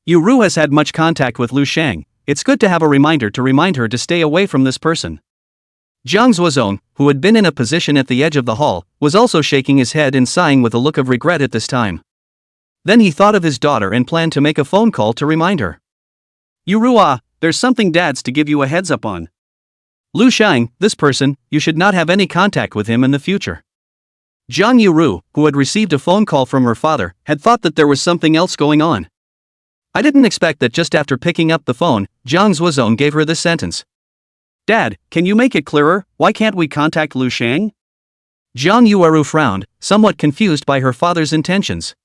Yu Ru has had much contact with Lu Sheng. It's good to have a reminder to remind her to stay away from this person. Jiang Zuozong, who had been in a position at the edge of the hall, was also shaking his head and sighing with a look of regret at this time. Then he thought of his daughter and planned to make a phone call to remind her. Yu Ru, there's something Dad's to give you a heads up on. Lu Sheng, this person, you should not have any contact with him in the future. Jiang Yuru, who had received a phone call from her father, had thought that there was something else going on. I didn't expect that just after picking up the phone, Jiang Zuozong gave her this sentence. Dad, can you make it clearer, why can't we contact Lu Sheng? Jiang Yueru frowned, somewhat confused by her father's intentions.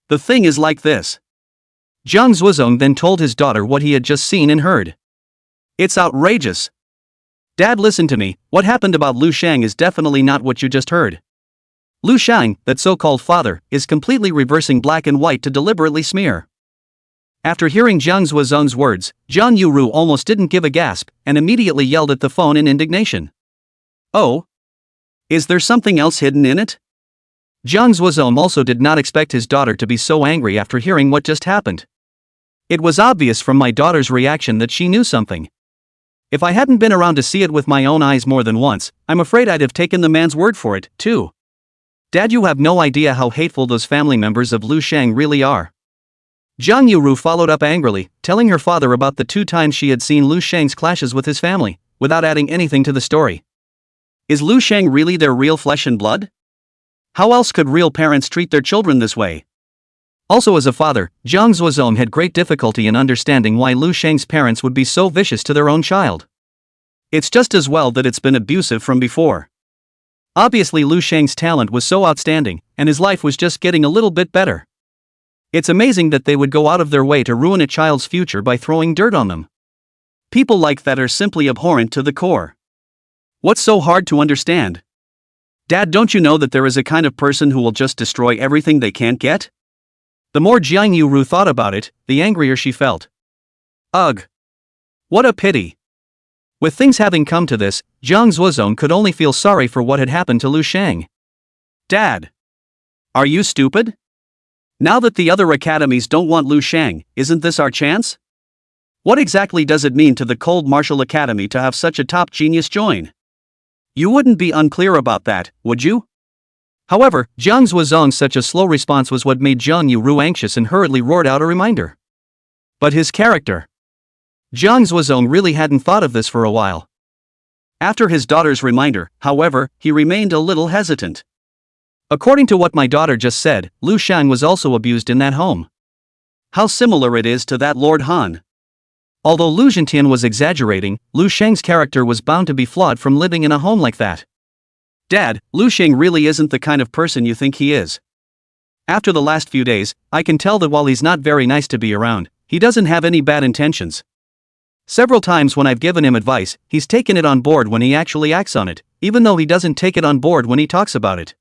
The thing is like this. Jiang Zuozong then told his daughter what he had just seen and heard. It's outrageous. Dad, listen to me, what happened about Lu Sheng is definitely not what you just heard. Lu Sheng, that so-called father, is completely reversing black and white to deliberately smear. After hearing Jiang Zuozong's words, Jiang Yuru almost didn't give a gasp, and immediately yelled at the phone in indignation. Oh? Is there something else hidden in it? Jiang Zuozong also did not expect his daughter to be so angry after hearing what just happened. It was obvious from my daughter's reaction that she knew something. If I hadn't been around to see it with my own eyes more than once, I'm afraid I'd have taken the man's word for it, too. Dad, you have no idea how hateful those family members of Lu Sheng really are. Jiang Yuru followed up angrily, telling her father about the 2 times she had seen Lu Sheng's clashes with his family, without adding anything to the story. Is Lu Sheng really their real flesh and blood? How else could real parents treat their children this way? Also, as a father, Jiang Zuozong had great difficulty in understanding why Lu Sheng's parents would be so vicious to their own child. It's just as well that it's been abusive from before. Obviously Lu Sheng's talent was so outstanding, and his life was just getting a little bit better. It's amazing that they would go out of their way to ruin a child's future by throwing dirt on them. People like that are simply abhorrent to the core. What's so hard to understand? Dad, don't you know that there is a kind of person who will just destroy everything they can't get? The more Jiang Yuru thought about it, the angrier she felt. Ugh. What a pity. With things having come to this, Jiang Zuozong could only feel sorry for what had happened to Lu Shang. Dad. Are you stupid? Now that the other academies don't want Lu Shang, isn't this our chance? What exactly does it mean to the Cold Martial Academy to have such a top genius join? You wouldn't be unclear about that, would you? However, Jiang Zuozong's such a slow response was what made Jiang Yuru anxious and hurriedly roared out a reminder. But his character. Jiang Zuozong really hadn't thought of this for a while. After his daughter's reminder, however, he remained a little hesitant. According to what my daughter just said, Lu Shang was also abused in that home. How similar it is to that Lord Han. Although Lu Zhentian was exaggerating, Lu Shang's character was bound to be flawed from living in a home like that. Dad, Lu Shang really isn't the kind of person you think he is. After the last few days, I can tell that while he's not very nice to be around, he doesn't have any bad intentions. Several times when I've given him advice, he's taken it on board when he actually acts on it, even though he doesn't take it on board when he talks about it.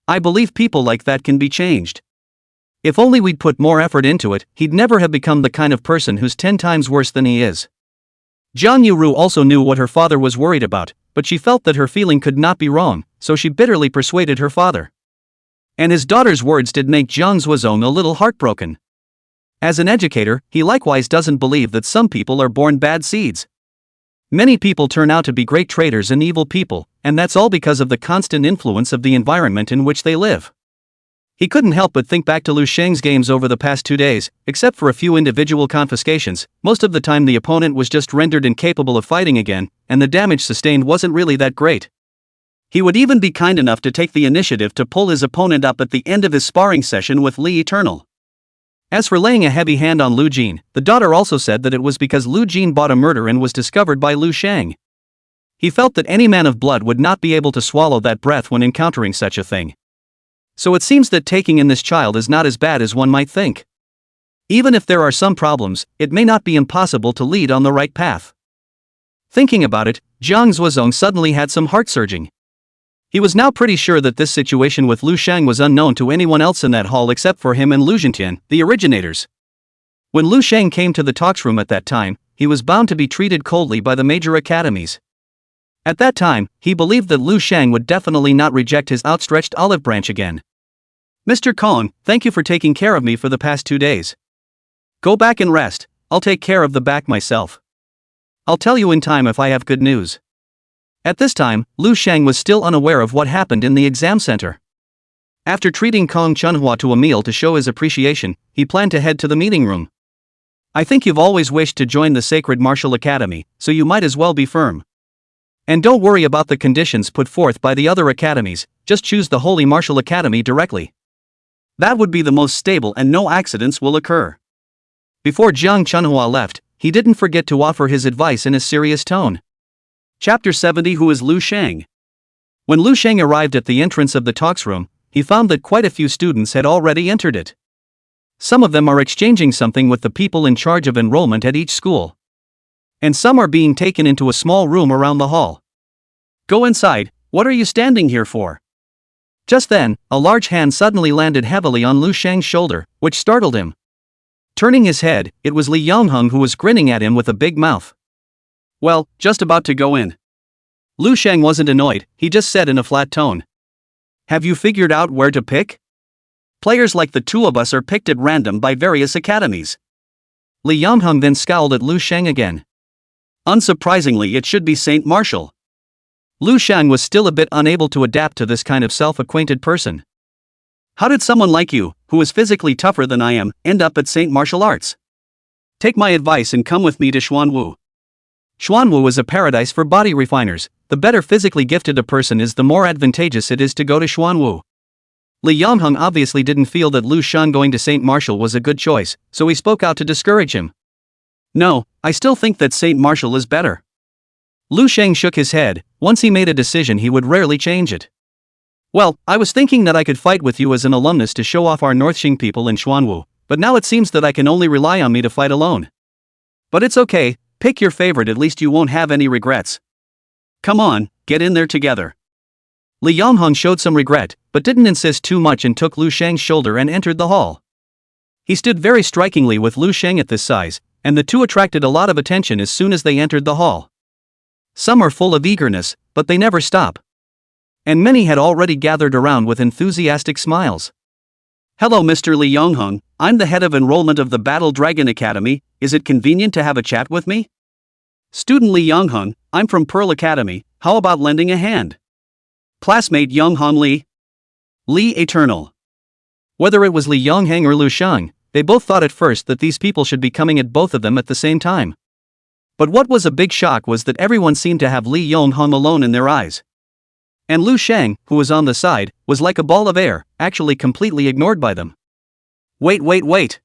I believe people like that can be changed. If only we'd put more effort into it, he'd never have become the kind of person who's 10 times worse than he is. Jiang Yuru also knew what her father was worried about, but she felt that her feeling could not be wrong, so she bitterly persuaded her father. And his daughter's words did make Jiang Zuozong a little heartbroken. As an educator, he likewise doesn't believe that some people are born bad seeds. Many people turn out to be great traitors and evil people, and that's all because of the constant influence of the environment in which they live. He couldn't help but think back to Lu Shang's games over the past 2 days. Except for a few individual confiscations, most of the time the opponent was just rendered incapable of fighting again, and the damage sustained wasn't really that great. He would even be kind enough to take the initiative to pull his opponent up at the end of his sparring session with Li Eternal. As for laying a heavy hand on Lu Jin, the daughter also said that it was because Lu Jin bought a murder and was discovered by Lu Shang. He felt that any man of blood would not be able to swallow that breath when encountering such a thing. So it seems that taking in this child is not as bad as one might think. Even if there are some problems, it may not be impossible to lead on the right path. Thinking about it, Jiang Zuozong suddenly had some heart surging. He was now pretty sure that this situation with Lu Shang was unknown to anyone else in that hall except for him and Lu Zhentian, the originators. When Lu Shang came to the talks room at that time, he was bound to be treated coldly by the major academies. At that time, he believed that Lu Shang would definitely not reject his outstretched olive branch again. Mr. Kong, thank you for taking care of me for the past 2 days. Go back and rest, I'll take care of the back myself. I'll tell you in time if I have good news. At this time, Lu Shang was still unaware of what happened in the exam center. After treating Kong Chunhua to a meal to show his appreciation, he planned to head to the meeting room. I think you've always wished to join the Sacred Martial Academy, so you might as well be firm. And don't worry about the conditions put forth by the other academies, just choose the Holy Martial Academy directly. That would be the most stable and no accidents will occur. Before Jiang Chunhua left, he didn't forget to offer his advice in a serious tone. Chapter 70. Who is Lu Shang? When Lu Shang arrived at the entrance of the talks room, he found that quite a few students had already entered it. Some of them are exchanging something with the people in charge of enrollment at each school. And some are being taken into a small room around the hall. Go inside, what are you standing here for? Just then, a large hand suddenly landed heavily on Lu Shang's shoulder, which startled him. Turning his head, it was Li Yongheng who was grinning at him with a big mouth. Well, just about to go in. Lu Shang wasn't annoyed, he just said in a flat tone. Have you figured out where to pick? Players like the two of us are picked at random by various academies. Li Yongheng then scowled at Lu Shang again. Unsurprisingly, it should be Saint Martial. Lu Shang was still a bit unable to adapt to this kind of self-acquainted person. How did someone like you, who is physically tougher than I am, end up at Saint Martial Arts? Take my advice and come with me to Xuanwu. Xuanwu is a paradise for body refiners. The better physically gifted a person is, the more advantageous it is to go to Xuanwu. Li Yongheng obviously didn't feel that Lu Shang going to Saint Martial was a good choice, so he spoke out to discourage him. No, I still think that Saint Martial is better. Lu Shang shook his head. Once he made a decision, he would rarely change it. Well, I was thinking that I could fight with you as an alumnus to show off our Northxing people in Xuanwu, but now it seems that I can only rely on me to fight alone. But it's okay, pick your favorite, at least you won't have any regrets. Come on, get in there together. Li Yonghong showed some regret, but didn't insist too much and took Lu Shang's shoulder and entered the hall. He stood very strikingly with Lu Shang at this size, and the two attracted a lot of attention as soon as they entered the hall. Some are full of eagerness, but they never stop. And many had already gathered around with enthusiastic smiles. "Hello Mr. Li Yonghong, I'm the head of enrollment of the Battle Dragon Academy, is it convenient to have a chat with me?" "Student Li Yonghong, I'm from Pearl Academy, how about lending a hand?" "Classmate Yonghong Li." Li Eternal. Whether it was Li Yonghang or Lu Shang, they both thought at first that these people should be coming at both of them at the same time. But what was a big shock was that everyone seemed to have Li Yonghong alone in their eyes. And Lu Shang, who was on the side, was like a ball of air, actually completely ignored by them. Wait.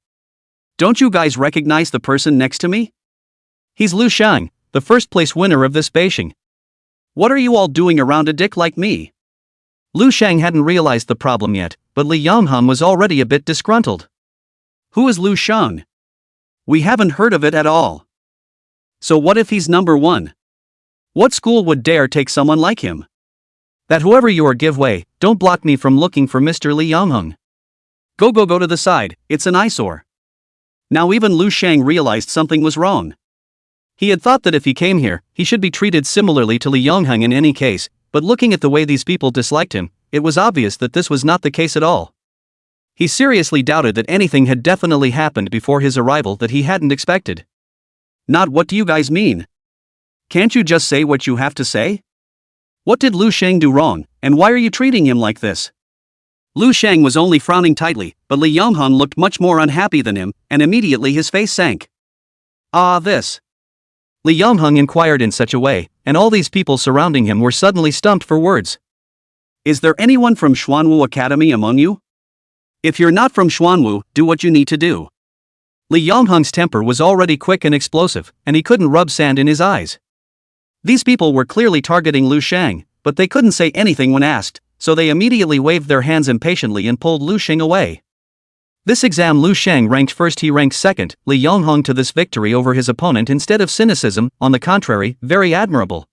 Don't you guys recognize the person next to me? He's Lu Shang, the first place winner of this Beijing. What are you all doing around a dick like me? Lu Shang hadn't realized the problem yet, but Li Yonghong was already a bit disgruntled. Who is Lu Shang? We haven't heard of it at all. So what if he's number one? What school would dare take someone like him? That whoever you are, give way, don't block me from looking for Mr. Li Yonghong. Go to the side, it's an eyesore. Now even Lu Shang realized something was wrong. He had thought that if he came here, he should be treated similarly to Li Yonghong in any case, but looking at the way these people disliked him, it was obvious that this was not the case at all. He seriously doubted that anything had definitely happened before his arrival that he hadn't expected. Not what do you guys mean? Can't you just say what you have to say? What did Lu Shang do wrong, and why are you treating him like this? Lu Shang was only frowning tightly, but Li Yonghong looked much more unhappy than him, and immediately his face sank. This. Li Yonghong inquired in such a way, and all these people surrounding him were suddenly stumped for words. Is there anyone from Xuanwu Academy among you? If you're not from Xuanwu, do what you need to do. Li Yonghong's temper was already quick and explosive, and he couldn't rub sand in his eyes. These people were clearly targeting Lu Shang, but they couldn't say anything when asked, so they immediately waved their hands impatiently and pulled Lu Shang away. This exam Lu Shang ranked first, he ranked second. Li Yonghong to this victory over his opponent instead of cynicism, on the contrary, very admirable.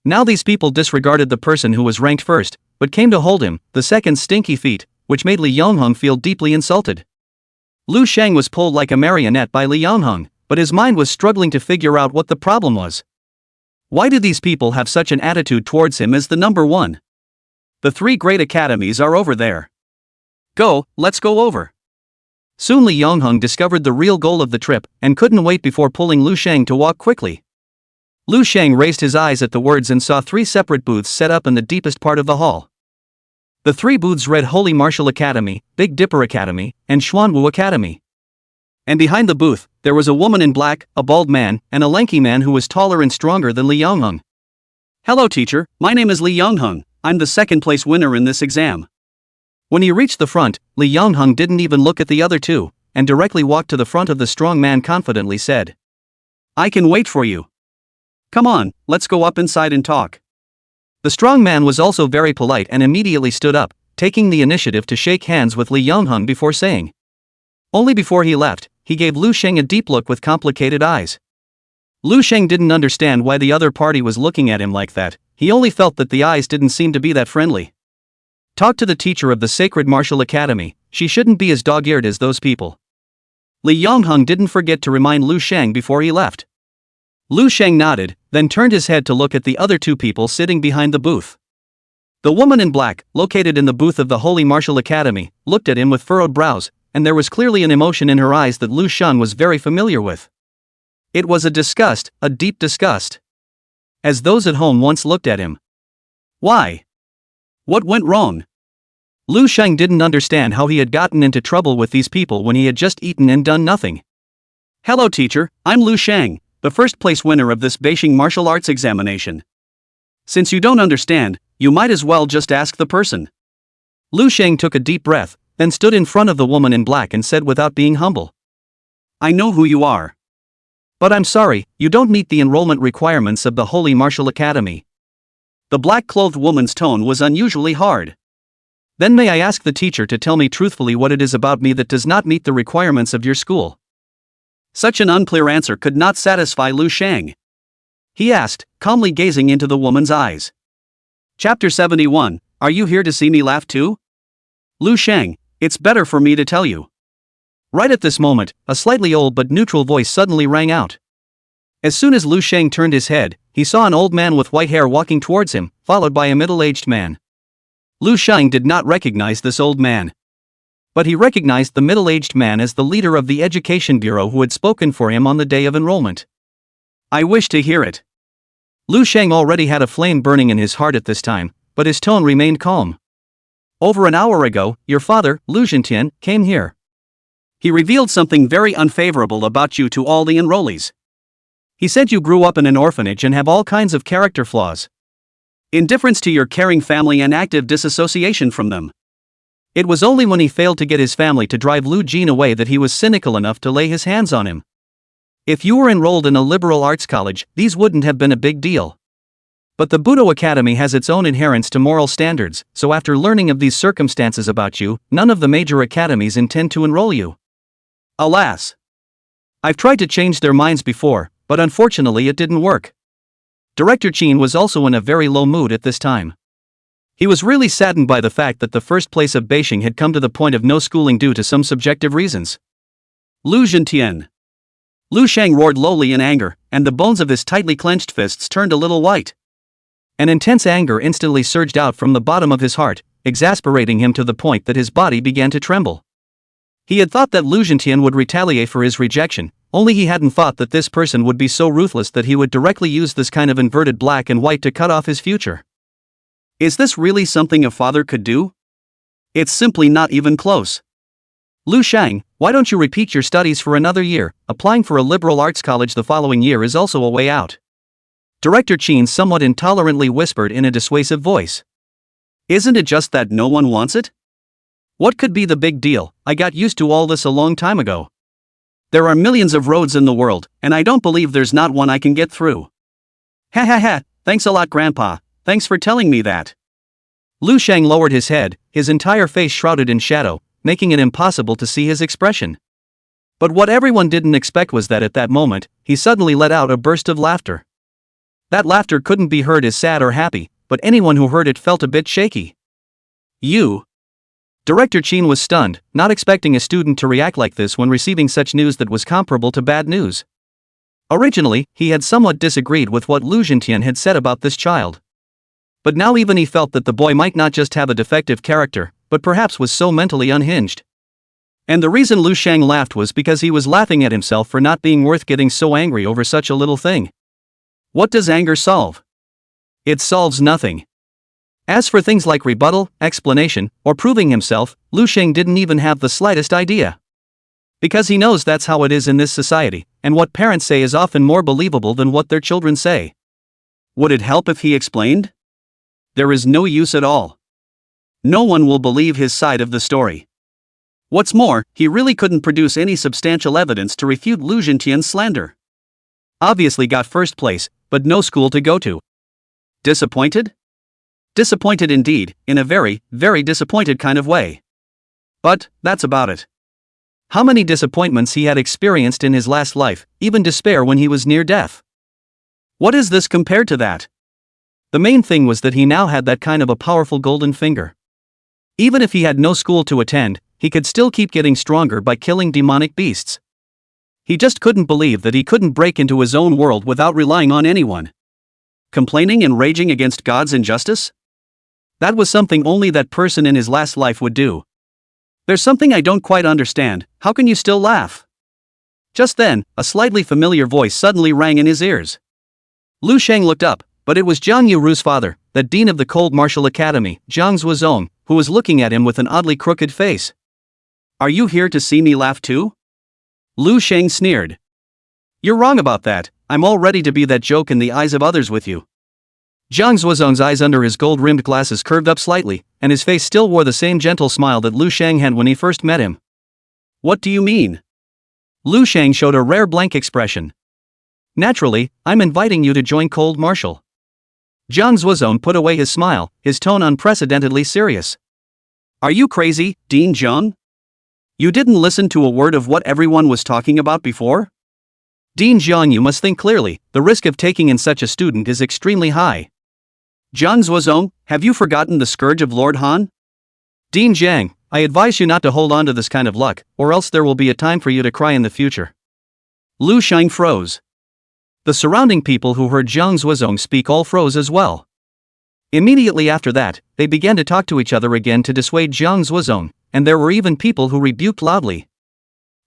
Now these people disregarded the person who was ranked first, but came to hold him, the second stinky feet, which made Li Yonghong feel deeply insulted. Lu Shang was pulled like a marionette by Li Yonghong, but his mind was struggling to figure out what the problem was. Why do these people have such an attitude towards him as the number one? The three great academies are over there. Let's go over. Soon Li Yonghong discovered the real goal of the trip, and couldn't wait before pulling Lu Shang to walk quickly. Lu Shang raised his eyes at the words and saw three separate booths set up in the deepest part of the hall. The three booths read Holy Martial Academy, Big Dipper Academy, and Xuanwu Academy. And behind the booth, there was a woman in black, a bald man, and a lanky man who was taller and stronger than Li Yonghong. Hello teacher, my name is Li Yonghong, I'm the second place winner in this exam. When he reached the front, Li Yonghong didn't even look at the other two, and directly walked to the front of the strong man confidently said. I can wait for you. Come on, let's go up inside and talk. The strong man was also very polite and immediately stood up, taking the initiative to shake hands with Li Yonghong before saying. Only before he left, he gave Lu Shang a deep look with complicated eyes. Lu Shang didn't understand why the other party was looking at him like that, he only felt that the eyes didn't seem to be that friendly. Talk to the teacher of the Sacred Martial Academy, she shouldn't be as dog-eared as those people. Li Yonghong didn't forget to remind Lu Shang before he left. Lu Shang nodded, then turned his head to look at the other two people sitting behind the booth. The woman in black, located in the booth of the Holy Martial Academy, looked at him with furrowed brows, and there was clearly an emotion in her eyes that Lu Shang was very familiar with. It was a disgust, a deep disgust. As those at home once looked at him. Why? What went wrong? Lu Shang didn't understand how he had gotten into trouble with these people when he had just eaten and done nothing. Hello teacher, I'm Lu Shang, the first place winner of this Beijing martial arts examination. Since you don't understand, you might as well just ask the person. Lu Shang took a deep breath, then stood in front of the woman in black and said without being humble. I know who you are. But I'm sorry, you don't meet the enrollment requirements of the Holy Martial Academy. The black-clothed woman's tone was unusually hard. Then may I ask the teacher to tell me truthfully what it is about me that does not meet the requirements of your school? Such an unclear answer could not satisfy Lu Shang. He asked, calmly gazing into the woman's eyes. Chapter 71, Are you here to see me laugh too? Lu Shang, it's better for me to tell you. Right at this moment, a slightly old but neutral voice suddenly rang out. As soon as Lu Shang turned his head, he saw an old man with white hair walking towards him, followed by a middle-aged man. Lu Shang did not recognize this old man. But he recognized the middle-aged man as the leader of the Education Bureau who had spoken for him on the day of enrollment. I wish to hear it. Lu Shang already had a flame burning in his heart at this time, but his tone remained calm. Over an hour ago, your father, Lu Zhentian, came here. He revealed something very unfavorable about you to all the enrollees. He said you grew up in an orphanage and have all kinds of character flaws. Indifference to your caring family and active disassociation from them. It was only when he failed to get his family to drive Lu Jin away that he was cynical enough to lay his hands on him. If you were enrolled in a liberal arts college, these wouldn't have been a big deal. But the Budo Academy has its own adherence to moral standards, so after learning of these circumstances about you, none of the major academies intend to enroll you. Alas! I've tried to change their minds before, but unfortunately it didn't work. Director Qin was also in a very low mood at this time. He was really saddened by the fact that the first place of Beijing had come to the point of no schooling due to some subjective reasons. Lu Zhentian. Lu Shang roared lowly in anger, and the bones of his tightly clenched fists turned a little white. An intense anger instantly surged out from the bottom of his heart, exasperating him to the point that his body began to tremble. He had thought that Lu Zhentian would retaliate for his rejection, only he hadn't thought that this person would be so ruthless that he would directly use this kind of inverted black and white to cut off his future. Is this really something a father could do? It's simply not even close. Lu Shang, why don't you repeat your studies for another year? Applying for a liberal arts college the following year is also a way out. Director Qin somewhat intolerantly whispered in a dissuasive voice. Isn't it just that no one wants it? What could be the big deal? I got used to all this a long time ago. There are millions of roads in the world, and I don't believe there's not one I can get through. Ha ha ha, thanks a lot Grandpa, thanks for telling me that. Lu Shang lowered his head, his entire face shrouded in shadow, making it impossible to see his expression. But what everyone didn't expect was that at that moment, he suddenly let out a burst of laughter. That laughter couldn't be heard as sad or happy, but anyone who heard it felt a bit shaky. You? Director Qin was stunned, not expecting a student to react like this when receiving such news that was comparable to bad news. Originally, he had somewhat disagreed with what Lu Zhentian had said about this child. But now even he felt that the boy might not just have a defective character, but perhaps was so mentally unhinged. And the reason Lu Shang laughed was because he was laughing at himself for not being worth getting so angry over such a little thing. What does anger solve? It solves nothing. As for things like rebuttal, explanation, or proving himself, Lu Shang didn't even have the slightest idea. Because he knows that's how it is in this society, and what parents say is often more believable than what their children say. Would it help if he explained? There is no use at all. No one will believe his side of the story. What's more, he really couldn't produce any substantial evidence to refute Lu Zhentian's slander. Obviously got first place, but no school to go to. Disappointed? Disappointed indeed, in a very, very disappointed kind of way. But, that's about it. How many disappointments he had experienced in his last life, even despair when he was near death. What is this compared to that? The main thing was that he now had that kind of a powerful golden finger. Even if he had no school to attend, he could still keep getting stronger by killing demonic beasts. He just couldn't believe that he couldn't break into his own world without relying on anyone. Complaining and raging against God's injustice? That was something only that person in his last life would do. There's something I don't quite understand, how can you still laugh? Just then, a slightly familiar voice suddenly rang in his ears. Lu Shang looked up, but it was Zhang Yuru's father, the dean of the Cold Martial Academy, Zhang Zuozong, who was looking at him with an oddly crooked face. Are you here to see me laugh too? Lu Shang sneered. You're wrong about that, I'm all ready to be that joke in the eyes of others with you. Zhang Zuozong's eyes under his gold-rimmed glasses curved up slightly, and his face still wore the same gentle smile that Lu Shang had when he first met him. What do you mean? Lu Shang showed a rare blank expression. Naturally, I'm inviting you to join Cold Martial. Zhang Zuozong put away his smile, his tone unprecedentedly serious. Are you crazy, Dean Zhang? You didn't listen to a word of what everyone was talking about before? Dean Zhang, you must think clearly, the risk of taking in such a student is extremely high. Jiang Zuozong, have you forgotten the scourge of Lord Han? Dean Jiang, I advise you not to hold on to this kind of luck, or else there will be a time for you to cry in the future. Lu Shang froze. The surrounding people who heard Jiang Zuozong speak all froze as well. Immediately after that, they began to talk to each other again to dissuade Jiang Zuozong, and there were even people who rebuked loudly.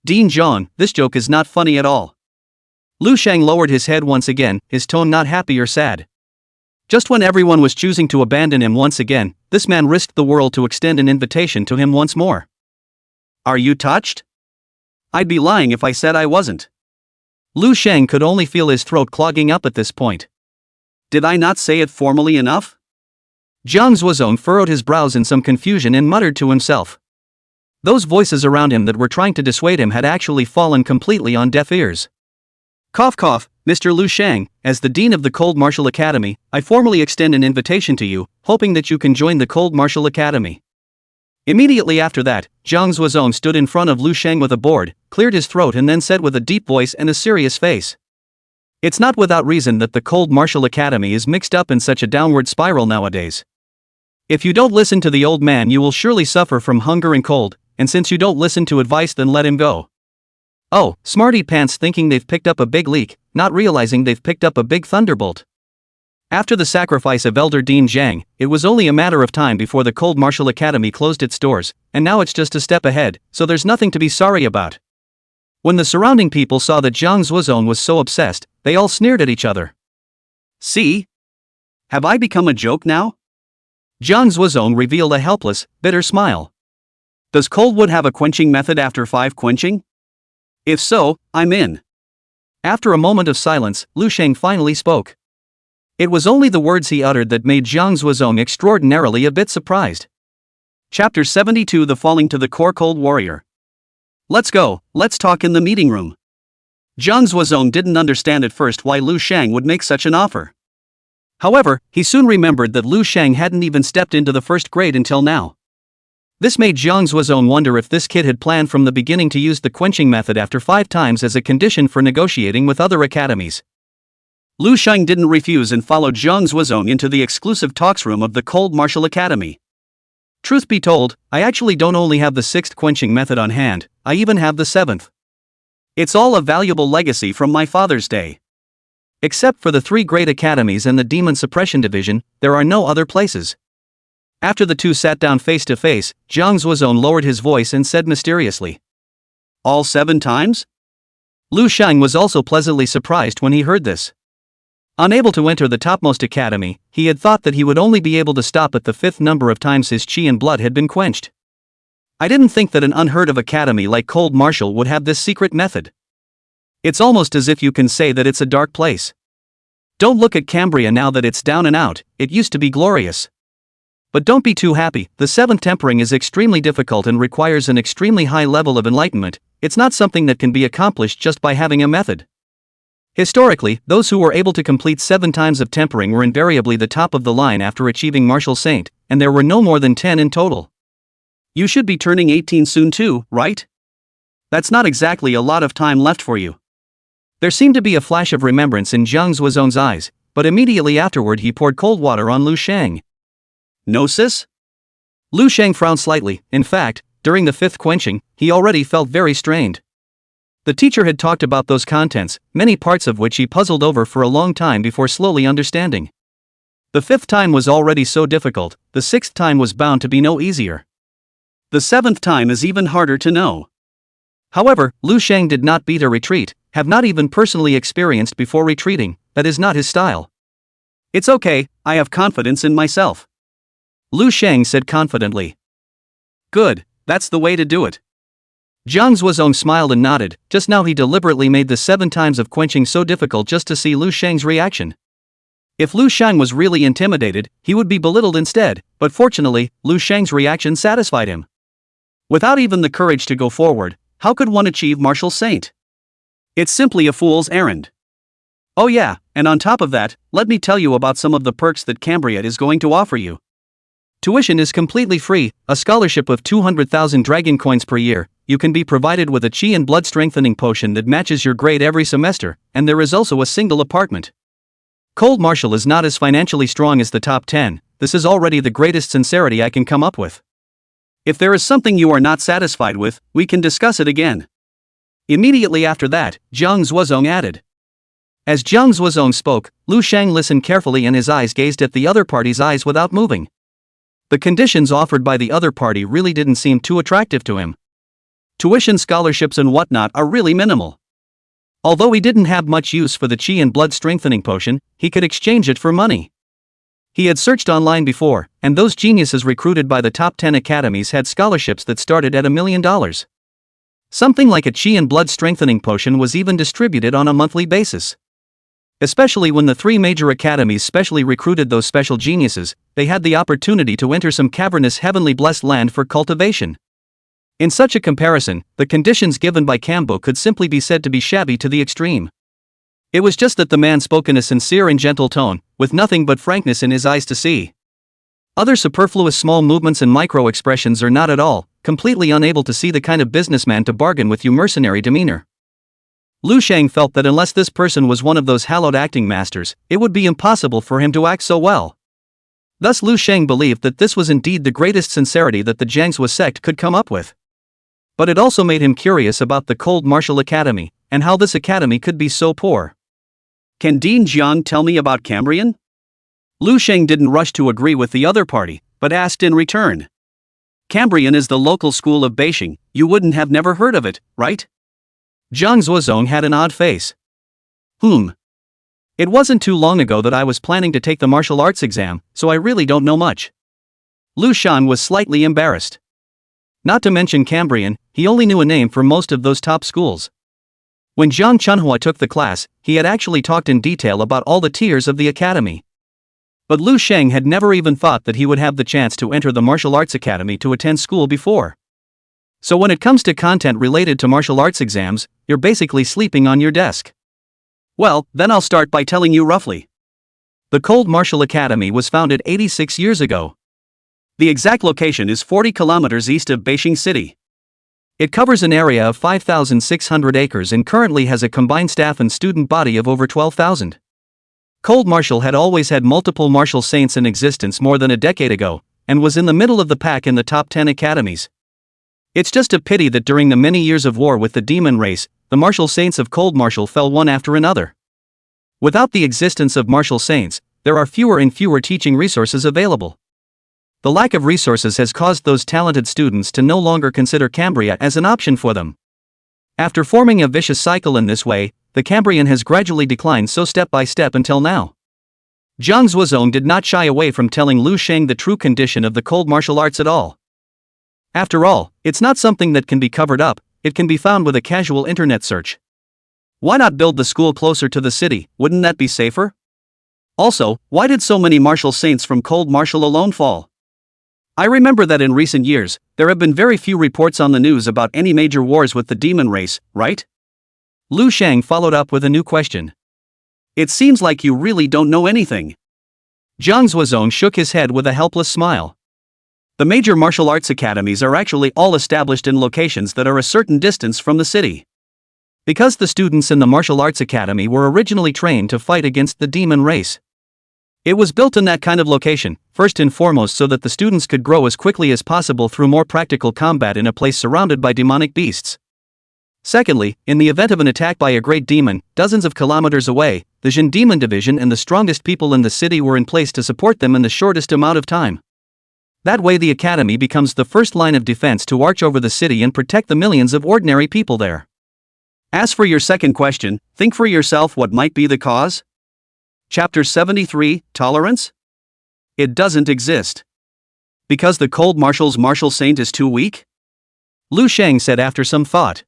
Dean Jiang, this joke is not funny at all. Lu Shang lowered his head once again, his tone not happy or sad. Just when everyone was choosing to abandon him once again, this man risked the world to extend an invitation to him once more. Are you touched? I'd be lying if I said I wasn't. Lu Shang could only feel his throat clogging up at this point. Did I not say it formally enough? Jiang Zuozong furrowed his brows in some confusion and muttered to himself. Those voices around him that were trying to dissuade him had actually fallen completely on deaf ears. Cough cough, Mr. Lu Shang, as the Dean of the Cold Martial Academy, I formally extend an invitation to you, hoping that you can join the Cold Martial Academy. Immediately after that, Jiang Zuozong stood in front of Lu Shang with a board, cleared his throat and then said with a deep voice and a serious face. It's not without reason that the Cold Martial Academy is mixed up in such a downward spiral nowadays. If you don't listen to the old man, you will surely suffer from hunger and cold, and since you don't listen to advice, then let him go. Oh, smarty pants thinking they've picked up a big leak, not realizing they've picked up a big thunderbolt. After the sacrifice of Elder Dean Jiang, it was only a matter of time before the Cold Martial Academy closed its doors, and now it's just a step ahead, so there's nothing to be sorry about. When the surrounding people saw that Jiang Zuozong was so obsessed, they all sneered at each other. See? Have I become a joke now? Jiang Zuozong revealed a helpless, bitter smile. Does Coldwood have a quenching method after 5 quenching? If so, I'm in. After a moment of silence, Lu Shang finally spoke. It was only the words he uttered that made Jiang Zuozong extraordinarily a bit surprised. Chapter 72, The Falling to the Core Cold Warrior. Let's go, let's talk in the meeting room. Jiang Zuozong didn't understand at first why Lu Shang would make such an offer. However, he soon remembered that Lu Shang hadn't even stepped into the first grade until now. This made Jiang Zuozong wonder if this kid had planned from the beginning to use the quenching method after 5 times as a condition for negotiating with other academies. Lu Shang didn't refuse and followed Jiang Zuozong into the exclusive talks room of the Cold Martial Academy. Truth be told, I actually don't only have the 6th quenching method on hand, I even have the 7th. It's all a valuable legacy from my father's day. Except for the 3 great academies and the Demon Suppression Division, there are no other places. After the two sat down face to face, Jiang Zuozong lowered his voice and said mysteriously. All 7 times? Lu Shang was also pleasantly surprised when he heard this. Unable to enter the topmost academy, he had thought that he would only be able to stop at the 5th number of times his chi and blood had been quenched. I didn't think that an unheard of academy like Cold Martial would have this secret method. It's almost as if you can say that it's a dark place. Don't look at Cambria now that it's down and out, it used to be glorious. But don't be too happy, the 7th tempering is extremely difficult and requires an extremely high level of enlightenment. It's not something that can be accomplished just by having a method. Historically, those who were able to complete 7 times of tempering were invariably the top of the line after achieving Martial Saint, and there were no more than 10 in total. You should be turning 18 soon too, right? That's not exactly a lot of time left for you. There seemed to be a flash of remembrance in Jiang Zuozong's eyes, but immediately afterward he poured cold water on Lu Shang. No sis? Lu Shang frowned slightly. In fact, during the 5th quenching, he already felt very strained. The teacher had talked about those contents, many parts of which he puzzled over for a long time before slowly understanding. The 5th time was already so difficult, the 6th time was bound to be no easier. The 7th time is even harder to know. However, Lu Shang did not beat a retreat, have not even personally experienced before retreating, that is not his style. It's okay, I have confidence in myself. Lu Shang said confidently. Good, that's the way to do it. Jiang Zuozong smiled and nodded. Just now he deliberately made the 7 times of quenching so difficult just to see Lu Shang's reaction. If Lu Shang was really intimidated, he would be belittled instead, but fortunately, Lu Shang's reaction satisfied him. Without even the courage to go forward, how could one achieve Martial Saint? It's simply a fool's errand. Oh yeah, and on top of that, let me tell you about some of the perks that Cambria is going to offer you. Tuition is completely free, a scholarship of 200,000 dragon coins per year, you can be provided with a chi and blood strengthening potion that matches your grade every semester, and there is also a single apartment. Cold martial is not as financially strong as the top 10, this is already the greatest sincerity I can come up with. If there is something you are not satisfied with, we can discuss it again. Immediately after that, Jiang Zuozong added. As Jiang Zuozong spoke, Lu Sheng listened carefully and his eyes gazed at the other party's eyes without moving. The conditions offered by the other party really didn't seem too attractive to him. Tuition scholarships and whatnot are really minimal. Although he didn't have much use for the Qi and blood strengthening potion, he could exchange it for money. He had searched online before, and those geniuses recruited by the top 10 academies had scholarships that started at $1 million. Something like a Qi and blood strengthening potion was even distributed on a monthly basis. Especially when the 3 major academies specially recruited those special geniuses, they had the opportunity to enter some cavernous heavenly blessed land for cultivation. In such a comparison, the conditions given by Kambo could simply be said to be shabby to the extreme. It was just that the man spoke in a sincere and gentle tone, with nothing but frankness in his eyes to see. Other superfluous small movements and micro-expressions are not at all, completely unable to see the kind of businessman to bargain with you mercenary demeanor. Lu Sheng felt that unless this person was one of those hallowed acting masters, it would be impossible for him to act so well. Thus Lu Sheng believed that this was indeed the greatest sincerity that the Jiangshua sect could come up with. But it also made him curious about the Cold Martial Academy, and how this academy could be so poor. Can Dean Jiang tell me about Cambrian? Lu Sheng didn't rush to agree with the other party, but asked in return. Cambrian is the local school of Beijing, you wouldn't have never heard of it, right? Jiang Zuozong had an odd face. It wasn't too long ago that I was planning to take the martial arts exam, so I really don't know much. Lu Shan was slightly embarrassed. Not to mention Cambrian, he only knew a name for most of those top schools. When Jiang Chunhua took the class, he had actually talked in detail about all the tiers of the academy. But Lu Sheng had never even thought that he would have the chance to enter the martial arts academy to attend school before. So when it comes to content related to martial arts exams, you're basically sleeping on your desk. Well, then I'll start by telling you roughly. The Cold Martial Academy was founded 86 years ago. The exact location is 40 kilometers east of Beijing City. It covers an area of 5,600 acres and currently has a combined staff and student body of over 12,000. Cold Martial had always had multiple martial saints in existence more than a decade ago, and was in the middle of the pack in the top 10 academies. It's just a pity that during the many years of war with the demon race, the martial saints of Cold Martial fell one after another. Without the existence of martial saints, there are fewer and fewer teaching resources available. The lack of resources has caused those talented students to no longer consider Cambria as an option for them. After forming a vicious cycle in this way, the Cambrian has gradually declined so step by step until now. Jiang Zuozong did not shy away from telling Lu Sheng the true condition of the cold martial arts at all. After all, it's not something that can be covered up, it can be found with a casual internet search. Why not build the school closer to the city, wouldn't that be safer? Also, why did so many martial saints from Cold Martial alone fall? I remember that in recent years, there have been very few reports on the news about any major wars with the demon race, right? Lu Sheng followed up with a new question. It seems like you really don't know anything. Jiang Zuozong shook his head with a helpless smile. The major martial arts academies are actually all established in locations that are a certain distance from the city. Because the students in the martial arts academy were originally trained to fight against the demon race. It was built in that kind of location, first and foremost so that the students could grow as quickly as possible through more practical combat in a place surrounded by demonic beasts. Secondly, in the event of an attack by a great demon, dozens of kilometers away, the Jin Demon Division and the strongest people in the city were in place to support them in the shortest amount of time. That way the academy becomes the first line of defense to arch over the city and protect the millions of ordinary people there. As for your second question, think for yourself what might be the cause? Chapter 73, Tolerance? It doesn't exist. Because the Cold Martial's martial saint is too weak? Lu Sheng said after some thought.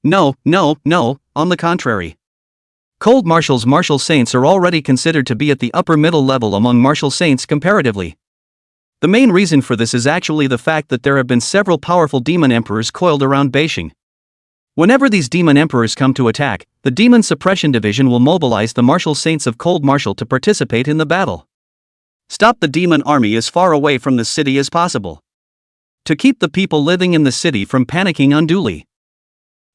No, on the contrary. Cold Martial's martial saints are already considered to be at the upper middle level among martial saints comparatively. The main reason for this is actually the fact that there have been several powerful demon emperors coiled around Beijing. Whenever these demon emperors come to attack, the Demon Suppression Division will mobilize the martial saints of Cold Martial to participate in the battle. Stop the demon army as far away from the city as possible. To keep the people living in the city from panicking unduly.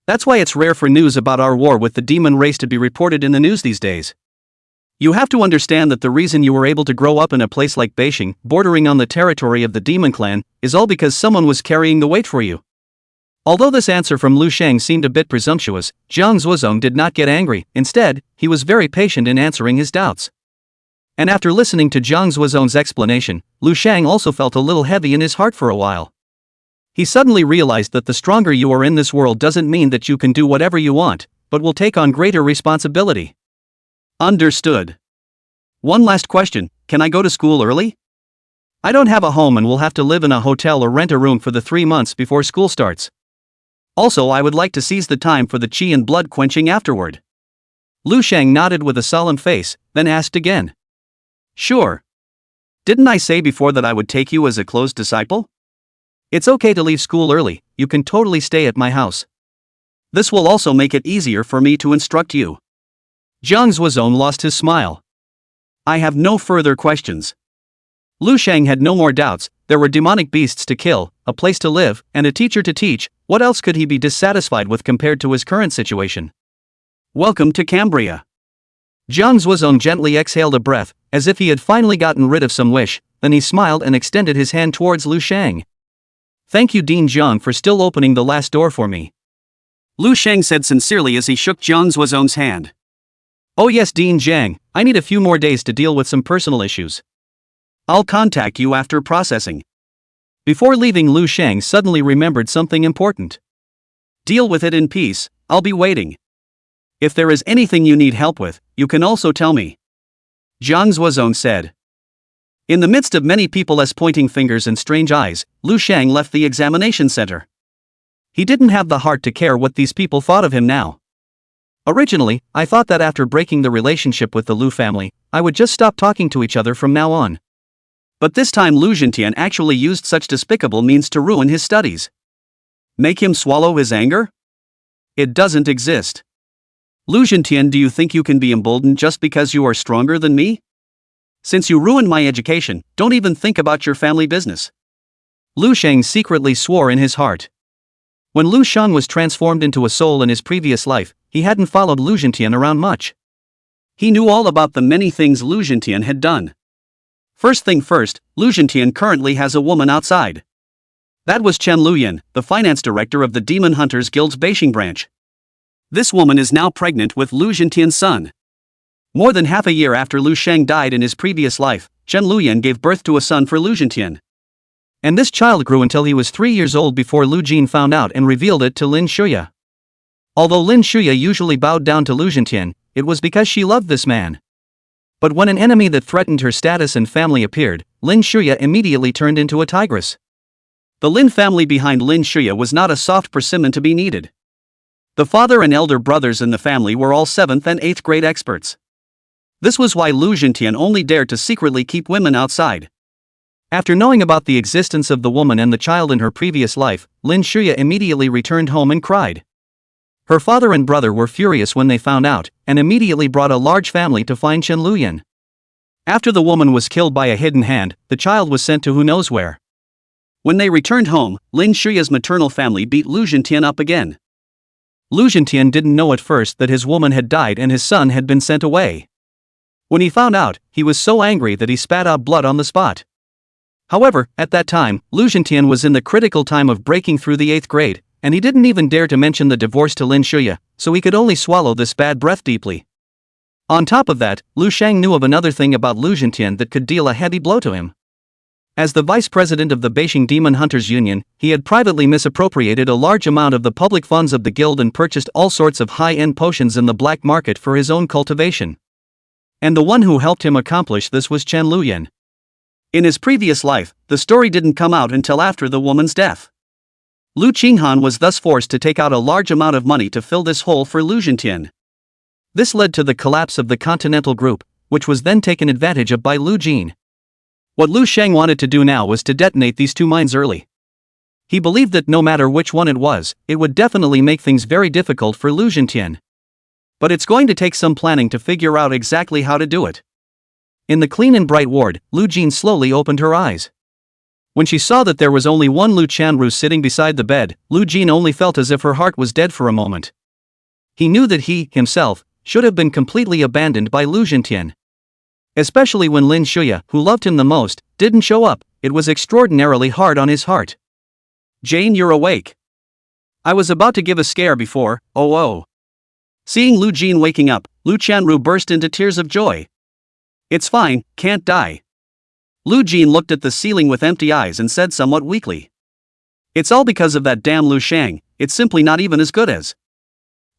That's why it's rare for news about our war with the demon race to be reported in the news these days. You have to understand that the reason you were able to grow up in a place like Beijing, bordering on the territory of the demon clan, is all because someone was carrying the weight for you. Although this answer from Lu Shang seemed a bit presumptuous, Jiang Zuozong did not get angry. Instead, he was very patient in answering his doubts. And after listening to Jiang Zuozong's explanation, Lu Shang also felt a little heavy in his heart for a while. He suddenly realized that the stronger you are in this world doesn't mean that you can do whatever you want, but will take on greater responsibility. Understood. One last question, can I go to school early? I don't have a home and will have to live in a hotel or rent a room for the 3 months before school starts. Also, I would like to seize the time for the qi and blood quenching afterward. Lu Shang nodded with a solemn face, then asked again. Sure. Didn't I say before that I would take you as a close disciple? It's okay to leave school early, you can totally stay at my house. This will also make it easier for me to instruct you. Jiang Zuozong lost his smile. I have no further questions. Lu Shang had no more doubts. There were demonic beasts to kill, a place to live, and a teacher to teach. What else could he be dissatisfied with compared to his current situation? Welcome to Cambria. Jiang Zuozong gently exhaled a breath, as if he had finally gotten rid of some wish, then he smiled and extended his hand towards Lu Shang. Thank you Dean Jiang for still opening the last door for me. Lu Shang said sincerely as he shook Jiang Zuozong's hand. Oh yes Dean Jiang, I need a few more days to deal with some personal issues. I'll contact you after processing. Before leaving, Lu Shang suddenly remembered something important. Deal with it in peace, I'll be waiting. If there is anything you need help with, you can also tell me. Jiang Zuozong said. In the midst of many people's pointing fingers and strange eyes, Lu Shang left the examination center. He didn't have the heart to care what these people thought of him now. Originally, I thought that after breaking the relationship with the Lu family, I would just stop talking to each other from now on. But this time Lu Zhentian actually used such despicable means to ruin his studies. Make him swallow his anger? It doesn't exist. Lu Zhentian, do you think you can be emboldened just because you are stronger than me? Since you ruined my education, don't even think about your family business. Lu Shang secretly swore in his heart. When Lu Shang was transformed into a soul in his previous life, he hadn't followed Lu Zhentian around much. He knew all about the many things Lu Zhentian had done. First thing first, Lu Zhentian currently has a woman outside. That was Chen Luyan, the finance director of the Demon Hunters Guild's Beijing branch. This woman is now pregnant with Lu Zhentian's son. More than half a year after Lu Shang died in his previous life, Chen Luyan gave birth to a son for Lu Zhentian. And this child grew until he was 3 years old before Lu Jin found out and revealed it to Lin Shuya. Although Lin Shuya usually bowed down to Lu Zhentian, it was because she loved this man. But when an enemy that threatened her status and family appeared, Lin Shuya immediately turned into a tigress. The Lin family behind Lin Shuya was not a soft persimmon to be needed. The father and elder brothers in the family were all 7th and 8th grade experts. This was why Lu Zhentian only dared to secretly keep women outside. After knowing about the existence of the woman and the child in her previous life, Lin Shuya immediately returned home and cried. Her father and brother were furious when they found out, and immediately brought a large family to find Chen Luyan. After the woman was killed by a hidden hand, the child was sent to who knows where. When they returned home, Lin Shuya's maternal family beat Lu Zhentian up again. Lu Zhentian didn't know at first that his woman had died and his son had been sent away. When he found out, he was so angry that he spat out blood on the spot. However, at that time, Lu Zhentian was in the critical time of breaking through the 8th grade, and he didn't even dare to mention the divorce to Lin Shuya, so he could only swallow this bad breath deeply. On top of that, Lu Shang knew of another thing about Lu Zhentian that could deal a heavy blow to him. As the vice president of the Beijing Demon Hunters Union, he had privately misappropriated a large amount of the public funds of the guild and purchased all sorts of high-end potions in the black market for his own cultivation. And the one who helped him accomplish this was Chen Luyan. In his previous life, the story didn't come out until after the woman's death. Lu Qinghan was thus forced to take out a large amount of money to fill this hole for Lu Zhentian. This led to the collapse of the Continental Group, which was then taken advantage of by Lu Jin. What Lu Shang wanted to do now was to detonate these two mines early. He believed that no matter which one it was, it would definitely make things very difficult for Lu Zhentian. But it's going to take some planning to figure out exactly how to do it. In the clean and bright ward, Lu Jin slowly opened her eyes. When she saw that there was only one Lu Chanru sitting beside the bed, Lu Jin only felt as if her heart was dead for a moment. He knew that he, himself, should have been completely abandoned by Lu Zhentian. Especially when Lin Shuya, who loved him the most, didn't show up. It was extraordinarily hard on his heart. Jane, you're awake. I was about to give a scare before, oh. Seeing Lu Jin waking up, Lu Qianru burst into tears of joy. It's fine, can't die. Lu Jin looked at the ceiling with empty eyes and said somewhat weakly. It's all because of that damn Lu Shang, it's simply not even as good as.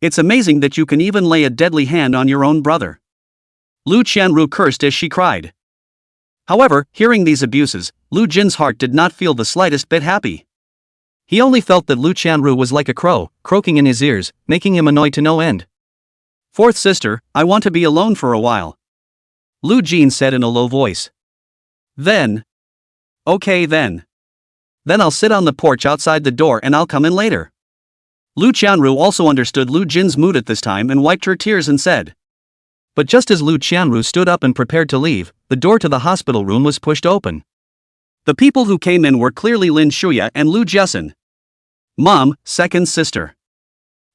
It's amazing that you can even lay a deadly hand on your own brother. Lu Qianru cursed as she cried. However, hearing these abuses, Lu Jin's heart did not feel the slightest bit happy. He only felt that Lu Qianru was like a crow, croaking in his ears, making him annoyed to no end. Fourth sister, I want to be alone for a while. Lu Jin said in a low voice. Then. Okay then. Then I'll sit on the porch outside the door and I'll come in later. Lu Qianru also understood Lu Jin's mood at this time and wiped her tears and said. But just as Lu Qianru stood up and prepared to leave, the door to the hospital room was pushed open. The people who came in were clearly Lin Shuya and Lu Jiasun. Mom, second sister.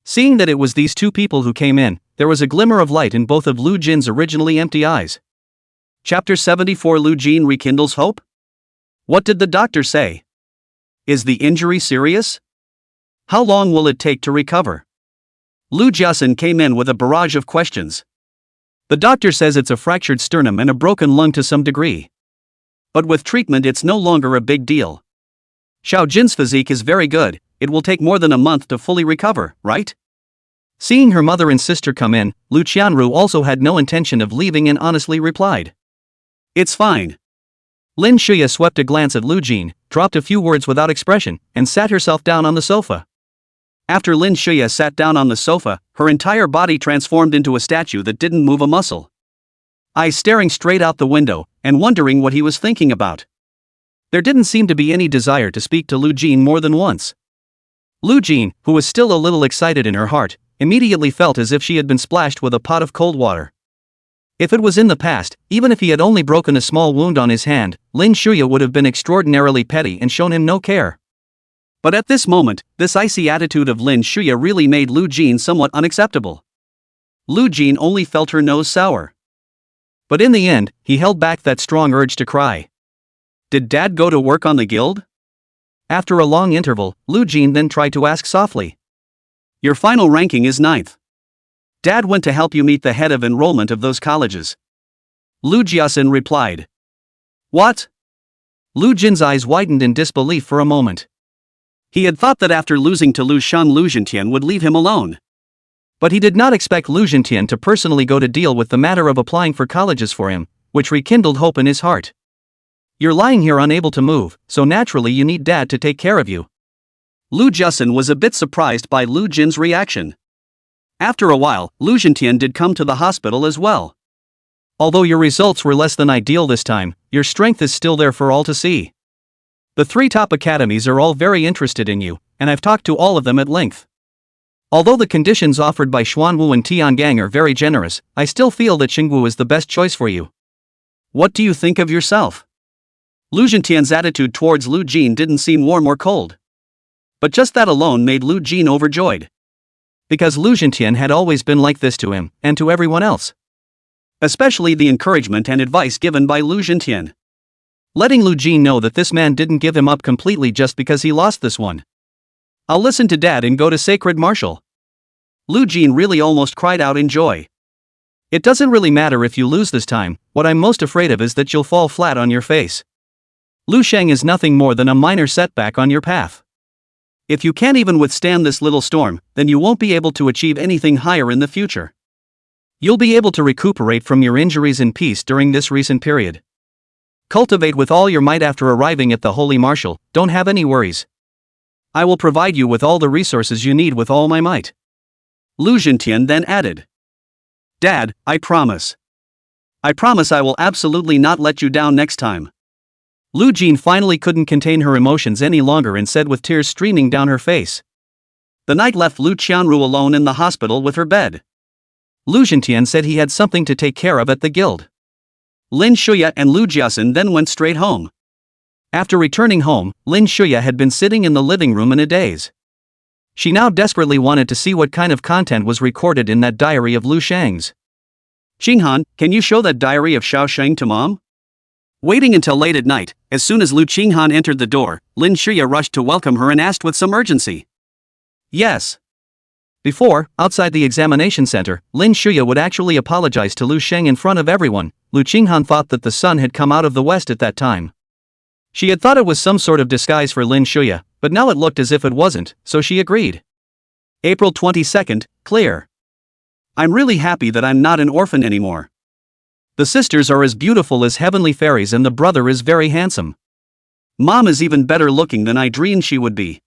Seeing that it was these two people who came in, there was a glimmer of light in both of Lu Jin's originally empty eyes. Chapter 74 Lu Jin rekindles hope? What did the doctor say? Is the injury serious? How long will it take to recover? Lu Jiasun came in with a barrage of questions. The doctor says it's a fractured sternum and a broken lung to some degree. But with treatment it's no longer a big deal. Xiao Jin's physique is very good, it will take more than a month to fully recover, right? Seeing her mother and sister come in, Lu Qianru also had no intention of leaving and honestly replied. It's fine. Lin Shuya swept a glance at Lu Jin, dropped a few words without expression, and sat herself down on the sofa. After Lin Shuya sat down on the sofa, her entire body transformed into a statue that didn't move a muscle. Eyes staring straight out the window, and wondering what he was thinking about. There didn't seem to be any desire to speak to Lu Jin more than once. Lu Jin, who was still a little excited in her heart, immediately felt as if she had been splashed with a pot of cold water. If it was in the past, even if he had only broken a small wound on his hand, Lin Shuya would have been extraordinarily petty and shown him no care. But at this moment, this icy attitude of Lin Shuya really made Lu Jin somewhat unacceptable. Lu Jin only felt her nose sour. But in the end, he held back that strong urge to cry. Did Dad go to work on the guild? After a long interval, Lu Jin then tried to ask softly. Your final ranking is 9th. Dad went to help you meet the head of enrollment of those colleges. Lu Jiasun replied. What? Lu Jin's eyes widened in disbelief for a moment. He had thought that after losing to Lu Shan, Lu Zhentian would leave him alone. But he did not expect Lu Zhentian to personally go to deal with the matter of applying for colleges for him, which rekindled hope in his heart. You're lying here unable to move, so naturally you need Dad to take care of you. Lu Jiasun was a bit surprised by Lu Jin's reaction. After a while, Lu Zhentian did come to the hospital as well. Although your results were less than ideal this time, your strength is still there for all to see. The 3 top academies are all very interested in you, and I've talked to all of them at length. Although the conditions offered by Xuanwu and Tiangang are very generous, I still feel that Xingwu is the best choice for you. What do you think of yourself? Lu Zhentian's attitude towards Lu Jin didn't seem warm or cold. But just that alone made Lu Jin overjoyed. Because Lu Zhentian had always been like this to him, and to everyone else. Especially the encouragement and advice given by Lu Zhentian. Letting Lu Jin know that this man didn't give him up completely just because he lost this one. I'll listen to Dad and go to Sacred Martial. Lu Jin really almost cried out in joy. It doesn't really matter if you lose this time, what I'm most afraid of is that you'll fall flat on your face. Lu Shang is nothing more than a minor setback on your path. If you can't even withstand this little storm, then you won't be able to achieve anything higher in the future. You'll be able to recuperate from your injuries in peace during this recent period. Cultivate with all your might after arriving at the Holy Martial, don't have any worries. I will provide you with all the resources you need with all my might. Lu Zhentian then added. Dad, I promise. I promise I will absolutely not let you down next time. Lu Jin finally couldn't contain her emotions any longer and said with tears streaming down her face. The night left Lu Qianru alone in the hospital with her bed. Lu Zhentian said he had something to take care of at the guild. Lin Shuya and Lu Jiasun then went straight home. After returning home, Lin Shuya had been sitting in the living room in a daze. She now desperately wanted to see what kind of content was recorded in that diary of Lu Shang's. Qinghan, can you show that diary of Xiao Sheng to mom? Waiting until late at night, as soon as Lu Qinghan entered the door, Lin Shuya rushed to welcome her and asked with some urgency. Yes. Before, outside the examination center, Lin Shuya would actually apologize to Lu Sheng in front of everyone. Lu Qinghan thought that the sun had come out of the west at that time. She had thought it was some sort of disguise for Lin Shuya, but now it looked as if it wasn't, so she agreed. April 22nd, clear. I'm really happy that I'm not an orphan anymore. The sisters are as beautiful as heavenly fairies and the brother is very handsome. Mom is even better looking than I dreamed she would be.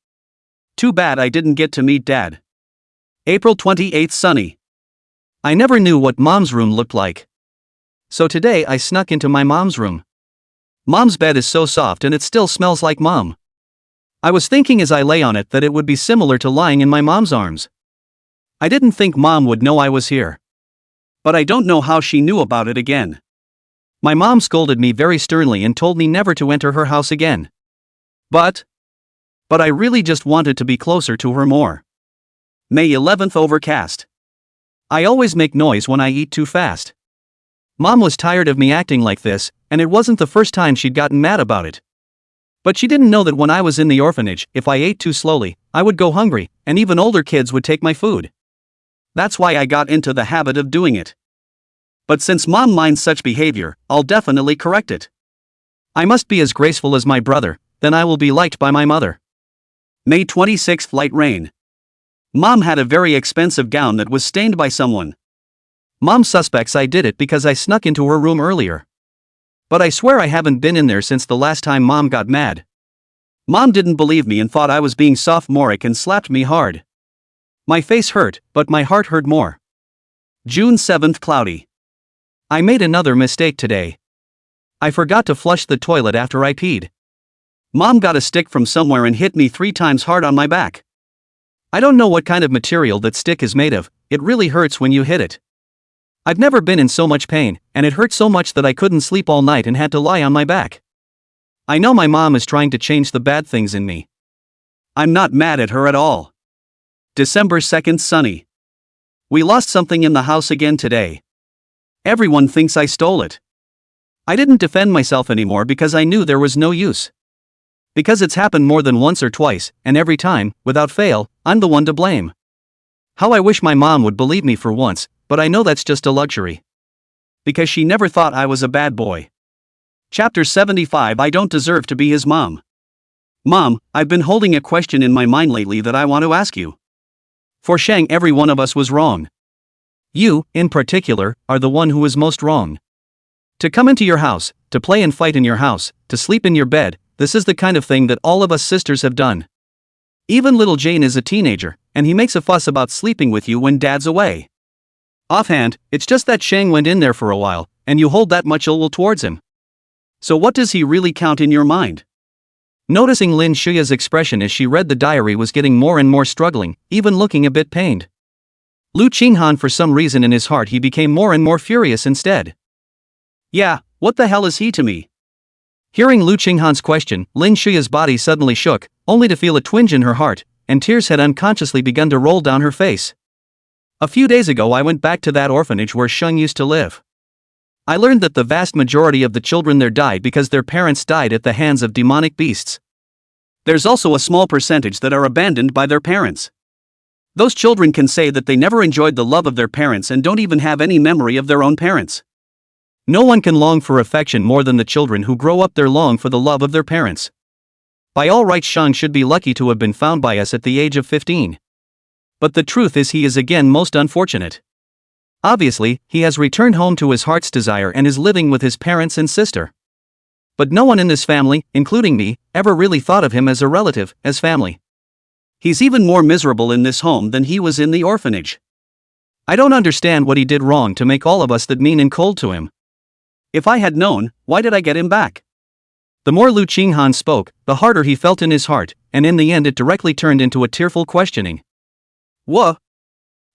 Too bad I didn't get to meet Dad. April 28th, sunny. I never knew what Mom's room looked like. So today I snuck into my mom's room. Mom's bed is so soft and it still smells like Mom. I was thinking as I lay on it that it would be similar to lying in my mom's arms. I didn't think Mom would know I was here. But I don't know how she knew about it again. My mom scolded me very sternly and told me never to enter her house again. But I really just wanted to be closer to her more. May 11th, overcast. I always make noise when I eat too fast. Mom was tired of me acting like this, and it wasn't the first time she'd gotten mad about it. But she didn't know that when I was in the orphanage, if I ate too slowly, I would go hungry, and even older kids would take my food. That's why I got into the habit of doing it. But since Mom minds such behavior, I'll definitely correct it. I must be as graceful as my brother, then I will be liked by my mother. May 26th, light rain. Mom had a very expensive gown that was stained by someone. Mom suspects I did it because I snuck into her room earlier. But I swear I haven't been in there since the last time Mom got mad. Mom didn't believe me and thought I was being sophomoric and slapped me hard. My face hurt, but my heart hurt more. June 7th, cloudy. I made another mistake today. I forgot to flush the toilet after I peed. Mom got a stick from somewhere and hit me 3 times hard on my back. I don't know what kind of material that stick is made of, it really hurts when you hit it. I've never been in so much pain, and it hurt so much that I couldn't sleep all night and had to lie on my back. I know my mom is trying to change the bad things in me. I'm not mad at her at all. December 2nd, sunny. We lost something in the house again today. Everyone thinks I stole it. I didn't defend myself anymore because I knew there was no use. Because it's happened more than once or twice, and every time, without fail, I'm the one to blame. How I wish my mom would believe me for once, but I know that's just a luxury. Because she never thought I was a bad boy. Chapter 75, I don't deserve to be his mom. Mom, I've been holding a question in my mind lately that I want to ask you. For Shang, every one of us was wrong. You, in particular, are the one who was most wrong. To come into your house, to play and fight in your house, to sleep in your bed, this is the kind of thing that all of us sisters have done. Even little Jane is a teenager, and he makes a fuss about sleeping with you when Dad's away. Offhand, it's just that Shang went in there for a while, and you hold that much ill will towards him. So what does he really count in your mind? Noticing Lin Shuya's expression as she read the diary was getting more and more struggling, even looking a bit pained. Lu Qinghan, for some reason in his heart, he became more and more furious instead. Yeah, what the hell is he to me? Hearing Lu Qinghan's question, Lin Shuya's body suddenly shook, only to feel a twinge in her heart, and tears had unconsciously begun to roll down her face. A few days ago I went back to that orphanage where Sheng used to live. I learned that the vast majority of the children there died because their parents died at the hands of demonic beasts. There's also a small percentage that are abandoned by their parents. Those children can say that they never enjoyed the love of their parents and don't even have any memory of their own parents. No one can long for affection more than the children who grow up there long for the love of their parents. By all rights, Shang should be lucky to have been found by us at the age of 15. But the truth is he is again most unfortunate. Obviously, he has returned home to his heart's desire and is living with his parents and sister. But no one in this family, including me, ever really thought of him as a relative, as family. He's even more miserable in this home than he was in the orphanage. I don't understand what he did wrong to make all of us that mean and cold to him. If I had known, why did I get him back? The more Lu Qinghan spoke, the harder he felt in his heart, and in the end it directly turned into a tearful questioning. What?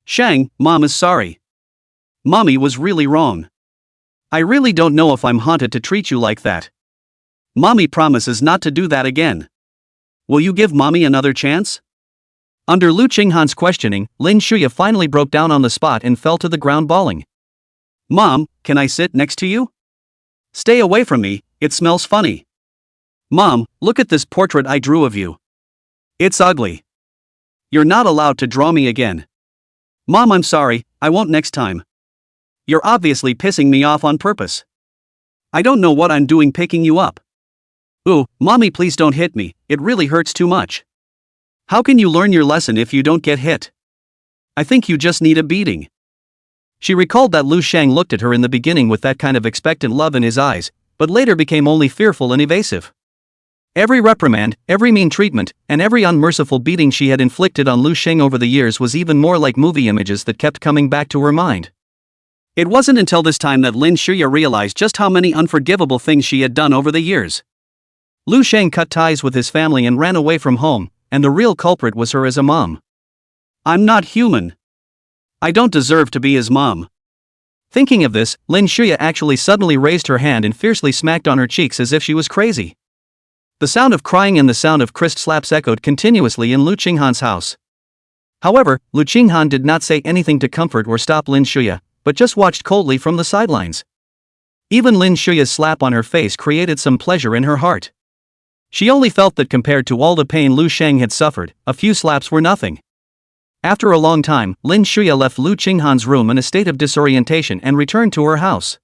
Shang, Mom is sorry. Mommy was really wrong. I really don't know if I'm haunted to treat you like that. Mommy promises not to do that again. Will you give Mommy another chance? Under Lu Qinghan's questioning, Lin Shuya finally broke down on the spot and fell to the ground bawling. Mom, can I sit next to you? Stay away from me, it smells funny. Mom, look at this portrait I drew of you. It's ugly. You're not allowed to draw me again. Mom, I'm sorry, I won't next time. You're obviously pissing me off on purpose. I don't know what I'm doing picking you up. Ooh, Mommy, please don't hit me, it really hurts too much. How can you learn your lesson if you don't get hit? I think you just need a beating. She recalled that Lu Shang looked at her in the beginning with that kind of expectant love in his eyes, but later became only fearful and evasive. Every reprimand, every mean treatment, and every unmerciful beating she had inflicted on Lu Sheng over the years was even more like movie images that kept coming back to her mind. It wasn't until this time that Lin Shuya realized just how many unforgivable things she had done over the years. Lu Sheng cut ties with his family and ran away from home, and the real culprit was her as a mom. I'm not human. I don't deserve to be his mom. Thinking of this, Lin Shuya actually suddenly raised her hand and fiercely smacked on her cheeks as if she was crazy. The sound of crying and the sound of Christ slaps echoed continuously in Lu Qinghan's house. However, Lu Qinghan did not say anything to comfort or stop Lin Shuya, but just watched coldly from the sidelines. Even Lin Shuya's slap on her face created some pleasure in her heart. She only felt that compared to all the pain Lu Sheng had suffered, a few slaps were nothing. After a long time, Lin Shuya left Lu Qinghan's room in a state of disorientation and returned to her house.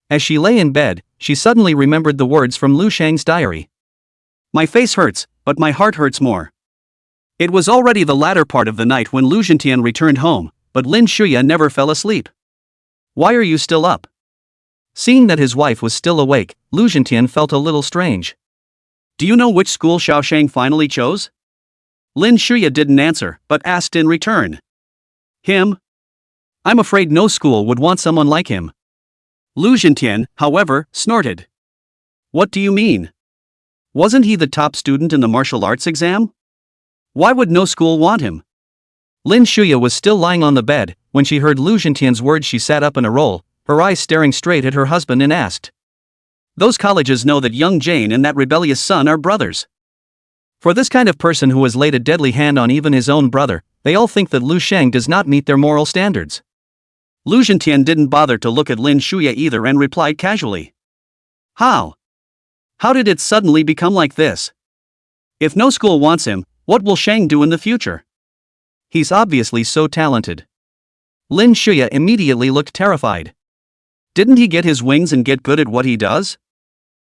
As she lay in bed, she suddenly remembered the words from Lu Sheng's diary. My face hurts, but my heart hurts more. It was already the latter part of the night when Lu Zhentian returned home, but Lin Shuya never fell asleep. Why are you still up? Seeing that his wife was still awake, Lu Zhentian felt a little strange. Do you know which school Xiaosheng finally chose? Lin Shuya didn't answer, but asked in return. Him? I'm afraid no school would want someone like him. Lu Zhentian, however, snorted. What do you mean? Wasn't he the top student in the martial arts exam? Why would no school want him? Lin Shuya was still lying on the bed. When she heard Lu Zhentian's words, she sat up in a roll, her eyes staring straight at her husband, and asked. Those colleges know that young Jane and that rebellious son are brothers. For this kind of person who has laid a deadly hand on even his own brother, they all think that Lu Sheng does not meet their moral standards. Lu Zhentian didn't bother to look at Lin Shuya either and replied casually. How? How did it suddenly become like this? If no school wants him, what will Sheng do in the future? He's obviously so talented. Lin Shuya immediately looked terrified. Didn't he get his wings and get good at what he does?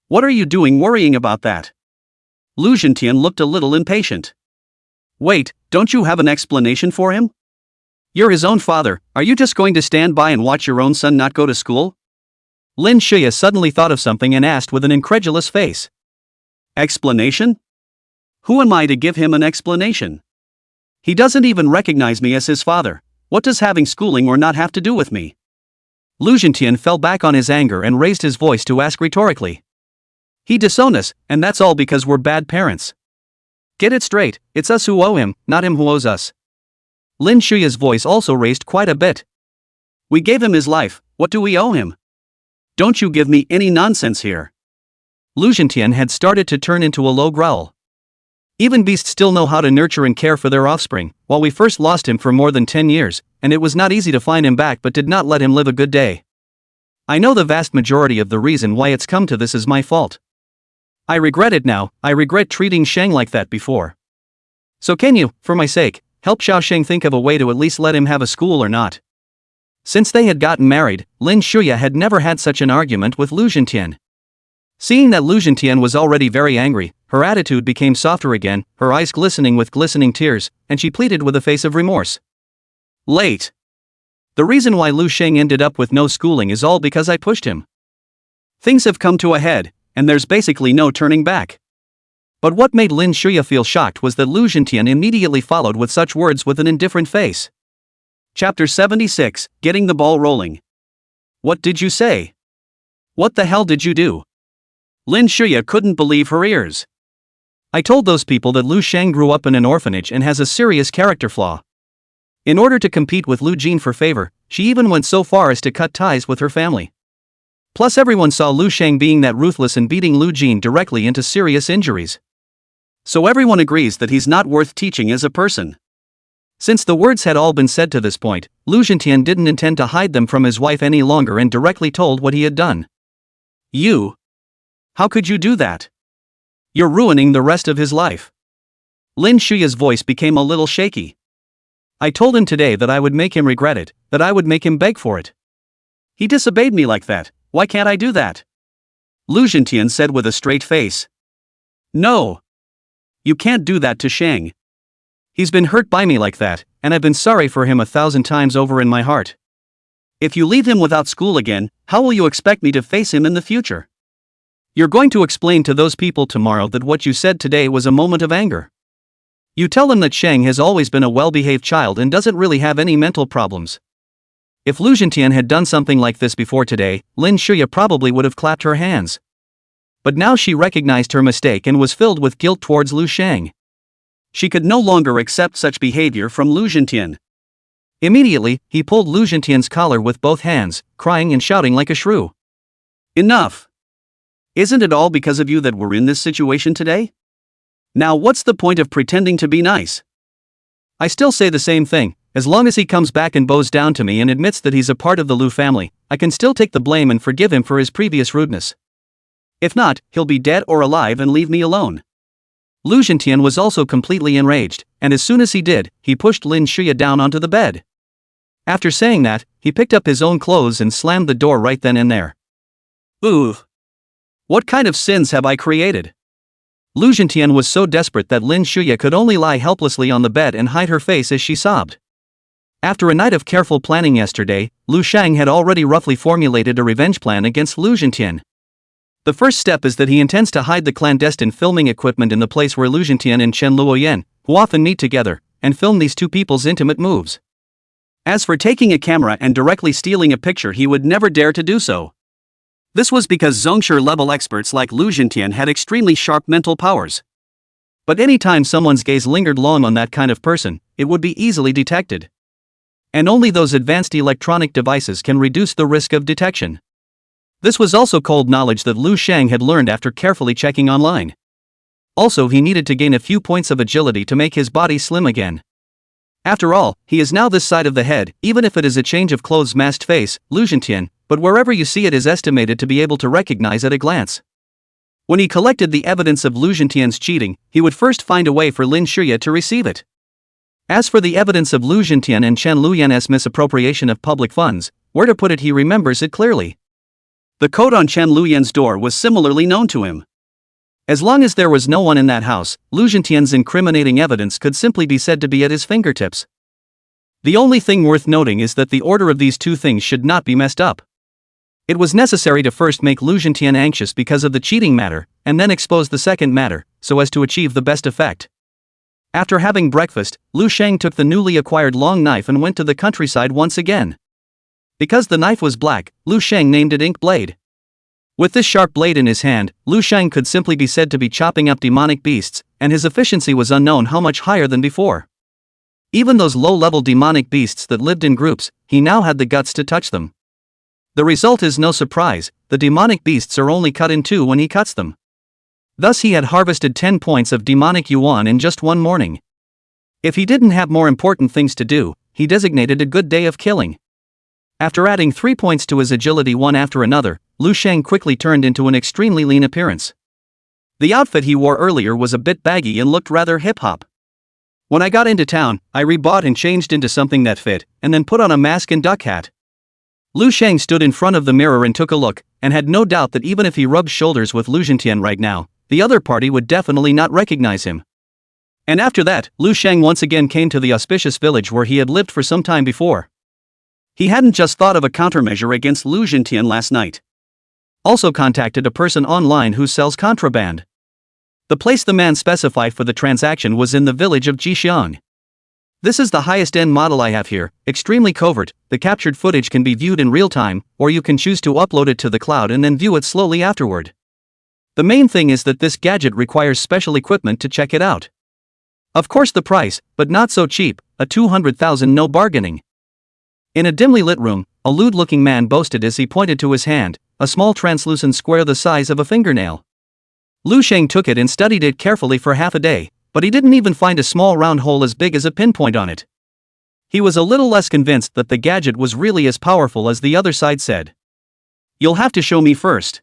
What are you doing worrying about that? Lu Zhentian looked a little impatient. Wait, don't you have an explanation for him? You're his own father, are you just going to stand by and watch your own son not go to school? Lin Shuya suddenly thought of something and asked with an incredulous face. Explanation? Who am I to give him an explanation? He doesn't even recognize me as his father. What does having schooling or not have to do with me? Lu Zhentian fell back on his anger and raised his voice to ask rhetorically. He disowned us, and that's all because we're bad parents. Get it straight, it's us who owe him, not him who owes us. Lin Shuya's voice also raised quite a bit. We gave him his life, what do we owe him? Don't you give me any nonsense here. Lu Zhentian had started to turn into a low growl. Even beasts still know how to nurture and care for their offspring. While we first lost him for more than 10 years, and it was not easy to find him back, but did not let him live a good day. I know the vast majority of the reason why it's come to this is my fault. I regret it now, I regret treating Sheng like that before. So can you, for my sake, help Xiaosheng think of a way to at least let him have a school or not? Since they had gotten married, Lin Shuya had never had such an argument with Lu Zhentian. Seeing that Lu Zhentian was already very angry, her attitude became softer again, her eyes glistening with glistening tears, and she pleaded with a face of remorse. Late. The reason why Lu Sheng ended up with no schooling is all because I pushed him. Things have come to a head, and there's basically no turning back. But what made Lin Shuya feel shocked was that Lu Zhentian immediately followed with such words with an indifferent face. Chapter 76, Getting the Ball Rolling. What did you say? What the hell did you do? Lin Shuya couldn't believe her ears. I told those people that Lu Sheng grew up in an orphanage and has a serious character flaw. In order to compete with Lu Jin for favor, she even went so far as to cut ties with her family. Plus everyone saw Lu Sheng being that ruthless and beating Lu Jin directly into serious injuries. So everyone agrees that he's not worth teaching as a person. Since the words had all been said to this point, Lu Zhentian didn't intend to hide them from his wife any longer and directly told what he had done. You? How could you do that? You're ruining the rest of his life. Lin Shuya's voice became a little shaky. I told him today that I would make him regret it, that I would make him beg for it. He disobeyed me like that, why can't I do that? Lu Zhentian said with a straight face. No. You can't do that to Shang. He's been hurt by me like that, and I've been sorry for him 1,000 times over in my heart. If you leave him without school again, how will you expect me to face him in the future? You're going to explain to those people tomorrow that what you said today was a moment of anger. You tell them that Shang has always been a well-behaved child and doesn't really have any mental problems. If Lu Zhentian had done something like this before today, Lin Shuya probably would have clapped her hands. But now she recognized her mistake and was filled with guilt towards Lu Shang. She could no longer accept such behavior from Lu Zhentian. Immediately, he pulled Lu Zhentian's collar with both hands, crying and shouting like a shrew. Enough! Isn't it all because of you that we're in this situation today? Now what's the point of pretending to be nice? I still say the same thing, as long as he comes back and bows down to me and admits that he's a part of the Lu family, I can still take the blame and forgive him for his previous rudeness. If not, he'll be dead or alive and leave me alone. Lu Zhentian was also completely enraged, and as soon as he did, he pushed Lin Shuya down onto the bed. After saying that, he picked up his own clothes and slammed the door right then and there. Ooh! What kind of sins have I created? Lu Zhentian was so desperate that Lin Shuya could only lie helplessly on the bed and hide her face as she sobbed. After a night of careful planning yesterday, Lu Shang had already roughly formulated a revenge plan against Lu Zhentian. The first step is that he intends to hide the clandestine filming equipment in the place where Lu Zhentian and Chen Luoyan, who often meet together, and film these two people's intimate moves. As for taking a camera and directly stealing a picture, he would never dare to do so. This was because Zhongsher-level experts like Lu Zhentian had extremely sharp mental powers. But anytime someone's gaze lingered long on that kind of person, it would be easily detected. And only those advanced electronic devices can reduce the risk of detection. This was also cold knowledge that Lu Shang had learned after carefully checking online. Also, he needed to gain a few points of agility to make his body slim again. After all, he is now this side of the head, even if it is a change of clothes masked face, Lu Zhentian, but wherever you see it is estimated to be able to recognize at a glance. When he collected the evidence of Lu Zhentian's cheating, he would first find a way for Lin Shuya to receive it. As for the evidence of Lu Zhentian and Chen Luoyan's misappropriation of public funds, where to put it he remembers it clearly. The code on Chen Luoyan's door was similarly known to him. As long as there was no one in that house, Lu Zhentian's incriminating evidence could simply be said to be at his fingertips. The only thing worth noting is that the order of these two things should not be messed up. It was necessary to first make Lu Zhentian anxious because of the cheating matter, and then expose the second matter, so as to achieve the best effect. After having breakfast, Lu Shang took the newly acquired long knife and went to the countryside once again. Because the knife was black, Lu Shang named it Ink Blade. With this sharp blade in his hand, Lu Shang could simply be said to be chopping up demonic beasts, and his efficiency was unknown how much higher than before. Even those low-level demonic beasts that lived in groups, he now had the guts to touch them. The result is no surprise, the demonic beasts are only cut in two when he cuts them. Thus he had harvested 10 points of demonic yuan in just one morning. If he didn't have more important things to do, he designated a good day of killing. After adding 3 points to his agility one after another, Lu Shang quickly turned into an extremely lean appearance. The outfit he wore earlier was a bit baggy and looked rather hip-hop. When I got into town, I rebought and changed into something that fit, and then put on a mask and duck hat. Lu Shang stood in front of the mirror and took a look, and had no doubt that even if he rubbed shoulders with Lu Zhentian right now, the other party would definitely not recognize him. And after that, Lu Shang once again came to the auspicious village where he had lived for some time before. He hadn't just thought of a countermeasure against Lu Zhentian last night. Also contacted a person online who sells contraband. The place the man specified for the transaction was in the village of Jixiang. This is the highest end model I have here, extremely covert. The captured footage can be viewed in real time, or you can choose to upload it to the cloud and then view it slowly afterward. The main thing is that this gadget requires special equipment to check it out. Of course the price, but not so cheap, a 200,000 no bargaining. In a dimly lit room, a lewd-looking man boasted as he pointed to his hand, a small translucent square the size of a fingernail. Lu Shang took it and studied it carefully for half a day, but he didn't even find a small round hole as big as a pinpoint on it. He was a little less convinced that the gadget was really as powerful as the other side said. You'll have to show me first.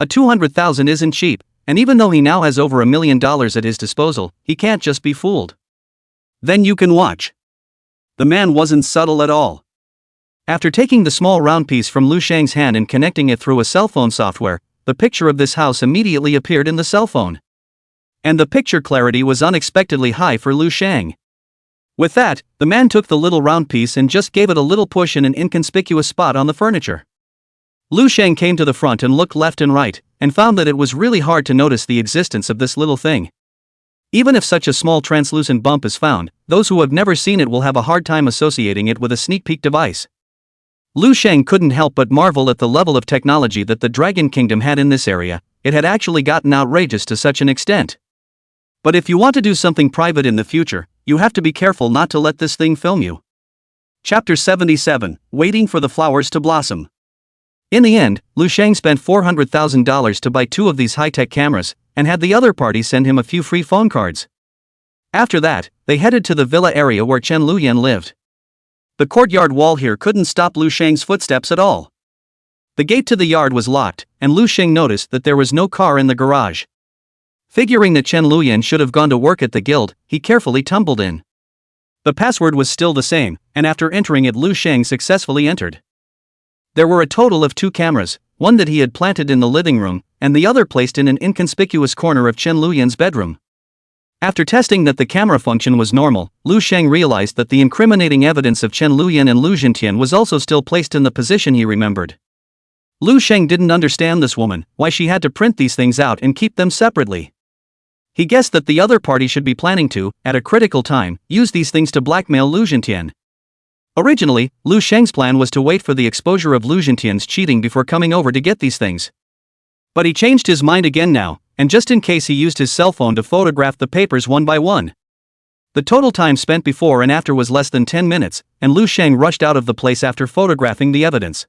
A 200,000 isn't cheap, and even though he now has over $1 million at his disposal, he can't just be fooled. Then you can watch. The man wasn't subtle at all. After taking the small round piece from Lu Shang's hand and connecting it through a cell phone software, the picture of this house immediately appeared in the cell phone. And the picture clarity was unexpectedly high for Lu Shang. With that, the man took the little round piece and just gave it a little push in an inconspicuous spot on the furniture. Lu Shang came to the front and looked left and right, and found that it was really hard to notice the existence of this little thing. Even if such a small translucent bump is found, those who have never seen it will have a hard time associating it with a sneak peek device. Lu Shang couldn't help but marvel at the level of technology that the Dragon Kingdom had in this area. It had actually gotten outrageous to such an extent. But if you want to do something private in the future, you have to be careful not to let this thing film you. Chapter 77, Waiting for the Flowers to Blossom. In the end, Lu Shang spent $400,000 to buy 2 of these high-tech cameras, and had the other party send him a few free phone cards. After that, they headed to the villa area where Chen Luyan lived. The courtyard wall here couldn't stop Lu Shang's footsteps at all. The gate to the yard was locked, and Lu Shang noticed that there was no car in the garage. Figuring that Chen Luyan should have gone to work at the guild, he carefully tumbled in. The password was still the same, and after entering it Lu Shang successfully entered. There were a total of 2 cameras, one that he had planted in the living room, and the other placed in an inconspicuous corner of Chen Luyan's bedroom. After testing that the camera function was normal, Lu Shang realized that the incriminating evidence of Chen Luyan and Lu Jintian was also still placed in the position he remembered. Lu Shang didn't understand this woman, why she had to print these things out and keep them separately. He guessed that the other party should be planning to, at a critical time, use these things to blackmail Lu Jintian. Originally, Lu Shang's plan was to wait for the exposure of Lu Jintian's cheating before coming over to get these things. But he changed his mind again now, and just in case he used his cell phone to photograph the papers one by one. The total time spent before and after was less than 10 minutes, and Lu Shang rushed out of the place after photographing the evidence.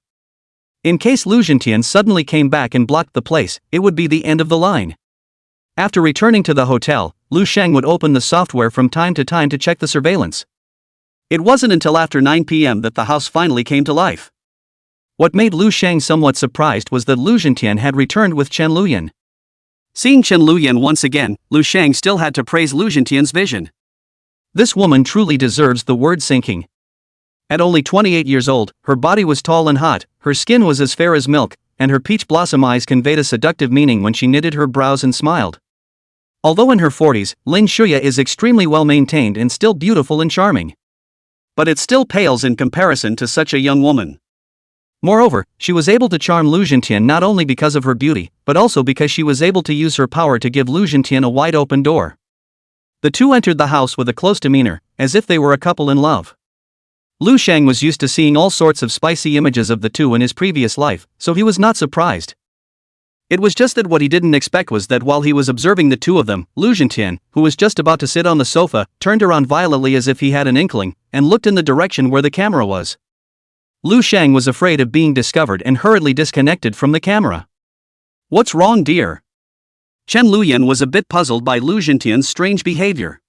In case Lu Jintian suddenly came back and blocked the place, it would be the end of the line. After returning to the hotel, Lu Shang would open the software from time to time to check the surveillance. It wasn't until after 9 p.m. that the house finally came to life. What made Lu Shang somewhat surprised was that Lu Jintian had returned with Chen Luyan. Seeing Chen Luyan once again, Lu Shang still had to praise Lu Jintian's vision. This woman truly deserves the word sinking. At only 28 years old, her body was tall and hot, her skin was as fair as milk, and her peach blossom eyes conveyed a seductive meaning when she knitted her brows and smiled. Although in her 40s, Lin Shuya is extremely well maintained and still beautiful and charming. But it still pales in comparison to such a young woman. Moreover, she was able to charm Lu Jintian not only because of her beauty, but also because she was able to use her power to give Lu Jintian a wide open door. The two entered the house with a close demeanor, as if they were a couple in love. Lu Shang was used to seeing all sorts of spicy images of the two in his previous life, so he was not surprised. It was just that what he didn't expect was that while he was observing the two of them, Lu Jintian, who was just about to sit on the sofa, turned around violently as if he had an inkling, and looked in the direction where the camera was. Lu Shang was afraid of being discovered and hurriedly disconnected from the camera. "What's wrong, dear?" Chen Luyan was a bit puzzled by Lu Jintian's strange behavior.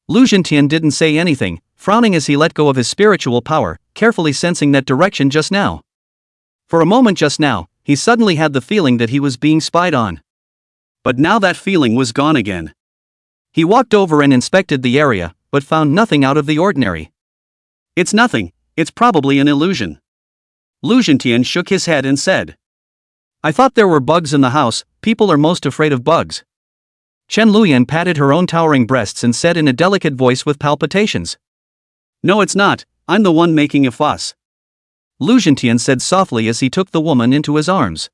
Lu Jintian didn't say anything, frowning as he let go of his spiritual power, carefully sensing that direction just now. For a moment just now, he suddenly had the feeling that he was being spied on. But now that feeling was gone again. He walked over and inspected the area, but found nothing out of the ordinary. "It's nothing, it's probably an illusion." Lu Jintian shook his head and said, "I thought there were bugs in the house, people are most afraid of bugs." Chen Luyan patted her own towering breasts and said in a delicate voice with palpitations, "No, it's not, I'm the one making a fuss." Lu Jintian said softly as he took the woman into his arms.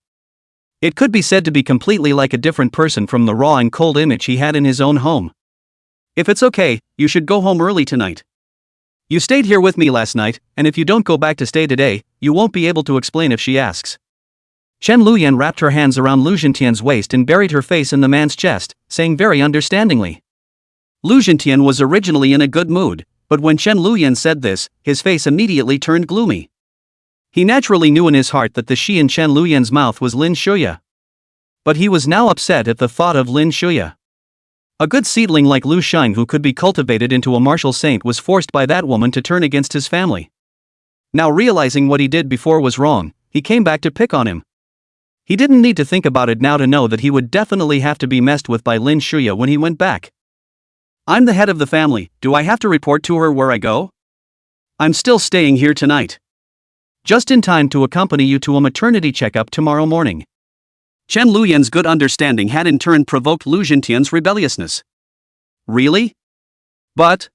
It could be said to be completely like a different person from the raw and cold image he had in his own home. "If it's okay, you should go home early tonight. You stayed here with me last night, and if you don't go back to stay today, you won't be able to explain if she asks." Chen Luyan wrapped her hands around Lu Jintian's waist and buried her face in the man's chest, saying very understandingly. Lu Jintian was originally in a good mood, but when Chen Luyan said this, his face immediately turned gloomy. He naturally knew in his heart that the she in Chen Luyan's mouth was Lin Shuya. But he was now upset at the thought of Lin Shuya. A good seedling like Lu Sheng who could be cultivated into a martial saint was forced by that woman to turn against his family. Now realizing what he did before was wrong, he came back to pick on him. He didn't need to think about it now to know that he would definitely have to be messed with by Lin Shuya when he went back. I'm the head of the family, do I have to report to her where I go? I'm still staying here tonight. Just in time to accompany you to a maternity checkup tomorrow morning. Chen Luyan's good understanding had in turn provoked Lu Zhentian's rebelliousness. Really? But?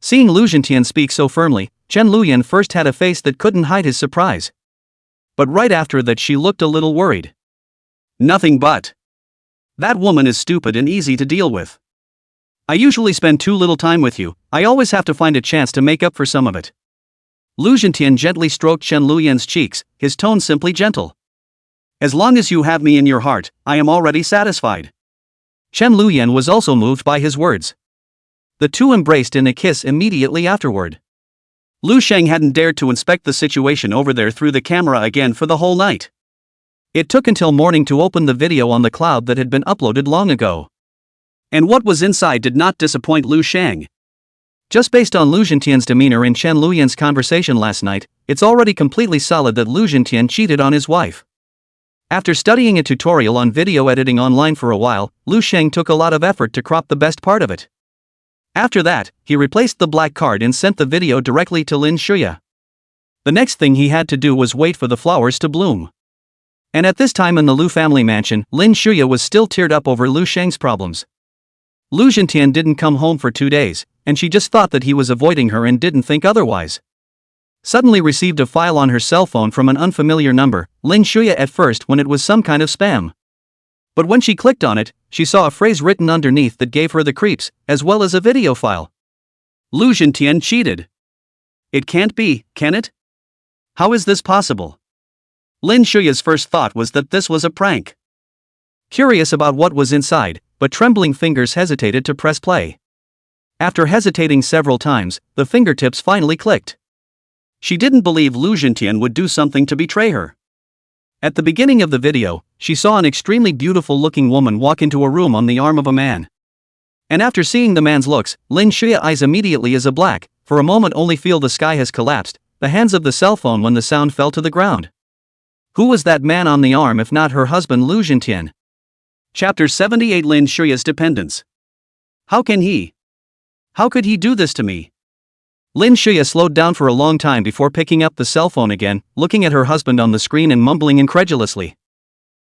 Seeing Lu Zhentian speak so firmly, Chen Luyan first had a face that couldn't hide his surprise. But right after that she looked a little worried. Nothing but. That woman is stupid and easy to deal with. I usually spend too little time with you, I always have to find a chance to make up for some of it. Lu Zhentian gently stroked Chen Luyan's cheeks, his tone simply gentle. As long as you have me in your heart, I am already satisfied. Chen Luyan was also moved by his words. The two embraced in a kiss immediately afterward. Lu Sheng hadn't dared to inspect the situation over there through the camera again for the whole night. It took until morning to open the video on the cloud that had been uploaded long ago. And what was inside did not disappoint Lu Sheng. Just based on Lu Zhentian's demeanor in Chen Luyan's conversation last night, it's already completely solid that Lu Zhentian cheated on his wife. After studying a tutorial on video editing online for a while, Lu Sheng took a lot of effort to crop the best part of it. After that, he replaced the black card and sent the video directly to Lin Shuya. The next thing he had to do was wait for the flowers to bloom. And at this time in the Lu family mansion, Lin Shuya was still teared up over Lu Sheng's problems. Lu Zhentian didn't come home for 2 days, and she just thought that he was avoiding her and didn't think otherwise. Suddenly received a file on her cell phone from an unfamiliar number, Lin Shuya at first when it was some kind of spam. But when she clicked on it, she saw a phrase written underneath that gave her the creeps, as well as a video file. Lu Zhentian cheated. It can't be, can it? How is this possible? Lin Shuya's first thought was that this was a prank. Curious about what was inside, but trembling fingers hesitated to press play. After hesitating several times, the fingertips finally clicked. She didn't believe Lu Zhentian would do something to betray her. At the beginning of the video, she saw an extremely beautiful-looking woman walk into a room on the arm of a man. And after seeing the man's looks, Lin Shuya eyes immediately as a black, for a moment only feel the sky has collapsed, the hands of the cell phone when the sound fell to the ground. Who was that man on the arm if not her husband Lu Zhentian? Chapter 78 Lin Shuya's Dependence. How could he do this to me? Lin Shuya slowed down for a long time before picking up the cell phone again, looking at her husband on the screen and mumbling incredulously.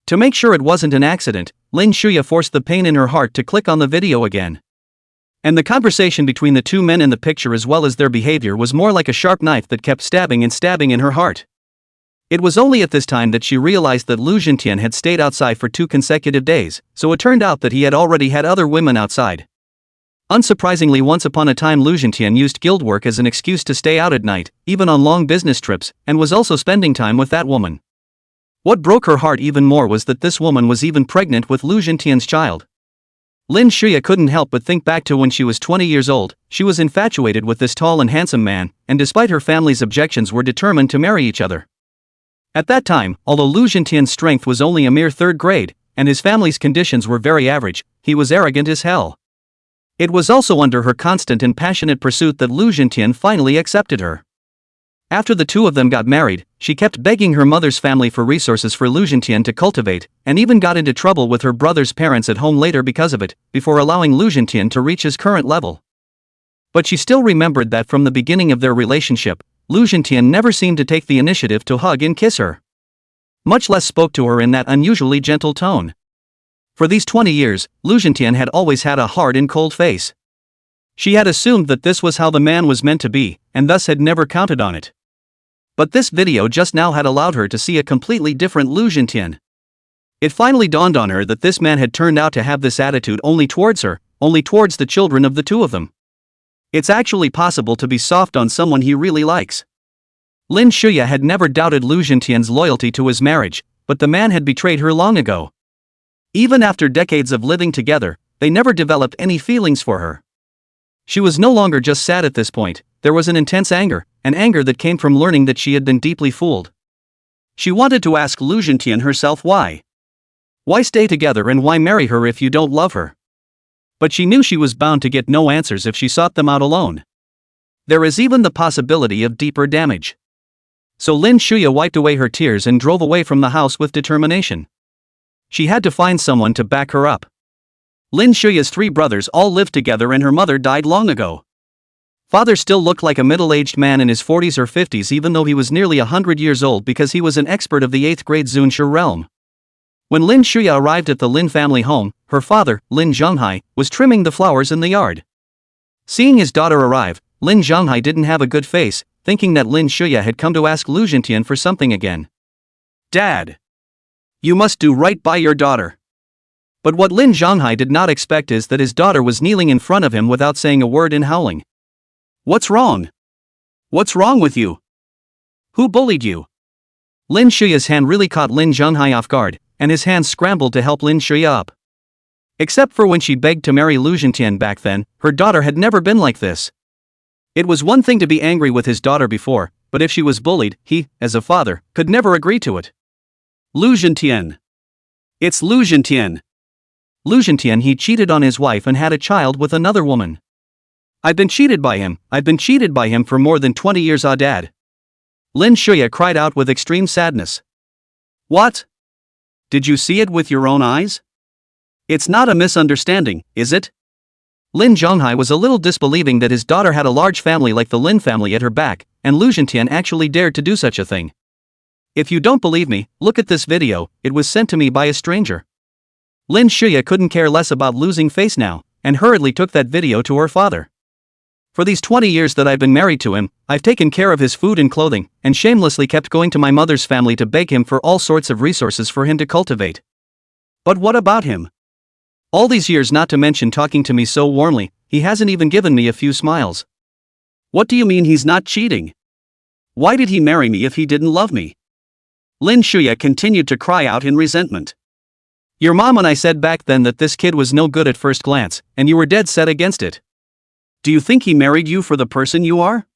To make sure it wasn't an accident, Lin Shuya forced the pain in her heart to click on the video again. And the conversation between the two men in the picture as well as their behavior was more like a sharp knife that kept stabbing and stabbing in her heart. It was only at this time that she realized that Lu Zhentian had stayed outside for 2 consecutive days, so it turned out that he had already had other women outside. Unsurprisingly, once upon a time Lu Zhentian used guild work as an excuse to stay out at night, even on long business trips, and was also spending time with that woman. What broke her heart even more was that this woman was even pregnant with Lu Zhentian's child. Lin Shuya couldn't help but think back to when she was 20 years old. She was infatuated with this tall and handsome man, and despite her family's objections were determined to marry each other. At that time, although Lu Zhentian's strength was only a mere 3rd grade, and his family's conditions were very average, he was arrogant as hell. It was also under her constant and passionate pursuit that Lu Zhentian finally accepted her. After the two of them got married, she kept begging her mother's family for resources for Lu Zhentian to cultivate, and even got into trouble with her brother's parents at home later because of it, before allowing Lu Zhentian to reach his current level. But she still remembered that from the beginning of their relationship, Lu Zhentian never seemed to take the initiative to hug and kiss her. Much less spoke to her in that unusually gentle tone. For these 20 years, Lu Zhentian had always had a hard and cold face. She had assumed that this was how the man was meant to be, and thus had never counted on it. But this video just now had allowed her to see a completely different Lu Zhentian. It finally dawned on her that this man had turned out to have this attitude only towards her, only towards the children of the two of them. It's actually possible to be soft on someone he really likes. Lin Shuya had never doubted Lu Zhentian's loyalty to his marriage, but the man had betrayed her long ago. Even after decades of living together, they never developed any feelings for her. She was no longer just sad at this point, there was an intense anger, an anger that came from learning that she had been deeply fooled. She wanted to ask Lu Zhentian herself why. Why stay together and why marry her if you don't love her? But she knew she was bound to get no answers if she sought them out alone. There is even the possibility of deeper damage. So Lin Shuya wiped away her tears and drove away from the house with determination. She had to find someone to back her up. Lin Shuya's 3 brothers all lived together and her mother died long ago. Father still looked like a middle-aged man in his 40s or 50s even though he was nearly 100 years old because he was an expert of the 8th grade Zunsha realm. When Lin Shuya arrived at the Lin family home, her father, Lin Zhonghai, was trimming the flowers in the yard. Seeing his daughter arrive, Lin Zhonghai didn't have a good face, thinking that Lin Shuya had come to ask Lu Zhentian for something again. "Dad! You must do right by your daughter." But what Lin Zhonghai did not expect is that his daughter was kneeling in front of him without saying a word and howling. "What's wrong? What's wrong with you? Who bullied you?" Lin Shuya's hand really caught Lin Zhonghai off guard, and his hands scrambled to help Lin Shuya up. Except for when she begged to marry Lu Zhentian back then, her daughter had never been like this. It was one thing to be angry with his daughter before, but if she was bullied, he, as a father, could never agree to it. "Lu Zhentian. It's Lu Zhentian. Lu Zhentian, he cheated on his wife and had a child with another woman. I've been cheated by him for more than 20 years, Dad." Lin Shuya cried out with extreme sadness. "What? Did you see it with your own eyes? It's not a misunderstanding, is it?" Lin Zhonghai was a little disbelieving that his daughter had a large family like the Lin family at her back, and Lu Zhentian actually dared to do such a thing. "If you don't believe me, look at this video, it was sent to me by a stranger." Lin Shuya couldn't care less about losing face now, and hurriedly took that video to her father. "For these 20 years that I've been married to him, I've taken care of his food and clothing, and shamelessly kept going to my mother's family to beg him for all sorts of resources for him to cultivate. But what about him? All these years, not to mention talking to me so warmly, he hasn't even given me a few smiles. What do you mean he's not cheating? Why did he marry me if he didn't love me?" Lin Shuya continued to cry out in resentment. "Your mom and I said back then that this kid was no good at first glance, and you were dead set against it. Do you think he married you for the person you are?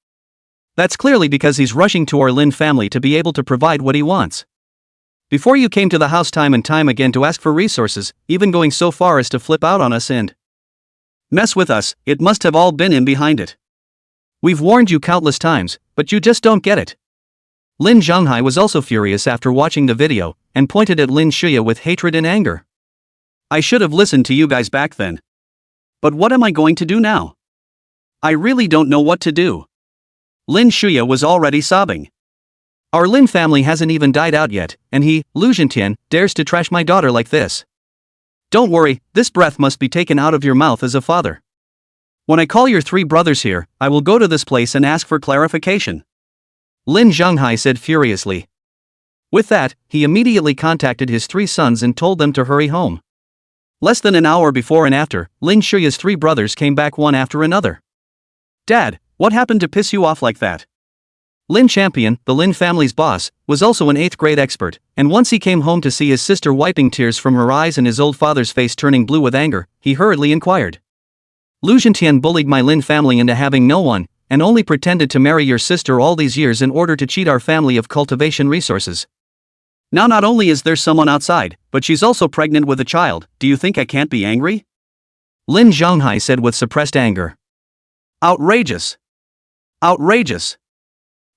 That's clearly because he's rushing to our Lin family to be able to provide what he wants. Before you came to the house time and time again to ask for resources, even going so far as to flip out on us and mess with us, it must have all been him behind it. We've warned you countless times, but you just don't get it." Lin Zhonghai was also furious after watching the video, and pointed at Lin Shuya with hatred and anger. "I should have listened to you guys back then. But what am I going to do now? I really don't know what to do." Lin Shuya was already sobbing. "Our Lin family hasn't even died out yet, and he, Lu Zhentian, dares to trash my daughter like this. Don't worry, this breath must be taken out of your mouth as a father. When I call your 3 brothers here, I will go to this place and ask for clarification," Lin Zhonghai said furiously. With that, he immediately contacted his 3 sons and told them to hurry home. Less than an hour before and after, Lin Shuya's 3 brothers came back one after another. "Dad, what happened to piss you off like that?" Lin Champion, the Lin family's boss, was also an 8th grade expert, and once he came home to see his sister wiping tears from her eyes and his old father's face turning blue with anger, he hurriedly inquired. "Lu Zhentian bullied my Lin family into having no one, and only pretended to marry your sister all these years in order to cheat our family of cultivation resources. Now not only is there someone outside, but she's also pregnant with a child. Do you think I can't be angry?" Lin Zhonghai said with suppressed anger. "Outrageous! Outrageous!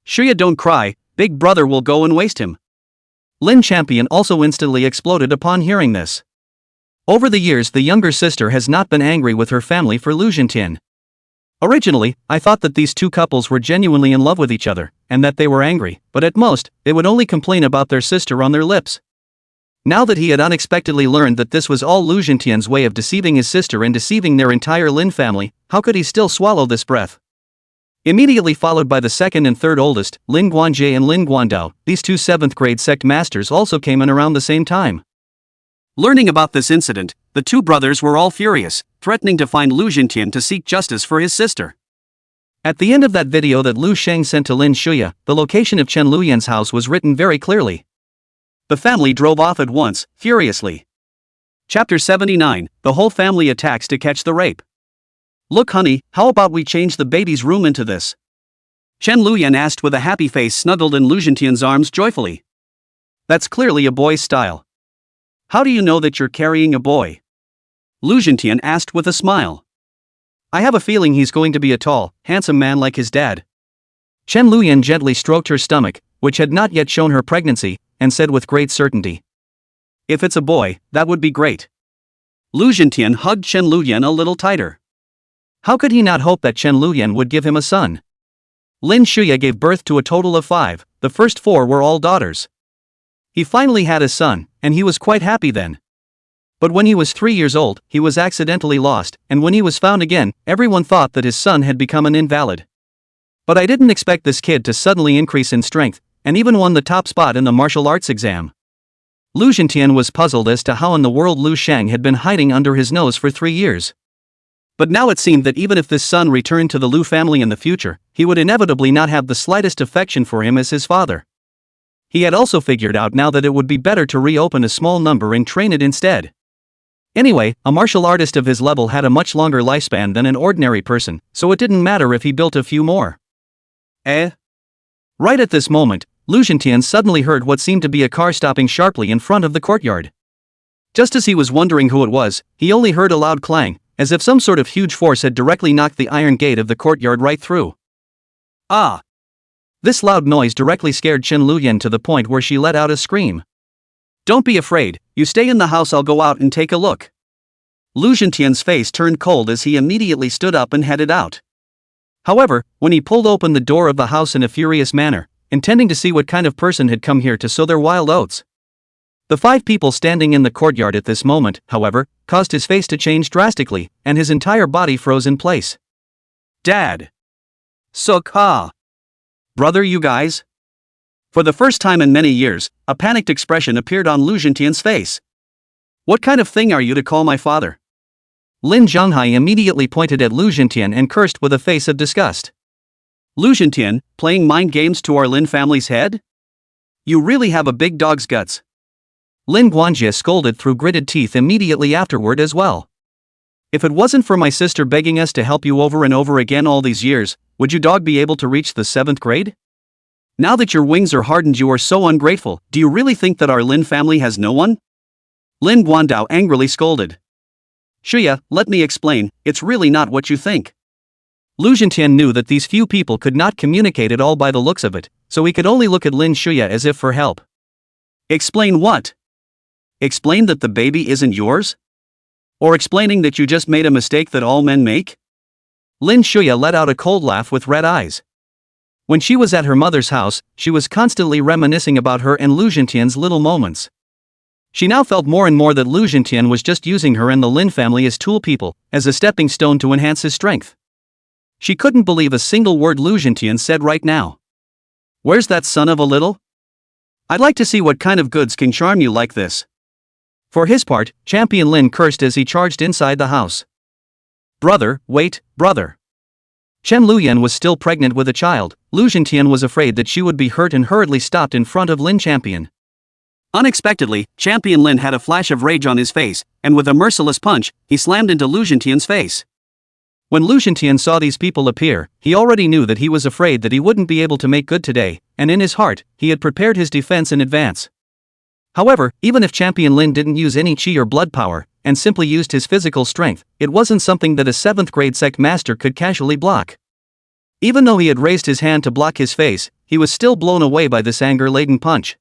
Shuya, don't cry, big brother will go and waste him." Lin Champion also instantly exploded upon hearing this. Over the years, the younger sister has not been angry with her family for Lu Zhentian. "Originally, I thought that these 2 couples were genuinely in love with each other, and that they were angry, but at most, they would only complain about their sister on their lips." Now that he had unexpectedly learned that this was all Lu Zhentian's way of deceiving his sister and deceiving their entire Lin family, how could he still swallow this breath? Immediately followed by the 2nd and 3rd oldest, Lin Guanjie and Lin Guandao, these 2 7th grade sect masters also came in around the same time. Learning about this incident, the 2 brothers were all furious, threatening to find Lu Zhentian to seek justice for his sister. At the end of that video that Lu Sheng sent to Lin Shuya, the location of Chen Luyan's house was written very clearly. The family drove off at once, furiously. Chapter 79, the whole family attacks to catch the rape. "Look honey, how about we change the baby's room into this?" Chen Luyan asked with a happy face, snuggled in Lu Zhentian's arms joyfully. "That's clearly a boy's style. How do you know that you're carrying a boy?" Lu Zhentian asked with a smile. I have a feeling he's going to be a tall, handsome man like his dad. Chen Luyan gently stroked her stomach, which had not yet shown her pregnancy, and said with great certainty. If it's a boy, that would be great. Lu Zhentian hugged Chen Luyan a little tighter. How could he not hope that Chen Luyan would give him a son? Lin Shuya gave birth to a total of 5, the first 4 were all daughters. He finally had a son, and he was quite happy then. But when he was 3 years old, he was accidentally lost, and when he was found again, everyone thought that his son had become an invalid. But I didn't expect this kid to suddenly increase in strength, and even won the top spot in the martial arts exam. Lu Zhentian was puzzled as to how in the world Lu Shang had been hiding under his nose for 3 years. But now it seemed that even if this son returned to the Lu family in the future, he would inevitably not have the slightest affection for him as his father. He had also figured out now that it would be better to reopen a small number and train it instead. Anyway, a martial artist of his level had a much longer lifespan than an ordinary person, so it didn't matter if he built a few more. Right at this moment, Lu Zhentian suddenly heard what seemed to be a car stopping sharply in front of the courtyard. Just as he was wondering who it was, he only heard a loud clang, as if some sort of huge force had directly knocked the iron gate of the courtyard right through. Ah! This loud noise directly scared Chen Luyan to the point where she let out a scream. Don't be afraid, you stay in the house, I'll go out and take a look. Lu Zhentian's face turned cold as he immediately stood up and headed out. However, when he pulled open the door of the house in a furious manner, intending to see what kind of person had come here to sow their wild oats. The 5 people standing in the courtyard at this moment, however, caused his face to change drastically, and his entire body froze in place. Dad! Suk-ha! Brother, you guys? For the first time in many years, a panicked expression appeared on Lu Zhentian's face. What kind of thing are you to call my father? Lin Zhonghai immediately pointed at Lu Zhentian and cursed with a face of disgust. Lu Zhentian, playing mind games to our Lin family's head? You really have a big dog's guts. Lin Guanjie scolded through gritted teeth immediately afterward as well. If it wasn't for my sister begging us to help you over and over again all these years, would you dog be able to reach the 7th grade? Now that your wings are hardened, you are so ungrateful. Do you really think that our Lin family has no one? Lin Guandao angrily scolded. Shuya, let me explain, it's really not what you think. Lu Zhentian knew that these few people could not communicate at all by the looks of it, so he could only look at Lin Shuya as if for help. Explain what? Explain that the baby isn't yours? Or explaining that you just made a mistake that all men make? Lin Shuya let out a cold laugh with red eyes. When she was at her mother's house, she was constantly reminiscing about her and Lu Zhentian's little moments. She now felt more and more that Lu Zhentian was just using her and the Lin family as tool people, as a stepping stone to enhance his strength. She couldn't believe a single word Lu Zhentian said right now. Where's that son of a little? I'd like to see what kind of goods can charm you like this. For his part, Champion Lin cursed as he charged inside the house. Brother, wait, brother. Chen Luyan was still pregnant with a child. Lu Zhentian was afraid that she would be hurt and hurriedly stopped in front of Lin Champion. Unexpectedly, Champion Lin had a flash of rage on his face, and with a merciless punch, he slammed into Lu Zhentian's face. When Lu Zhentian saw these people appear, he already knew that he was afraid that he wouldn't be able to make good today, and in his heart, he had prepared his defense in advance. However, even if Champion Lin didn't use any chi or blood power, and simply used his physical strength, it wasn't something that a 7th grade sect master could casually block. Even though he had raised his hand to block his face, he was still blown away by this anger-laden punch.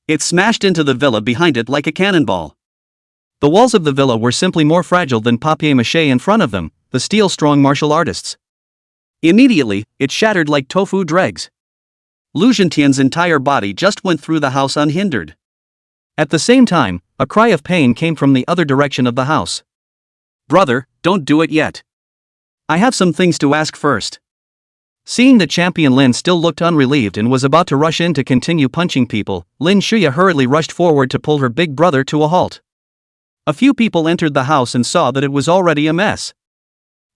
It smashed into the villa behind it like a cannonball. The walls of the villa were simply more fragile than papier-mâché in front of them, the steel-strong martial artists. Immediately, it shattered like tofu dregs. Lu Zhentian's entire body just went through the house unhindered. At the same time, a cry of pain came from the other direction of the house. Brother, don't do it yet. I have some things to ask first. Seeing that Champion Lin still looked unrelieved and was about to rush in to continue punching people, Lin Shuya hurriedly rushed forward to pull her big brother to a halt. A few people entered the house and saw that it was already a mess.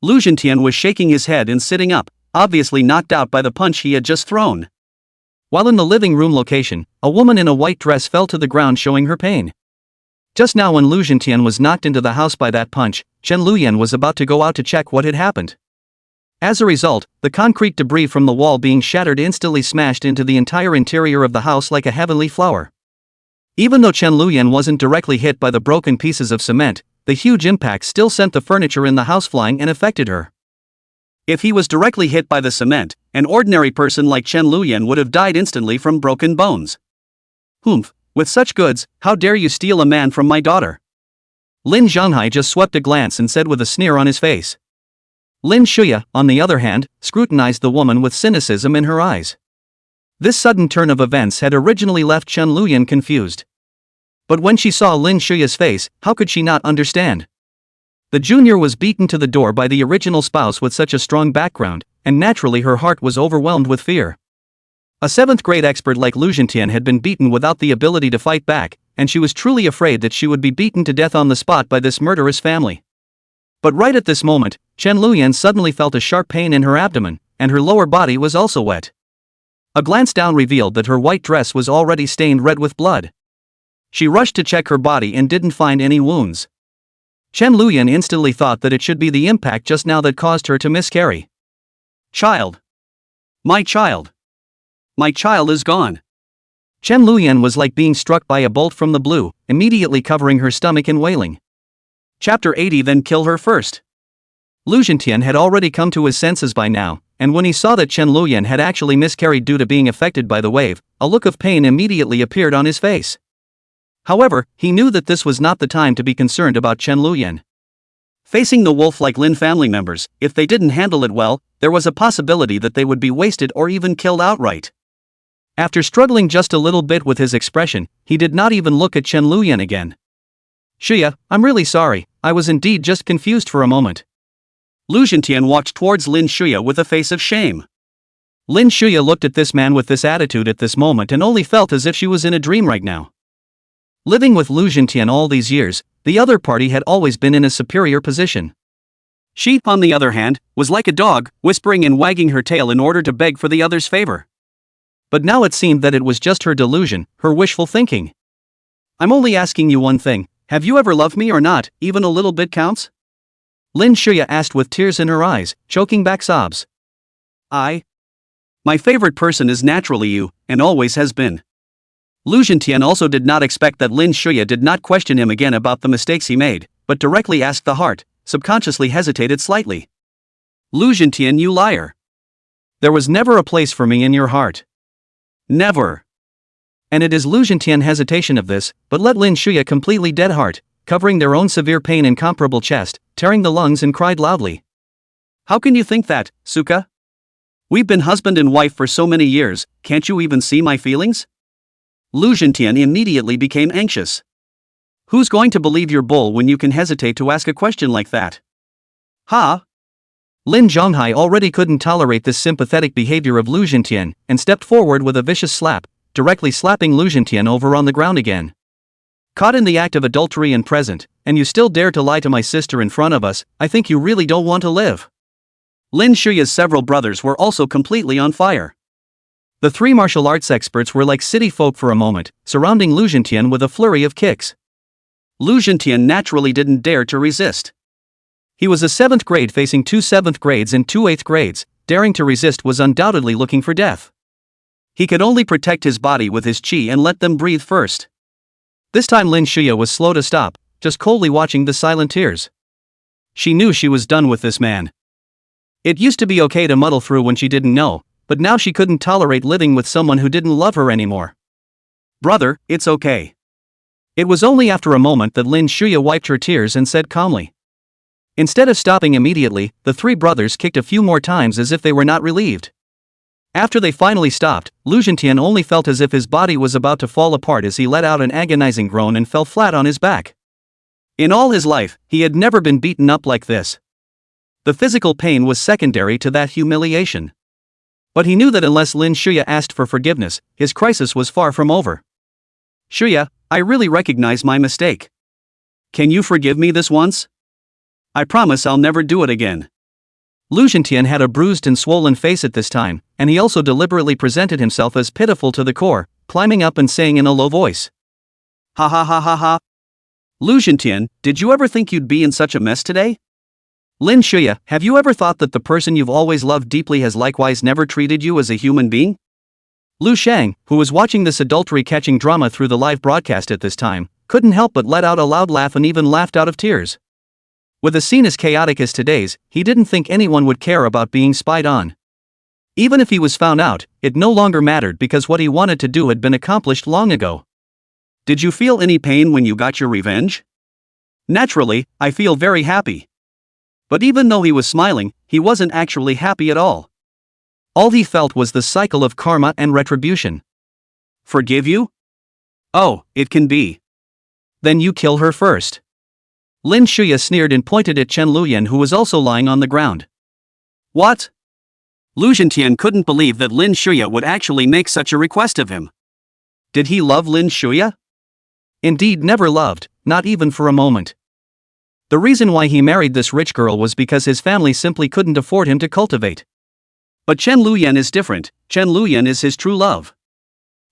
Lu Zhentian was shaking his head and sitting up, obviously knocked out by the punch he had just thrown. While in the living room location, a woman in a white dress fell to the ground showing her pain. Just now when Lu Zhentian was knocked into the house by that punch, Chen Luyan was about to go out to check what had happened. As a result, the concrete debris from the wall being shattered instantly smashed into the entire interior of the house like a heavenly flower. Even though Chen Luyan wasn't directly hit by the broken pieces of cement, the huge impact still sent the furniture in the house flying and affected her. If he was directly hit by the cement, an ordinary person like Chen Luyan would have died instantly from broken bones. Humph, with such goods, how dare you steal a man from my daughter? Lin Zhonghai just swept a glance and said with a sneer on his face. Lin Shuya, on the other hand, scrutinized the woman with cynicism in her eyes. This sudden turn of events had originally left Chen Luyan confused. But when she saw Lin Shuya's face, how could she not understand? The junior was beaten to the door by the original spouse with such a strong background, and naturally her heart was overwhelmed with fear. A 7th grade expert like Lu Zhentian had been beaten without the ability to fight back, and she was truly afraid that she would be beaten to death on the spot by this murderous family. But right at this moment, Chen Luyan suddenly felt a sharp pain in her abdomen, and her lower body was also wet. A glance down revealed that her white dress was already stained red with blood. She rushed to check her body and didn't find any wounds. Chen Luyan instantly thought that it should be the impact just now that caused her to miscarry. Child. My child. My child is gone. Chen Luyan was like being struck by a bolt from the blue, immediately covering her stomach and wailing. Chapter 80 Then kill her first. Lu Zhentian had already come to his senses by now, and when he saw that Chen Luyan had actually miscarried due to being affected by the wave, a look of pain immediately appeared on his face. However, he knew that this was not the time to be concerned about Chen Luyan. Facing the wolf-like Lin family members, if they didn't handle it well, there was a possibility that they would be wasted or even killed outright. After struggling just a little bit with his expression, he did not even look at Chen Luyan again. Shuya, I'm really sorry, I was indeed just confused for a moment. Lu Zhentian walked towards Lin Shuya with a face of shame. Lin Shuya looked at this man with this attitude at this moment and only felt as if she was in a dream right now. Living with Lu Zhentian all these years, the other party had always been in a superior position. She, on the other hand, was like a dog, whispering and wagging her tail in order to beg for the other's favor. But now it seemed that it was just her delusion, her wishful thinking. I'm only asking you one thing, have you ever loved me or not, even a little bit counts? Lin Shuya asked with tears in her eyes, choking back sobs. My favorite person is naturally you, and always has been. Lu Zhentian also did not expect that Lin Shuya did not question him again about the mistakes he made, but directly asked the heart, subconsciously hesitated slightly. Lu Zhentian, you liar. There was never a place for me in your heart. Never. And it is Lu Zhentian hesitation of this, but let Lin Shuya completely dead heart, covering their own severe pain incomparable chest, tearing the lungs and cried loudly. How can you think that, Suka? We've been husband and wife for so many years, can't you even see my feelings? Lu Zhentian immediately became anxious. Who's going to believe your bull when you can hesitate to ask a question like that? Ha! Lin Zhonghai already couldn't tolerate this sympathetic behavior of Lu Zhentian, and stepped forward with a vicious slap, directly slapping Lu Zhentian over on the ground again. Caught in the act of adultery and present, and you still dare to lie to my sister in front of us, I think you really don't want to live. Lin Shuya's several brothers were also completely on fire. The 3 martial arts experts were like city folk for a moment, surrounding Lu Zhentian with a flurry of kicks. Lu Zhentian naturally didn't dare to resist. He was a 7th grade facing 2 7th grades and 2 8th grades, daring to resist was undoubtedly looking for death. He could only protect his body with his chi and let them breathe first. This time Lin Shuya was slow to stop, just coldly watching the silent tears. She knew she was done with this man. It used to be okay to muddle through when she didn't know, but now she couldn't tolerate living with someone who didn't love her anymore. Brother, it's okay. It was only after a moment that Lin Shuya wiped her tears and said calmly. Instead of stopping immediately, the 3 brothers kicked a few more times as if they were not relieved. After they finally stopped, Lu Zhentian only felt as if his body was about to fall apart as he let out an agonizing groan and fell flat on his back. In all his life, he had never been beaten up like this. The physical pain was secondary to that humiliation. But he knew that unless Lin Shuya asked for forgiveness, his crisis was far from over. Shuya, I really recognize my mistake. Can you forgive me this once? I promise I'll never do it again. Lu Zhentian had a bruised and swollen face at this time, and he also deliberately presented himself as pitiful to the core, climbing up and saying in a low voice. Ha ha ha ha ha. Lu Zhentian, did you ever think you'd be in such a mess today? Lin Shuya, have you ever thought that the person you've always loved deeply has likewise never treated you as a human being? Lu Shang, who was watching this adultery-catching drama through the live broadcast at this time, couldn't help but let out a loud laugh and even laughed out of tears. With a scene as chaotic as today's, he didn't think anyone would care about being spied on. Even if he was found out, it no longer mattered because what he wanted to do had been accomplished long ago. Did you feel any pain when you got your revenge? Naturally, I feel very happy. But even though he was smiling, he wasn't actually happy at all. All he felt was the cycle of karma and retribution. Forgive you? Oh, it can be. Then you kill her first. Lin Shuya sneered and pointed at Chen Luyan, who was also lying on the ground. What? Lu Zhentian couldn't believe that Lin Shuya would actually make such a request of him. Did he love Lin Shuya? Indeed, never loved, not even for a moment. The reason why he married this rich girl was because his family simply couldn't afford him to cultivate. But Chen Luyan is different. Chen Luyan is his true love.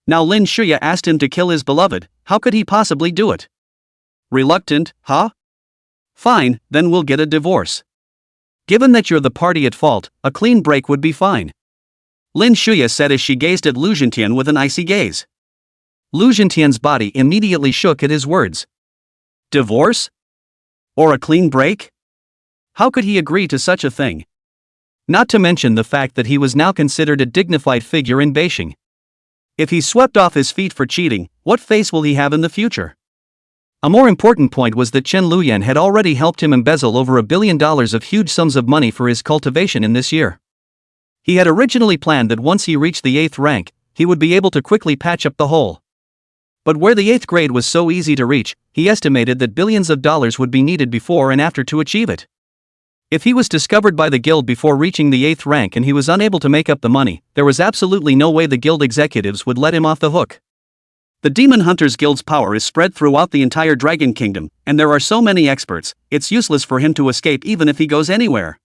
Now Lin Shuya asked him to kill his beloved, how could he possibly do it? Reluctant, huh? Fine, then we'll get a divorce. Given that you're the party at fault, a clean break would be fine. Lin Shuya said as she gazed at Lu Zhentian with an icy gaze. Lu Zhentian's body immediately shook at his words. Divorce? Or a clean break? How could he agree to such a thing? Not to mention the fact that he was now considered a dignified figure in Beijing. If he's swept off his feet for cheating, what face will he have in the future? A more important point was that Chen Luyan had already helped him embezzle over $1 billion of huge sums of money for his cultivation in this year. He had originally planned that once he reached the 8th rank, he would be able to quickly patch up the hole. But where the 8th grade was so easy to reach, he estimated that billions of dollars would be needed before and after to achieve it. If he was discovered by the guild before reaching the 8th rank and he was unable to make up the money, there was absolutely no way the guild executives would let him off the hook. The Demon Hunters Guild's power is spread throughout the entire Dragon Kingdom, and there are so many experts, it's useless for him to escape even if he goes anywhere.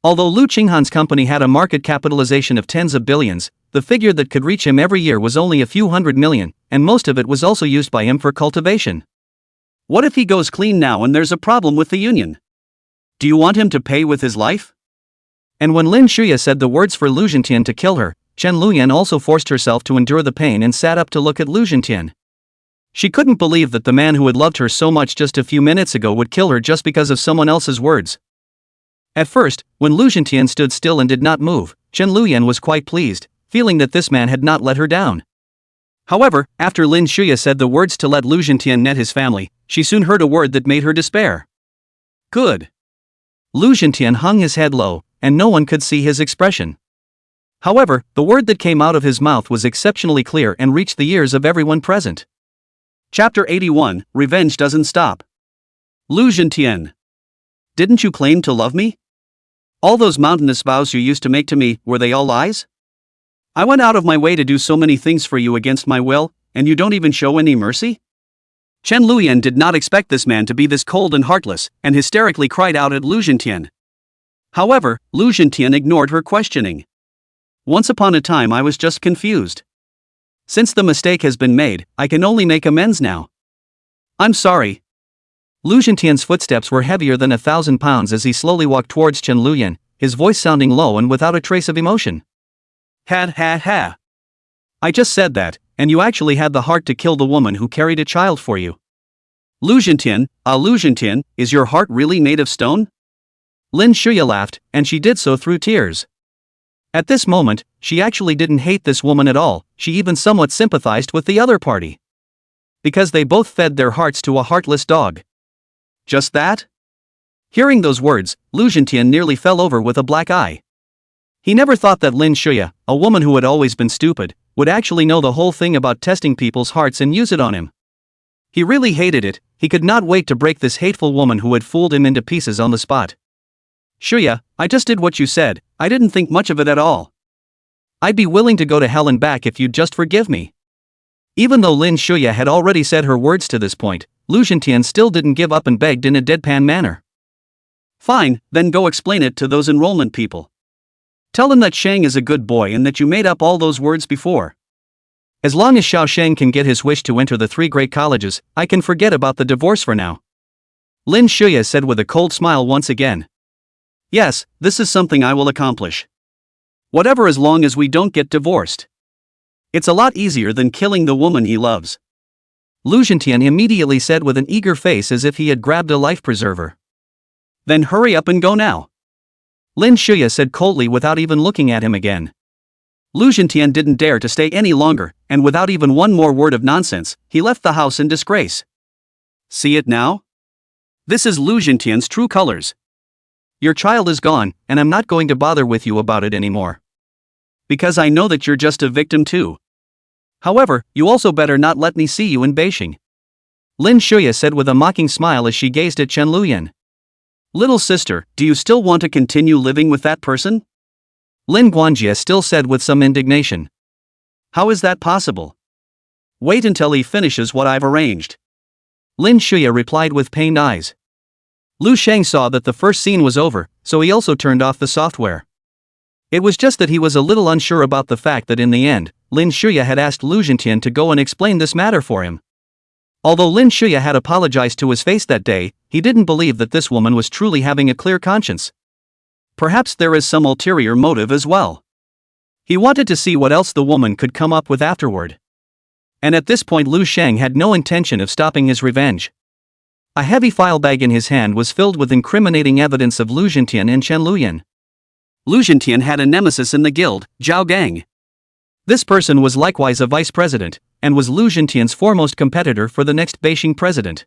Although Lu Qinghan's company had a market capitalization of tens of billions, the figure that could reach him every year was only a few hundred million, and most of it was also used by him for cultivation. What if he goes clean now and there's a problem with the union? Do you want him to pay with his life? And when Lin Shuya said the words for Lu Zhentian to kill her, Chen Luyan also forced herself to endure the pain and sat up to look at Lu Zhentian. She couldn't believe that the man who had loved her so much just a few minutes ago would kill her just because of someone else's words. At first, when Lu Zhentian stood still and did not move, Chen Luyan was quite pleased, feeling that this man had not let her down. However, after Lin Shuya said the words to let Lu Zhentian net his family, she soon heard a word that made her despair. Good. Lu Zhentian hung his head low, and no one could see his expression. However, the word that came out of his mouth was exceptionally clear and reached the ears of everyone present. Chapter 81, Revenge Doesn't Stop. Lu Zhentian. Didn't you claim to love me? All those mountainous vows you used to make to me, were they all lies? I went out of my way to do so many things for you against my will, and you don't even show any mercy? Chen Luyan did not expect this man to be this cold and heartless, and hysterically cried out at Lu Zhentian. However, Lu Zhentian ignored her questioning. Once upon a time I was just confused. Since the mistake has been made, I can only make amends now. I'm sorry. Lu Zhentian's footsteps were heavier than 1,000 pounds as he slowly walked towards Chen Luyan, his voice sounding low and without a trace of emotion. Ha. I just said that, and you actually had the heart to kill the woman who carried a child for you. Lu Zhentian, is your heart really made of stone? Lin Shuya laughed, and she did so through tears. At this moment, she actually didn't hate this woman at all, she even somewhat sympathized with the other party. Because they both fed their hearts to a heartless dog. Just that? Hearing those words, Lu Zhentian nearly fell over with a black eye. He never thought that Lin Shuya, a woman who had always been stupid, would actually know the whole thing about testing people's hearts and use it on him. He really hated it, he could not wait to break this hateful woman who had fooled him into pieces on the spot. Shuya, I just did what you said, I didn't think much of it at all. I'd be willing to go to hell and back if you'd just forgive me. Even though Lin Shuya had already said her words to this point, Lu Zhentian still didn't give up and begged in a deadpan manner. Fine, then go explain it to those enrollment people. Tell them that Shang is a good boy and that you made up all those words before. As long as Xiao Shang can get his wish to enter the 3 great colleges, I can forget about the divorce for now. Lin Shuya said with a cold smile once again. Yes, this is something I will accomplish. Whatever, as long as we don't get divorced. It's a lot easier than killing the woman he loves. Lu Zhentian immediately said with an eager face as if he had grabbed a life preserver. Then hurry up and go now. Lin Shuya said coldly without even looking at him again. Lu Zhentian didn't dare to stay any longer, and without even one more word of nonsense, he left the house in disgrace. See it now? This is Lu Zhentian's true colors. Your child is gone, and I'm not going to bother with you about it anymore. Because I know that you're just a victim too. However, you also better not let me see you in Beijing. Lin Shuya said with a mocking smile as she gazed at Chen Luyan. Little sister, do you still want to continue living with that person? Lin Guanjie still said with some indignation. How is that possible? Wait until he finishes what I've arranged. Lin Shuya replied with pained eyes. Lu Sheng saw that the first scene was over, so he also turned off the software. It was just that he was a little unsure about the fact that in the end, Lin Shuya had asked Lu Zhentian to go and explain this matter for him. Although Lin Shuya had apologized to his face that day, he didn't believe that this woman was truly having a clear conscience. Perhaps there is some ulterior motive as well. He wanted to see what else the woman could come up with afterward. And at this point Lu Sheng had no intention of stopping his revenge. A heavy file bag in his hand was filled with incriminating evidence of Lu Zhentian and Chen Luyan. Lu Zhentian had a nemesis in the guild, Zhao Gang. This person was likewise a vice president, and was Lu Zhentian's foremost competitor for the next Beijing president.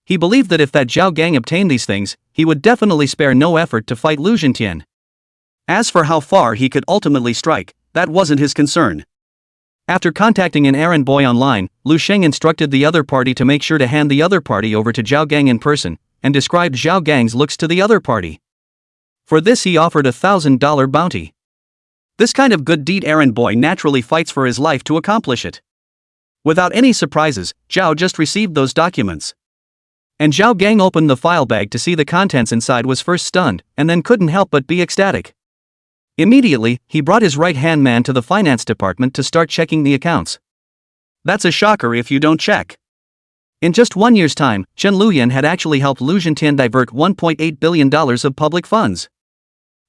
He believed that if that Zhao Gang obtained these things, he would definitely spare no effort to fight Lu Zhentian. As for how far he could ultimately strike, that wasn't his concern. After contacting an errand boy online, Lu Sheng instructed the other party to make sure to hand the other party over to Zhao Gang in person, and described Zhao Gang's looks to the other party. For this he offered $1,000 bounty. This kind of good deed errand boy naturally fights for his life to accomplish it. Without any surprises, Zhao just received those documents. And Zhao Gang opened the file bag to see the contents inside, was first stunned, and then couldn't help but be ecstatic. Immediately, he brought his right-hand man to the finance department to start checking the accounts. That's a shocker if you don't check. In just 1 year's time, Chen Luyan had actually helped Lu Zhentian divert $1.8 billion of public funds.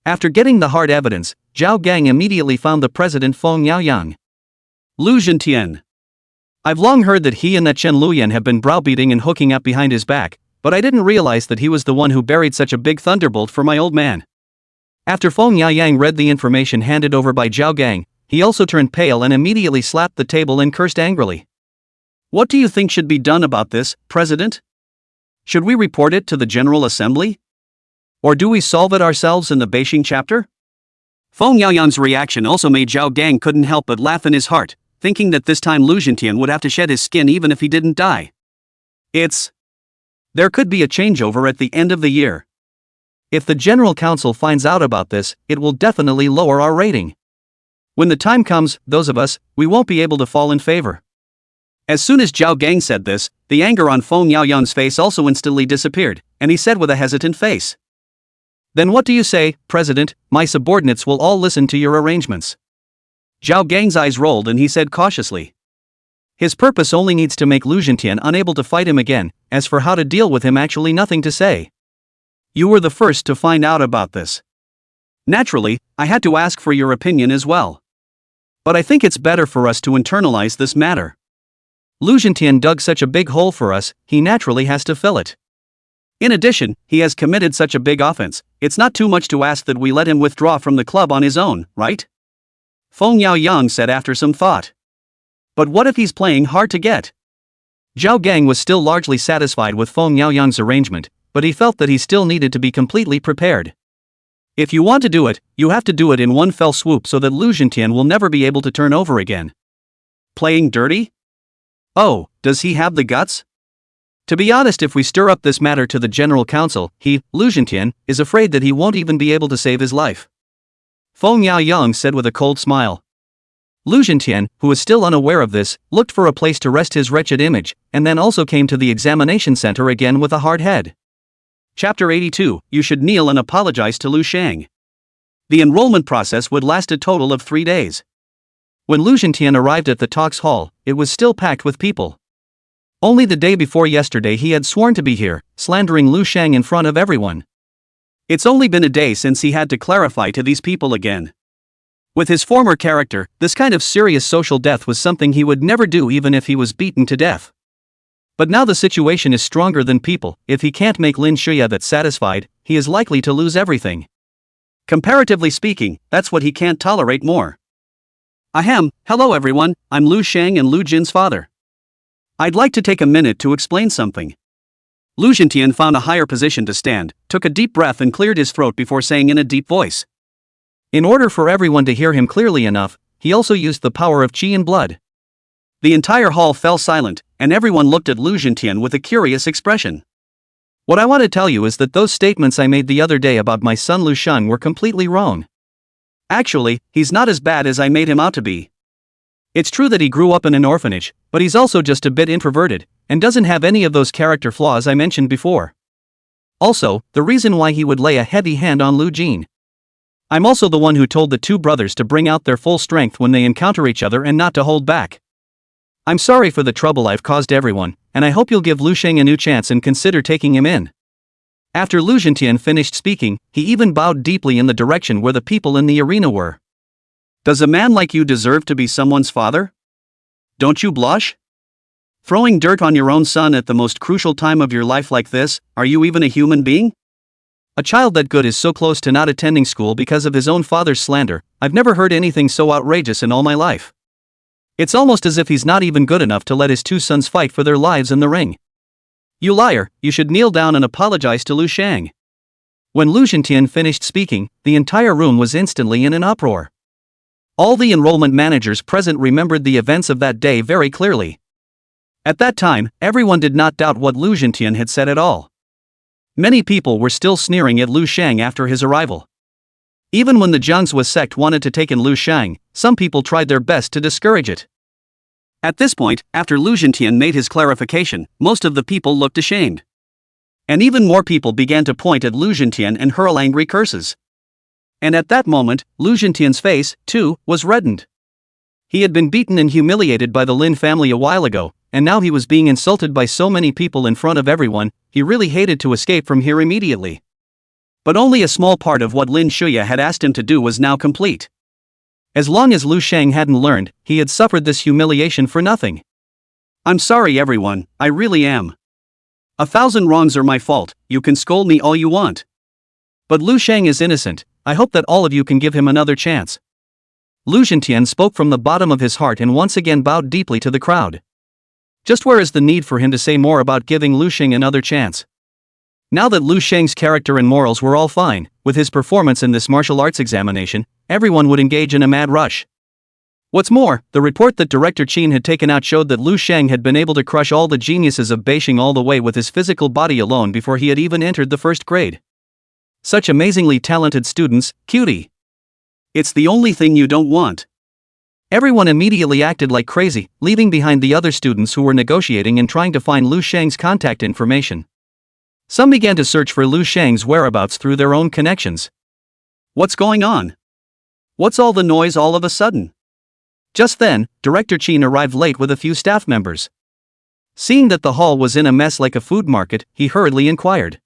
After getting the hard evidence, Zhao Gang immediately found the president Feng Yaoyang. Lu Zhentian. I've long heard that he and that Chen Luyan have been browbeating and hooking up behind his back, but I didn't realize that he was the one who buried such a big thunderbolt for my old man. After Feng Yaoyang read the information handed over by Zhao Gang, he also turned pale and immediately slapped the table and cursed angrily. What do you think should be done about this, President? Should we report it to the General Assembly? Or do we solve it ourselves in the Beijing chapter? Feng Yaoyang's reaction also made Zhao Gang couldn't help but laugh in his heart, thinking that this time Lu Zhentian would have to shed his skin even if he didn't die. There could be a changeover at the end of the year. If the General Council finds out about this, it will definitely lower our rating. When the time comes, those of us, we won't be able to fall in favor. As soon as Zhao Gang said this, the anger on Feng Yaoyang's face also instantly disappeared, and he said with a hesitant face. Then what do you say, President? My subordinates will all listen to your arrangements. Zhao Gang's eyes rolled and he said cautiously. His purpose only needs to make Lu Zhentian unable to fight him again, as for how to deal with him actually nothing to say. You were the first to find out about this. Naturally, I had to ask for your opinion as well. But I think it's better for us to internalize this matter. Lu Zhentian dug such a big hole for us, he naturally has to fill it. In addition, he has committed such a big offense, it's not too much to ask that we let him withdraw from the club on his own, right? Feng Yaoyang said after some thought. But what if he's playing hard to get? Zhao Gang was still largely satisfied with Feng Yaoyang's arrangement, but he felt that he still needed to be completely prepared. If you want to do it, you have to do it in one fell swoop so that Lu Zhentian will never be able to turn over again. Playing dirty? Oh, does he have the guts? To be honest, if we stir up this matter to the General Council, he, Lu Zhentian, is afraid that he won't even be able to save his life. Feng Yaoyang said with a cold smile. Lu Zhentian, who was still unaware of this, looked for a place to rest his wretched image, and then also came to the examination center again with a hard head. Chapter 82, You should kneel and apologize to Lu Sheng. The enrollment process would last a total of 3 days. When Lu Zhentian arrived at the talks hall, it was still packed with people. Only the day before yesterday he had sworn to be here, slandering Lu Sheng in front of everyone. It's only been a day since he had to clarify to these people again. With his former character, this kind of serious social death was something he would never do even if he was beaten to death. But now the situation is stronger than people. If he can't make Lin Shuya that satisfied, he is likely to lose everything. Comparatively speaking, that's what he can't tolerate more. Ahem, hello everyone, I'm Lu Shang and Lu Jin's father. I'd like to take a minute to explain something. Lu Jintian found a higher position to stand, took a deep breath and cleared his throat before saying in a deep voice. In order for everyone to hear him clearly enough, he also used the power of qi and blood. The entire hall fell silent, and everyone looked at Lu Jintian with a curious expression. What I want to tell you is that those statements I made the other day about my son Lu Shun were completely wrong. Actually, he's not as bad as I made him out to be. It's true that he grew up in an orphanage, but he's also just a bit introverted, and doesn't have any of those character flaws I mentioned before. Also, the reason why he would lay a heavy hand on Lu Jin. I'm also the one who told the two brothers to bring out their full strength when they encounter each other and not to hold back. I'm sorry for the trouble I've caused everyone, and I hope you'll give Lu Sheng a new chance and consider taking him in. After Lu Jintian finished speaking, he even bowed deeply in the direction where the people in the arena were. Does a man like you deserve to be someone's father? Don't you blush? Throwing dirt on your own son at the most crucial time of your life like this, are you even a human being? A child that good is so close to not attending school because of his own father's slander. I've never heard anything so outrageous in all my life. It's almost as if he's not even good enough to let his two sons fight for their lives in the ring. You liar, you should kneel down and apologize to Lu Shang. When Lu Jintian finished speaking, the entire room was instantly in an uproar. All the enrollment managers present remembered the events of that day very clearly. At that time, everyone did not doubt what Lu Jintian had said at all. Many people were still sneering at Lu Shang after his arrival. Even when the Jiangzhou sect wanted to take in Lu Shang, some people tried their best to discourage it. At this point, after Lu Jintian made his clarification, most of the people looked ashamed. And even more people began to point at Lu Jintian and hurl angry curses. And at that moment, Lu Jintian's face, too, was reddened. He had been beaten and humiliated by the Lin family a while ago, and now he was being insulted by so many people in front of everyone. He really hated to escape from here immediately. But only a small part of what Lin Shuya had asked him to do was now complete. As long as Lu Shang hadn't learned, he had suffered this humiliation for nothing. I'm sorry everyone, I really am. 1,000 wrongs are my fault, you can scold me all you want. But Lu Shang is innocent, I hope that all of you can give him another chance. Lu Jintian spoke from the bottom of his heart and once again bowed deeply to the crowd. Just where is the need for him to say more about giving Lu Shang another chance? Now that Lu Shang's character and morals were all fine, with his performance in this martial arts examination, everyone would engage in a mad rush. What's more, the report that Director Qin had taken out showed that Lu Shang had been able to crush all the geniuses of Beijing all the way with his physical body alone before he had even entered the first grade. Such amazingly talented students, cutie. It's the only thing you don't want. Everyone immediately acted like crazy, leaving behind the other students who were negotiating and trying to find Lu Shang's contact information. Some began to search for Lu Shang's whereabouts through their own connections. What's going on? What's all the noise all of a sudden? Just then, Director Qin arrived late with a few staff members. Seeing that the hall was in a mess like a food market, he hurriedly inquired.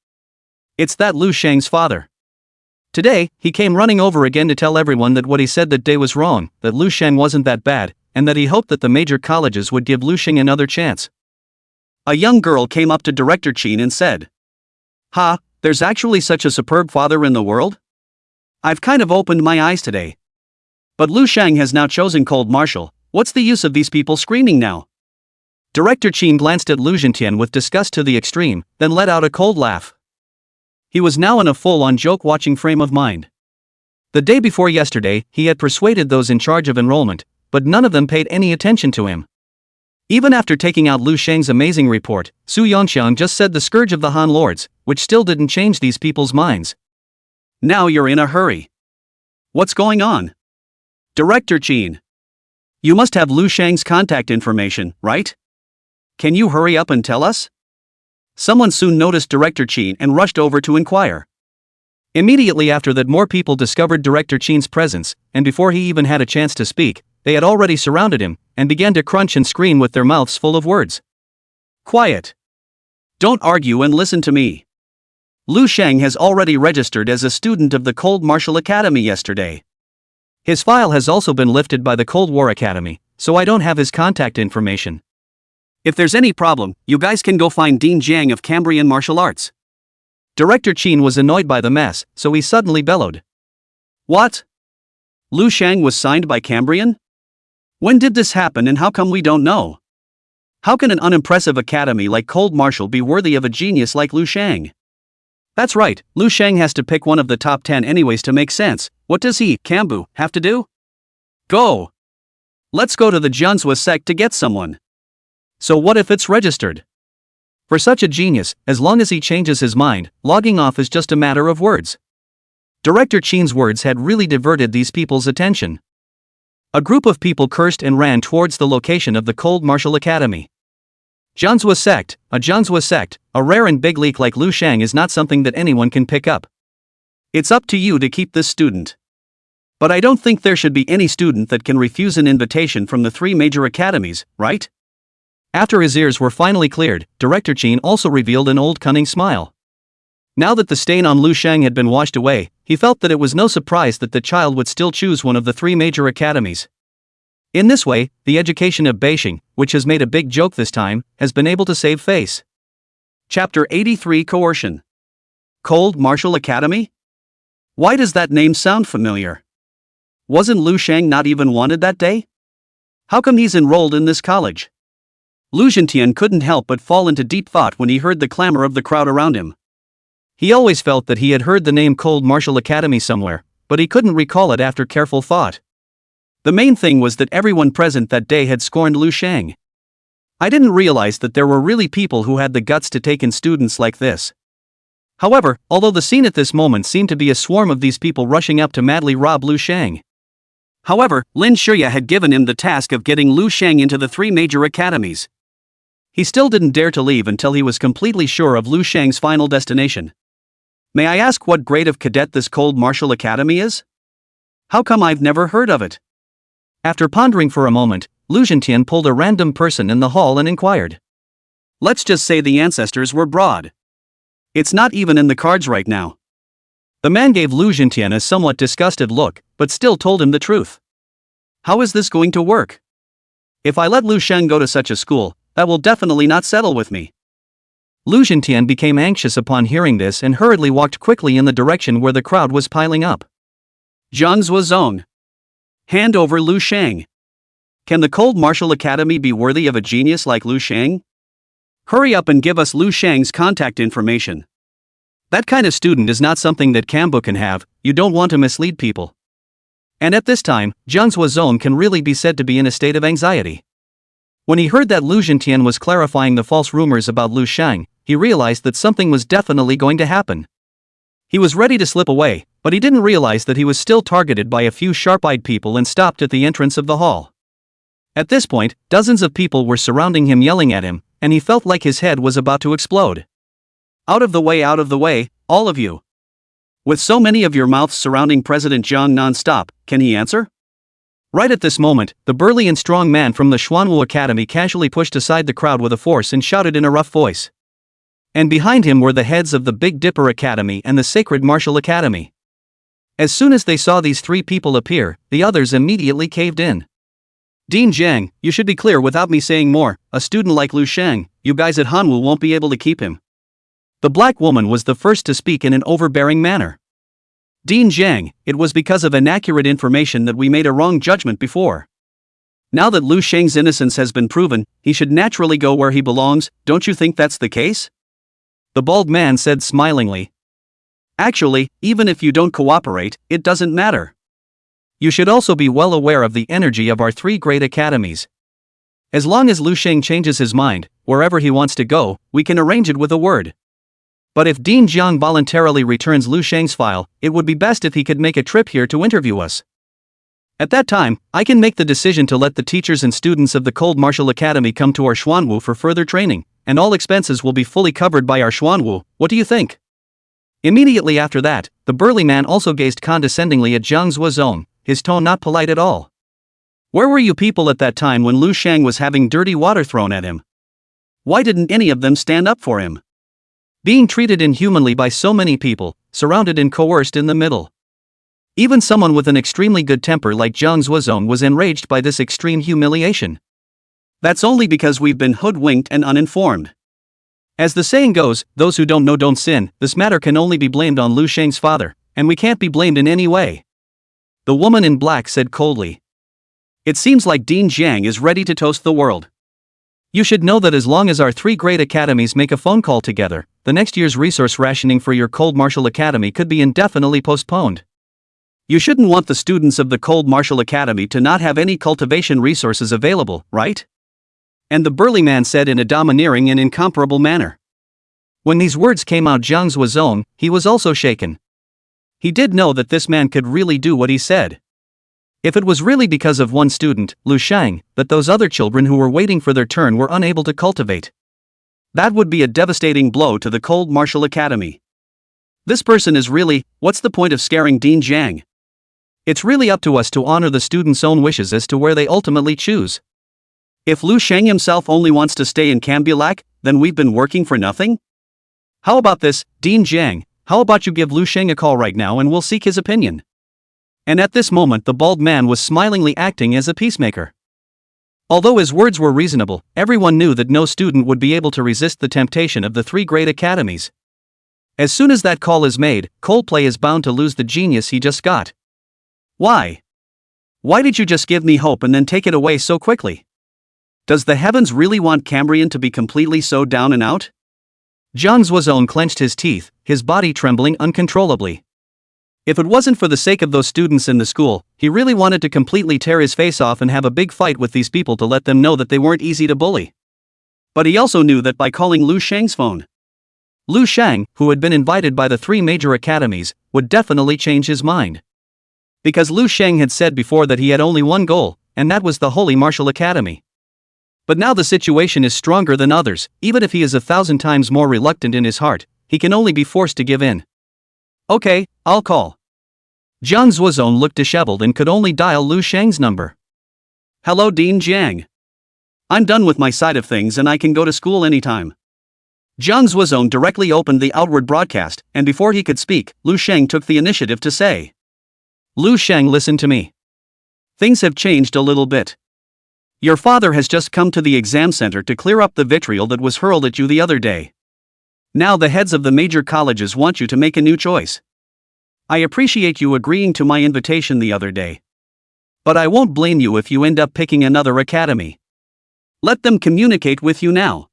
It's that Lu Shang's father. Today, he came running over again to tell everyone that what he said that day was wrong, that Lu Shang wasn't that bad, and that he hoped that the major colleges would give Lu Shang another chance. A young girl came up to Director Qin and said, "Ha, there's actually such a superb father in the world? I've kind of opened my eyes today. But Lu Shang has now chosen cold martial, what's the use of these people screaming now?" Director Qin glanced at Lu Jintian with disgust to the extreme, then let out a cold laugh. He was now in a full-on joke-watching frame of mind. The day before yesterday, he had persuaded those in charge of enrollment, but none of them paid any attention to him. Even after taking out Lu Shang's amazing report, Su Yongxiang just said the scourge of the Han Lords, which still didn't change these people's minds. Now you're in a hurry. What's going on? Director Qin. You must have Lu Shang's contact information, right? Can you hurry up and tell us? Someone soon noticed Director Qin and rushed over to inquire. Immediately after that, more people discovered Director Qin's presence, and before he even had a chance to speak, they had already surrounded him, and began to crunch and scream with their mouths full of words. Quiet. Don't argue and listen to me. Lu Shang has already registered as a student of the Cold Martial Academy yesterday. His file has also been lifted by the Cold War Academy, so I don't have his contact information. If there's any problem, you guys can go find Dean Jiang of Cambrian Martial Arts. Director Qin was annoyed by the mess, so he suddenly bellowed. What? Lu Shang was signed by Cambrian? When did this happen and how come we don't know? How can an unimpressive academy like Cold Martial be worthy of a genius like Lu Shang? That's right, Lu Shang has to pick one of the top 10 anyways to make sense. What does he, Cambu, have to do? Go! Let's go to the Jianzhua sect to get someone. So what if it's registered? For such a genius, as long as he changes his mind, logging off is just a matter of words. Director Qin's words had really diverted these people's attention. A group of people cursed and ran towards the location of the Cold Martial Academy. Jianzhua sect, a rare and big leak like Lu Shang is not something that anyone can pick up. It's up to you to keep this student. But I don't think there should be any student that can refuse an invitation from the 3 major academies, right? After his ears were finally cleared, Director Qin also revealed an old cunning smile. Now that the stain on Lu Shang had been washed away, he felt that it was no surprise that the child would still choose one of the 3 major academies. In this way, the education of Beijing, which has made a big joke this time, has been able to save face. Chapter 83 Coercion. Cold Martial Academy? Why does that name sound familiar? Wasn't Lu Shang not even wanted that day? How come he's enrolled in this college? Lu Zhentian couldn't help but fall into deep thought when he heard the clamor of the crowd around him. He always felt that he had heard the name Cold Martial Academy somewhere, but he couldn't recall it after careful thought. The main thing was that everyone present that day had scorned Lu Shang. I didn't realize that there were really people who had the guts to take in students like this. However, although the scene at this moment seemed to be a swarm of these people rushing up to madly rob Lu Shang. However, Lin Shiya had given him the task of getting Lu Shang into the 3 major academies. He still didn't dare to leave until he was completely sure of Lu Shang's final destination. May I ask what grade of cadet this Cold Martial Academy is? How come I've never heard of it? After pondering for a moment, Lu Zhentian pulled a random person in the hall and inquired. Let's just say the ancestors were broad. It's not even in the cards right now. The man gave Lu Zhentian a somewhat disgusted look, but still told him the truth. How is this going to work? If I let Lu Shang go to such a school, that will definitely not settle with me. Lu Zhentian became anxious upon hearing this and hurriedly walked quickly in the direction where the crowd was piling up. Jiangzhua Zone. Hand over Lu Shang. Can the Cold Martial Academy be worthy of a genius like Lu Shang? Hurry up and give us Lu Shang's contact information. That kind of student is not something that Cambu can have. You don't want to mislead people. And at this time, Jiangzhua Zone can really be said to be in a state of anxiety. When he heard that Lu Zhentian was clarifying the false rumors about Lu Shang, he realized that something was definitely going to happen. He was ready to slip away, but he didn't realize that he was still targeted by a few sharp-eyed people and stopped at the entrance of the hall. At this point, dozens of people were surrounding him yelling at him, and he felt like his head was about to explode. Out of the way, all of you. With so many of your mouths surrounding President Zhang non-stop, can he answer? Right at this moment, the burly and strong man from the Xuanwu Academy casually pushed aside the crowd with a force and shouted in a rough voice. And behind him were the heads of the Big Dipper Academy and the Sacred Martial Academy. As soon as they saw these 3 people appear, the others immediately caved in. Dean Jiang, you should be clear without me saying more, a student like Lu Shang, you guys at Hanwu won't be able to keep him. The black woman was the first to speak in an overbearing manner. Dean Jiang, it was because of inaccurate information that we made a wrong judgment before. Now that Lu Shang's innocence has been proven, he should naturally go where he belongs, don't you think that's the case? The bald man said smilingly. Actually, even if you don't cooperate, it doesn't matter. You should also be well aware of the energy of our 3 great academies. As long as Lu Shang changes his mind, wherever he wants to go, we can arrange it with a word. But if Dean Jiang voluntarily returns Lu Shang's file, it would be best if he could make a trip here to interview us. At that time, I can make the decision to let the teachers and students of the Cold Martial Academy come to our Xuanwu for further training, and all expenses will be fully covered by our Xuanwu. What do you think? Immediately after that, the burly man also gazed condescendingly at Jiangzhua Zone, his tone not polite at all. Where were you people at that time when Lu Shang was having dirty water thrown at him? Why didn't any of them stand up for him? Being treated inhumanly by so many people, surrounded and coerced in the middle. Even someone with an extremely good temper like Jiangzhua Zone was enraged by this extreme humiliation. That's only because we've been hoodwinked and uninformed. As the saying goes, those who don't know don't sin. This matter can only be blamed on Lu Sheng's father, and we can't be blamed in any way. The woman in black said coldly. It seems like Dean Jiang is ready to toast the world. You should know that as long as our three great academies make a phone call together, the next year's resource rationing for your Cold Martial Academy could be indefinitely postponed. You shouldn't want the students of the Cold Martial Academy to not have any cultivation resources available, right? And the burly man said in a domineering and incomparable manner. When these words came out Jiang Zuo's own, he was also shaken. He did know that this man could really do what he said. If it was really because of one student, Lu Sheng, that those other children who were waiting for their turn were unable to cultivate, that would be a devastating blow to the Cold Martial Academy. This person is really, what's the point of scaring Dean Jiang? It's really up to us to honor the students' own wishes as to where they ultimately choose. If Lu Sheng himself only wants to stay in Cambulac, then we've been working for nothing? How about this, Dean Jiang, how about you give Lu Sheng a call right now and we'll seek his opinion? And at this moment the bald man was smilingly acting as a peacemaker. Although his words were reasonable, everyone knew that no student would be able to resist the temptation of the three great academies. As soon as that call is made, Coldplay is bound to lose the genius he just got. Why? Why did you just give me hope and then take it away so quickly? Does the heavens really want Cambrian to be completely so down and out? Jiang Zuozong clenched his teeth, his body trembling uncontrollably. If it wasn't for the sake of those students in the school, he really wanted to completely tear his face off and have a big fight with these people to let them know that they weren't easy to bully. But he also knew that by calling Lu Sheng's phone, Lu Sheng, who had been invited by the three major academies, would definitely change his mind. Because Lu Sheng had said before that he had only one goal, and that was the Holy Martial Academy. But now the situation is stronger than others. Even if he is 1,000 times more reluctant in his heart, he can only be forced to give in. Okay, I'll call. Jiang Zuozong looked disheveled and could only dial Lu Sheng's number. Hello Dean Jiang. I'm done with my side of things and I can go to school anytime. Jiang Zuozong directly opened the outward broadcast, and before he could speak, Lu Sheng took the initiative to say. Lu Sheng, listen to me. Things have changed a little bit. Your father has just come to the exam center to clear up the vitriol that was hurled at you the other day. Now the heads of the major colleges want you to make a new choice. I appreciate you agreeing to my invitation the other day. But I won't blame you if you end up picking another academy. Let them communicate with you now.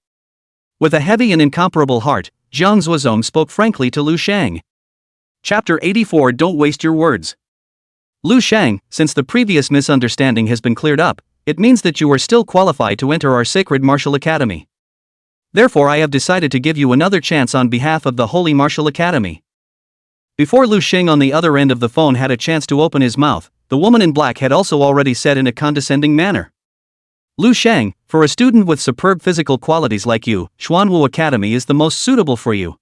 With a heavy and incomparable heart, Jiang Zuozong spoke frankly to Lu Sheng. Chapter 84. Don't waste your words. Lu Sheng, since the previous misunderstanding has been cleared up, it means that you are still qualified to enter our sacred martial academy. Therefore I have decided to give you another chance on behalf of the Holy Martial Academy. Before Lu Sheng on the other end of the phone had a chance to open his mouth, the woman in black had also already said in a condescending manner. Lu Sheng, for a student with superb physical qualities like you, Xuanwu Academy is the most suitable for you.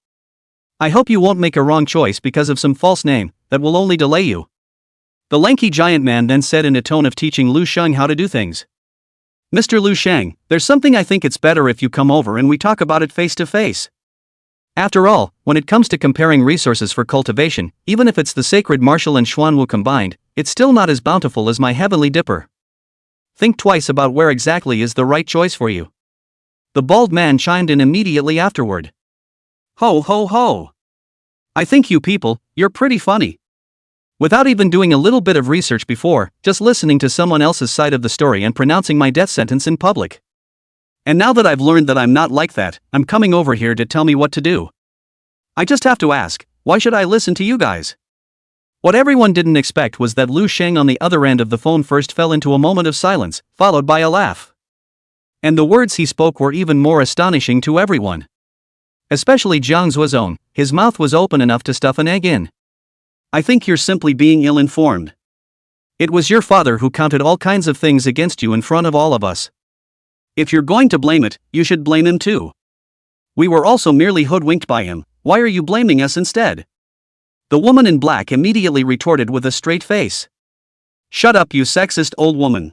I hope you won't make a wrong choice because of some false name that will only delay you. The lanky giant man then said in a tone of teaching Lu Sheng how to do things. Mr. Lu Sheng, there's something I think it's better if you come over and we talk about it face to face. After all, when it comes to comparing resources for cultivation, even if it's the sacred martial and Xuanwu combined, it's still not as bountiful as my heavenly dipper. Think twice about where exactly is the right choice for you. The bald man chimed in immediately afterward. Ho ho ho. I think you people, you're pretty funny. Without even doing a little bit of research before, just listening to someone else's side of the story and pronouncing my death sentence in public. And now that I've learned that I'm not like that, I'm coming over here to tell me what to do. I just have to ask, why should I listen to you guys? What everyone didn't expect was that Lu Sheng on the other end of the phone first fell into a moment of silence, followed by a laugh. And the words he spoke were even more astonishing to everyone. Especially Jiang Zuozong, his mouth was open enough to stuff an egg in. I think you're simply being ill-informed. It was your father who counted all kinds of things against you in front of all of us. If you're going to blame it, you should blame him too. We were also merely hoodwinked by him. Why are you blaming us instead? The woman in black immediately retorted with a straight face. Shut up, you sexist old woman.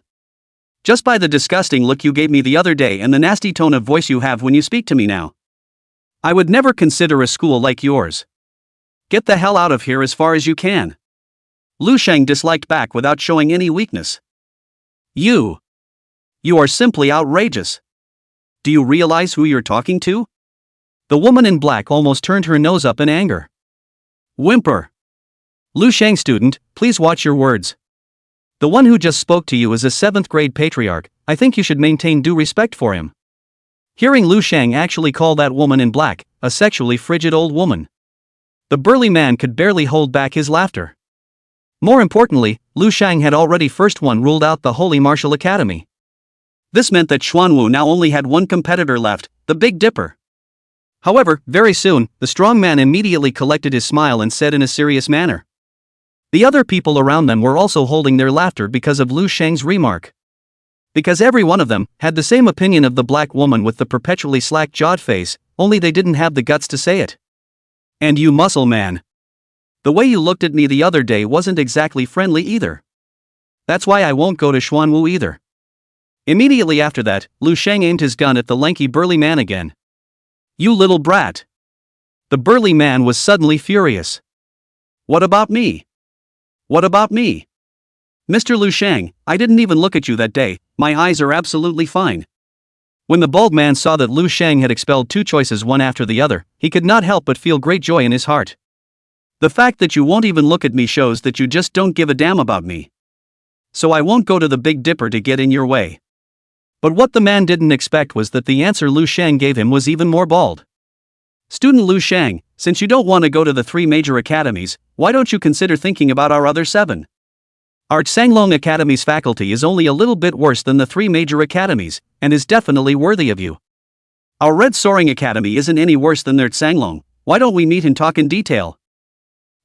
Just by the disgusting look you gave me the other day and the nasty tone of voice you have when you speak to me now, I would never consider a school like yours. Get the hell out of here as far as you can. Lu Sheng disliked back without showing any weakness. You You are simply outrageous. Do you realize who you're talking to? The woman in black almost turned her nose up in anger. Whimper. Lu Shang student, please watch your words. The one who just spoke to you is a 7th grade patriarch. I think you should maintain due respect for him. Hearing Lu Shang actually call that woman in black a sexually frigid old woman, the burly man could barely hold back his laughter. More importantly, Lu Shang had already ruled out the Holy Martial Academy. This meant that Xuanwu now only had one competitor left, the Big Dipper. However, very soon, the strong man immediately collected his smile and said in a serious manner. The other people around them were also holding their laughter because of Lu Shang's remark. Because every one of them had the same opinion of the black woman with the perpetually slack-jawed face, only they didn't have the guts to say it. And you muscle man. The way you looked at me the other day wasn't exactly friendly either. That's why I won't go to Xuanwu either. Immediately after that, Lu Shang aimed his gun at the lanky burly man again. You little brat. The burly man was suddenly furious. What about me? What about me? Mr. Lu Shang, I didn't even look at you that day, my eyes are absolutely fine. When the bald man saw that Lu Shang had expelled 2 choices one after the other, he could not help but feel great joy in his heart. The fact that you won't even look at me shows that you just don't give a damn about me. So I won't go to the Big Dipper to get in your way. But what the man didn't expect was that the answer Lu Shang gave him was even more bald. Student Lu Shang, since you don't want to go to the 3 major academies, why don't you consider thinking about our other 7? Our Sanglong Academy's faculty is only a little bit worse than the 3 major academies, and is definitely worthy of you. Our Red Soaring Academy isn't any worse than their Sanglong. Why don't we meet and talk in detail?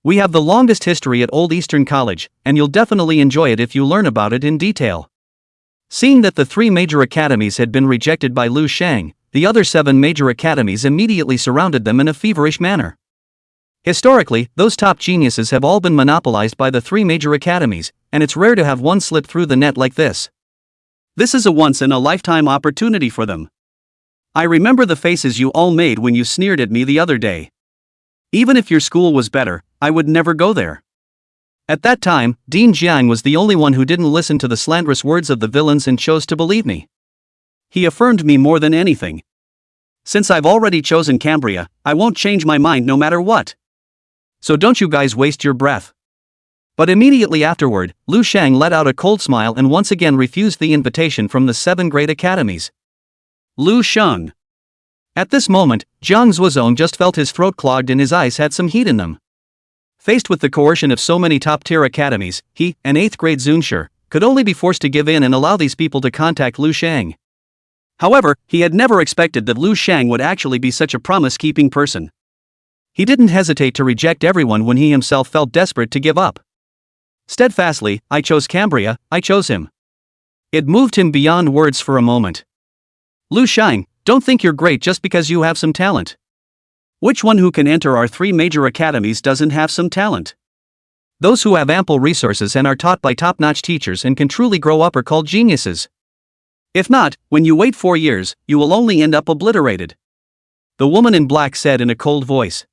We have the longest history at Old Eastern College, and you'll definitely enjoy it if you learn about it in detail. Seeing that the 3 major academies had been rejected by Lu Shang, the other 7 major academies immediately surrounded them in a feverish manner. Historically, those top geniuses have all been monopolized by the 3 major academies, and it's rare to have one slip through the net like this. This is a once-in-a-lifetime opportunity for them. I remember the faces you all made when you sneered at me the other day. Even if your school was better, I would never go there. At that time, Dean Jiang was the only one who didn't listen to the slanderous words of the villains and chose to believe me. He affirmed me more than anything. Since I've already chosen Cambria, I won't change my mind no matter what. So don't you guys waste your breath. But immediately afterward, Lu Shang let out a cold smile and once again refused the invitation from the 7 great academies. Lu Shang. At this moment, Jiang Zuozong just felt his throat clogged and his eyes had some heat in them. Faced with the coercion of so many top-tier academies, he, an 8th grade Zunsher, could only be forced to give in and allow these people to contact Lu Shang. However, he had never expected that Lu Shang would actually be such a promise-keeping person. He didn't hesitate to reject everyone when he himself felt desperate to give up. Steadfastly, I chose Cambria, I chose him. It moved him beyond words for a moment. Lu Shang, don't think you're great just because you have some talent. Which one who can enter our 3 major academies doesn't have some talent? Those who have ample resources and are taught by top-notch teachers and can truly grow up are called geniuses. If not, when you wait 4 years, you will only end up obliterated. The woman in black said in a cold voice.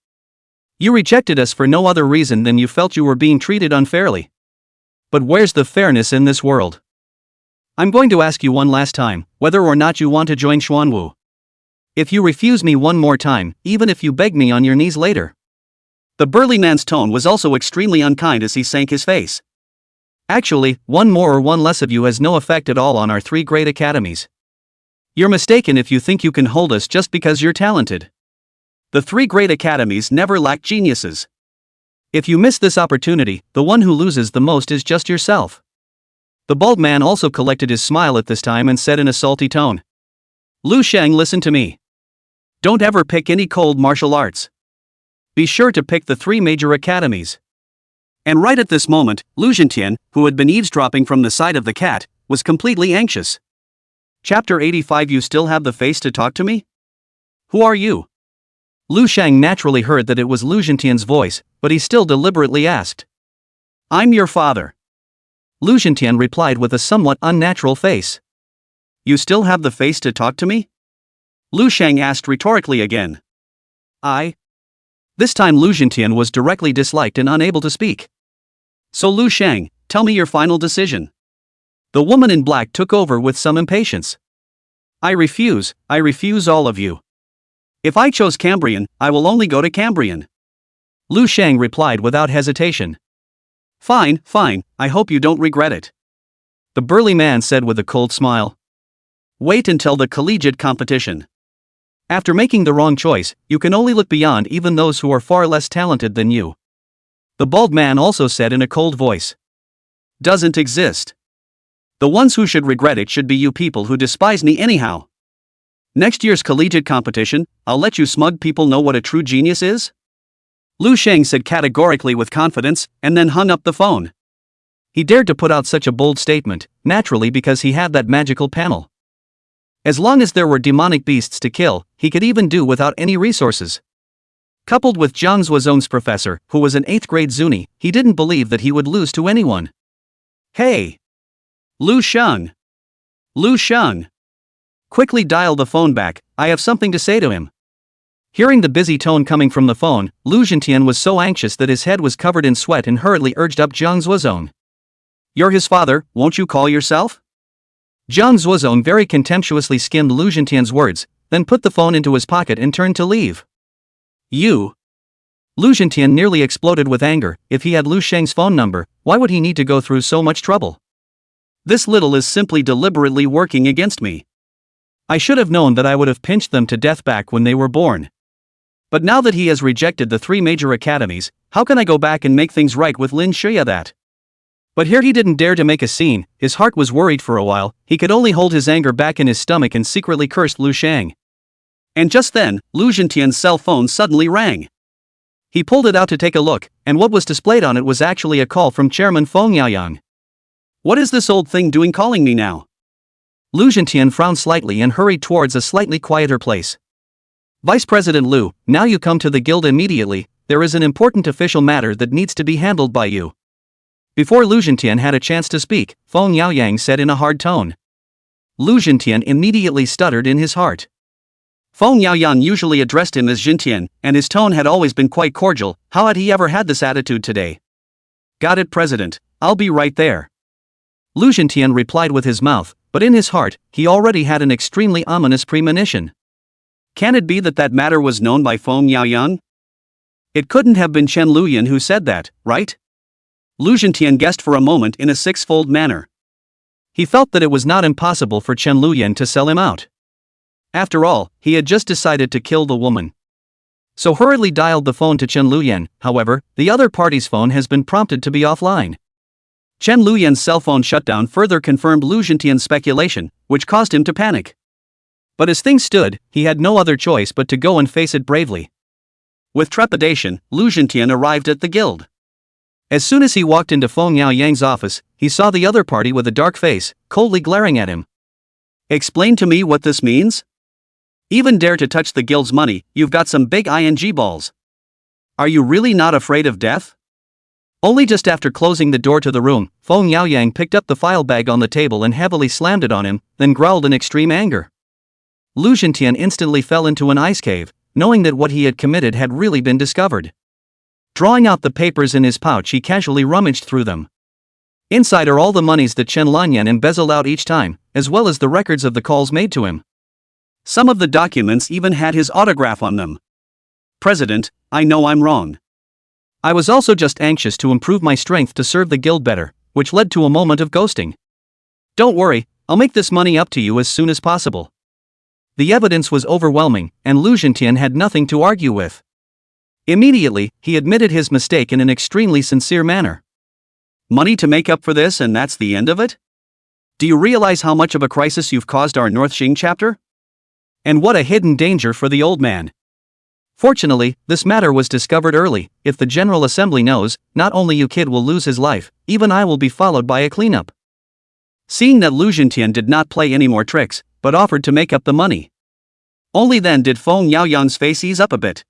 You rejected us for no other reason than you felt you were being treated unfairly. But where's the fairness in this world? I'm going to ask you one last time, whether or not you want to join Xuanwu. If you refuse me one more time, even if you beg me on your knees later. The burly man's tone was also extremely unkind as he sank his face. Actually, one more or one less of you has no effect at all on our 3 great academies. You're mistaken if you think you can hold us just because you're talented. The 3 great academies never lack geniuses. If you miss this opportunity, the one who loses the most is just yourself. The bald man also collected his smile at this time and said in a salty tone. Lu Shang, listen to me. Don't ever pick any cold martial arts. Be sure to pick the 3 major academies. And right at this moment, Lu Zhentian, who had been eavesdropping from the side of the cat, was completely anxious. Chapter 85. You still have the face to talk to me? Who are you? Lu Shang naturally heard that it was Lu Zhentian's voice, but he still deliberately asked. I'm your father. Lu Zhentian replied with a somewhat unnatural face. You still have the face to talk to me? Lu Shang asked rhetorically again. This time Lu Zhentian was directly disliked and unable to speak. So Lu Shang, tell me your final decision. The woman in black took over with some impatience. I refuse all of you. If I chose Cambrian, I will only go to Cambrian. Lu Shang replied without hesitation. Fine, I hope you don't regret it. The burly man said with a cold smile. Wait until the collegiate competition. After making the wrong choice, you can only look beyond even those who are far less talented than you. The bald man also said in a cold voice. Doesn't exist. The ones who should regret it should be you people who despise me anyhow. Next year's collegiate competition, I'll let you smug people know what a true genius is? Lu Sheng said categorically with confidence, and then hung up the phone. He dared to put out such a bold statement, naturally because he had that magical panel. As long as there were demonic beasts to kill, he could even do without any resources. Coupled with Zhang Zuozong's professor, who was an 8th grade Zuni, he didn't believe that he would lose to anyone. Hey! Lu Sheng! Lu Sheng! Quickly dial the phone back, I have something to say to him. Hearing the busy tone coming from the phone, Lu Zhentian was so anxious that his head was covered in sweat and hurriedly urged up Zhang Zuozong. You're his father, won't you call yourself? Zhang Zuozong very contemptuously skimmed Lu Zhentian's words, then put the phone into his pocket and turned to leave. You! Lu Zhentian nearly exploded with anger. If he had Lu Sheng's phone number, why would he need to go through so much trouble? This little is simply deliberately working against me. I should have known that I would have pinched them to death back when they were born. But now that he has rejected the 3 major academies, how can I go back and make things right with Lin Shuya that? But here he didn't dare to make a scene, his heart was worried for a while, he could only hold his anger back in his stomach and secretly cursed Lu Shang. And just then, Lu Zhentian's cell phone suddenly rang. He pulled it out to take a look, and what was displayed on it was actually a call from Chairman Feng Yaoyang. What is this old thing doing calling me now? Lu Zhentian frowned slightly and hurried towards a slightly quieter place. Vice President Lu, now you come to the guild immediately, there is an important official matter that needs to be handled by you. Before Lu Zhentian had a chance to speak, Feng Yaoyang said in a hard tone. Lu Zhentian immediately stuttered in his heart. Feng Yaoyang usually addressed him as Zhentian, and his tone had always been quite cordial. How had he ever had this attitude today? Got it, President, I'll be right there. Lu Zhentian replied with his mouth, but in his heart, he already had an extremely ominous premonition. Can it be that matter was known by Feng Yaoyang? It couldn't have been Chen Luyan who said that, right? Lu Zhentian guessed for a moment in a 6-fold manner. He felt that it was not impossible for Chen Luyan to sell him out. After all, he had just decided to kill the woman. So hurriedly dialed the phone to Chen Luyan. However, the other party's phone has been prompted to be offline. Chen Luyan's cell phone shutdown further confirmed Lu Zhentian's speculation, which caused him to panic. But as things stood, he had no other choice but to go and face it bravely. With trepidation, Lu Zhentian arrived at the guild. As soon as he walked into Feng Yaoyang's office, he saw the other party with a dark face, coldly glaring at him. Explain to me what this means? Even dare to touch the guild's money, you've got some big ing balls. Are you really not afraid of death? Only just after closing the door to the room, Feng Yaoyang picked up the file bag on the table and heavily slammed it on him, then growled in extreme anger. Lu Zhentian instantly fell into an ice cave, knowing that what he had committed had really been discovered. Drawing out the papers in his pouch, he casually rummaged through them. Inside are all the monies that Chen Lanyan embezzled out each time, as well as the records of the calls made to him. Some of the documents even had his autograph on them. President, I know I'm wrong. I was also just anxious to improve my strength to serve the guild better, which led to a moment of ghosting. Don't worry, I'll make this money up to you as soon as possible. The evidence was overwhelming, and Lu Zhentian had nothing to argue with. Immediately, he admitted his mistake in an extremely sincere manner. Money to make up for this and that's the end of it? Do you realize how much of a crisis you've caused our North Xing chapter? And what a hidden danger for the old man. Fortunately, this matter was discovered early. If the General Assembly knows, not only you kid will lose his life, even I will be followed by a cleanup. Seeing that Lu Zhentian did not play any more tricks, but offered to make up the money. Only then did Feng Yaoyang's face ease up a bit.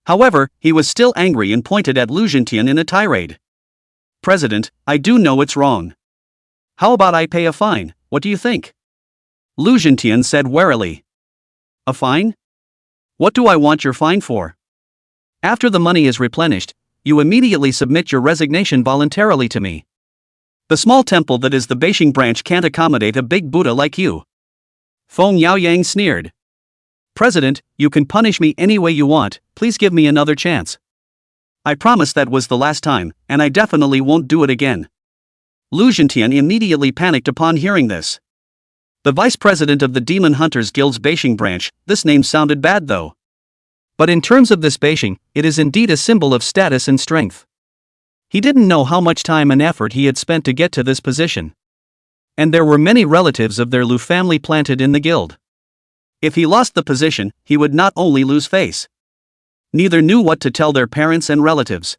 However, he was still angry and pointed at Lu Zhentian in a tirade. President, I do know it's wrong. How about I pay a fine, what do you think? Lu Zhentian said warily. A fine? What do I want your fine for? After the money is replenished, you immediately submit your resignation voluntarily to me. The small temple that is the Beijing branch can't accommodate a big Buddha like you. Feng Yaoyang sneered. President, you can punish me any way you want, please give me another chance. I promise that was the last time, and I definitely won't do it again. Lu Zhentian immediately panicked upon hearing this. The vice president of the Demon Hunters Guild's Beijing branch, this name sounded bad though. But in terms of this Beijing, it is indeed a symbol of status and strength. He didn't know how much time and effort he had spent to get to this position. And there were many relatives of their Lu family planted in the guild. If he lost the position, he would not only lose face. Neither knew what to tell their parents and relatives.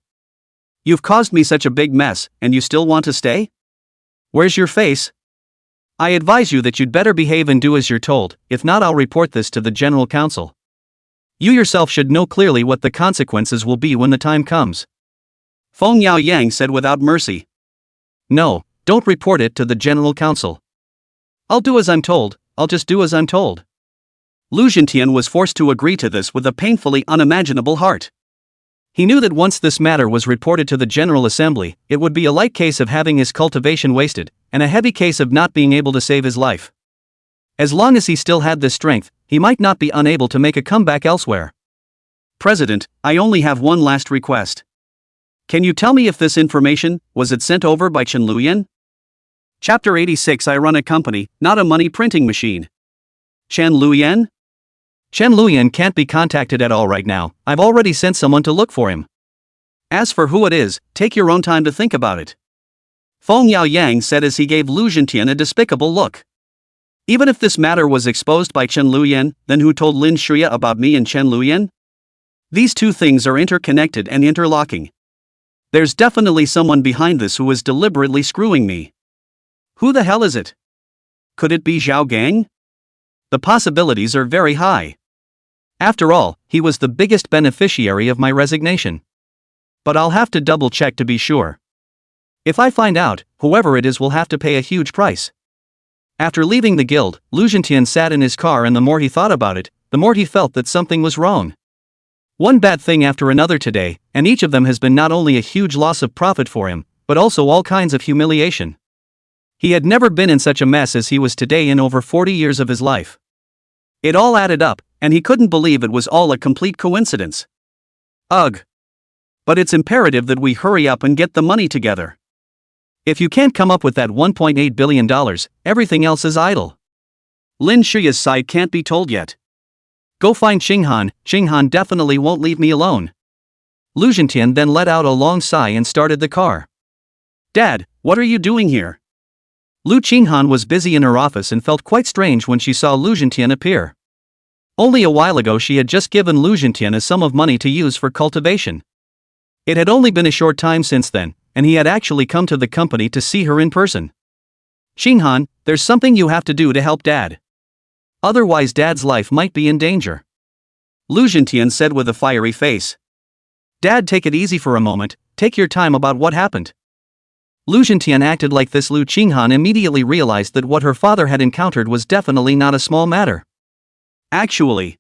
You've caused me such a big mess, and you still want to stay? Where's your face? I advise you that you'd better behave and do as you're told, if not I'll report this to the General Council. You yourself should know clearly what the consequences will be when the time comes. Feng Yaoyang said without mercy. No, don't report it to the General Council. I'll do as I'm told, I'll just do as I'm told. Lu Zhentian was forced to agree to this with a painfully unimaginable heart. He knew that once this matter was reported to the General Assembly, it would be a light case of having his cultivation wasted, and a heavy case of not being able to save his life. As long as he still had this strength, he might not be unable to make a comeback elsewhere. President, I only have one last request. Can you tell me if this information, was it sent over by Chen Luyan? Chapter 86 I run a company, not a money printing machine. Chen Luyan? Chen Luyan can't be contacted at all right now, I've already sent someone to look for him. As for who it is, take your own time to think about it. Feng Yaoyang said as he gave Lu Zhentian a despicable look. Even if this matter was exposed by Chen Luyan, then who told Lin Shuya about me and Chen Luyan? These two things are interconnected and interlocking. There's definitely someone behind this who is deliberately screwing me. Who the hell is it? Could it be Zhao Gang? The possibilities are very high. After all, he was the biggest beneficiary of my resignation. But I'll have to double check to be sure. If I find out, whoever it is will have to pay a huge price. After leaving the guild, Lu Zhentian sat in his car and the more he thought about it, the more he felt that something was wrong. One bad thing after another today, and each of them has been not only a huge loss of profit for him, but also all kinds of humiliation. He had never been in such a mess as he was today in over 40 years of his life. It all added up, and he couldn't believe it was all a complete coincidence. Ugh. But it's imperative that we hurry up and get the money together. If you can't come up with that $1.8 billion, everything else is idle. Lin Shuya's side can't be told yet. Go find Xinghan definitely won't leave me alone. Lu Zhentian then let out a long sigh and started the car. Dad, what are you doing here? Lu Qinghan was busy in her office and felt quite strange when she saw Lu Zhentian appear. Only a while ago she had just given Lu Zhentian a sum of money to use for cultivation. It had only been a short time since then, and he had actually come to the company to see her in person. Xinghan, there's something you have to do to help Dad. Otherwise Dad's life might be in danger. Lu Zhentian said with a fiery face. Dad, take it easy for a moment, take your time about what happened. Lu Zhentian acted like this. Lu Qinghan immediately realized that what her father had encountered was definitely not a small matter. Actually,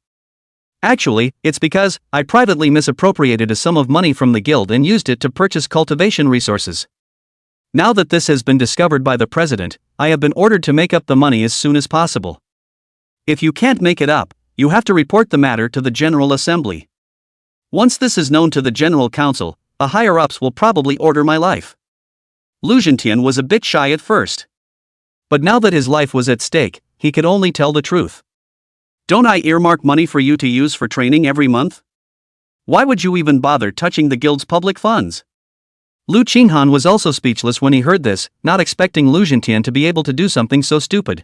it's because I privately misappropriated a sum of money from the guild and used it to purchase cultivation resources. Now that this has been discovered by the president, I have been ordered to make up the money as soon as possible. If you can't make it up, you have to report the matter to the General Assembly. Once this is known to the General Council, the higher-ups will probably order my life. Lu Zhentian was a bit shy at first. But now that his life was at stake, he could only tell the truth. Don't I earmark money for you to use for training every month? Why would you even bother touching the guild's public funds? Lu Qinghan was also speechless when he heard this, not expecting Lu Zhentian to be able to do something so stupid.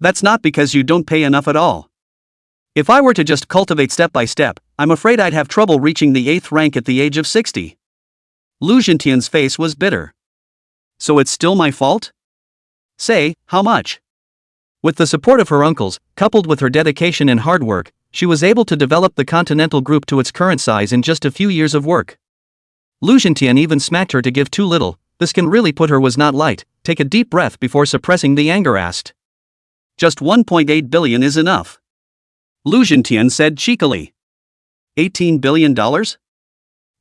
That's not because you don't pay enough at all. If I were to just cultivate step by step, I'm afraid I'd have trouble reaching the 8th rank at the age of 60. Lu Zhentian's face was bitter. So it's still my fault? Say, how much? With the support of her uncles, coupled with her dedication and hard work, she was able to develop the Continental Group to its current size in just a few years of work. Lu Zhentian even smacked her to give too little. This can really put her was not light. Take a deep breath before suppressing the anger, asked. Just 1.8 billion is enough. Lu Zhentian said cheekily. $18 billion?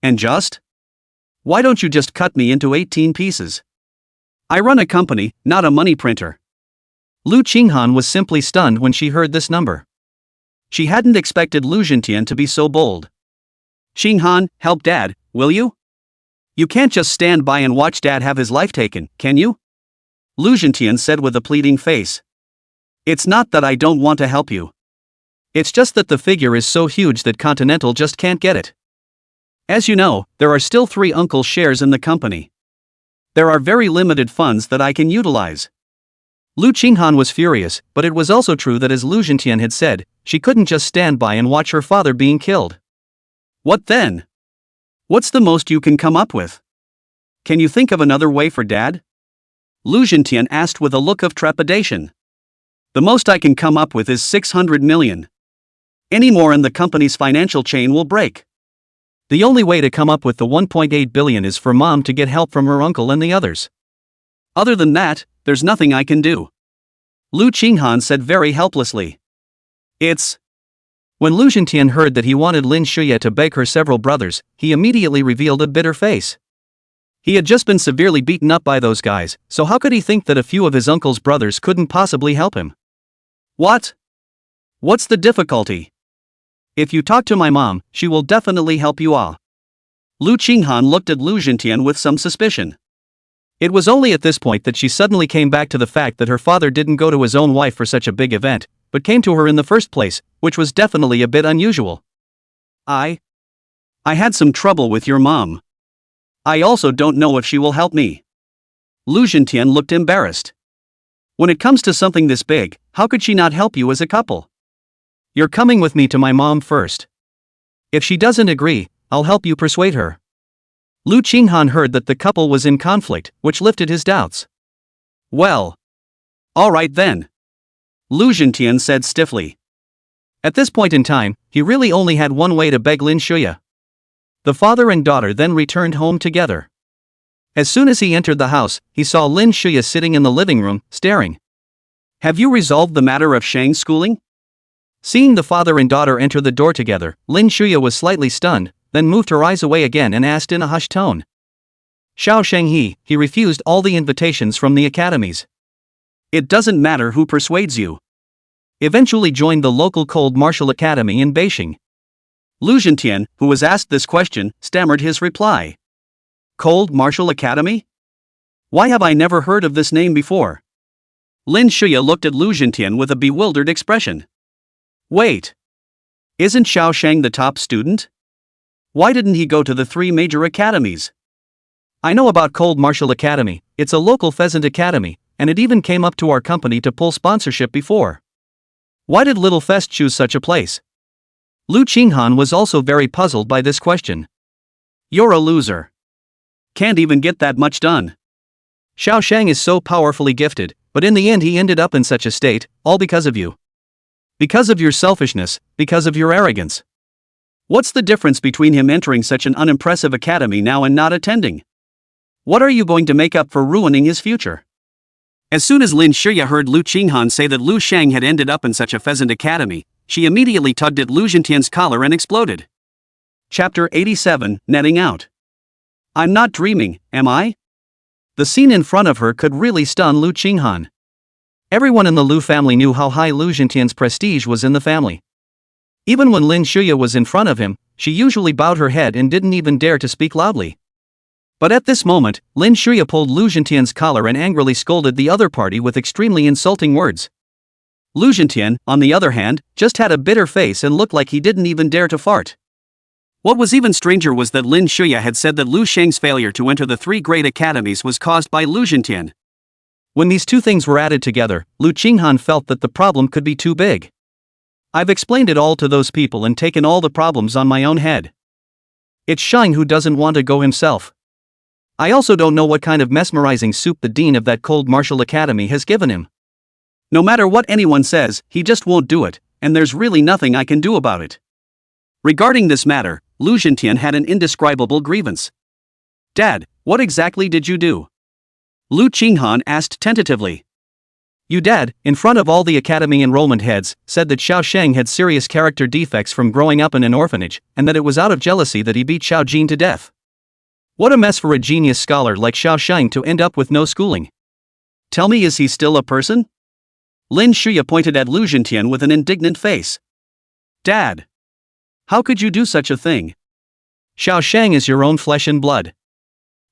And just? Why don't you just cut me into 18 pieces? I run a company, not a money printer. Lu Qinghan was simply stunned when she heard this number. She hadn't expected Lu Zhentian to be so bold. Qinghan, help Dad, will you? You can't just stand by and watch Dad have his life taken, can you? Lu Zhentian said with a pleading face. It's not that I don't want to help you. It's just that the figure is so huge that Continental just can't get it. As you know, there are still 3 uncles' shares in the company. There are very limited funds that I can utilize. Lu Qinghan was furious, but it was also true that as Lu Zhentian had said, she couldn't just stand by and watch her father being killed. What then? What's the most you can come up with? Can you think of another way for Dad? Lu Zhentian asked with a look of trepidation. The most I can come up with is 600 million. Any more and the company's financial chain will break. The only way to come up with the 1.8 billion is for Mom to get help from her uncle and the others. Other than that, there's nothing I can do. Lu Qinghan said very helplessly. It's... When Lu Zhentian heard that he wanted Lin Shuya to beg her several brothers, he immediately revealed a bitter face. He had just been severely beaten up by those guys, so how could he think that a few of his uncle's brothers couldn't possibly help him? What? What's the difficulty? If you talk to my mom, she will definitely help you all. Lu Qinghan looked at Lu Zhentian with some suspicion. It was only at this point that she suddenly came back to the fact that her father didn't go to his own wife for such a big event, but came to her in the first place, which was definitely a bit unusual. I had some trouble with your mom. I also don't know if she will help me. Lu Zhentian looked embarrassed. When it comes to something this big, how could she not help you as a couple? You're coming with me to my mom first. If she doesn't agree, I'll help you persuade her. Lu Qinghan heard that the couple was in conflict, which lifted his doubts. Well. All right then. Lu Zhentian said stiffly. At this point in time, he really only had one way to beg Lin Shuya. The father and daughter then returned home together. As soon as he entered the house, he saw Lin Shuya sitting in the living room, staring. Have you resolved the matter of Shang's schooling? Seeing the father and daughter enter the door together, Lin Shuya was slightly stunned, then moved her eyes away again and asked in a hushed tone. Xiao Shenghe, he refused all the invitations from the academies. It doesn't matter who persuades you. Eventually joined the local cold martial academy in Beijing. Lu Zhentian, who was asked this question, stammered his reply. Cold martial academy? Why have I never heard of this name before? Lin Shuya looked at Lu Zhentian with a bewildered expression. Wait. Isn't Xiao Sheng the top student? Why didn't he go to the 3 major academies? I know about Cold Martial Academy, it's a local pheasant academy, and it even came up to our company to pull sponsorship before. Why did Little Fest choose such a place? Lu Qinghan was also very puzzled by this question. You're a loser. Can't even get that much done. Xiao Sheng is so powerfully gifted, but in the end he ended up in such a state, all because of you. Because of your selfishness, because of your arrogance. What's the difference between him entering such an unimpressive academy now and not attending? What are you going to make up for ruining his future? As soon as Lin Shuya heard Lu Qinghan say that Lu Sheng had ended up in such a pheasant academy, she immediately tugged at Lu Zhentian's collar and exploded. Chapter 87, Netting Out. I'm not dreaming, am I? The scene in front of her could really stun Lu Qinghan. Everyone in the Lu family knew how high Lu Zhentian's prestige was in the family. Even when Lin Shuya was in front of him, she usually bowed her head and didn't even dare to speak loudly. But at this moment, Lin Shuya pulled Lu Zhentian's collar and angrily scolded the other party with extremely insulting words. Lu Zhentian, on the other hand, just had a bitter face and looked like he didn't even dare to fart. What was even stranger was that Lin Shuya had said that Lu Sheng's failure to enter the 3 great academies was caused by Lu Zhentian. When these two things were added together, Lu Qinghan felt that the problem could be too big. I've explained it all to those people and taken all the problems on my own head. It's Shang who doesn't want to go himself. I also don't know what kind of mesmerizing soup the dean of that cold martial academy has given him. No matter what anyone says, he just won't do it, and there's really nothing I can do about it. Regarding this matter, Lu Zhentian had an indescribable grievance. Dad, what exactly did you do? Lu Qinghan asked tentatively. You dad, in front of all the academy enrollment heads, said that Xiao Sheng had serious character defects from growing up in an orphanage, and that it was out of jealousy that he beat Xiao Jin to death. What a mess for a genius scholar like Xiao Sheng to end up with no schooling. Tell me, is he still a person? Lin Shuya pointed at Lu Zhentian with an indignant face. Dad! How could you do such a thing? Xiao Shang is your own flesh and blood.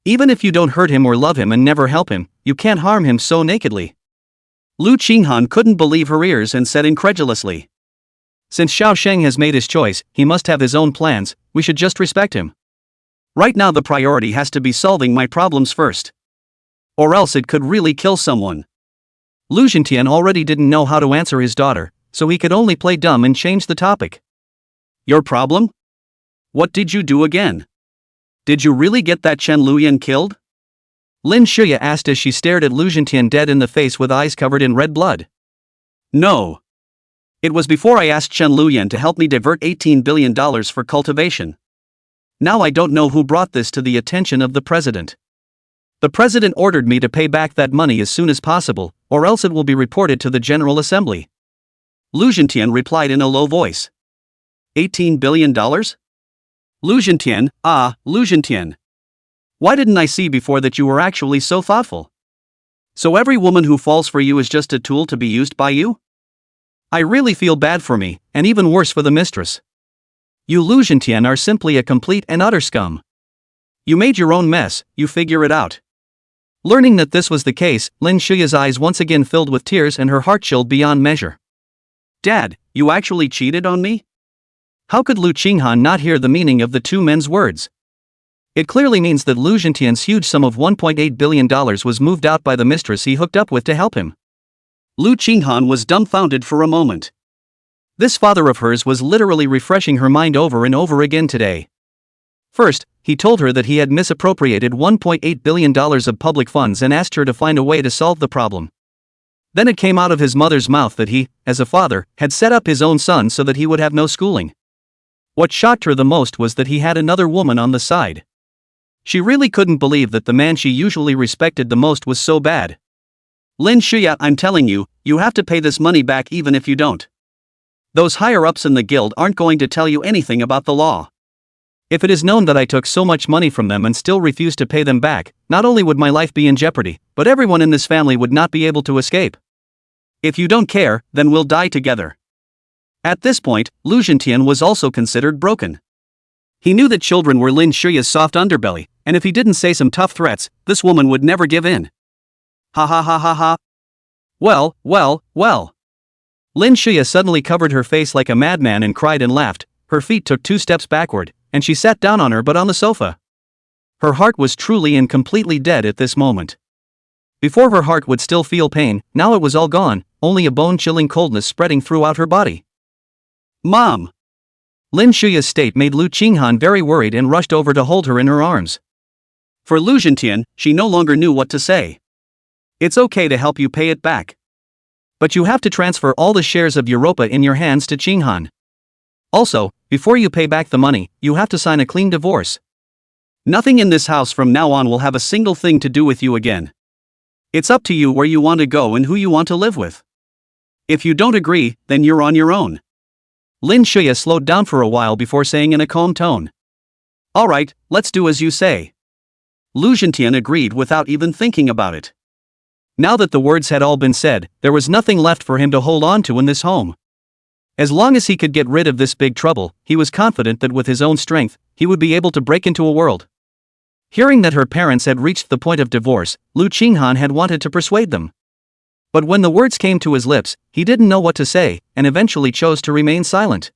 Even if you don't hurt him or love him and never help him, you can't harm him so nakedly. Lu Qinghan couldn't believe her ears and said incredulously. Since Xiao Shang has made his choice, he must have his own plans, we should just respect him. Right now the priority has to be solving my problems first. Or else it could really kill someone. Lu Zhentian already didn't know how to answer his daughter, so he could only play dumb and change the topic. Your problem? What did you do again? Did you really get that Chen Luyan killed? Lin Shuya asked as she stared at Lu Zhentian dead in the face with eyes covered in red blood. No. It was before I asked Chen Luyan to help me divert $18 billion for cultivation. Now I don't know who brought this to the attention of the president. The president ordered me to pay back that money as soon as possible, or else it will be reported to the General Assembly. Lu Zhentian replied in a low voice. $18 billion? Lu Zhentian, Lu Zhentian. Why didn't I see before that you were actually so thoughtful? So every woman who falls for you is just a tool to be used by you? I really feel bad for me, and even worse for the mistress. You Lu Zhentian are simply a complete and utter scum. You made your own mess, you figure it out. Learning that this was the case, Lin Shuya's eyes once again filled with tears and her heart chilled beyond measure. Dad, you actually cheated on me? How could Lu Qinghan not hear the meaning of the two men's words? It clearly means that Lu Zhentian's huge sum of $1.8 billion was moved out by the mistress he hooked up with to help him. Lu Qinghan was dumbfounded for a moment. This father of hers was literally refreshing her mind over and over again today. First, he told her that he had misappropriated $1.8 billion of public funds and asked her to find a way to solve the problem. Then it came out of his mother's mouth that he, as a father, had set up his own son so that he would have no schooling. What shocked her the most was that he had another woman on the side. She really couldn't believe that the man she usually respected the most was so bad. Lin Shuya, I'm telling you, you have to pay this money back even if you don't. Those higher-ups in the guild aren't going to tell you anything about the law. If it is known that I took so much money from them and still refused to pay them back, not only would my life be in jeopardy, but everyone in this family would not be able to escape. If you don't care, then we'll die together. At this point, Lu Zhentian was also considered broken. He knew that children were Lin Shuya's soft underbelly, and if he didn't say some tough threats, this woman would never give in. Ha ha ha ha ha. Well. Lin Shuya suddenly covered her face like a madman and cried and laughed. Her feet took 2 steps backward, and she sat down on her butt on the sofa. Her heart was truly and completely dead at this moment. Before her heart would still feel pain, now it was all gone, only a bone-chilling coldness spreading throughout her body. Mom! Lin Shuya's state made Lu Qinghan very worried and rushed over to hold her in her arms. For Lu Zhentian, she no longer knew what to say. It's okay to help you pay it back. But you have to transfer all the shares of Europa in your hands to Qinghan. Also, before you pay back the money, you have to sign a clean divorce. Nothing in this house from now on will have a single thing to do with you again. It's up to you where you want to go and who you want to live with. If you don't agree, then you're on your own. Lin Shuya slowed down for a while before saying in a calm tone. Alright, let's do as you say. Lu Zhentian agreed without even thinking about it. Now that the words had all been said, there was nothing left for him to hold on to in this home. As long as he could get rid of this big trouble, he was confident that with his own strength, he would be able to break into a world. Hearing that her parents had reached the point of divorce, Lu Qinghan had wanted to persuade them. But when the words came to his lips, he didn't know what to say, and eventually chose to remain silent.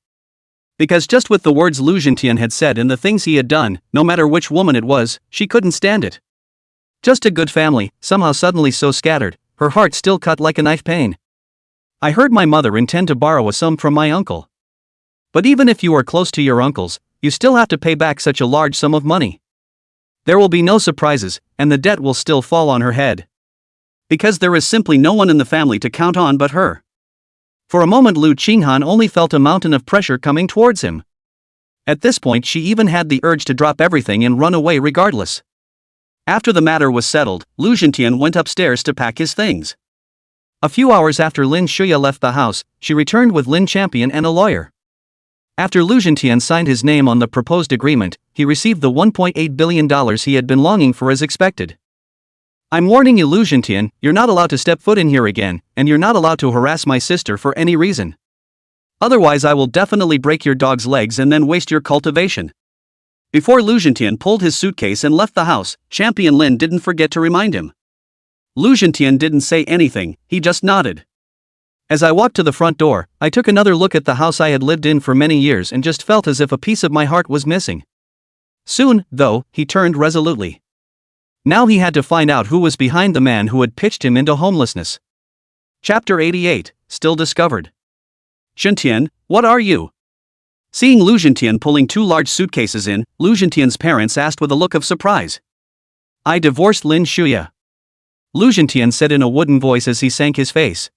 Because just with the words Lu Zhentian had said and the things he had done, no matter which woman it was, she couldn't stand it. Just a good family, somehow suddenly so scattered, her heart still cut like a knife pain. I heard my mother intend to borrow a sum from my uncle. But even if you are close to your uncles, you still have to pay back such a large sum of money. There will be no surprises, and the debt will still fall on her head. Because there is simply no one in the family to count on but her. For a moment Lu Qinghan only felt a mountain of pressure coming towards him. At this point she even had the urge to drop everything and run away regardless. After the matter was settled, Lu Zhentian went upstairs to pack his things. A few hours after Lin Shuya left the house, she returned with Lin Champion and a lawyer. After Lu Zhentian signed his name on the proposed agreement, he received the $1.8 billion he had been longing for as expected. I'm warning you, Lu Zhentian, you're not allowed to step foot in here again, and you're not allowed to harass my sister for any reason. Otherwise I will definitely break your dog's legs and then waste your cultivation. Before Lu Zhentian pulled his suitcase and left the house, Champion Lin didn't forget to remind him. Lu Zhentian didn't say anything, he just nodded. As I walked to the front door, I took another look at the house I had lived in for many years and just felt as if a piece of my heart was missing. Soon, though, he turned resolutely. Now he had to find out who was behind the man who had pitched him into homelessness. Chapter 88, Still Discovered. Zhentian, what are you? Seeing Lu Zhentian pulling two large suitcases in, Lu Zhentian's parents asked with a look of surprise. I divorced Lin Shuya. Lu Zhentian said in a wooden voice as he sank his face.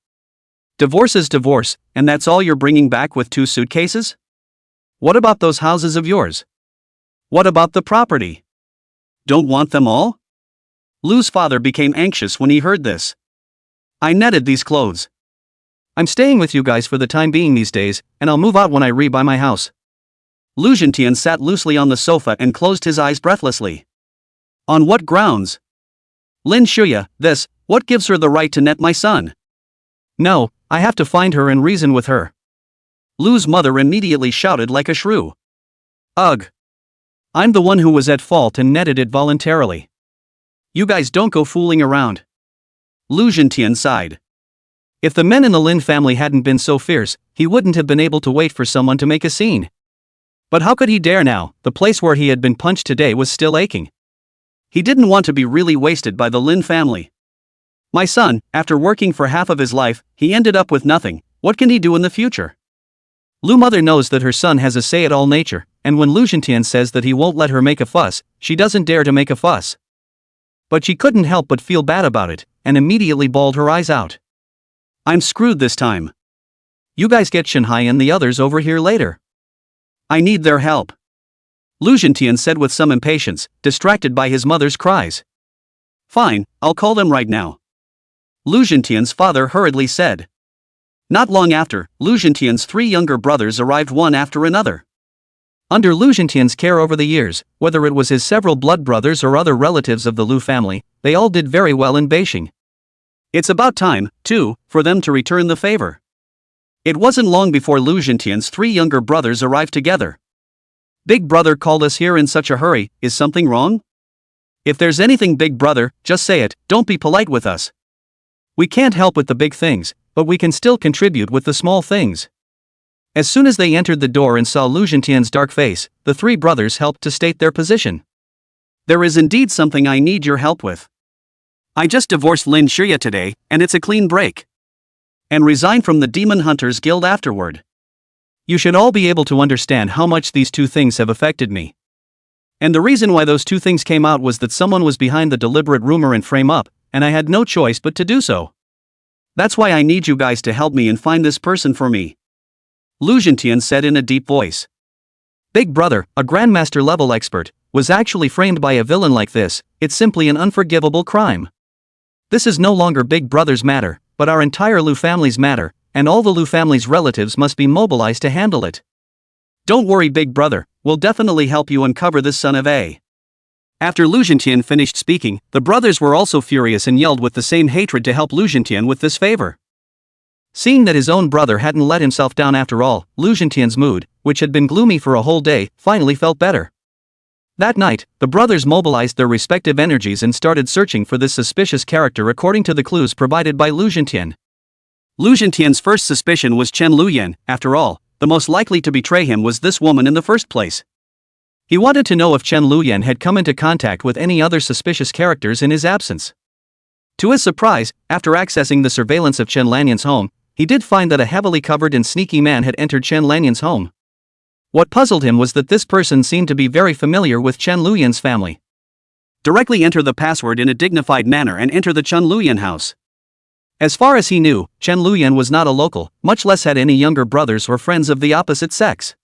Divorce is divorce, and that's all you're bringing back with two suitcases? What about those houses of yours? What about the property? Don't want them all? Lu's father became anxious when he heard this. I netted these clothes. I'm staying with you guys for the time being these days, and I'll move out when I rebuy my house. Lu Zhentian sat loosely on the sofa and closed his eyes breathlessly. On what grounds? Lin Shuya, what gives her the right to net my son? No, I have to find her and reason with her. Lu's mother immediately shouted like a shrew. Ugh. I'm the one who was at fault and netted it voluntarily. You guys don't go fooling around. Lu Zhentian sighed. If the men in the Lin family hadn't been so fierce, he wouldn't have been able to wait for someone to make a scene. But how could he dare now? The place where he had been punched today was still aching. He didn't want to be really wasted by the Lin family. My son, after working for half of his life, he ended up with nothing. What can he do in the future? Lu mother knows that her son has a say at all nature, and when Lu Zhentian says that he won't let her make a fuss, she doesn't dare to make a fuss. But she couldn't help but feel bad about it, and immediately bawled her eyes out. I'm screwed this time. You guys get Shanghai and the others over here later. I need their help. Lu Zhentian said with some impatience, distracted by his mother's cries. Fine, I'll call them right now. Lu Zhentian's father hurriedly said. Not long after, Lu Zhentian's three younger brothers arrived one after another. Under Lu Zhentian's care over the years, whether it was his several blood brothers or other relatives of the Lu family, they all did very well in Beijing. It's about time, too, for them to return the favor. It wasn't long before Lu Zhentian's three younger brothers arrived together. Big brother called us here in such a hurry, is something wrong? If there's anything, big brother, just say it, don't be polite with us. We can't help with the big things, but we can still contribute with the small things. As soon as they entered the door and saw Lu Zhentian's dark face, the three brothers helped to state their position. There is indeed something I need your help with. I just divorced Lin Shuya today, and it's a clean break. And resigned from the Demon Hunters Guild afterward. You should all be able to understand how much these two things have affected me. And the reason why those two things came out was that someone was behind the deliberate rumor and frame up, and I had no choice but to do so. That's why I need you guys to help me and find this person for me. Lu Zhentian said in a deep voice. Big brother, a grandmaster level expert, was actually framed by a villain like this. It's simply an unforgivable crime. This is no longer Big Brother's matter, but our entire Lu family's matter, and all the Lu family's relatives must be mobilized to handle it. Don't worry, Big Brother, we'll definitely help you uncover this son of a. After Lu Zhentian finished speaking, the brothers were also furious and yelled with the same hatred to help Lu Zhentian with this favor. Seeing that his own brother hadn't let himself down after all, Lu Zhentian's mood, which had been gloomy for a whole day, finally felt better. That night, the brothers mobilized their respective energies and started searching for this suspicious character according to the clues provided by Lu Zhentian. Lu Zhentian's first suspicion was Chen Luyan. After all, the most likely to betray him was this woman in the first place. He wanted to know if Chen Luyan had come into contact with any other suspicious characters in his absence. To his surprise, after accessing the surveillance of Chen Lanyan's home, he did find that a heavily covered and sneaky man had entered Chen Lanyan's home. What puzzled him was that this person seemed to be very familiar with Chen Luyan's family. Directly enter the password in a dignified manner and enter the Chen Luyan house. As far as he knew, Chen Luyan was not a local, much less had any younger brothers or friends of the opposite sex.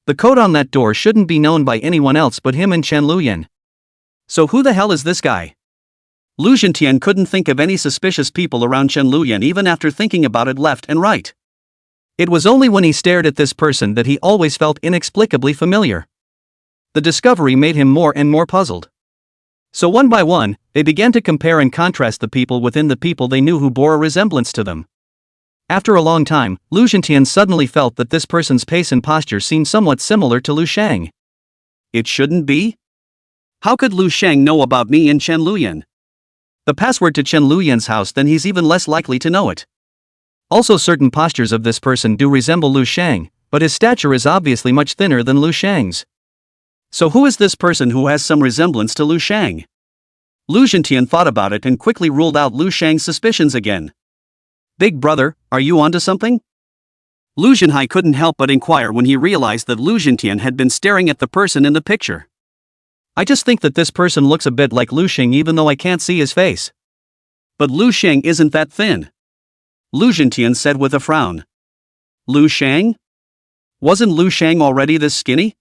The code on that door shouldn't be known by anyone else but him and Chen Luyan. So who the hell is this guy? Lu Zhentian couldn't think of any suspicious people around Chen Luyan even after thinking about it left and right. It was only when he stared at this person that he always felt inexplicably familiar. The discovery made him more and more puzzled. So one by one, they began to compare and contrast the people within the people they knew who bore a resemblance to them. After a long time, Lu Zhentian suddenly felt that this person's pace and posture seemed somewhat similar to Lu Shang. It shouldn't be? How could Lu Shang know about me and Chen Luyan? The password to Chen Luyan's house, then he's even less likely to know it. Also, certain postures of this person do resemble Lu Shang, but his stature is obviously much thinner than Lu Shang's. So who is this person who has some resemblance to Lu Shang? Lu Zhentian thought about it and quickly ruled out Lu Shang's suspicions again. Big brother, are you onto something? Lu Zhenhai couldn't help but inquire when he realized that Lu Zhentian had been staring at the person in the picture. I just think that this person looks a bit like Lu Shang even though I can't see his face. But Lu Shang isn't that thin. Lu Zhentian said with a frown. Lu Shang? Wasn't Lu Shang already this skinny?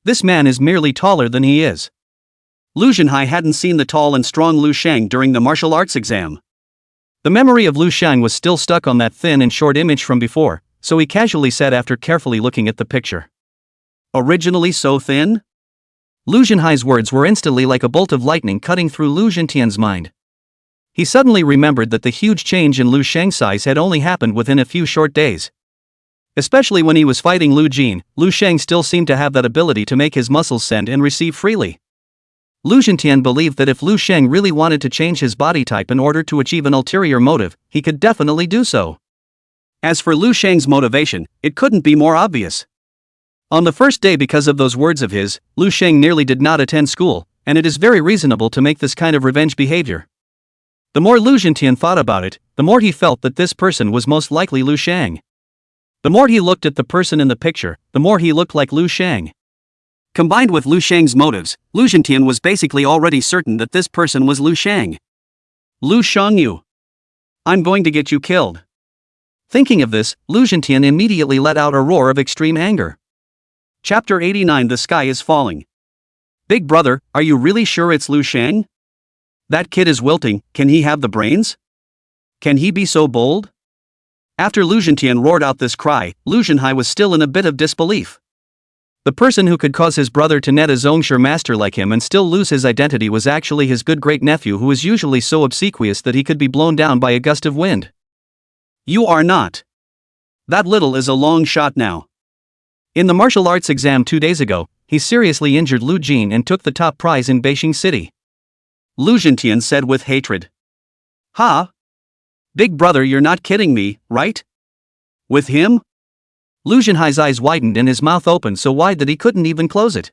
This man is merely taller than he is. Lu Zhenhai hadn't seen the tall and strong Lu Shang during the martial arts exam. The memory of Lu Shang was still stuck on that thin and short image from before, so he casually said after carefully looking at the picture. Originally so thin? Lu Zhenhai's words were instantly like a bolt of lightning cutting through Lu Zhentian's mind. He suddenly remembered that the huge change in Lu Shang's size had only happened within a few short days. Especially when he was fighting Lu Jin, Lu Shang still seemed to have that ability to make his muscles send and receive freely. Lu Zhentian believed that if Lu Shang really wanted to change his body type in order to achieve an ulterior motive, he could definitely do so. As for Lu Shang's motivation, it couldn't be more obvious. On the first day, because of those words of his, Lu Shang nearly did not attend school, and it is very reasonable to make this kind of revenge behavior. The more Lu Zhentian thought about it, the more he felt that this person was most likely Lu Shang. The more he looked at the person in the picture, the more he looked like Lu Shang. Combined with Lu Shang's motives, Lu Zhentian was basically already certain that this person was Lu Shang. Lu Shangyu. I'm going to get you killed. Thinking of this, Lu Zhentian immediately let out a roar of extreme anger. Chapter 89. The Sky is Falling. Big brother, are you really sure it's Lu Shang? That kid is wilting, can he have the brains? Can he be so bold? After Lu Zhentian roared out this cry, Lu Zhenhai was still in a bit of disbelief. The person who could cause his brother to net a Zhongshu master like him and still lose his identity was actually his good great-nephew, who is usually so obsequious that he could be blown down by a gust of wind. You are not. That little is a long shot now. In the martial arts exam 2 days ago, he seriously injured Lu Jin and took the top prize in Beijing City. Lu Zhentian said with hatred. Ha? Big brother, you're not kidding me, right? With him? Lu Zhenhai's eyes widened and his mouth opened so wide that he couldn't even close it.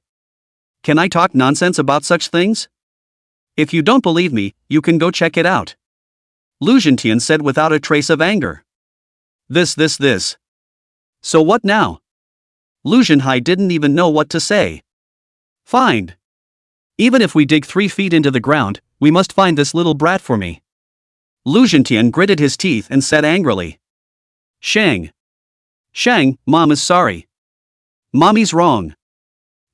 Can I talk nonsense about such things? If you don't believe me, you can go check it out. Lu Zhentian said without a trace of anger. This. So what now? Lu Zhenhai didn't even know what to say. Fine. Even if we dig 3 feet into the ground, we must find this little brat for me. Lu Zhentian gritted his teeth and said angrily. Shang, Mom is sorry. Mommy's wrong.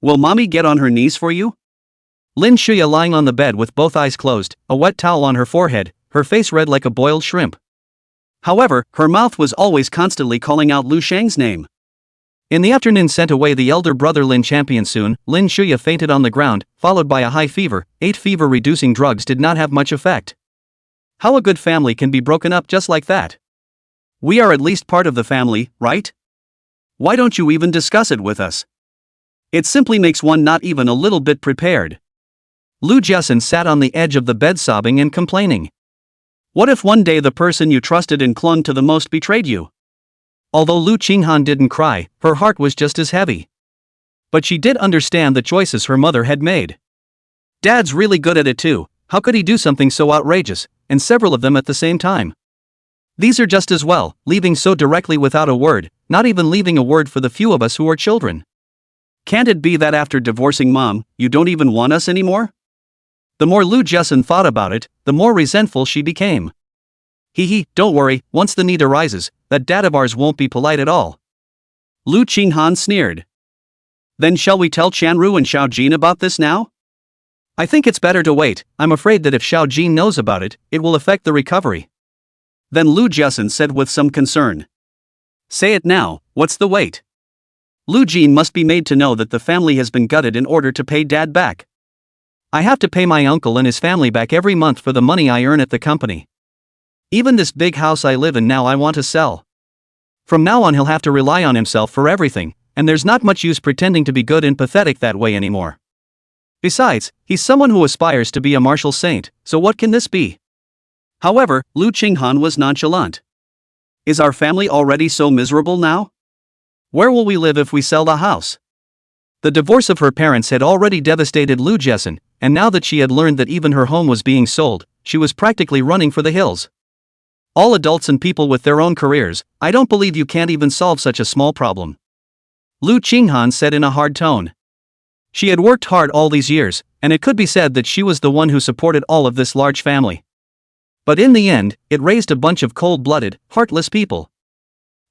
Will Mommy get on her knees for you? Lin Shuya, lying on the bed with both eyes closed, a wet towel on her forehead, her face red like a boiled shrimp. However, her mouth was always constantly calling out Lu Shang's name. In the afternoon, sent away the elder brother Lin Champion soon, Lin Shuya fainted on the ground, followed by a high fever. 8 fever-reducing drugs did not have much effect. How a good family can be broken up just like that. We are at least part of the family, right? Why don't you even discuss it with us? It simply makes one not even a little bit prepared. Lu Jiasen sat on the edge of the bed sobbing and complaining. What if one day the person you trusted and clung to the most betrayed you? Although Lu Qinghan didn't cry, her heart was just as heavy. But she did understand the choices her mother had made. Dad's really good at it too. How could he do something so outrageous, and several of them at the same time? These are just as well, leaving so directly without a word, not even leaving a word for the few of us who are children. Can't it be that after divorcing Mom, you don't even want us anymore? The more Lu Jiasen thought about it, the more resentful she became. Don't worry, once the need arises, that dad of ours won't be polite at all. Lu Qinghan sneered. Then shall we tell Chanru and Xiao Jin about this now? I think it's better to wait. I'm afraid that if Xiao Jin knows about it, it will affect the recovery. Then Lu Jiasen said with some concern. Say it now, what's the wait? Lu Jin must be made to know that the family has been gutted in order to pay dad back. I have to pay my uncle and his family back every month for the money I earn at the company. Even this big house I live in now I want to sell. From now on he'll have to rely on himself for everything, and there's not much use pretending to be good and pathetic that way anymore. Besides, he's someone who aspires to be a martial saint, so what can this be? However, Lu Qinghan was nonchalant. Is our family already so miserable now? Where will we live if we sell the house? The divorce of her parents had already devastated Lu Jessen, and now that she had learned that even her home was being sold, she was practically running for the hills. All adults and people with their own careers, I don't believe you can't even solve such a small problem. Lu Qinghan said in a hard tone. She had worked hard all these years, and it could be said that she was the one who supported all of this large family. But in the end, it raised a bunch of cold-blooded, heartless people.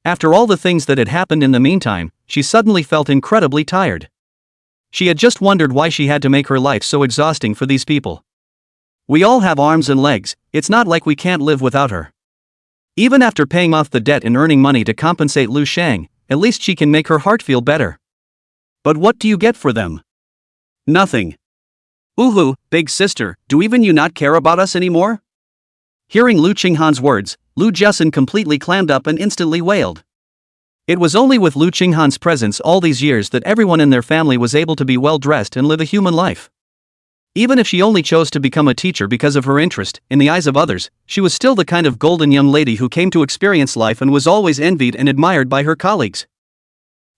After all the things that had happened in the meantime, she suddenly felt incredibly tired. She had just wondered why she had to make her life so exhausting for these people. We all have arms and legs, it's not like we can't live without her. Even after paying off the debt and earning money to compensate Lu Shang, at least she can make her heart feel better. But what do you get for them? Nothing. Uhu, big sister, do even you not care about us anymore? Hearing Lu Qinghan's words, Lu Jessen completely clammed up and instantly wailed. It was only with Lu Qinghan's presence all these years that everyone in their family was able to be well dressed and live a human life. Even if she only chose to become a teacher because of her interest, in the eyes of others, she was still the kind of golden young lady who came to experience life and was always envied and admired by her colleagues.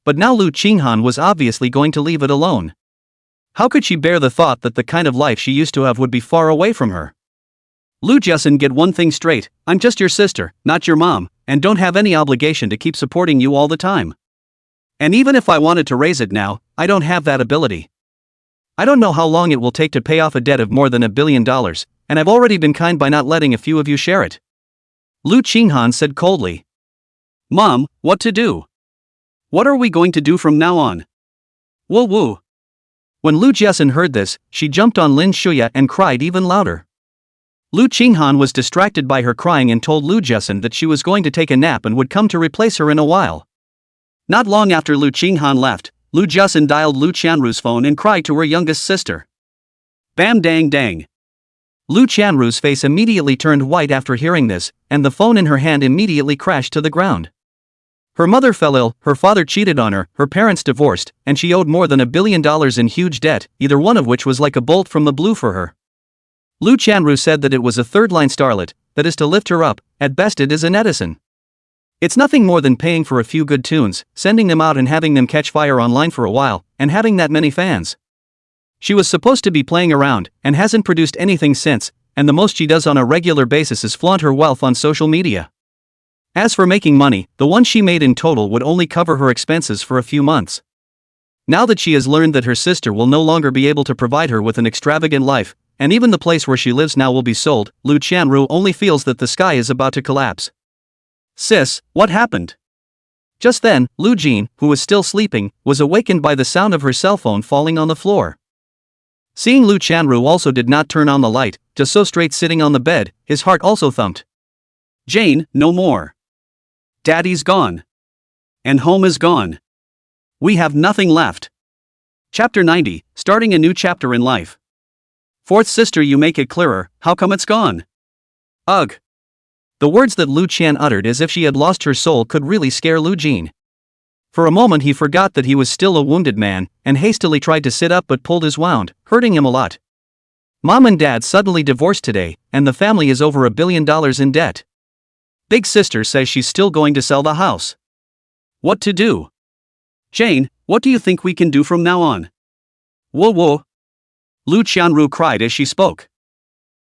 But now Lu Qinghan was obviously going to leave it alone. How could she bear the thought that the kind of life she used to have would be far away from her? Lu Jessen, get one thing straight, I'm just your sister, not your mom, and don't have any obligation to keep supporting you all the time. And even if I wanted to raise it now, I don't have that ability. I don't know how long it will take to pay off a debt of more than $1 billion, and I've already been kind by not letting a few of you share it. Lu Qinghan said coldly. Mom, what to do? What are we going to do from now on? Woo woo. When Lu Jessen heard this, she jumped on Lin Shuya and cried even louder. Lu Qinghan was distracted by her crying and told Lu Jessen that she was going to take a nap and would come to replace her in a while. Not long after Lu Qinghan left, Lu Jessen dialed Lu Qianru's phone and cried to her youngest sister. Bam dang dang. Lu Qianru's face immediately turned white after hearing this, and the phone in her hand immediately crashed to the ground. Her mother fell ill, her father cheated on her, her parents divorced, and she owed more than $1 billion in huge debt, either one of which was like a bolt from the blue for her. Lu Qianru said that it was a third-line starlet, that is to lift her up, at best it is an Edison. It's nothing more than paying for a few good tunes, sending them out and having them catch fire online for a while, and having that many fans. She was supposed to be playing around, and hasn't produced anything since, and the most she does on a regular basis is flaunt her wealth on social media. As for making money, the one she made in total would only cover her expenses for a few months. Now that she has learned that her sister will no longer be able to provide her with an extravagant life, and even the place where she lives now will be sold, Lu Qianru only feels that the sky is about to collapse. Sis, what happened? Just then, Lu Jin, who was still sleeping, was awakened by the sound of her cell phone falling on the floor. Seeing Lu Qianru also did not turn on the light, just so straight sitting on the bed, his heart also thumped. Jane, no more. Daddy's gone. And home is gone. We have nothing left. Chapter 90, starting a new chapter in life. Fourth sister, you make it clearer, how come it's gone? Ugh. The words that Lu Qian uttered as if she had lost her soul could really scare Lu Jin. For a moment he forgot that he was still a wounded man, and hastily tried to sit up but pulled his wound, hurting him a lot. Mom and Dad suddenly divorced today, and the family is over $1 billion in debt. Big sister says she's still going to sell the house. What to do? Jane, what do you think we can do from now on? Whoa whoa. Lu Qianru cried as she spoke.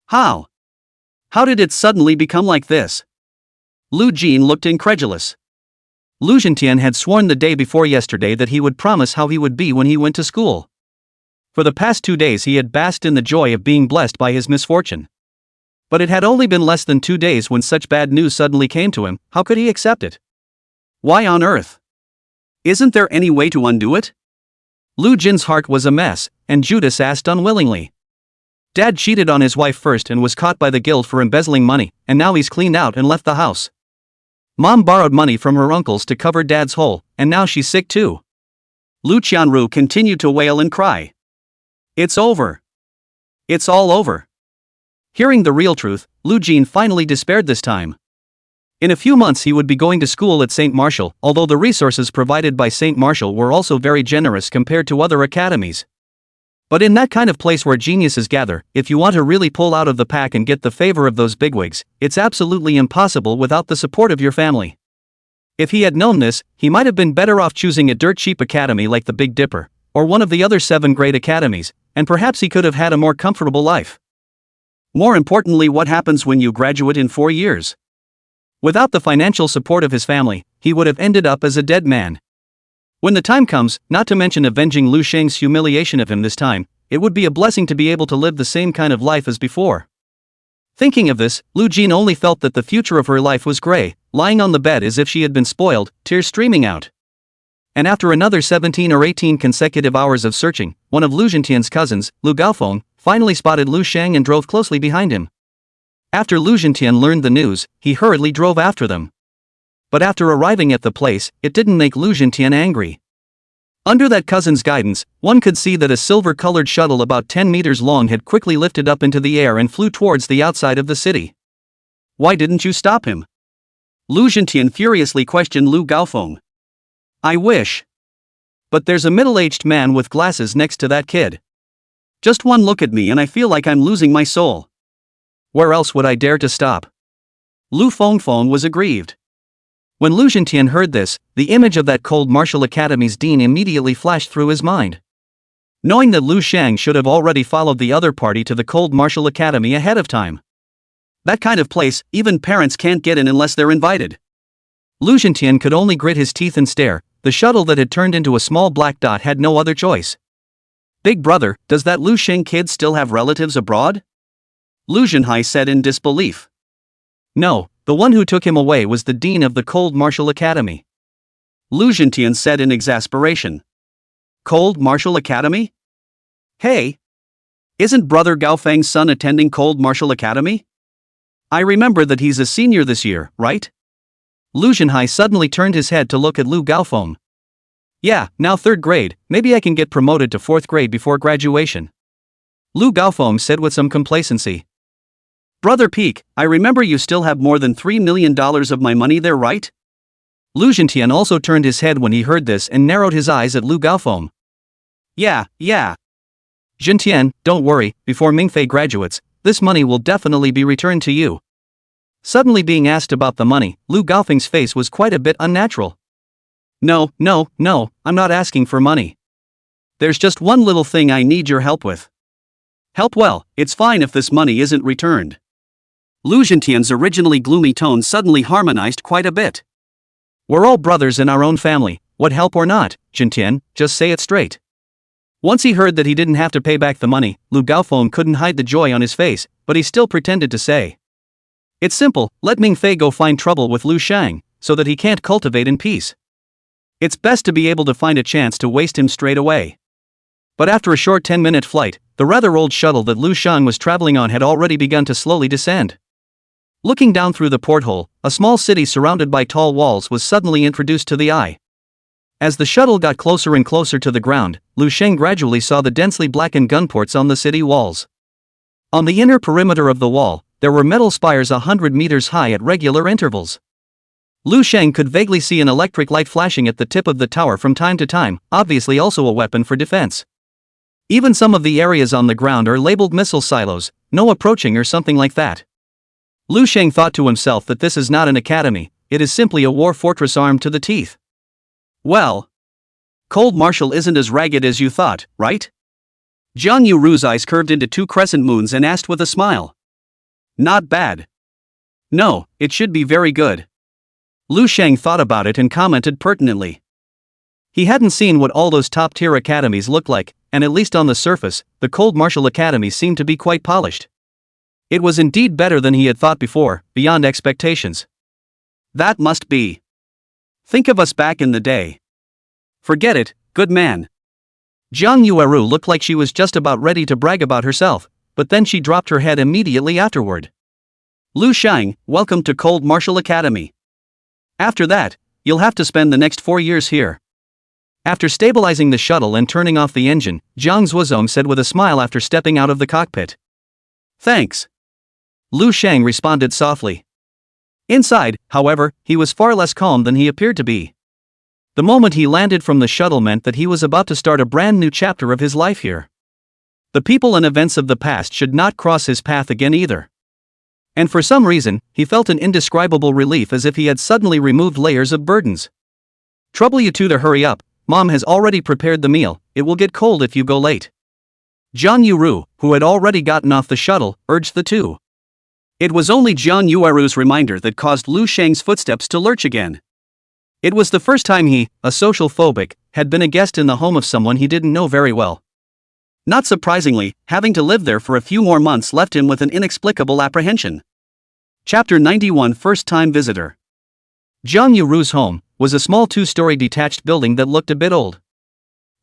How? How did it suddenly become like this? Lu Jin looked incredulous. Lu Zhentian had sworn the day before yesterday that he would promise how he would be when he went to school. For the past 2 days he had basked in the joy of being blessed by his misfortune. But it had only been less than 2 days when such bad news suddenly came to him. How could he accept it? Why on earth? Isn't there any way to undo it? Lu Jin's heart was a mess, and Judas asked unwillingly. Dad cheated on his wife first and was caught by the guild for embezzling money, and now he's cleaned out and left the house. Mom borrowed money from her uncles to cover Dad's hole, and now she's sick too. Lu Qianru continued to wail and cry. It's over. It's all over. Hearing the real truth, Lu Jin finally despaired this time. In a few months he would be going to school at St. Martial, although the resources provided by St. Martial were also very generous compared to other academies. But in that kind of place where geniuses gather, if you want to really pull out of the pack and get the favor of those bigwigs, it's absolutely impossible without the support of your family. If he had known this, he might have been better off choosing a dirt cheap academy like the Big Dipper, or one of the other 7 great academies, and perhaps he could have had a more comfortable life. More importantly, what happens when you graduate in 4 years? Without the financial support of his family, he would have ended up as a dead man. When the time comes, not to mention avenging Lu Sheng's humiliation of him this time, it would be a blessing to be able to live the same kind of life as before. Thinking of this, Lu Jin only felt that the future of her life was gray, lying on the bed as if she had been spoiled, tears streaming out. And after another 17 or 18 consecutive hours of searching, one of Lu Jintian's cousins, Lu Gaofeng, finally spotted Lu Sheng and drove closely behind him. After Lu Jintian learned the news, he hurriedly drove after them. But after arriving at the place, it didn't make Lu Jintian angry. Under that cousin's guidance, one could see that a silver-colored shuttle about 10 meters long had quickly lifted up into the air and flew towards the outside of the city. Why didn't you stop him? Lu Jintian furiously questioned Lu Gaofeng. I wish. But there's a middle-aged man with glasses next to that kid. Just one look at me and I feel like I'm losing my soul. Where else would I dare to stop? Lu Fengfeng was aggrieved. When Lu Jintian heard this, the image of that cold martial academy's dean immediately flashed through his mind. Knowing that Lu Sheng should have already followed the other party to the cold martial academy ahead of time. That kind of place, even parents can't get in unless they're invited. Lu Jintian could only grit his teeth and stare. The shuttle that had turned into a small black dot had no other choice. Big brother, does that Lu Sheng kid still have relatives abroad? Lu Jinhai said in disbelief. No, the one who took him away was the dean of the Cold Martial Academy. Lu Jintian said in exasperation. Cold Martial Academy? Hey! Isn't brother Gaofeng's son attending Cold Martial Academy? I remember that he's a senior this year, right? Lu Jinhai suddenly turned his head to look at Lu Gaofeng. Yeah, now 3rd grade, maybe I can get promoted to 4th grade before graduation. Lu Gaofeng said with some complacency. Brother Peak, I remember you still have more than $3 million of my money there, right? Lu Jintian also turned his head when he heard this and narrowed his eyes at Lu Gaofeng. Yeah. Jintian, don't worry, before Mingfei graduates, this money will definitely be returned to you. Suddenly being asked about the money, Lu Gaofeng's face was quite a bit unnatural. No, I'm not asking for money. There's just one little thing I need your help with. Help? Well, it's fine if this money isn't returned. Lu Jintian's originally gloomy tone suddenly harmonized quite a bit. We're all brothers in our own family, what help or not, Jintian, just say it straight. Once he heard that he didn't have to pay back the money, Lu Gaofeng couldn't hide the joy on his face, but he still pretended to say. It's simple, let Mingfei go find trouble with Lu Sheng, so that he can't cultivate in peace. It's best to be able to find a chance to waste him straight away. But after a short 10-minute flight, the rather old shuttle that Lu Sheng was traveling on had already begun to slowly descend. Looking down through the porthole, a small city surrounded by tall walls was suddenly introduced to the eye. As the shuttle got closer and closer to the ground, Lu Sheng gradually saw the densely blackened gunports on the city walls. On the inner perimeter of the wall, there were metal spires 100 meters high at regular intervals. Lu Sheng could vaguely see an electric light flashing at the tip of the tower from time to time, obviously also a weapon for defense. Even some of the areas on the ground are labeled missile silos, no approaching or something like that. Lu Sheng thought to himself that this is not an academy, it is simply a war fortress armed to the teeth. Well, Cold Martial isn't as ragged as you thought, right? Jiang Yuru's eyes curved into 2 crescent moons and asked with a smile. Not bad. No, it should be very good. Lu Sheng thought about it and commented pertinently. He hadn't seen what all those top-tier academies looked like, and at least on the surface, the Cold Martial Academy seemed to be quite polished. It was indeed better than he had thought before, beyond expectations. That must be. Think of us back in the day. Forget it, good man. Jiang Yueru looked like she was just about ready to brag about herself, but then she dropped her head immediately afterward. Lu Sheng, welcome to Cold Martial Academy. After that, you'll have to spend the next 4 years here. After stabilizing the shuttle and turning off the engine, Jiang Zuozong said with a smile after stepping out of the cockpit. Thanks. Lu Shang responded softly. Inside, however, he was far less calm than he appeared to be. The moment he landed from the shuttle meant that he was about to start a brand new chapter of his life here. The people and events of the past should not cross his path again either. And for some reason, he felt an indescribable relief as if he had suddenly removed layers of burdens. Trouble you two to hurry up, Mom has already prepared the meal, it will get cold if you go late. Jiang Yuru, who had already gotten off the shuttle, urged the two. It was only Jiang Yueru's reminder that caused Lu Shang's footsteps to lurch again. It was the first time he, a social phobic, had been a guest in the home of someone he didn't know very well. Not surprisingly, having to live there for a few more months left him with an inexplicable apprehension. Chapter 91 First-Time Visitor. Jiang Yuru's home was a small two-story detached building that looked a bit old.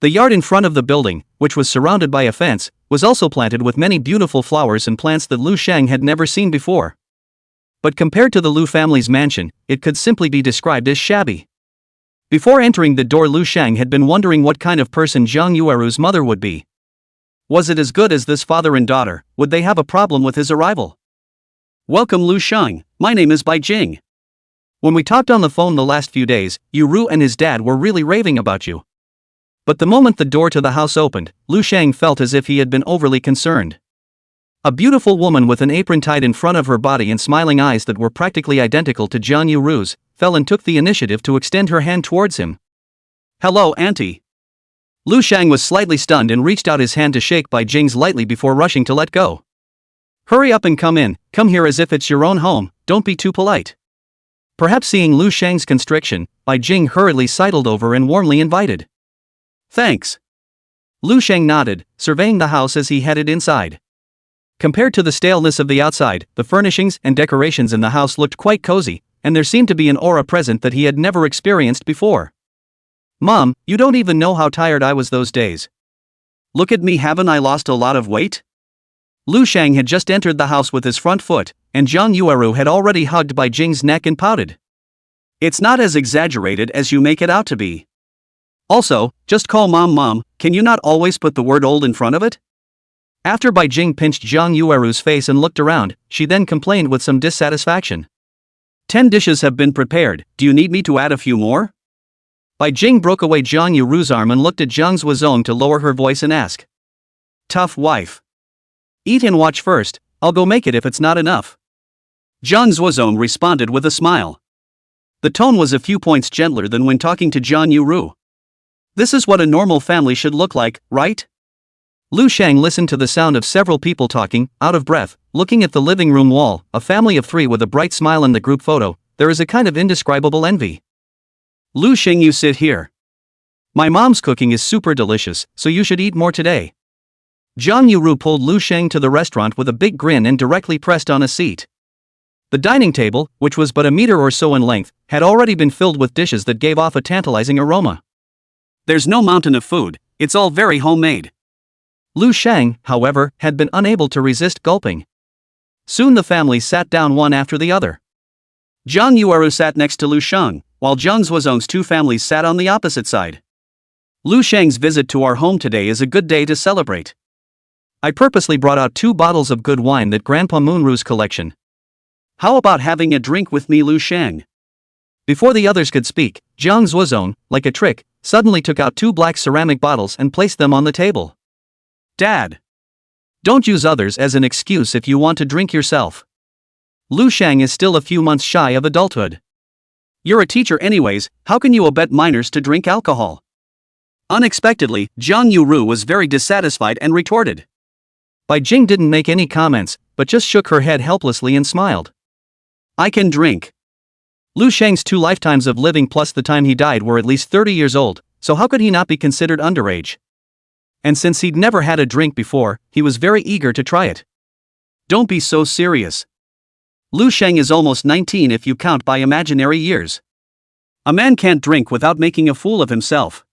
The yard in front of the building, which was surrounded by a fence, was also planted with many beautiful flowers and plants that Lu Shang had never seen before. But compared to the Lu family's mansion, it could simply be described as shabby. Before entering the door, Lu Shang had been wondering what kind of person Jiang Yueru's mother would be. Was it as good as this father and daughter? Would they have a problem with his arrival? Welcome Lu Shang, my name is Bai Jing. When we talked on the phone the last few days, Yuru and his dad were really raving about you. But the moment the door to the house opened, Lu Shang felt as if he had been overly concerned. A beautiful woman with an apron tied in front of her body and smiling eyes that were practically identical to Jiang Yuru's, fell and took the initiative to extend her hand towards him. Hello, Auntie. Lu Shang was slightly stunned and reached out his hand to shake Bai Jing's lightly before rushing to let go. Hurry up and come in, come here as if it's your own home, don't be too polite. Perhaps seeing Lu Shang's constriction, Bai Jing hurriedly sidled over and warmly invited. Thanks. Lu Shang nodded, surveying the house as he headed inside. Compared to the staleness of the outside, the furnishings and decorations in the house looked quite cozy, and there seemed to be an aura present that he had never experienced before. Mom, you don't even know how tired I was those days. Look at me, haven't I lost a lot of weight? Lu Shang had just entered the house with his front foot, and Jiang Yueru had already hugged Bai Jing's neck and pouted. It's not as exaggerated as you make it out to be. Also, just call Mom Mom, can you not always put the word old in front of it? After Bai Jing pinched Jiang Yueru's face and looked around, she then complained with some dissatisfaction. 10 dishes have been prepared, do you need me to add a few more? Bai Jing broke away Jiang Yueru's arm and looked at Jiang Zuozong to lower her voice and ask. Tough wife. Eat and watch first, I'll go make it if it's not enough. Jiang Zuozong responded with a smile. The tone was a few points gentler than when talking to Jiang Yuru. This is what a normal family should look like, right? Lu Shang listened to the sound of several people talking, out of breath, looking at the living room wall, a family of 3 with a bright smile in the group photo. There is a kind of indescribable envy. Lu Shang, you sit here. My mom's cooking is super delicious, so you should eat more today. Jiang Yuru pulled Lu Shang to the restaurant with a big grin and directly pressed on a seat. The dining table, which was but a meter or so in length, had already been filled with dishes that gave off a tantalizing aroma. There's no mountain of food, it's all very homemade. Lu Shang, however, had been unable to resist gulping. Soon the family sat down one after the other. Jiang Yueru sat next to Lu Shang, while Jiang Zuozong's 2 families sat on the opposite side. Lu Shang's visit to our home today is a good day to celebrate. I purposely brought out 2 bottles of good wine that Grandpa Moonru's collection. How about having a drink with me, Lu Shang? Before the others could speak, Jiang Zuozong, like a trick, suddenly took out 2 black ceramic bottles and placed them on the table. Dad! Don't use others as an excuse if you want to drink yourself. Lu Shang is still a few months shy of adulthood. You're a teacher anyways, how can you abet minors to drink alcohol? Unexpectedly, Jiang Yuru was very dissatisfied and retorted. Bai Jing didn't make any comments, but just shook her head helplessly and smiled. I can drink. Lu Shang's 2 lifetimes of living plus the time he died were at least 30 years old, so how could he not be considered underage? And since he'd never had a drink before, he was very eager to try it. Don't be so serious. Lu Shang is almost 19 if you count by imaginary years. A man can't drink without making a fool of himself.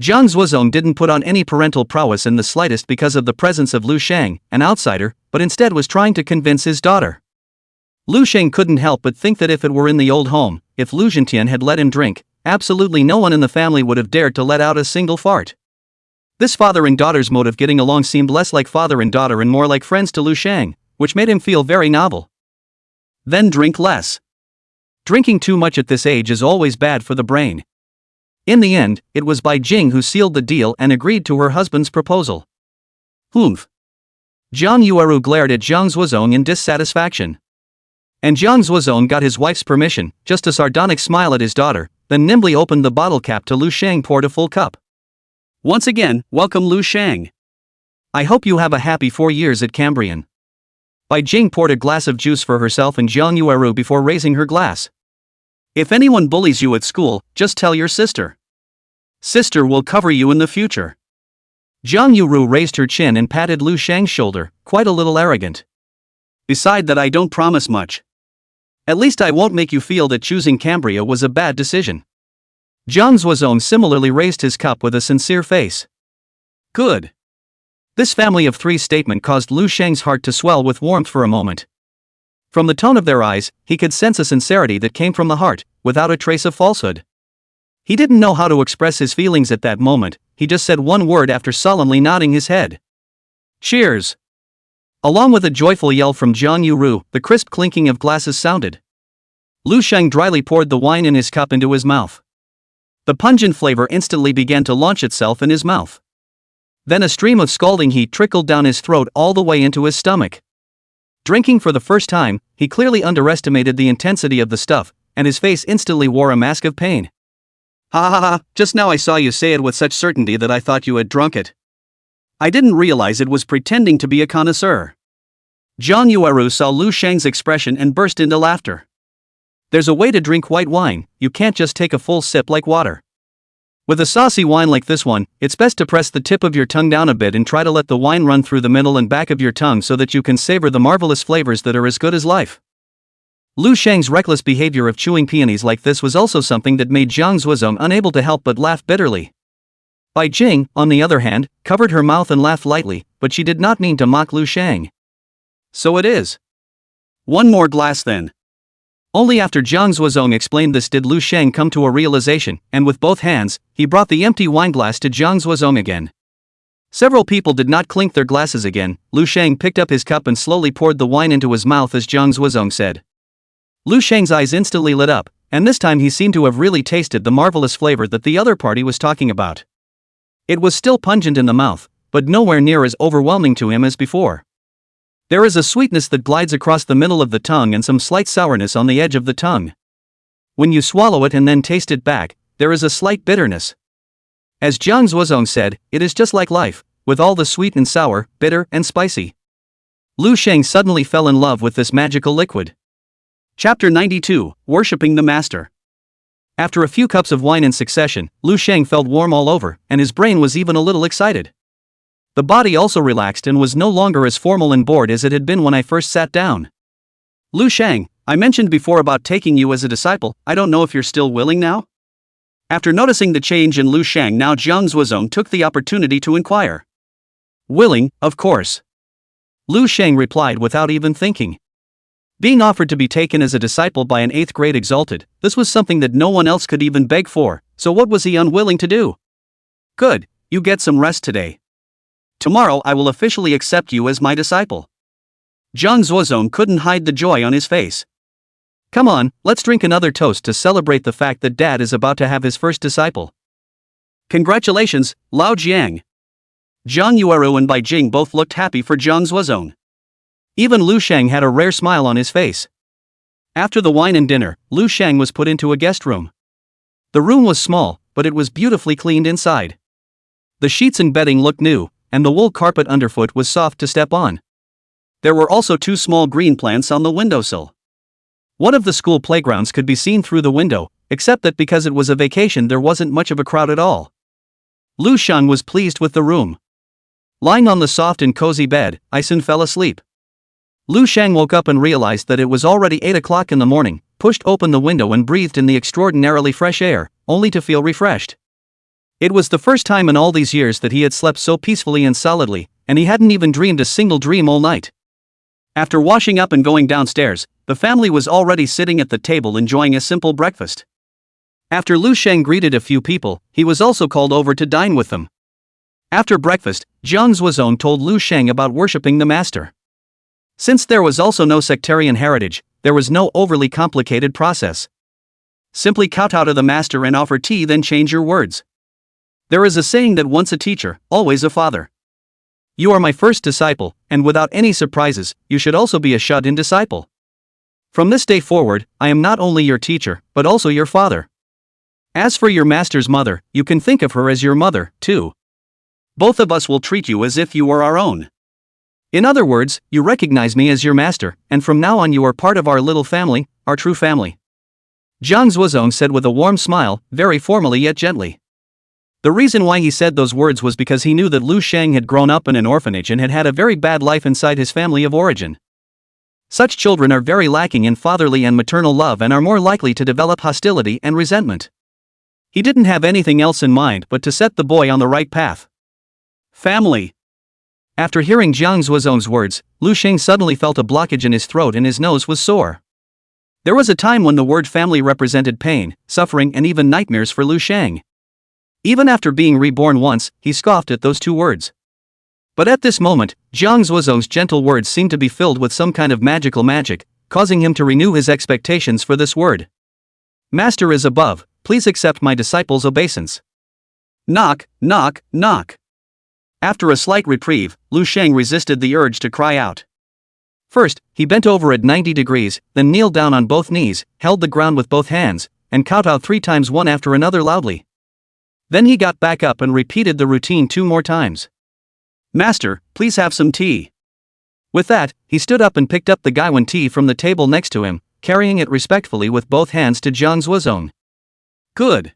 Jiang Zuozong didn't put on any parental prowess in the slightest because of the presence of Lu Shang, an outsider, but instead was trying to convince his daughter. Lu Shang couldn't help but think that if it were in the old home, if Lu Zhentian had let him drink, absolutely no one in the family would have dared to let out a single fart. This father and daughter's mode of getting along seemed less like father and daughter and more like friends to Lu Shang, which made him feel very novel. Then drink less. Drinking too much at this age is always bad for the brain. In the end, it was Bai Jing who sealed the deal and agreed to her husband's proposal. Humph. Jiang Yueru glared at Jiang Zuozong in dissatisfaction. And Jiang Zuozong got his wife's permission, just a sardonic smile at his daughter, then nimbly opened the bottle cap to Lu Shang poured a full cup. Once again, welcome Lu Shang. I hope you have a happy 4 years at Cambrian. Bai Jing poured a glass of juice for herself and Jiang Yueru before raising her glass. If anyone bullies you at school, just tell your sister. Sister will cover you in the future. Jiang Yueru raised her chin and patted Lu Shang's shoulder, quite a little arrogant. Beside that, I don't promise much. At least I won't make you feel that choosing Cambria was a bad decision. Jiang Zuozong similarly raised his cup with a sincere face. Good. This family of 3 statement caused Lu Shang's heart to swell with warmth for a moment. From the tone of their eyes, he could sense a sincerity that came from the heart, without a trace of falsehood. He didn't know how to express his feelings at that moment, he just said one word after solemnly nodding his head. Cheers! Along with a joyful yell from Jiang Yueru, the crisp clinking of glasses sounded. Lu Shang dryly poured the wine in his cup into his mouth. The pungent flavor instantly began to launch itself in his mouth. Then a stream of scalding heat trickled down his throat all the way into his stomach. Drinking for the first time, he clearly underestimated the intensity of the stuff, and his face instantly wore a mask of pain. Ha ha ha, just now I saw you say it with such certainty that I thought you had drunk it. I didn't realize it was pretending to be a connoisseur. Jiang Yueru saw Lu Shang's expression and burst into laughter. There's a way to drink white wine, you can't just take a full sip like water. With a saucy wine like this one, it's best to press the tip of your tongue down a bit and try to let the wine run through the middle and back of your tongue so that you can savor the marvelous flavors that are as good as life. Lu Shang's reckless behavior of chewing peonies like this was also something that made Jiang Zuozong unable to help but laugh bitterly. Bai Jing, on the other hand, covered her mouth and laughed lightly, but she did not mean to mock Lu Shang. So it is. One more glass then. Only after Jiang Zuozong explained this did Lu Shang come to a realization, and with both hands, he brought the empty wineglass to Jiang Zuozong again. Several people did not clink their glasses again. Lu Shang picked up his cup and slowly poured the wine into his mouth as Jiang Zuozong said. Lu Shang's eyes instantly lit up, and this time he seemed to have really tasted the marvelous flavor that the other party was talking about. It was still pungent in the mouth, but nowhere near as overwhelming to him as before. There is a sweetness that glides across the middle of the tongue and some slight sourness on the edge of the tongue. When you swallow it and then taste it back, there is a slight bitterness. As Jiang Zuozong said, it is just like life, with all the sweet and sour, bitter and spicy. Lu Shang suddenly fell in love with this magical liquid. Chapter 92, Worshipping the Master. After a few cups of wine in succession, Lu Shang felt warm all over, and his brain was even a little excited. The body also relaxed and was no longer as formal and bored as it had been when I first sat down. Lu Shang, I mentioned before about taking you as a disciple, I don't know if you're still willing now? After noticing the change in Lu Shang, now Jiang Zuozong took the opportunity to inquire. Willing, of course. Lu Shang replied without even thinking. Being offered to be taken as a disciple by an 8th grade exalted, this was something that no one else could even beg for, so what was he unwilling to do? Good, you get some rest today. Tomorrow I will officially accept you as my disciple. Jiang Zuozong couldn't hide the joy on his face. Come on, let's drink another toast to celebrate the fact that Dad is about to have his first disciple. Congratulations, Lao Jiang. Jiang Yueru and Bai Jing both looked happy for Jiang Zuozong. Even Lu Shang had a rare smile on his face. After the wine and dinner, Lu Shang was put into a guest room. The room was small, but it was beautifully cleaned inside. The sheets and bedding looked new, and the wool carpet underfoot was soft to step on. There were also 2 small green plants on the windowsill. One of the school playgrounds could be seen through the window, except that because it was a vacation there wasn't much of a crowd at all. Lu Shang was pleased with the room. Lying on the soft and cozy bed, I soon fell asleep. Lu Shang woke up and realized that it was already 8 o'clock in the morning, pushed open the window and breathed in the extraordinarily fresh air, only to feel refreshed. It was the first time in all these years that he had slept so peacefully and solidly, and he hadn't even dreamed a single dream all night. After washing up and going downstairs, the family was already sitting at the table enjoying a simple breakfast. After Lu Sheng greeted a few people, he was also called over to dine with them. After breakfast, Jiang Zuozong told Lu Sheng about worshipping the master. Since there was also no sectarian heritage, there was no overly complicated process. Simply kowtow to the master and offer tea, then change your words. There is a saying that once a teacher, always a father. You are my first disciple, and without any surprises, you should also be a shut-in disciple. From this day forward, I am not only your teacher, but also your father. As for your master's mother, you can think of her as your mother, too. Both of us will treat you as if you were our own. In other words, you recognize me as your master, and from now on you are part of our little family, our true family. Jiang Zuozong said with a warm smile, very formally yet gently. The reason why he said those words was because he knew that Lu Sheng had grown up in an orphanage and had had a very bad life inside his family of origin. Such children are very lacking in fatherly and maternal love and are more likely to develop hostility and resentment. He didn't have anything else in mind but to set the boy on the right path. Family. After hearing Jiang Zuozong's words, Lu Sheng suddenly felt a blockage in his throat and his nose was sore. There was a time when the word family represented pain, suffering and even nightmares for Lu Sheng. Even after being reborn once, he scoffed at those two words. But at this moment, Jiang Zuozong's gentle words seemed to be filled with some kind of magical magic, causing him to renew his expectations for this word. Master is above, please accept my disciple's obeisance. Knock, knock, knock. After a slight reprieve, Lu Sheng resisted the urge to cry out. First, he bent over at 90 degrees, then kneeled down on both knees, held the ground with both hands, and kowtowed 3 times one after another loudly. Then he got back up and repeated the routine 2 more times. Master, please have some tea. With that, he stood up and picked up the Gaiwan tea from the table next to him, carrying it respectfully with both hands to Jiang Zuozong. Good.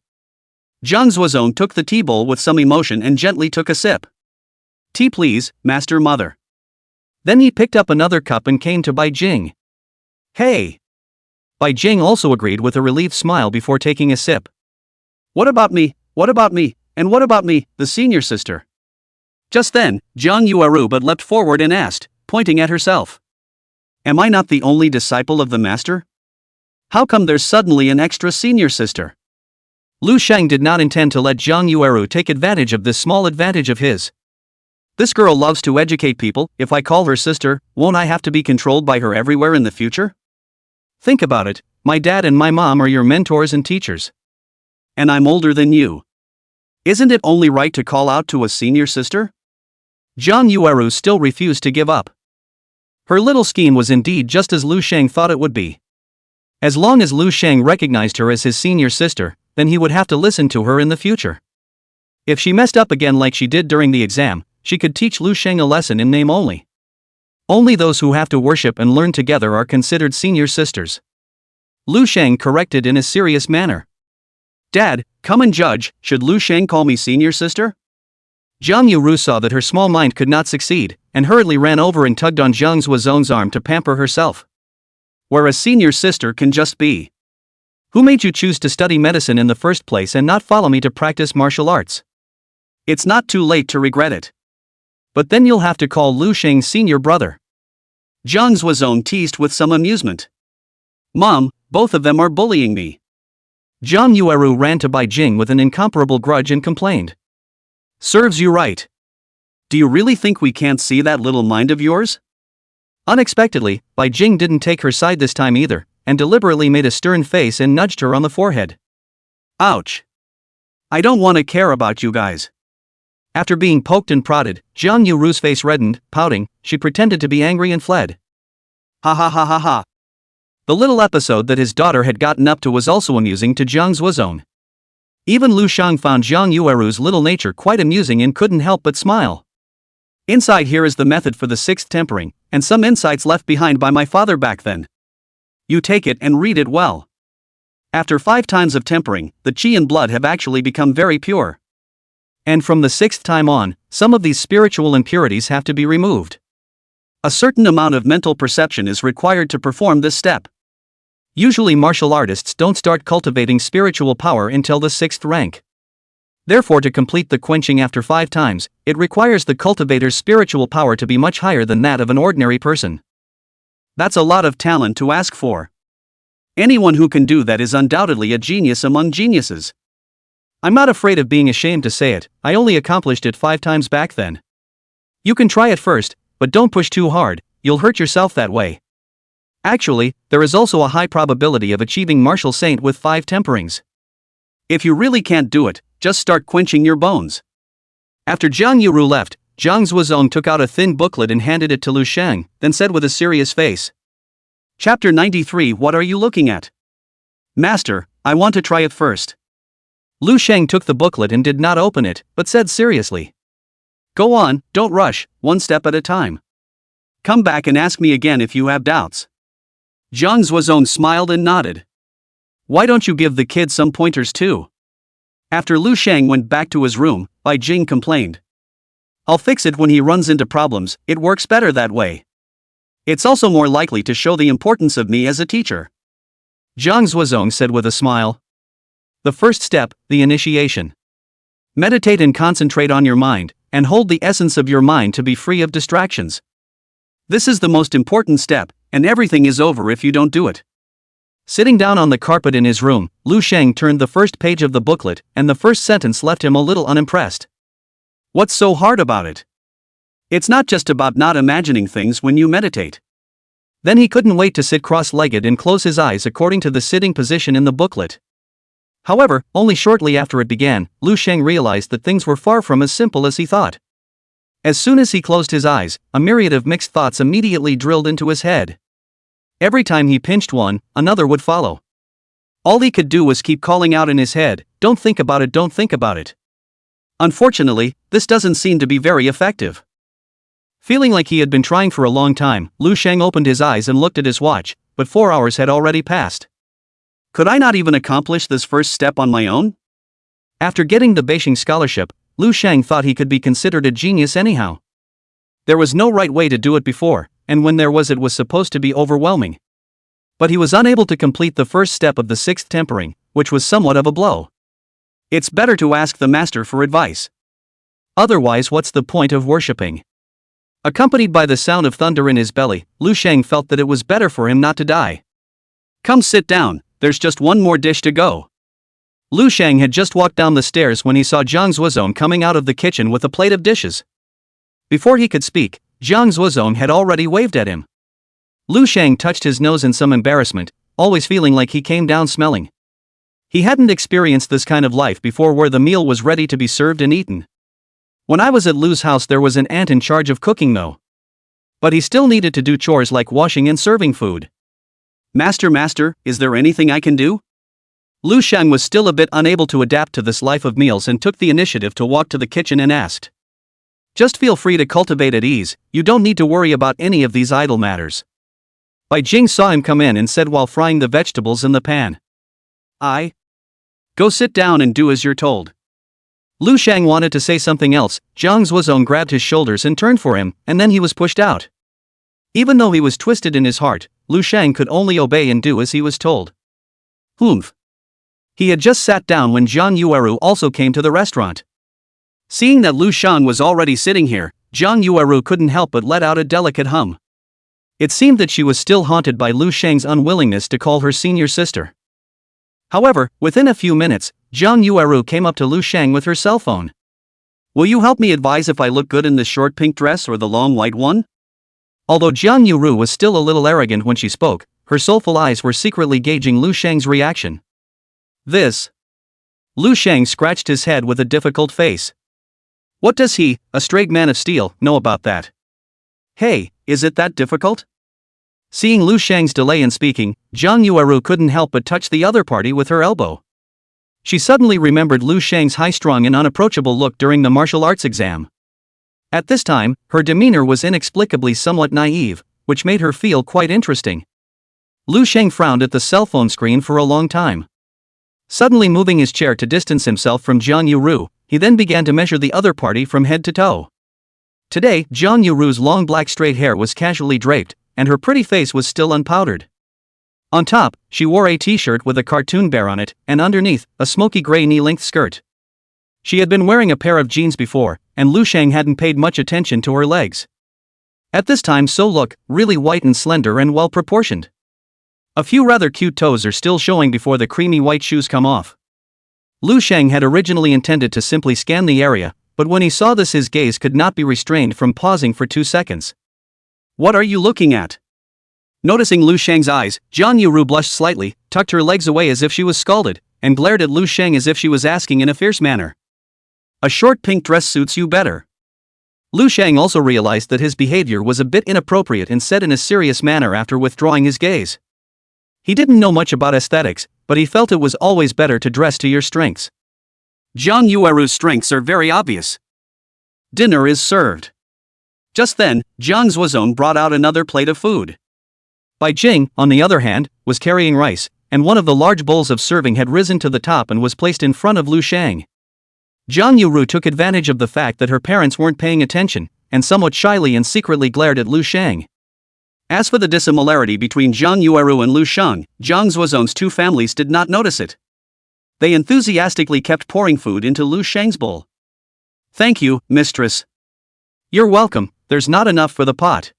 Jiang Zuozong took the tea bowl with some emotion and gently took a sip. Tea please, Master Mother. Then he picked up another cup and came to Bai Jing. Hey! Bai Jing also agreed with a relieved smile before taking a sip. What about me, and what about me, the senior sister? Just then, Jiang Yueru but leapt forward and asked, pointing at herself. Am I not the only disciple of the master? How come there's suddenly an extra senior sister? Lu Sheng did not intend to let Jiang Yueru take advantage of this small advantage of his. This girl loves to educate people. If I call her sister, won't I have to be controlled by her everywhere in the future? Think about it, my dad and my mom are your mentors and teachers. And I'm older than you. Isn't it only right to call out to a senior sister? Jiang Yueru still refused to give up. Her little scheme was indeed just as Lu Sheng thought it would be. As long as Lu Sheng recognized her as his senior sister, then he would have to listen to her in the future. If she messed up again like she did during the exam, she could teach Lu Sheng a lesson in name only. Only those who have to worship and learn together are considered senior sisters. Lu Sheng corrected in a serious manner. Dad, come and judge, should Lu Sheng call me senior sister? Jiang Yueru saw that her small mind could not succeed, and hurriedly ran over and tugged on Jiang Zuozong's arm to pamper herself. Where a senior sister can just be. Who made you choose to study medicine in the first place and not follow me to practice martial arts? It's not too late to regret it. But then you'll have to call Lu Sheng senior brother. Jiang Zuozong teased with some amusement. Mom, both of them are bullying me. Jiang Yueru ran to Bai Jing with an incomparable grudge and complained. Serves you right. Do you really think we can't see that little mind of yours? Unexpectedly, Bai Jing didn't take her side this time either, and deliberately made a stern face and nudged her on the forehead. Ouch. I don't want to care about you guys. After being poked and prodded, Jiang Yueru's face reddened, pouting, she pretended to be angry and fled. Ha ha ha ha ha. The little episode that his daughter had gotten up to was also amusing to Jiang Zuozong. Even Lu Sheng found Jiang Yueru's little nature quite amusing and couldn't help but smile. Inside here is the method for the 6th tempering, and some insights left behind by my father back then. You take it and read it well. After 5 times of tempering, the qi and blood have actually become very pure. And from the 6th time on, some of these spiritual impurities have to be removed. A certain amount of mental perception is required to perform this step. Usually martial artists don't start cultivating spiritual power until the 6th rank. Therefore, to complete the quenching after 5 times, it requires the cultivator's spiritual power to be much higher than that of an ordinary person. That's a lot of talent to ask for. Anyone who can do that is undoubtedly a genius among geniuses. I'm not afraid of being ashamed to say it, I only accomplished it 5 times back then. You can try it first, but don't push too hard, you'll hurt yourself that way. Actually, there is also a high probability of achieving martial saint with 5 temperings. If you really can't do it, just start quenching your bones. After Jiang Yuru left, Zhang Zuozong took out a thin booklet and handed it to Lu Sheng, then said with a serious face. Chapter 93. What are you looking at? Master, I want to try it first. Lu Sheng took the booklet and did not open it, but said seriously. Go on, don't rush, one step at a time. Come back and ask me again if you have doubts. Zhang Zuozong smiled and nodded. Why don't you give the kid some pointers too? After Lu Sheng went back to his room, Bai Jing complained. I'll fix it when he runs into problems, it works better that way. It's also more likely to show the importance of me as a teacher. Zhang Zuozong said with a smile. The first step, the initiation. Meditate and concentrate on your mind, and hold the essence of your mind to be free of distractions. This is the most important step, and everything is over if you don't do it. Sitting down on the carpet in his room, Lu Sheng turned the first page of the booklet, and the first sentence left him a little unimpressed. What's so hard about it? It's not just about not imagining things when you meditate. Then he couldn't wait to sit cross-legged and close his eyes according to the sitting position in the booklet. However, only shortly after it began, Lu Sheng realized that things were far from as simple as he thought. As soon as he closed his eyes, a myriad of mixed thoughts immediately drilled into his head. Every time he pinched one, another would follow. All he could do was keep calling out in his head, don't think about it, don't think about it. Unfortunately, this doesn't seem to be very effective. Feeling like he had been trying for a long time, Lu Sheng opened his eyes and looked at his watch, but 4 hours had already passed. Could I not even accomplish this first step on my own? After getting the Beijing scholarship, Lu Sheng thought he could be considered a genius anyhow. There was no right way to do it before, and when there was it was supposed to be overwhelming. But he was unable to complete the first step of the 6th tempering, which was somewhat of a blow. It's better to ask the master for advice. Otherwise, what's the point of worshipping? Accompanied by the sound of thunder in his belly, Lu Sheng felt that it was better for him not to die. Come sit down, there's just one more dish to go. Lu Sheng had just walked down the stairs when he saw Zhang Zuozong coming out of the kitchen with a plate of dishes. Before he could speak, Zhang Zuozong had already waved at him. Lu Sheng touched his nose in some embarrassment, always feeling like he came down smelling. He hadn't experienced this kind of life before where the meal was ready to be served and eaten. When I was at Lu's house there was an aunt in charge of cooking though. But he still needed to do chores like washing and serving food. Master, is there anything I can do? Lu Sheng was still a bit unable to adapt to this life of meals and took the initiative to walk to the kitchen and asked. Just feel free to cultivate at ease, you don't need to worry about any of these idle matters. Bai Jing saw him come in and said while frying the vegetables in the pan. Go sit down and do as you're told. Lu Sheng wanted to say something else, Zhang Zuozong grabbed his shoulders and turned for him, and then he was pushed out. Even though he was twisted in his heart, Lu Sheng could only obey and do as he was told. Humph. He had just sat down when Zhang Yueru also came to the restaurant. Seeing that Lu Sheng was already sitting here, Zhang Yueru couldn't help but let out a delicate hum. It seemed that she was still haunted by Lu Sheng's unwillingness to call her senior sister. However, within a few minutes, Zhang Yueru came up to Lu Sheng with her cell phone. Will you help me advise if I look good in this short pink dress or the long white one? Although Zhang Yueru was still a little arrogant when she spoke, her soulful eyes were secretly gauging Lu Sheng's reaction. This. Lu Sheng scratched his head with a difficult face. What does he, a straight man of steel, know about that? Hey, is it that difficult? Seeing Lu Sheng's delay in speaking, Zhang Yueru couldn't help but touch the other party with her elbow. She suddenly remembered Lu Sheng's high-strung and unapproachable look during the martial arts exam. At this time, her demeanor was inexplicably somewhat naive, which made her feel quite interesting. Lu Sheng frowned at the cell phone screen for a long time. Suddenly moving his chair to distance himself from Zhang Yueru, he then began to measure the other party from head to toe. Today, Zhang Yueru's long black straight hair was casually draped, and her pretty face was still unpowdered. On top, she wore a t-shirt with a cartoon bear on it, and underneath, a smoky gray knee-length skirt. She had been wearing a pair of jeans before, and Lu Sheng hadn't paid much attention to her legs. At this time so look, really white and slender and well-proportioned. A few rather cute toes are still showing before the creamy white shoes come off. Lu Sheng had originally intended to simply scan the area, but when he saw this his gaze could not be restrained from pausing for 2 seconds. "What are you looking at?" Noticing Lu Sheng's eyes, Jiang Yuru blushed slightly, tucked her legs away as if she was scalded, and glared at Lu Sheng as if she was asking in a fierce manner. "A short pink dress suits you better." Lu Sheng also realized that his behavior was a bit inappropriate and said in a serious manner after withdrawing his gaze. He didn't know much about aesthetics, but he felt it was always better to dress to your strengths. Jiang Yueru's strengths are very obvious. Dinner is served. Just then, Jiang Zuozong brought out another plate of food. Bai Jing, on the other hand, was carrying rice, and one of the large bowls of serving had risen to the top and was placed in front of Lu Sheng. Jiang Yuru took advantage of the fact that her parents weren't paying attention, and somewhat shyly and secretly glared at Lu Sheng. As for the dissimilarity between Jiang Yueru and Lu Sheng, Jiang Zuozong's two families did not notice it. They enthusiastically kept pouring food into Lu Sheng's bowl. "Thank you, mistress." "You're welcome, there's not enough for the pot."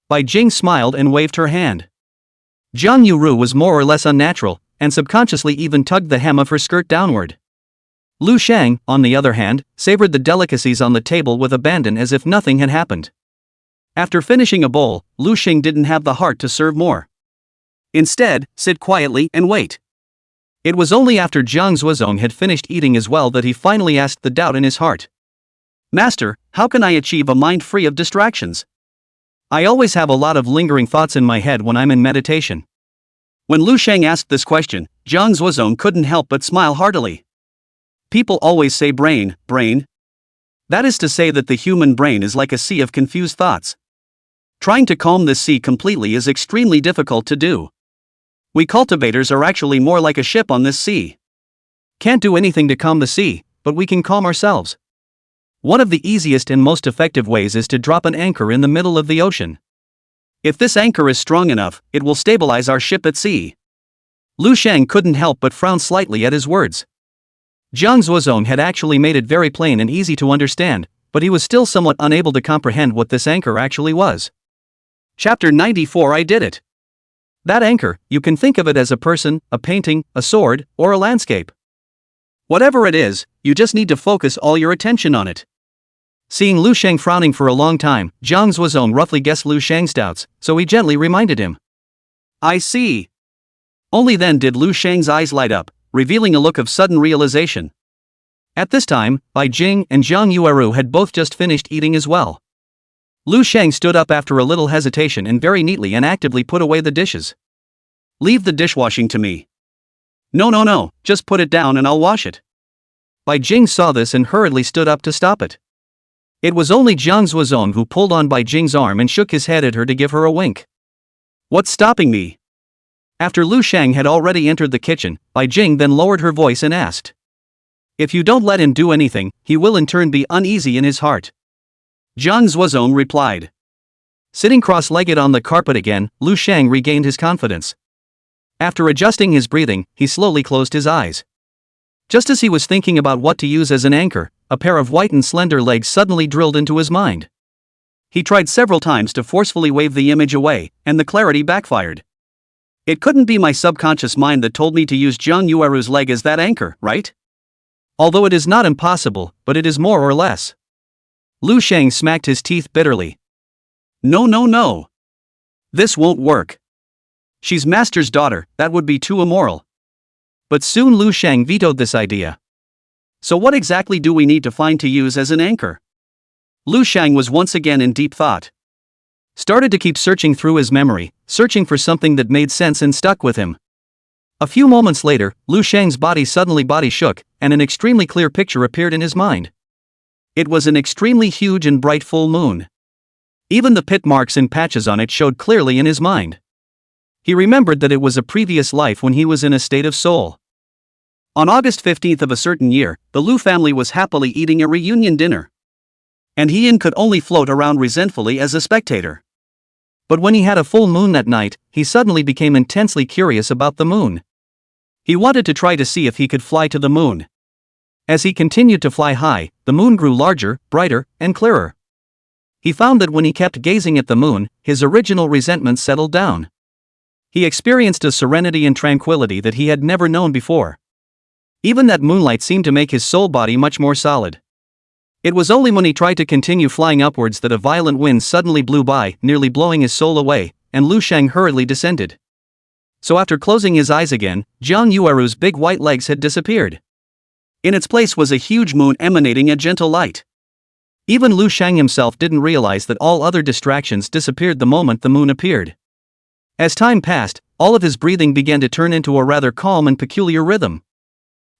Bai Jing smiled and waved her hand. Jiang Yuru was more or less unnatural, and subconsciously even tugged the hem of her skirt downward. Lu Sheng, on the other hand, savored the delicacies on the table with abandon as if nothing had happened. After finishing a bowl, Lu Sheng didn't have the heart to serve more. Instead, sit quietly and wait. It was only after Jiang Zuozong had finished eating as well that he finally asked the doubt in his heart. "Master, how can I achieve a mind free of distractions? I always have a lot of lingering thoughts in my head when I'm in meditation." When Lu Sheng asked this question, Jiang Zuozong couldn't help but smile heartily. People always say brain. That is to say that the human brain is like a sea of confused thoughts. Trying to calm this sea completely is extremely difficult to do. We cultivators are actually more like a ship on this sea. Can't do anything to calm the sea, but we can calm ourselves. One of the easiest and most effective ways is to drop an anchor in the middle of the ocean. If this anchor is strong enough, it will stabilize our ship at sea. Lu Sheng couldn't help but frown slightly at his words. Jiang Zuozong had actually made it very plain and easy to understand, but he was still somewhat unable to comprehend what this anchor actually was. Chapter 94 I did it. That anchor, you can think of it as a person, a painting, a sword, or a landscape. Whatever it is, you just need to focus all your attention on it. Seeing Lu Sheng frowning for a long time, Jiang Zuozong roughly guessed Lu Sheng's doubts, so he gently reminded him. "I see." Only then did Lu Sheng's eyes light up, revealing a look of sudden realization. At this time, Bai Jing and Jiang Yueru had both just finished eating as well. Lu Sheng stood up after a little hesitation and very neatly and actively put away the dishes. "Leave the dishwashing to me." No, just put it down and I'll wash it." Bai Jing saw this and hurriedly stood up to stop it. It was only Jiang Zuozong who pulled on Bai Jing's arm and shook his head at her to give her a wink. "What's stopping me?" After Lu Sheng had already entered the kitchen, Bai Jing then lowered her voice and asked. "If you don't let him do anything, he will in turn be uneasy in his heart." Jiang Zuozong replied. Sitting cross-legged on the carpet again, Lu Sheng regained his confidence. After adjusting his breathing, he slowly closed his eyes. Just as he was thinking about what to use as an anchor, a pair of white and slender legs suddenly drilled into his mind. He tried several times to forcefully wave the image away, and the clarity backfired. It couldn't be my subconscious mind that told me to use Jiang Yueru's leg as that anchor, right? Although it is not impossible, but it is more or less. Lu Sheng smacked his teeth bitterly. No. This won't work. She's master's daughter, that would be too immoral. But soon Lu Sheng vetoed this idea. So what exactly do we need to find to use as an anchor? Lu Sheng was once again in deep thought. Started to keep searching through his memory, searching for something that made sense and stuck with him. A few moments later, Lu Sheng's body suddenly shook, and an extremely clear picture appeared in his mind. It was an extremely huge and bright full moon. Even the pit marks and patches on it showed clearly in his mind. He remembered that it was a previous life when he was in a state of soul. On August 15th of a certain year, the Lu family was happily eating a reunion dinner. And Hien could only float around resentfully as a spectator. But when he had a full moon that night, he suddenly became intensely curious about the moon. He wanted to try to see if he could fly to the moon. As he continued to fly high, the moon grew larger, brighter, and clearer. He found that when he kept gazing at the moon, his original resentment settled down. He experienced a serenity and tranquility that he had never known before. Even that moonlight seemed to make his soul body much more solid. It was only when he tried to continue flying upwards that a violent wind suddenly blew by, nearly blowing his soul away, and Lu Sheng hurriedly descended. So after closing his eyes again, Jiang Yueru's big white legs had disappeared. In its place was a huge moon emanating a gentle light. Even Lu Sheng himself didn't realize that all other distractions disappeared the moment the moon appeared. As time passed, all of his breathing began to turn into a rather calm and peculiar rhythm.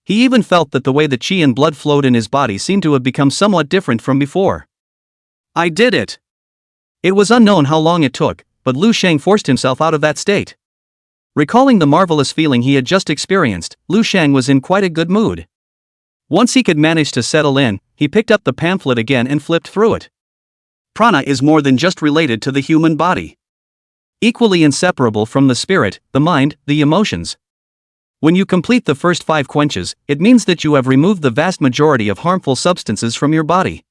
He even felt that the way the qi and blood flowed in his body seemed to have become somewhat different from before. I did it! It was unknown how long it took, but Lu Sheng forced himself out of that state. Recalling the marvelous feeling he had just experienced, Lu Sheng was in quite a good mood. Once he could manage to settle in, he picked up the pamphlet again and flipped through it. Prana is more than just related to the human body. Equally inseparable from the spirit, the mind, the emotions. When you complete the first 5 quenches, it means that you have removed the vast majority of harmful substances from your body.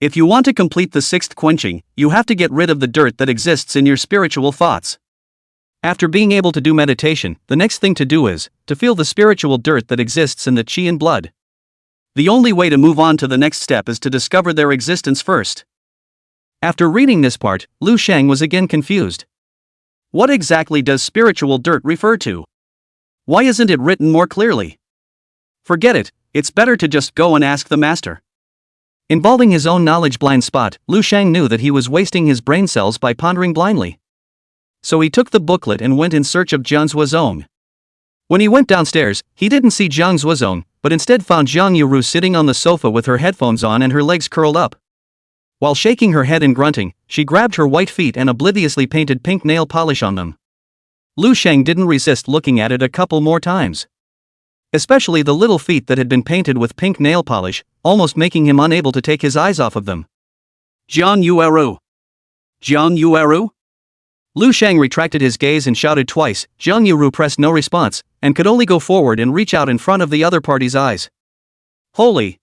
If you want to complete the 6th quenching, you have to get rid of the dirt that exists in your spiritual thoughts. After being able to do meditation, the next thing to do is to feel the spiritual dirt that exists in the qi and blood. The only way to move on to the next step is to discover their existence first. After reading this part, Lu Sheng was again confused. What exactly does spiritual dirt refer to? Why isn't it written more clearly? Forget it, it's better to just go and ask the master. Involving his own knowledge blind spot, Lu Sheng knew that he was wasting his brain cells by pondering blindly. So he took the booklet and went in search of Jiang Zuozong. When he went downstairs, he didn't see Jiang Zuozong, but instead found Jiang Yuru sitting on the sofa with her headphones on and her legs curled up. While shaking her head and grunting, she grabbed her white feet and obliviously painted pink nail polish on them. Lu Sheng didn't resist looking at it a couple more times. Especially the little feet that had been painted with pink nail polish, almost making him unable to take his eyes off of them. Jiang Yueru! Jiang Yueru? Lu Sheng retracted his gaze and shouted twice. Jiang Yuru pressed no response, and could only go forward and reach out in front of the other party's eyes. Holy!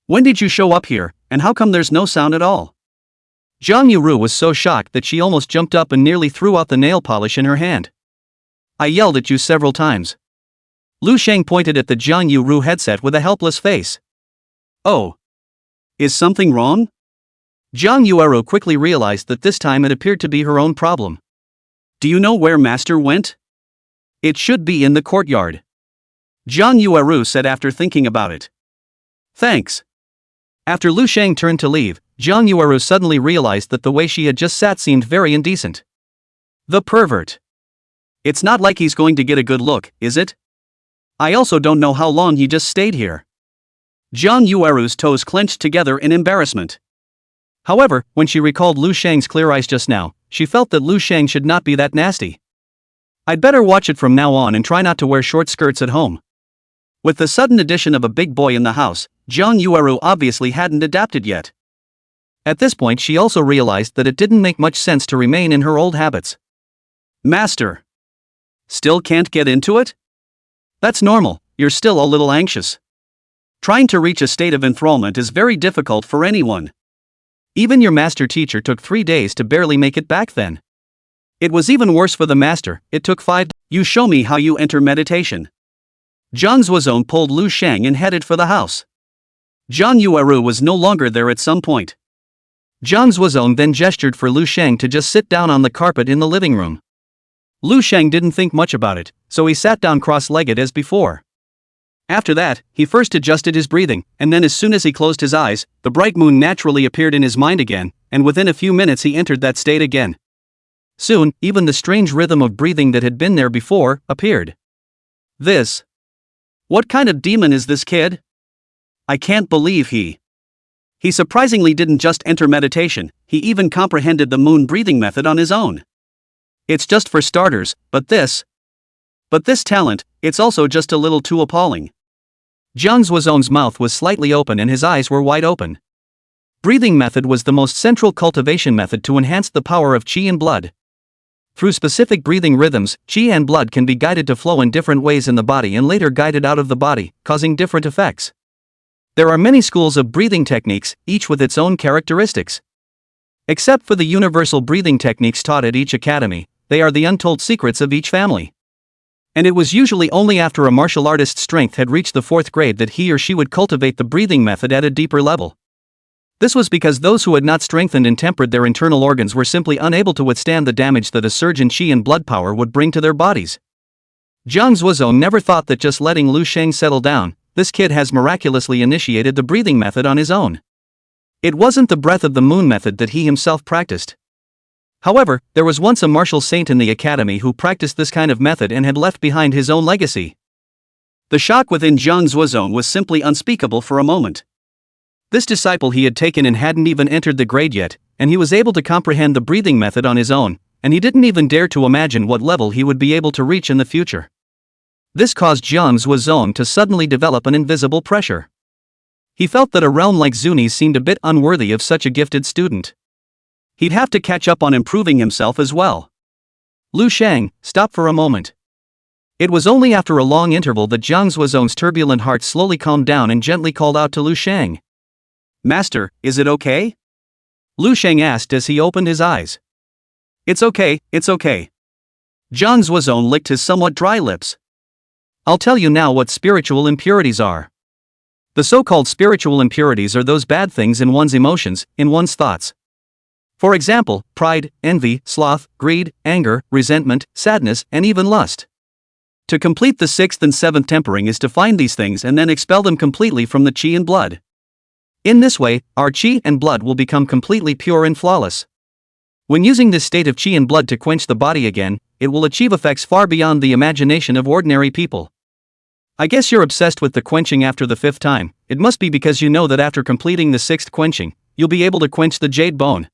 When did you show up here, and how come there's no sound at all? Jiang Yuru was so shocked that she almost jumped up and nearly threw out the nail polish in her hand. I yelled at you several times. Lu Sheng pointed at the Jiang Yuru headset with a helpless face. Oh. Is something wrong? Jiang Yueru quickly realized that this time it appeared to be her own problem. Do you know where Master went? It should be in the courtyard. Jiang Yueru said after thinking about it. Thanks. After Lu Sheng turned to leave, Jiang Yueru suddenly realized that the way she had just sat seemed very indecent. The pervert. It's not like he's going to get a good look, is it? I also don't know how long he just stayed here. Jiang Yueru's toes clenched together in embarrassment. However, when she recalled Lu Sheng's clear eyes just now, she felt that Lu Sheng should not be that nasty. I'd better watch it from now on and try not to wear short skirts at home. With the sudden addition of a big boy in the house, Jiang Yueru obviously hadn't adapted yet. At this point she also realized that it didn't make much sense to remain in her old habits. Master. Still can't get into it? That's normal, you're still a little anxious. Trying to reach a state of enthrallment is very difficult for anyone. Even your master teacher took 3 days to barely make it back then. It was even worse for the master, it took 5 days. You show me how you enter meditation. Jiang Zuozong pulled Lu Sheng and headed for the house. Jiang Yueru was no longer there at some point. Jiang Zuozong then gestured for Lu Sheng to just sit down on the carpet in the living room. Lu Sheng didn't think much about it, so he sat down cross-legged as before. After that, he first adjusted his breathing, and then as soon as he closed his eyes, the bright moon naturally appeared in his mind again, and within a few minutes he entered that state again. Soon, even the strange rhythm of breathing that had been there before appeared. This. What kind of demon is this kid? I can't believe he surprisingly didn't just enter meditation, he even comprehended the moon breathing method on his own. It's just for starters, but this talent, it's also just a little too appalling. Jiang Zuozong's mouth was slightly open and his eyes were wide open. Breathing method was the most central cultivation method to enhance the power of qi and blood. Through specific breathing rhythms, qi and blood can be guided to flow in different ways in the body and later guided out of the body, causing different effects. There are many schools of breathing techniques, each with its own characteristics. Except for the universal breathing techniques taught at each academy, they are the untold secrets of each family. And it was usually only after a martial artist's strength had reached the 4th grade that he or she would cultivate the breathing method at a deeper level. This was because those who had not strengthened and tempered their internal organs were simply unable to withstand the damage that a surge in qi and blood power would bring to their bodies. Jiang Zuozong never thought that just letting Lu Sheng settle down, this kid has miraculously initiated the breathing method on his own. It wasn't the breath of the moon method that he himself practiced. However, there was once a martial saint in the academy who practiced this kind of method and had left behind his own legacy. The shock within Jiang Zuozong was simply unspeakable for a moment. This disciple he had taken and hadn't even entered the grade yet, and he was able to comprehend the breathing method on his own, and he didn't even dare to imagine what level he would be able to reach in the future. This caused Jiang Zuozong to suddenly develop an invisible pressure. He felt that a realm like Zuni's seemed a bit unworthy of such a gifted student. He'd have to catch up on improving himself as well. Lu Sheng, stop for a moment. It was only after a long interval that Jiang Zuozong's turbulent heart slowly calmed down and gently called out to Lu Sheng. Master, is it okay? Lu Sheng asked as he opened his eyes. It's okay, it's okay. Jiang Zuozong licked his somewhat dry lips. I'll tell you now what spiritual impurities are. The so-called spiritual impurities are those bad things in one's emotions, in one's thoughts. For example, pride, envy, sloth, greed, anger, resentment, sadness, and even lust. To complete the 6th and 7th tempering is to find these things and then expel them completely from the qi and blood. In this way, our qi and blood will become completely pure and flawless. When using this state of qi and blood to quench the body again, it will achieve effects far beyond the imagination of ordinary people. I guess you're obsessed with the quenching after the 5th time. It must be because you know that after completing the 6th quenching, you'll be able to quench the jade bone.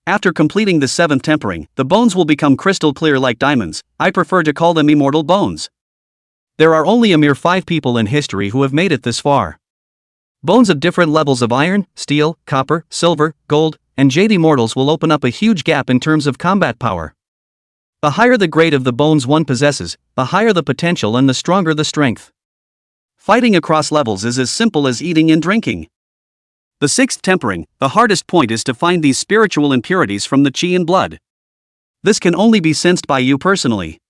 After completing the 7th tempering, the bones will become crystal clear like diamonds. I prefer to call them immortal bones. There are only a mere 5 people in history who have made it this far. Bones of different levels of iron, steel, copper, silver, gold, and jade immortals will open up a huge gap in terms of combat power. The higher the grade of the bones one possesses, the higher the potential and the stronger the strength. Fighting across levels is as simple as eating and drinking. The 6th tempering, the hardest point is to find these spiritual impurities from the qi and blood. This can only be sensed by you personally.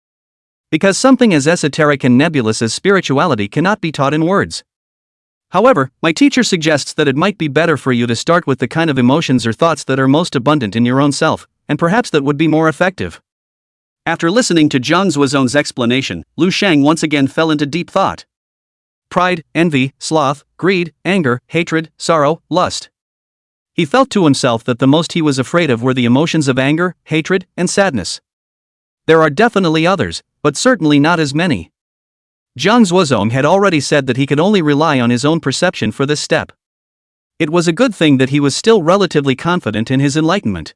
Because something as esoteric and nebulous as spirituality cannot be taught in words. However, my teacher suggests that it might be better for you to start with the kind of emotions or thoughts that are most abundant in your own self, and perhaps that would be more effective. After listening to Jiang Zuozong's explanation, Lu Sheng once again fell into deep thought. Pride, envy, sloth, greed, anger, hatred, sorrow, lust. He felt to himself that the most he was afraid of were the emotions of anger, hatred, and sadness. There are definitely others, but certainly not as many. Jiang Zuozong had already said that he could only rely on his own perception for this step. It was a good thing that he was still relatively confident in his enlightenment.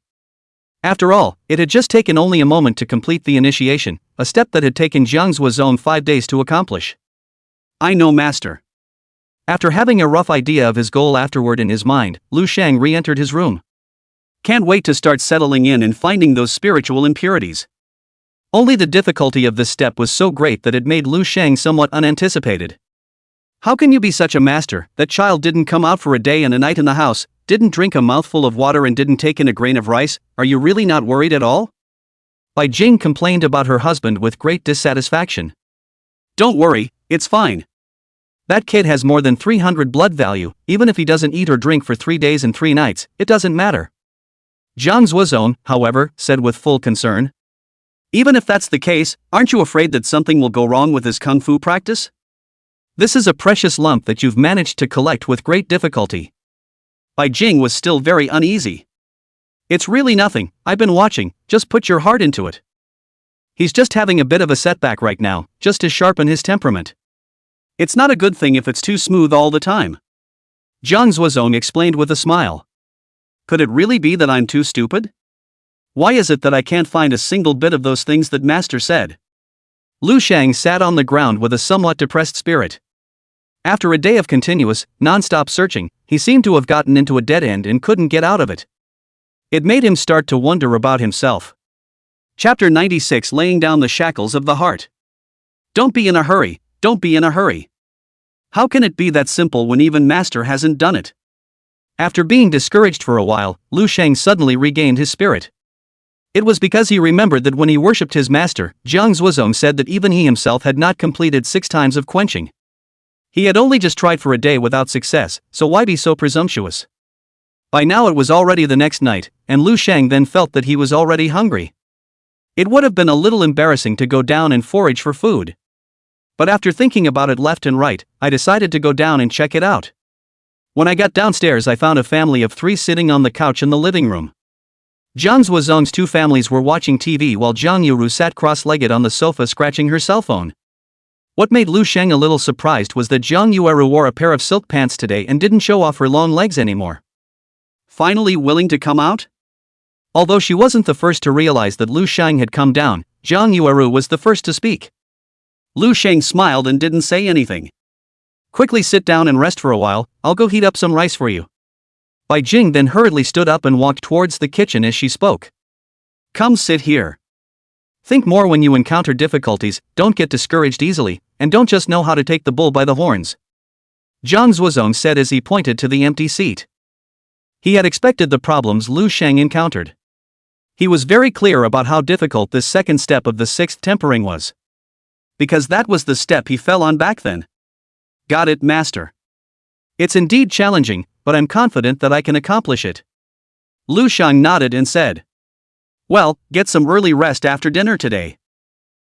After all, it had just taken only a moment to complete the initiation, a step that had taken Jiang Zuozong 5 days to accomplish. I know, Master. After having a rough idea of his goal afterward in his mind, Lu Sheng re-entered his room. Can't wait to start settling in and finding those spiritual impurities. Only the difficulty of this step was so great that it made Lu Sheng somewhat unanticipated. How can you be such a master? That child didn't come out for a day and a night in the house, didn't drink a mouthful of water and didn't take in a grain of rice. Are you really not worried at all? Bai Jing complained about her husband with great dissatisfaction. Don't worry, it's fine. That kid has more than 300 blood value. Even if he doesn't eat or drink for 3 days and 3 nights, it doesn't matter. Jiang Zuozong, however, said with full concern. Even if that's the case, aren't you afraid that something will go wrong with his kung fu practice? This is a precious lump that you've managed to collect with great difficulty. Bai Jing was still very uneasy. It's really nothing, I've been watching, just put your heart into it. He's just having a bit of a setback right now, just to sharpen his temperament. It's not a good thing if it's too smooth all the time. Jiang Zuozong explained with a smile. Could it really be that I'm too stupid? Why is it that I can't find a single bit of those things that Master said? Lu Sheng sat on the ground with a somewhat depressed spirit. After a day of continuous, non-stop searching, he seemed to have gotten into a dead end and couldn't get out of it. It made him start to wonder about himself. Chapter 96, Laying Down the Shackles of the Heart. Don't be in a hurry, don't be in a hurry. How can it be that simple when even Master hasn't done it? After being discouraged for a while, Lu Sheng suddenly regained his spirit. It was because he remembered that when he worshipped his master, Jiang Zuozong said that even he himself had not completed 6 times of quenching. He had only just tried for a day without success, so why be so presumptuous? By now it was already the next night, and Lu Sheng then felt that he was already hungry. It would have been a little embarrassing to go down and forage for food. But after thinking about it left and right, I decided to go down and check it out. When I got downstairs I found a family of 3 sitting on the couch in the living room. Jiang Zuozong's 2 families were watching TV while Jiang Yuru sat cross-legged on the sofa scratching her cell phone. What made Lu Sheng a little surprised was that Jiang Yuru wore a pair of silk pants today and didn't show off her long legs anymore. Finally willing to come out? Although she wasn't the first to realize that Lu Sheng had come down, Jiang Yuru was the first to speak. Lu Sheng smiled and didn't say anything. Quickly sit down and rest for a while, I'll go heat up some rice for you. Bai Jing then hurriedly stood up and walked towards the kitchen as she spoke. Come sit here. Think more when you encounter difficulties, don't get discouraged easily, and don't just know how to take the bull by the horns. Jiang Zuozong said as he pointed to the empty seat. He had expected the problems Lu Sheng encountered. He was very clear about how difficult this second step of the 6th tempering was. Because that was the step he fell on back then. Got it, master. It's indeed challenging, but I'm confident that I can accomplish it. Lu Sheng nodded and said. Well, get some early rest after dinner today.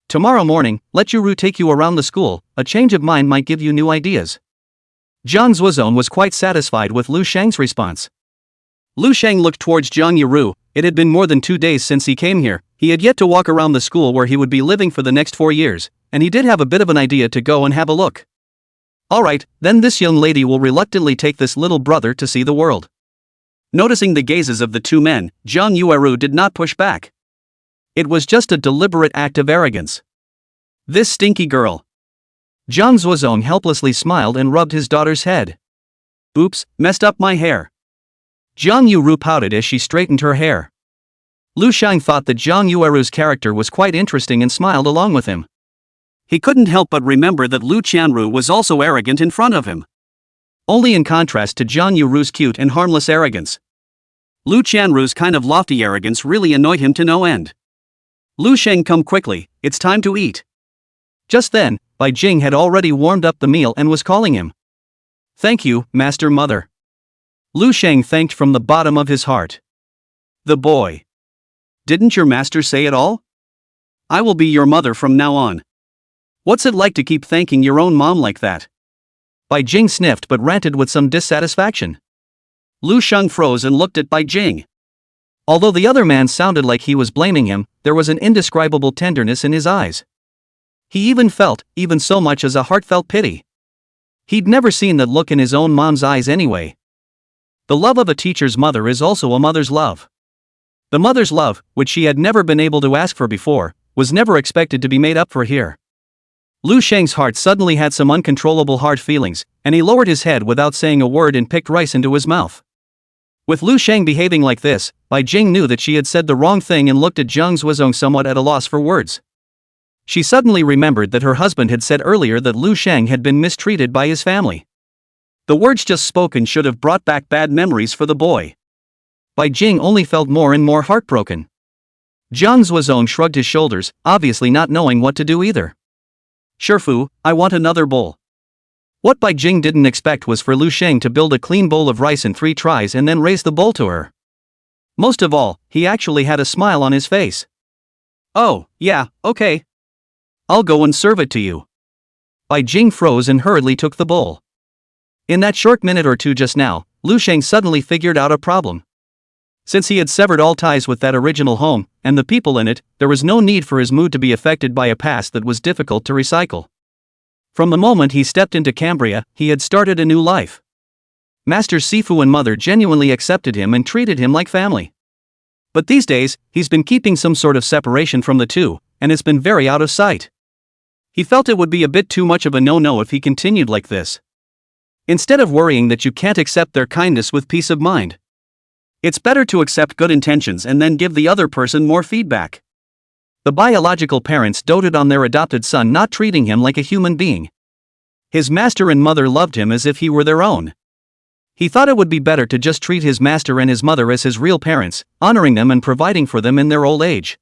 Tomorrow morning, let Yuru take you around the school, a change of mind might give you new ideas. Jiang Zuozong was quite satisfied with Lu Sheng's response. Lu Sheng looked towards Jiang Yuru. It had been more than 2 days since he came here. He had yet to walk around the school where he would be living for the next 4 years, and he did have a bit of an idea to go and have a look. Alright, then this young lady will reluctantly take this little brother to see the world. Noticing the gazes of the 2 men, Jiang Yuru did not push back. It was just a deliberate act of arrogance. This stinky girl. Jiang Zuozong helplessly smiled and rubbed his daughter's head. Oops, messed up my hair. Jiang Yuru pouted as she straightened her hair. Lu Sheng thought that Jiang Yuru's character was quite interesting and smiled along with him. He couldn't help but remember that Lu Qianru was also arrogant in front of him. Only in contrast to Jiang Yuru's cute and harmless arrogance. Lu Qianru's kind of lofty arrogance really annoyed him to no end. Lu Sheng, come quickly, it's time to eat. Just then, Bai Jing had already warmed up the meal and was calling him. Thank you, Master Mother. Lu Sheng thanked from the bottom of his heart. The boy. Didn't your master say it all? I will be your mother from now on. What's it like to keep thanking your own mom like that? Bai Jing sniffed but ranted with some dissatisfaction. Lu Sheng froze and looked at Bai Jing. Although the other man sounded like he was blaming him, there was an indescribable tenderness in his eyes. He even felt, even so much as a heartfelt pity. He'd never seen that look in his own mom's eyes anyway. The love of a teacher's mother is also a mother's love. The mother's love, which she had never been able to ask for before, was never expected to be made up for here. Lu Sheng's heart suddenly had some uncontrollable hard feelings, and he lowered his head without saying a word and picked rice into his mouth. With Lu Sheng behaving like this, Bai Jing knew that she had said the wrong thing and looked at Jiang Zuozong somewhat at a loss for words. She suddenly remembered that her husband had said earlier that Lu Sheng had been mistreated by his family. The words just spoken should have brought back bad memories for the boy. Bai Jing only felt more and more heartbroken. Jiang Zuozong shrugged his shoulders, obviously not knowing what to do either. Shifu, I want another bowl. What Bai Jing didn't expect was for Lu Sheng to build a clean bowl of rice in 3 tries and then raise the bowl to her. Most of all, he actually had a smile on his face. Oh, yeah, okay. I'll go and serve it to you. Bai Jing froze and hurriedly took the bowl. In that short minute or two just now, Lu Sheng suddenly figured out a problem. Since he had severed all ties with that original home, and the people in it, there was no need for his mood to be affected by a past that was difficult to recycle. From the moment he stepped into Cambria, he had started a new life. Master Sifu and Mother genuinely accepted him and treated him like family. But these days, he's been keeping some sort of separation from the two, and it's been very out of sight. He felt it would be a bit too much of a no-no if he continued like this. Instead of worrying that you can't accept their kindness with peace of mind, it's better to accept good intentions and then give the other person more feedback. The biological parents doted on their adopted son, not treating him like a human being. His master and mother loved him as if he were their own. He thought it would be better to just treat his master and his mother as his real parents, honoring them and providing for them in their old age.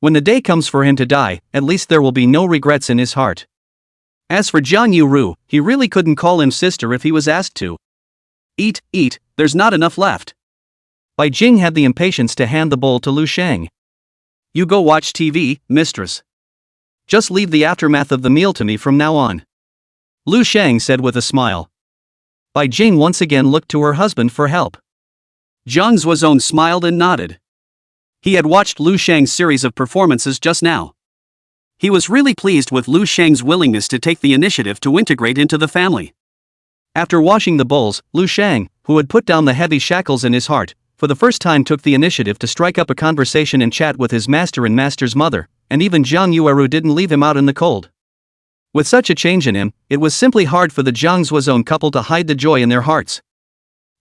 When the day comes for him to die, at least there will be no regrets in his heart. As for Jiang Yu-ru, he really couldn't call him sister if he was asked to. Eat, eat, there's not enough left. Bai Jing had the impatience to hand the bowl to Lu Shang. You go watch TV, mistress. Just leave the aftermath of the meal to me from now on. Lu Shang said with a smile. Bai Jing once again looked to her husband for help. Zhang Zuozong smiled and nodded. He had watched Lu Shang's series of performances just now. He was really pleased with Lu Shang's willingness to take the initiative to integrate into the family. After washing the bowls, Lu Shang, who had put down the heavy shackles in his heart, for the first time took the initiative to strike up a conversation and chat with his master and master's mother, and even Jiang Yueru didn't leave him out in the cold. With such a change in him, it was simply hard for the Zhang Zuozong couple to hide the joy in their hearts.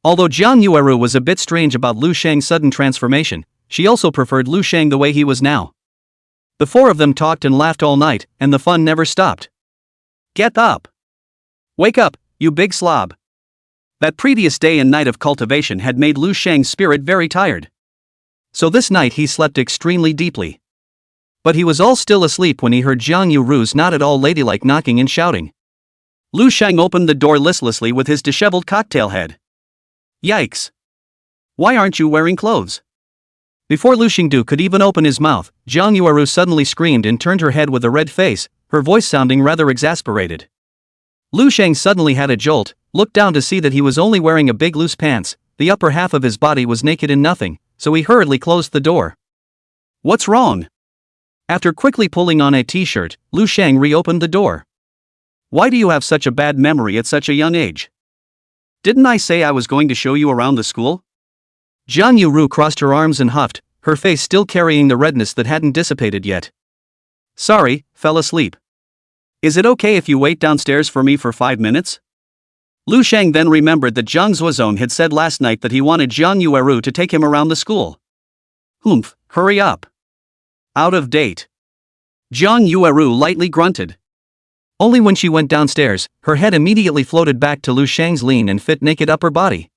Although Jiang Yueru was a bit strange about Lu Shang's sudden transformation, she also preferred Lu Shang the way he was now. The four of them talked and laughed all night, and the fun never stopped. Get up! Wake up, you big slob! That previous day and night of cultivation had made Lu Shang's spirit very tired. So this night he slept extremely deeply. But he was all still asleep when he heard Jiang Yuru's not at all ladylike knocking and shouting. Lu Shang opened the door listlessly with his disheveled cocktail head. Yikes! Why aren't you wearing clothes? Before Lu Xingdu could even open his mouth, Jiang Yueru suddenly screamed and turned her head with a red face, her voice sounding rather exasperated. Lu Shang suddenly had a jolt, looked down to see that he was only wearing a big loose pants, the upper half of his body was naked and nothing, so he hurriedly closed the door. What's wrong? After quickly pulling on a t-shirt, Lu Shang reopened the door. Why do you have such a bad memory at such a young age? Didn't I say I was going to show you around the school? Jiang Yuru crossed her arms and huffed, her face still carrying the redness that hadn't dissipated yet. Sorry, fell asleep. Is it okay if you wait downstairs for me for 5 minutes? Lu Shang then remembered that Zhang Zuozong had said last night that he wanted Jiang Yueru to take him around the school. Humph, hurry up. Out of date. Jiang Yueru lightly grunted. Only when she went downstairs, her head immediately floated back to Lu Shang's lean and fit naked upper body.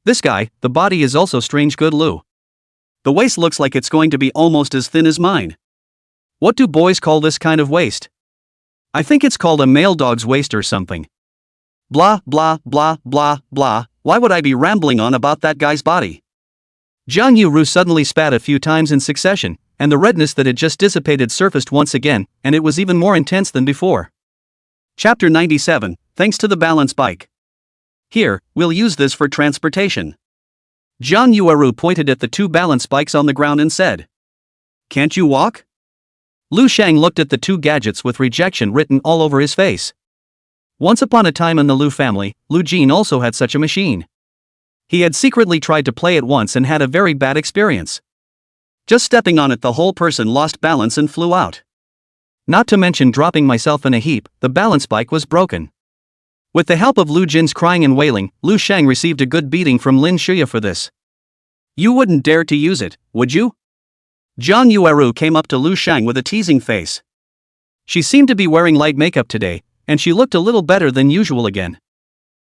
This guy, the body is also strange good Lu. The waist looks like it's going to be almost as thin as mine. What do boys call this kind of waist? I think it's called a male dog's waist or something. Blah blah blah blah blah, why would I be rambling on about that guy's body? Jiang Yuru suddenly spat a few times in succession, and the redness that had just dissipated surfaced once again, and it was even more intense than before. Chapter 97, Thanks to the balance bike. Here, we'll use this for transportation. Jiang Yueru pointed at the 2 balance bikes on the ground and said. Can't you walk? Lu Shang looked at the 2 gadgets with rejection written all over his face. Once upon a time in the Lu family, Lu Jin also had such a machine. He had secretly tried to play it once and had a very bad experience. Just stepping on it, the whole person lost balance and flew out. Not to mention dropping myself in a heap, the balance bike was broken. With the help of Lu Jin's crying and wailing, Lu Shang received a good beating from Lin Shuya for this. You wouldn't dare to use it, would you? Jiang Yueru came up to Lu Shang with a teasing face. She seemed to be wearing light makeup today, and she looked a little better than usual again.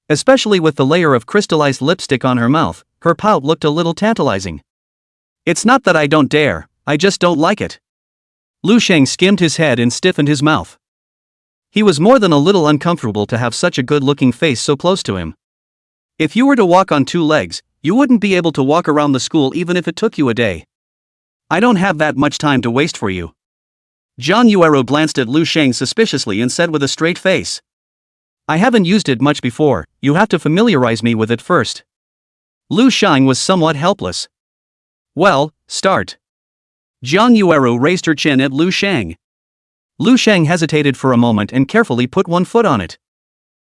Especially with the layer of crystallized lipstick on her mouth, her pout looked a little tantalizing. It's not that I don't dare, I just don't like it. Lu Shang skimmed his head and stiffened his mouth. He was more than a little uncomfortable to have such a good-looking face so close to him. If you were to walk on 2 legs, you wouldn't be able to walk around the school even if it took you a day. I don't have that much time to waste for you. Jiang Yueru glanced at Lu Shang suspiciously and said with a straight face. I haven't used it much before, you have to familiarize me with it first. Lu Shang was somewhat helpless. Well, start. Jiang Yueru raised her chin at Lu Shang. Lu Shang hesitated for a moment and carefully put 1 foot on it.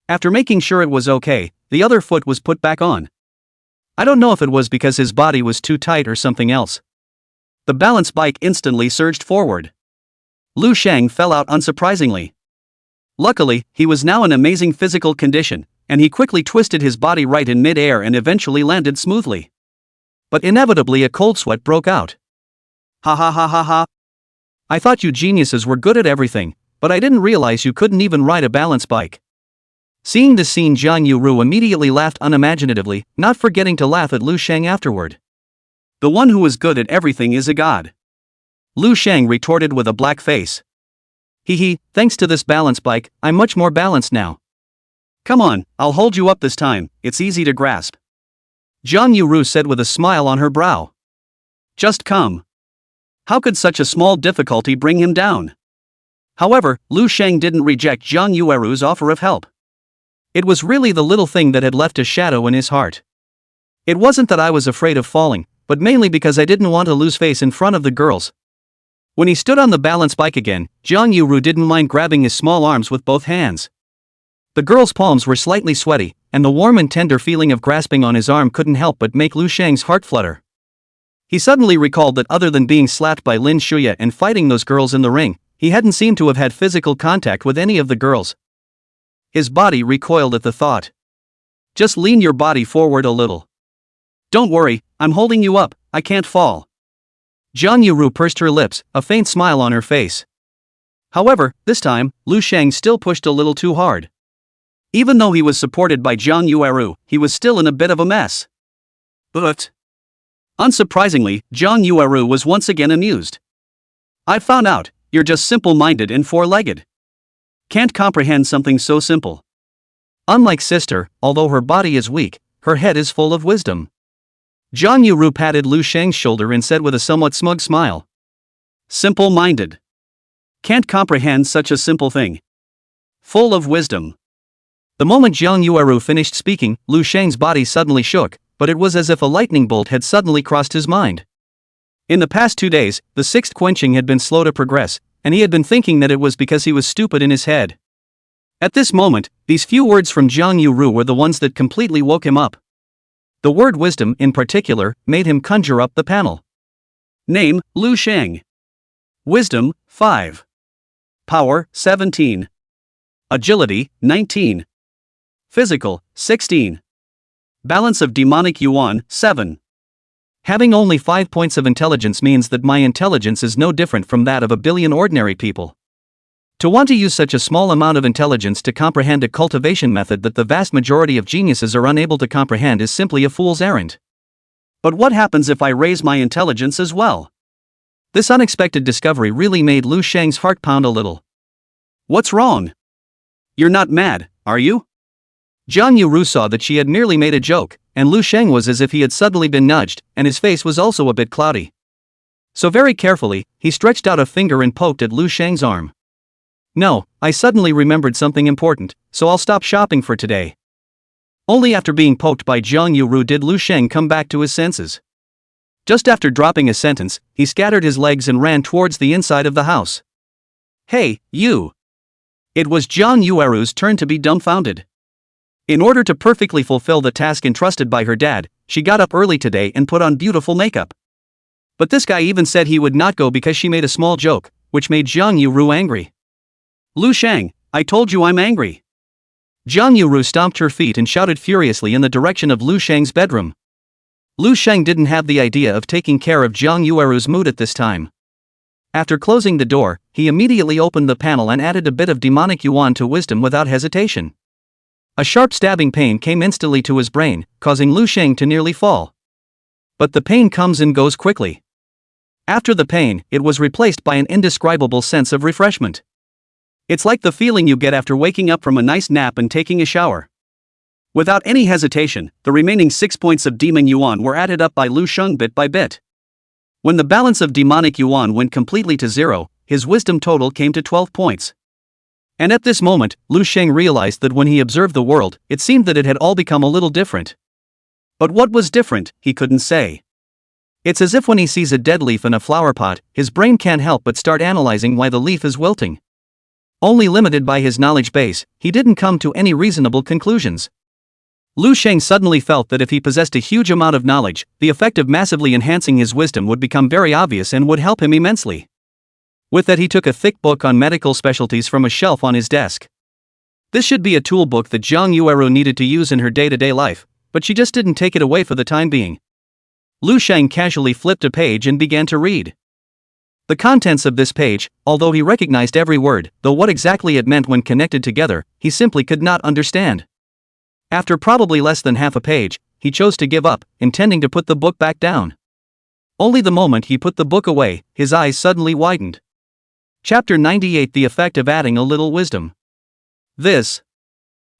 After making sure it was okay, the other foot was put back on. I don't know if it was because his body was too tight or something else. The balance bike instantly surged forward. Lu Shang fell out unsurprisingly. Luckily, he was now in amazing physical condition, and he quickly twisted his body right in mid-air and eventually landed smoothly. But inevitably a cold sweat broke out. Ha ha ha ha ha. I thought you geniuses were good at everything, but I didn't realize you couldn't even ride a balance bike. Seeing this scene, Jiang Yuru immediately laughed unimaginatively, not forgetting to laugh at Lu Sheng afterward. The one who is good at everything is a god. Lu Sheng retorted with a black face. Hee, thanks to this balance bike, I'm much more balanced now. Come on, I'll hold you up this time, it's easy to grasp. Jiang Yuru said with a smile on her brow. Just come. How could such a small difficulty bring him down? However, Lu Sheng didn't reject Jiang Yueru's offer of help. It was really the little thing that had left a shadow in his heart. It wasn't that I was afraid of falling, but mainly because I didn't want to lose face in front of the girls. When he stood on the balance bike again, Jiang Yuru didn't mind grabbing his small arms with both hands. The girl's palms were slightly sweaty, and the warm and tender feeling of grasping on his arm couldn't help but make Lu Sheng's heart flutter. He suddenly recalled that other than being slapped by Lin Shuya and fighting those girls in the ring, he hadn't seemed to have had physical contact with any of the girls. His body recoiled at the thought. Just lean your body forward a little. Don't worry, I'm holding you up, I can't fall. Jiang Yuru pursed her lips, a faint smile on her face. However, this time, Lu Sheng still pushed a little too hard. Even though he was supported by Jiang Yueru, he was still in a bit of a mess. But unsurprisingly, Jiang Yueru was once again amused. I found out, you're just simple-minded and four-legged. Can't comprehend something so simple. Unlike sister, although her body is weak, her head is full of wisdom. Jiang Yuru patted Lu Sheng's shoulder and said with a somewhat smug smile. Simple-minded. Can't comprehend such a simple thing. Full of wisdom. The moment Jiang Yueru finished speaking, Lu Sheng's body suddenly shook, but it was as if a lightning bolt had suddenly crossed his mind. In the past 2 days, the sixth quenching had been slow to progress, and he had been thinking that it was because he was stupid in his head. At this moment, these few words from Jiang Yuru were the ones that completely woke him up. The word wisdom, in particular, made him conjure up the panel. Name, Lu Sheng. Wisdom, 5. Power, 17. Agility, 19. Physical, 16. Balance of demonic yuan, 7. Having only 5 points of intelligence means that my intelligence is no different from that of a billion ordinary people. To want to use such a small amount of intelligence to comprehend a cultivation method that the vast majority of geniuses are unable to comprehend is simply a fool's errand. But what happens if I raise my intelligence as well? This unexpected discovery really made Lu Sheng's heart pound a little. What's wrong? You're not mad, are you? Jiang Yuru saw that she had merely made a joke, and Lu Sheng was as if he had suddenly been nudged, and his face was also a bit cloudy. So very carefully, he stretched out a finger and poked at Lu Sheng's arm. No, I suddenly remembered something important, so I'll stop shopping for today. Only after being poked by Jiang Yuru did Lu Sheng come back to his senses. Just after dropping a sentence, he scattered his legs and ran towards the inside of the house. Hey, you! It was Jiang Yueru's turn to be dumbfounded. In order to perfectly fulfill the task entrusted by her dad, she got up early today and put on beautiful makeup. But this guy even said he would not go because she made a small joke, which made Jiang Yuru angry. Lu Sheng, I told you I'm angry. Jiang Yuru stomped her feet and shouted furiously in the direction of Lu Sheng's bedroom. Lu Sheng didn't have the idea of taking care of Jiang Yueru's mood at this time. After closing the door, he immediately opened the panel and added a bit of demonic yuan to wisdom without hesitation. A sharp stabbing pain came instantly to his brain, causing Lu Sheng to nearly fall. But the pain comes and goes quickly. After the pain, it was replaced by an indescribable sense of refreshment. It's like the feeling you get after waking up from a nice nap and taking a shower. Without any hesitation, the remaining 6 points of demon yuan were added up by Lu Sheng bit by bit. When the balance of demonic yuan went completely to zero, his wisdom total came to 12 points. And at this moment, Lu Sheng realized that when he observed the world, it seemed that it had all become a little different. But what was different, he couldn't say. It's as if when he sees a dead leaf in a flower pot, his brain can't help but start analyzing why the leaf is wilting. Only limited by his knowledge base, he didn't come to any reasonable conclusions. Lu Sheng suddenly felt that if he possessed a huge amount of knowledge, the effect of massively enhancing his wisdom would become very obvious and would help him immensely. With that, he took a thick book on medical specialties from a shelf on his desk. This should be a tool book that Jiang Yueru needed to use in her day-to-day life, but she just didn't take it away for the time being. Lu Sheng casually flipped a page and began to read. The contents of this page, although he recognized every word, though what exactly it meant when connected together, he simply could not understand. After probably less than half a page, he chose to give up, intending to put the book back down. Only the moment he put the book away, his eyes suddenly widened. Chapter 98: The Effect of Adding a Little Wisdom. Is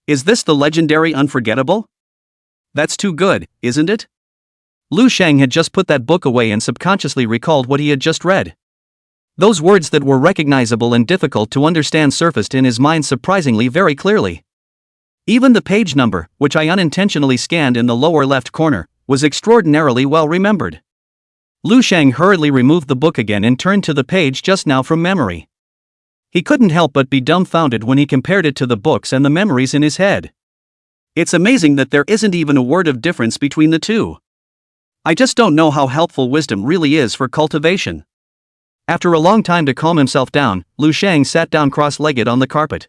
this the legendary Unforgettable? That's too good, isn't it? Lu Shang had just put that book away and subconsciously recalled what he had just read. Those words that were recognizable and difficult to understand surfaced in his mind surprisingly very clearly. Even the page number, which I unintentionally scanned in the lower left corner, was extraordinarily well remembered. Lu Shang hurriedly removed the book again and turned to the page just now from memory. He couldn't help but be dumbfounded when he compared it to the books and the memories in his head. It's amazing that there isn't even a word of difference between the two. I just don't know how helpful wisdom really is for cultivation. After a long time to calm himself down, Lu Shang sat down cross-legged on the carpet.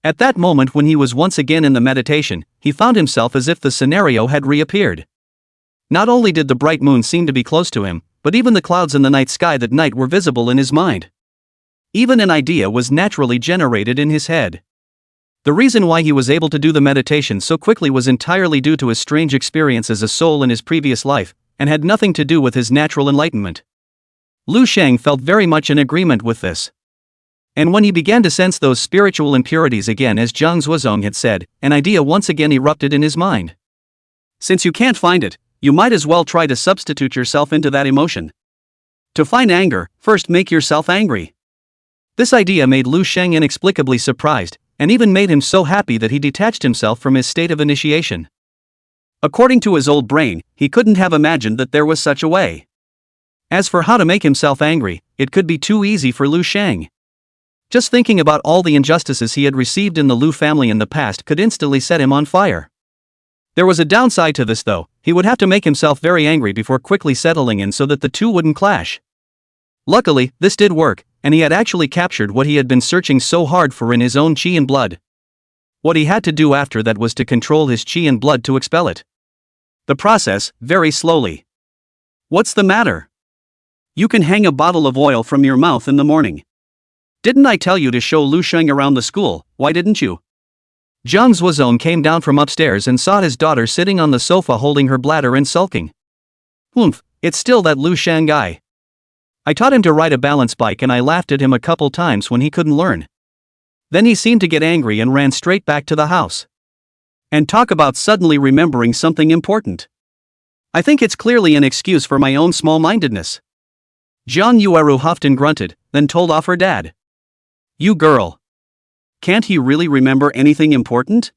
At that moment when he was once again in the meditation, he found himself as if the scenario had reappeared. Not only did the bright moon seem to be close to him, but even the clouds in the night sky that night were visible in his mind. Even an idea was naturally generated in his head. The reason why he was able to do the meditation so quickly was entirely due to his strange experience as a soul in his previous life, and had nothing to do with his natural enlightenment. Lu Shang felt very much in agreement with this. And when he began to sense those spiritual impurities again, as Zhang Zuozong had said, an idea once again erupted in his mind. Since you can't find it, you might as well try to substitute yourself into that emotion. To find anger, first make yourself angry. This idea made Lu Shang inexplicably surprised, and even made him so happy that he detached himself from his state of initiation. According to his old brain, he couldn't have imagined that there was such a way. As for how to make himself angry, it could be too easy for Lu Shang. Just thinking about all the injustices he had received in the Lu family in the past could instantly set him on fire. There was a downside to this though: he would have to make himself very angry before quickly settling in so that the two wouldn't clash. Luckily, this did work, and he had actually captured what he had been searching so hard for in his own qi and blood. What he had to do after that was to control his qi and blood to expel it. The process, very slowly. What's the matter? You can hang a bottle of oil from your mouth in the morning. Didn't I tell you to show Lu Shang around the school? Why didn't you? Zhang Zuozong came down from upstairs and saw his daughter sitting on the sofa holding her bladder and sulking. It's still that Lu Shang guy. I taught him to ride a balance bike and I laughed at him a couple times when he couldn't learn. Then he seemed to get angry and ran straight back to the house. And talk about suddenly remembering something important. I think it's clearly an excuse for my own small-mindedness. Zhang Yueru huffed and grunted, then told off her dad. You girl. Can't he really remember anything important?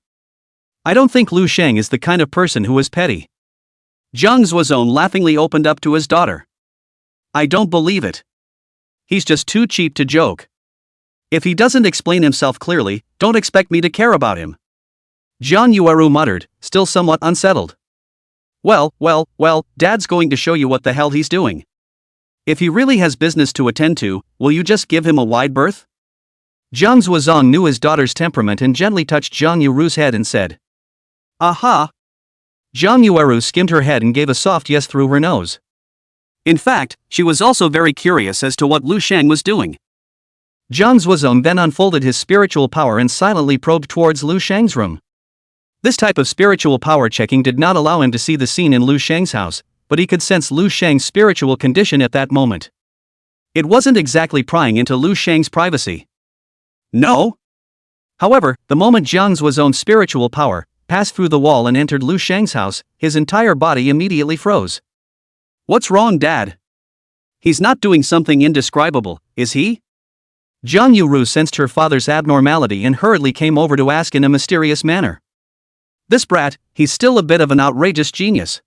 I don't think Lu Shang is the kind of person who is petty. Zhang Zuozong laughingly opened up to his daughter. I don't believe it. He's just too cheap to joke. If he doesn't explain himself clearly, don't expect me to care about him. Zhang Yueru muttered, still somewhat unsettled. Well, Dad's going to show you what the hell he's doing. If he really has business to attend to, will you just give him a wide berth? Zhang Zuozong knew his daughter's temperament and gently touched Zhang Yueru's head and said, Aha! Zhang Yueru skimmed her head and gave a soft yes through her nose. In fact, she was also very curious as to what Lu Shang was doing. Zhang Zuozong then unfolded his spiritual power and silently probed towards Lu Shang's room. This type of spiritual power checking did not allow him to see the scene in Lu Shang's house, but he could sense Lu Shang's spiritual condition at that moment. It wasn't exactly prying into Lu Shang's privacy. No. However, the moment Zhang Zuozong's spiritual power passed through the wall and entered Lu Shang's house, his entire body immediately froze. What's wrong, Dad? He's not doing something indescribable, is he? Zhang Yueru sensed her father's abnormality and hurriedly came over to ask in a mysterious manner. This brat, he's still a bit of an outrageous genius.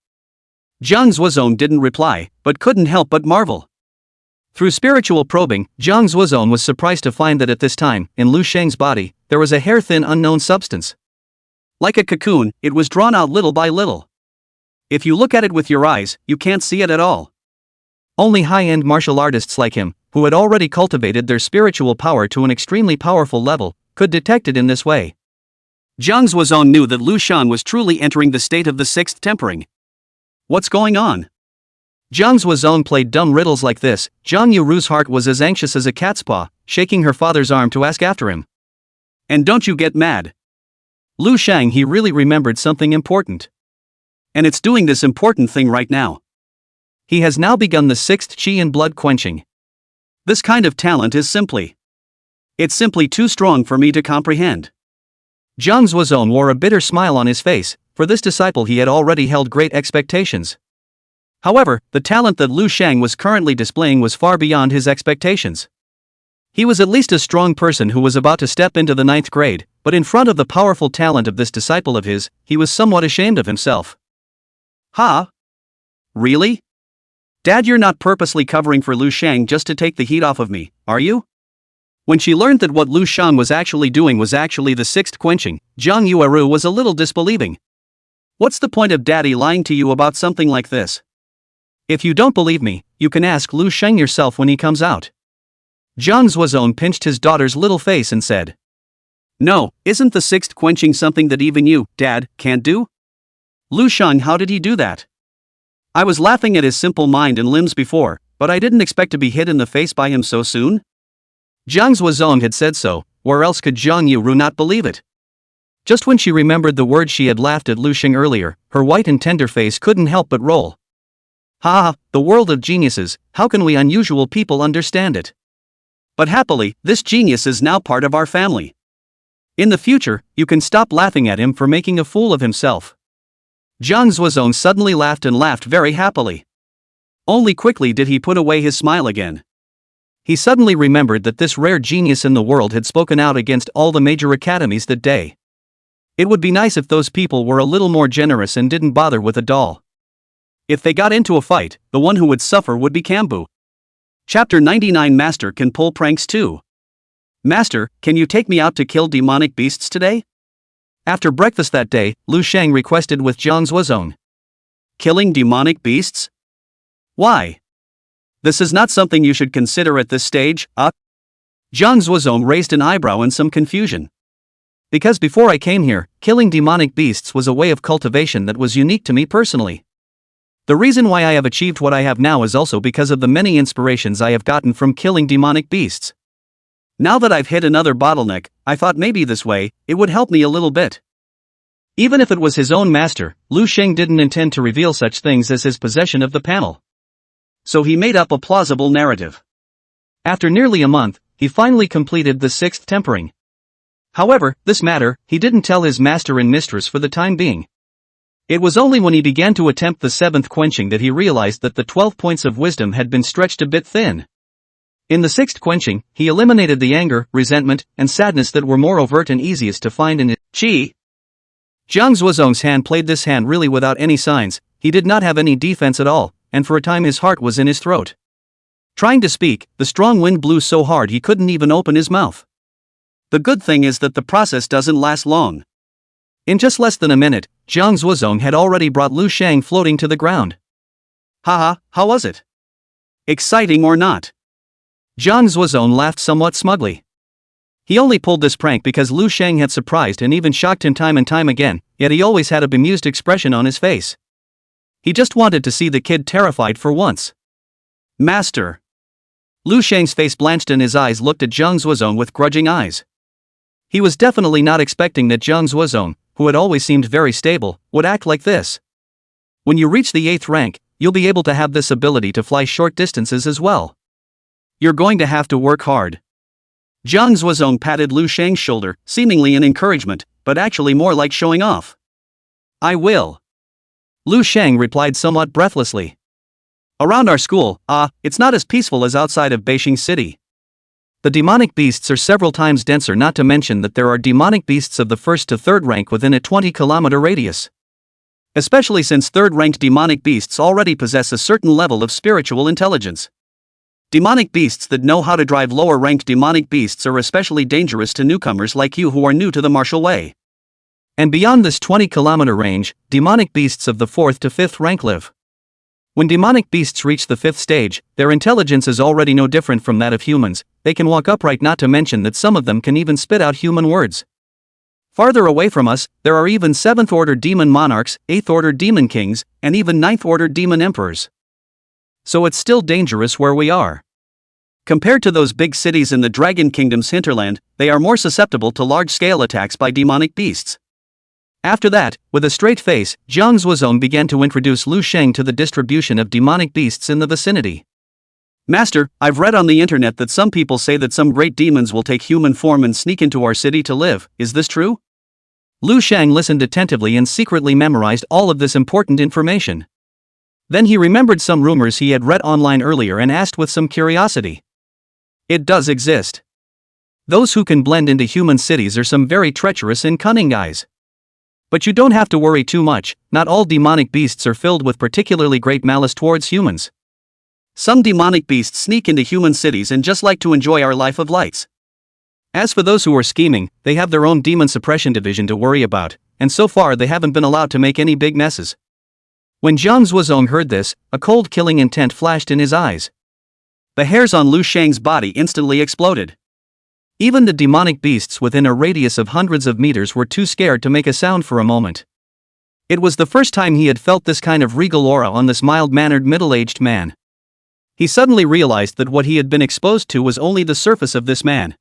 Zhang Zuozong didn't reply, but couldn't help but marvel. Through spiritual probing, Zhang Zuozong was surprised to find that at this time, in Lu Shang's body, there was a hair-thin unknown substance. Like a cocoon, it was drawn out little by little. If you look at it with your eyes, you can't see it at all. Only high-end martial artists like him, who had already cultivated their spiritual power to an extremely powerful level, could detect it in this way. Zhang Zuozong knew that Lu Shan was truly entering the state of the sixth tempering. What's going on? Jiang Zuozong played dumb riddles like this. Zhang Yuru's heart was as anxious as a cat's paw, shaking her father's arm to ask after him. And don't you get mad. Lu Shang, he really remembered something important. And it's doing this important thing right now. He has now begun the sixth qi and blood quenching. This kind of talent is it's simply too strong for me to comprehend. Jiang Zuozong wore a bitter smile on his face. For this disciple he had already held great expectations. However, the talent that Lu Shang was currently displaying was far beyond his expectations. He was at least a strong person who was about to step into the 9th grade, but in front of the powerful talent of this disciple of his, he was somewhat ashamed of himself. Ha? Really? Dad, you're not purposely covering for Lu Shang just to take the heat off of me, are you? When she learned that what Lu Shang was actually doing was actually the 6th quenching, Zhang Yueru was a little disbelieving. What's the point of Daddy lying to you about something like this? If you don't believe me, you can ask Lu Shang yourself when he comes out. Jiang Zuozong pinched his daughter's little face and said. No, isn't the 6th quenching something that even you, Dad, can't do? Lu Shang, how did he do that? I was laughing at his simple mind and limbs before, but I didn't expect to be hit in the face by him so soon. Jiang Zuozong had said so, where else could Zhang Yueru not believe it? Just when she remembered the words she had laughed at Lu Shang earlier, her white and tender face couldn't help but roll. Ha ha, the world of geniuses, how can we unusual people understand it? But happily, this genius is now part of our family. In the future, you can stop laughing at him for making a fool of himself. Jiang Zuozong suddenly laughed and laughed very happily. Only quickly did he put away his smile again. He suddenly remembered that this rare genius in the world had spoken out against all the major academies that day. It would be nice if those people were a little more generous and didn't bother with a doll. If they got into a fight, the one who would suffer would be Kambu. Chapter 99. Master can pull pranks too. Master, can you take me out to kill demonic beasts today? After breakfast that day, Lu Shang requested with Jiang Zuozong. Killing demonic beasts? Why? This is not something you should consider at this stage, Jiang Zuozong raised an eyebrow in some confusion. Because before I came here, killing demonic beasts was a way of cultivation that was unique to me personally. The reason why I have achieved what I have now is also because of the many inspirations I have gotten from killing demonic beasts. Now that I've hit another bottleneck, I thought maybe this way, it would help me a little bit. Even if it was his own master, Lu Shang didn't intend to reveal such things as his possession of the panel. So he made up a plausible narrative. After nearly a month, he finally completed the 6th tempering. However, this matter, he didn't tell his master and mistress for the time being. It was only when he began to attempt the 7th quenching that he realized that the 12 points of wisdom had been stretched a bit thin. In the 6th quenching, he eliminated the anger, resentment, and sadness that were more overt and easiest to find in his qi. Jiang Zuozong's hand played this hand really without any signs. He did not have any defense at all, and for a time his heart was in his throat. Trying to speak, the strong wind blew so hard he couldn't even open his mouth. The good thing is that the process doesn't last long. In just less than a minute, Jiang Zuozong had already brought Lu Shang floating to the ground. Haha, how was it? Exciting or not? Jiang Zuozong laughed somewhat smugly. He only pulled this prank because Lu Shang had surprised and even shocked him time and time again, yet he always had a bemused expression on his face. He just wanted to see the kid terrified for once. Master. Lu Shang's face blanched and his eyes looked at Jiang Zuozong with grudging eyes. He was definitely not expecting that Jiang Zuozong, who had always seemed very stable, would act like this. When you reach the 8th rank, you'll be able to have this ability to fly short distances as well. You're going to have to work hard. Jiang Zuozong patted Lu Shang's shoulder, seemingly in encouragement, but actually more like showing off. I will. Lu Shang replied somewhat breathlessly. Around our school, it's not as peaceful as outside of Beijing City. The demonic beasts are several times denser, not to mention that there are demonic beasts of the 1st to 3rd rank within a 20-kilometer radius. Especially since 3rd-ranked demonic beasts already possess a certain level of spiritual intelligence. Demonic beasts that know how to drive lower-ranked demonic beasts are especially dangerous to newcomers like you who are new to the martial way. And beyond this 20-kilometer range, demonic beasts of the 4th to 5th rank live. When demonic beasts reach the 5th stage, their intelligence is already no different from that of humans. They can walk upright, not to mention that some of them can even spit out human words. Farther away from us, there are even 7th-order demon monarchs, 8th-order demon kings, and even 9th-order demon emperors. So it's still dangerous where we are. Compared to those big cities in the Dragon Kingdom's hinterland, they are more susceptible to large-scale attacks by demonic beasts. After that, with a straight face, Jiang Zuozong began to introduce Lu Sheng to the distribution of demonic beasts in the vicinity. Master, I've read on the internet that some people say that some great demons will take human form and sneak into our city to live. Is this true? Lu Sheng listened attentively and secretly memorized all of this important information. Then he remembered some rumors he had read online earlier and asked with some curiosity. It does exist. Those who can blend into human cities are some very treacherous and cunning guys. But you don't have to worry too much, not all demonic beasts are filled with particularly great malice towards humans. Some demonic beasts sneak into human cities and just like to enjoy our life of lights. As for those who are scheming, they have their own demon suppression division to worry about, and so far they haven't been allowed to make any big messes. When Jiang Zuozong heard this, a cold killing intent flashed in his eyes. The hairs on Lu Sheng's body instantly exploded. Even the demonic beasts within a radius of hundreds of meters were too scared to make a sound for a moment. It was the first time he had felt this kind of regal aura on this mild-mannered middle-aged man. He suddenly realized that what he had been exposed to was only the surface of this man.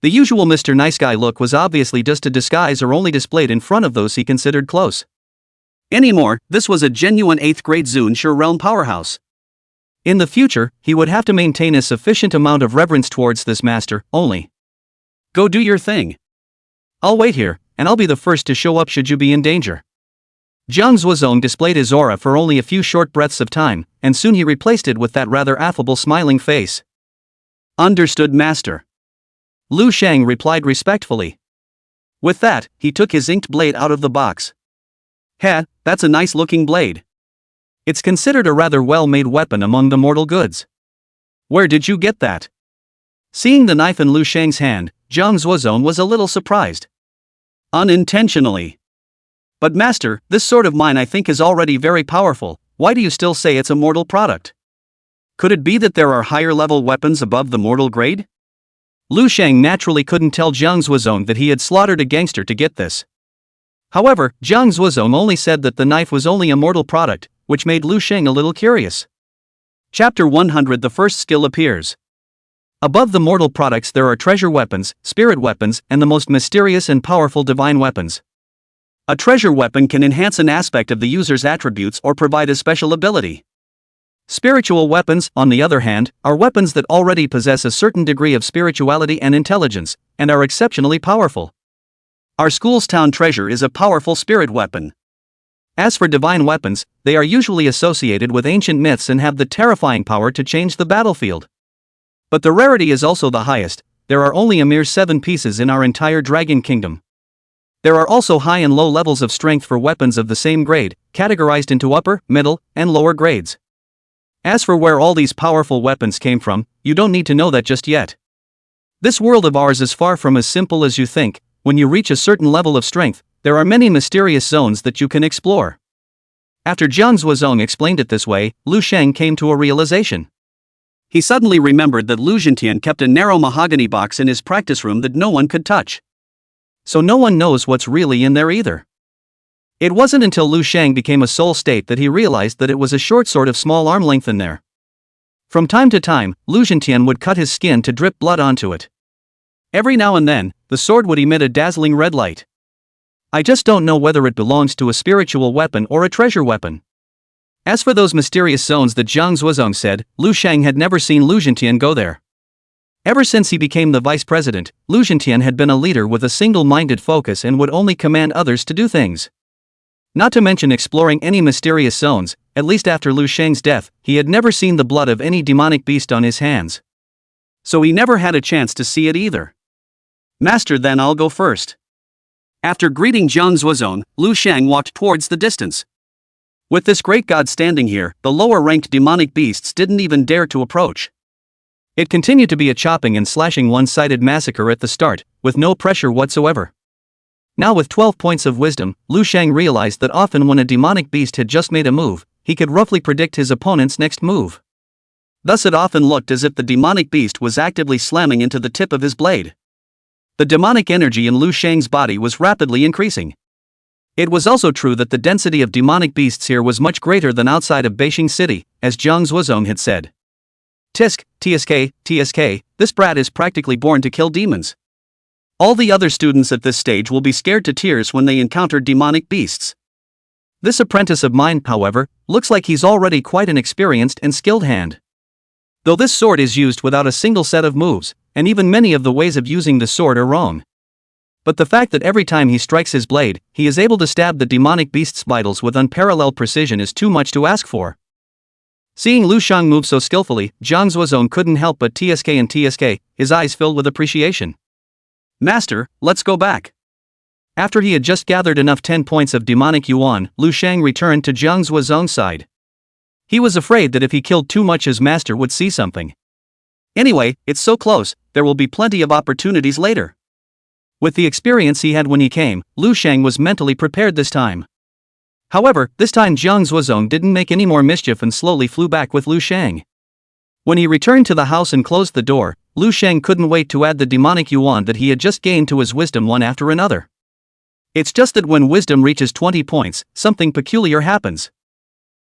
The usual Mr. Nice Guy look was obviously just a disguise or only displayed in front of those he considered close. Anymore, this was a genuine 8th grade Zun realm powerhouse. In the future, he would have to maintain a sufficient amount of reverence towards this master, only. Go do your thing. I'll wait here, and I'll be the first to show up should you be in danger. Jiang Zuozong displayed his aura for only a few short breaths of time, and soon he replaced it with that rather affable smiling face. Understood, master. Lu Sheng replied respectfully. With that, he took his inked blade out of the box. Heh, that's a nice-looking blade. It's considered a rather well-made weapon among the mortal goods. Where did you get that? Seeing the knife in Lu Sheng's hand, Jiang Zuozong was a little surprised. Unintentionally. But master, this sword of mine I think is already very powerful. Why do you still say it's a mortal product? Could it be that there are higher-level weapons above the mortal grade? Lu Sheng naturally couldn't tell Jiang Zuozong that he had slaughtered a gangster to get this. However, Jiang Zuozong only said that the knife was only a mortal product, which made Lu Sheng a little curious. Chapter 100. The first skill appears. Above the mortal products there are treasure weapons, spirit weapons, and the most mysterious and powerful divine weapons. A treasure weapon can enhance an aspect of the user's attributes or provide a special ability. Spiritual weapons, on the other hand, are weapons that already possess a certain degree of spirituality and intelligence, and are exceptionally powerful. Our school's town treasure is a powerful spirit weapon. As for divine weapons, they are usually associated with ancient myths and have the terrifying power to change the battlefield. But the rarity is also the highest. There are only a mere 7 pieces in our entire Dragon Kingdom. There are also high and low levels of strength for weapons of the same grade, categorized into upper, middle, and lower grades. As for where all these powerful weapons came from, you don't need to know that just yet. This world of ours is far from as simple as you think. When you reach a certain level of strength, there are many mysterious zones that you can explore. After Jiang Zuozong explained it this way, Lu Sheng came to a realization. He suddenly remembered that Lu Zhentian kept a narrow mahogany box in his practice room that no one could touch. So no one knows what's really in there either. It wasn't until Lu Sheng became a soul state that he realized that it was a short sword of small arm length in there. From time to time, Lu Zhentian would cut his skin to drip blood onto it. Every now and then, the sword would emit a dazzling red light. I just don't know whether it belongs to a spiritual weapon or a treasure weapon. As for those mysterious zones that Jiang Zuozong said, Lu Sheng had never seen Lu Zhentian go there. Ever since he became the vice president, Lu Zhentian had been a leader with a single-minded focus and would only command others to do things. Not to mention exploring any mysterious zones, at least after Lu Sheng's death, he had never seen the blood of any demonic beast on his hands. So he never had a chance to see it either. Master, then I'll go first. After greeting Jiang Zuozong, Lu Sheng walked towards the distance. With this great god standing here, the lower-ranked demonic beasts didn't even dare to approach. It continued to be a chopping and slashing one-sided massacre at the start, with no pressure whatsoever. Now with 12 points of wisdom, Lu Sheng realized that often when a demonic beast had just made a move, he could roughly predict his opponent's next move. Thus it often looked as if the demonic beast was actively slamming into the tip of his blade. The demonic energy in Lu Sheng's body was rapidly increasing. It was also true that the density of demonic beasts here was much greater than outside of Beijing City, as Jiang Zuozong had said. Tisk, TSK, this brat is practically born to kill demons. All the other students at this stage will be scared to tears when they encounter demonic beasts. This apprentice of mine, however, looks like he's already quite an experienced and skilled hand. Though this sword is used without a single set of moves, and even many of the ways of using the sword are wrong. But the fact that every time he strikes his blade, he is able to stab the demonic beast's vitals with unparalleled precision is too much to ask for. Seeing Lu Shang move so skillfully, Jiang Zuozong couldn't help but TSK, his eyes filled with appreciation. Master, let's go back. After he had just gathered enough 10 points of demonic yuan, Lu Shang returned to Jiang Zuozong's side. He was afraid that if he killed too much his master would see something. Anyway, it's so close, there will be plenty of opportunities later. With the experience he had when he came, Lu Shang was mentally prepared this time. However, this time Jiang Zuozong didn't make any more mischief and slowly flew back with Lu Shang. When he returned to the house and closed the door, Lu Shang couldn't wait to add the demonic yuan that he had just gained to his wisdom one after another. It's just that when wisdom reaches 20 points, something peculiar happens.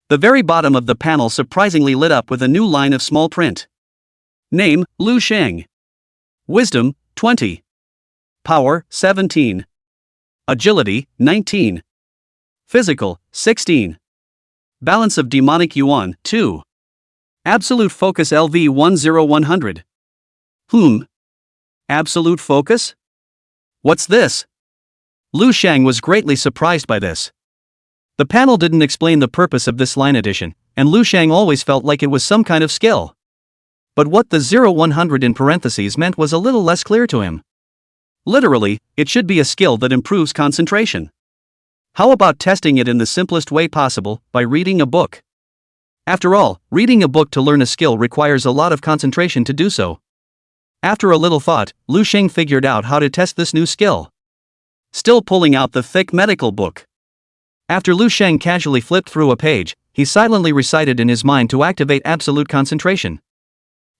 The very bottom of the panel surprisingly lit up with a new line of small print. Name, Lu Shang. Wisdom, 20. Power, 17. Agility, 19. Physical, 16. Balance of demonic yuan, 2. Absolute focus LV 10100. Absolute focus? What's this? Lu Shang was greatly surprised by this. The panel didn't explain the purpose of this line addition, and Lu Shang always felt like it was some kind of skill. But what the 0100 in parentheses meant was a little less clear to him. Literally, it should be a skill that improves concentration. How about testing it in the simplest way possible, by reading a book? After all, reading a book to learn a skill requires a lot of concentration to do so. After a little thought, Lu Shang figured out how to test this new skill. Still pulling out the thick medical book. After Lu Shang casually flipped through a page, he silently recited in his mind to activate absolute concentration.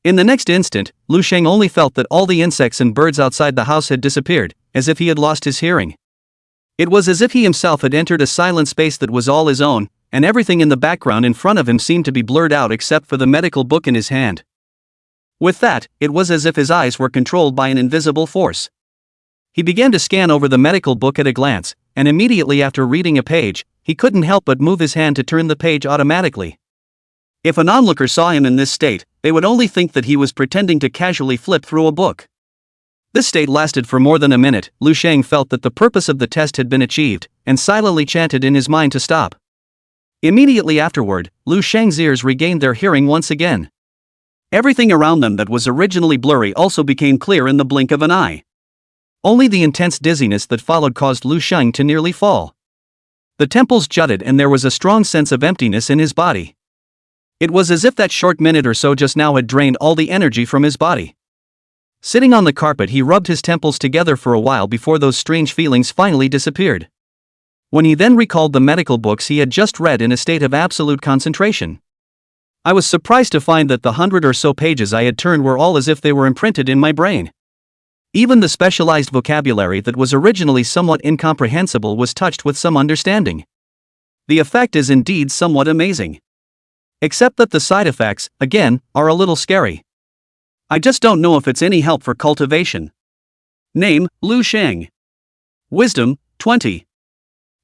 In the next instant, Lu Shang only felt that all the insects and birds outside the house had disappeared, as if he had lost his hearing. It was as if he himself had entered a silent space that was all his own, and everything in the background in front of him seemed to be blurred out except for the medical book in his hand. With that, it was as if his eyes were controlled by an invisible force. He began to scan over the medical book at a glance, and immediately after reading a page, he couldn't help but move his hand to turn the page automatically. If an onlooker saw him in this state, they would only think that he was pretending to casually flip through a book. This state lasted for more than a minute. Lu Shang felt that the purpose of the test had been achieved, and silently chanted in his mind to stop. Immediately afterward, Lu Shang's ears regained their hearing once again. Everything around them that was originally blurry also became clear in the blink of an eye. Only the intense dizziness that followed caused Lu Shang to nearly fall. The temples jutted and there was a strong sense of emptiness in his body. It was as if that short minute or so just now had drained all the energy from his body. Sitting on the carpet, he rubbed his temples together for a while before those strange feelings finally disappeared. When he then recalled the medical books he had just read in a state of absolute concentration. I was surprised to find that the 100 or so pages I had turned were all as if they were imprinted in my brain. Even the specialized vocabulary that was originally somewhat incomprehensible was touched with some understanding. The effect is indeed somewhat amazing. Except that the side effects, again, are a little scary. I just don't know if it's any help for cultivation. Name, Lu Shang. Wisdom, 20.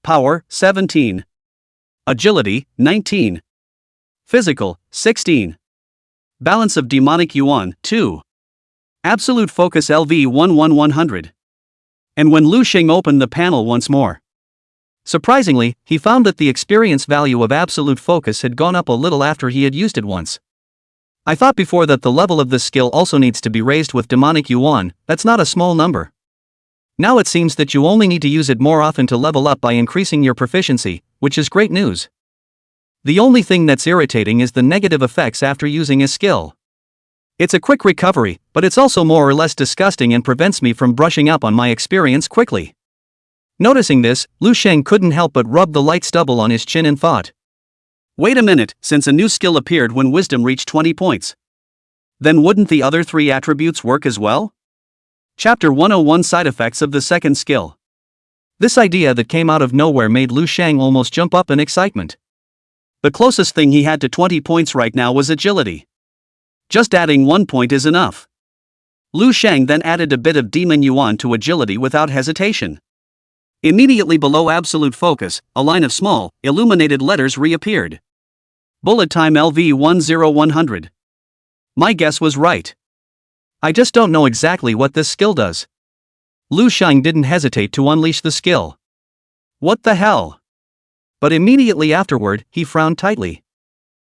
Power, 17. Agility, 19. Physical, 16. Balance of demonic yuan, 2. Absolute focus LV 11100. And when Lu Shang opened the panel once more, surprisingly, he found that the experience value of absolute focus had gone up a little after he had used it once. I thought before that the level of this skill also needs to be raised with demonic yuan. That's not a small number. Now it seems that you only need to use it more often to level up by increasing your proficiency, which is great news. The only thing that's irritating is the negative effects after using a skill. It's a quick recovery, but it's also more or less disgusting and prevents me from brushing up on my experience quickly. Noticing this, Lu Shang couldn't help but rub the light stubble on his chin and thought. Wait a minute, since a new skill appeared when wisdom reached 20 points. Then wouldn't the other 3 attributes work as well? Chapter 101 Side Effects of the Second Skill. This idea that came out of nowhere made Lu Shang almost jump up in excitement. The closest thing he had to 20 points right now was agility. Just adding 1 point is enough. Lu Shang then added a bit of demon yuan to agility without hesitation. Immediately below absolute focus, a line of small, illuminated letters reappeared. Bullet time LV10100. My guess was right. I just don't know exactly what this skill does. Lu Shang didn't hesitate to unleash the skill. What the hell? But immediately afterward, he frowned tightly.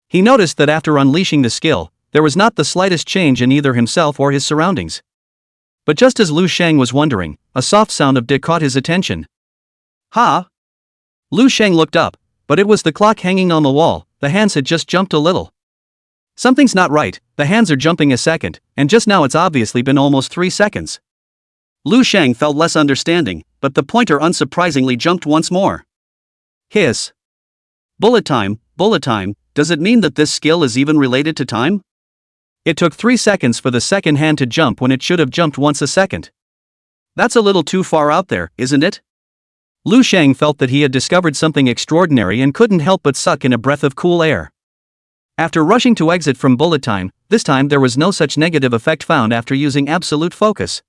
He noticed that after unleashing the skill, there was not the slightest change in either himself or his surroundings. But just as Lu Shang was wondering, a soft sound of "dick" caught his attention. Ha! Lu Shang looked up, but it was the clock hanging on the wall. The hands had just jumped a little. Something's not right, the hands are jumping a second, and just now it's obviously been almost 3 seconds. Lu Shang felt less understanding, but the pointer unsurprisingly jumped once more. Hiss. Bullet time, does it mean that this skill is even related to time? It took 3 seconds for the second hand to jump when it should have jumped once a second. That's a little too far out there, isn't it? Lu Shang felt that he had discovered something extraordinary and couldn't help but suck in a breath of cool air. After rushing to exit from bullet time, this time there was no such negative effect found after using absolute focus.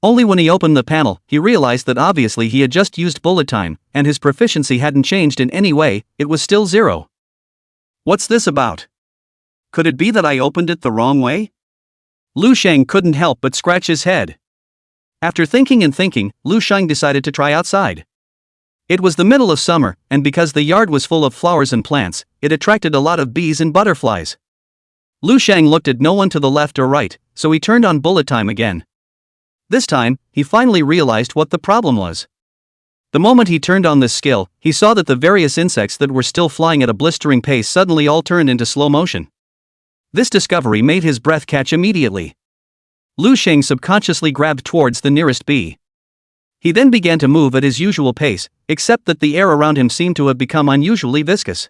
Only when he opened the panel, he realized that obviously he had just used bullet time, and his proficiency hadn't changed in any way, it was still 0. What's this about? Could it be that I opened it the wrong way? Lu Shang couldn't help but scratch his head. After thinking and thinking, Lu Shang decided to try outside. It was the middle of summer, and because the yard was full of flowers and plants, it attracted a lot of bees and butterflies. Lu Shang looked at no one to the left or right, so he turned on bullet time again. This time, he finally realized what the problem was. The moment he turned on this skill, he saw that the various insects that were still flying at a blistering pace suddenly all turned into slow motion. This discovery made his breath catch immediately. Lu Shang subconsciously grabbed towards the nearest bee. He then began to move at his usual pace, except that the air around him seemed to have become unusually viscous.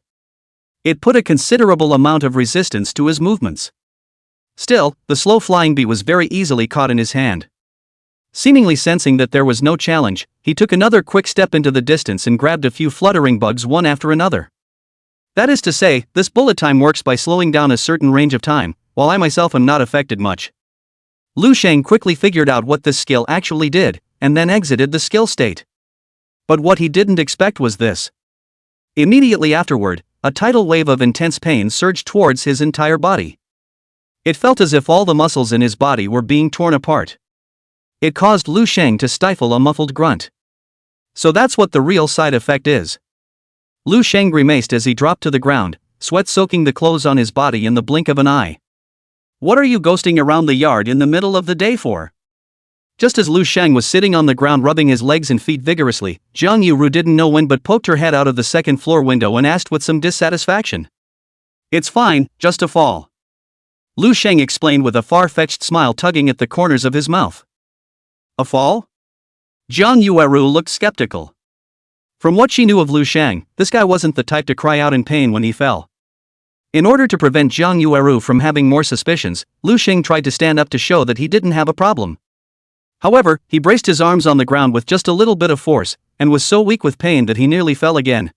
It put a considerable amount of resistance to his movements. Still, the slow-flying bee was very easily caught in his hand. Seemingly sensing that there was no challenge, he took another quick step into the distance and grabbed a few fluttering bugs one after another. That is to say, this bullet time works by slowing down a certain range of time, while I myself am not affected much. Lu Shang quickly figured out what this skill actually did, and then exited the skill state. But what he didn't expect was this. Immediately afterward, a tidal wave of intense pain surged towards his entire body. It felt as if all the muscles in his body were being torn apart. It caused Lu Shang to stifle a muffled grunt. So that's what the real side effect is. Lu Shang grimaced as he dropped to the ground, sweat soaking the clothes on his body in the blink of an eye. What are you ghosting around the yard in the middle of the day for? Just as Lu Shang was sitting on the ground rubbing his legs and feet vigorously, Jiang Yuru didn't know when but poked her head out of the second-floor window and asked with some dissatisfaction. It's fine, just a fall. Lu Shang explained with a far-fetched smile tugging at the corners of his mouth. A fall? Jiang Yuru looked skeptical. From what she knew of Lu Shang, this guy wasn't the type to cry out in pain when he fell. In order to prevent Jiang Yuru from having more suspicions, Lu Shang tried to stand up to show that he didn't have a problem. However, he braced his arms on the ground with just a little bit of force, and was so weak with pain that he nearly fell again.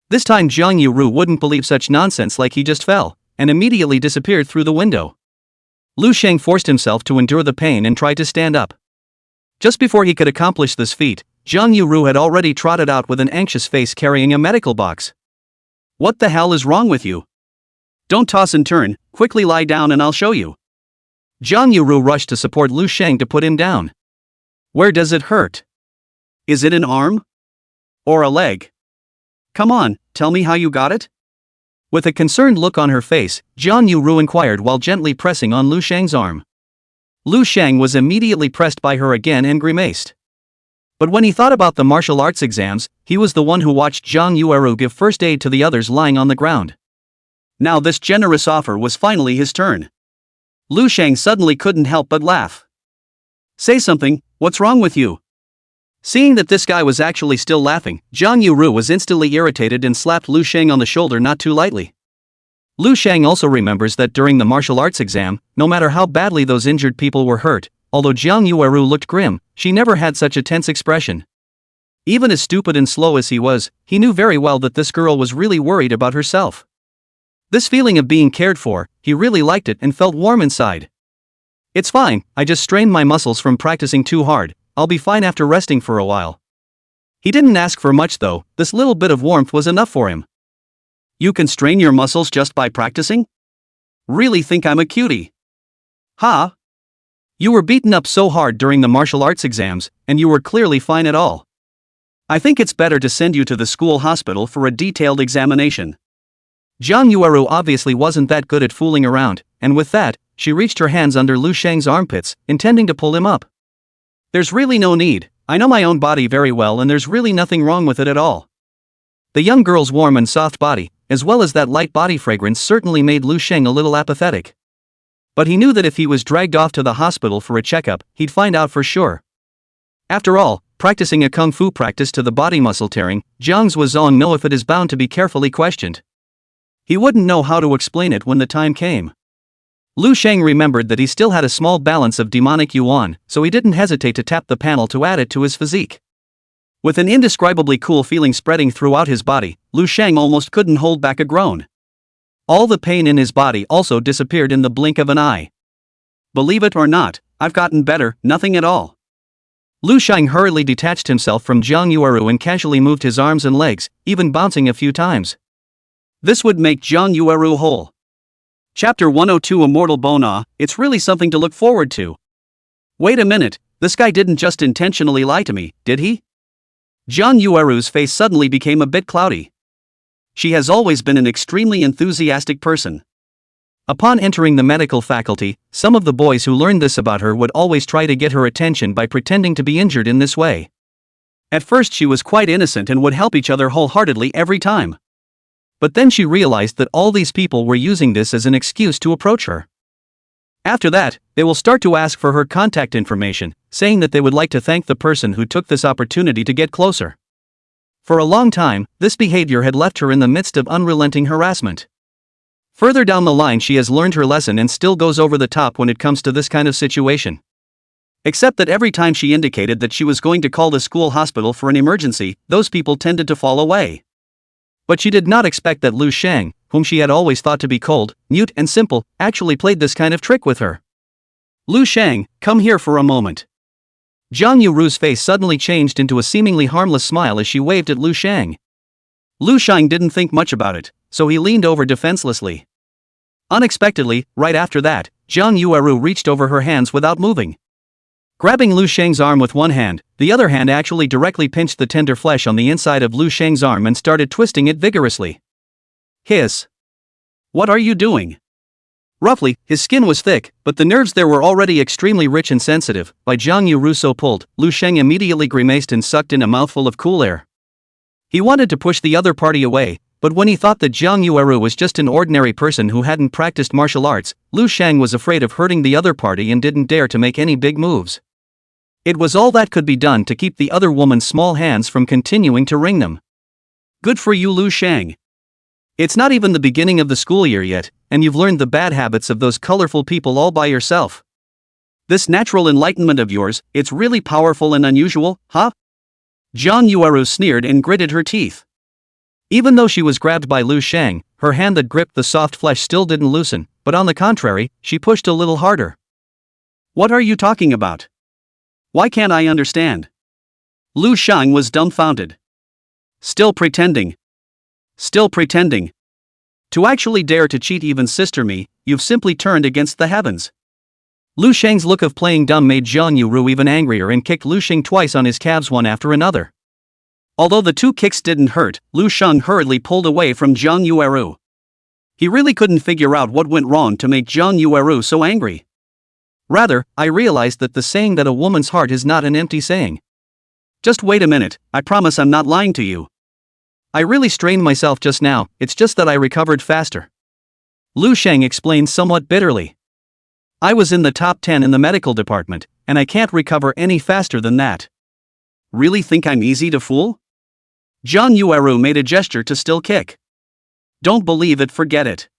This time Jiang Yuru wouldn't believe such nonsense, like he just fell, and immediately disappeared through the window. Lu Shang forced himself to endure the pain and tried to stand up. Just before he could accomplish this feat, Jiang Yuru had already trotted out with an anxious face carrying a medical box. What the hell is wrong with you? Don't toss and turn, quickly lie down and I'll show you. Jiang Yuru rushed to support Lu Shang to put him down. Where does it hurt? Is it an arm? Or a leg? Come on, tell me how you got it? With a concerned look on her face, Jiang Yuru inquired while gently pressing on Lu Shang's arm. Lu Shang was immediately pressed by her again and grimaced. But when he thought about the martial arts exams, he was the one who watched Jiang Yuru give first aid to the others lying on the ground. Now this generous offer was finally his turn. Lu Shang suddenly couldn't help but laugh. Say something, what's wrong with you? Seeing that this guy was actually still laughing, Jiang Yuru was instantly irritated and slapped Lu Shang on the shoulder not too lightly. Lu Shang also remembers that during the martial arts exam, no matter how badly those injured people were hurt, although Jiang Yuru looked grim, she never had such a tense expression. Even as stupid and slow as he was, he knew very well that this girl was really worried about herself. This feeling of being cared for, he really liked it and felt warm inside. It's fine, I just strained my muscles from practicing too hard, I'll be fine after resting for a while. He didn't ask for much though, this little bit of warmth was enough for him. You can strain your muscles just by practicing? Really think I'm a cutie? Huh? You were beaten up so hard during the martial arts exams, and you were clearly fine at all. I think it's better to send you to the school hospital for a detailed examination. Jiang Yueru obviously wasn't that good at fooling around, and with that, she reached her hands under Lu Sheng's armpits, intending to pull him up. There's really no need, I know my own body very well and there's really nothing wrong with it at all. The young girl's warm and soft body, as well as that light body fragrance certainly made Lu Sheng a little apathetic. But he knew that if he was dragged off to the hospital for a checkup, he'd find out for sure. After all, practicing a kung fu practice to the body muscle tearing, Jiang Zhuozong know if it is bound to be carefully questioned. He wouldn't know how to explain it when the time came. Lu Sheng remembered that he still had a small balance of demonic yuan, so he didn't hesitate to tap the panel to add it to his physique. With an indescribably cool feeling spreading throughout his body, Lu Sheng almost couldn't hold back a groan. All the pain in his body also disappeared in the blink of an eye. Believe it or not, I've gotten better, nothing at all. Lu Sheng hurriedly detached himself from Jiang Yueru and casually moved his arms and legs, even bouncing a few times. This would make Jiang Yueru whole. Chapter 102 Immortal Bona, it's really something to look forward to. Wait a minute, this guy didn't just intentionally lie to me, did he? Jiang Yueru's face suddenly became a bit cloudy. She has always been an extremely enthusiastic person. Upon entering the medical faculty, some of the boys who learned this about her would always try to get her attention by pretending to be injured in this way. At first she was quite innocent and would help each other wholeheartedly every time. But then she realized that all these people were using this as an excuse to approach her. After that, they will start to ask for her contact information, saying that they would like to thank the person who took this opportunity to get closer. For a long time, this behavior had left her in the midst of unrelenting harassment. Further down the line she has learned her lesson and still goes over the top when it comes to this kind of situation. Except that every time she indicated that she was going to call the school hospital for an emergency, those people tended to fall away. But she did not expect that Lu Sheng, whom she had always thought to be cold, mute and simple, actually played this kind of trick with her. Lu Sheng, come here for a moment. Jiang Yueru's face suddenly changed into a seemingly harmless smile as she waved at Lu Sheng. Lu Sheng didn't think much about it, so he leaned over defenselessly. Unexpectedly, right after that, Jiang Yueru reached over her hands without moving. Grabbing Lu Sheng's arm with one hand, the other hand actually directly pinched the tender flesh on the inside of Lu Sheng's arm and started twisting it vigorously. Hiss. What are you doing? Roughly, his skin was thick, but the nerves there were already extremely rich and sensitive. By Jiang Yueru so pulled, Lu Sheng immediately grimaced and sucked in a mouthful of cool air. He wanted to push the other party away, but when he thought that Jiang Yueru was just an ordinary person who hadn't practiced martial arts, Lu Sheng was afraid of hurting the other party and didn't dare to make any big moves. It was all that could be done to keep the other woman's small hands from continuing to wring them. Good for you, Lu Sheng. It's not even the beginning of the school year yet, and you've learned the bad habits of those colorful people all by yourself. This natural enlightenment of yours, it's really powerful and unusual, huh? Jiang Yueru sneered and gritted her teeth. Even though she was grabbed by Lu Sheng, her hand that gripped the soft flesh still didn't loosen, but on the contrary, she pushed a little harder. What are you talking about? Why can't I understand? Lu Sheng was dumbfounded. Still pretending. Still pretending. To actually dare to cheat even sister me, you've simply turned against the heavens. Lu Sheng's look of playing dumb made Jiang Yueru even angrier and kicked Lu Sheng twice on his calves one after another. Although the two kicks didn't hurt, Lu Sheng hurriedly pulled away from Jiang Yueru. He really couldn't figure out what went wrong to make Jiang Yueru so angry. Rather, I realized that the saying that a woman's heart is not an empty saying. Just wait a minute, I promise I'm not lying to you. I really strained myself just now, it's just that I recovered faster. Lu Sheng explained somewhat bitterly. I was in the top 10 in the medical department, and I can't recover any faster than that. Really think I'm easy to fool? Jiang Yueru made a gesture to still kick. Don't believe it, forget it.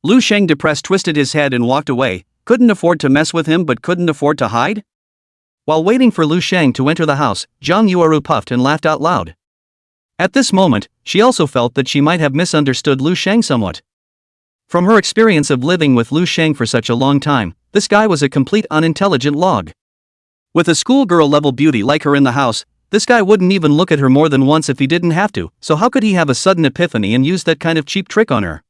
Lu Sheng depressed twisted his head and walked away. Couldn't afford to mess with him but couldn't afford to hide? While waiting for Lu Shang to enter the house, Zhang Yueru puffed and laughed out loud. At this moment, she also felt that she might have misunderstood Lu Shang somewhat. From her experience of living with Lu Shang for such a long time, this guy was a complete unintelligent log. With a schoolgirl-level beauty like her in the house, this guy wouldn't even look at her more than once if he didn't have to, so how could he have a sudden epiphany and use that kind of cheap trick on her?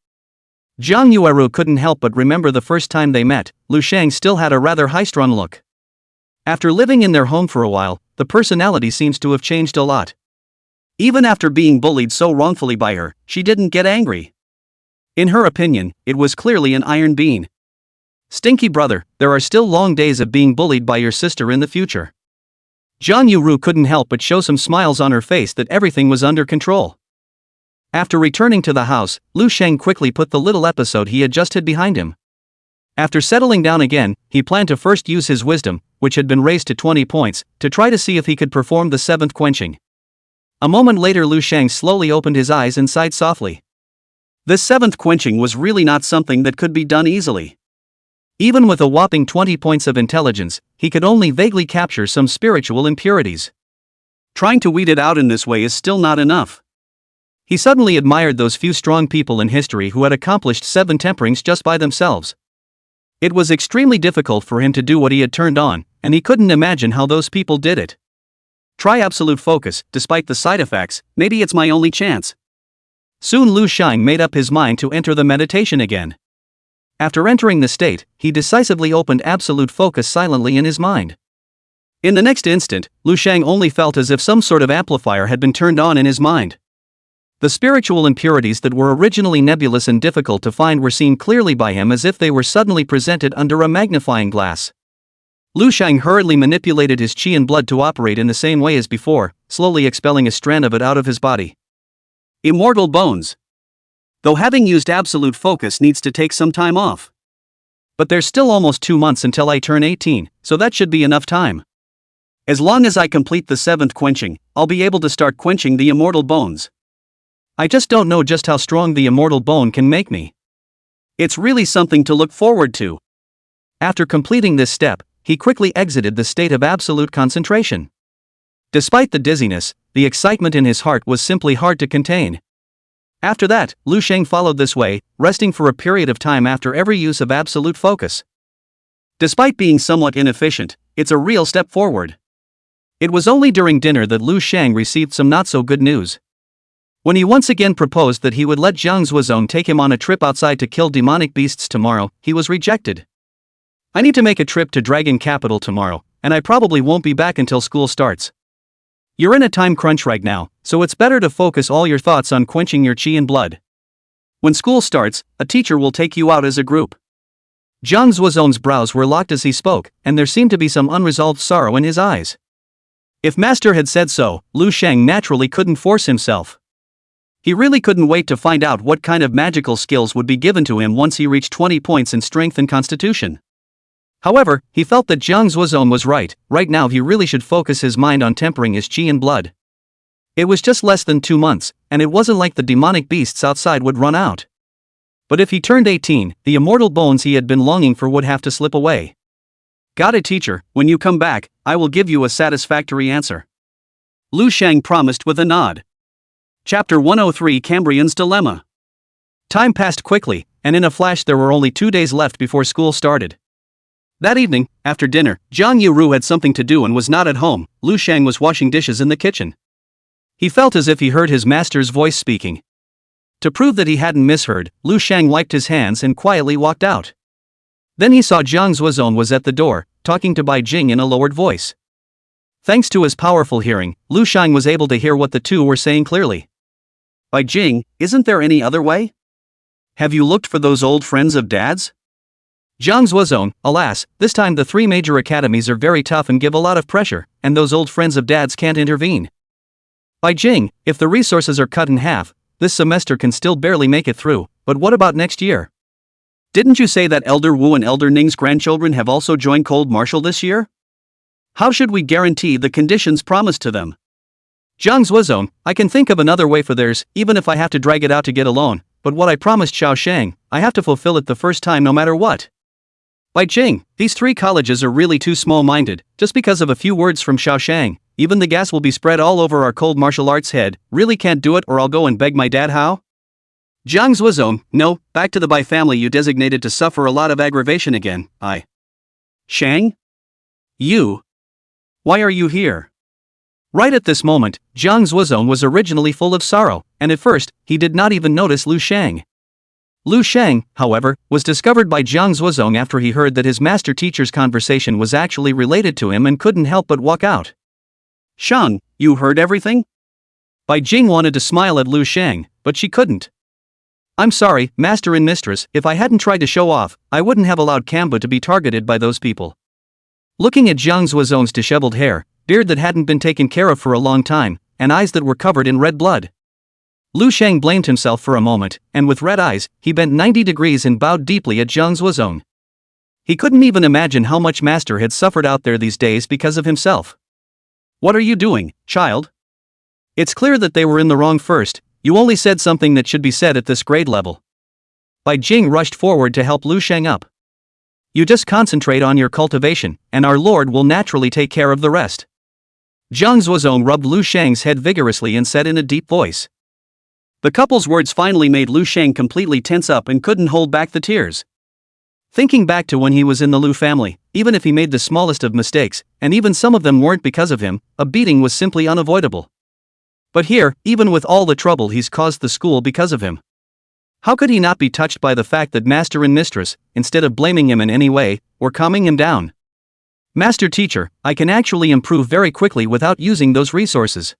Zhang Yueru couldn't help but remember the first time they met. Lu Shang still had a rather high-strung look. After living in their home for a while, the personality seems to have changed a lot. Even after being bullied so wrongfully by her, she didn't get angry. In her opinion, it was clearly an iron being. Stinky brother, there are still long days of being bullied by your sister in the future. Zhang Yueru couldn't help but show some smiles on her face that everything was under control. After returning to the house, Lu Shang quickly put the little episode he had just hid behind him. After settling down again, he planned to first use his wisdom, which had been raised to 20 points, to try to see if he could perform the 7th quenching. A moment later Lu Shang slowly opened his eyes and sighed softly. This 7th quenching was really not something that could be done easily. Even with a whopping 20 points of intelligence, he could only vaguely capture some spiritual impurities. Trying to weed it out in this way is still not enough. He suddenly admired those few strong people in history who had accomplished 7 temperings just by themselves. It was extremely difficult for him to do what he had turned on, and he couldn't imagine how those people did it. Try absolute focus, despite the side effects, maybe it's my only chance. Soon Lu Shang made up his mind to enter the meditation again. After entering the state, he decisively opened absolute focus silently in his mind. In the next instant, Lu Shang only felt as if some sort of amplifier had been turned on in his mind. The spiritual impurities that were originally nebulous and difficult to find were seen clearly by him as if they were suddenly presented under a magnifying glass. Lu Shang hurriedly manipulated his qi and blood to operate in the same way as before, slowly expelling a strand of it out of his body. Immortal bones. Though having used absolute focus needs to take some time off. But there's still almost 2 months until I turn 18, so that should be enough time. As long as I complete the 7th quenching, I'll be able to start quenching the immortal bones. I just don't know just how strong the immortal bone can make me. It's really something to look forward to. After completing this step, he quickly exited the state of absolute concentration. Despite the dizziness, the excitement in his heart was simply hard to contain. After that, Lu Shang followed this way, resting for a period of time after every use of absolute focus. Despite being somewhat inefficient, it's a real step forward. It was only during dinner that Lu Shang received some not-so-good news. When he once again proposed that he would let Zhang Zuozong take him on a trip outside to kill demonic beasts tomorrow, he was rejected. I need to make a trip to Dragon Capital tomorrow, and I probably won't be back until school starts. You're in a time crunch right now, so it's better to focus all your thoughts on quenching your qi and blood. When school starts, a teacher will take you out as a group. Zhang Zuozong's brows were locked as he spoke, and there seemed to be some unresolved sorrow in his eyes. If Master had said so, Lu Shang naturally couldn't force himself. He really couldn't wait to find out what kind of magical skills would be given to him once he reached 20 points in strength and constitution. However, he felt that Zhang Zuozong was right. Right now he really should focus his mind on tempering his qi and blood. It was just less than 2 months, and it wasn't like the demonic beasts outside would run out. But if he turned 18, the immortal bones he had been longing for would have to slip away. Got it, teacher, when you come back, I will give you a satisfactory answer. Lu Shang promised with a nod. Chapter 103 Cambrian's Dilemma. Time passed quickly, and in a flash there were only 2 days left before school started. That evening, after dinner, Zhang Yueru had something to do and was not at home. Lu Shang was washing dishes in the kitchen. He felt as if he heard his master's voice speaking. To prove that he hadn't misheard, Lu Shang wiped his hands and quietly walked out. Then he saw Zhang Zuozong was at the door, talking to Bai Jing in a lowered voice. Thanks to his powerful hearing, Lu Shang was able to hear what the two were saying clearly. Bai Jing, isn't there any other way? Have you looked for those old friends of Dad's? Zhang Zuozong, alas, this time the 3 major academies are very tough and give a lot of pressure, and those old friends of Dad's can't intervene. Bai Jing, if the resources are cut in half, this semester can still barely make it through, but what about next year? Didn't you say that Elder Wu and Elder Ning's grandchildren have also joined Cold Martial this year? How should we guarantee the conditions promised to them? Zhang Zuozong, I can think of another way for theirs, even if I have to drag it out to get a loan, but what I promised Xiao Shang, I have to fulfill it the first time no matter what. By Jing, these 3 colleges are really too small-minded, just because of a few words from Shaoshang. Even the gas will be spread all over our cold martial arts head. Really can't do it, or I'll go and beg my dad how? Jiang Zuozong, no, back to the Bai family you designated to suffer a lot of aggravation again. Shang? You? Why are you here? Right at this moment, Jiang Zuozong was originally full of sorrow, and at first, he did not even notice Lu Shang. Lu Shang, however, was discovered by Jiang Zuozong after he heard that his master teacher's conversation was actually related to him and couldn't help but walk out. Shang, you heard everything? Bai Jing wanted to smile at Lu Shang, but she couldn't. I'm sorry, master and mistress, if I hadn't tried to show off, I wouldn't have allowed Kamba to be targeted by those people. Looking at Jiang Zuozong's disheveled hair, beard that hadn't been taken care of for a long time, and eyes that were covered in red blood, Lu Shang blamed himself for a moment, and with red eyes, he bent 90 degrees and bowed deeply at Jiang Zuozong. He couldn't even imagine how much master had suffered out there these days because of himself. What are you doing, child? It's clear that they were in the wrong first. You only said something that should be said at this grade level. Bai Jing rushed forward to help Lu Shang up. You just concentrate on your cultivation, and our Lord will naturally take care of the rest. Jiang Zuozong rubbed Lu Shang's head vigorously and said in a deep voice. The couple's words finally made Lu Shang completely tense up and couldn't hold back the tears. Thinking back to when he was in the Lu family, even if he made the smallest of mistakes, and even some of them weren't because of him, a beating was simply unavoidable. But here, even with all the trouble he's caused the school because of him, how could he not be touched by the fact that master and mistress, instead of blaming him in any way, were calming him down? Master teacher, I can actually improve very quickly without using those resources.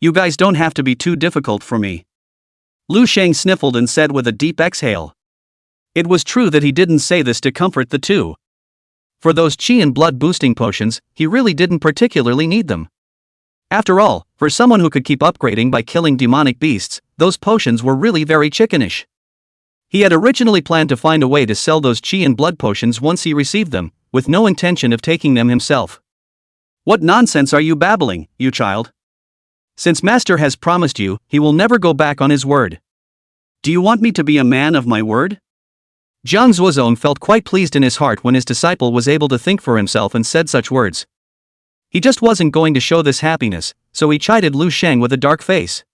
You guys don't have to be too difficult for me. Lu Shang sniffled and said with a deep exhale. It was true that he didn't say this to comfort the two. For those chi and blood boosting potions, he really didn't particularly need them. After all, for someone who could keep upgrading by killing demonic beasts, those potions were really very chickenish. He had originally planned to find a way to sell those chi and blood potions once he received them, with no intention of taking them himself. What nonsense are you babbling, you child? Since master has promised you, he will never go back on his word. Do you want me to be a man of my word? Jiang Zuozong felt quite pleased in his heart when his disciple was able to think for himself and said such words. He just wasn't going to show this happiness, so he chided Lu Shang with a dark face.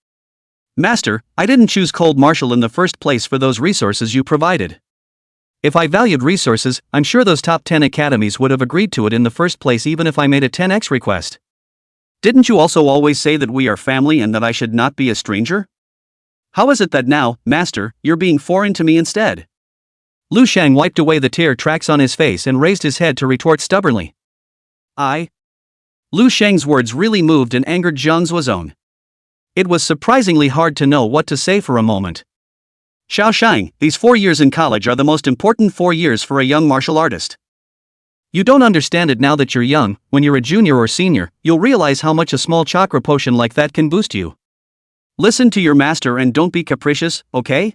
Master, I didn't choose cold martial in the first place for those resources you provided. If I valued resources, I'm sure those top 10 academies would have agreed to it in the first place even if I made a 10x request. Didn't you also always say that we are family and that I should not be a stranger? How is it that now, master, you're being foreign to me instead? Lu Shang wiped away the tear tracks on his face and raised his head to retort stubbornly. Lu Shang's words really moved and angered Jiang Zuozong. It was surprisingly hard to know what to say for a moment. Shaoshang, these 4 years in college are the most important 4 years for a young martial artist. You don't understand it now that you're young. When you're a junior or senior, you'll realize how much a small chakra potion like that can boost you. Listen to your master and don't be capricious, okay?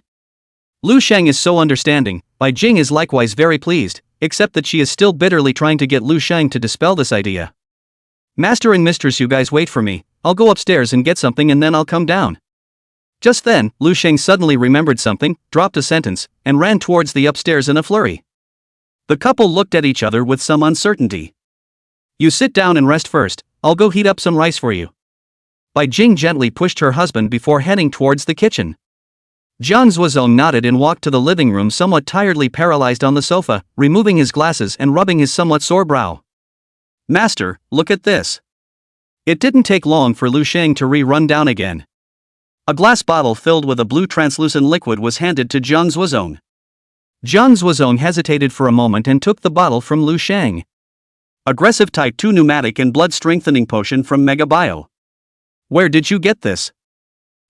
Lu Shang is so understanding. Bai Jing is likewise very pleased, except that she is still bitterly trying to get Lu Shang to dispel this idea. Master and mistress, you guys wait for me. I'll go upstairs and get something and then I'll come down. Just then, Lu Shang suddenly remembered something, dropped a sentence, and ran towards the upstairs in a flurry. The couple looked at each other with some uncertainty. You sit down and rest first, I'll go heat up some rice for you. Bai Jing gently pushed her husband before heading towards the kitchen. Jiang Zuozong nodded and walked to the living room somewhat tiredly paralyzed on the sofa, removing his glasses and rubbing his somewhat sore brow. Master, look at this. It didn't take long for Lu Shang to run down again. A glass bottle filled with a blue translucent liquid was handed to Jiang Zuozong. Jiang Zuozong hesitated for a moment and took the bottle from Lu Shang. Aggressive Type 2 Pneumatic and Blood Strengthening Potion from Mega Bio. Where did you get this?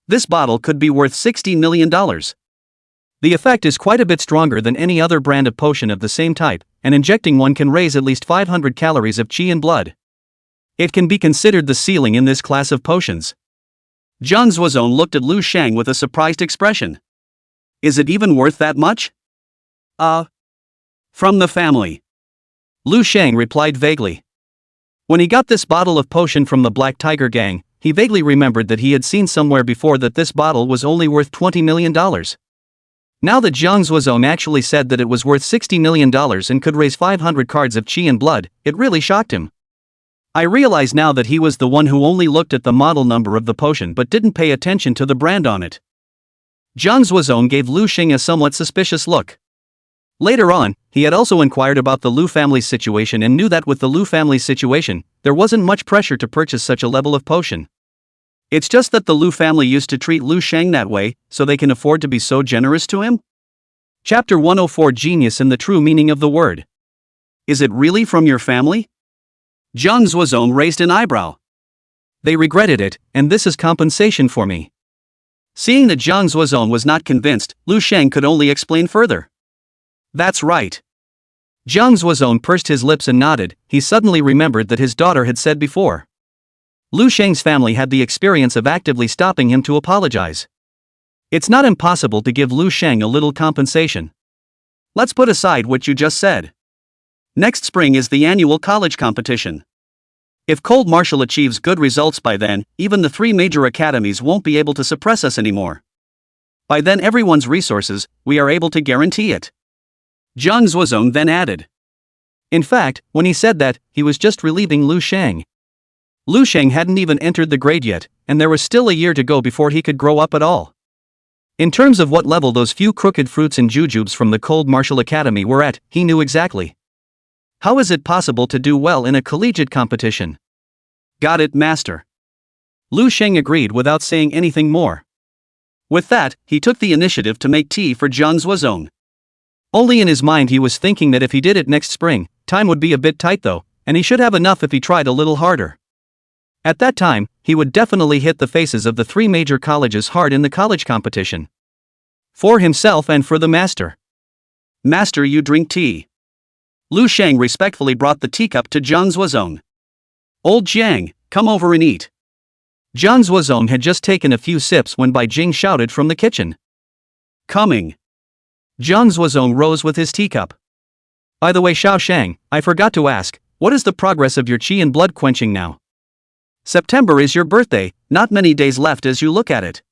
This bottle could be worth $60 million. The effect is quite a bit stronger than any other brand of potion of the same type, and injecting one can raise at least 500 calories of chi and blood. It can be considered the ceiling in this class of potions. Jiang Zuozong looked at Lu Shang with a surprised expression. Is it even worth that much? From the family. Lu Shang replied vaguely. When he got this bottle of potion from the Black Tiger gang, he vaguely remembered that he had seen somewhere before that this bottle was only worth $20 million. Now that Jiang Zuozong actually said that it was worth $60 million and could raise 500 cards of qi and blood, it really shocked him. I realize now that he was the one who only looked at the model number of the potion but didn't pay attention to the brand on it. Jiang Zuozong gave Lu Xing a somewhat suspicious look. Later on, he had also inquired about the Lu family's situation and knew that with the Lu family's situation, there wasn't much pressure to purchase such a level of potion. It's just that the Lu family used to treat Lu Sheng that way, so they can afford to be so generous to him? Chapter 104 Genius in the True Meaning of the Word. Is it really from your family? Jiang Zuozong raised an eyebrow. They regretted it, and this is compensation for me. Seeing that Jiang Zuozong was not convinced, Lu Sheng could only explain further. That's right. Jiang Zuozong pursed his lips and nodded. He suddenly remembered that his daughter had said before. Lu Sheng's family had the experience of actively stopping him to apologize. It's not impossible to give Lu Sheng a little compensation. Let's put aside what you just said. Next spring is the annual college competition. If Cold Martial achieves good results by then, even the 3 major academies won't be able to suppress us anymore. By then everyone's resources, we are able to guarantee it. Jiang Zuozong then added. In fact, when he said that, he was just relieving Lu Sheng. Lu Sheng hadn't even entered the grade yet, and there was still a year to go before he could grow up at all. In terms of what level those few crooked fruits and jujubes from the Cold Martial Academy were at, he knew exactly. How is it possible to do well in a collegiate competition? Got it, master. Lu Sheng agreed without saying anything more. With that, he took the initiative to make tea for Jiang Zuozong. Only in his mind he was thinking that if he did it next spring, time would be a bit tight though, and he should have enough if he tried a little harder. At that time, he would definitely hit the faces of the 3 major colleges hard in the college competition. For himself and for the master. Master, you drink tea. Lu Sheng respectfully brought the teacup to Jiang Zuozong. Old Jiang, come over and eat. Jiang Zuozong had just taken a few sips when Bai Jing shouted from the kitchen. Coming. Jiang Zuozong rose with his teacup. By the way, Xiao Shang, I forgot to ask, what is the progress of your qi and blood quenching now? September is your birthday, not many days left as you look at it.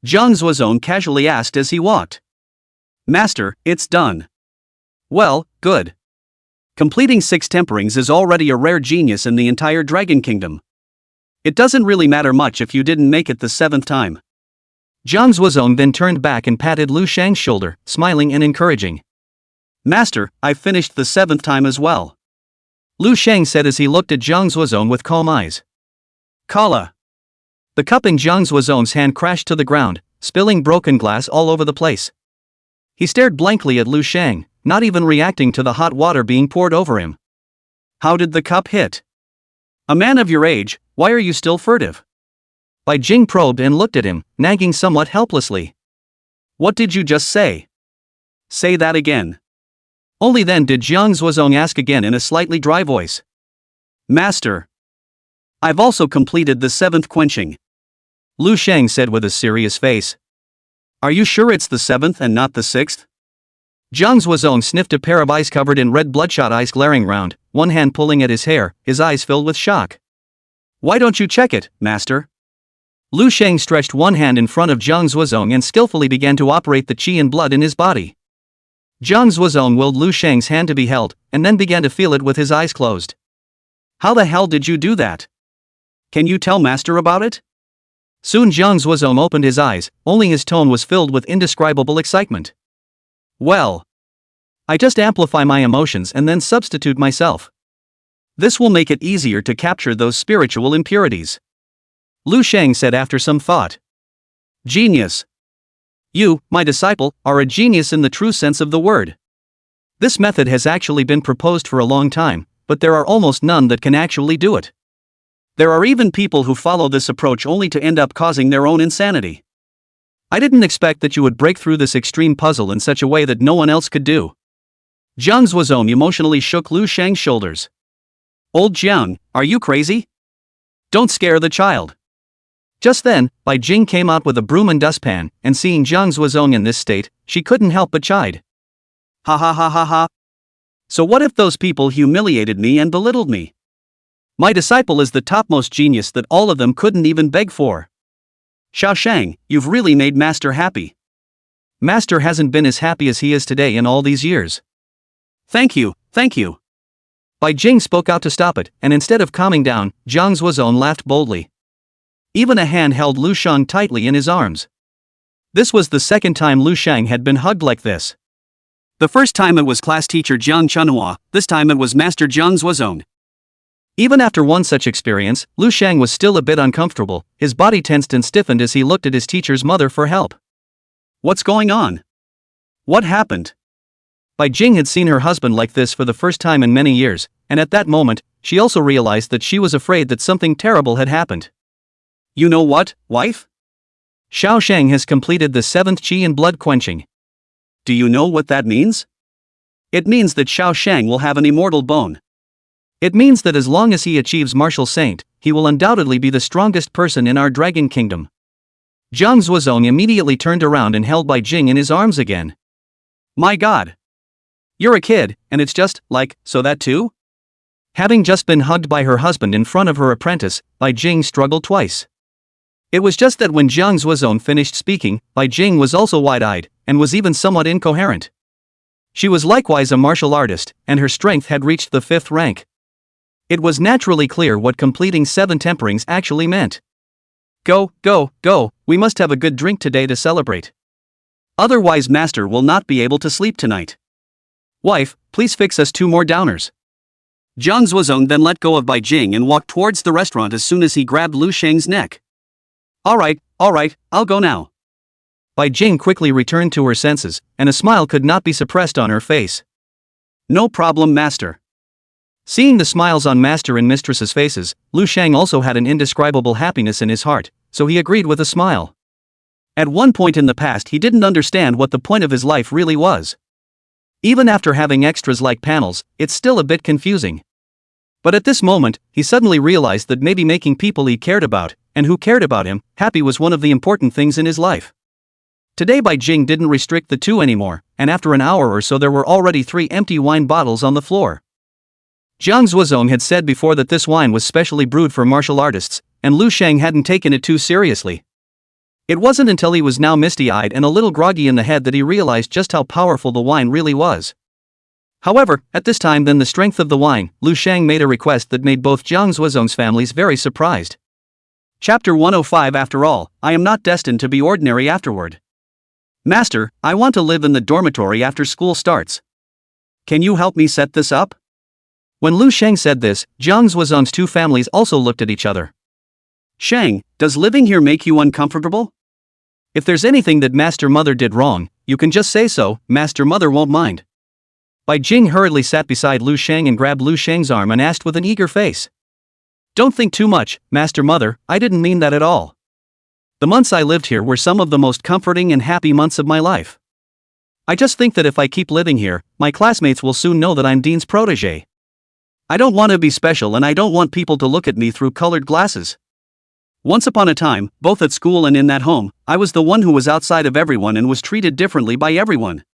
Jiang Zuozong casually asked as he walked. Master, it's done. Well, good. Completing 6 temperings is already a rare genius in the entire Dragon Kingdom. It doesn't really matter much if you didn't make it the 7th time. Jiang Zuozong then turned back and patted Lu Sheng's shoulder, smiling and encouraging. Master, I've finished the 7th time as well. Lu Sheng said as he looked at Jiang Zuozong with calm eyes. Kala. The cup in Jiang Zuozong's hand crashed to the ground, spilling broken glass all over the place. He stared blankly at Lu Sheng, not even reacting to the hot water being poured over him. How did the cup hit? A man of your age, why are you still furtive? Bai Jing probed and looked at him, nagging somewhat helplessly. What did you just say? Say that again. Only then did Jiang Zuozong ask again in a slightly dry voice. Master. I've also completed the 7th quenching. Lu Sheng said with a serious face. Are you sure it's the 7th and not the 6th? Jiang Zuozong sniffed a pair of eyes covered in red bloodshot eyes glaring round, one hand pulling at his hair, his eyes filled with shock. Why don't you check it, master? Lu Sheng stretched one hand in front of Jiang Zuozong and skillfully began to operate the qi and blood in his body. Jiang Zuozong willed Lu Sheng's hand to be held, and then began to feel it with his eyes closed. How the hell did you do that? Can you tell master about it? Soon Jiang Zuozong opened his eyes, only his tone was filled with indescribable excitement. Well. I just amplify my emotions and then substitute myself. This will make it easier to capture those spiritual impurities. Lu Sheng said after some thought. Genius. You, my disciple, are a genius in the true sense of the word. This method has actually been proposed for a long time, but there are almost none that can actually do it. There are even people who follow this approach only to end up causing their own insanity. I didn't expect that you would break through this extreme puzzle in such a way that no one else could do. Jiang Zuozong emotionally shook Lu Sheng's shoulders. Old Jiang, are you crazy? Don't scare the child. Just then, Bai Jing came out with a broom and dustpan, and seeing Jiang Zuozong in this state, she couldn't help but chide. Ha ha ha ha ha. So what if those people humiliated me and belittled me? My disciple is the topmost genius that all of them couldn't even beg for. Xiao Shang, you've really made master happy. Master hasn't been as happy as he is today in all these years. Thank you, thank you. Bai Jing spoke out to stop it, and instead of calming down, Jiang Zuozong laughed boldly. Even a hand held Lu Shang tightly in his arms. This was the second time Lu Shang had been hugged like this. The first time it was class teacher Jiang Chunhua, this time it was Master Jiang Zuozong. Even after one such experience, Lu Shang was still a bit uncomfortable, his body tensed and stiffened as he looked at his teacher's mother for help. What's going on? What happened? Bai Jing had seen her husband like this for the first time in many years, and at that moment, she also realized that she was afraid that something terrible had happened. You know what, wife? Xiao Shang has completed the 7th qi in blood quenching. Do you know what that means? It means that Xiao Shang will have an immortal bone. It means that as long as he achieves martial saint, he will undoubtedly be the strongest person in our dragon kingdom. Jiang Zuozong immediately turned around and held Bai Jing in his arms again. My God! You're a kid, and it's just, like, so that too? Having just been hugged by her husband in front of her apprentice, Bai Jing struggled twice. It was just that when Jiang Zuozong finished speaking, Bai Jing was also wide-eyed, and was even somewhat incoherent. She was likewise a martial artist, and her strength had reached the 5th rank. It was naturally clear what completing 7 temperings actually meant. Go, we must have a good drink today to celebrate. Otherwise Master will not be able to sleep tonight. Wife, please fix us 2 more downers. Jiang Zuozong then let go of Bai Jing and walked towards the restaurant as soon as he grabbed Lu Shang's neck. Alright, I'll go now. Bai Jing quickly returned to her senses, and a smile could not be suppressed on her face. No problem, Master. Seeing the smiles on Master and Mistress's faces, Lu Shang also had an indescribable happiness in his heart, so he agreed with a smile. At one point in the past he didn't understand what the point of his life really was. Even after having extras like panels, it's still a bit confusing. But at this moment, he suddenly realized that maybe making people he cared about, and who cared about him, happy was one of the important things in his life. Today Bai Jing didn't restrict the 2 anymore, and after an hour or so there were already 3 empty wine bottles on the floor. Jiang Zuozong had said before that this wine was specially brewed for martial artists, and Lu Shang hadn't taken it too seriously. It wasn't until he was now misty-eyed and a little groggy in the head that he realized just how powerful the wine really was. However, at this time then the strength of the wine, Lu Shang made a request that made both Jiang Zuozong's families very surprised. Chapter 105 After all, I am not destined to be ordinary afterward. Master, I want to live in the dormitory after school starts. Can you help me set this up? When Lu Shang said this, Jiang Zuozong's 2 families also looked at each other. Shang, does living here make you uncomfortable? If there's anything that Master Mother did wrong, you can just say so, Master Mother won't mind. Bai Jing hurriedly sat beside Lu Shang and grabbed Lu Shang's arm and asked with an eager face. Don't think too much, Master Mother, I didn't mean that at all. The months I lived here were some of the most comforting and happy months of my life. I just think that if I keep living here, my classmates will soon know that I'm Dean's protege. I don't want to be special and I don't want people to look at me through colored glasses. Once upon a time, both at school and in that home, I was the one who was outside of everyone and was treated differently by everyone.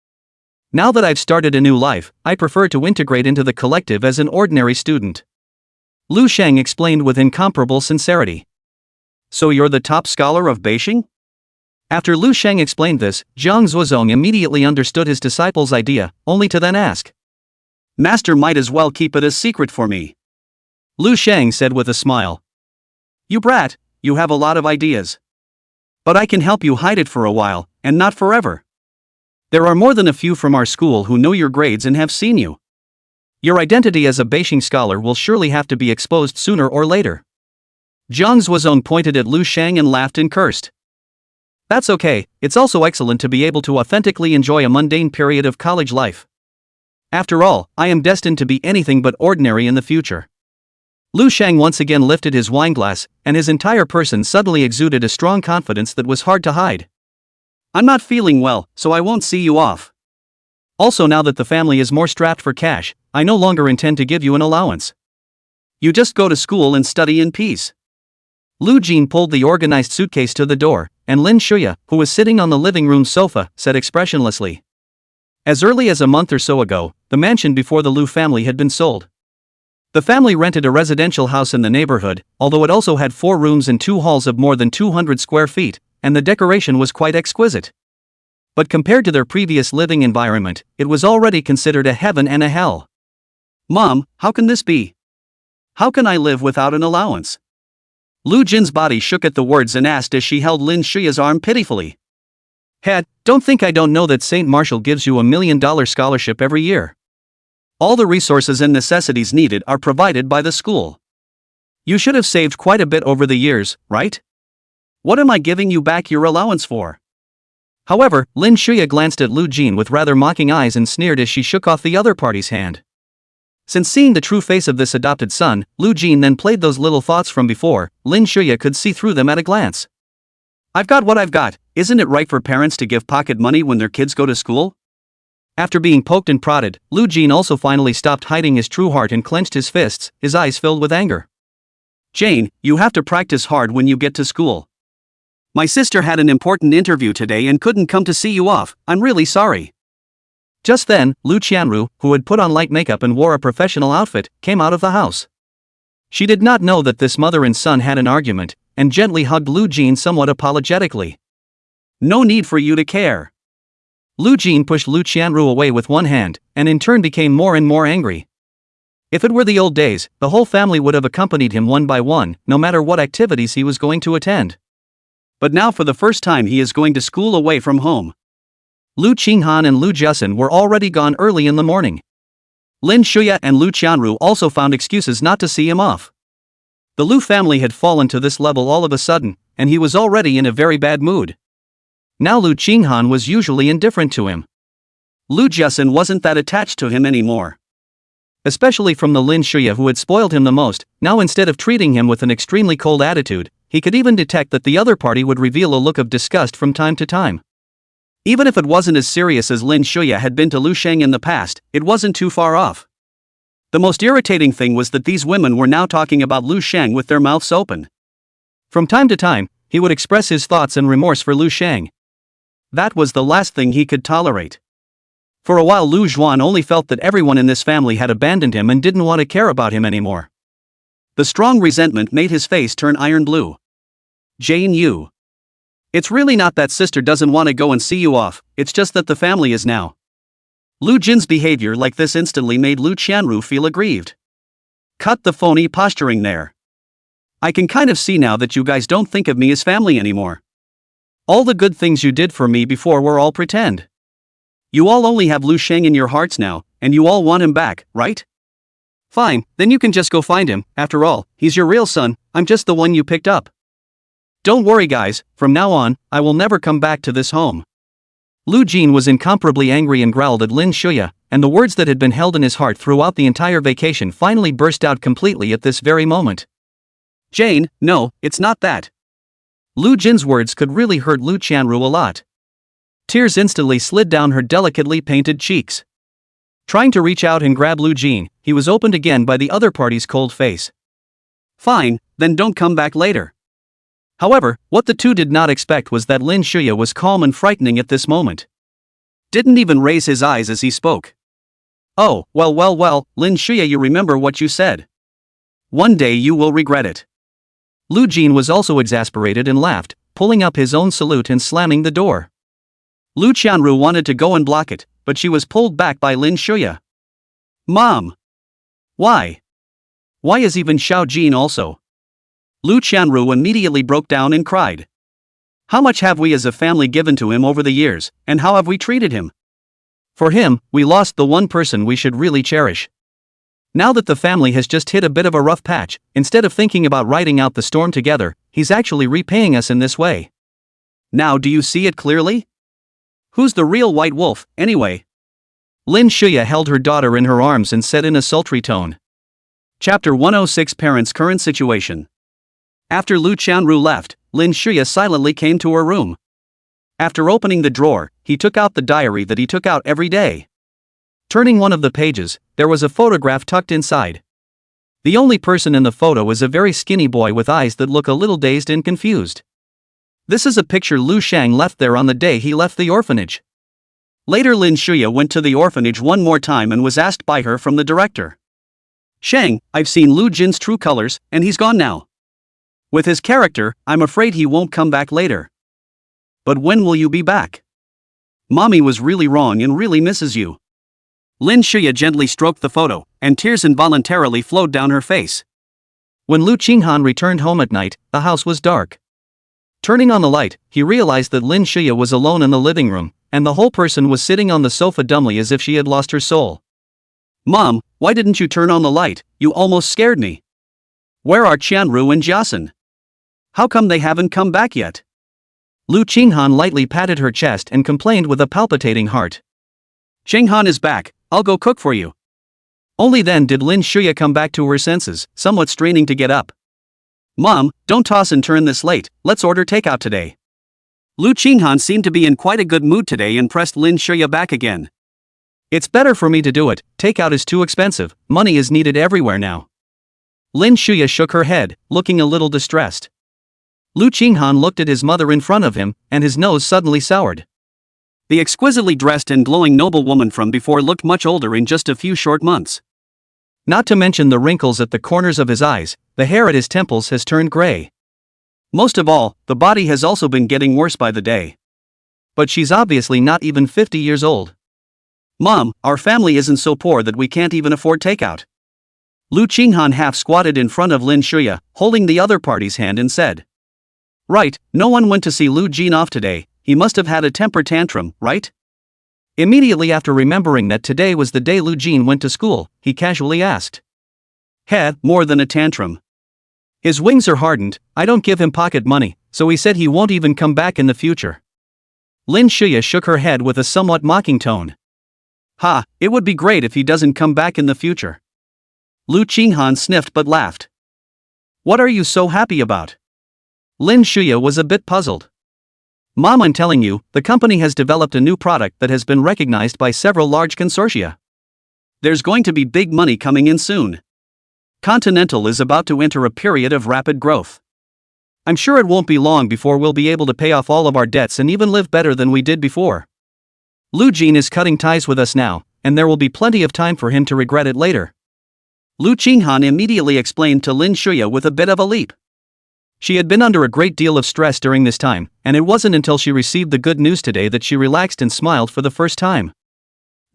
Now that I've started a new life, I prefer to integrate into the collective as an ordinary student. Lu Shang explained with incomparable sincerity. So you're the top scholar of Beijing? After Lu Shang explained this, Jiang Zuozong immediately understood his disciple's idea, only to then ask. Master might as well keep it a secret for me. Lu Shang said with a smile. You brat, you have a lot of ideas. But I can help you hide it for a while, and not forever. There are more than a few from our school who know your grades and have seen you. Your identity as a Beijing scholar will surely have to be exposed sooner or later. Jiang Zuozong pointed at Lu Shang and laughed and cursed. That's okay, it's also excellent to be able to authentically enjoy a mundane period of college life. After all, I am destined to be anything but ordinary in the future. Lu Shang once again lifted his wineglass, and his entire person suddenly exuded a strong confidence that was hard to hide. I'm not feeling well, so I won't see you off. Also, now that the family is more strapped for cash, I no longer intend to give you an allowance. You just go to school and study in peace. Lu Jin pulled the organized suitcase to the door, and Lin Shuya, who was sitting on the living room sofa, said expressionlessly. As early as a month or so ago, the mansion before the Lu family had been sold. The family rented a residential house in the neighborhood, although it also had 4 rooms and 2 halls of more than 200 square feet, and the decoration was quite exquisite. But compared to their previous living environment, it was already considered a heaven and a hell. "Mom, how can this be? How can I live without an allowance?" Lu Jin's body shook at the words and asked as she held Lin Shuya's arm pitifully. "Dad, don't think I don't know that St. Marshall gives you $1 million scholarship every year. All the resources and necessities needed are provided by the school. You should have saved quite a bit over the years, right? What am I giving you back your allowance for?" However, Lin Shuya glanced at Lu Jin with rather mocking eyes and sneered as she shook off the other party's hand. Since seeing the true face of this adopted son, Lu Jin then played those little thoughts from before. Lin Shuya could see through them at a glance. "I've got what I've got. Isn't it right for parents to give pocket money when their kids go to school?" After being poked and prodded, Lu Jin also finally stopped hiding his true heart and clenched his fists, his eyes filled with anger. "Jane, you have to practice hard when you get to school. My sister had an important interview today and couldn't come to see you off. I'm really sorry." Just then, Lu Qianru, who had put on light makeup and wore a professional outfit, came out of the house. She did not know that this mother and son had an argument, and gently hugged Lu Jin somewhat apologetically. "No need for you to care." Lu Jin pushed Lu Qianru away with one hand, and in turn became more and more angry. If it were the old days, the whole family would have accompanied him one by one, no matter what activities he was going to attend. But now for the first time he is going to school away from home. Lu Qinghan and Lu Jiasen were already gone early in the morning. Lin Shuya and Lu Qianru also found excuses not to see him off. The Lu family had fallen to this level all of a sudden, and he was already in a very bad mood. Now Lu Qinghan was usually indifferent to him. Lu Jiasen wasn't that attached to him anymore. Especially from the Lin Shuya who had spoiled him the most. Now instead of treating him with an extremely cold attitude, he could even detect that the other party would reveal a look of disgust from time to time. Even if it wasn't as serious as Lin Shuya had been to Lu Sheng in the past, it wasn't too far off. The most irritating thing was that these women were now talking about Lu Sheng with their mouths open. From time to time, he would express his thoughts and remorse for Lu Sheng. That was the last thing he could tolerate. For a while Lu Zhuan only felt that everyone in this family had abandoned him and didn't want to care about him anymore. The strong resentment made his face turn iron blue. "Jane Yu. It's really not that sister doesn't want to go and see you off, it's just that the family is now." Lu Jin's behavior like this instantly made Lu Qianru feel aggrieved. "Cut the phony posturing there. I can kind of see now that you guys don't think of me as family anymore. All the good things you did for me before were all pretend. You all only have Lu Sheng in your hearts now, and you all want him back, right? Fine, then you can just go find him. After all, he's your real son, I'm just the one you picked up. Don't worry guys, from now on, I will never come back to this home." Lu Jin was incomparably angry and growled at Lin Shuya, and the words that had been held in his heart throughout the entire vacation finally burst out completely at this very moment. "Jane, no, it's not that." Lu Jin's words could really hurt Lu Qianru a lot. Tears instantly slid down her delicately painted cheeks. Trying to reach out and grab Lu Jin, he was opened again by the other party's cold face. "Fine, then don't come back later." However, what the two did not expect was that Lin Shuya was calm and frightening at this moment. Didn't even raise his eyes as he spoke. "Oh, well, Lin Shuya, you remember what you said. One day you will regret it." Lu Jin was also exasperated and laughed, pulling up his own salute and slamming the door. Lu Qianru wanted to go and block it, but she was pulled back by Lin Shuya. "Mom! Why? Why is even Xiao Jin also?" Lu Qianru immediately broke down and cried. "How much have we as a family given to him over the years, and how have we treated him? For him, we lost the one person we should really cherish. Now that the family has just hit a bit of a rough patch, instead of thinking about riding out the storm together, he's actually repaying us in this way. Now do you see it clearly? Who's the real white wolf, anyway?" Lin Shuya held her daughter in her arms and said in a sultry tone. Chapter 106 Parents' Current Situation. After Lu Qianru left, Lin Shuya silently came to her room. After opening the drawer, he took out the diary that he took out every day. Turning one of the pages, there was a photograph tucked inside. The only person in the photo is a very skinny boy with eyes that look a little dazed and confused. This is a picture Lu Shang left there on the day he left the orphanage. Later Lin Shuya went to the orphanage one more time and was asked by her from the director. "Shang, I've seen Lu Jin's true colors, and he's gone now. With his character, I'm afraid he won't come back later. But when will you be back?" Mommy was really wrong and really misses you. Lin Shuya gently stroked the photo, and tears involuntarily flowed down her face. When Lu Qinghan returned home at night, the house was dark. Turning on the light, he realized that Lin Shuya was alone in the living room, and the whole person was sitting on the sofa dumbly as if she had lost her soul. Mom, why didn't you turn on the light? You almost scared me. Where are Qianru and Jiasun? How come they haven't come back yet? Lu Qinghan lightly patted her chest and complained with a palpitating heart. Qinghan is back, I'll go cook for you. Only then did Lin Shuya come back to her senses, somewhat straining to get up. Mom, don't toss and turn this late, let's order takeout today. Lu Qinghan seemed to be in quite a good mood today and pressed Lin Shuya back again. It's better for me to do it, takeout is too expensive, money is needed everywhere now. Lin Shuya shook her head, looking a little distressed. Lu Qinghan looked at his mother in front of him, and his nose suddenly soured. The exquisitely dressed and glowing noblewoman from before looked much older in just a few short months. Not to mention the wrinkles at the corners of his eyes, the hair at his temples has turned gray. Most of all, the body has also been getting worse by the day. But she's obviously not even 50 years old. Mom, our family isn't so poor that we can't even afford takeout. Lu Qinghan half squatted in front of Lin Shuya, holding the other party's hand and said. Right, no one went to see Lu Jin off today, he must have had a temper tantrum, right? Immediately after remembering that today was the day Lu Jin went to school, he casually asked. More than a tantrum. His wings are hardened, I don't give him pocket money, so he said he won't even come back in the future. Lin Shuya shook her head with a somewhat mocking tone. It would be great if he doesn't come back in the future. Lu Qinghan sniffed but laughed. What are you so happy about? Lin Shuya was a bit puzzled. Mom, I'm telling you, the company has developed a new product that has been recognized by several large consortia. There's going to be big money coming in soon. Continental is about to enter a period of rapid growth. I'm sure it won't be long before we'll be able to pay off all of our debts and even live better than we did before. Lu Jin is cutting ties with us now, and there will be plenty of time for him to regret it later. Lu Qinghan immediately explained to Lin Shuya with a bit of a leap. She had been under a great deal of stress during this time, and it wasn't until she received the good news today that she relaxed and smiled for the first time.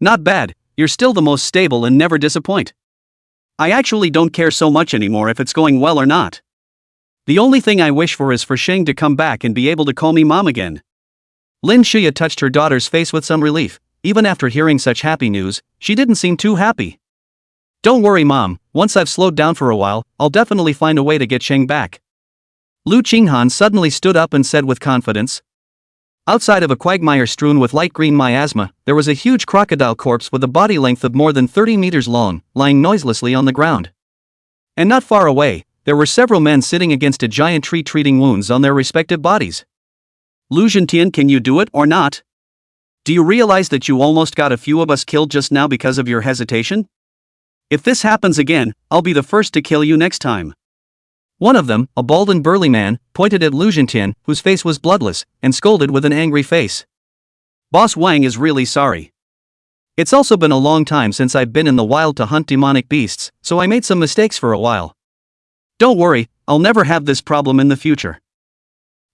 Not bad, you're still the most stable and never disappoint. I actually don't care so much anymore if it's going well or not. The only thing I wish for is for Sheng to come back and be able to call me mom again. Lin Shuya touched her daughter's face with some relief. Even after hearing such happy news, she didn't seem too happy. Don't worry, Mom, once I've slowed down for a while, I'll definitely find a way to get Sheng back. Lu Qinghan suddenly stood up and said with confidence. Outside of a quagmire strewn with light green miasma, there was a huge crocodile corpse with a body length of more than 30 meters long, lying noiselessly on the ground. And not far away, there were several men sitting against a giant tree treating wounds on their respective bodies. Lu Zhentian, can you do it or not? Do you realize that you almost got a few of us killed just now because of your hesitation? If this happens again, I'll be the first to kill you next time. One of them, a bald and burly man, pointed at Lu Zhentian, whose face was bloodless, and scolded with an angry face. Boss Wang is really sorry. It's also been a long time since I've been in the wild to hunt demonic beasts, so I made some mistakes for a while. Don't worry, I'll never have this problem in the future.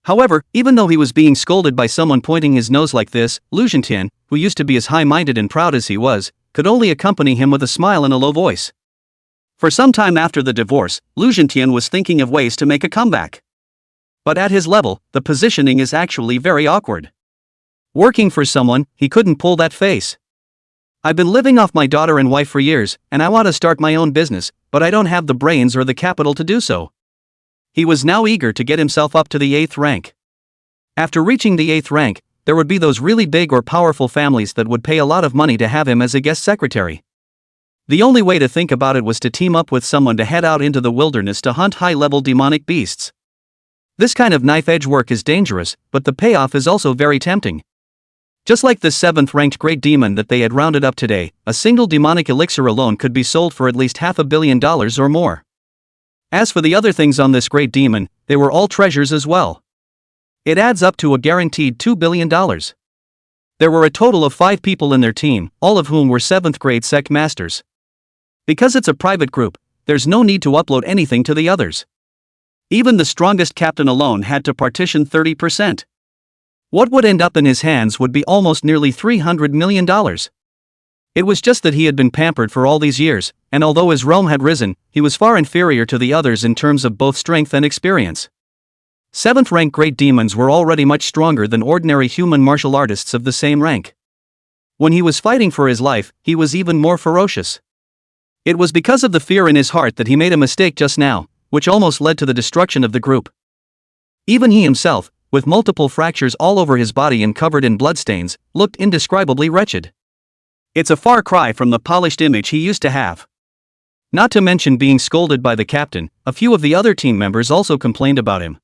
However, even though he was being scolded by someone pointing his nose like this, Lu Zhentian, who used to be as high-minded and proud as he was, could only accompany him with a smile and a low voice. For some time after the divorce, Lu Zhentian was thinking of ways to make a comeback. But at his level, the positioning is actually very awkward. Working for someone, he couldn't pull that face. I've been living off my daughter and wife for years, and I want to start my own business, but I don't have the brains or the capital to do so. He was now eager to get himself up to the 8th rank. After reaching the 8th rank, there would be those really big or powerful families that would pay a lot of money to have him as a guest secretary. The only way to think about it was to team up with someone to head out into the wilderness to hunt high-level demonic beasts. This kind of knife-edge work is dangerous, but the payoff is also very tempting. Just like the 7th-ranked great demon that they had rounded up today, a single demonic elixir alone could be sold for at least $500 million or more. As for the other things on this great demon, they were all treasures as well. It adds up to a guaranteed $2 billion. There were a total of 5 people in their team, all of whom were 7th-grade sect masters. Because it's a private group, there's no need to upload anything to the others. Even the strongest captain alone had to partition 30%. What would end up in his hands would be almost nearly $300 million. It was just that he had been pampered for all these years, and although his realm had risen, he was far inferior to the others in terms of both strength and experience. 7th rank great demons were already much stronger than ordinary human martial artists of the same rank. When he was fighting for his life, he was even more ferocious. It was because of the fear in his heart that he made a mistake just now, which almost led to the destruction of the group. Even he himself, with multiple fractures all over his body and covered in bloodstains, looked indescribably wretched. It's a far cry from the polished image he used to have. Not to mention being scolded by the captain, a few of the other team members also complained about him.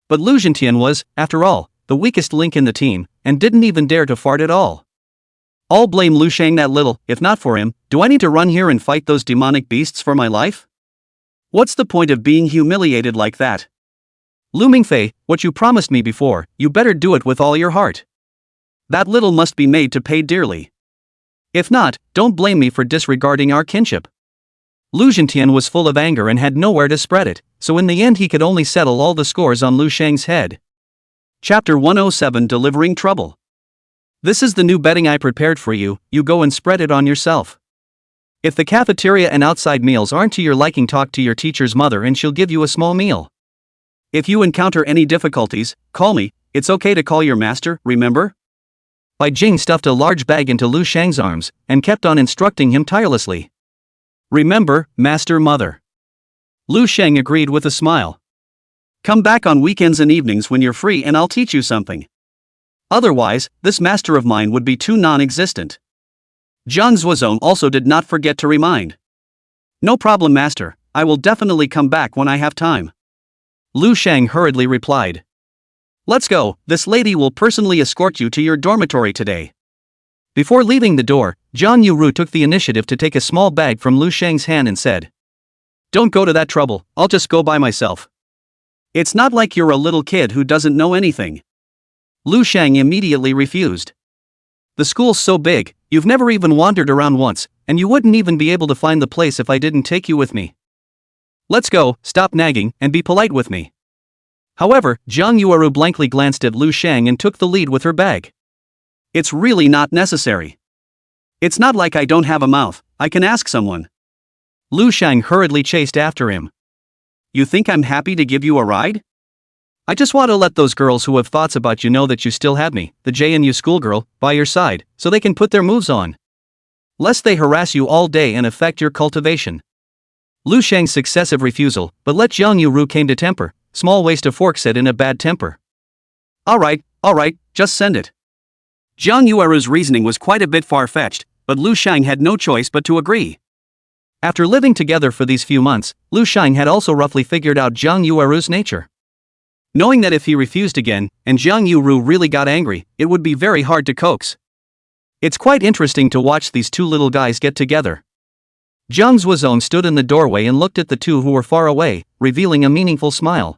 But Lu Zhentian was, after all, the weakest link in the team, and didn't even dare to fart at all. I'll blame Lu Shang that little. If not for him, do I need to run here and fight those demonic beasts for my life? What's the point of being humiliated like that? Lu Mingfei, what you promised me before, you better do it with all your heart. That little must be made to pay dearly. If not, don't blame me for disregarding our kinship. Lu Zhentian was full of anger and had nowhere to spread it, so in the end he could only settle all the scores on Lu Shang's head. Chapter 107 Delivering Trouble. This is the new bedding I prepared for you, you go and spread it on yourself. If the cafeteria and outside meals aren't to your liking, talk to your teacher's mother and she'll give you a small meal. If you encounter any difficulties, call me. It's okay to call your master, remember? Bai Jing stuffed a large bag into Lu Shang's arms, and kept on instructing him tirelessly. Remember, Master Mother. Lu Shang agreed with a smile. Come back on weekends and evenings when you're free and I'll teach you something. Otherwise, this master of mine would be too non-existent. Zhang Zuozong also did not forget to remind. No problem, master, I will definitely come back when I have time. Lu Shang hurriedly replied. Let's go, this lady will personally escort you to your dormitory today. Before leaving the door, Zhang Yuru took the initiative to take a small bag from Lu Shang's hand and said. Don't go to that trouble, I'll just go by myself. It's not like you're a little kid who doesn't know anything. Lu Shang immediately refused. The school's so big, you've never even wandered around once, and you wouldn't even be able to find the place if I didn't take you with me. Let's go, stop nagging, and be polite with me. However, Zhang Yueru blankly glanced at Lu Shang and took the lead with her bag. It's really not necessary. It's not like I don't have a mouth, I can ask someone. Lu Shang hurriedly chased after him. You think I'm happy to give you a ride? I just want to let those girls who have thoughts about you know that you still have me, the JNU schoolgirl, by your side, so they can put their moves on. Lest they harass you all day and affect your cultivation. Lu Shang's successive refusal, but let Zhang Yuru came to temper. Small waste of fork said in a bad temper. Alright, just send it. Zhang Yueru's reasoning was quite a bit far-fetched, but Lu Shang had no choice but to agree. After living together for these few months, Lu Shang had also roughly figured out Zhang Yueru's nature. Knowing that if he refused again, and Zhang Yuru really got angry, it would be very hard to coax. It's quite interesting to watch these two little guys get together. Zhang Zuozong stood in the doorway and looked at the two who were far away, revealing a meaningful smile.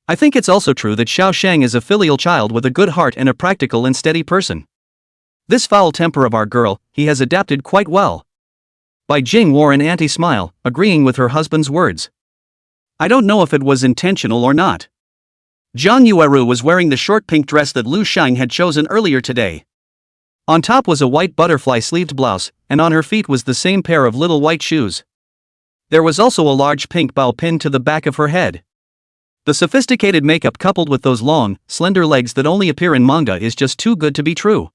I think it's also true that Xiao Shang is a filial child with a good heart and a practical and steady person. This foul temper of our girl, he has adapted quite well. Bai Jing wore an anti-smile, agreeing with her husband's words. I don't know if it was intentional or not. Zhang Yueru was wearing the short pink dress that Lu Shang had chosen earlier today. On top was a white butterfly-sleeved blouse, and on her feet was the same pair of little white shoes. There was also a large pink bow pinned to the back of her head. The sophisticated makeup coupled with those long, slender legs that only appear in manga is just too good to be true.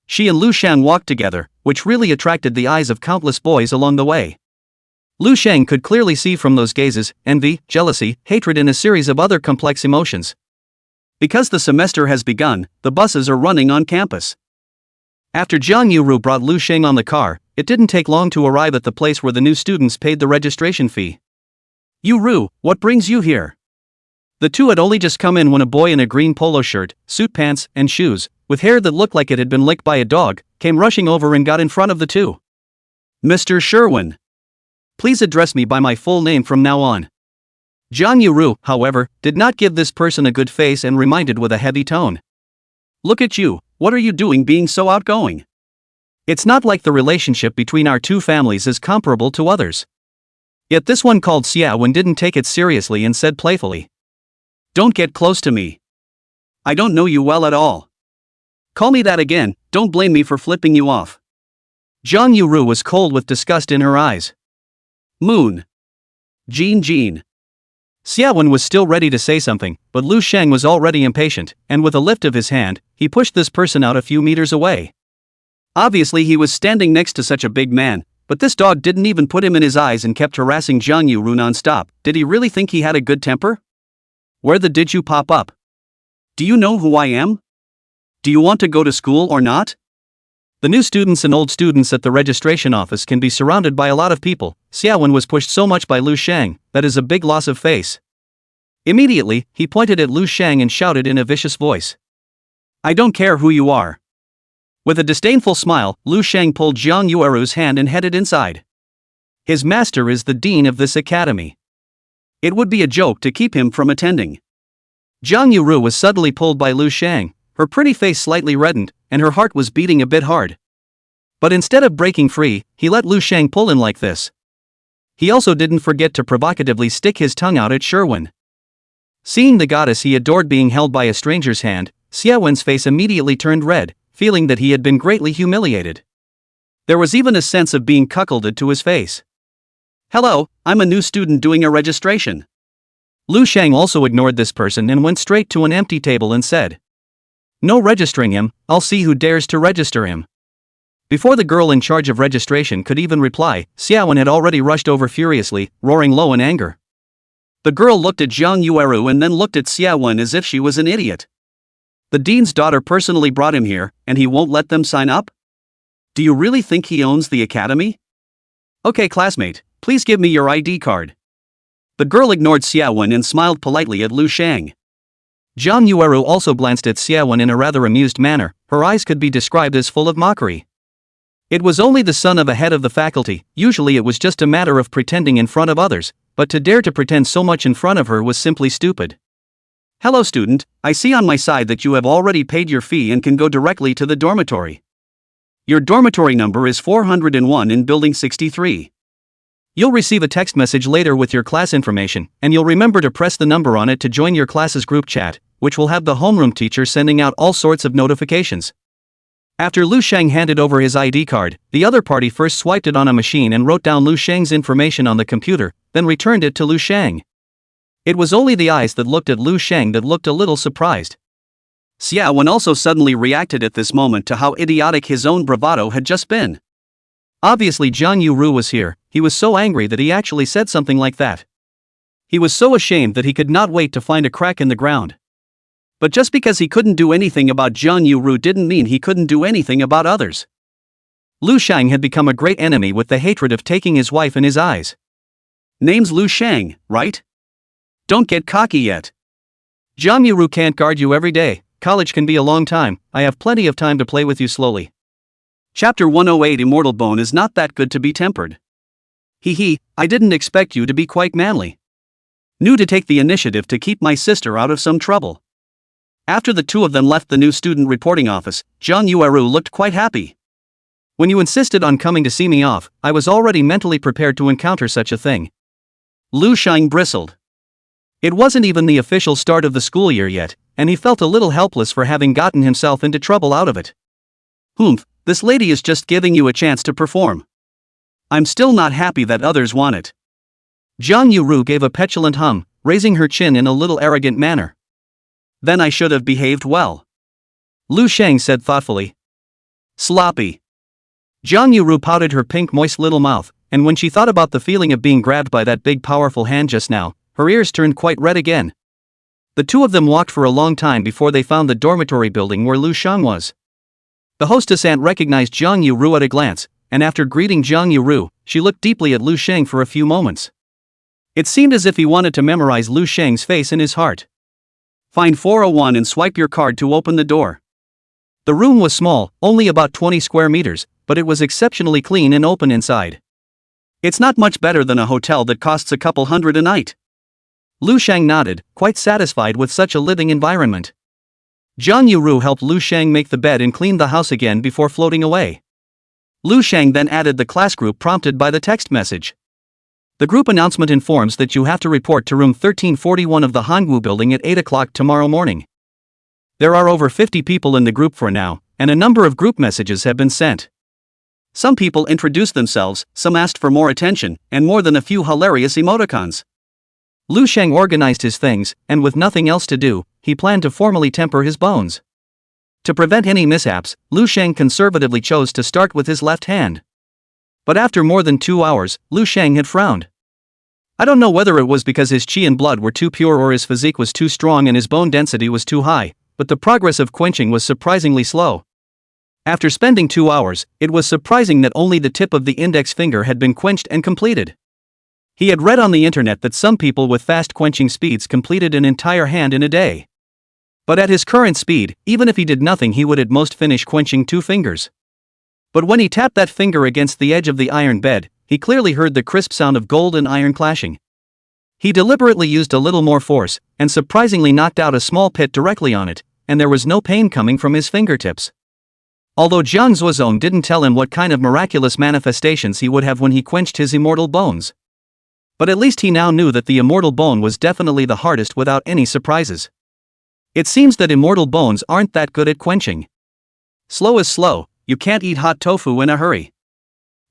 She and Lu Shang walked together, which really attracted the eyes of countless boys along the way. Lu Shang could clearly see from those gazes, envy, jealousy, hatred and a series of other complex emotions. Because the semester has begun, the buses are running on campus. After Zhang Yuru brought Lu Shang on the car, it didn't take long to arrive at the place where the new students paid the registration fee. Yuru, what brings you here? The two had only just come in when a boy in a green polo shirt, suit pants, and shoes, with hair that looked like it had been licked by a dog, came rushing over and got in front of the two. Mr. Sherwin. Please address me by my full name from now on. Zhang Yuru, however, did not give this person a good face and reminded with a heavy tone. Look at you, what are you doing being so outgoing? It's not like the relationship between our two families is comparable to others. Yet this one called Xia Wen didn't take it seriously and said playfully. Don't get close to me. I don't know you well at all. Call me that again, don't blame me for flipping you off. Zhang Yuru was cold with disgust in her eyes. Moon. Jean. Xiaowen was still ready to say something, but Lu Sheng was already impatient, and with a lift of his hand, he pushed this person out a few meters away. Obviously he was standing next to such a big man, but this dog didn't even put him in his eyes and kept harassing Zhang Yuru non-stop. Did he really think he had a good temper? Where the did you pop up? Do you know who I am? Do you want to go to school or not? The new students and old students at the registration office can be surrounded by a lot of people. Xiaowen was pushed so much by Lu Sheng, that is a big loss of face. Immediately, he pointed at Lu Sheng and shouted in a vicious voice. I don't care who you are. With a disdainful smile, Lu Sheng pulled Zhang Yueru's hand and headed inside. His master is the dean of this academy. It would be a joke to keep him from attending. Zhang Yuru was suddenly pulled by Lu Sheng, her pretty face slightly reddened, and her heart was beating a bit hard. But instead of breaking free, he let Lu Sheng pull him like this. He also didn't forget to provocatively stick his tongue out at Sherwin. Seeing the goddess he adored being held by a stranger's hand, Xiaowen's face immediately turned red, feeling that he had been greatly humiliated. There was even a sense of being cuckolded to his face. Hello, I'm a new student doing a registration. Lu Sheng also ignored this person and went straight to an empty table and said, No registering him, I'll see who dares to register him. Before the girl in charge of registration could even reply, Xiaowen had already rushed over furiously, roaring low in anger. The girl looked at Zhang Yueru and then looked at Xiaowen as if she was an idiot. The dean's daughter personally brought him here, and he won't let them sign up? Do you really think he owns the academy? Okay, classmate, please give me your ID card. The girl ignored Xiaowen and smiled politely at Lu Sheng. Zhang Yueru also glanced at Xiaowen in a rather amused manner. Her eyes could be described as full of mockery. It was only the son of a head of the faculty. Usually it was just a matter of pretending in front of others, but to dare to pretend so much in front of her was simply stupid. Hello student, I see on my side that you have already paid your fee and can go directly to the dormitory. Your dormitory number is 401 in building 63. You'll receive a text message later with your class information, and you'll remember to press the number on it to join your class's group chat, which will have the homeroom teacher sending out all sorts of notifications. After Lu Sheng handed over his ID card, the other party first swiped it on a machine and wrote down Lu Sheng's information on the computer, then returned it to Lu Sheng. It was only the eyes that looked at Lu Sheng that looked a little surprised. Xiaowen also suddenly reacted at this moment to how idiotic his own bravado had just been. Obviously Zhang Yuru was here. He was so angry that he actually said something like that. He was so ashamed that he could not wait to find a crack in the ground. But just because he couldn't do anything about Zhang Yuru didn't mean he couldn't do anything about others. Lu Sheng had become a great enemy with the hatred of taking his wife in his eyes. Name's Lu Sheng, right? Don't get cocky yet. Zhang Yuru can't guard you every day. College can be a long time. I have plenty of time to play with you slowly. Chapter 108 Immortal Bone is not that good to be tempered. Hee, I didn't expect you to be quite manly. Knew to take the initiative to keep my sister out of some trouble. After the two of them left the new student reporting office, Zhang Yueru looked quite happy. When you insisted on coming to see me off, I was already mentally prepared to encounter such a thing. Lu Sheng bristled. It wasn't even the official start of the school year yet, and he felt a little helpless for having gotten himself into trouble out of it. This lady is just giving you a chance to perform. I'm still not happy that others want it. Zhang Yuru gave a petulant hum, raising her chin in a little arrogant manner. Then I should have behaved well. Lu Sheng said thoughtfully. Sloppy. Zhang Yuru pouted her pink moist little mouth, and when she thought about the feeling of being grabbed by that big powerful hand just now, her ears turned quite red again. The two of them walked for a long time before they found the dormitory building where Lu Sheng was. The hostess aunt recognized Zhang Yuru at a glance, and after greeting Zhang Yuru, she looked deeply at Lu Sheng for a few moments. It seemed as if he wanted to memorize Lu Sheng's face in his heart. Find 401 and swipe your card to open the door. The room was small, only about 20 square meters, but it was exceptionally clean and open inside. It's not much better than a hotel that costs a couple hundred a night. Lu Sheng nodded, quite satisfied with such a living environment. Zhang Yuru helped Lu Sheng make the bed and clean the house again before floating away. Lu Sheng then added the class group prompted by the text message. The group announcement informs that you have to report to room 1341 of the Hangwu building at 8 o'clock tomorrow morning. There are over 50 people in the group for now, and a number of group messages have been sent. Some people introduced themselves, some asked for more attention, and more than a few hilarious emoticons. Lu Sheng organized his things, and with nothing else to do, he planned to formally temper his bones. To prevent any mishaps, Lu Sheng conservatively chose to start with his left hand. But after more than 2 hours, Lu Sheng had frowned. I don't know whether it was because his qi and blood were too pure or his physique was too strong and his bone density was too high, but the progress of quenching was surprisingly slow. After spending 2 hours, it was surprising that only the tip of the index finger had been quenched and completed. He had read on the internet that some people with fast quenching speeds completed an entire hand in a day. But at his current speed, even if he did nothing, he would at most finish quenching 2 fingers. But when he tapped that finger against the edge of the iron bed, he clearly heard the crisp sound of gold and iron clashing. He deliberately used a little more force, and surprisingly knocked out a small pit directly on it, and there was no pain coming from his fingertips. Although Jiang Zuozong didn't tell him what kind of miraculous manifestations he would have when he quenched his immortal bones. But at least he now knew that the immortal bone was definitely the hardest without any surprises. It seems that immortal bones aren't that good at quenching. Slow is slow, you can't eat hot tofu in a hurry.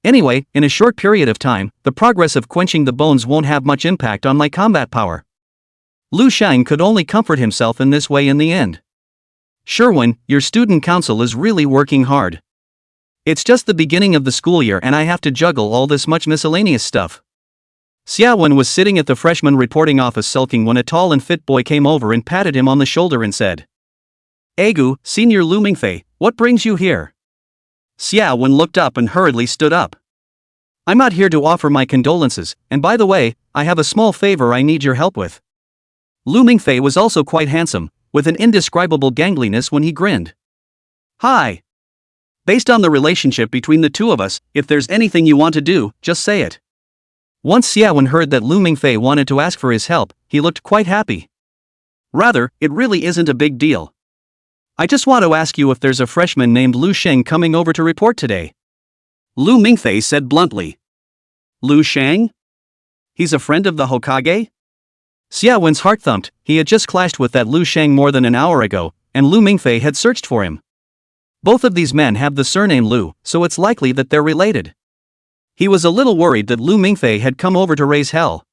Anyway, in a short period of time, the progress of quenching the bones won't have much impact on my combat power. Lu Sheng could only comfort himself in this way in the end. Sherwin, your student council is really working hard. It's just the beginning of the school year and I have to juggle all this much miscellaneous stuff. Xiaowen was sitting at the freshman reporting office sulking when a tall and fit boy came over and patted him on the shoulder and said, "Egu, Senior Lu Mingfei, what brings you here?" Xiaowen looked up and hurriedly stood up. "I'm out here to offer my condolences, and by the way, I have a small favor I need your help with." Lu Mingfei was also quite handsome, with an indescribable gangliness when he grinned. "Hi. Based on the relationship between the two of us, if there's anything you want to do, just say it." Once Xiaowen heard that Lu Mingfei wanted to ask for his help, he looked quite happy. "Rather, it really isn't a big deal. I just want to ask you if there's a freshman named Lu Sheng coming over to report today." Lu Mingfei said bluntly. "Lu Sheng? He's a friend of the Hokage?" Xiaowen's heart thumped. He had just clashed with that Lu Sheng more than an hour ago, and Lu Mingfei had searched for him. Both of these men have the surname Lu, so it's likely that they're related. He was a little worried that Lu Mingfei had come over to raise hell.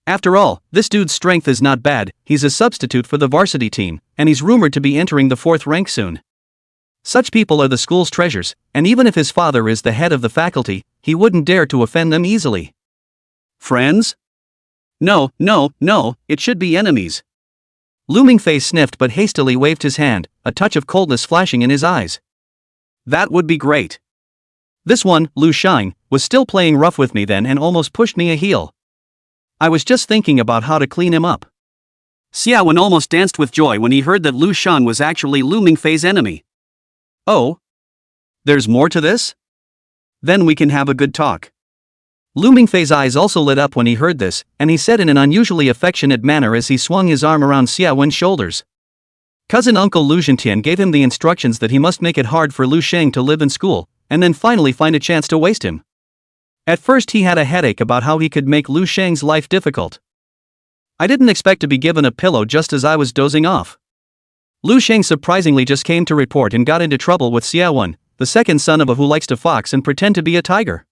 After all, this dude's strength is not bad, he's a substitute for the varsity team, and he's rumored to be entering the 4th rank soon. Such people are the school's treasures, and even if his father is the head of the faculty, he wouldn't dare to offend them easily. Friends? No, it should be enemies. Lu Mingfei sniffed but hastily waved his hand, a touch of coldness flashing in his eyes. That would be great. This one, Lu Sheng, was still playing rough with me then and almost pushed me a heel. I was just thinking about how to clean him up. Xiaowen almost danced with joy when he heard that Lu Sheng was actually Lu Mingfei's enemy. Oh? There's more to this? Then we can have a good talk. Lu Mingfei's eyes also lit up when he heard this, and he said in an unusually affectionate manner as he swung his arm around Xiaowen's shoulders. Cousin Uncle Lu Zhentian gave him the instructions that he must make it hard for Lu Sheng to live in school, and then finally find a chance to waste him. At first he had a headache about how he could make Lu Sheng's life difficult. I didn't expect to be given a pillow just as I was dozing off. Lu Sheng surprisingly just came to report and got into trouble with Xiaowen, the second son of a who likes to fox and pretend to be a tiger.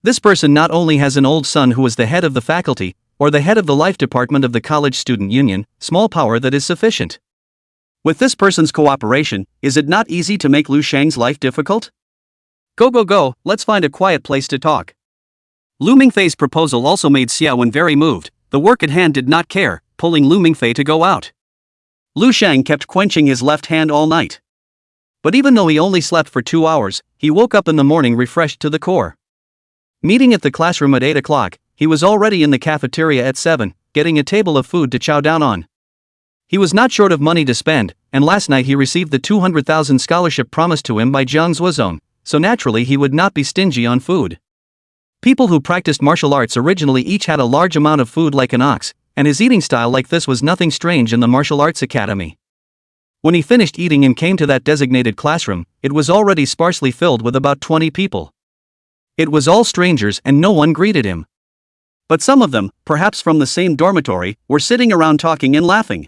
This person not only has an old son who is the head of the faculty, or the head of the life department of the college student union, small power that is sufficient. With this person's cooperation, is it not easy to make Lu Sheng's life difficult? Go, let's find a quiet place to talk. Lu Mingfei's proposal also made Xiaowen very moved. The work at hand did not care, pulling Lu Mingfei to go out. Lu Sheng kept quenching his left hand all night. But even though he only slept for 2 hours, he woke up in the morning refreshed to the core. Meeting at the classroom at 8 o'clock, he was already in the cafeteria at 7, getting a table of food to chow down on. He was not short of money to spend, and last night he received the 200,000 scholarship promised to him by Jiang Zuozong, so naturally he would not be stingy on food. People who practiced martial arts originally each had a large amount of food like an ox, and his eating style like this was nothing strange in the martial arts academy. When he finished eating and came to that designated classroom, it was already sparsely filled with about 20 people. It was all strangers and no one greeted him. But some of them, perhaps from the same dormitory, were sitting around talking and laughing.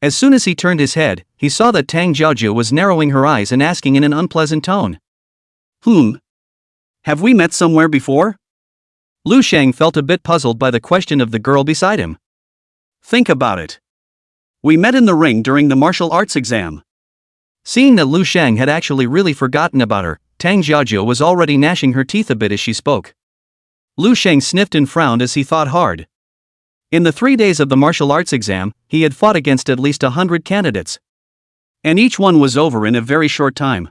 As soon as he turned his head, he saw that Tang Jiaojiu was narrowing her eyes and asking in an unpleasant tone. Have we met somewhere before? Lu Sheng felt a bit puzzled by the question of the girl beside him. Think about it. We met in the ring during the martial arts exam. Seeing that Lu Sheng had actually really forgotten about her, Tang Jiaojiu was already gnashing her teeth a bit as she spoke. Lu Sheng sniffed and frowned as he thought hard. In the 3 days of the martial arts exam, he had fought against at least 100 candidates. And each one was over in a very short time.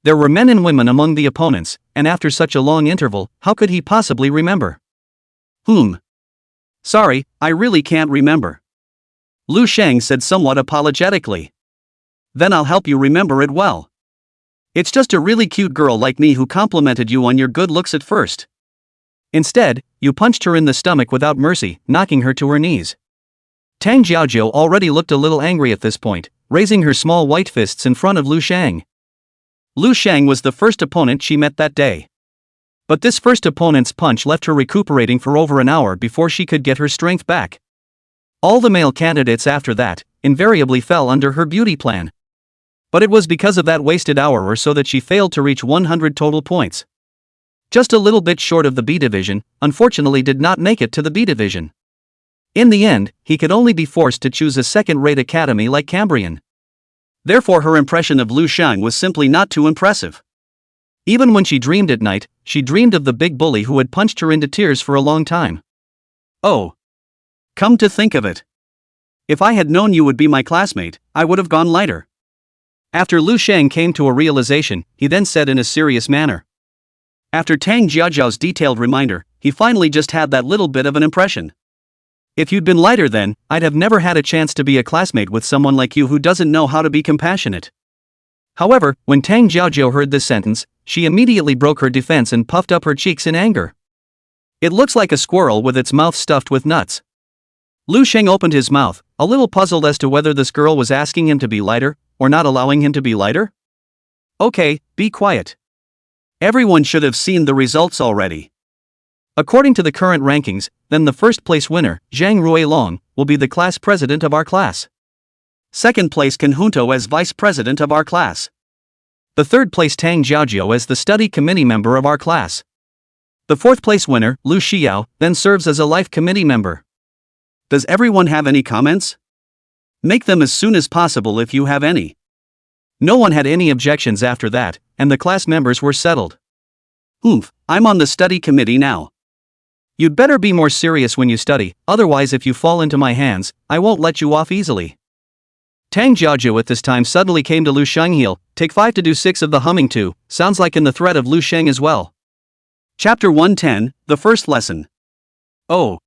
There were men and women among the opponents, and after such a long interval, how could he possibly remember? Sorry, I really can't remember. Lu Sheng said somewhat apologetically. Then I'll help you remember it well. It's just a really cute girl like me who complimented you on your good looks at first. Instead, you punched her in the stomach without mercy, knocking her to her knees. Tang Jiaojiu already looked a little angry at this point, raising her small white fists in front of Lu Sheng. Lu Sheng was the first opponent she met that day. But this first opponent's punch left her recuperating for over an hour before she could get her strength back. All the male candidates after that invariably fell under her beauty plan. But it was because of that wasted hour or so that she failed to reach 100 total points. Just a little bit short of the B division, unfortunately did not make it to the B division. In the end, he could only be forced to choose a second-rate academy like Cambrian. Therefore her impression of Lu Sheng was simply not too impressive. Even when she dreamed at night, she dreamed of the big bully who had punched her into tears for a long time. Oh. Come to think of it. If I had known you would be my classmate, I would have gone lighter. After Lu Sheng came to a realization, he then said in a serious manner. After Tang Jiaojiu's detailed reminder, he finally just had that little bit of an impression. If you'd been lighter then, I'd have never had a chance to be a classmate with someone like you who doesn't know how to be compassionate. However, when Tang Jiaojiu heard this sentence, she immediately broke her defense and puffed up her cheeks in anger. It looks like a squirrel with its mouth stuffed with nuts. Lu Sheng opened his mouth, a little puzzled as to whether this girl was asking him to be lighter, or not allowing him to be lighter. Okay, be quiet. Everyone should have seen the results already. According to the current rankings, then the first place winner, Zhang Ruilong, will be the class president of our class. Second place Can Junto as vice president of our class. The third place Tang Jiaojiu as the study committee member of our class. The fourth place winner, Lu Xiao, then serves as a life committee member. Does everyone have any comments? Make them as soon as possible if you have any. No one had any objections after that, and the class members were settled. I'm on the study committee now. You'd better be more serious when you study, otherwise if you fall into my hands, I won't let you off easily. Tang Jiaojiu at this time suddenly came to Lu Sheng. He'll take 5 to do 6 of the humming too, sounds like in the threat of Lu Sheng as well. Chapter 110, The First Lesson. Oh.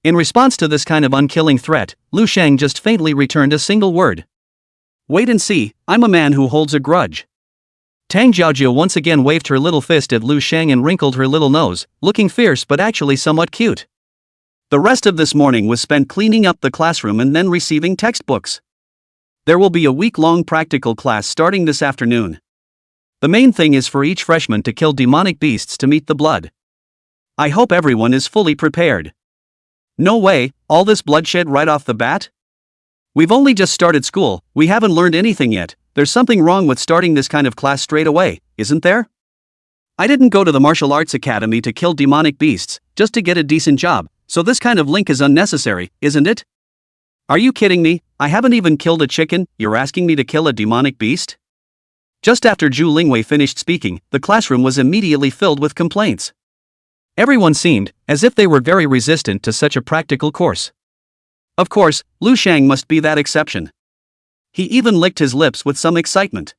In response to this kind of unkilling threat, Lu Sheng just faintly returned a single word. Wait and see, I'm a man who holds a grudge. Tang Jiaojiu once again waved her little fist at Lu Sheng and wrinkled her little nose, looking fierce but actually somewhat cute. The rest of this morning was spent cleaning up the classroom and then receiving textbooks. There will be a week-long practical class starting this afternoon. The main thing is for each freshman to kill demonic beasts to meet the blood. I hope everyone is fully prepared. No way, all this bloodshed right off the bat? We've only just started school, we haven't learned anything yet. There's something wrong with starting this kind of class straight away, isn't there? I didn't go to the martial arts academy to kill demonic beasts, just to get a decent job, so this kind of link is unnecessary, isn't it? Are you kidding me? I haven't even killed a chicken, you're asking me to kill a demonic beast? Just after Zhu Lingwei finished speaking, the classroom was immediately filled with complaints. Everyone seemed as if they were very resistant to such a practical course. Of course, Lu Sheng must be that exception. He even licked his lips with some excitement.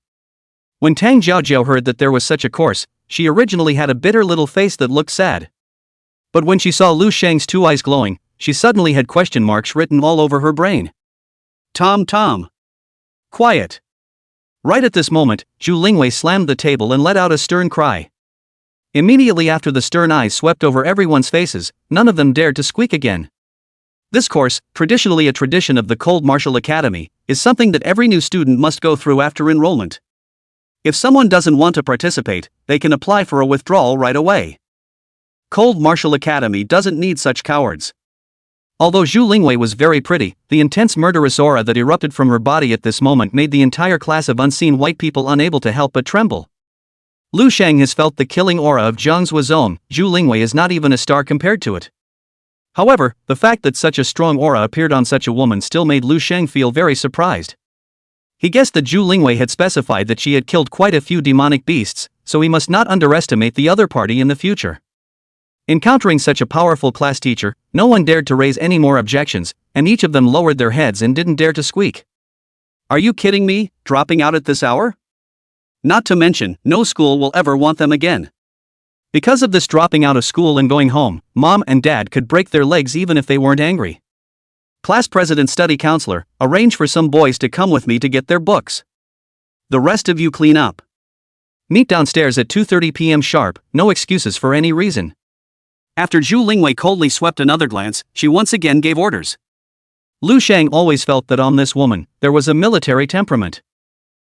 When Tang Jiaojiu heard that there was such a course, she originally had a bitter little face that looked sad. But when she saw Lu Sheng's 2 eyes glowing, she suddenly had question marks written all over her brain. Tom. Quiet. Right at this moment, Zhu Lingwei slammed the table and let out a stern cry. Immediately after the stern eyes swept over everyone's faces, none of them dared to squeak again. This course, traditionally a tradition of the Cold Martial Academy, is something that every new student must go through after enrollment. If someone doesn't want to participate, they can apply for a withdrawal right away. Cold Martial Academy doesn't need such cowards. Although Zhu Lingwei was very pretty, the intense murderous aura that erupted from her body at this moment made the entire class of unseen white people unable to help but tremble. Lu Shang has felt the killing aura of Zhang Zuo's own. Zhu Lingwei is not even a star compared to it. However, the fact that such a strong aura appeared on such a woman still made Lu Shang feel very surprised. He guessed that Zhu Lingwei had specified that she had killed quite a few demonic beasts, so he must not underestimate the other party in the future. Encountering such a powerful class teacher, no one dared to raise any more objections, and each of them lowered their heads and didn't dare to squeak. Are you kidding me, dropping out at this hour? Not to mention, no school will ever want them again. Because of this dropping out of school and going home, mom and dad could break their legs even if they weren't angry. Class president study counselor, arrange for some boys to come with me to get their books. The rest of you clean up. Meet downstairs at 2:30 p.m. sharp, no excuses for any reason. After Zhu Lingwei coldly swept another glance, she once again gave orders. Lu Shang always felt that on this woman, there was a military temperament.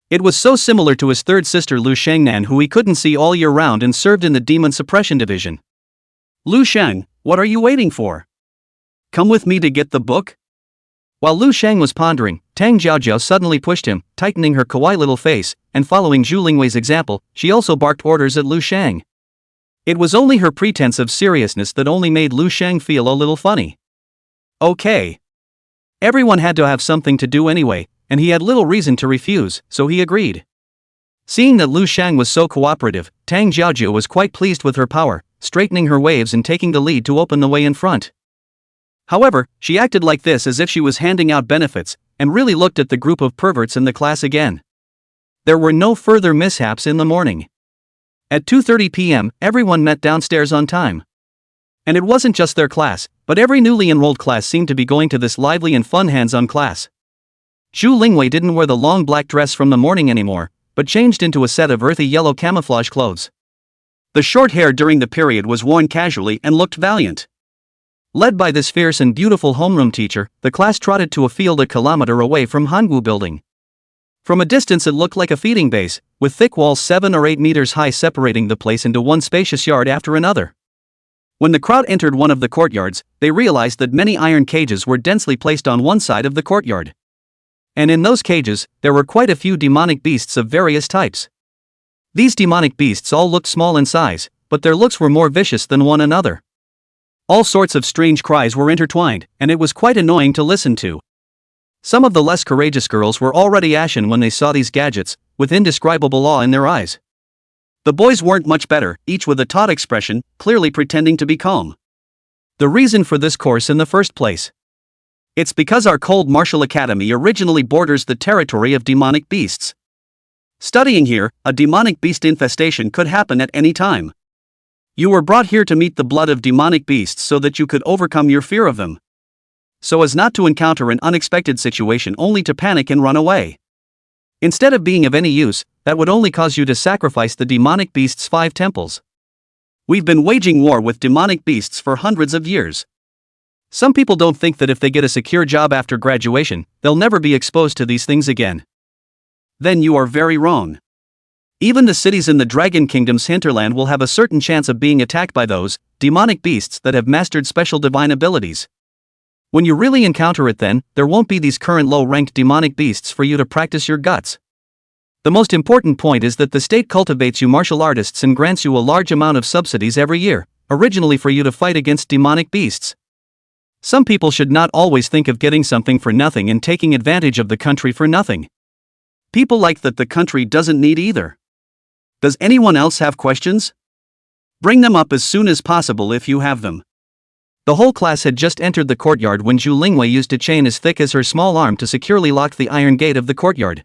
It was so similar to his third sister Lu Shangnan, who he couldn't see all year round and served in the Demon Suppression Division. Lu Shang, what are you waiting for? Come with me to get the book? While Lu Shang was pondering, Tang Jiaojiao suddenly pushed him, tightening her kawaii little face, and following Zhu Lingwei's example, she also barked orders at Lu Shang. It was only her pretense of seriousness that only made Lu Shang feel a little funny. Okay. Everyone had to have something to do anyway, and he had little reason to refuse, so he agreed. Seeing that Lu Shang was so cooperative, Tang Jiaojiao was quite pleased with her power, straightening her waves and taking the lead to open the way in front. However, she acted like this as if she was handing out benefits, and really looked at the group of perverts in the class again. There were no further mishaps in the morning. At 2:30 p.m., everyone met downstairs on time. And it wasn't just their class, but every newly enrolled class seemed to be going to this lively and fun hands-on class. Zhu Lingwei didn't wear the long black dress from the morning anymore, but changed into a set of earthy yellow camouflage clothes. The short hair during the period was worn casually and looked valiant. Led by this fierce and beautiful homeroom teacher, the class trotted to a field a kilometer away from Hangu Building. From a distance it looked like a feeding base, with thick walls 7 or 8 meters high separating the place into one spacious yard after another. When the crowd entered one of the courtyards, they realized that many iron cages were densely placed on one side of the courtyard. And in those cages, there were quite a few demonic beasts of various types. These demonic beasts all looked small in size, but their looks were more vicious than one another. All sorts of strange cries were intertwined, and it was quite annoying to listen to. Some of the less courageous girls were already ashen when they saw these gadgets, with indescribable awe in their eyes. The boys weren't much better, each with a taut expression, clearly pretending to be calm. The reason for this course in the first place. It's because our cold martial academy originally borders the territory of demonic beasts. Studying here, a demonic beast infestation could happen at any time. You were brought here to meet the blood of demonic beasts so that you could overcome your fear of them. So as not to encounter an unexpected situation only to panic and run away. Instead of being of any use, that would only cause you to sacrifice the demonic beast's 5 temples. We've been waging war with demonic beasts for hundreds of years. Some people don't think that if they get a secure job after graduation, they'll never be exposed to these things again. Then you are very wrong. Even the cities in the Dragon Kingdom's hinterland will have a certain chance of being attacked by those demonic beasts that have mastered special divine abilities. When you really encounter it, then there won't be these current low-ranked demonic beasts for you to practice your guts. The most important point is that the state cultivates you martial artists and grants you a large amount of subsidies every year, originally for you to fight against demonic beasts. Some people should not always think of getting something for nothing and taking advantage of the country for nothing. People like that the country doesn't need either. Does anyone else have questions? Bring them up as soon as possible if you have them. The whole class had just entered the courtyard when Zhu Lingwei used a chain as thick as her small arm to securely lock the iron gate of the courtyard.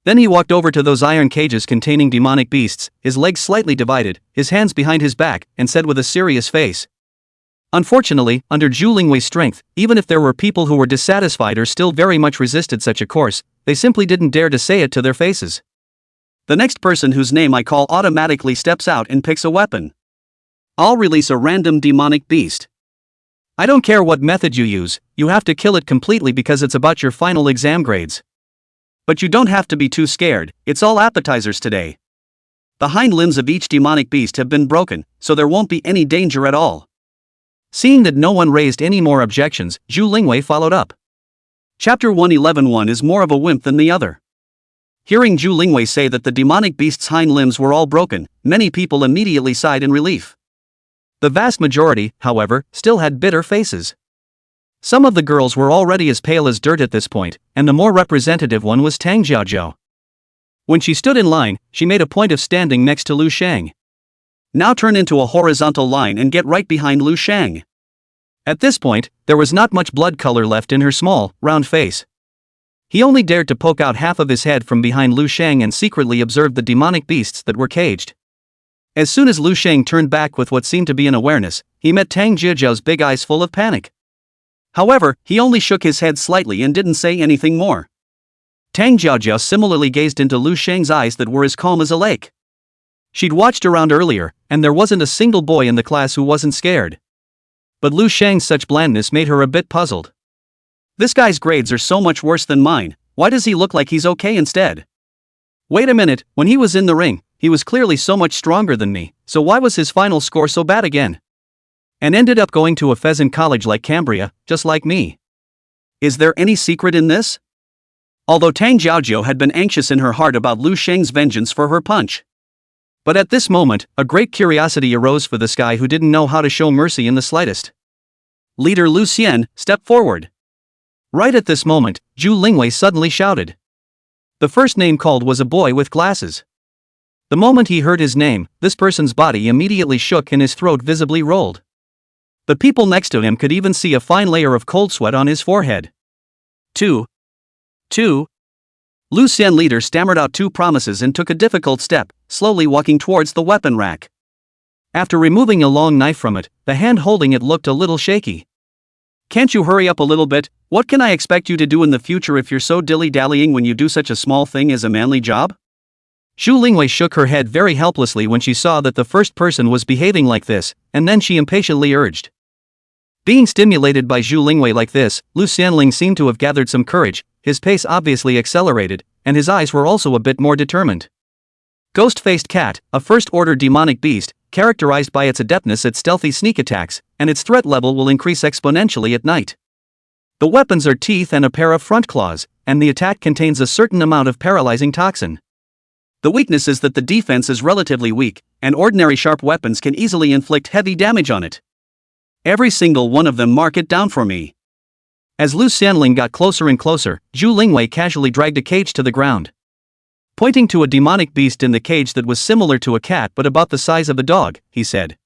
Then he walked over to those iron cages containing demonic beasts, his legs slightly divided, his hands behind his back, and said with a serious face. Unfortunately, under Zhu Lingwei's strength, even if there were people who were dissatisfied or still very much resisted such a course, they simply didn't dare to say it to their faces. The next person whose name I call automatically steps out and picks a weapon. I'll release a random demonic beast. I don't care what method you use, you have to kill it completely because it's about your final exam grades. But you don't have to be too scared, it's all appetizers today. The hind limbs of each demonic beast have been broken, so there won't be any danger at all. Seeing that no one raised any more objections, Zhu Lingwei followed up. Chapter 111. Is more of a wimp than the other. Hearing Zhu Lingwei say that the demonic beast's hind limbs were all broken, many people immediately sighed in relief. The vast majority, however, still had bitter faces. Some of the girls were already as pale as dirt at this point, and the more representative one was Tang Jiaozhou. When she stood in line, she made a point of standing next to Lu Shang. Now turn into a horizontal line and get right behind Lu Shang. At this point, there was not much blood color left in her small, round face. He only dared to poke out half of his head from behind Lu Shang and secretly observed the demonic beasts that were caged. As soon as Lu Shang turned back with what seemed to be an awareness, he met Tang Jiaozhou's big eyes full of panic. However, he only shook his head slightly and didn't say anything more. Tang Jiaozhou similarly gazed into Lu Shang's eyes that were as calm as a lake. She'd watched around earlier, and there wasn't a single boy in the class who wasn't scared. But Lu Shang's such blandness made her a bit puzzled. This guy's grades are so much worse than mine, why does he look like he's okay instead? Wait a minute, when he was in the ring, he was clearly so much stronger than me, so why was his final score so bad again? And ended up going to a pheasant college like Cambria, just like me. Is there any secret in this? Although Tang Jiaozhou had been anxious in her heart about Lu Shang's vengeance for her punch. But at this moment, a great curiosity arose for this guy who didn't know how to show mercy in the slightest. Leader Lu Xian, step forward. Right at this moment, Zhu Lingwei suddenly shouted. The first name called was a boy with glasses. The moment he heard his name, this person's body immediately shook and his throat visibly rolled. The people next to him could even see a fine layer of cold sweat on his forehead. Two. Lu Xian leader stammered out two promises and took a difficult step, slowly walking towards the weapon rack. After removing a long knife from it, the hand holding it looked a little shaky. Can't you hurry up a little bit? What can I expect you to do in the future if you're so dilly-dallying when you do such a small thing as a manly job? Zhu Lingwei shook her head very helplessly when she saw that the first person was behaving like this, and then she impatiently urged. Being stimulated by Zhu Lingwei like this, Lu Xianling seemed to have gathered some courage, his pace obviously accelerated, and his eyes were also a bit more determined. Ghost-faced cat, a first-order demonic beast, characterized by its adeptness at stealthy sneak attacks, and its threat level will increase exponentially at night. The weapons are teeth and a pair of front claws, and the attack contains a certain amount of paralyzing toxin. The weakness is that the defense is relatively weak, and ordinary sharp weapons can easily inflict heavy damage on it. Every single one of them, mark it down for me. As Lu Xianling got closer and closer, Zhu Lingwei casually dragged a cage to the ground. Pointing to a demonic beast in the cage that was similar to a cat but about the size of a dog, he said.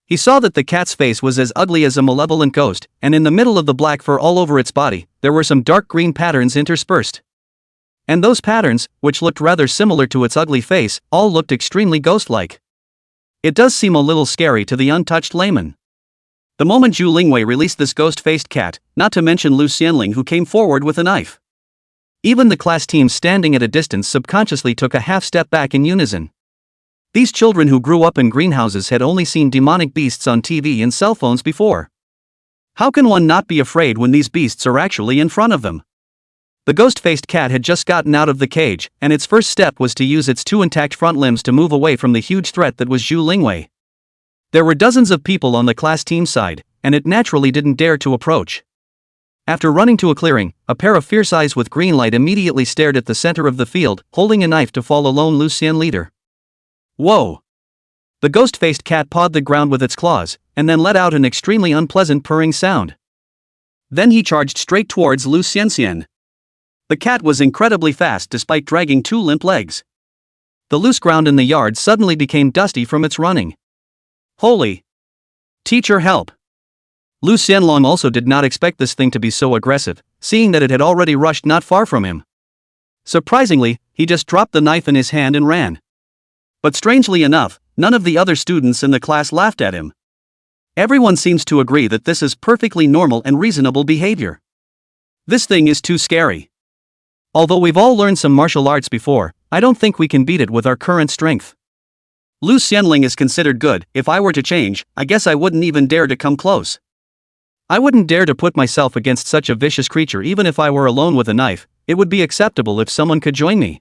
He saw that the cat's face was as ugly as a malevolent ghost, and in the middle of the black fur all over its body, there were some dark green patterns interspersed. And those patterns, which looked rather similar to its ugly face, all looked extremely ghost-like. It does seem a little scary to the untouched layman. The moment Zhu Lingwei released this ghost-faced cat, not to mention Lu Xianling who came forward with a knife. Even the class team standing at a distance subconsciously took a half-step back in unison. These children who grew up in greenhouses had only seen demonic beasts on TV and cell phones before. How can one not be afraid when these beasts are actually in front of them? The ghost-faced cat had just gotten out of the cage, and its first step was to use its two intact front limbs to move away from the huge threat that was Zhu Lingwei. There were dozens of people on the class team side, and it naturally didn't dare to approach. After running to a clearing, a pair of fierce eyes with green light immediately stared at the center of the field, holding a knife to fall a lone Lu Xian leader. Whoa! The ghost-faced cat pawed the ground with its claws, and then let out an extremely unpleasant purring sound. Then he charged straight towards Lu Xianxian. The cat was incredibly fast despite dragging two limp legs. The loose ground in the yard suddenly became dusty from its running. Holy! Teacher, help! Lu Xianlong also did not expect this thing to be so aggressive, seeing that it had already rushed not far from him. Surprisingly, he just dropped the knife in his hand and ran. But strangely enough, none of the other students in the class laughed at him. Everyone seems to agree that this is perfectly normal and reasonable behavior. This thing is too scary. Although we've all learned some martial arts before, I don't think we can beat it with our current strength. Lu Xianling is considered good. If I were to change, I guess I wouldn't even dare to come close. I wouldn't dare to put myself against such a vicious creature even if I were alone with a knife. It would be acceptable if someone could join me.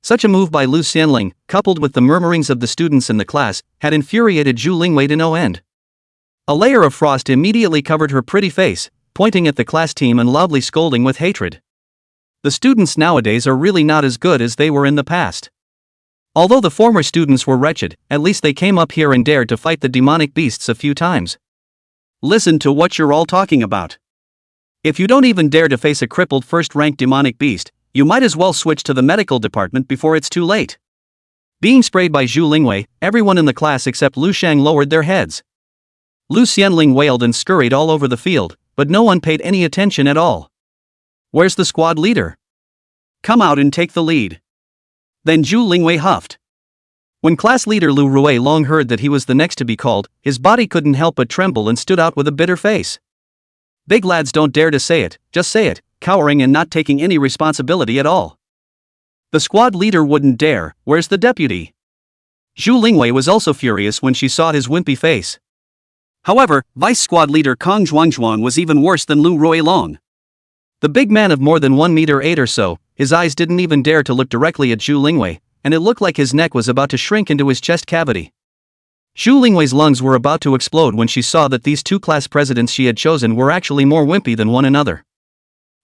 Such a move by Lu Xianling, coupled with the murmurings of the students in the class, had infuriated Zhu Lingwei to no end. A layer of frost immediately covered her pretty face, pointing at the class team and loudly scolding with hatred. The students nowadays are really not as good as they were in the past. Although the former students were wretched, at least they came up here and dared to fight the demonic beasts a few times. Listen to what you're all talking about. If you don't even dare to face a crippled first-rank demonic beast, you might as well switch to the medical department before it's too late. Being sprayed by Zhu Lingwei, everyone in the class except Lu Shang lowered their heads. Lu Xianling wailed and scurried all over the field, but no one paid any attention at all. Where's the squad leader? Come out and take the lead. Then Zhu Lingwei huffed. When class leader Lu Ruilong heard that he was the next to be called, his body couldn't help but tremble and stood out with a bitter face. Big lads don't dare to say it, just say it, cowering and not taking any responsibility at all. The squad leader wouldn't dare. Where's the deputy? Zhu Lingwei was also furious when she saw his wimpy face. However, vice squad leader Kong Zhuangzhuang was even worse than Lu Ruilong. The big man of more than 1 meter 8 or so, his eyes didn't even dare to look directly at Zhu Lingwei, and it looked like his neck was about to shrink into his chest cavity. Zhu Lingwei's lungs were about to explode when she saw that these two class presidents she had chosen were actually more wimpy than one another.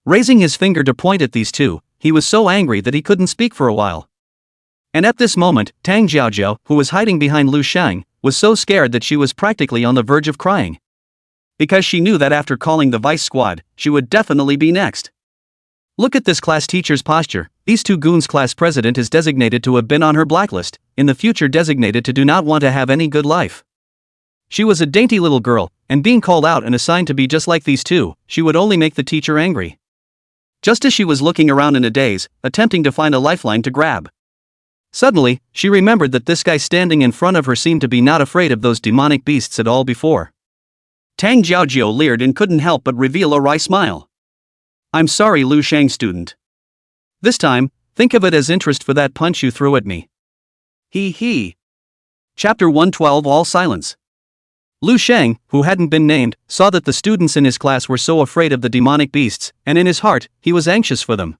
Raising his finger to point at these two, he was so angry that he couldn't speak for a while. And at this moment, Tang Jiaojiao, who was hiding behind Lu Shang, was so scared that she was practically on the verge of crying. Because she knew that after calling the vice squad, she would definitely be next. Look at this class teacher's posture. These two goons class president is designated to have been on her blacklist, in the future designated to do not want to have any good life. She was a dainty little girl, and being called out and assigned to be just like these two, she would only make the teacher angry. Just as she was looking around in a daze, attempting to find a lifeline to grab. Suddenly, she remembered that this guy standing in front of her seemed to be not afraid of those demonic beasts at all before. Tang Jiaojiao leered and couldn't help but reveal a wry smile. I'm sorry, Lu Shang student. This time, think of it as interest for that punch you threw at me. He. Chapter 112 All Silence. Lu Shang, who hadn't been named, saw that the students in his class were so afraid of the demonic beasts, and in his heart, he was anxious for them.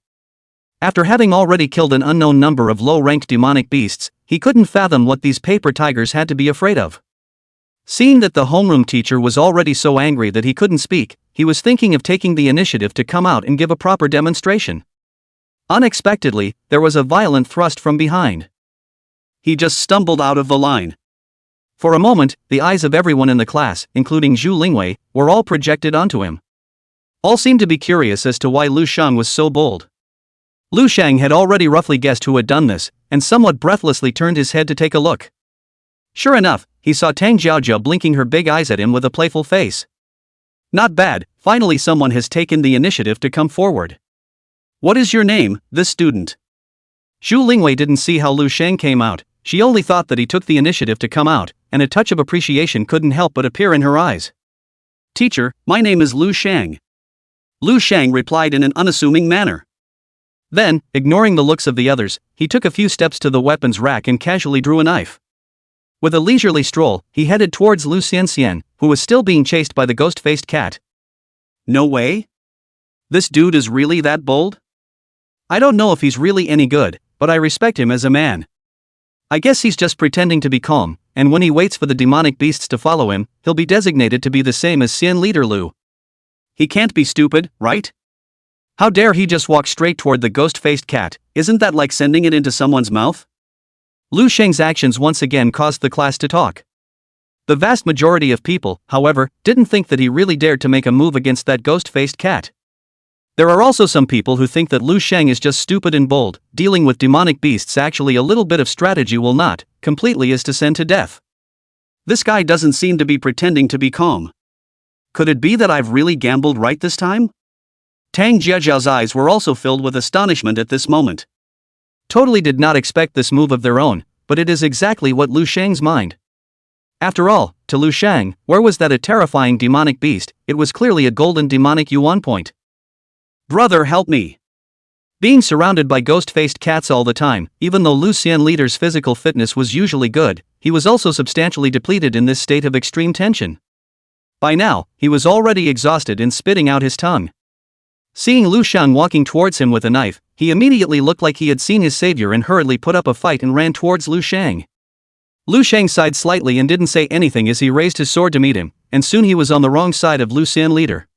After having already killed an unknown number of low-ranked demonic beasts, he couldn't fathom what these paper tigers had to be afraid of. Seeing that the homeroom teacher was already so angry that he couldn't speak, he was thinking of taking the initiative to come out and give a proper demonstration. Unexpectedly, there was a violent thrust from behind. He just stumbled out of the line. For a moment, the eyes of everyone in the class, including Zhu Lingwei, were all projected onto him. All seemed to be curious as to why Lu Shang was so bold. Lu Shang had already roughly guessed who had done this, and somewhat breathlessly turned his head to take a look. Sure enough, he saw Tang Jiaojiao blinking her big eyes at him with a playful face. Not bad, finally someone has taken the initiative to come forward. What is your name, this student? Zhu Lingwei didn't see how Lu Shang came out, she only thought that he took the initiative to come out, and a touch of appreciation couldn't help but appear in her eyes. Teacher, my name is Lu Shang. Lu Shang replied in an unassuming manner. Then, ignoring the looks of the others, he took a few steps to the weapons rack and casually drew a knife. With a leisurely stroll, he headed towards Lu Xianxian, who was still being chased by the ghost-faced cat. No way? This dude is really that bold? I don't know if he's really any good, but I respect him as a man. I guess he's just pretending to be calm, and when he waits for the demonic beasts to follow him, he'll be designated to be the same as Xian leader Lu. He can't be stupid, right? How dare he just walk straight toward the ghost-faced cat? Isn't that like sending it into someone's mouth? Lu Shang's actions once again caused the class to talk. The vast majority of people, however, didn't think that he really dared to make a move against that ghost-faced cat. There are also some people who think that Lu Shang is just stupid and bold. Dealing with demonic beasts actually a little bit of strategy will not, completely is to send to death. This guy doesn't seem to be pretending to be calm. Could it be that I've really gambled right this time? Tang Jiajiao's eyes were also filled with astonishment at this moment. Totally did not expect this move of their own, but it is exactly what Lu Shang's mind. After all, to Lu Shang, where was that a terrifying demonic beast? It was clearly a golden demonic yuan point. Brother, help me. Being surrounded by ghost-faced cats all the time, even though Lu Xian leader's physical fitness was usually good, he was also substantially depleted in this state of extreme tension. By now, he was already exhausted and spitting out his tongue. Seeing Lu Shang walking towards him with a knife, he immediately looked like he had seen his savior and hurriedly put up a fight and ran towards Lu Shang. Lu Shang sighed slightly and didn't say anything as he raised his sword to meet him, and soon he was on the wrong side of Lu Xian leader.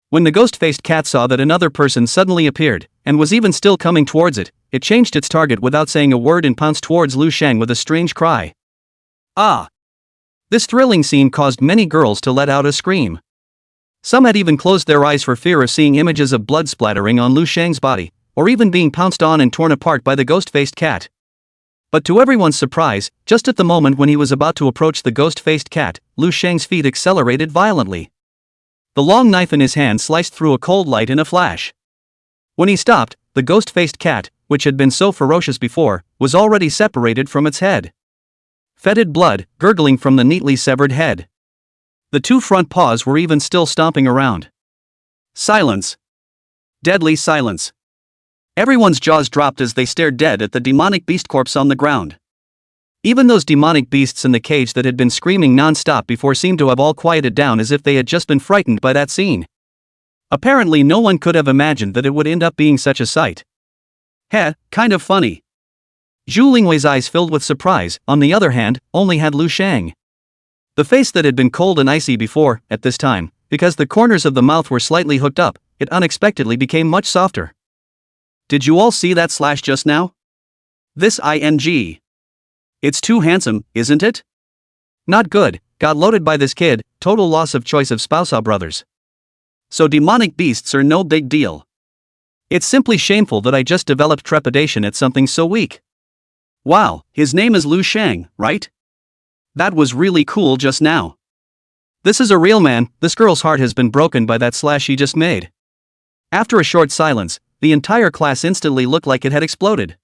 When the ghost-faced cat saw that another person suddenly appeared, and was even still coming towards it, it changed its target without saying a word and pounced towards Lu Shang with a strange cry. Ah! This thrilling scene caused many girls to let out a scream. Some had even closed their eyes for fear of seeing images of blood splattering on Lu Shang's body, or even being pounced on and torn apart by the ghost-faced cat. But to everyone's surprise, just at the moment when he was about to approach the ghost-faced cat, Lu Shang's feet accelerated violently. The long knife in his hand sliced through a cold light in a flash. When he stopped, the ghost-faced cat, which had been so ferocious before, was already separated from its head. Fetid blood, gurgling from the neatly severed head. The two front paws were even still stomping around. Silence. Deadly silence. Everyone's jaws dropped as they stared dead at the demonic beast corpse on the ground. Even those demonic beasts in the cage that had been screaming non-stop before seemed to have all quieted down as if they had just been frightened by that scene. Apparently no one could have imagined that it would end up being such a sight. Heh, kind of funny. Zhu Lingwei's eyes filled with surprise, on the other hand, only had Lu Shang. The face that had been cold and icy before, at this time, because the corners of the mouth were slightly hooked up, it unexpectedly became much softer. Did you all see that slash just now? This ing. It's too handsome, isn't it? Not good, got loaded by this kid, total loss of choice of spousal brothers. So demonic beasts are no big deal. It's simply shameful that I just developed trepidation at something so weak. Wow, his name is Lu Shang, right? That was really cool just now. This is a real man, this girl's heart has been broken by that slash he just made. After a short silence, the entire class instantly looked like it had exploded.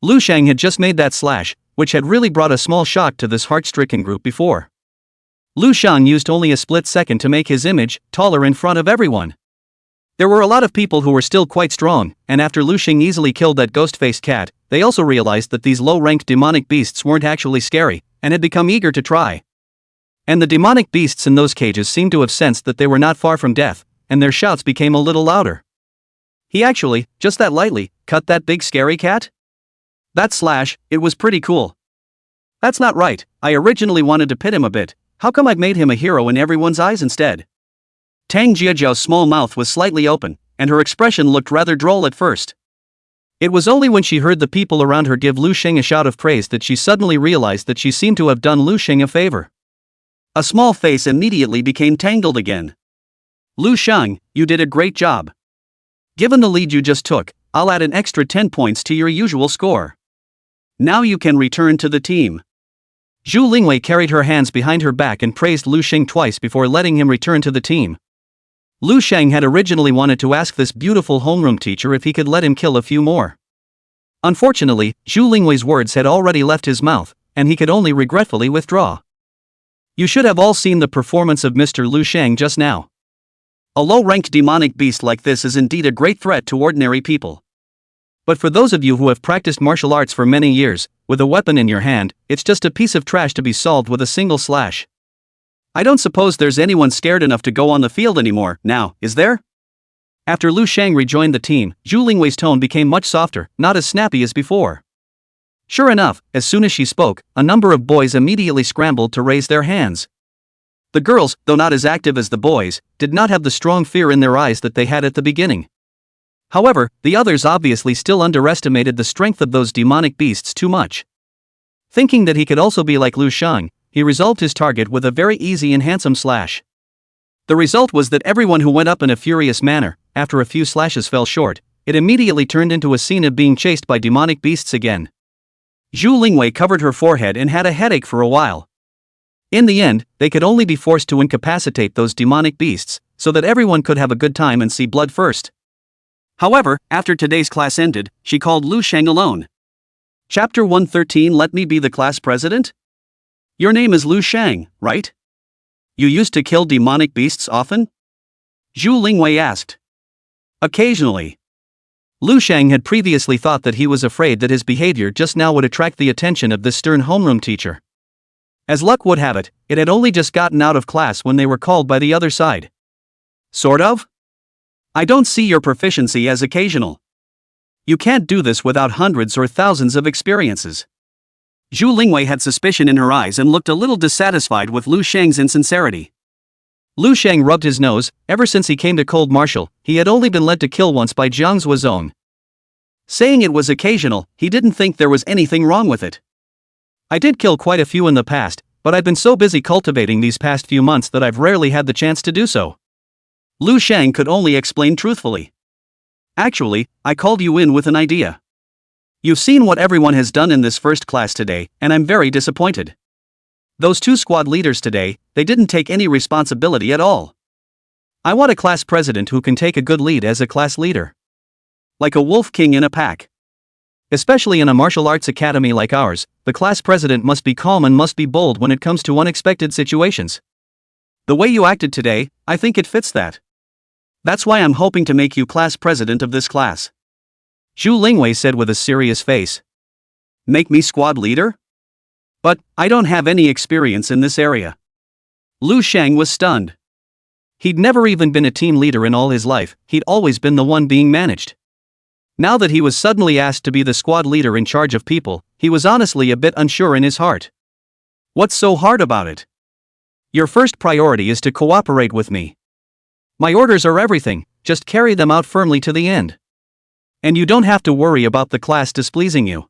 Lu Shang had just made that slash, which had really brought a small shock to this heart-stricken group before. Lu Shang used only a split second to make his image taller in front of everyone. There were a lot of people who were still quite strong, and after Lu Shang easily killed that ghost-faced cat, they also realized that these low-ranked demonic beasts weren't actually scary, and had become eager to try. And the demonic beasts in those cages seemed to have sensed that they were not far from death, and their shouts became a little louder. He actually, just that lightly, cut that big scary cat? That slash, it was pretty cool. That's not right, I originally wanted to pit him a bit, how come I've made him a hero in everyone's eyes instead? Tang Jiajiao's small mouth was slightly open, and her expression looked rather droll at first. It was only when she heard the people around her give Lu Shang a shout of praise that she suddenly realized that she seemed to have done Lu Shang a favor. A small face immediately became tangled again. Lu Shang, you did a great job. Given the lead you just took, I'll add an extra 10 points to your usual score. Now you can return to the team. Zhu Lingwei carried her hands behind her back and praised Lu Shang twice before letting him return to the team. Lu Shang had originally wanted to ask this beautiful homeroom teacher if he could let him kill a few more. Unfortunately, Zhu Lingwei's words had already left his mouth, and he could only regretfully withdraw. You should have all seen the performance of Mr. Lu Shang just now. A low-ranked demonic beast like this is indeed a great threat to ordinary people. But for those of you who have practiced martial arts for many years, with a weapon in your hand, it's just a piece of trash to be solved with a single slash. I don't suppose there's anyone scared enough to go on the field anymore, now, is there? After Lu Shang rejoined the team, Zhu Lingwei's tone became much softer, not as snappy as before. Sure enough, as soon as she spoke, a number of boys immediately scrambled to raise their hands. The girls, though not as active as the boys, did not have the strong fear in their eyes that they had at the beginning. However, the others obviously still underestimated the strength of those demonic beasts too much. Thinking that he could also be like Lu Shang, he resolved his target with a very easy and handsome slash. The result was that everyone who went up in a furious manner, after a few slashes fell short, it immediately turned into a scene of being chased by demonic beasts again. Zhu Lingwei covered her forehead and had a headache for a while. In the end, they could only be forced to incapacitate those demonic beasts, so that everyone could have a good time and see blood first. However, after today's class ended, she called Lu Shang alone. Chapter 113. Let me be the class president? Your name is Lu Shang, right? You used to kill demonic beasts often? Zhu Lingwei asked. Occasionally. Lu Shang had previously thought that he was afraid that his behavior just now would attract the attention of this stern homeroom teacher. As luck would have it, it had only just gotten out of class when they were called by the other side. Sort of? I don't see your proficiency as occasional. You can't do this without hundreds or thousands of experiences. Zhu Lingwei had suspicion in her eyes and looked a little dissatisfied with Lu Shang's insincerity. Lu Sheng rubbed his nose. Ever since he came to Cold Martial, he had only been led to kill once by Jiang Zuozong. Saying it was occasional, he didn't think there was anything wrong with it. I did kill quite a few in the past, but I've been so busy cultivating these past few months that I've rarely had the chance to do so. Lu Sheng could only explain truthfully. Actually, I called you in with an idea. You've seen what everyone has done in this first class today, and I'm very disappointed. Those two squad leaders today, they didn't take any responsibility at all. I want a class president who can take a good lead as a class leader. Like a wolf king in a pack. Especially in a martial arts academy like ours, the class president must be calm and must be bold when it comes to unexpected situations. The way you acted today, I think it fits that. That's why I'm hoping to make you class president of this class. Zhu Lingwei said with a serious face. Make me squad leader? But, I don't have any experience in this area. Lu Sheng was stunned. He'd never even been a team leader in all his life, he'd always been the one being managed. Now that he was suddenly asked to be the squad leader in charge of people, he was honestly a bit unsure in his heart. What's so hard about it? Your first priority is to cooperate with me. My orders are everything, just carry them out firmly to the end. And you don't have to worry about the class displeasing you.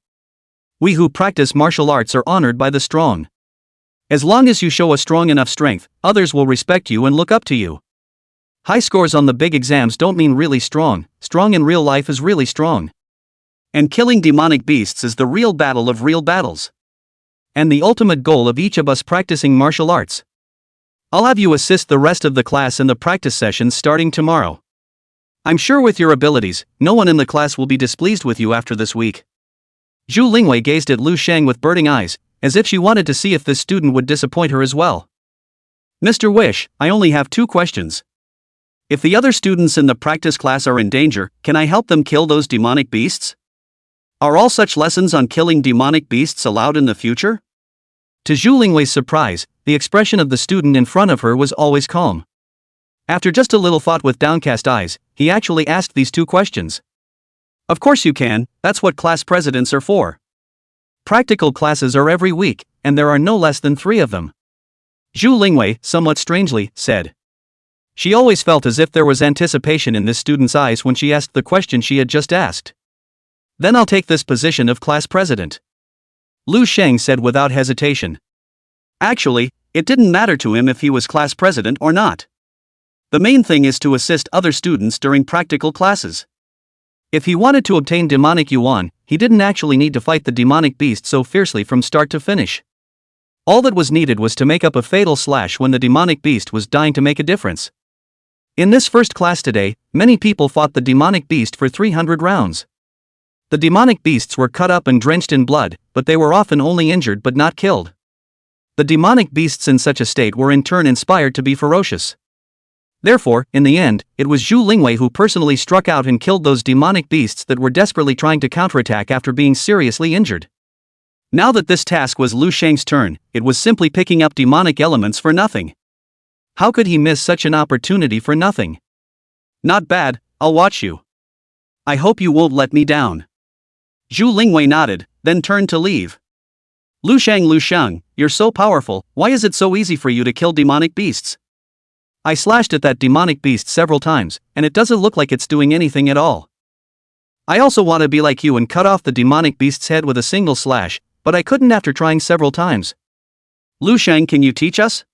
We who practice martial arts are honored by the strong. As long as you show a strong enough strength, others will respect you and look up to you. High scores on the big exams don't mean really strong, strong in real life is really strong. And killing demonic beasts is the real battle of real battles. And the ultimate goal of each of us practicing martial arts. I'll have you assist the rest of the class in the practice sessions starting tomorrow. I'm sure with your abilities, no one in the class will be displeased with you after this week. Zhu Lingwei gazed at Lu Sheng with burning eyes, as if she wanted to see if this student would disappoint her as well. Mr. Wish, I only have 2 questions. If the other students in the practice class are in danger, can I help them kill those demonic beasts? Are all such lessons on killing demonic beasts allowed in the future? To Zhu Lingwei's surprise, the expression of the student in front of her was always calm. After just a little thought with downcast eyes, he actually asked these 2 questions. Of course you can, that's what class presidents are for. Practical classes are every week, and there are no less than 3 of them. Zhu Lingwei, somewhat strangely, said. She always felt as if there was anticipation in this student's eyes when she asked the question she had just asked. Then I'll take this position of class president. Lu Sheng said without hesitation. Actually, it didn't matter to him if he was class president or not. The main thing is to assist other students during practical classes. If he wanted to obtain demonic yuan, he didn't actually need to fight the demonic beast so fiercely from start to finish. All that was needed was to make up a fatal slash when the demonic beast was dying to make a difference. In this first class today, many people fought the demonic beast for 300 rounds. The demonic beasts were cut up and drenched in blood, but they were often only injured but not killed. The demonic beasts in such a state were in turn inspired to be ferocious. Therefore, in the end, it was Zhu Lingwei who personally struck out and killed those demonic beasts that were desperately trying to counterattack after being seriously injured. Now that this task was Lu Sheng's turn, it was simply picking up demonic elements for nothing. How could he miss such an opportunity for nothing? Not bad, I'll watch you. I hope you won't let me down. Zhu Lingwei nodded, then turned to leave. Lu Sheng, you're so powerful, why is it so easy for you to kill demonic beasts? I slashed at that demonic beast several times, and it doesn't look like it's doing anything at all. I also want to be like you and cut off the demonic beast's head with a single slash, but I couldn't after trying several times. Lu Sheng, can you teach us?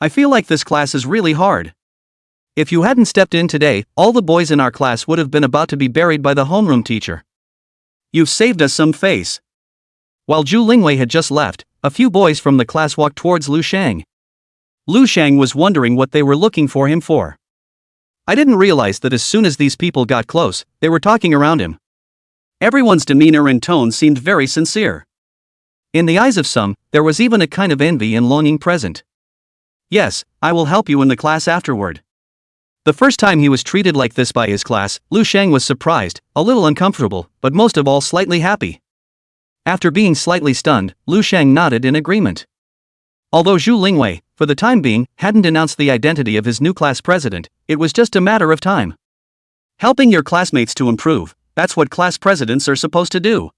I feel like this class is really hard. If you hadn't stepped in today, all the boys in our class would have been about to be buried by the homeroom teacher. You've saved us some face. While Zhu Lingwei had just left, a few boys from the class walked towards Lu Sheng. Lu Sheng was wondering what they were looking for him for. I didn't realize that as soon as these people got close, they were talking around him. Everyone's demeanor and tone seemed very sincere. In the eyes of some, there was even a kind of envy and longing present. Yes, I will help you in the class afterward. The first time he was treated like this by his class, Lu Sheng was surprised, a little uncomfortable, but most of all slightly happy. After being slightly stunned, Lu Sheng nodded in agreement. Although Zhu Lingwei, for the time being, hadn't announced the identity of his new class president, it was just a matter of time. Helping your classmates to improve, that's what class presidents are supposed to do.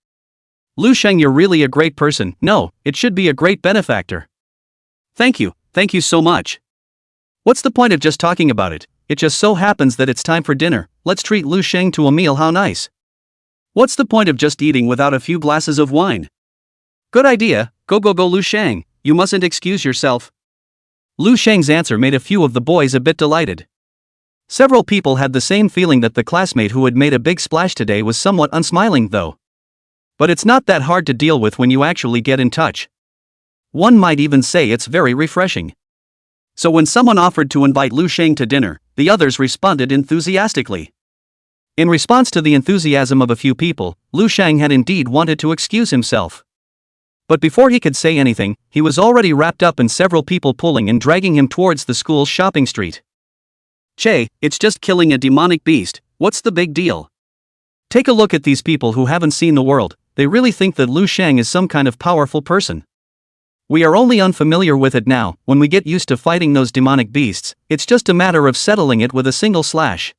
Lu Sheng, you're really a great person. No, it should be a great benefactor. Thank you so much. What's the point of just talking about it? It just so happens that it's time for dinner. Let's treat Lu Sheng to a meal, how nice. What's the point of just eating without a few glasses of wine? Good idea, go Lu Sheng, you mustn't excuse yourself. Lu Sheng's answer made a few of the boys a bit delighted. Several people had the same feeling that the classmate who had made a big splash today was somewhat unsmiling though. But it's not that hard to deal with when you actually get in touch. One might even say it's very refreshing. So when someone offered to invite Lu Sheng to dinner, the others responded enthusiastically. In response to the enthusiasm of a few people, Lu Sheng had indeed wanted to excuse himself. But before he could say anything, he was already wrapped up in several people pulling and dragging him towards the school's shopping street. Che, it's just killing a demonic beast, what's the big deal? Take a look at these people who haven't seen the world, they really think that Lu Sheng is some kind of powerful person. We are only unfamiliar with it now, when we get used to fighting those demonic beasts, it's just a matter of settling it with a single slash.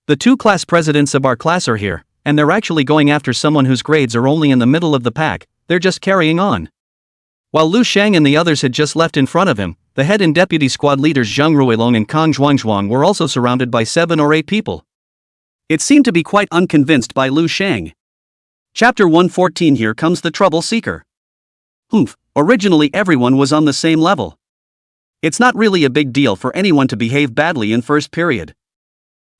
The 2 class presidents of our class are here, and they're actually going after someone whose grades are only in the middle of the pack, they're just carrying on. While Lu Sheng and the others had just left in front of him, the head and deputy squad leaders Zhang Ruilong and Kang Zhuangzhuang were also surrounded by 7 or 8 people. It seemed to be quite unconvinced by Lu Sheng. Chapter 114. Here comes the trouble seeker. Humph, originally everyone was on the same level. It's not really a big deal for anyone to behave badly in first period.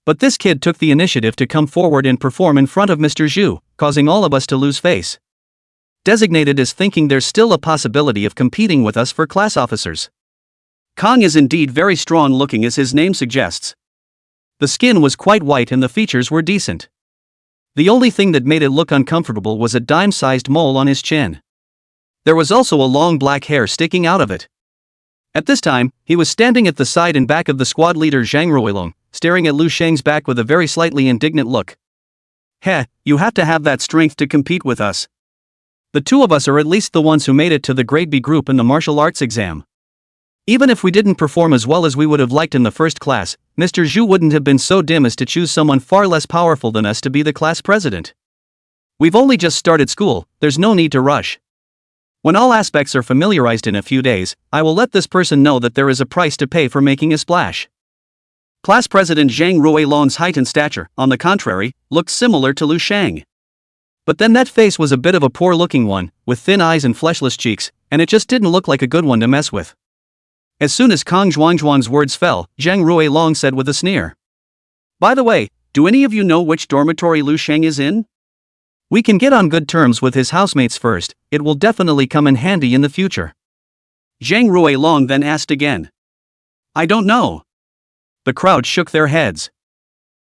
But this kid took the initiative to come forward and perform in front of Mr. Zhu, causing all of us to lose face. Designated as thinking there's still a possibility of competing with us for class officers. Kang is indeed very strong looking as his name suggests. The skin was quite white and the features were decent. The only thing that made it look uncomfortable was a dime-sized mole on his chin. There was also a long black hair sticking out of it. At this time, he was standing at the side and back of the squad leader Zhang Ruilong, staring at Lu Sheng's back with a very slightly indignant look. Heh, you have to have that strength to compete with us. The 2 of us are at least the ones who made it to the grade B group in the martial arts exam. Even if we didn't perform as well as we would have liked in the first class, Mr. Zhu wouldn't have been so dim as to choose someone far less powerful than us to be the class president. We've only just started school, there's no need to rush. When all aspects are familiarized in a few days, I will let this person know that there is a price to pay for making a splash. Class President Zhang Ruilong's height and stature, on the contrary, looked similar to Lu Sheng. But then that face was a bit of a poor-looking one, with thin eyes and fleshless cheeks, and it just didn't look like a good one to mess with. As soon as Kang Zhuangzhuang's words fell, Zhang Ruilong said with a sneer. By the way, do any of you know which dormitory Lu Sheng is in? We can get on good terms with his housemates first, it will definitely come in handy in the future. Zhang Ruilong then asked again. I don't know. The crowd shook their heads.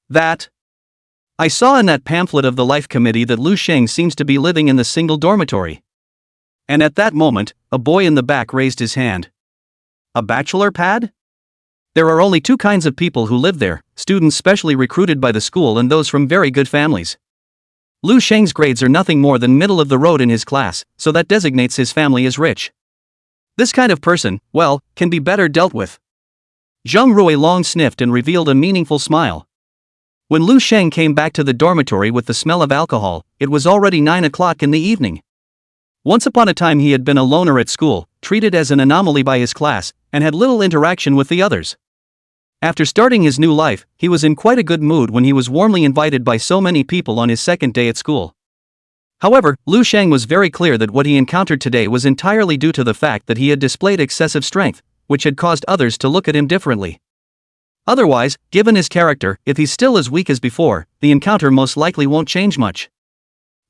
That? I saw in that pamphlet of the Life Committee that Lu Sheng seems to be living in the single dormitory. And at that moment, a boy in the back raised his hand. A bachelor pad? There are only 2 kinds of people who live there, students specially recruited by the school and those from very good families. Lu Sheng's grades are nothing more than middle of the road in his class, so that designates his family as rich. This kind of person, well, can be better dealt with. Zhang Ruilong sniffed and revealed a meaningful smile. When Lu Sheng came back to the dormitory with the smell of alcohol, it was already 9 o'clock in the evening. Once upon a time he had been a loner at school, treated as an anomaly by his class, and had little interaction with the others. After starting his new life, he was in quite a good mood when he was warmly invited by so many people on his second day at school. However, Lu Sheng was very clear that what he encountered today was entirely due to the fact that he had displayed excessive strength, which had caused others to look at him differently. Otherwise, given his character, if he's still as weak as before, the encounter most likely won't change much.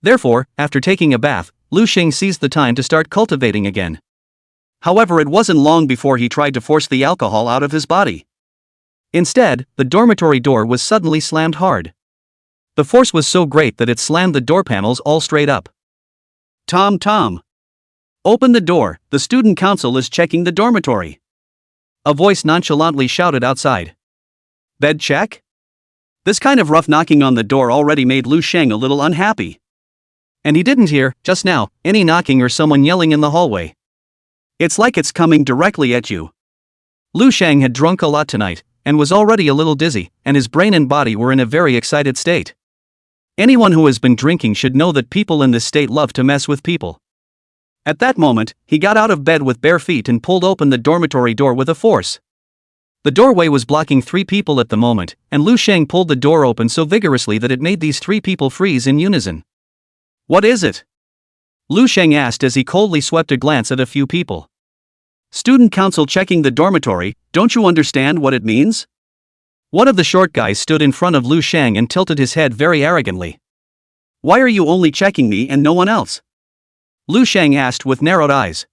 Therefore, after taking a bath, Lu Sheng seized the time to start cultivating again. However, it wasn't long before he tried to force the alcohol out of his body. Instead, the dormitory door was suddenly slammed hard. The force was so great that it slammed the door panels all straight up. Tom. Open the door, the student council is checking the dormitory. A voice nonchalantly shouted outside. Bed check? This kind of rough knocking on the door already made Lu Sheng a little unhappy. And he didn't hear, just now, any knocking or someone yelling in the hallway. It's like it's coming directly at you. Lu Sheng had drunk a lot tonight, and was already a little dizzy, and his brain and body were in a very excited state. Anyone who has been drinking should know that people in this state love to mess with people. At that moment, he got out of bed with bare feet and pulled open the dormitory door with a force. The doorway was blocking 3 people at the moment, and Lu Sheng pulled the door open so vigorously that it made these 3 people freeze in unison. "What is it?" Lu Sheng asked as he coldly swept a glance at a few people. "Student council checking the dormitory, don't you understand what it means?" One of the short guys stood in front of Lu Sheng and tilted his head very arrogantly. "Why are you only checking me and no one else?" Lu Sheng asked with narrowed eyes.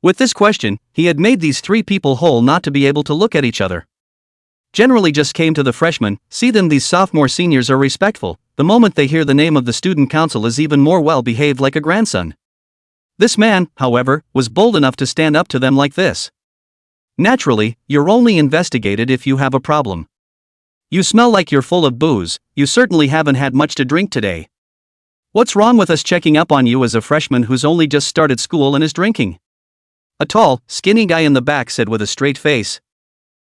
With this question, he had made these 3 people whole not to be able to look at each other. Generally just came to the freshmen, see them these sophomore seniors are respectful, the moment they hear the name of the student council is even more well behaved like a grandson. This man, however, was bold enough to stand up to them like this. Naturally, you're only investigated if you have a problem. You smell like you're full of booze, you certainly haven't had much to drink today. What's wrong with us checking up on you as a freshman who's only just started school and is drinking? A tall, skinny guy in the back said with a straight face.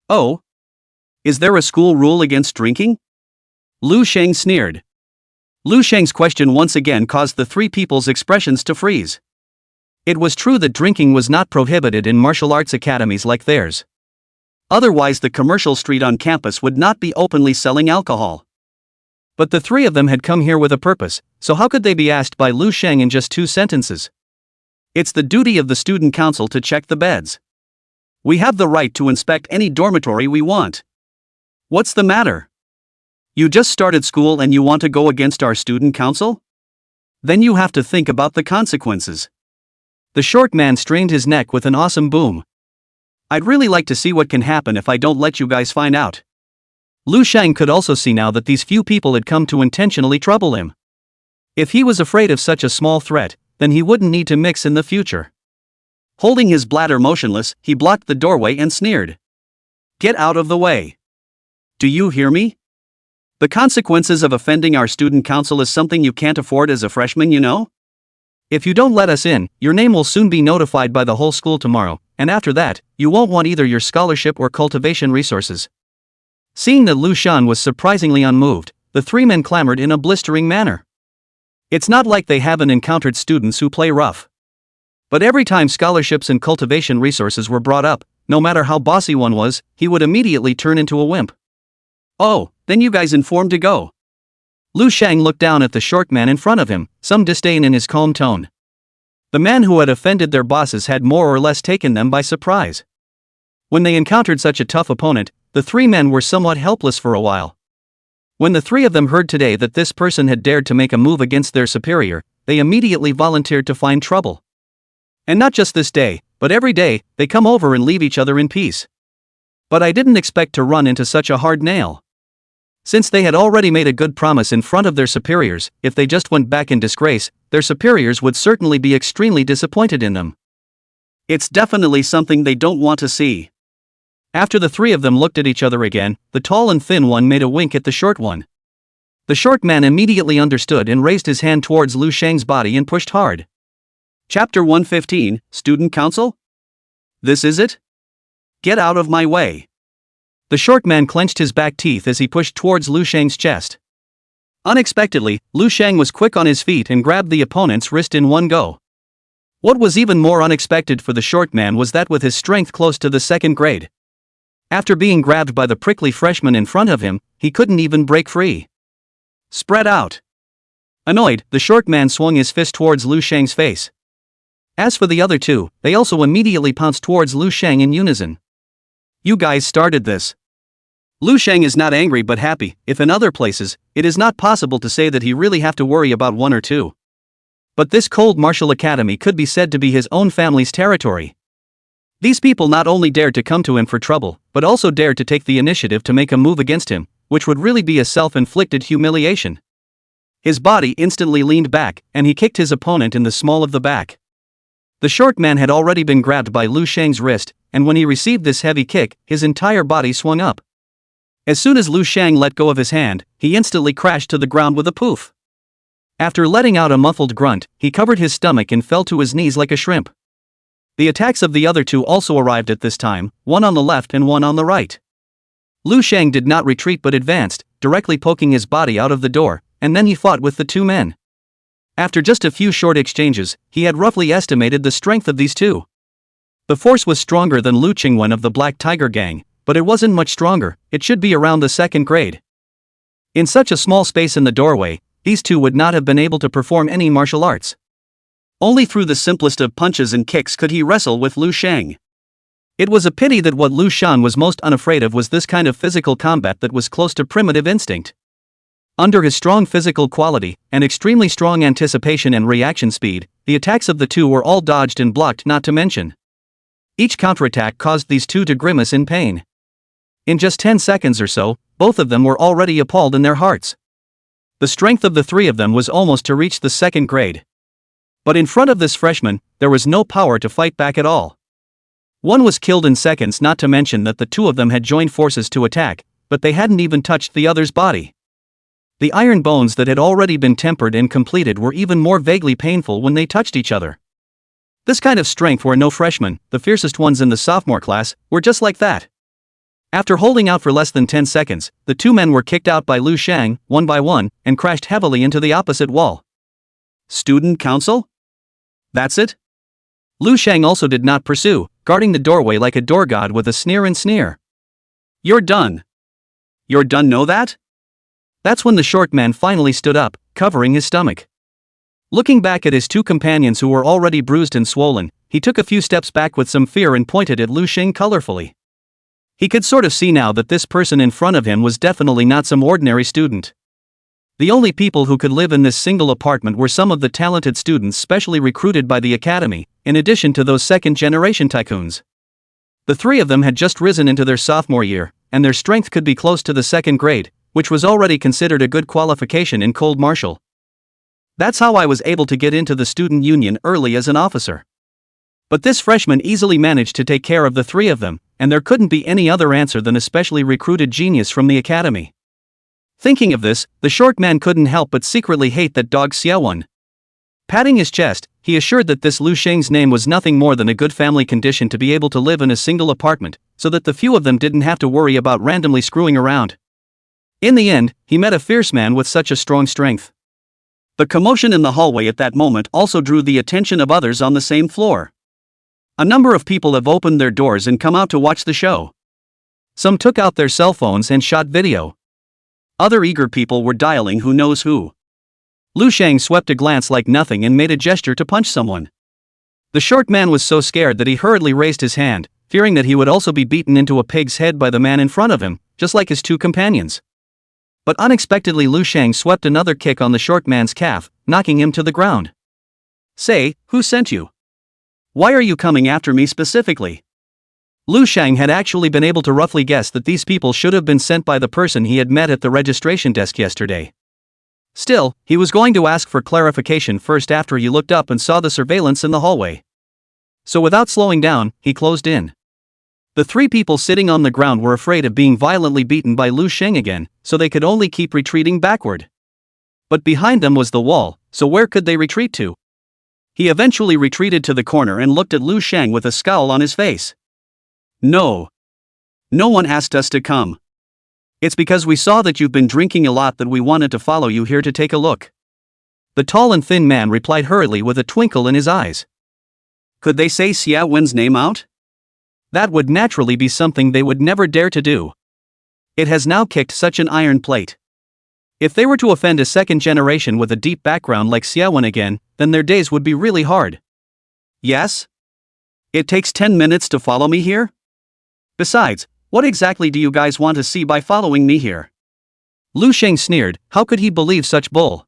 "Oh? Is there a school rule against drinking?" Lu Sheng sneered. Lu Sheng's question once again caused the 3 people's expressions to freeze. It was true that drinking was not prohibited in martial arts academies like theirs. Otherwise the commercial street on campus would not be openly selling alcohol. But the 3 of them had come here with a purpose, so how could they be asked by Lu Sheng in just 2 sentences? "It's the duty of the student council to check the beds. We have the right to inspect any dormitory we want. What's the matter? You just started school and you want to go against our student council? Then you have to think about the consequences." The short man strained his neck with an awesome boom. "I'd really like to see what can happen if I don't let you guys find out." Lu Sheng could also see now that these few people had come to intentionally trouble him. If he was afraid of such a small threat, then he wouldn't need to mix in the future. Holding his bladder motionless, he blocked the doorway and sneered. "Get out of the way. Do you hear me? The consequences of offending our student council is something you can't afford as a freshman, you know? If you don't let us in, your name will soon be notified by the whole school tomorrow, and after that, you won't want either your scholarship or cultivation resources." Seeing that Lu Shan was surprisingly unmoved, the 3 men clamored in a blistering manner. It's not like they haven't encountered students who play rough. But every time scholarships and cultivation resources were brought up, no matter how bossy one was, he would immediately turn into a wimp. "Oh, then you guys informed to go." Lu Sheng looked down at the short man in front of him, some disdain in his calm tone. The man who had offended their bosses had more or less taken them by surprise. When they encountered such a tough opponent, the 3 men were somewhat helpless for a while. When the 3 of them heard today that this person had dared to make a move against their superior, they immediately volunteered to find trouble. And not just this day, but every day, they come over and leave each other in peace. But I didn't expect to run into such a hard nail. Since they had already made a good promise in front of their superiors, if they just went back in disgrace, their superiors would certainly be extremely disappointed in them. It's definitely something they don't want to see. After the 3 of them looked at each other again, the tall and thin one made a wink at the short one. The short man immediately understood and raised his hand towards Lu Sheng's body and pushed hard. Chapter 115, Student Council? This is it? Get out of my way. The short man clenched his back teeth as he pushed towards Lu Sheng's chest. Unexpectedly, Lu Sheng was quick on his feet and grabbed the opponent's wrist in one go. What was even more unexpected for the short man was that with his strength close to the 2nd grade, after being grabbed by the prickly freshman in front of him, he couldn't even break free. Spread out. Annoyed, the short man swung his fist towards Lu Sheng's face. As for the other 2, they also immediately pounced towards Lu Sheng in unison. You guys started this. Lu Sheng is not angry but happy. If in other places, it is not possible to say that he really have to worry about 1 or 2. But this cold martial academy could be said to be his own family's territory. These people not only dared to come to him for trouble, but also dared to take the initiative to make a move against him, which would really be a self-inflicted humiliation. His body instantly leaned back, and he kicked his opponent in the small of the back. The short man had already been grabbed by Lu Sheng's wrist, and when he received this heavy kick, his entire body swung up. As soon as Lu Sheng let go of his hand, he instantly crashed to the ground with a poof. After letting out a muffled grunt, he covered his stomach and fell to his knees like a shrimp. The attacks of the other 2 also arrived at this time, one on the left and one on the right. Lu Sheng did not retreat but advanced, directly poking his body out of the door, and then he fought with the 2 men. After just a few short exchanges, he had roughly estimated the strength of these 2. The force was stronger than Lu Qingwen of the Black Tiger Gang, but it wasn't much stronger. It should be around the second grade. In such a small space in the doorway, these two would not have been able to perform any martial arts. Only through the simplest of punches and kicks could he wrestle with Lu Sheng. It was a pity that what Lu Shan was most unafraid of was this kind of physical combat that was close to primitive instinct. Under his strong physical quality, and extremely strong anticipation and reaction speed, the attacks of the two were all dodged and blocked, not to mention. Each counterattack caused these two to grimace in pain. In just 10 seconds or so, both of them were already appalled in their hearts. The strength of the three of them was almost to reach the second grade. But in front of this freshman, there was no power to fight back at all. One was killed in seconds, not to mention that the two of them had joined forces to attack, but they hadn't even touched the other's body. The iron bones that had already been tempered and completed were even more vaguely painful when they touched each other. This kind of strength where no freshmen, the fiercest ones in the sophomore class, were just like that. After holding out for less than 10 seconds, the two men were kicked out by Lu Shang, one by one, and crashed heavily into the opposite wall. Student council? That's it? Lu Shang also did not pursue, guarding the doorway like a door god with a sneer. You're done. You're done, know that? That's when the short man finally stood up, covering his stomach. Looking back at his two companions who were already bruised and swollen, he took a few steps back with some fear and pointed at Lu Sheng colorfully. He could sort of see now that this person in front of him was definitely not some ordinary student. The only people who could live in this single apartment were some of the talented students specially recruited by the academy, in addition to those second-generation tycoons. The three of them had just risen into their sophomore year, and their strength could be close to the second grade, which was already considered a good qualification in cold martial. That's how I was able to get into the student union early as an officer. But this freshman easily managed to take care of the three of them, and there couldn't be any other answer than a specially recruited genius from the academy. Thinking of this, the short man couldn't help but secretly hate that dog Xiaowun. Patting his chest, he assured that this Lu Sheng's name was nothing more than a good family condition to be able to live in a single apartment, so that the few of them didn't have to worry about randomly screwing around. In the end, he met a fierce man with such a strong strength. The commotion in the hallway at that moment also drew the attention of others on the same floor. A number of people have opened their doors and come out to watch the show. Some took out their cell phones and shot video. Other eager people were dialing who knows who. Lu Sheng swept a glance like nothing and made a gesture to punch someone. The short man was so scared that he hurriedly raised his hand, fearing that he would also be beaten into a pig's head by the man in front of him, just like his two companions. But unexpectedly Lu Sheng swept another kick on the short man's calf, knocking him to the ground. Say, who sent you? Why are you coming after me specifically? Lu Sheng had actually been able to roughly guess that these people should have been sent by the person he had met at the registration desk yesterday. Still, he was going to ask for clarification first after he looked up and saw the surveillance in the hallway. So without slowing down, he closed in. The three people sitting on the ground were afraid of being violently beaten by Lu Sheng again, so they could only keep retreating backward. But behind them was the wall, so where could they retreat to? He eventually retreated to the corner and looked at Lu Sheng with a scowl on his face. No. No one asked us to come. It's because we saw that you've been drinking a lot that we wanted to follow you here to take a look. The tall and thin man replied hurriedly with a twinkle in his eyes. Could they say Xia Wen's name out? That would naturally be something they would never dare to do. It has now kicked such an iron plate. If they were to offend a second generation with a deep background like Xia Wen again, then their days would be really hard. Yes? It takes 10 minutes to follow me here? Besides, what exactly do you guys want to see by following me here? Lu Sheng sneered. How could he believe such bull?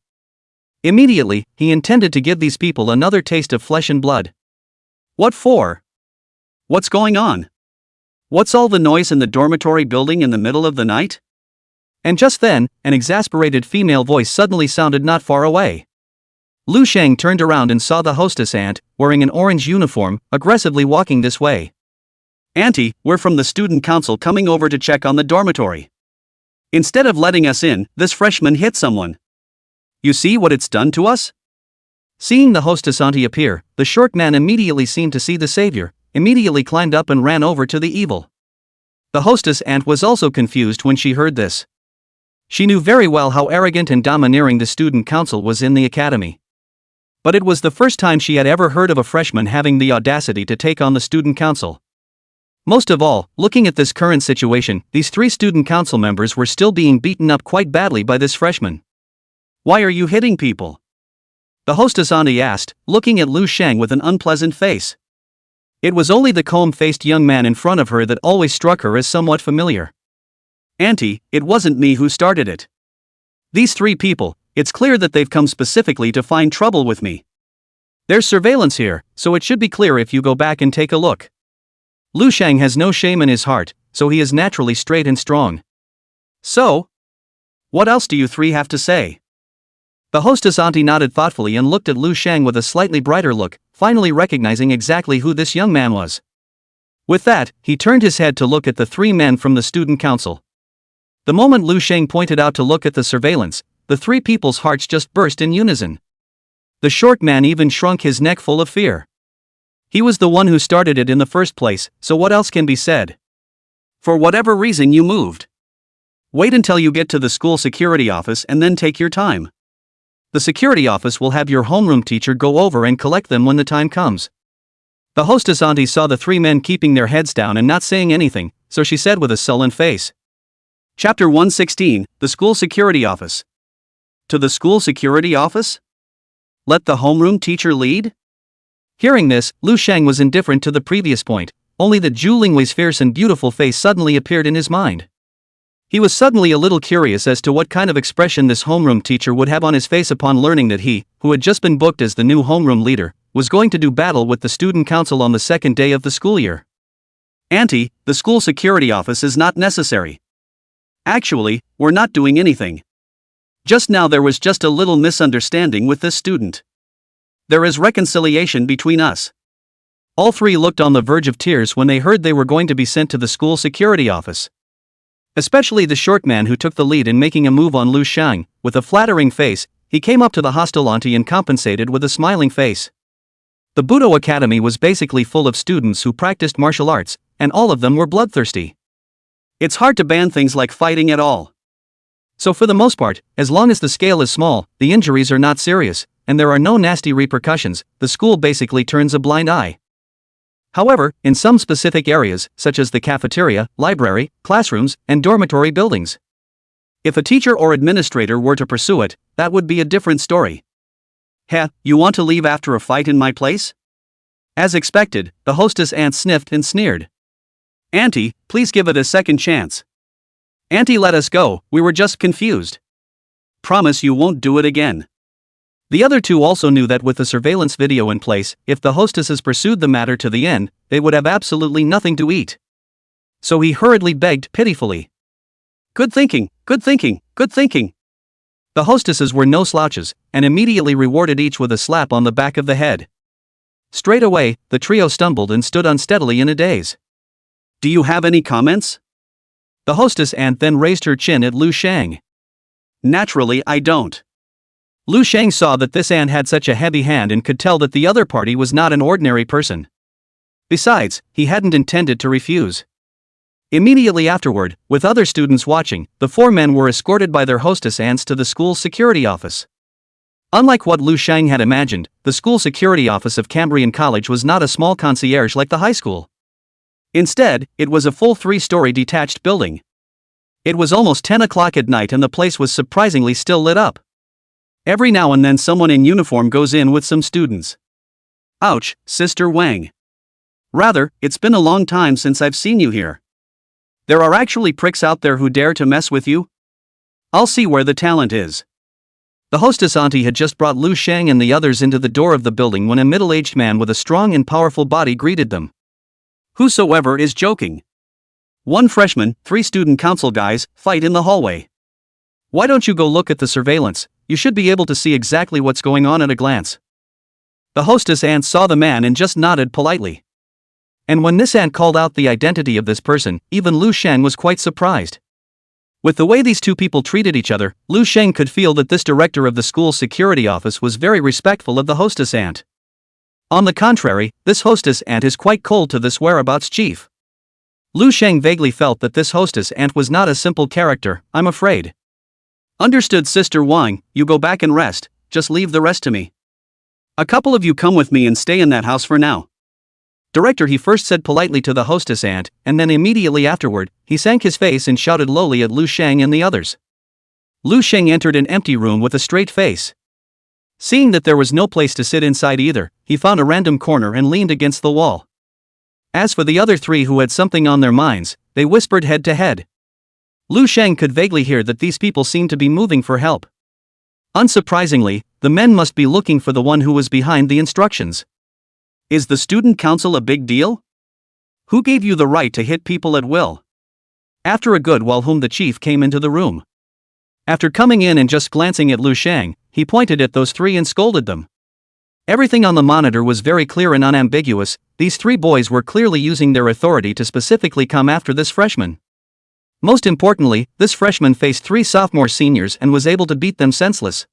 Immediately, he intended to give these people another taste of flesh and blood. What for? What's going on? What's all the noise in the dormitory building in the middle of the night? And just then, an exasperated female voice suddenly sounded not far away. Lu Sheng turned around and saw the hostess aunt, wearing an orange uniform, aggressively walking this way. Auntie, we're from the student council coming over to check on the dormitory. Instead of letting us in, this freshman hit someone. You see what it's done to us? Seeing the hostess auntie appear, the short man immediately seemed to see the savior, immediately climbed up and ran over to the evil. The hostess aunt was also confused when she heard this. She knew very well how arrogant and domineering the student council was in the academy. But it was the first time she had ever heard of a freshman having the audacity to take on the student council. Most of all, looking at this current situation, these three student council members were still being beaten up quite badly by this freshman. "Why are you hitting people?" the hostess auntie asked, looking at Lu Sheng with an unpleasant face. It was only the calm-faced young man in front of her that always struck her as somewhat familiar. "Auntie, it wasn't me who started it. These three people, it's clear that they've come specifically to find trouble with me. There's surveillance here, so it should be clear if you go back and take a look." Lu Sheng has no shame in his heart, so he is naturally straight and strong. "So? What else do you three have to say?" The hostess auntie nodded thoughtfully and looked at Lu Sheng with a slightly brighter look, finally recognizing exactly who this young man was. With that, he turned his head to look at the three men from the student council. The moment Lu Sheng pointed out to look at the surveillance, the three people's hearts just burst in unison. The short man even shrunk his neck full of fear. He was the one who started it in the first place, so what else can be said? For whatever reason you moved. Wait until you get to the school security office and then take your time. The security office will have your homeroom teacher go over and collect them when the time comes. The hostess auntie saw the three men keeping their heads down and not saying anything, so she said with a sullen face. Chapter 116, The School Security Office. To the school security office? Let the homeroom teacher lead? Hearing this, Lu Sheng was indifferent to the previous point, only that Zhu Lingwei's fierce and beautiful face suddenly appeared in his mind. He was suddenly a little curious as to what kind of expression this homeroom teacher would have on his face upon learning that he, who had just been booked as the new homeroom leader, was going to do battle with the student council on the second day of the school year. "Auntie, the school security office is not necessary. Actually, we're not doing anything. Just now there was just a little misunderstanding with this student. There is reconciliation between us." All three looked on the verge of tears when they heard they were going to be sent to the school security office. Especially the short man who took the lead in making a move on Lu Sheng. With a flattering face, he came up to the hostile auntie and compensated with a smiling face. The Budo Academy was basically full of students who practiced martial arts, and all of them were bloodthirsty. It's hard to ban things like fighting at all. So for the most part, as long as the scale is small, the injuries are not serious, and there are no nasty repercussions, the school basically turns a blind eye. However, in some specific areas, such as the cafeteria, library, classrooms, and dormitory buildings, if a teacher or administrator were to pursue it, that would be a different story. "Heh, you want to leave after a fight in my place?" As expected, the hostess aunt sniffed and sneered. "Auntie, please give it a second chance. Auntie, let us go, we were just confused. Promise you won't do it again." The other two also knew that with the surveillance video in place, if the hostesses pursued the matter to the end, they would have absolutely nothing to eat. So he hurriedly begged pitifully. "Good thinking, good thinking, good thinking." The hostesses were no slouches, and immediately rewarded each with a slap on the back of the head. Straight away, the trio stumbled and stood unsteadily in a daze. "Do you have any comments?" The hostess aunt then raised her chin at Lu Sheng. "Naturally I don't." Lu Sheng saw that this aunt had such a heavy hand and could tell that the other party was not an ordinary person. Besides, he hadn't intended to refuse. Immediately afterward, with other students watching, the four men were escorted by their hostess aunts to the school security office. Unlike what Lu Sheng had imagined, the school security office of Cambrian College was not a small concierge like the high school. Instead, it was a full 3-story detached building. It was almost 10 o'clock at night and the place was surprisingly still lit up. Every now and then someone in uniform goes in with some students. "Ouch, Sister Wang. Rather, it's been a long time since I've seen you here. There are actually pricks out there who dare to mess with you? I'll see where the talent is." The hostess auntie had just brought Lu Sheng and the others into the door of the building when a middle-aged man with a strong and powerful body greeted them. "Whosoever is joking. 1 freshman, 3 student council guys, fight in the hallway. Why don't you go look at the surveillance? You should be able to see exactly what's going on at a glance." The hostess aunt saw the man and just nodded politely. And when this aunt called out the identity of this person, even Lu Sheng was quite surprised. With the way these two people treated each other, Lu Sheng could feel that this director of the school security office was very respectful of the hostess aunt. On the contrary, this hostess aunt is quite cold to this whereabouts chief. Lu Sheng vaguely felt that this hostess aunt was not a simple character, I'm afraid. "Understood, Sister Wang, you go back and rest, just leave the rest to me. A couple of you come with me and stay in that house for now. Director, he first said politely to the hostess aunt, and then immediately afterward, he sank his face and shouted lowly at Lu Sheng and the others. Lu Sheng entered an empty room with a straight face. Seeing that there was no place to sit inside either, he found a random corner and leaned against the wall. As for the other three who had something on their minds, they whispered head to head. Lu Sheng could vaguely hear that these people seemed to be moving for help. Unsurprisingly, the men must be looking for the one who was behind the instructions. Is the student council a big deal? Who gave you the right to hit people at will? After a good while, the chief came into the room. After coming in and just glancing at Lu Sheng, he pointed at those three and scolded them. Everything on the monitor was very clear and unambiguous. These three boys were clearly using their authority to specifically come after this freshman. Most importantly, this freshman faced three sophomore seniors and was able to beat them senseless.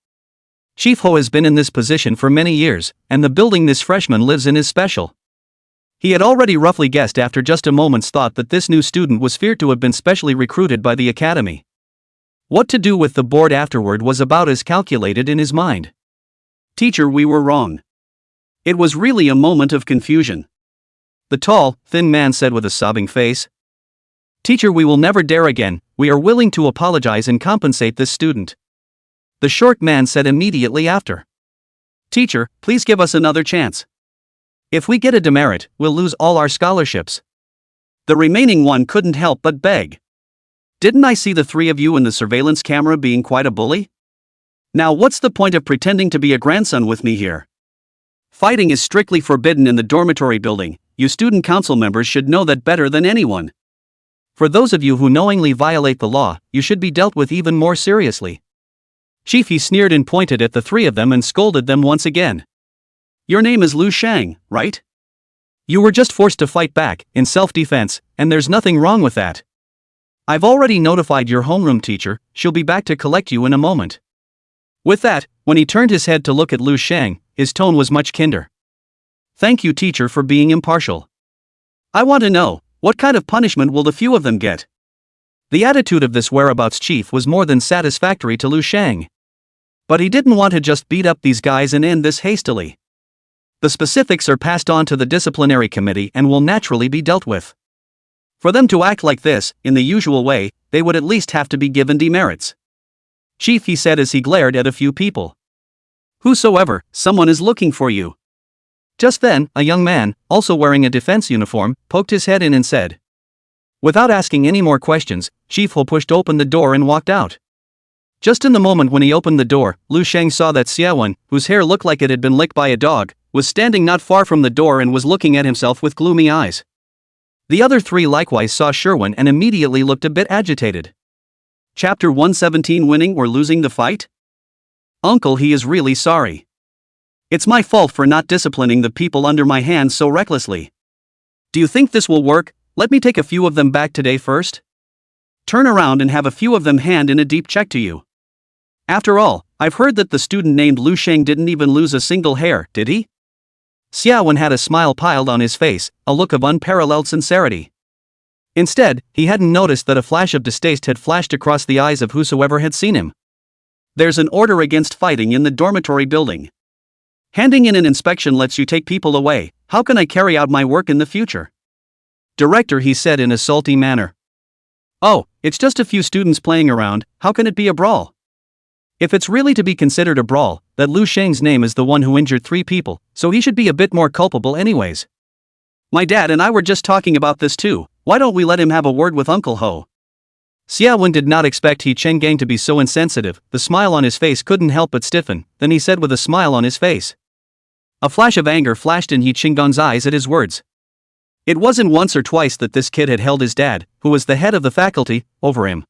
Chief Ho has been in this position for many years, and the building this freshman lives in is special. He had already roughly guessed after just a moment's thought that this new student was feared to have been specially recruited by the academy. What to do with the board afterward was about as calculated in his mind. Teacher, we were wrong. It was really a moment of confusion. The tall, thin man said with a sobbing face. Teacher, we will never dare again. We are willing to apologize and compensate this student. The short man said immediately after. Teacher, please give us another chance. If we get a demerit, we'll lose all our scholarships. The remaining one couldn't help but beg. Didn't I see the three of you in the surveillance camera being quite a bully? Now what's the point of pretending to be a grandson with me here? Fighting is strictly forbidden in the dormitory building. You student council members should know that better than anyone. For those of you who knowingly violate the law, you should be dealt with even more seriously. Chief, he sneered and pointed at the three of them and scolded them once again. Your name is Lu Sheng, right? You were just forced to fight back, in self-defense, and there's nothing wrong with that. I've already notified your homeroom teacher. She'll be back to collect you in a moment. With that, when he turned his head to look at Lu Sheng, his tone was much kinder. Thank you, teacher, for being impartial. I want to know, what kind of punishment will the few of them get? The attitude of this whereabouts chief was more than satisfactory to Lu Sheng. But he didn't want to just beat up these guys and end this hastily. The specifics are passed on to the disciplinary committee and will naturally be dealt with. For them to act like this, in the usual way, they would at least have to be given demerits. Chief, he said as he glared at a few people. Whosoever, someone is looking for you. Just then, a young man, also wearing a defense uniform, poked his head in and said. Without asking any more questions, Chief Ho pushed open the door and walked out. Just in the moment when he opened the door, Lu Sheng saw that Xiaowen, whose hair looked like it had been licked by a dog, was standing not far from the door and was looking at himself with gloomy eyes. The other three likewise saw Sherwin and immediately looked a bit agitated. Chapter 117, winning or losing the fight? Uncle, he is really sorry. It's my fault for not disciplining the people under my hand so recklessly. Do you think this will work? Let me take a few of them back today first. Turn around and have a few of them hand in a deep check to you. After all, I've heard that the student named Lu Sheng didn't even lose a single hair, did he? Xiaowen had a smile piled on his face, a look of unparalleled sincerity. Instead, he hadn't noticed that a flash of distaste had flashed across the eyes of whosoever had seen him. There's an order against fighting in the dormitory building. Handing in an inspection lets you take people away. How can I carry out my work in the future? Director, he said in a salty manner. Oh, it's just a few students playing around. How can it be a brawl? If it's really to be considered a brawl, that Lu Sheng's name is the one who injured three people, so he should be a bit more culpable anyways. My dad and I were just talking about this too. Why don't we let him have a word with Uncle Ho? Xiaowen did not expect He Chenggang to be so insensitive. The smile on his face couldn't help but stiffen. Then he said with a smile on his face. A flash of anger flashed in He Chenggang's eyes at his words. It wasn't once or twice that this kid had held his dad, who was the head of the faculty, over him.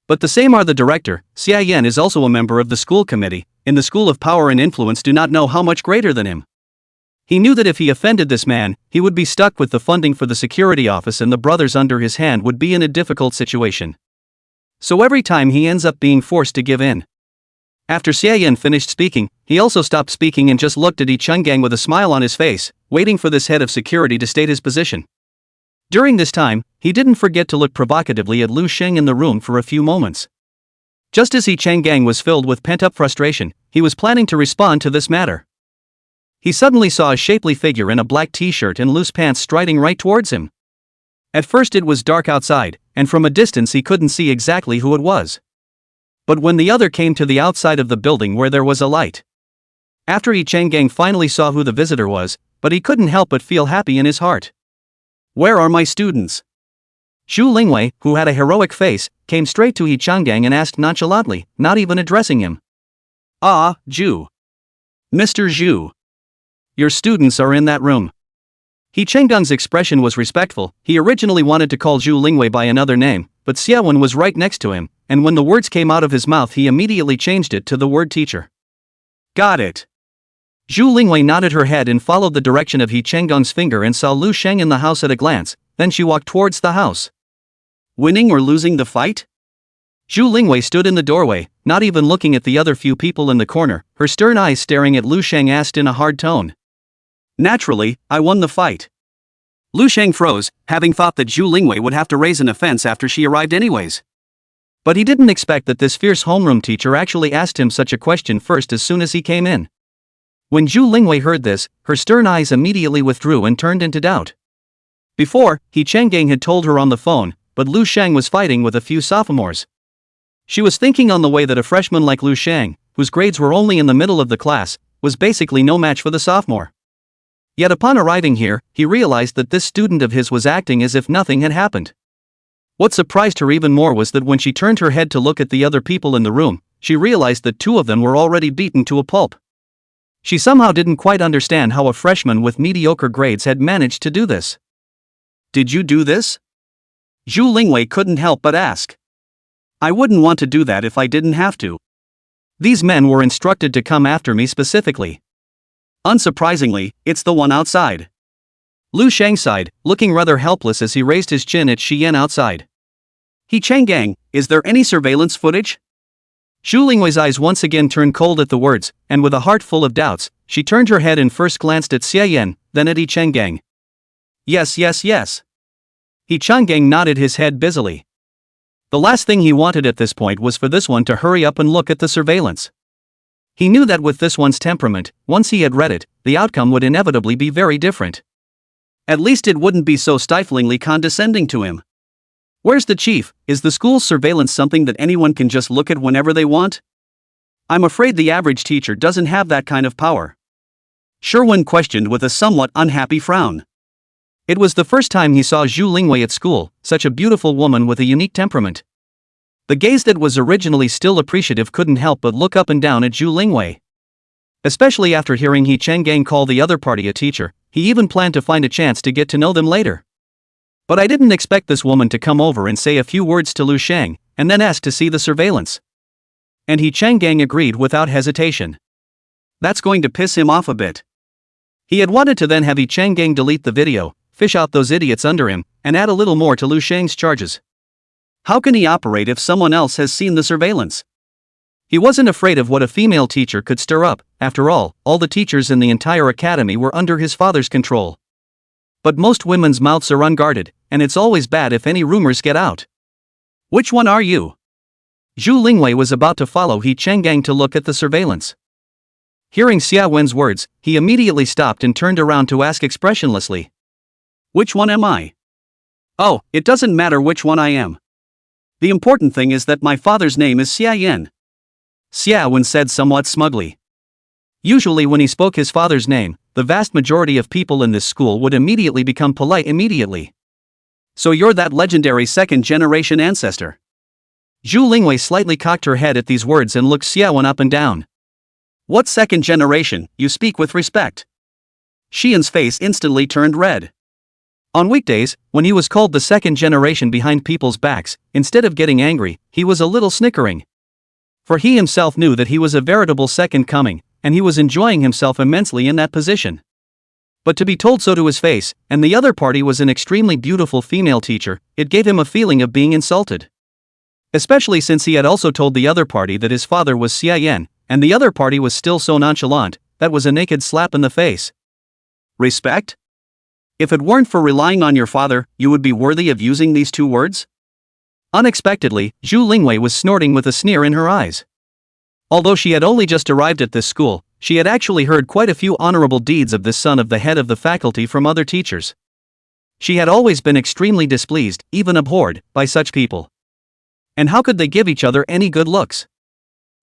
But the same are the director. Xia Yan is also a member of the school committee, in the school of power and influence do not know how much greater than him. He knew that if he offended this man, he would be stuck with the funding for the security office and the brothers under his hand would be in a difficult situation. So every time he ends up being forced to give in. After Xia Yan finished speaking, he also stopped speaking and just looked at He Chenggang with a smile on his face, waiting for this head of security to state his position. During this time, he didn't forget to look provocatively at Lu Sheng in the room for a few moments. Just as He Chenggang was filled with pent-up frustration, he was planning to respond to this matter. He suddenly saw a shapely figure in a black t-shirt and loose pants striding right towards him. At first it was dark outside, and from a distance he couldn't see exactly who it was. But when the other came to the outside of the building where there was a light. After Yi Changgang finally saw who the visitor was, but he couldn't help but feel happy in his heart. "Where are my students?" Zhu Lingwei, who had a heroic face, came straight to Yi Changgang and asked nonchalantly, not even addressing him. "Ah, Zhu. Mr. Zhu. Your students are in that room." Yi Changdang's expression was respectful. He originally wanted to call Zhu Lingwei by another name, but Xiaowen was right next to him, and when the words came out of his mouth he immediately changed it to the word teacher. "Got it." Zhu Lingwei nodded her head and followed the direction of Yi Changdang's finger and saw Lu Sheng in the house at a glance, then she walked towards the house. Winning or losing the fight? Zhu Lingwei stood in the doorway, not even looking at the other few people in the corner, her stern eyes staring at Lu Sheng asked in a hard tone. "Naturally, I won the fight." Lu Sheng froze, having thought that Zhu Lingwei would have to raise an offense after she arrived anyways. But he didn't expect that this fierce homeroom teacher actually asked him such a question first as soon as he came in. When Zhu Lingwei heard this, her stern eyes immediately withdrew and turned into doubt. Before, Yi Changgang had told her on the phone, but Lu Sheng was fighting with a few sophomores. She was thinking on the way that a freshman like Lu Sheng, whose grades were only in the middle of the class, was basically no match for the sophomore. Yet upon arriving here, he realized that this student of his was acting as if nothing had happened. What surprised her even more was that when she turned her head to look at the other people in the room, she realized that two of them were already beaten to a pulp. She somehow didn't quite understand how a freshman with mediocre grades had managed to do this. "Did you do this?" Zhu Lingwei couldn't help but ask. "I wouldn't want to do that if I didn't have to. These men were instructed to come after me specifically. Unsurprisingly, it's the one outside." Lu Sheng sighed, looking rather helpless as he raised his chin at Xian outside. "Yi Changgang, is there any surveillance footage?" Zhu Lingwei's eyes once again turned cold at the words, and with a heart full of doubts, she turned her head and first glanced at Xiaoyan, then at Yi Changgang. Yes. Yi Changgang nodded his head busily. The last thing he wanted at this point was for this one to hurry up and look at the surveillance. He knew that with this one's temperament, once he had read it, the outcome would inevitably be very different. At least it wouldn't be so stiflingly condescending to him. "Where's the chief? Is the school's surveillance something that anyone can just look at whenever they want? I'm afraid the average teacher doesn't have that kind of power." Sherwin questioned with a somewhat unhappy frown. It was the first time he saw Zhu Lingwei at school, such a beautiful woman with a unique temperament. The gaze that was originally still appreciative couldn't help but look up and down at Zhu Lingwei. Especially after hearing Yi Changgang call the other party a teacher, he even planned to find a chance to get to know them later. "But I didn't expect this woman to come over and say a few words to Lu Sheng, and then ask to see the surveillance." And Yi Changgang agreed without hesitation. That's going to piss him off a bit. He had wanted to then have Yi Changgang delete the video, fish out those idiots under him, and add a little more to Lu Sheng's charges. How can he operate if someone else has seen the surveillance? He wasn't afraid of what a female teacher could stir up. After all the teachers in the entire academy were under his father's control. But most women's mouths are unguarded, and it's always bad if any rumors get out. "Which one are you?" Zhu Lingwei was about to follow Yi Changgang to look at the surveillance. Hearing Xia Wen's words, he immediately stopped and turned around to ask expressionlessly. "Which one am I?" "Oh, it doesn't matter which one I am. The important thing is that my father's name is Xia Yan," Xia Wen said somewhat smugly. Usually when he spoke his father's name, the vast majority of people in this school would immediately become polite immediately. "So you're that legendary second-generation ancestor." Zhu Lingwei slightly cocked her head at these words and looked Xia Wen up and down. "What second generation? You speak with respect." Xian's face instantly turned red. On weekdays, when he was called the second generation behind people's backs, instead of getting angry, he was a little snickering. For he himself knew that he was a veritable second coming, and he was enjoying himself immensely in that position. But to be told so to his face, and the other party was an extremely beautiful female teacher, it gave him a feeling of being insulted. Especially since he had also told the other party that his father was Xia Yan, and the other party was still so nonchalant, that was a naked slap in the face. Respect? If it weren't for relying on your father, you would be worthy of using these two words? Unexpectedly, Zhu Lingwei was snorting with a sneer in her eyes. Although she had only just arrived at this school, she had actually heard quite a few honorable deeds of this son of the head of the faculty from other teachers. She had always been extremely displeased, even abhorred, by such people. And how could they give each other any good looks?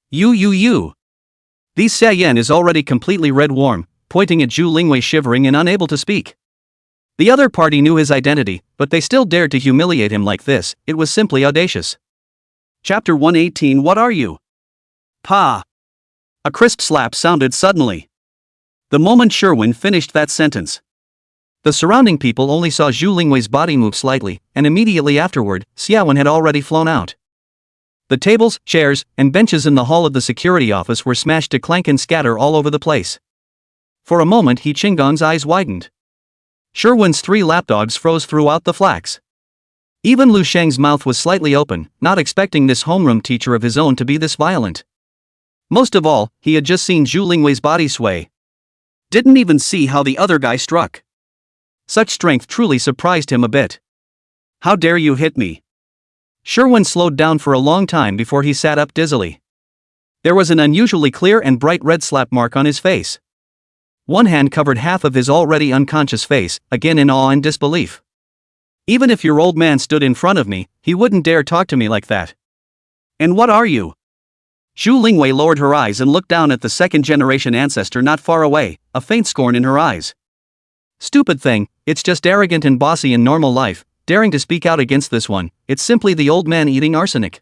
You. These Xia is already completely red warm, pointing at Zhu Lingwei shivering and unable to speak. The other party knew his identity, but they still dared to humiliate him like this. It was simply audacious. Chapter 118. What are you? Pa! A crisp slap sounded suddenly. The moment Sherwin finished that sentence, the surrounding people only saw Zhu Lingwei's body move slightly, and immediately afterward, Xiaowen had already flown out. The tables, chairs, and benches in the hall of the security office were smashed to clank and scatter all over the place. For a moment He Qinggong's eyes widened. Sherwin's 3 lapdogs froze throughout the flax. Even Lu Sheng's mouth was slightly open, not expecting this homeroom teacher of his own to be this violent. Most of all, he had just seen Zhu Lingwei's body sway. Didn't even see how the other guy struck. Such strength truly surprised him a bit. How dare you hit me? Sherwin slowed down for a long time before he sat up dizzily. There was an unusually clear and bright red slap mark on his face. One hand covered half of his already unconscious face, again in awe and disbelief. Even if your old man stood in front of me, he wouldn't dare talk to me like that. And what are you? Zhu Lingwei lowered her eyes and looked down at the second-generation ancestor not far away, a faint scorn in her eyes. Stupid thing, it's just arrogant and bossy in normal life, daring to speak out against this one. It's simply the old man eating arsenic.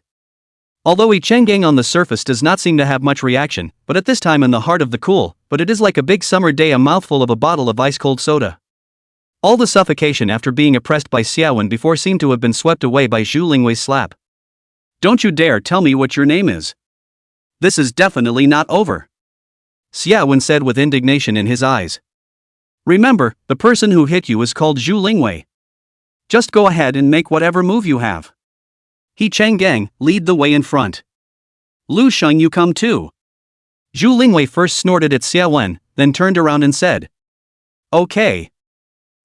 Although Yi Chenggang on the surface does not seem to have much reaction, but at this time in the heart of the cool, but it is like a big summer day a mouthful of a bottle of ice-cold soda. All the suffocation after being oppressed by Xiaowen before seemed to have been swept away by Zhu Lingwei's slap. Don't you dare tell me what your name is. This is definitely not over. Xiaowen said with indignation in his eyes. Remember, the person who hit you is called Zhu Lingwei. Just go ahead and make whatever move you have. He Changgang, lead the way in front. Lu Sheng, you come too. Zhu Lingwei first snorted at Xiaowen, then turned around and said. Okay.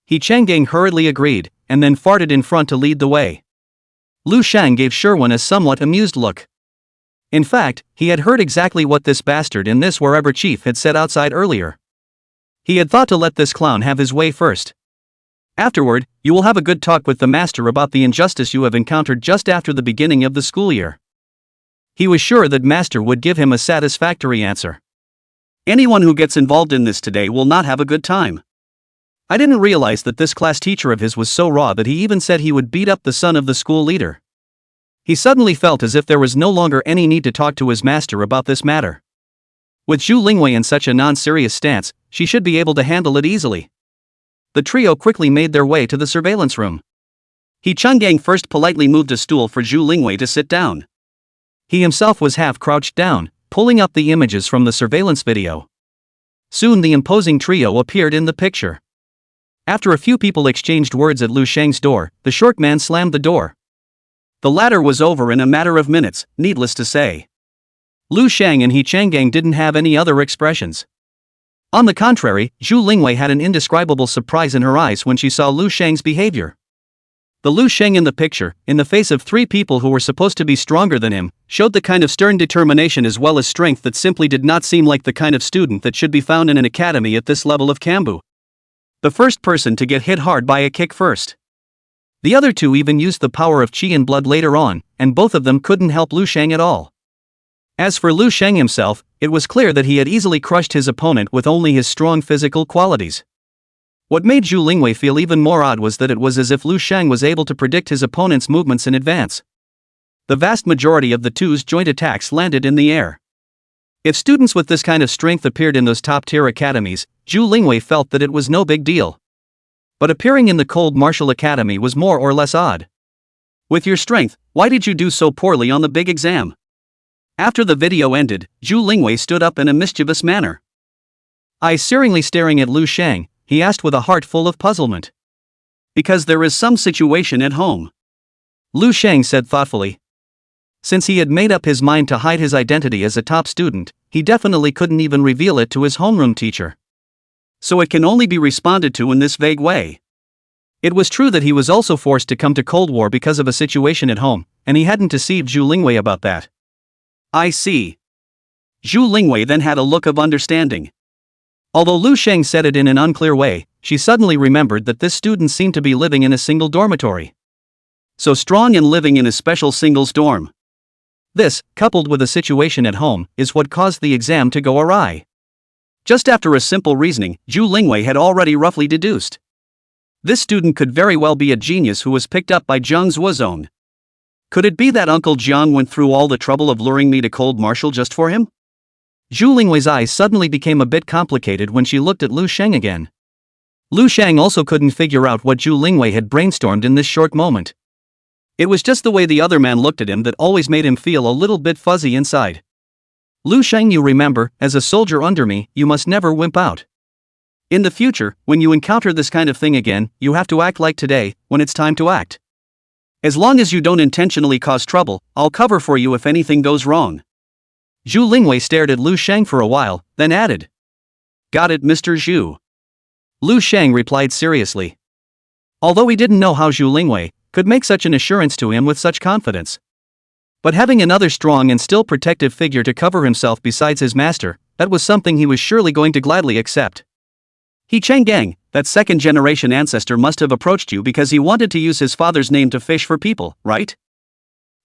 He Changgang hurriedly agreed, and then farted in front to lead the way. Lu Shang gave Sherwin a somewhat amused look. In fact, he had heard exactly what this bastard in this wherever chief had said outside earlier. He had thought to let this clown have his way first. Afterward, you will have a good talk with the master about the injustice you have encountered just after the beginning of the school year. He was sure that master would give him a satisfactory answer. Anyone who gets involved in this today will not have a good time. I didn't realize that this class teacher of his was so raw that he even said he would beat up the son of the school leader. He suddenly felt as if there was no longer any need to talk to his master about this matter. With Zhu Lingwei in such a non-serious stance, she should be able to handle it easily. The trio quickly made their way to the surveillance room. He Changgang first politely moved a stool for Zhu Lingwei to sit down. He himself was half crouched down, pulling up the images from the surveillance video. Soon the imposing trio appeared in the picture. After a few people exchanged words at Lu Sheng's door, the short man slammed the door. The latter was over in a matter of minutes, needless to say. Lu Sheng and He Changgang didn't have any other expressions. On the contrary, Zhu Lingwei had an indescribable surprise in her eyes when she saw Lu Sheng's behavior. The Lu Sheng in the picture, in the face of 3 people who were supposed to be stronger than him, showed the kind of stern determination as well as strength that simply did not seem like the kind of student that should be found in an academy at this level of Kambu. The first person to get hit hard by a kick first. The other 2 even used the power of qi and blood later on, and both of them couldn't help Lu Sheng at all. As for Lu Sheng himself, it was clear that he had easily crushed his opponent with only his strong physical qualities. What made Zhu Lingwei feel even more odd was that it was as if Lu Sheng was able to predict his opponent's movements in advance. The vast majority of the 2's joint attacks landed in the air. If students with this kind of strength appeared in those top-tier academies, Zhu Lingwei felt that it was no big deal. But appearing in the cold martial academy was more or less odd. With your strength, why did you do so poorly on the big exam? After the video ended, Zhu Lingwei stood up in a mischievous manner. Eyes searingly staring at Lu Sheng, he asked with a heart full of puzzlement. Because there is some situation at home. Lu Sheng said thoughtfully. Since he had made up his mind to hide his identity as a top student, he definitely couldn't even reveal it to his homeroom teacher. So it can only be responded to in this vague way. It was true that he was also forced to come to Cold War because of a situation at home, and he hadn't deceived Zhu Lingwei about that. I see. Zhu Lingwei then had a look of understanding. Although Lu Sheng said it in an unclear way, she suddenly remembered that this student seemed to be living in a single dormitory. So strong and living in a special singles dorm. This, coupled with a situation at home, is what caused the exam to go awry. Just after a simple reasoning, Zhu Lingwei had already roughly deduced. This student could very well be a genius who was picked up by Jiang Zuozong. Could it be that Uncle Jiang went through all the trouble of luring me to cold martial just for him? Zhu Lingwei's eyes suddenly became a bit complicated when she looked at Lu Sheng again. Lu Sheng also couldn't figure out what Zhu Lingwei had brainstormed in this short moment. It was just the way the other man looked at him that always made him feel a little bit fuzzy inside. Lu Sheng, you remember, as a soldier under me, you must never wimp out. In the future, when you encounter this kind of thing again, you have to act like today, when it's time to act. As long as you don't intentionally cause trouble, I'll cover for you if anything goes wrong. Zhu Lingwei stared at Lu Sheng for a while, then added. Got it, Mr. Zhu. Lu Sheng replied seriously. Although he didn't know how Zhu Lingwei could make such an assurance to him with such confidence. But having another strong and still protective figure to cover himself besides his master, that was something he was surely going to gladly accept. He Changgang, that second-generation ancestor must have approached you because he wanted to use his father's name to fish for people, right?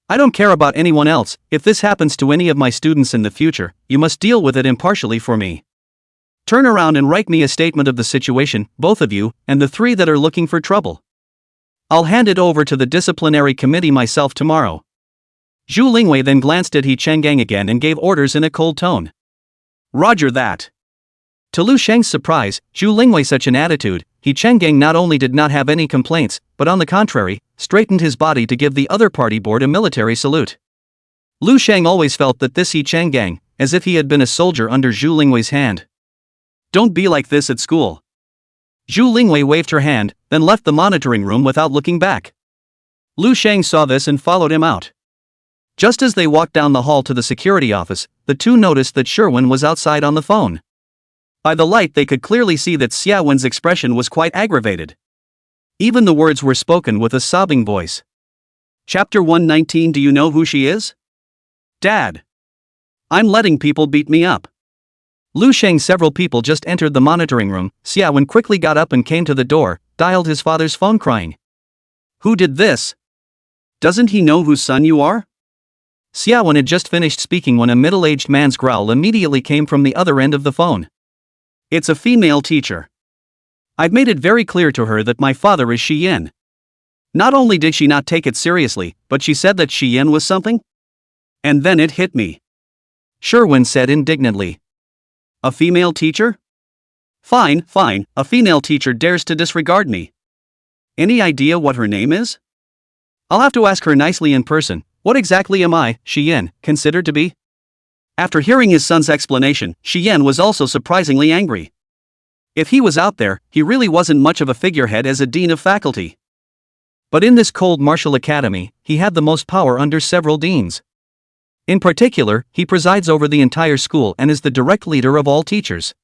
I don't care about anyone else. If this happens to any of my students in the future, you must deal with it impartially for me. Turn around and write me a statement of the situation, both of you, and the three that are looking for trouble. I'll hand it over to the disciplinary committee myself tomorrow. Zhu Lingwei then glanced at He Changgang again and gave orders in a cold tone. Roger that. To Lu Sheng's surprise, Zhu Lingwei such an attitude, He Changgang not only did not have any complaints, but on the contrary, straightened his body to give the other party board a military salute. Lu Sheng always felt that this He Changgang, as if he had been a soldier under Zhu Lingwei's hand. Don't be like this at school. Zhu Lingwei waved her hand, then left the monitoring room without looking back. Lu Sheng saw this and followed him out. Just as they walked down the hall to the security office, the two noticed that Sherwin was outside on the phone. By the light they could clearly see that Xiaowen's expression was quite aggravated. Even the words were spoken with a sobbing voice. Chapter 119. Do you know who she is? Dad. I'm letting people beat me up. Lu Sheng. Several people just entered the monitoring room. Xiaowen quickly got up and came to the door, dialed his father's phone crying. Who did this? Doesn't he know whose son you are? Xiaowen had just finished speaking when a middle-aged man's growl immediately came from the other end of the phone. It's a female teacher. I've made it very clear to her that my father is Shi Yin. Not only did she not take it seriously, but she said that Shi Yin was something? And then it hit me. Sherwin said indignantly. A female teacher? Fine, a female teacher dares to disregard me. Any idea what her name is? I'll have to ask her nicely in person. What exactly am I, Shi Yin, considered to be? After hearing his son's explanation, Shi Yin was also surprisingly angry. If he was out there, he really wasn't much of a figurehead as a dean of faculty. But in this cold martial academy, he had the most power under several deans. In particular, he presides over the entire school and is the direct leader of all teachers.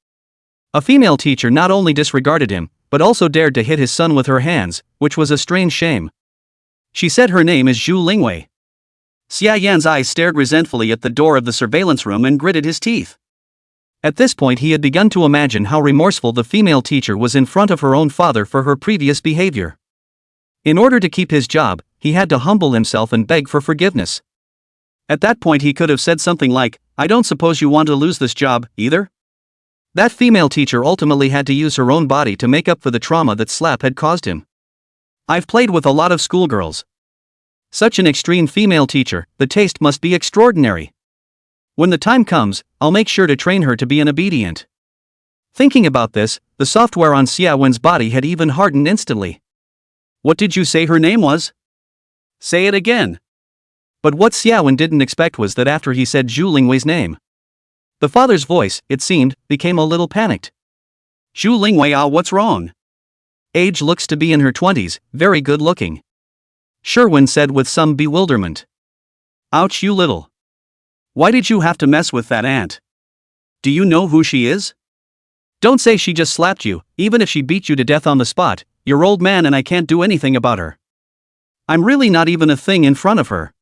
A female teacher not only disregarded him, but also dared to hit his son with her hands, which was a strange shame. She said her name is Zhu Lingwei. Xia Yan's eyes stared resentfully at the door of the surveillance room and gritted his teeth. At this point he had begun to imagine how remorseful the female teacher was in front of her own father for her previous behavior. In order to keep his job, he had to humble himself and beg for forgiveness. At that point he could have said something like, I don't suppose you want to lose this job, either? That female teacher ultimately had to use her own body to make up for the trauma that slap had caused him. I've played with a lot of schoolgirls. Such an extreme female teacher, the taste must be extraordinary. When the time comes, I'll make sure to train her to be an obedient. Thinking about this, the software on Xiaowen's body had even hardened instantly. What did you say her name was? Say it again. But what Xiaowen didn't expect was that after he said Zhu Lingwei's name, the father's voice, it seemed, became a little panicked. Zhu Lingwei, what's wrong? Age looks to be in her 20s, very good looking. Sherwin said with some bewilderment. Ouch, you little. Why did you have to mess with that aunt? Do you know who she is? Don't say she just slapped you, even if she beat you to death on the spot. You're old man and I can't do anything about her. I'm really not even a thing in front of her.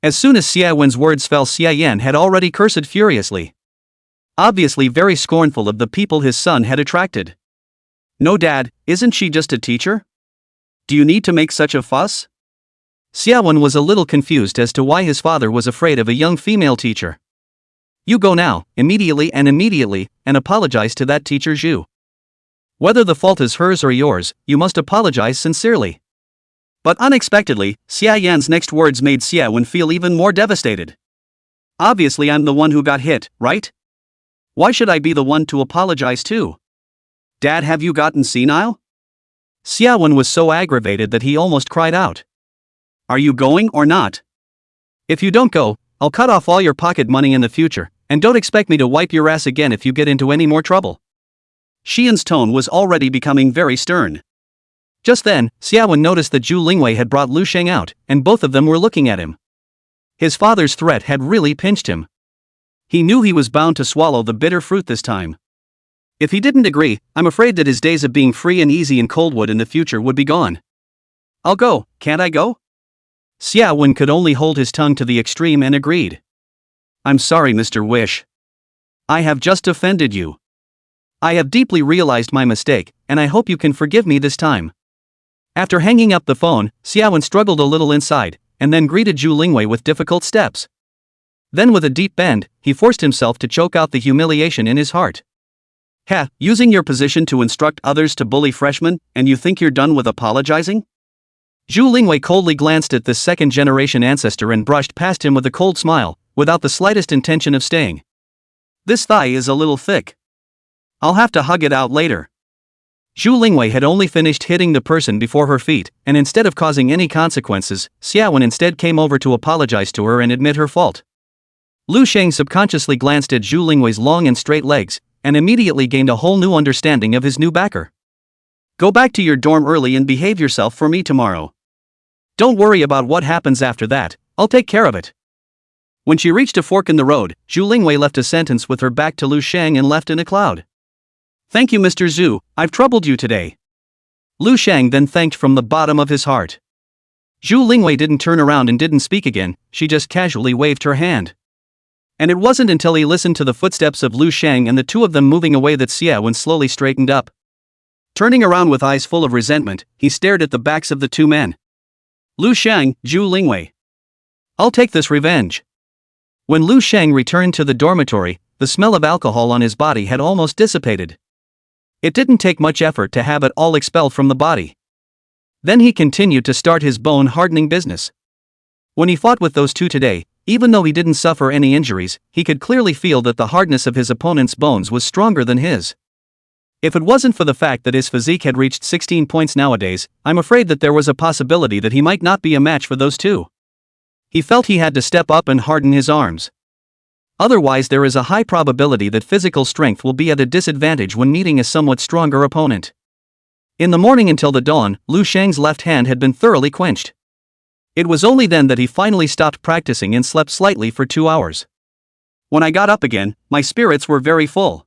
As soon as Xia Wen's words fell, Xia Yan had already cursed furiously. Obviously very scornful of the people his son had attracted. No, Dad, isn't she just a teacher? Do you need to make such a fuss? Xia Wen was a little confused as to why his father was afraid of a young female teacher. You go now, immediately, and apologize to that teacher Zhu. Whether the fault is hers or yours, you must apologize sincerely. But unexpectedly, Xia Yan's next words made Xia Wen feel even more devastated. Obviously I'm the one who got hit, right? Why should I be the one to apologize to? Dad, have you gotten senile? Xia Wen was so aggravated that he almost cried out. Are you going or not? If you don't go, I'll cut off all your pocket money in the future, and don't expect me to wipe your ass again if you get into any more trouble. Xian's tone was already becoming very stern. Just then, Xia Wen noticed that Zhu Lingwei had brought Lu Sheng out, and both of them were looking at him. His father's threat had really pinched him. He knew he was bound to swallow the bitter fruit this time. If he didn't agree, I'm afraid that his days of being free and easy in Coldwood in the future would be gone. I'll go, can't I go? Xia Wen could only hold his tongue to the extreme and agreed. I'm sorry, Mr. Wish. I have just offended you. I have deeply realized my mistake, and I hope you can forgive me this time. After hanging up the phone, Xia Wen struggled a little inside, and then greeted Zhu Lingwei with difficult steps. Then with a deep bend, he forced himself to choke out the humiliation in his heart. Using your position to instruct others to bully freshmen, and you think you're done with apologizing? Zhu Lingwei coldly glanced at this second-generation ancestor and brushed past him with a cold smile, without the slightest intention of staying. This thigh is a little thick. I'll have to hug it out later. Zhu Lingwei had only finished hitting the person before her feet, and instead of causing any consequences, Xia Wen instead came over to apologize to her and admit her fault. Lu Sheng subconsciously glanced at Zhu Lingwei's long and straight legs, and immediately gained a whole new understanding of his new backer. Go back to your dorm early and behave yourself for me tomorrow. Don't worry about what happens after that, I'll take care of it. When she reached a fork in the road, Zhu Lingwei left a sentence with her back to Lu Sheng and left in a cloud. Thank you, Mr. Zhu, I've troubled you today. Lu Sheng then thanked from the bottom of his heart. Zhu Lingwei didn't turn around and didn't speak again, she just casually waved her hand. And it wasn't until he listened to the footsteps of Lu Sheng and the two of them moving away that Xia Wen slowly straightened up. Turning around with eyes full of resentment, he stared at the backs of the two men. Lu Sheng, Zhu Lingwei. I'll take this revenge. When Lu Sheng returned to the dormitory, the smell of alcohol on his body had almost dissipated. It didn't take much effort to have it all expelled from the body. Then he continued to start his bone-hardening business. When he fought with those two today, even though he didn't suffer any injuries, he could clearly feel that the hardness of his opponent's bones was stronger than his. If it wasn't for the fact that his physique had reached 16 points nowadays, I'm afraid that there was a possibility that he might not be a match for those two. He felt he had to step up and harden his arms. Otherwise, there is a high probability that physical strength will be at a disadvantage when meeting a somewhat stronger opponent. In the morning until the dawn, Lu Sheng's left hand had been thoroughly quenched. It was only then that he finally stopped practicing and slept slightly for 2 hours. When I got up again, my spirits were very full.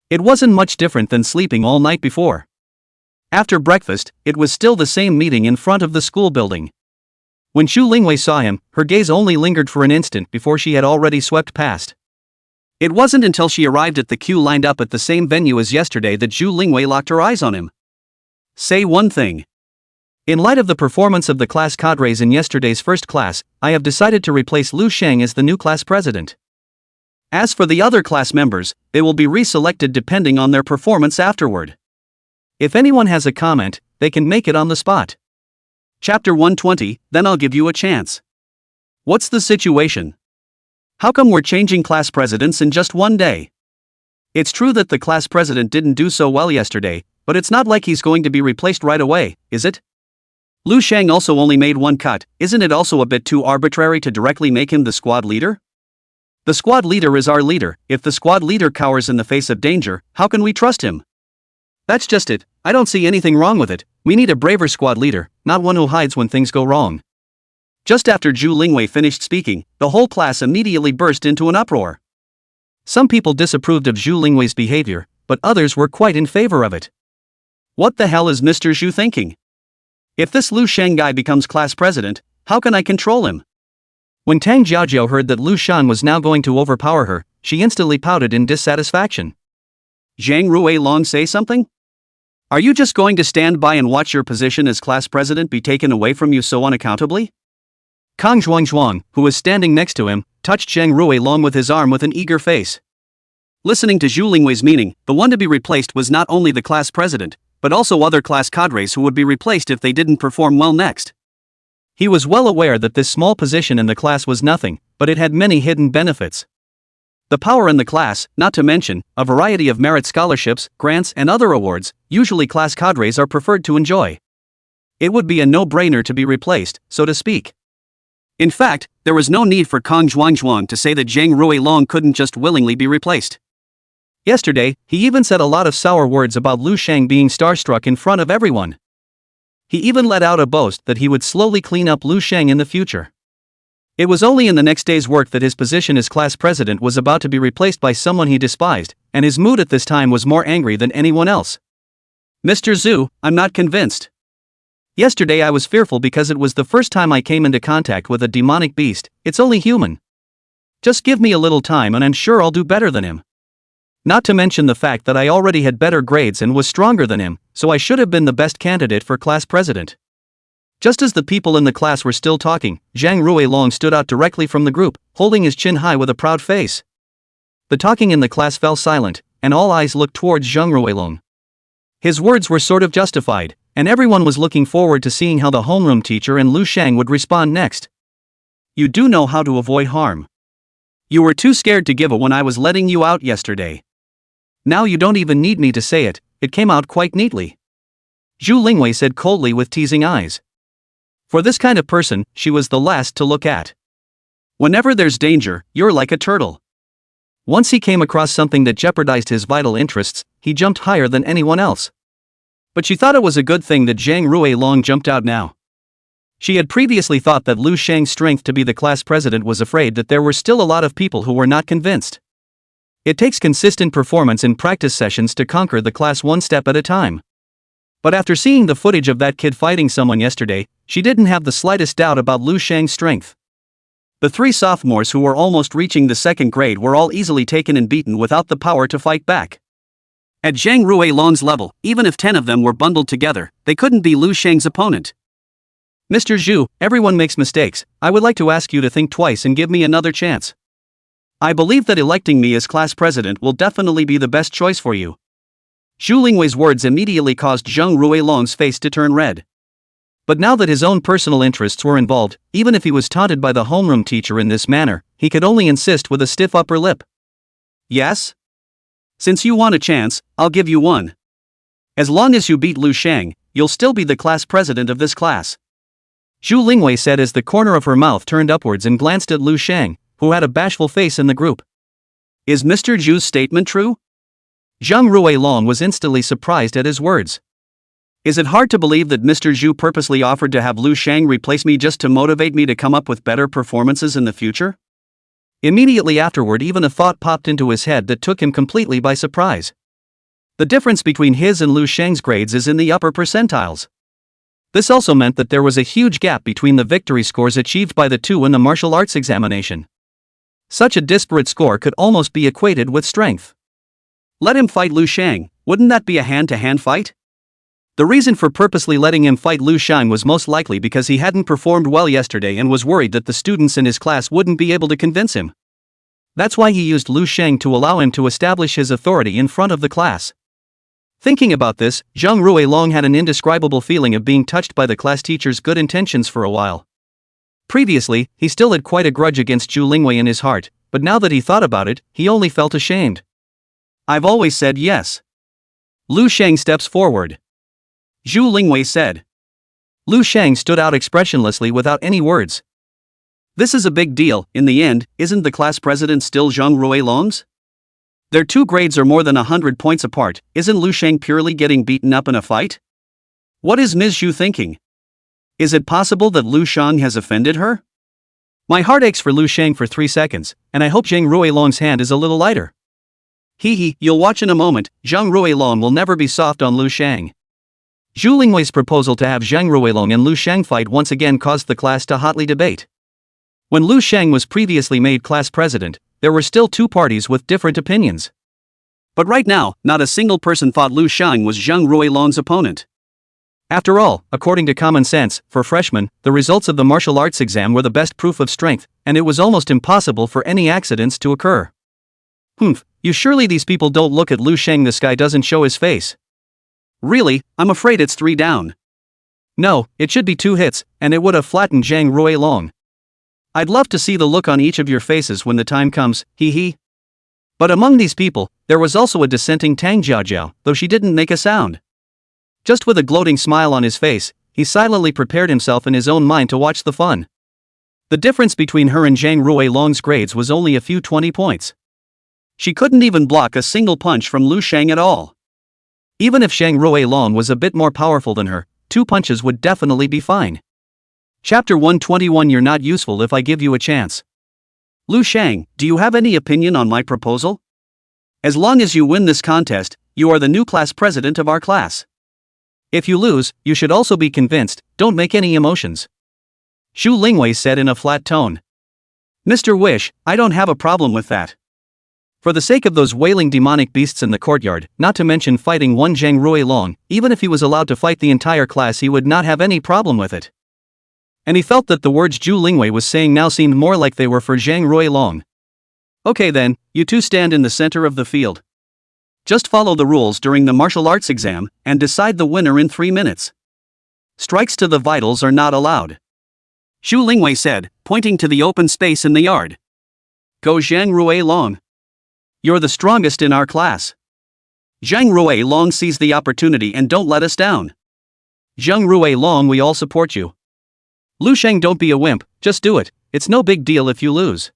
It wasn't much different than sleeping all night before. After breakfast, it was still the same meeting in front of the school building. When Zhu Lingwei saw him, her gaze only lingered for an instant before she had already swept past. It wasn't until she arrived at the queue lined up at the same venue as yesterday that Zhu Lingwei locked her eyes on him. Say one thing. In light of the performance of the class cadres in yesterday's first class, I have decided to replace Lu Sheng as the new class president. As for the other class members, they will be reselected depending on their performance afterward. If anyone has a comment, they can make it on the spot. Chapter 120, then I'll give you a chance. What's the situation? How come we're changing class presidents in just one day? It's true that the class president didn't do so well yesterday, but it's not like he's going to be replaced right away, is it? Lu Sheng also only made one cut, isn't it also a bit too arbitrary to directly make him the squad leader? The squad leader is our leader. If the squad leader cowers in the face of danger, how can we trust him? That's just it, I don't see anything wrong with it. We need a braver squad leader, not one who hides when things go wrong. Just after Zhu Lingwei finished speaking, the whole class immediately burst into an uproar. Some people disapproved of Zhu Lingwei's behavior, but others were quite in favor of it. What the hell is Mr. Zhu thinking? If this Lu Sheng guy becomes class president, how can I control him? When Tang Jiaojiao heard that Lu Shan was now going to overpower her, she instantly pouted in dissatisfaction. Zhang Ruilong, say something? Are you just going to stand by and watch your position as class president be taken away from you so unaccountably? Kang Zhuangzhuang, who was standing next to him, touched Zhang Ruilong with his arm with an eager face. Listening to Zhu Lingwei's meaning, the one to be replaced was not only the class president, but also other class cadres who would be replaced if they didn't perform well next. He was well aware that this small position in the class was nothing, but it had many hidden benefits. The power in the class, not to mention a variety of merit scholarships, grants, and other awards, usually class cadres are preferred to enjoy. It would be a no-brainer to be replaced, so to speak. In fact, there was no need for Kang Zhuangzhuang to say that Zhang Ruilong couldn't just willingly be replaced. Yesterday, he even said a lot of sour words about Lu Shang being starstruck in front of everyone. He even let out a boast that he would slowly clean up Lu Shang in the future. It was only in the next day's work that his position as class president was about to be replaced by someone he despised, and his mood at this time was more angry than anyone else. Mr. Zhu, I'm not convinced. Yesterday I was fearful because it was the first time I came into contact with a demonic beast. It's only human. Just give me a little time and I'm sure I'll do better than him. Not to mention the fact that I already had better grades and was stronger than him, so I should have been the best candidate for class president. Just as the people in the class were still talking, Zhang Ruilong stood out directly from the group, holding his chin high with a proud face. The talking in the class fell silent, and all eyes looked towards Zhang Ruilong. His words were sort of justified, and everyone was looking forward to seeing how the homeroom teacher and Lu Shang would respond next. You do know how to avoid harm. You were too scared to give a when I was letting you out yesterday. Now you don't even need me to say it, it came out quite neatly. Zhu Lingwei said coldly with teasing eyes. For this kind of person, she was the last to look at. Whenever there's danger, you're like a turtle. Once he came across something that jeopardized his vital interests, he jumped higher than anyone else. But she thought it was a good thing that Zhang Ruilong jumped out now. She had previously thought that Lu Shang's strength to be the class president was afraid that there were still a lot of people who were not convinced. It takes consistent performance in practice sessions to conquer the class one step at a time. But after seeing the footage of that kid fighting someone yesterday, she didn't have the slightest doubt about Lu Shang's strength. The 3 sophomores who were almost reaching the 2nd grade were all easily taken and beaten without the power to fight back. At Zhang Ruilong's level, even if 10 of them were bundled together, they couldn't be Lu Shang's opponent. Mr. Zhu, everyone makes mistakes. I would like to ask you to think twice and give me another chance. I believe that electing me as class president will definitely be the best choice for you. Zhu Lingwei's words immediately caused Zhang Ruilong's face to turn red. But now that his own personal interests were involved, even if he was taunted by the homeroom teacher in this manner, he could only insist with a stiff upper lip. Yes? Since you want a chance, I'll give you one. As long as you beat Lu Shang, you'll still be the class president of this class. Zhu Lingwei said as the corner of her mouth turned upwards and glanced at Lu Shang, who had a bashful face in the group. Is Mr. Zhu's statement true? Zhang Ruilong was instantly surprised at his words. Is it hard to believe that Mr. Zhu purposely offered to have Lu Shang replace me just to motivate me to come up with better performances in the future? Immediately afterward, even a thought popped into his head that took him completely by surprise. The difference between his and Lu Shang's grades is in the upper percentiles. This also meant that there was a huge gap between the victory scores achieved by the two in the martial arts examination. Such a disparate score could almost be equated with strength. Let him fight Lu Shang, wouldn't that be a hand-to-hand fight? The reason for purposely letting him fight Lu Shang was most likely because he hadn't performed well yesterday and was worried that the students in his class wouldn't be able to convince him. That's why he used Lu Shang to allow him to establish his authority in front of the class. Thinking about this, Zhang Ruilong had an indescribable feeling of being touched by the class teacher's good intentions for a while. Previously, he still had quite a grudge against Zhu Lingwei in his heart, but now that he thought about it, he only felt ashamed. I've always said yes. Lu Shang steps forward. Zhu Lingwei said. Lu Shang stood out expressionlessly without any words. This is a big deal. In the end, isn't the class president still Zhang Ruilong's? Their 2 grades are more than 100 points apart. Isn't Lu Shang purely getting beaten up in a fight? What is Ms. Zhu thinking? Is it possible that Lu Shang has offended her? My heart aches for Lu Shang for 3 seconds, and I hope Zhang Ruilong's hand is a little lighter. You'll watch in a moment. Zhang Ruilong will never be soft on Lu Shang. Zhu Lingwei's proposal to have Zhang Ruilong and Lu Shang fight once again caused the class to hotly debate. When Lu Sheng was previously made class president, there were still two parties with different opinions. But right now, not a single person thought Lu Sheng was Zhang Ruilong's opponent. After all, according to common sense, for freshmen, the results of the martial arts exam were the best proof of strength, and it was almost impossible for any accidents to occur. You surely these people don't look at Lu Sheng, this guy doesn't show his face. Really, I'm afraid it's 3 down. No, it should be 2 hits, and it would have flattened Zhang Ruilong. I'd love to see the look on each of your faces when the time comes, hee hee. But among these people, there was also a dissenting Tang Jiaojiao, though she didn't make a sound. Just with a gloating smile on his face, he silently prepared himself in his own mind to watch the fun. The difference between her and Zhang Ruilong's grades was only a few 20 points. She couldn't even block a single punch from Lu Sheng at all. Even if Zhang Ruilong was a bit more powerful than her, 2 punches would definitely be fine. Chapter 121. You're not useful if I give you a chance. Lu Sheng, do you have any opinion on my proposal? As long as you win this contest, you are the new class president of our class. If you lose, you should also be convinced, don't make any emotions. Xu Lingwei said in a flat tone. Mr. Wish, I don't have a problem with that. For the sake of those wailing demonic beasts in the courtyard, not to mention fighting one Zhang Ruilong, even if he was allowed to fight the entire class, he would not have any problem with it. And he felt that the words Xu Lingwei was saying now seemed more like they were for Zhang Ruilong. Okay then, you two stand in the center of the field. Just follow the rules during the martial arts exam, and decide the winner in 3 minutes. Strikes to the vitals are not allowed. Xu Lingwei said, pointing to the open space in the yard. Go Zhang Ruilong. You're the strongest in our class. Zhang Ruilong, seize the opportunity and don't let us down. Zhang Ruilong, we all support you. Lu Sheng, don't be a wimp, just do it, it's no big deal if you lose.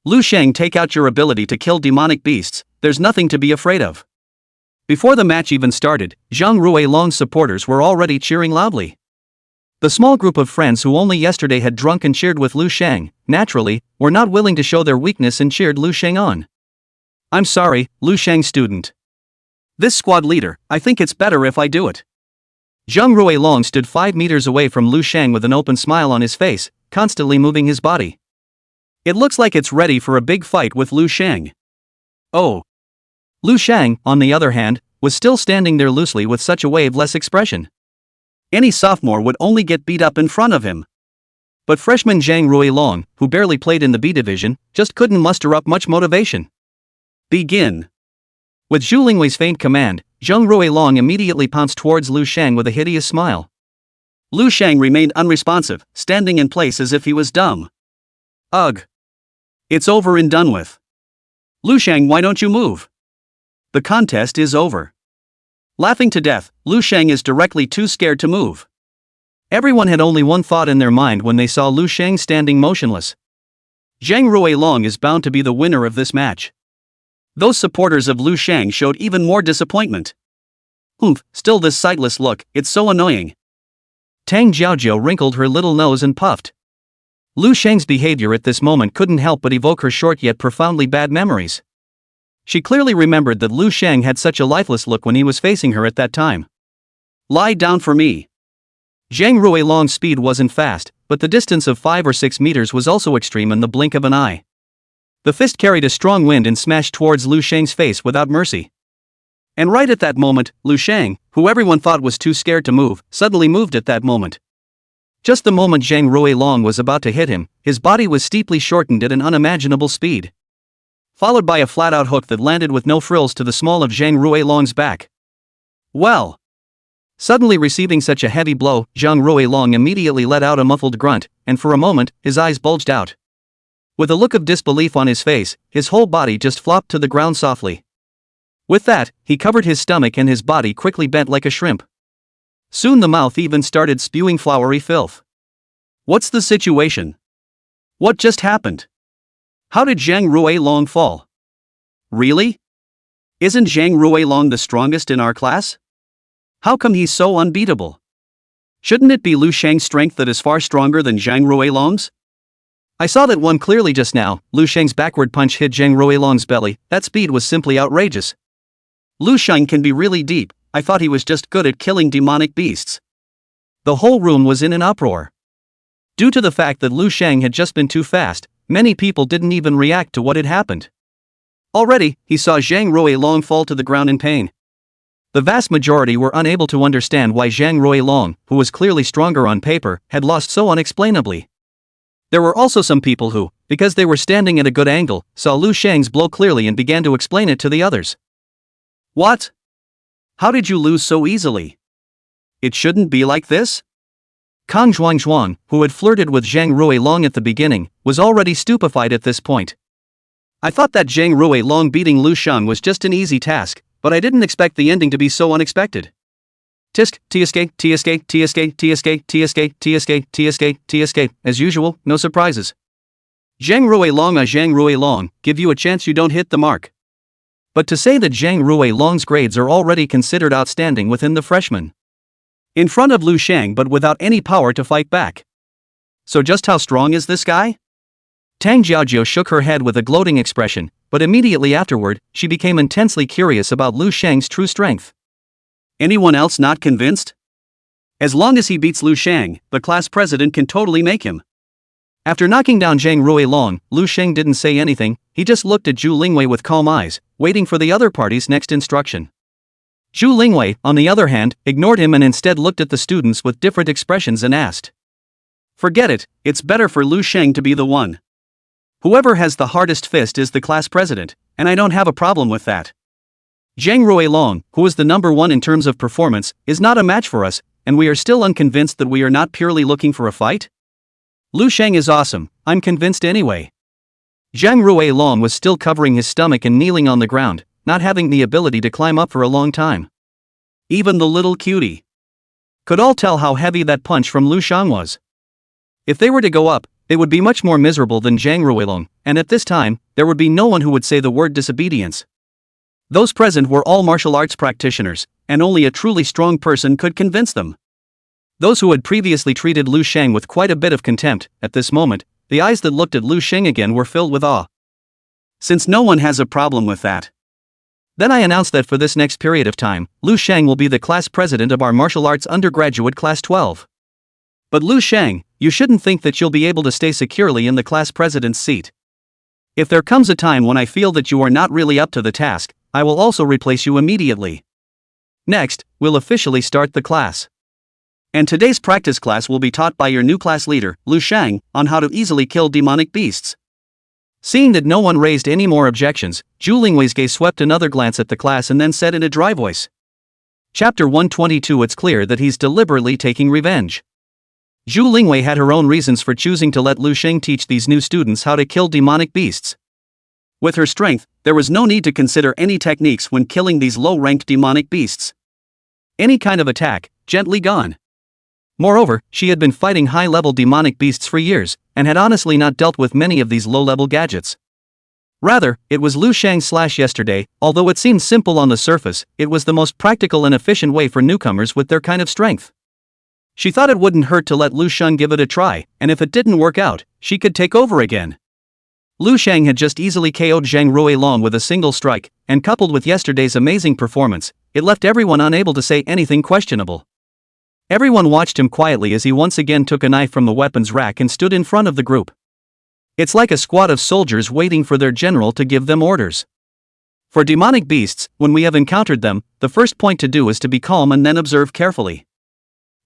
Lu Sheng, take out your ability to kill demonic beasts, there's nothing to be afraid of. Before the match even started, Zhang Ruilong's supporters were already cheering loudly. The small group of friends who only yesterday had drunk and cheered with Lu Sheng, naturally, were not willing to show their weakness and cheered Lu Sheng on. I'm sorry, Lu Sheng student. This squad leader, I think it's better if I do it. Zhang Ruilong stood 5 meters away from Lu Sheng with an open smile on his face, constantly moving his body. It looks like it's ready for a big fight with Lu Sheng. Oh. Lu Sheng, on the other hand, was still standing there loosely with such a waveless expression. Any sophomore would only get beat up in front of him. But freshman Zhang Ruilong, who barely played in the B division, just couldn't muster up much motivation. Begin. With Xu Lingwei's faint command, Zhang Ruilong immediately pounced towards Lu Sheng with a hideous smile. Lu Sheng remained unresponsive, standing in place as if he was dumb. Ugh. It's over and done with. Lu Sheng, why don't you move? The contest is over. Laughing to death, Lu Sheng is directly too scared to move. Everyone had only one thought in their mind when they saw Lu Sheng standing motionless. Zhang Ruilong is bound to be the winner of this match. Those supporters of Lu Sheng showed even more disappointment. Still this sightless look, it's so annoying. Tang Jiaojiao wrinkled her little nose and puffed. Lu Sheng's behavior at this moment couldn't help but evoke her short yet profoundly bad memories. She clearly remembered that Lu Sheng had such a lifeless look when he was facing her at that time. Lie down for me. Zhang Ruilong's speed wasn't fast, but the distance of 5 or 6 meters was also extreme in the blink of an eye. The fist carried a strong wind and smashed towards Lu Sheng's face without mercy. And right at that moment, Lu Sheng, who everyone thought was too scared to move, suddenly moved at that moment. Just the moment Zhang Ruilong was about to hit him, his body was steeply shortened at an unimaginable speed. Followed by a flat-out hook that landed with no frills to the small of Zhang Ruilong's back. Well. Suddenly receiving such a heavy blow, Zhang Ruilong immediately let out a muffled grunt, and for a moment, his eyes bulged out. With a look of disbelief on his face, his whole body just flopped to the ground softly. With that, he covered his stomach and his body quickly bent like a shrimp. Soon the mouth even started spewing floury filth. What's the situation? What just happened? How did Zhang Ruilong fall? Really? Isn't Zhang Ruilong the strongest in our class? How come he's so unbeatable? Shouldn't it be Lu Sheng's strength that is far stronger than Zhang Ruilong's? I saw that one clearly just now. Lu Sheng's backward punch hit Zhang Ruilong's belly. That speed was simply outrageous. Lu Sheng can be really deep. I thought he was just good at killing demonic beasts. The whole room was in an uproar. Due to the fact that Lu Shang had just been too fast, many people didn't even react to what had happened. Already, he saw Zhang Ruilong fall to the ground in pain. The vast majority were unable to understand why Zhang Ruilong, who was clearly stronger on paper, had lost so unexplainably. There were also some people who, because they were standing at a good angle, saw Lu Shang's blow clearly and began to explain it to the others. What? How did you lose so easily? It shouldn't be like this? Kang Zhuangzhuang, who had flirted with Zhang Ruilong at the beginning, was already stupefied at this point. I thought that Zhang Ruilong beating Lu Shang was just an easy task, but I didn't expect the ending to be so unexpected. Tisk, TSK, TSK, TSK, TSK, TSK, TSK, TSK, TSK, as usual, no surprises. Zhang Ruilong, give you a chance you don't hit the mark. But to say that Zhang Ruilong's grades are already considered outstanding within the freshmen. In front of Lu Shang but without any power to fight back. So just how strong is this guy? Tang Jiajiu shook her head with a gloating expression, but immediately afterward, she became intensely curious about Lu Shang's true strength. Anyone else not convinced? As long as he beats Lu Shang, the class president can totally make him. After knocking down Zhang Ruilong, Lu Shang didn't say anything, he just looked at Zhu Lingwei with calm eyes, waiting for the other party's next instruction. Zhu Lingwei, on the other hand, ignored him and instead looked at the students with different expressions and asked. Forget it, it's better for Lu Shang to be the one. Whoever has the hardest fist is the class president, and I don't have a problem with that. Zhang Ruilong, who is the number one in terms of performance, is not a match for us, and we are still unconvinced that we are not purely looking for a fight? Lu Shang is awesome, I'm convinced anyway. Zhang Ruilong was still covering his stomach and kneeling on the ground, not having the ability to climb up for a long time. Even the little cutie could all tell how heavy that punch from Lu Shang was. If they were to go up, they would be much more miserable than Zhang Ruilong, and at this time, there would be no one who would say the word disobedience. Those present were all martial arts practitioners, and only a truly strong person could convince them. Those who had previously treated Lu Shang with quite a bit of contempt, at this moment, the eyes that looked at Lu Shang again were filled with awe. Since no one has a problem with that. Then I announced that for this next period of time, Lu Shang will be the class president of our martial arts undergraduate class 12. But Lu Shang, you shouldn't think that you'll be able to stay securely in the class president's seat. If there comes a time when I feel that you are not really up to the task, I will also replace you immediately. Next, we'll officially start the class. And today's practice class will be taught by your new class leader, Lu Shang, on how to easily kill demonic beasts. Seeing that no one raised any more objections, Zhu Lingwei's gaze swept another glance at the class and then said in a dry voice. Chapter 122. It's clear that he's deliberately taking revenge. Zhu Lingwei had her own reasons for choosing to let Lu Shang teach these new students how to kill demonic beasts. With her strength, there was no need to consider any techniques when killing these low-ranked demonic beasts. Any kind of attack, gently gone. Moreover, she had been fighting high-level demonic beasts for years, and had honestly not dealt with many of these low-level gadgets. Rather, it was Lu Shang's slash yesterday. Although it seemed simple on the surface, it was the most practical and efficient way for newcomers with their kind of strength. She thought it wouldn't hurt to let Lu Shang give it a try, and if it didn't work out, she could take over again. Lu Shang had just easily KO'd Zhang Ruilong with a single strike, and coupled with yesterday's amazing performance, it left everyone unable to say anything questionable. Everyone watched him quietly as he once again took a knife from the weapons rack and stood in front of the group. It's like a squad of soldiers waiting for their general to give them orders. For demonic beasts, when we have encountered them, the first point to do is to be calm and then observe carefully.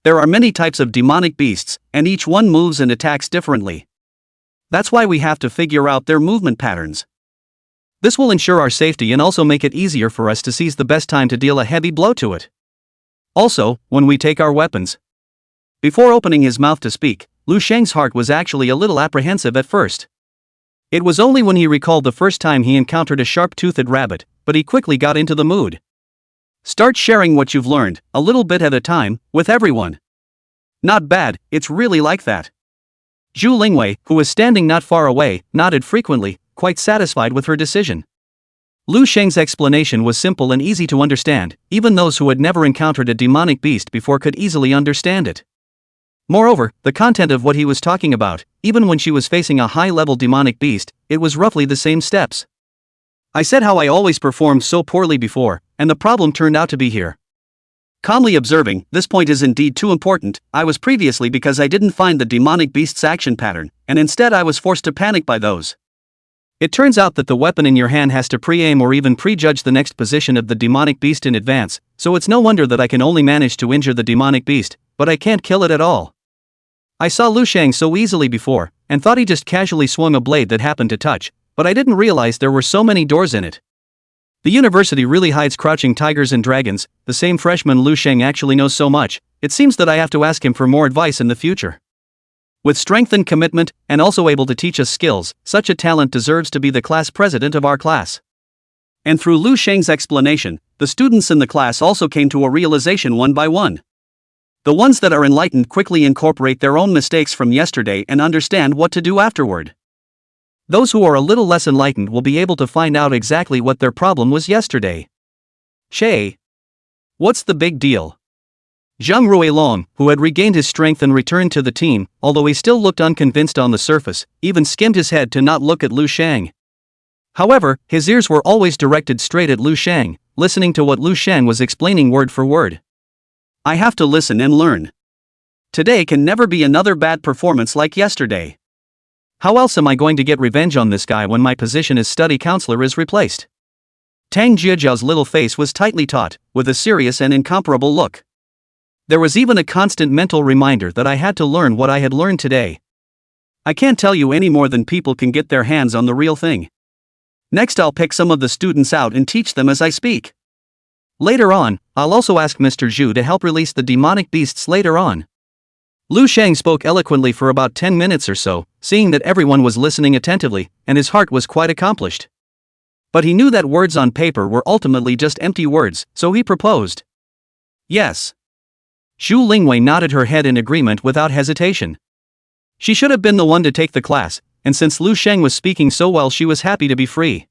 There are many types of demonic beasts, and each one moves and attacks differently. That's why we have to figure out their movement patterns. This will ensure our safety and also make it easier for us to seize the best time to deal a heavy blow to it. Also, when we take our weapons. Before opening his mouth to speak, Lu Shang's heart was actually a little apprehensive at first. It was only when he recalled the first time he encountered a sharp-toothed rabbit, but he quickly got into the mood. Start sharing what you've learned, a little bit at a time, with everyone. Not bad, it's really like that. Zhu Lingwei, who was standing not far away, nodded frequently, quite satisfied with her decision. Lu Shang's explanation was simple and easy to understand, even those who had never encountered a demonic beast before could easily understand it. Moreover, the content of what he was talking about, even when she was facing a high-level demonic beast, it was roughly the same steps. I said how I always performed so poorly before, and the problem turned out to be here. Calmly observing, this point is indeed too important, I was previously because I didn't find the demonic beast's action pattern, and instead I was forced to panic by those. It turns out that the weapon in your hand has to pre-aim or even prejudge the next position of the demonic beast in advance, so it's no wonder that I can only manage to injure the demonic beast, but I can't kill it at all. I saw Lu Shang so easily before, and thought he just casually swung a blade that happened to touch, but I didn't realize there were so many doors in it. The university really hides crouching tigers and dragons. The same freshman Lu Shang actually knows so much, it seems that I have to ask him for more advice in the future. With strength and commitment, and also able to teach us skills, such a talent deserves to be the class president of our class. And through Lu Shang's explanation, the students in the class also came to a realization one by one. The ones that are enlightened quickly incorporate their own mistakes from yesterday and understand what to do afterward. Those who are a little less enlightened will be able to find out exactly what their problem was yesterday. Shay. What's the big deal? Zhang Ruilong, who had regained his strength and returned to the team, although he still looked unconvinced on the surface, even skimmed his head to not look at Lu Shang. However, his ears were always directed straight at Lu Shang, listening to what Lu Shang was explaining word for word. I have to listen and learn. Today can never be another bad performance like yesterday. How else am I going to get revenge on this guy when my position as study counselor is replaced? Tang Jiajiao's little face was tightly taut, with a serious and incomparable look. There was even a constant mental reminder that I had to learn what I had learned today. I can't tell you any more than people can get their hands on the real thing. Next I'll pick some of the students out and teach them as I speak. Later on, I'll also ask Mr. Zhu to help release the demonic beasts later on. Lu Shang spoke eloquently for about 10 minutes or so, seeing that everyone was listening attentively, and his heart was quite accomplished. But he knew that words on paper were ultimately just empty words, so he proposed. Yes. Xu Lingwei nodded her head in agreement without hesitation. She should have been the one to take the class, and since Lu Shang was speaking so well, she was happy to be free.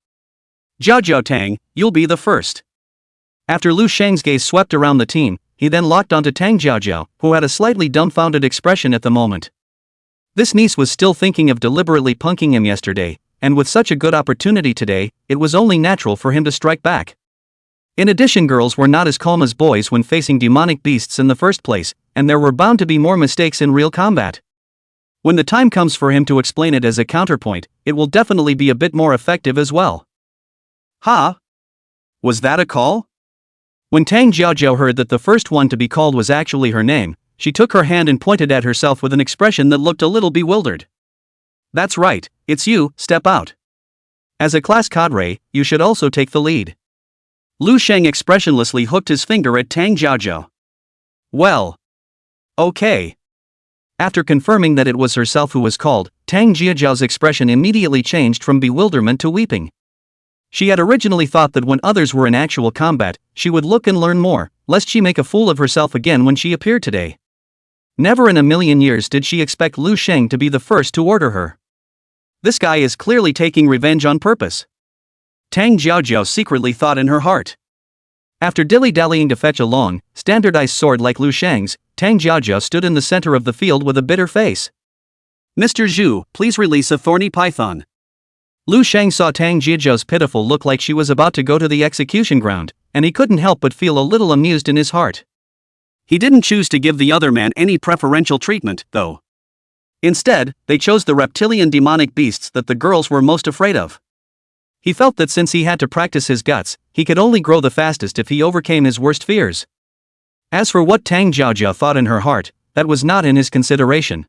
Jiao Tang, you'll be the first. After Lu Shang's gaze swept around the team, he then locked onto Tang Jiajiao, who had a slightly dumbfounded expression at the moment. This niece was still thinking of deliberately punking him yesterday, and with such a good opportunity today, it was only natural for him to strike back. In addition, girls were not as calm as boys when facing demonic beasts in the first place, and there were bound to be more mistakes in real combat. When the time comes for him to explain it as a counterpoint, it will definitely be a bit more effective as well. Ha! Was that a call? When Tang Jiajiao heard that the first one to be called was actually her name, she took her hand and pointed at herself with an expression that looked a little bewildered. That's right, it's you, step out. As a class cadre, you should also take the lead. Lu Shang expressionlessly hooked his finger at Tang Jiajiao. Well. Okay. After confirming that it was herself who was called, Tang Jiajiao's expression immediately changed from bewilderment to weeping. She had originally thought that when others were in actual combat, she would look and learn more, lest she make a fool of herself again when she appeared today. Never in a million years did she expect Lu Shang to be the first to order her. This guy is clearly taking revenge on purpose. Tang Jiajiao secretly thought in her heart. After dilly-dallying to fetch a long, standardized sword like Lu Shang's, Tang Jiajiao stood in the center of the field with a bitter face. Mr. Zhu, please release a thorny python. Lu Shang saw Tang Jiajiao's pitiful look like she was about to go to the execution ground, and he couldn't help but feel a little amused in his heart. He didn't choose to give the other man any preferential treatment, though. Instead, they chose the reptilian demonic beasts that the girls were most afraid of. He felt that since he had to practice his guts, he could only grow the fastest if he overcame his worst fears. As for what Tang Jiajiao thought in her heart, that was not in his consideration.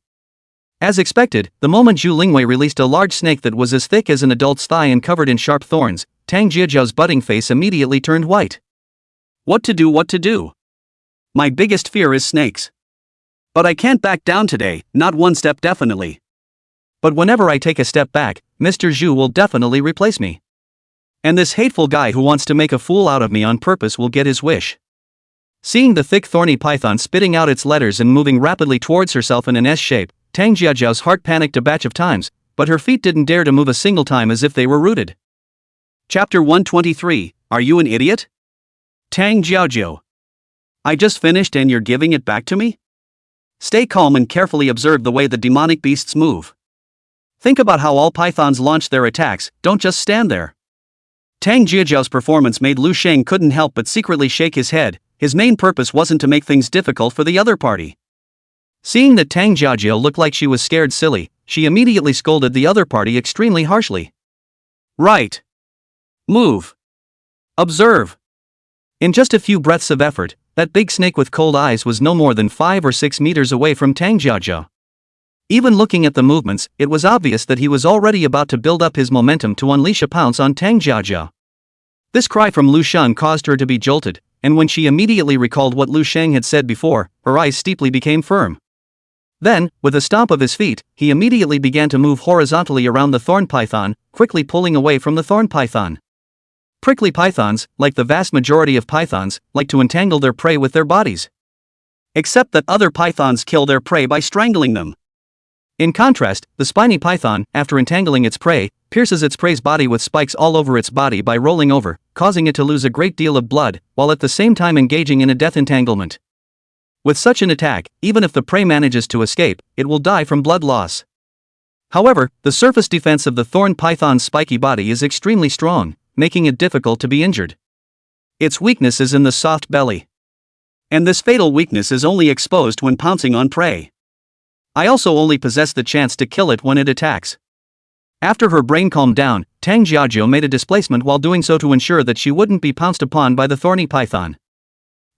As expected, the moment Zhu Lingwei released a large snake that was as thick as an adult's thigh and covered in sharp thorns, Tang Jiajiao's budding face immediately turned white. What to do? My biggest fear is snakes. But I can't back down today, not one step definitely. But whenever I take a step back, Mr. Zhu will definitely replace me. And this hateful guy who wants to make a fool out of me on purpose will get his wish. Seeing the thick thorny python spitting out its letters and moving rapidly towards herself in an S shape, Tang Jiajiao's heart panicked a batch of times, but her feet didn't dare to move a single time as if they were rooted. Chapter 123, Are you an idiot? Tang Jiajiao. I just finished and you're giving it back to me? Stay calm and carefully observe the way the demonic beasts move. Think about how all pythons launch their attacks, don't just stand there. Tang Jiajiao's performance made Lu Shang couldn't help but secretly shake his head, his main purpose wasn't to make things difficult for the other party. Seeing that Tang Jiajiao looked like she was scared silly, she immediately scolded the other party extremely harshly. Right. Move. Observe. In just a few breaths of effort, that big snake with cold eyes was no more than 5 or 6 meters away from Tang Jiajiao. Even looking at the movements, it was obvious that he was already about to build up his momentum to unleash a pounce on Tang Jiajiao. This cry from Lu Sheng caused her to be jolted, and when she immediately recalled what Lu Sheng had said before, her eyes steeply became firm. Then, with a stomp of his feet, he immediately began to move horizontally around the thorn python, quickly pulling away from the thorn python. Prickly pythons, like the vast majority of pythons, like to entangle their prey with their bodies. Except that other pythons kill their prey by strangling them. In contrast, the spiny python, after entangling its prey, pierces its prey's body with spikes all over its body by rolling over, causing it to lose a great deal of blood, while at the same time engaging in a death entanglement. With such an attack, even if the prey manages to escape, it will die from blood loss. However, the surface defense of the thorn python's spiky body is extremely strong, making it difficult to be injured. Its weakness is in the soft belly. And this fatal weakness is only exposed when pouncing on prey. I also only possess the chance to kill it when it attacks. After her brain calmed down, Tang Jiajiao made a displacement while doing so to ensure that she wouldn't be pounced upon by the thorny python.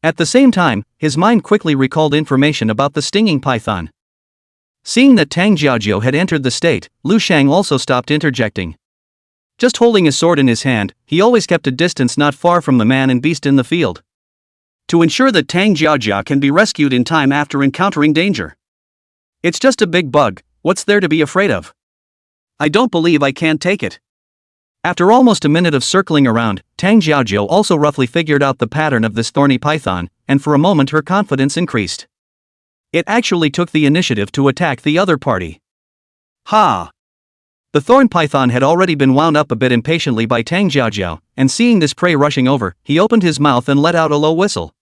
At the same time, his mind quickly recalled information about the stinging python. Seeing that Tang Jiajiao had entered the state, Lu Sheng also stopped interjecting. Just holding his sword in his hand, he always kept a distance not far from the man and beast in the field. To ensure that Tang Jiajia can be rescued in time after encountering danger. It's just a big bug, what's there to be afraid of? I don't believe I can't take it. After almost a minute of circling around, Tang Jiajiao also roughly figured out the pattern of this thorny python, and for a moment her confidence increased. It actually took the initiative to attack the other party. Ha! The thorn python had already been wound up a bit impatiently by Tang Jiajiao, and seeing this prey rushing over, he opened his mouth and let out a low whistle.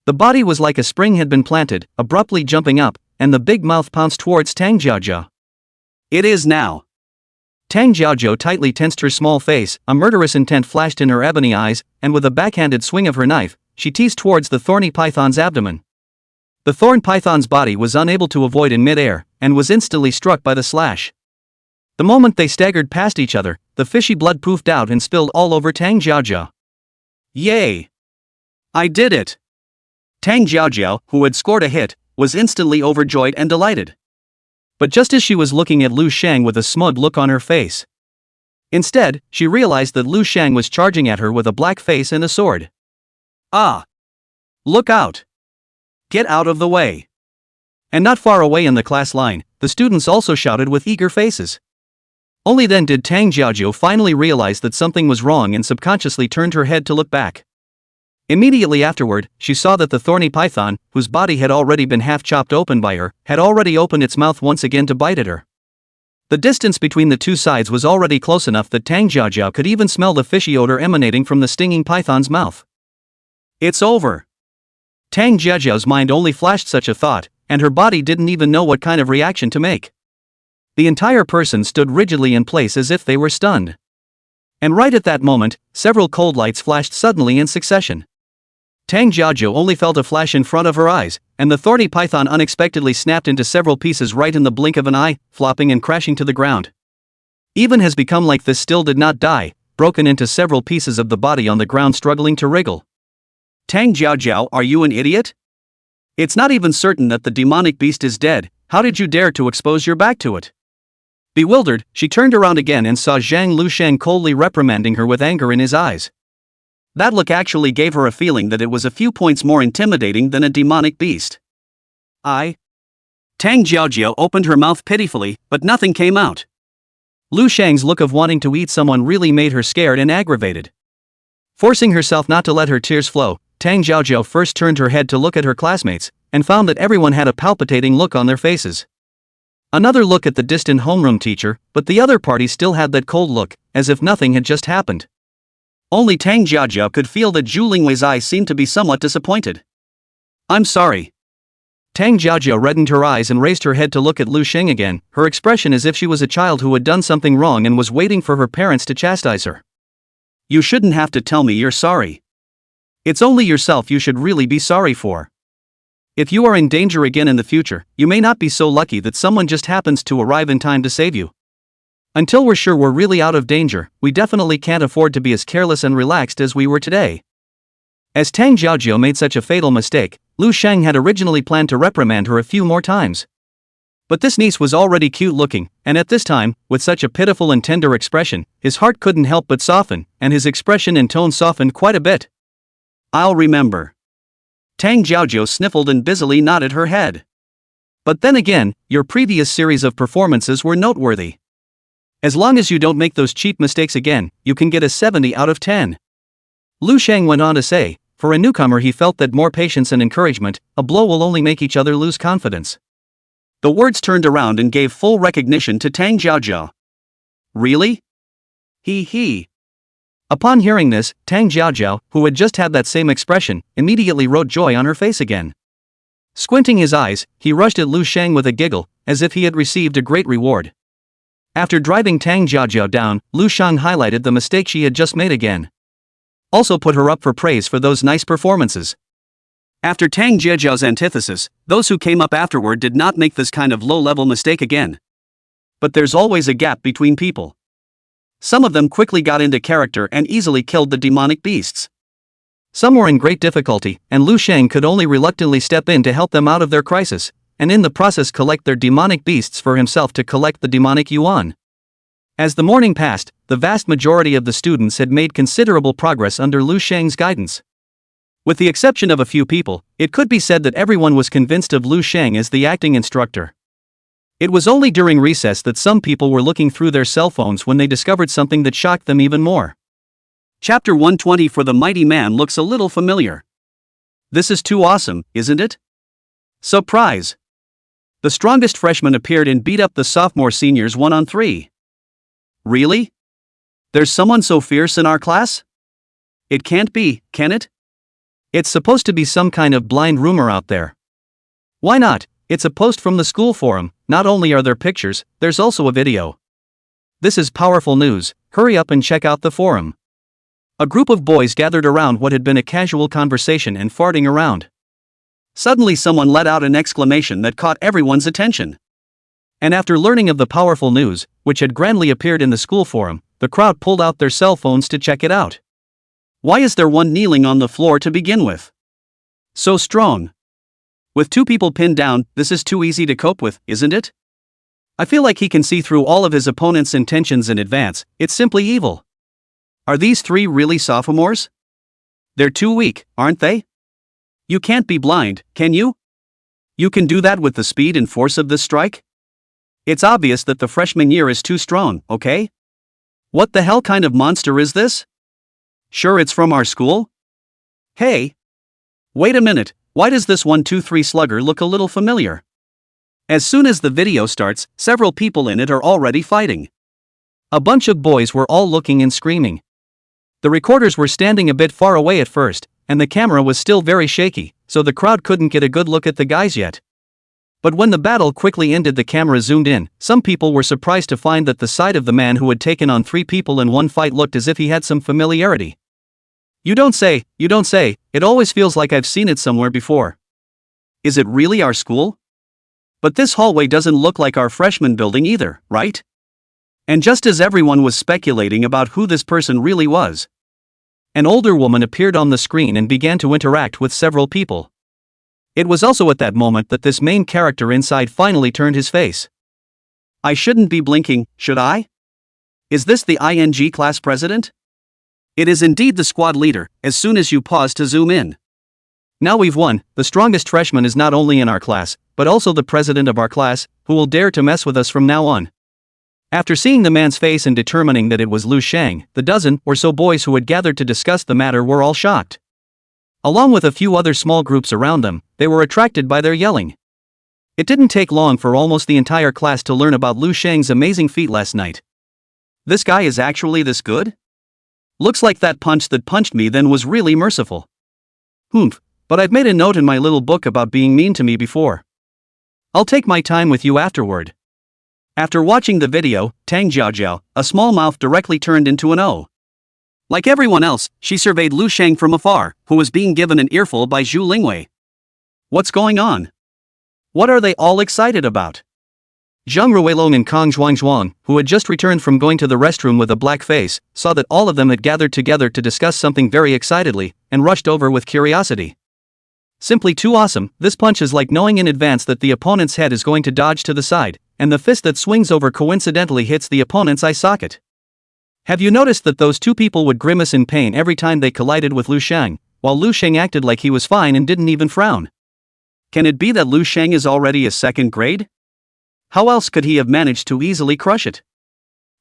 The body was like a spring had been planted, abruptly jumping up, and the big mouth pounced towards Tang Jiajiao. It is now. Tang Jiajiao tightly tensed her small face, a murderous intent flashed in her ebony eyes, and with a backhanded swing of her knife, she teased towards the thorny python's abdomen. The thorn python's body was unable to avoid in mid-air, and was instantly struck by the slash. The moment they staggered past each other, the fishy blood poofed out and spilled all over Tang Jiajiao. Yay! I did it! Tang Jiajiao, who had scored a hit, was instantly overjoyed and delighted. But just as she was looking at Lu Sheng with a smug look on her face. Instead, she realized that Lu Sheng was charging at her with a black face and a sword. Ah! Look out! Get out of the way! And not far away in the class line, the students also shouted with eager faces. Only then did Tang Jiajiao finally realize that something was wrong and subconsciously turned her head to look back. Immediately afterward, she saw that the thorny python, whose body had already been half chopped open by her, had already opened its mouth once again to bite at her. The distance between the two sides was already close enough that Tang Jiajiao could even smell the fishy odor emanating from the stinging python's mouth. It's over. Tang Jiajiao's mind only flashed such a thought, and her body didn't even know what kind of reaction to make. The entire person stood rigidly in place as if they were stunned. And right at that moment, several cold lights flashed suddenly in succession. Tang Jiajiao only felt a flash in front of her eyes, and the thorny python unexpectedly snapped into several pieces right in the blink of an eye, flopping and crashing to the ground. Even has become like this still did not die, broken into several pieces of the body on the ground struggling to wriggle. Tang Jiajiao, are you an idiot? It's not even certain that the demonic beast is dead, how did you dare to expose your back to it? Bewildered, she turned around again and saw Zhang Lusheng coldly reprimanding her with anger in his eyes. That look actually gave her a feeling that it was a few points more intimidating than a demonic beast. Tang Jiajiao opened her mouth pitifully, but nothing came out. Lu Sheng's look of wanting to eat someone really made her scared and aggravated. Forcing herself not to let her tears flow, Tang Jiajiao first turned her head to look at her classmates, and found that everyone had a palpitating look on their faces. Another look at the distant homeroom teacher, but the other party still had that cold look, as if nothing had just happened. Only Tang Jiajia could feel that Zhu Lingwei's eyes seemed to be somewhat disappointed. I'm sorry. Tang Jiajia reddened her eyes and raised her head to look at Lu Sheng again, her expression as if she was a child who had done something wrong and was waiting for her parents to chastise her. You shouldn't have to tell me you're sorry. It's only yourself you should really be sorry for. If you are in danger again in the future, you may not be so lucky that someone just happens to arrive in time to save you. Until we're sure we're really out of danger, we definitely can't afford to be as careless and relaxed as we were today. As Tang Jiaojiao made such a fatal mistake, Lu Sheng had originally planned to reprimand her a few more times. But this niece was already cute looking, and at this time, with such a pitiful and tender expression, his heart couldn't help but soften, and his expression and tone softened quite a bit. I'll remember. Tang Jiaojiao sniffled and busily nodded her head. But then again, your previous series of performances were noteworthy. As long as you don't make those cheap mistakes again, you can get a 70 out of 10. Lu Sheng went on to say, for a newcomer he felt that more patience and encouragement, a blow will only make each other lose confidence. The words turned around and gave full recognition to Tang Jiaojiao. Really? He. Upon hearing this, Tang Jiaojiao, who had just had that same expression, immediately wrote joy on her face again. Squinting his eyes, he rushed at Lu Sheng with a giggle, as if he had received a great reward. After driving Tang Jiaojiao down, Lu Sheng highlighted the mistake she had just made again. Also put her up for praise for those nice performances. After Tang Jiaojiao's antithesis, those who came up afterward did not make this kind of low-level mistake again. But there's always a gap between people. Some of them quickly got into character and easily killed the demonic beasts. Some were in great difficulty, and Lu Sheng could only reluctantly step in to help them out of their crisis, and in the process collect their demonic beasts for himself to collect the demonic yuan. As the morning passed, the vast majority of the students had made considerable progress under Lu Sheng's guidance. With the exception of a few people, it could be said that everyone was convinced of Lu Sheng as the acting instructor. It was only during recess that some people were looking through their cell phones when they discovered something that shocked them even more. Chapter 120 for the Mighty Man looks a little familiar. This is too awesome, isn't it? Surprise! The strongest freshman appeared and beat up the sophomore seniors 1-on-3. Really? There's someone so fierce in our class? It can't be, can it? It's supposed to be some kind of blind rumor out there. Why not? It's a post from the school forum. Not only are there pictures, there's also a video. This is powerful news. Hurry up and check out the forum. A group of boys gathered around what had been a casual conversation and farting around. Suddenly someone let out an exclamation that caught everyone's attention. And after learning of the powerful news, which had grandly appeared in the school forum, the crowd pulled out their cell phones to check it out. Why is there one kneeling on the floor to begin with? So strong. With two people pinned down, this is too easy to cope with, isn't it? I feel like he can see through all of his opponent's intentions in advance. It's simply evil. Are these three really sophomores? They're too weak, aren't they? You can't be blind, can you? You can do that with the speed and force of this strike? It's obvious that the freshman year is too strong, okay? What the hell kind of monster is this? Sure it's from our school? Hey! Wait a minute, why does this 1-2-3 slugger look a little familiar? As soon as the video starts, several people in it are already fighting. A bunch of boys were all looking and screaming. The recorders were standing a bit far away at first, and the camera was still very shaky, so the crowd couldn't get a good look at the guys yet. But when the battle quickly ended, the camera zoomed in. Some people were surprised to find that the side of the man who had taken on 3 people in one fight looked as if he had some familiarity. You don't say, it always feels like I've seen it somewhere before. Is it really our school? But this hallway doesn't look like our freshman building either, right? And just as everyone was speculating about who this person really was, an older woman appeared on the screen and began to interact with several people. It was also at that moment that this main character inside finally turned his face. I shouldn't be blinking, should I? Is this the ING class president? It is indeed the squad leader, as soon as you pause to zoom in. Now we've won. The strongest freshman is not only in our class, but also the president of our class, who will dare to mess with us from now on. After seeing the man's face and determining that it was Lu Sheng, the dozen or so boys who had gathered to discuss the matter were all shocked. Along with a few other small groups around them, they were attracted by their yelling. It didn't take long for almost the entire class to learn about Lu Sheng's amazing feat last night. This guy is actually this good? Looks like that punch that punched me then was really merciful. Humph, but I've made a note in my little book about being mean to me before. I'll take my time with you afterward. After watching the video, Tang Jiaojiao, a small mouth directly turned into an O. Like everyone else, she surveyed Lu Sheng from afar, who was being given an earful by Zhu Lingwei. What's going on? What are they all excited about? Zhang Ruilong and Kang Zhuangzhuang, who had just returned from going to the restroom with a black face, saw that all of them had gathered together to discuss something very excitedly, and rushed over with curiosity. Simply too awesome, this punch is like knowing in advance that the opponent's head is going to dodge to the side, and the fist that swings over coincidentally hits the opponent's eye socket. Have you noticed that those two people would grimace in pain every time they collided with Lu Sheng, while Lu Sheng acted like he was fine and didn't even frown? Can it be that Lu Sheng is already a second grade? How else could he have managed to easily crush it?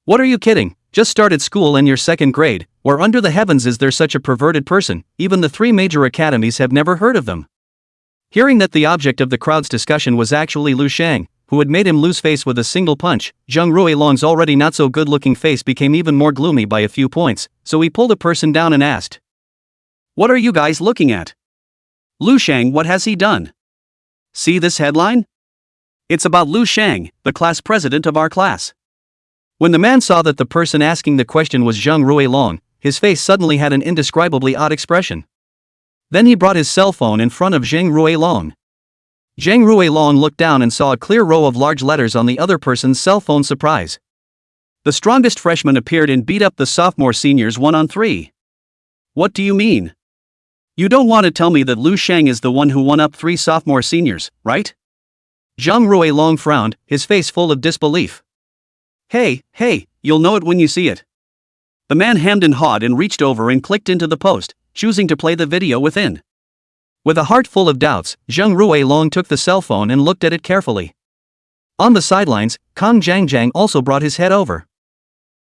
What are you kidding? Just started school and you're second grade, where under the heavens is there such a perverted person? Even the three major academies have never heard of them. Hearing that the object of the crowd's discussion was actually Lu Sheng, who had made him lose face with a single punch, Zhang Ruilong's already not so good looking face became even more gloomy by a few points, so he pulled a person down and asked, "What are you guys looking at? Lu Sheng, what has he done? See this headline? It's about Lu Sheng, the class president of our class." When the man saw that the person asking the question was Zhang Ruilong, his face suddenly had an indescribably odd expression. Then he brought his cell phone in front of Zhang Ruilong. Zhang Ruilong looked down and saw a clear row of large letters on the other person's cell phone. Surprise. The strongest freshman appeared and beat up the sophomore seniors 1-on-3. What do you mean? You don't want to tell me that Lu Sheng is the one who won up 3 sophomore seniors, right? Zhang Ruilong frowned, his face full of disbelief. Hey, you'll know it when you see it. The man hemmed and hawed and reached over and clicked into the post, choosing to play the video within. With a heart full of doubts, Zhang Ruilong took the cell phone and looked at it carefully. On the sidelines, Kang Zhangjiang also brought his head over.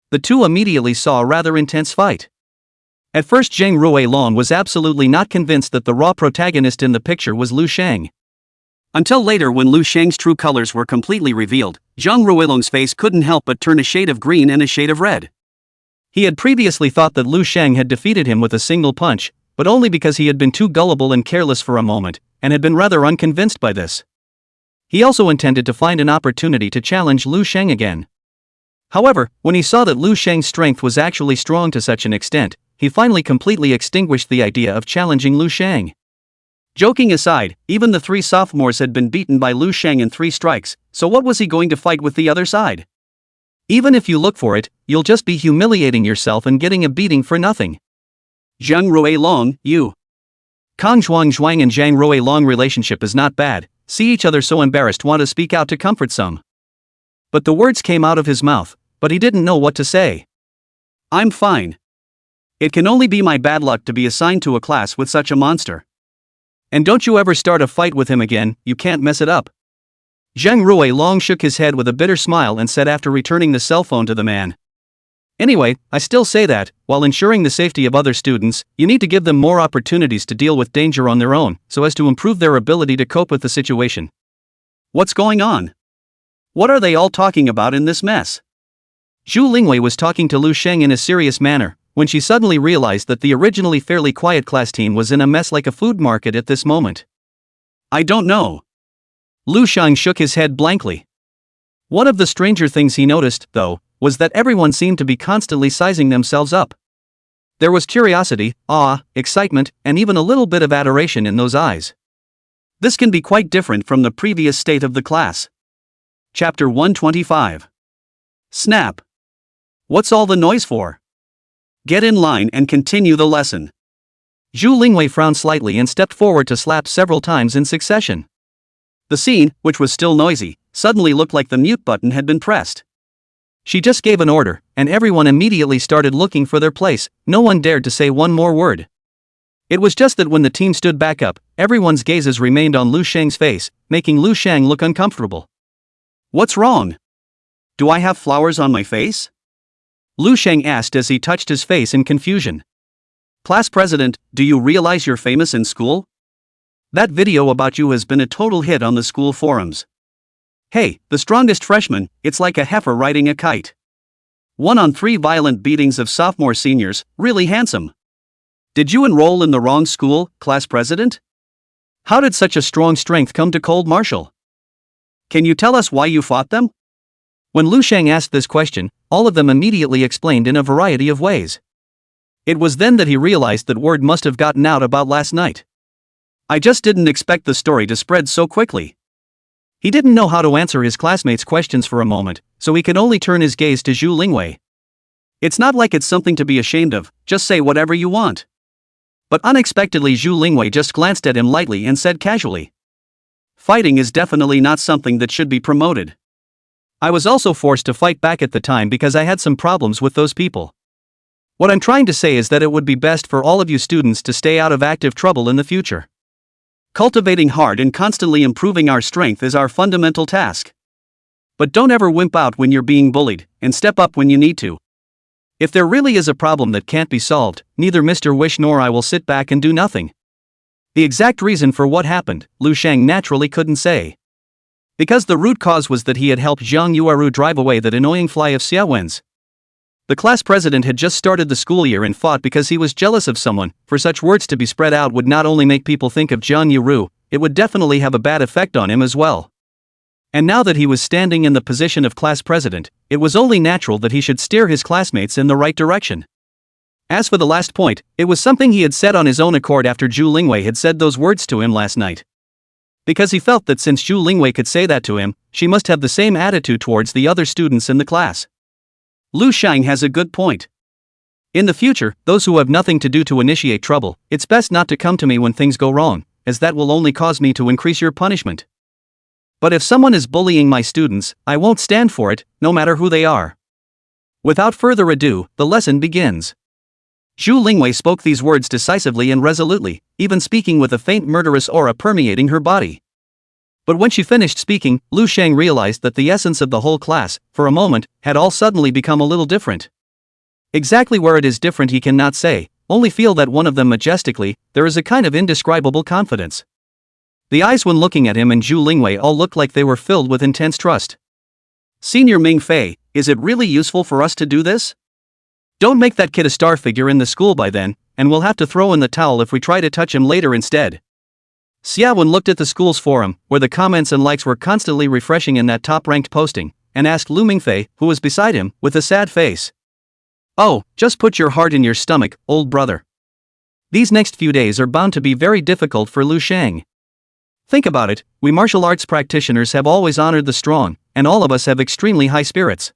The two immediately saw a rather intense fight. At first Zhang Ruilong was absolutely not convinced that the raw protagonist in the picture was Lu Sheng. Until later, when Lu Sheng's true colors were completely revealed, Zhang Ruilong's face couldn't help but turn a shade of green and a shade of red. He had previously thought that Lu Sheng had defeated him with a single punch, but only because he had been too gullible and careless for a moment, and had been rather unconvinced by this. He also intended to find an opportunity to challenge Lu Sheng again. However, when he saw that Lu Sheng's strength was actually strong to such an extent, he finally completely extinguished the idea of challenging Lu Sheng. Joking aside, even the 3 sophomores had been beaten by Lu Sheng in 3 strikes, so what was he going to fight with the other side? Even if you look for it, you'll just be humiliating yourself and getting a beating for nothing. Zhang Ruilong, you. Kang Zhuangzhuang and Zhang Ruilong relationship is not bad, see each other so embarrassed want to speak out to comfort some. But the words came out of his mouth, but he didn't know what to say. I'm fine. It can only be my bad luck to be assigned to a class with such a monster. And don't you ever start a fight with him again, you can't mess it up. Zhang Ruilong shook his head with a bitter smile and said after returning the cell phone to the man. Anyway, I still say that, while ensuring the safety of other students, you need to give them more opportunities to deal with danger on their own, so as to improve their ability to cope with the situation. What's going on? What are they all talking about in this mess? Zhu Lingwei was talking to Lu Sheng in a serious manner, when she suddenly realized that the originally fairly quiet class team was in a mess like a food market at this moment. I don't know. Lu Sheng shook his head blankly. One of the stranger things he noticed, though, was that everyone seemed to be constantly sizing themselves up. There was curiosity, awe, excitement, and even a little bit of adoration in those eyes. This can be quite different from the previous state of the class. Chapter 125. Snap. What's all the noise for? Get in line and continue the lesson. Zhu Lingwei frowned slightly and stepped forward to slap several times in succession. The scene, which was still noisy, suddenly looked like the mute button had been pressed. She just gave an order, and everyone immediately started looking for their place. No one dared to say one more word. It was just that when the team stood back up, everyone's gazes remained on Lu Sheng's face, making Lu Sheng look uncomfortable. What's wrong? Do I have flowers on my face? Lu Sheng asked as he touched his face in confusion. Class president, do you realize you're famous in school? That video about you has been a total hit on the school forums. Hey, the strongest freshman, it's like a heifer riding a kite. 1-on-3 violent beatings of sophomore seniors, really handsome. Did you enroll in the wrong school, class president? How did such a strong strength come to cold martial? Can you tell us why you fought them? When Lu Sheng asked this question, all of them immediately explained in a variety of ways. It was then that he realized that word must have gotten out about last night. I just didn't expect the story to spread so quickly. He didn't know how to answer his classmates' questions for a moment, so he could only turn his gaze to Zhu Lingwei. It's not like it's something to be ashamed of, just say whatever you want. But unexpectedly Zhu Lingwei just glanced at him lightly and said casually, "Fighting is definitely not something that should be promoted. I was also forced to fight back at the time because I had some problems with those people. What I'm trying to say is that it would be best for all of you students to stay out of active trouble in the future. Cultivating hard and constantly improving our strength is our fundamental task. But don't ever wimp out when you're being bullied, and step up when you need to. If there really is a problem that can't be solved, neither Mr. Wish nor I will sit back and do nothing." The exact reason for what happened, Lu Shang naturally couldn't say. Because the root cause was that he had helped Zhang Yueru drive away that annoying fly of Xiaowen's. The class president had just started the school year and fought because he was jealous of someone. For such words to be spread out would not only make people think of Zhang Yueru, it would definitely have a bad effect on him as well. And now that he was standing in the position of class president, it was only natural that he should steer his classmates in the right direction. As for the last point, it was something he had said on his own accord after Zhu Lingwei had said those words to him last night. Because he felt that since Zhu Lingwei could say that to him, she must have the same attitude towards the other students in the class. Lu Shang has a good point. In the future, those who have nothing to do to initiate trouble, it's best not to come to me when things go wrong, as that will only cause me to increase your punishment. But if someone is bullying my students, I won't stand for it, no matter who they are. Without further ado, the lesson begins. Zhu Lingwei spoke these words decisively and resolutely, even speaking with a faint murderous aura permeating her body. But when she finished speaking, Lu Shang realized that the essence of the whole class, for a moment, had all suddenly become a little different. Exactly where it is different he cannot say, only feel that one of them majestically, there is a kind of indescribable confidence. The eyes when looking at him and Zhu Lingwei all looked like they were filled with intense trust. "Senior Ming Fei, is it really useful for us to do this? Don't make that kid a star figure in the school by then, and we'll have to throw in the towel if we try to touch him later instead." Xiaowen looked at the school's forum, where the comments and likes were constantly refreshing in that top-ranked posting, and asked Lu Mingfei, who was beside him, with a sad face. "Oh, just put your heart in your stomach, old brother. These next few days are bound to be very difficult for Lu Shang. Think about it, we martial arts practitioners have always honored the strong, and all of us have extremely high spirits.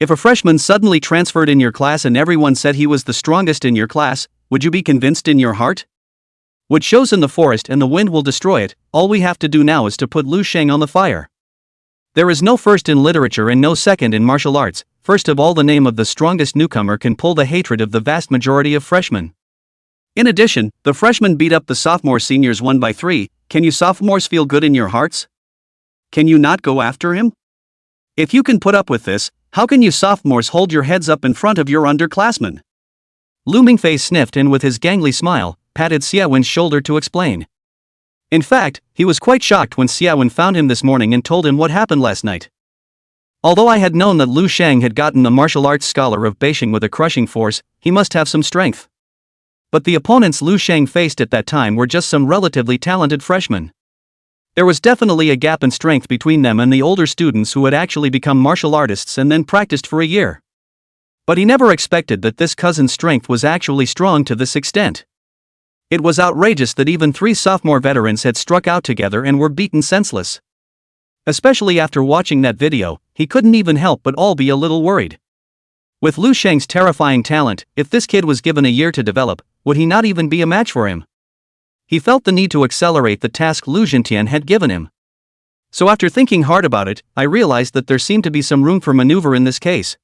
If a freshman suddenly transferred in your class and everyone said he was the strongest in your class, would you be convinced in your heart? What shows in the forest and the wind will destroy it, all we have to do now is to put Lu Shang on the fire. There is no first in literature and no second in martial arts, first of all the name of the strongest newcomer can pull the hatred of the vast majority of freshmen. In addition, the freshmen beat up the sophomore seniors 1-3, can you sophomores feel good in your hearts? Can you not go after him? If you can put up with this, how can you sophomores hold your heads up in front of your underclassmen?" Lu Mingfei sniffed and with his gangly smile, patted Xiaowen's shoulder to explain. In fact, he was quite shocked when Xiaowen found him this morning and told him what happened last night. Although I had known that Lu Shang had gotten the martial arts scholar of Beijing with a crushing force, he must have some strength. But the opponents Lu Shang faced at that time were just some relatively talented freshmen. There was definitely a gap in strength between them and the older students who had actually become martial artists and then practiced for a year. But he never expected that this cousin's strength was actually strong to this extent. It was outrageous that even 3 sophomore veterans had struck out together and were beaten senseless. Especially after watching that video, he couldn't even help but all be a little worried. With Lu Shang's terrifying talent, if this kid was given a year to develop, would he not even be a match for him? He felt the need to accelerate the task Lu Zhentian had given him. So after thinking hard about it, I realized that there seemed to be some room for maneuver in this case.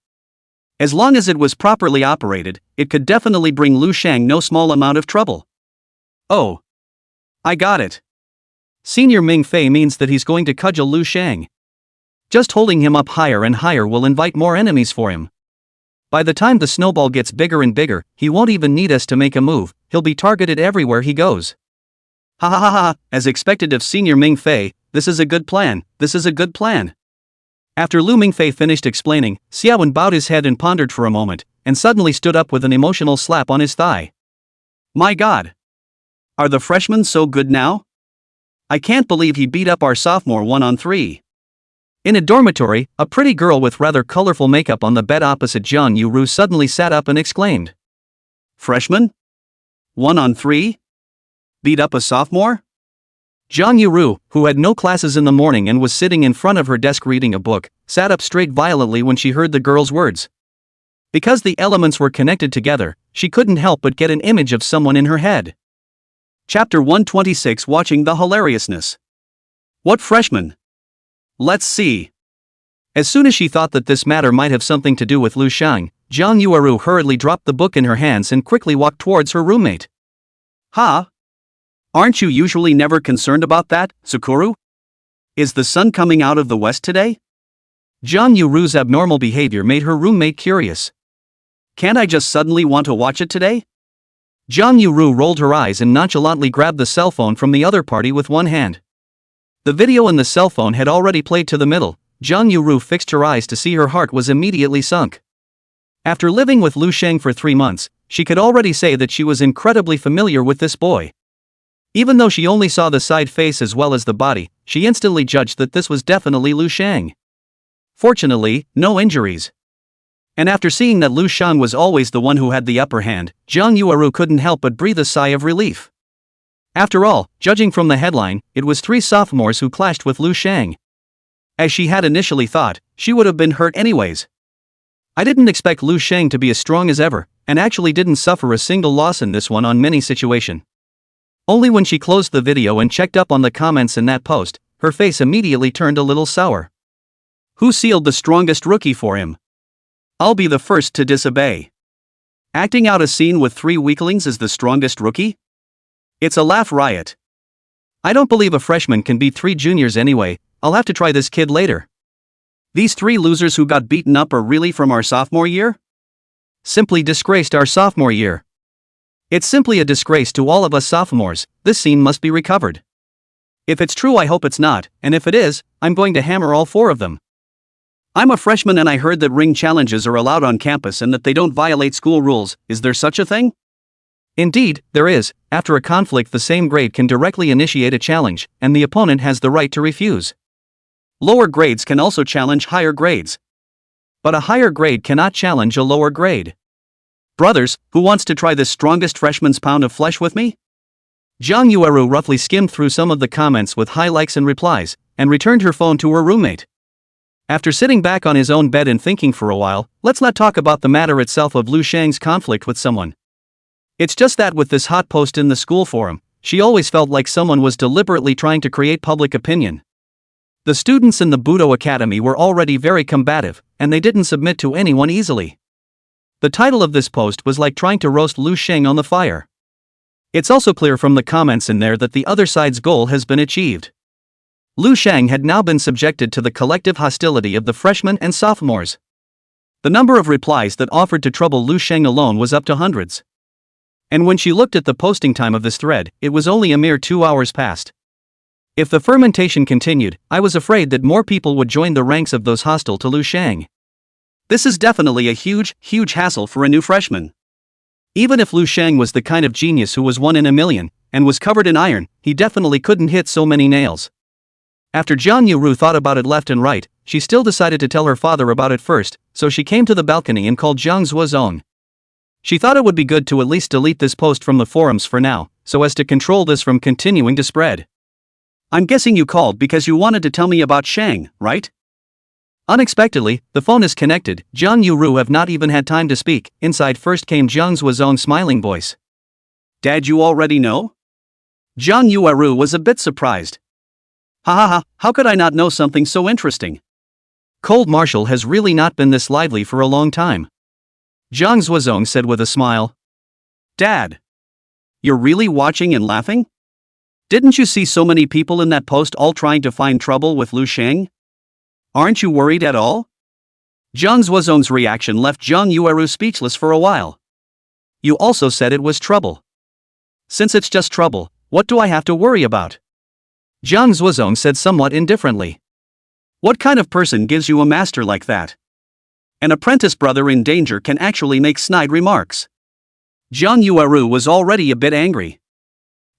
As long as it was properly operated, it could definitely bring Lu Shang no small amount of trouble. Oh. I got it. Senior Ming Fei means that he's going to cudgel Lu Shang. Just holding him up higher and higher will invite more enemies for him. By the time the snowball gets bigger and bigger, he won't even need us to make a move, he'll be targeted everywhere he goes. Ha ha ha ha, as expected of Senior Ming Fei, this is a good plan, this is a good plan. After Lu Mingfei finished explaining, Xiaowen bowed his head and pondered for a moment, and suddenly stood up with an emotional slap on his thigh. My God! Are the freshmen so good now? I can't believe he beat up our sophomore 1-on-3. In a dormitory, a pretty girl with rather colorful makeup on the bed opposite Zhang Yueru suddenly sat up and exclaimed. Freshman? 1-on-3? Beat up a sophomore? Zhang Yuru, who had no classes in the morning and was sitting in front of her desk reading a book, sat up straight violently when she heard the girl's words. Because the elements were connected together, she couldn't help but get an image of someone in her head. Chapter 126 Watching the Hilariousness. What freshman? Let's see. As soon as she thought that this matter might have something to do with Lu Shang, Zhang Yueru hurriedly dropped the book in her hands and quickly walked towards her roommate. Ha? Aren't you usually never concerned about that, Sakuru? Is the sun coming out of the west today? Zhang Yuru's abnormal behavior made her roommate curious. Can't I just suddenly want to watch it today? Zhang Yuru rolled her eyes and nonchalantly grabbed the cell phone from the other party with one hand. The video in the cell phone had already played to the middle. Zhang Yuru fixed her eyes to see her heart was immediately sunk. After living with Lu Sheng for 3 months, she could already say that she was incredibly familiar with this boy. Even though she only saw the side face as well as the body, she instantly judged that this was definitely Lu Sheng. Fortunately, no injuries. And after seeing that Lu Shang was always the one who had the upper hand, Zhang Yueru couldn't help but breathe a sigh of relief. After all, judging from the headline, it was 3 sophomores who clashed with Lu Shang. As she had initially thought, she would have been hurt anyways. I didn't expect Lu Shang to be as strong as ever, and actually didn't suffer a single loss in this one on many situation. Only when she closed the video and checked up on the comments in that post, her face immediately turned a little sour. Who sealed the strongest rookie for him? I'll be the first to disobey. Acting out a scene with 3 weaklings is the strongest rookie? It's a laugh riot. I don't believe a freshman can beat 3 juniors anyway. I'll have to try this kid later. These 3 losers who got beaten up are really from our sophomore year? Simply disgraced our sophomore year. It's simply a disgrace to all of us sophomores. This scene must be recovered. If it's true, I hope it's not, and if it is, I'm going to hammer all 4 of them. I'm a freshman and I heard that ring challenges are allowed on campus and that they don't violate school rules. Is there such a thing? Indeed, there is. After a conflict, the same grade can directly initiate a challenge, and the opponent has the right to refuse. Lower grades can also challenge higher grades. But a higher grade cannot challenge a lower grade. Brothers, who wants to try this strongest freshman's pound of flesh with me? Zhang Yueru roughly skimmed through some of the comments with high likes and replies, and returned her phone to her roommate. After sitting back on his own bed and thinking for a while, let's not talk about the matter itself of Lu Shang's conflict with someone. It's just that with this hot post in the school forum, she always felt like someone was deliberately trying to create public opinion. The students in the Budo Academy were already very combative, and they didn't submit to anyone easily. The title of this post was like trying to roast Lu Sheng on the fire. It's also clear from the comments in there that the other side's goal has been achieved. Lu Shang had now been subjected to the collective hostility of the freshmen and sophomores. The number of replies that offered to trouble Lu Sheng alone was up to hundreds. And when she looked at the posting time of this thread, it was only a mere 2 hours past. If the fermentation continued, I was afraid that more people would join the ranks of those hostile to Lu Shang. This is definitely a huge hassle for a new freshman. Even if Lu Shang was the kind of genius who was 1 in a million, and was covered in iron, he definitely couldn't hit so many nails. After Zhang Yuru thought about it left and right, she still decided to tell her father about it first, so she came to the balcony and called Zhang Zuozong. She thought it would be good to at least delete this post from the forums for now, so as to control this from continuing to spread. I'm guessing you called because you wanted to tell me about Shang, right? Unexpectedly, the phone is connected. Zhang Yuru have not even had time to speak. Inside first came Zhang Zuozong's smiling voice. Dad, you already know? Zhang Yueru was a bit surprised. How could I not know something so interesting? Cold Martial has really not been this lively for a long time. Zhang Zuozong said with a smile. Dad, you're really watching and laughing? Didn't you see so many people in that post all trying to find trouble with Lu Shang? Aren't you worried at all? Zhang Zuozong's reaction left Zhang Yueru speechless for a while. You also said it was trouble. Since it's just trouble, what do I have to worry about? Zhang Zuozong said somewhat indifferently. What kind of person gives you a master like that? An apprentice brother in danger can actually make snide remarks. Zhang Yueru was already a bit angry.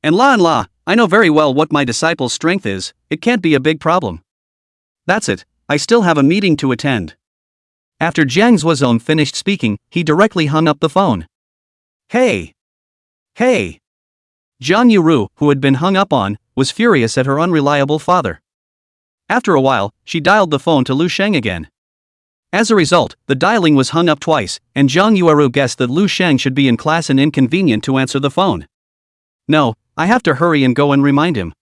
And la, I know very well what my disciple's strength is, it can't be a big problem. That's it, I still have a meeting to attend. After Zhang Zuozong finished speaking, he directly hung up the phone. Hey! Hey! Jiang Yuru, who had been hung up on, was furious at her unreliable father. After a while, she dialed the phone to Lu Sheng again. As a result, the dialing was hung up twice, and Jiang Yuru guessed that Lu Sheng should be in class and inconvenient to answer the phone. No, I have to hurry and go and remind him.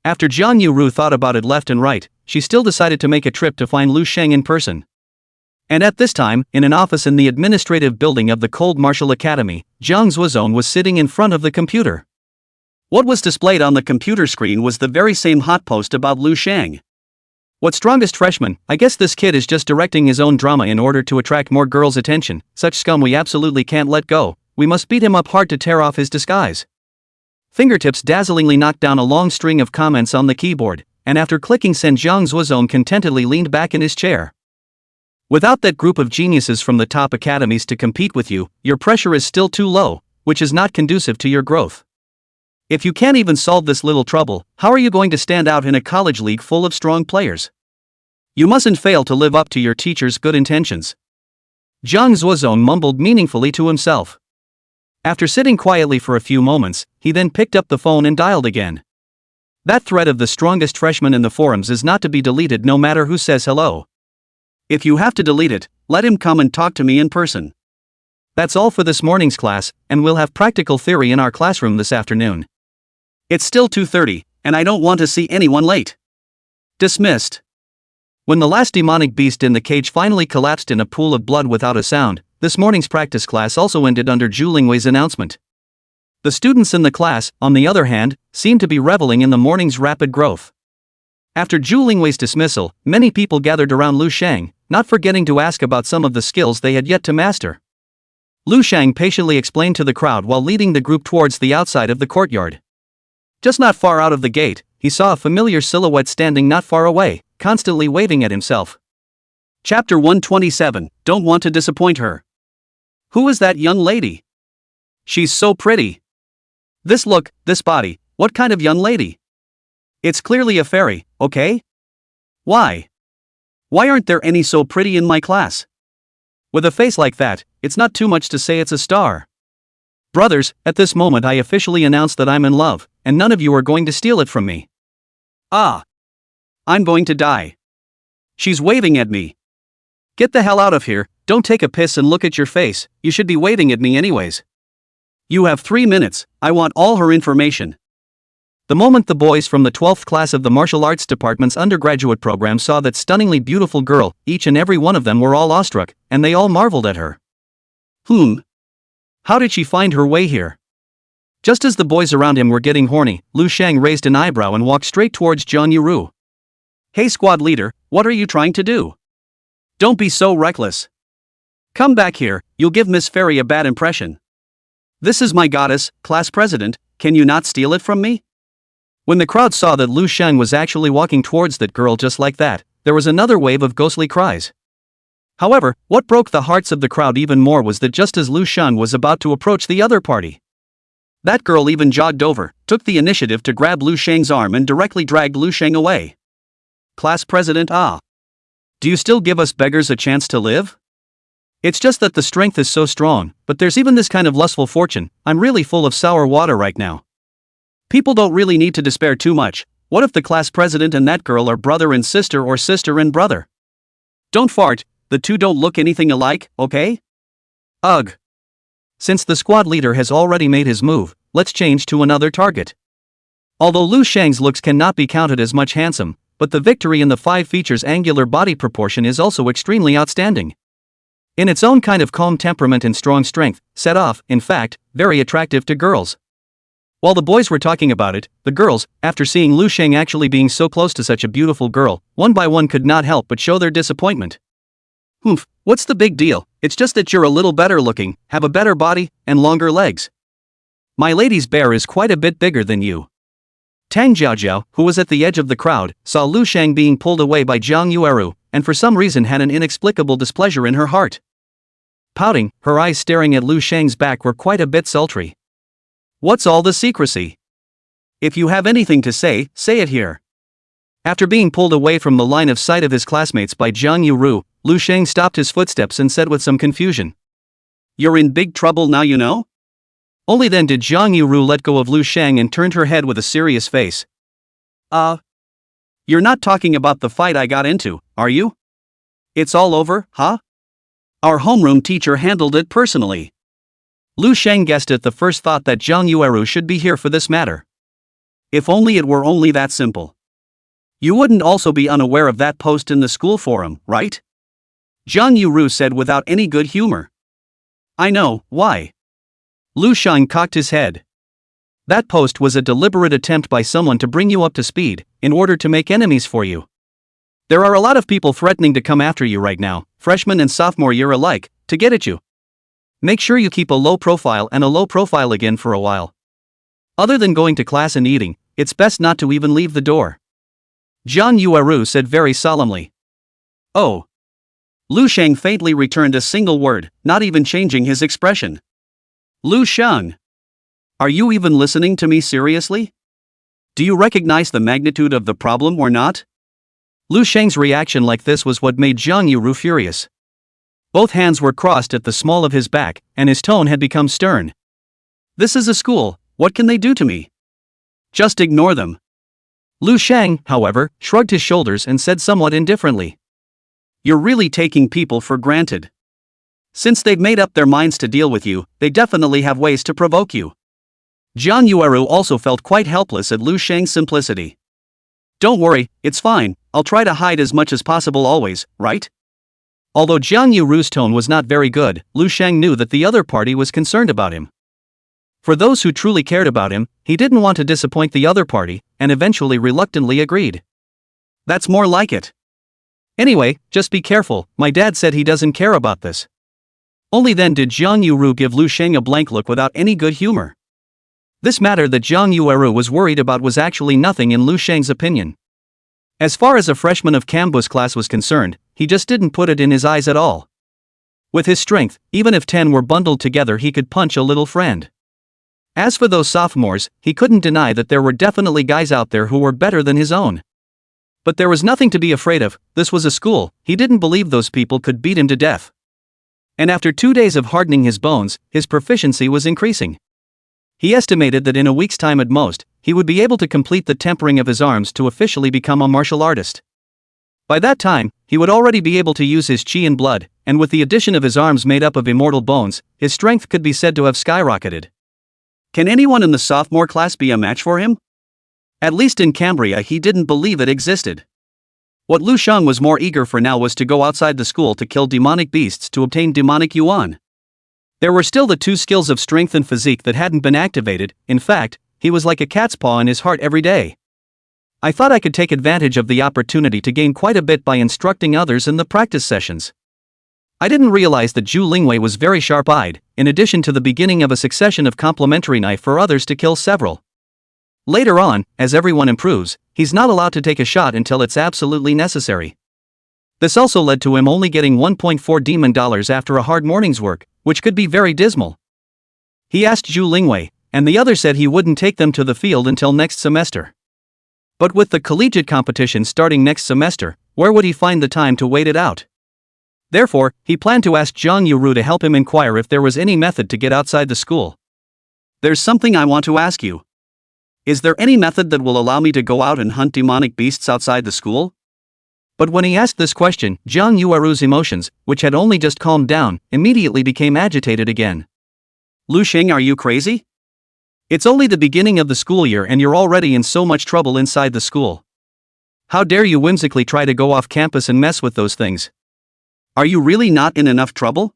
After Jiang Yuru thought about it left and right, she still decided to make a trip to find Lu Sheng in person. And at this time, in an office in the administrative building of the Cold Martial Academy, Jiang Zuozong was sitting in front of the computer. What was displayed on the computer screen was the very same hot post about Lu Sheng. What strongest freshman, I guess this kid is just directing his own drama in order to attract more girls' attention, such scum we absolutely can't let go, we must beat him up hard to tear off his disguise. Fingertips dazzlingly knocked down a long string of comments on the keyboard, and after clicking send, Jiang Zuozong contentedly leaned back in his chair. Without that group of geniuses from the top academies to compete with you, your pressure is still too low, which is not conducive to your growth. If you can't even solve this little trouble, how are you going to stand out in a college league full of strong players? You mustn't fail to live up to your teacher's good intentions. Jiang Zuozong mumbled meaningfully to himself. After sitting quietly for a few moments, he then picked up the phone and dialed again. That thread of the strongest freshman in the forums is not to be deleted no matter who says hello. If you have to delete it, let him come and talk to me in person. That's all for this morning's class, and we'll have practical theory in our classroom this afternoon. It's still 2:30, and I don't want to see anyone late. Dismissed. When the last demonic beast in the cage finally collapsed in a pool of blood without a sound, this morning's practice class also ended under Zhu Lingwei's announcement. The students in the class, on the other hand, seemed to be reveling in the morning's rapid growth. After Zhu Lingwei's dismissal, many people gathered around Lu Sheng, not forgetting to ask about some of the skills they had yet to master. Lu Sheng patiently explained to the crowd while leading the group towards the outside of the courtyard. Just not far out of the gate, he saw a familiar silhouette standing not far away, constantly waving at himself. Chapter 127, Don't Want to Disappoint Her. Who is that young lady? She's so pretty. This look, this body, what kind of young lady? It's clearly a fairy, okay? Why? Why aren't there any so pretty in my class? With a face like that, it's not too much to say it's a star. Brothers, at this moment I officially announce that I'm in love, and none of you are going to steal it from me. Ah! I'm going to die. She's waving at me. Get the hell out of here, don't take a piss and look at your face, you should be waving at me anyways. You have 3 minutes, I want all her information. The moment the boys from the 12th class of the martial arts department's undergraduate program saw that stunningly beautiful girl, each and every one of them were all awestruck, and they all marveled at her. How did she find her way here? Just as the boys around him were getting horny, Lu Sheng raised an eyebrow and walked straight towards Jiang Yuru. Hey squad leader, what are you trying to do? Don't be so reckless. Come back here, you'll give Miss Fairy a bad impression. This is my goddess, class president, can you not steal it from me? When the crowd saw that Lu Sheng was actually walking towards that girl just like that, there was another wave of ghostly cries. However, what broke the hearts of the crowd even more was that just as Lu Sheng was about to approach the other party, that girl even jogged over, took the initiative to grab Lu Sheng's arm and directly dragged Lu Sheng away. Class president, do you still give us beggars a chance to live? It's just that the strength is so strong, but there's even this kind of lustful fortune, I'm really full of sour water right now. People don't really need to despair too much, what if the class president and that girl are brother and sister or sister and brother? Don't fart, the two don't look anything alike, okay? Ugh. Since the squad leader has already made his move, let's change to another target. Although Lu Sheng's looks cannot be counted as much handsome, but the victory in the 5 features angular body proportion is also extremely outstanding. In its own kind of calm temperament and strong strength, set off, in fact, very attractive to girls. While the boys were talking about it, the girls, after seeing Lu Sheng actually being so close to such a beautiful girl, one by one could not help but show their disappointment. What's the big deal, it's just that you're a little better looking, have a better body, and longer legs. My lady's bear is quite a bit bigger than you. Tang Jiaojiao, who was at the edge of the crowd, saw Lu Sheng being pulled away by Jiang Yueru, and for some reason had an inexplicable displeasure in her heart. Pouting, her eyes staring at Lu Sheng's back were quite a bit sultry. What's all the secrecy? If you have anything to say, say it here. After being pulled away from the line of sight of his classmates by Jiang Yuru, Lu Sheng stopped his footsteps and said with some confusion. You're in big trouble now you know? Only then did Zhang Yuru let go of Lu Sheng and turned her head with a serious face. You're not talking about the fight I got into, are you? It's all over, huh? Our homeroom teacher handled it personally. Lu Sheng guessed at the first thought that Zhang Yueru should be here for this matter. If only it were only that simple. You wouldn't also be unaware of that post in the school forum, right? Zhang Yuru said without any good humor. I know, why? Lu Sheng cocked his head. That post was a deliberate attempt by someone to bring you up to speed, in order to make enemies for you. There are a lot of people threatening to come after you right now, freshman and sophomore year alike, to get at you. Make sure you keep a low profile and a low profile again for a while. Other than going to class and eating, it's best not to even leave the door. Zhang Yueru said very solemnly. Oh. Lu Sheng faintly returned a single word, not even changing his expression. Lu Sheng. Are you even listening to me seriously? Do you recognize the magnitude of the problem or not? Lu Sheng's reaction like this was what made Zhang Yuru furious. Both hands were crossed at the small of his back, and his tone had become stern. This is a school, what can they do to me? Just ignore them. Lu Sheng, however, shrugged his shoulders and said somewhat indifferently. You're really taking people for granted. Since they've made up their minds to deal with you, they definitely have ways to provoke you. Zhang Yueru also felt quite helpless at Lu Sheng's simplicity. Don't worry, it's fine, I'll try to hide as much as possible always, right? Although Zhang Yuru's tone was not very good, Lu Sheng knew that the other party was concerned about him. For those who truly cared about him, he didn't want to disappoint the other party, and eventually reluctantly agreed. That's more like it. Anyway, just be careful, my dad said he doesn't care about this. Only then did Zhang Yuru give Lu Sheng a blank look without any good humor. This matter that Zhang Yueru was worried about was actually nothing in Lu Sheng's opinion. As far as a freshman of Cambu's class was concerned, he just didn't put it in his eyes at all. With his strength, even if 10 were bundled together he could punch a little friend. As for those sophomores, he couldn't deny that there were definitely guys out there who were better than his own. But there was nothing to be afraid of, this was a school, he didn't believe those people could beat him to death. And after 2 days of hardening his bones, his proficiency was increasing. He estimated that in a week's time at most, he would be able to complete the tempering of his arms to officially become a martial artist. By that time, he would already be able to use his chi and blood, and with the addition of his arms made up of immortal bones, his strength could be said to have skyrocketed. Can anyone in the sophomore class be a match for him? At least in Cambria he didn't believe it existed. What Lu Sheng was more eager for now was to go outside the school to kill demonic beasts to obtain demonic yuan. There were still the 2 skills of strength and physique that hadn't been activated, in fact, he was like a cat's paw in his heart every day. I thought I could take advantage of the opportunity to gain quite a bit by instructing others in the practice sessions. I didn't realize that Zhu Lingwei was very sharp-eyed, in addition to the beginning of a succession of complementary knife for others to kill several. Later on, as everyone improves, he's not allowed to take a shot until it's absolutely necessary. This also led to him only getting 1.4 demon dollars after a hard morning's work, which could be very dismal. He asked Zhu Lingwei, and the other said he wouldn't take them to the field until next semester. But with the collegiate competition starting next semester, where would he find the time to wait it out? Therefore, he planned to ask Zhang Yuru to help him inquire if there was any method to get outside the school. There's something I want to ask you. Is there any method that will allow me to go out and hunt demonic beasts outside the school? But when he asked this question, Zhang Yueru's emotions, which had only just calmed down, immediately became agitated again. Lu Sheng, are you crazy? It's only the beginning of the school year and you're already in so much trouble inside the school. How dare you whimsically try to go off campus and mess with those things? Are you really not in enough trouble?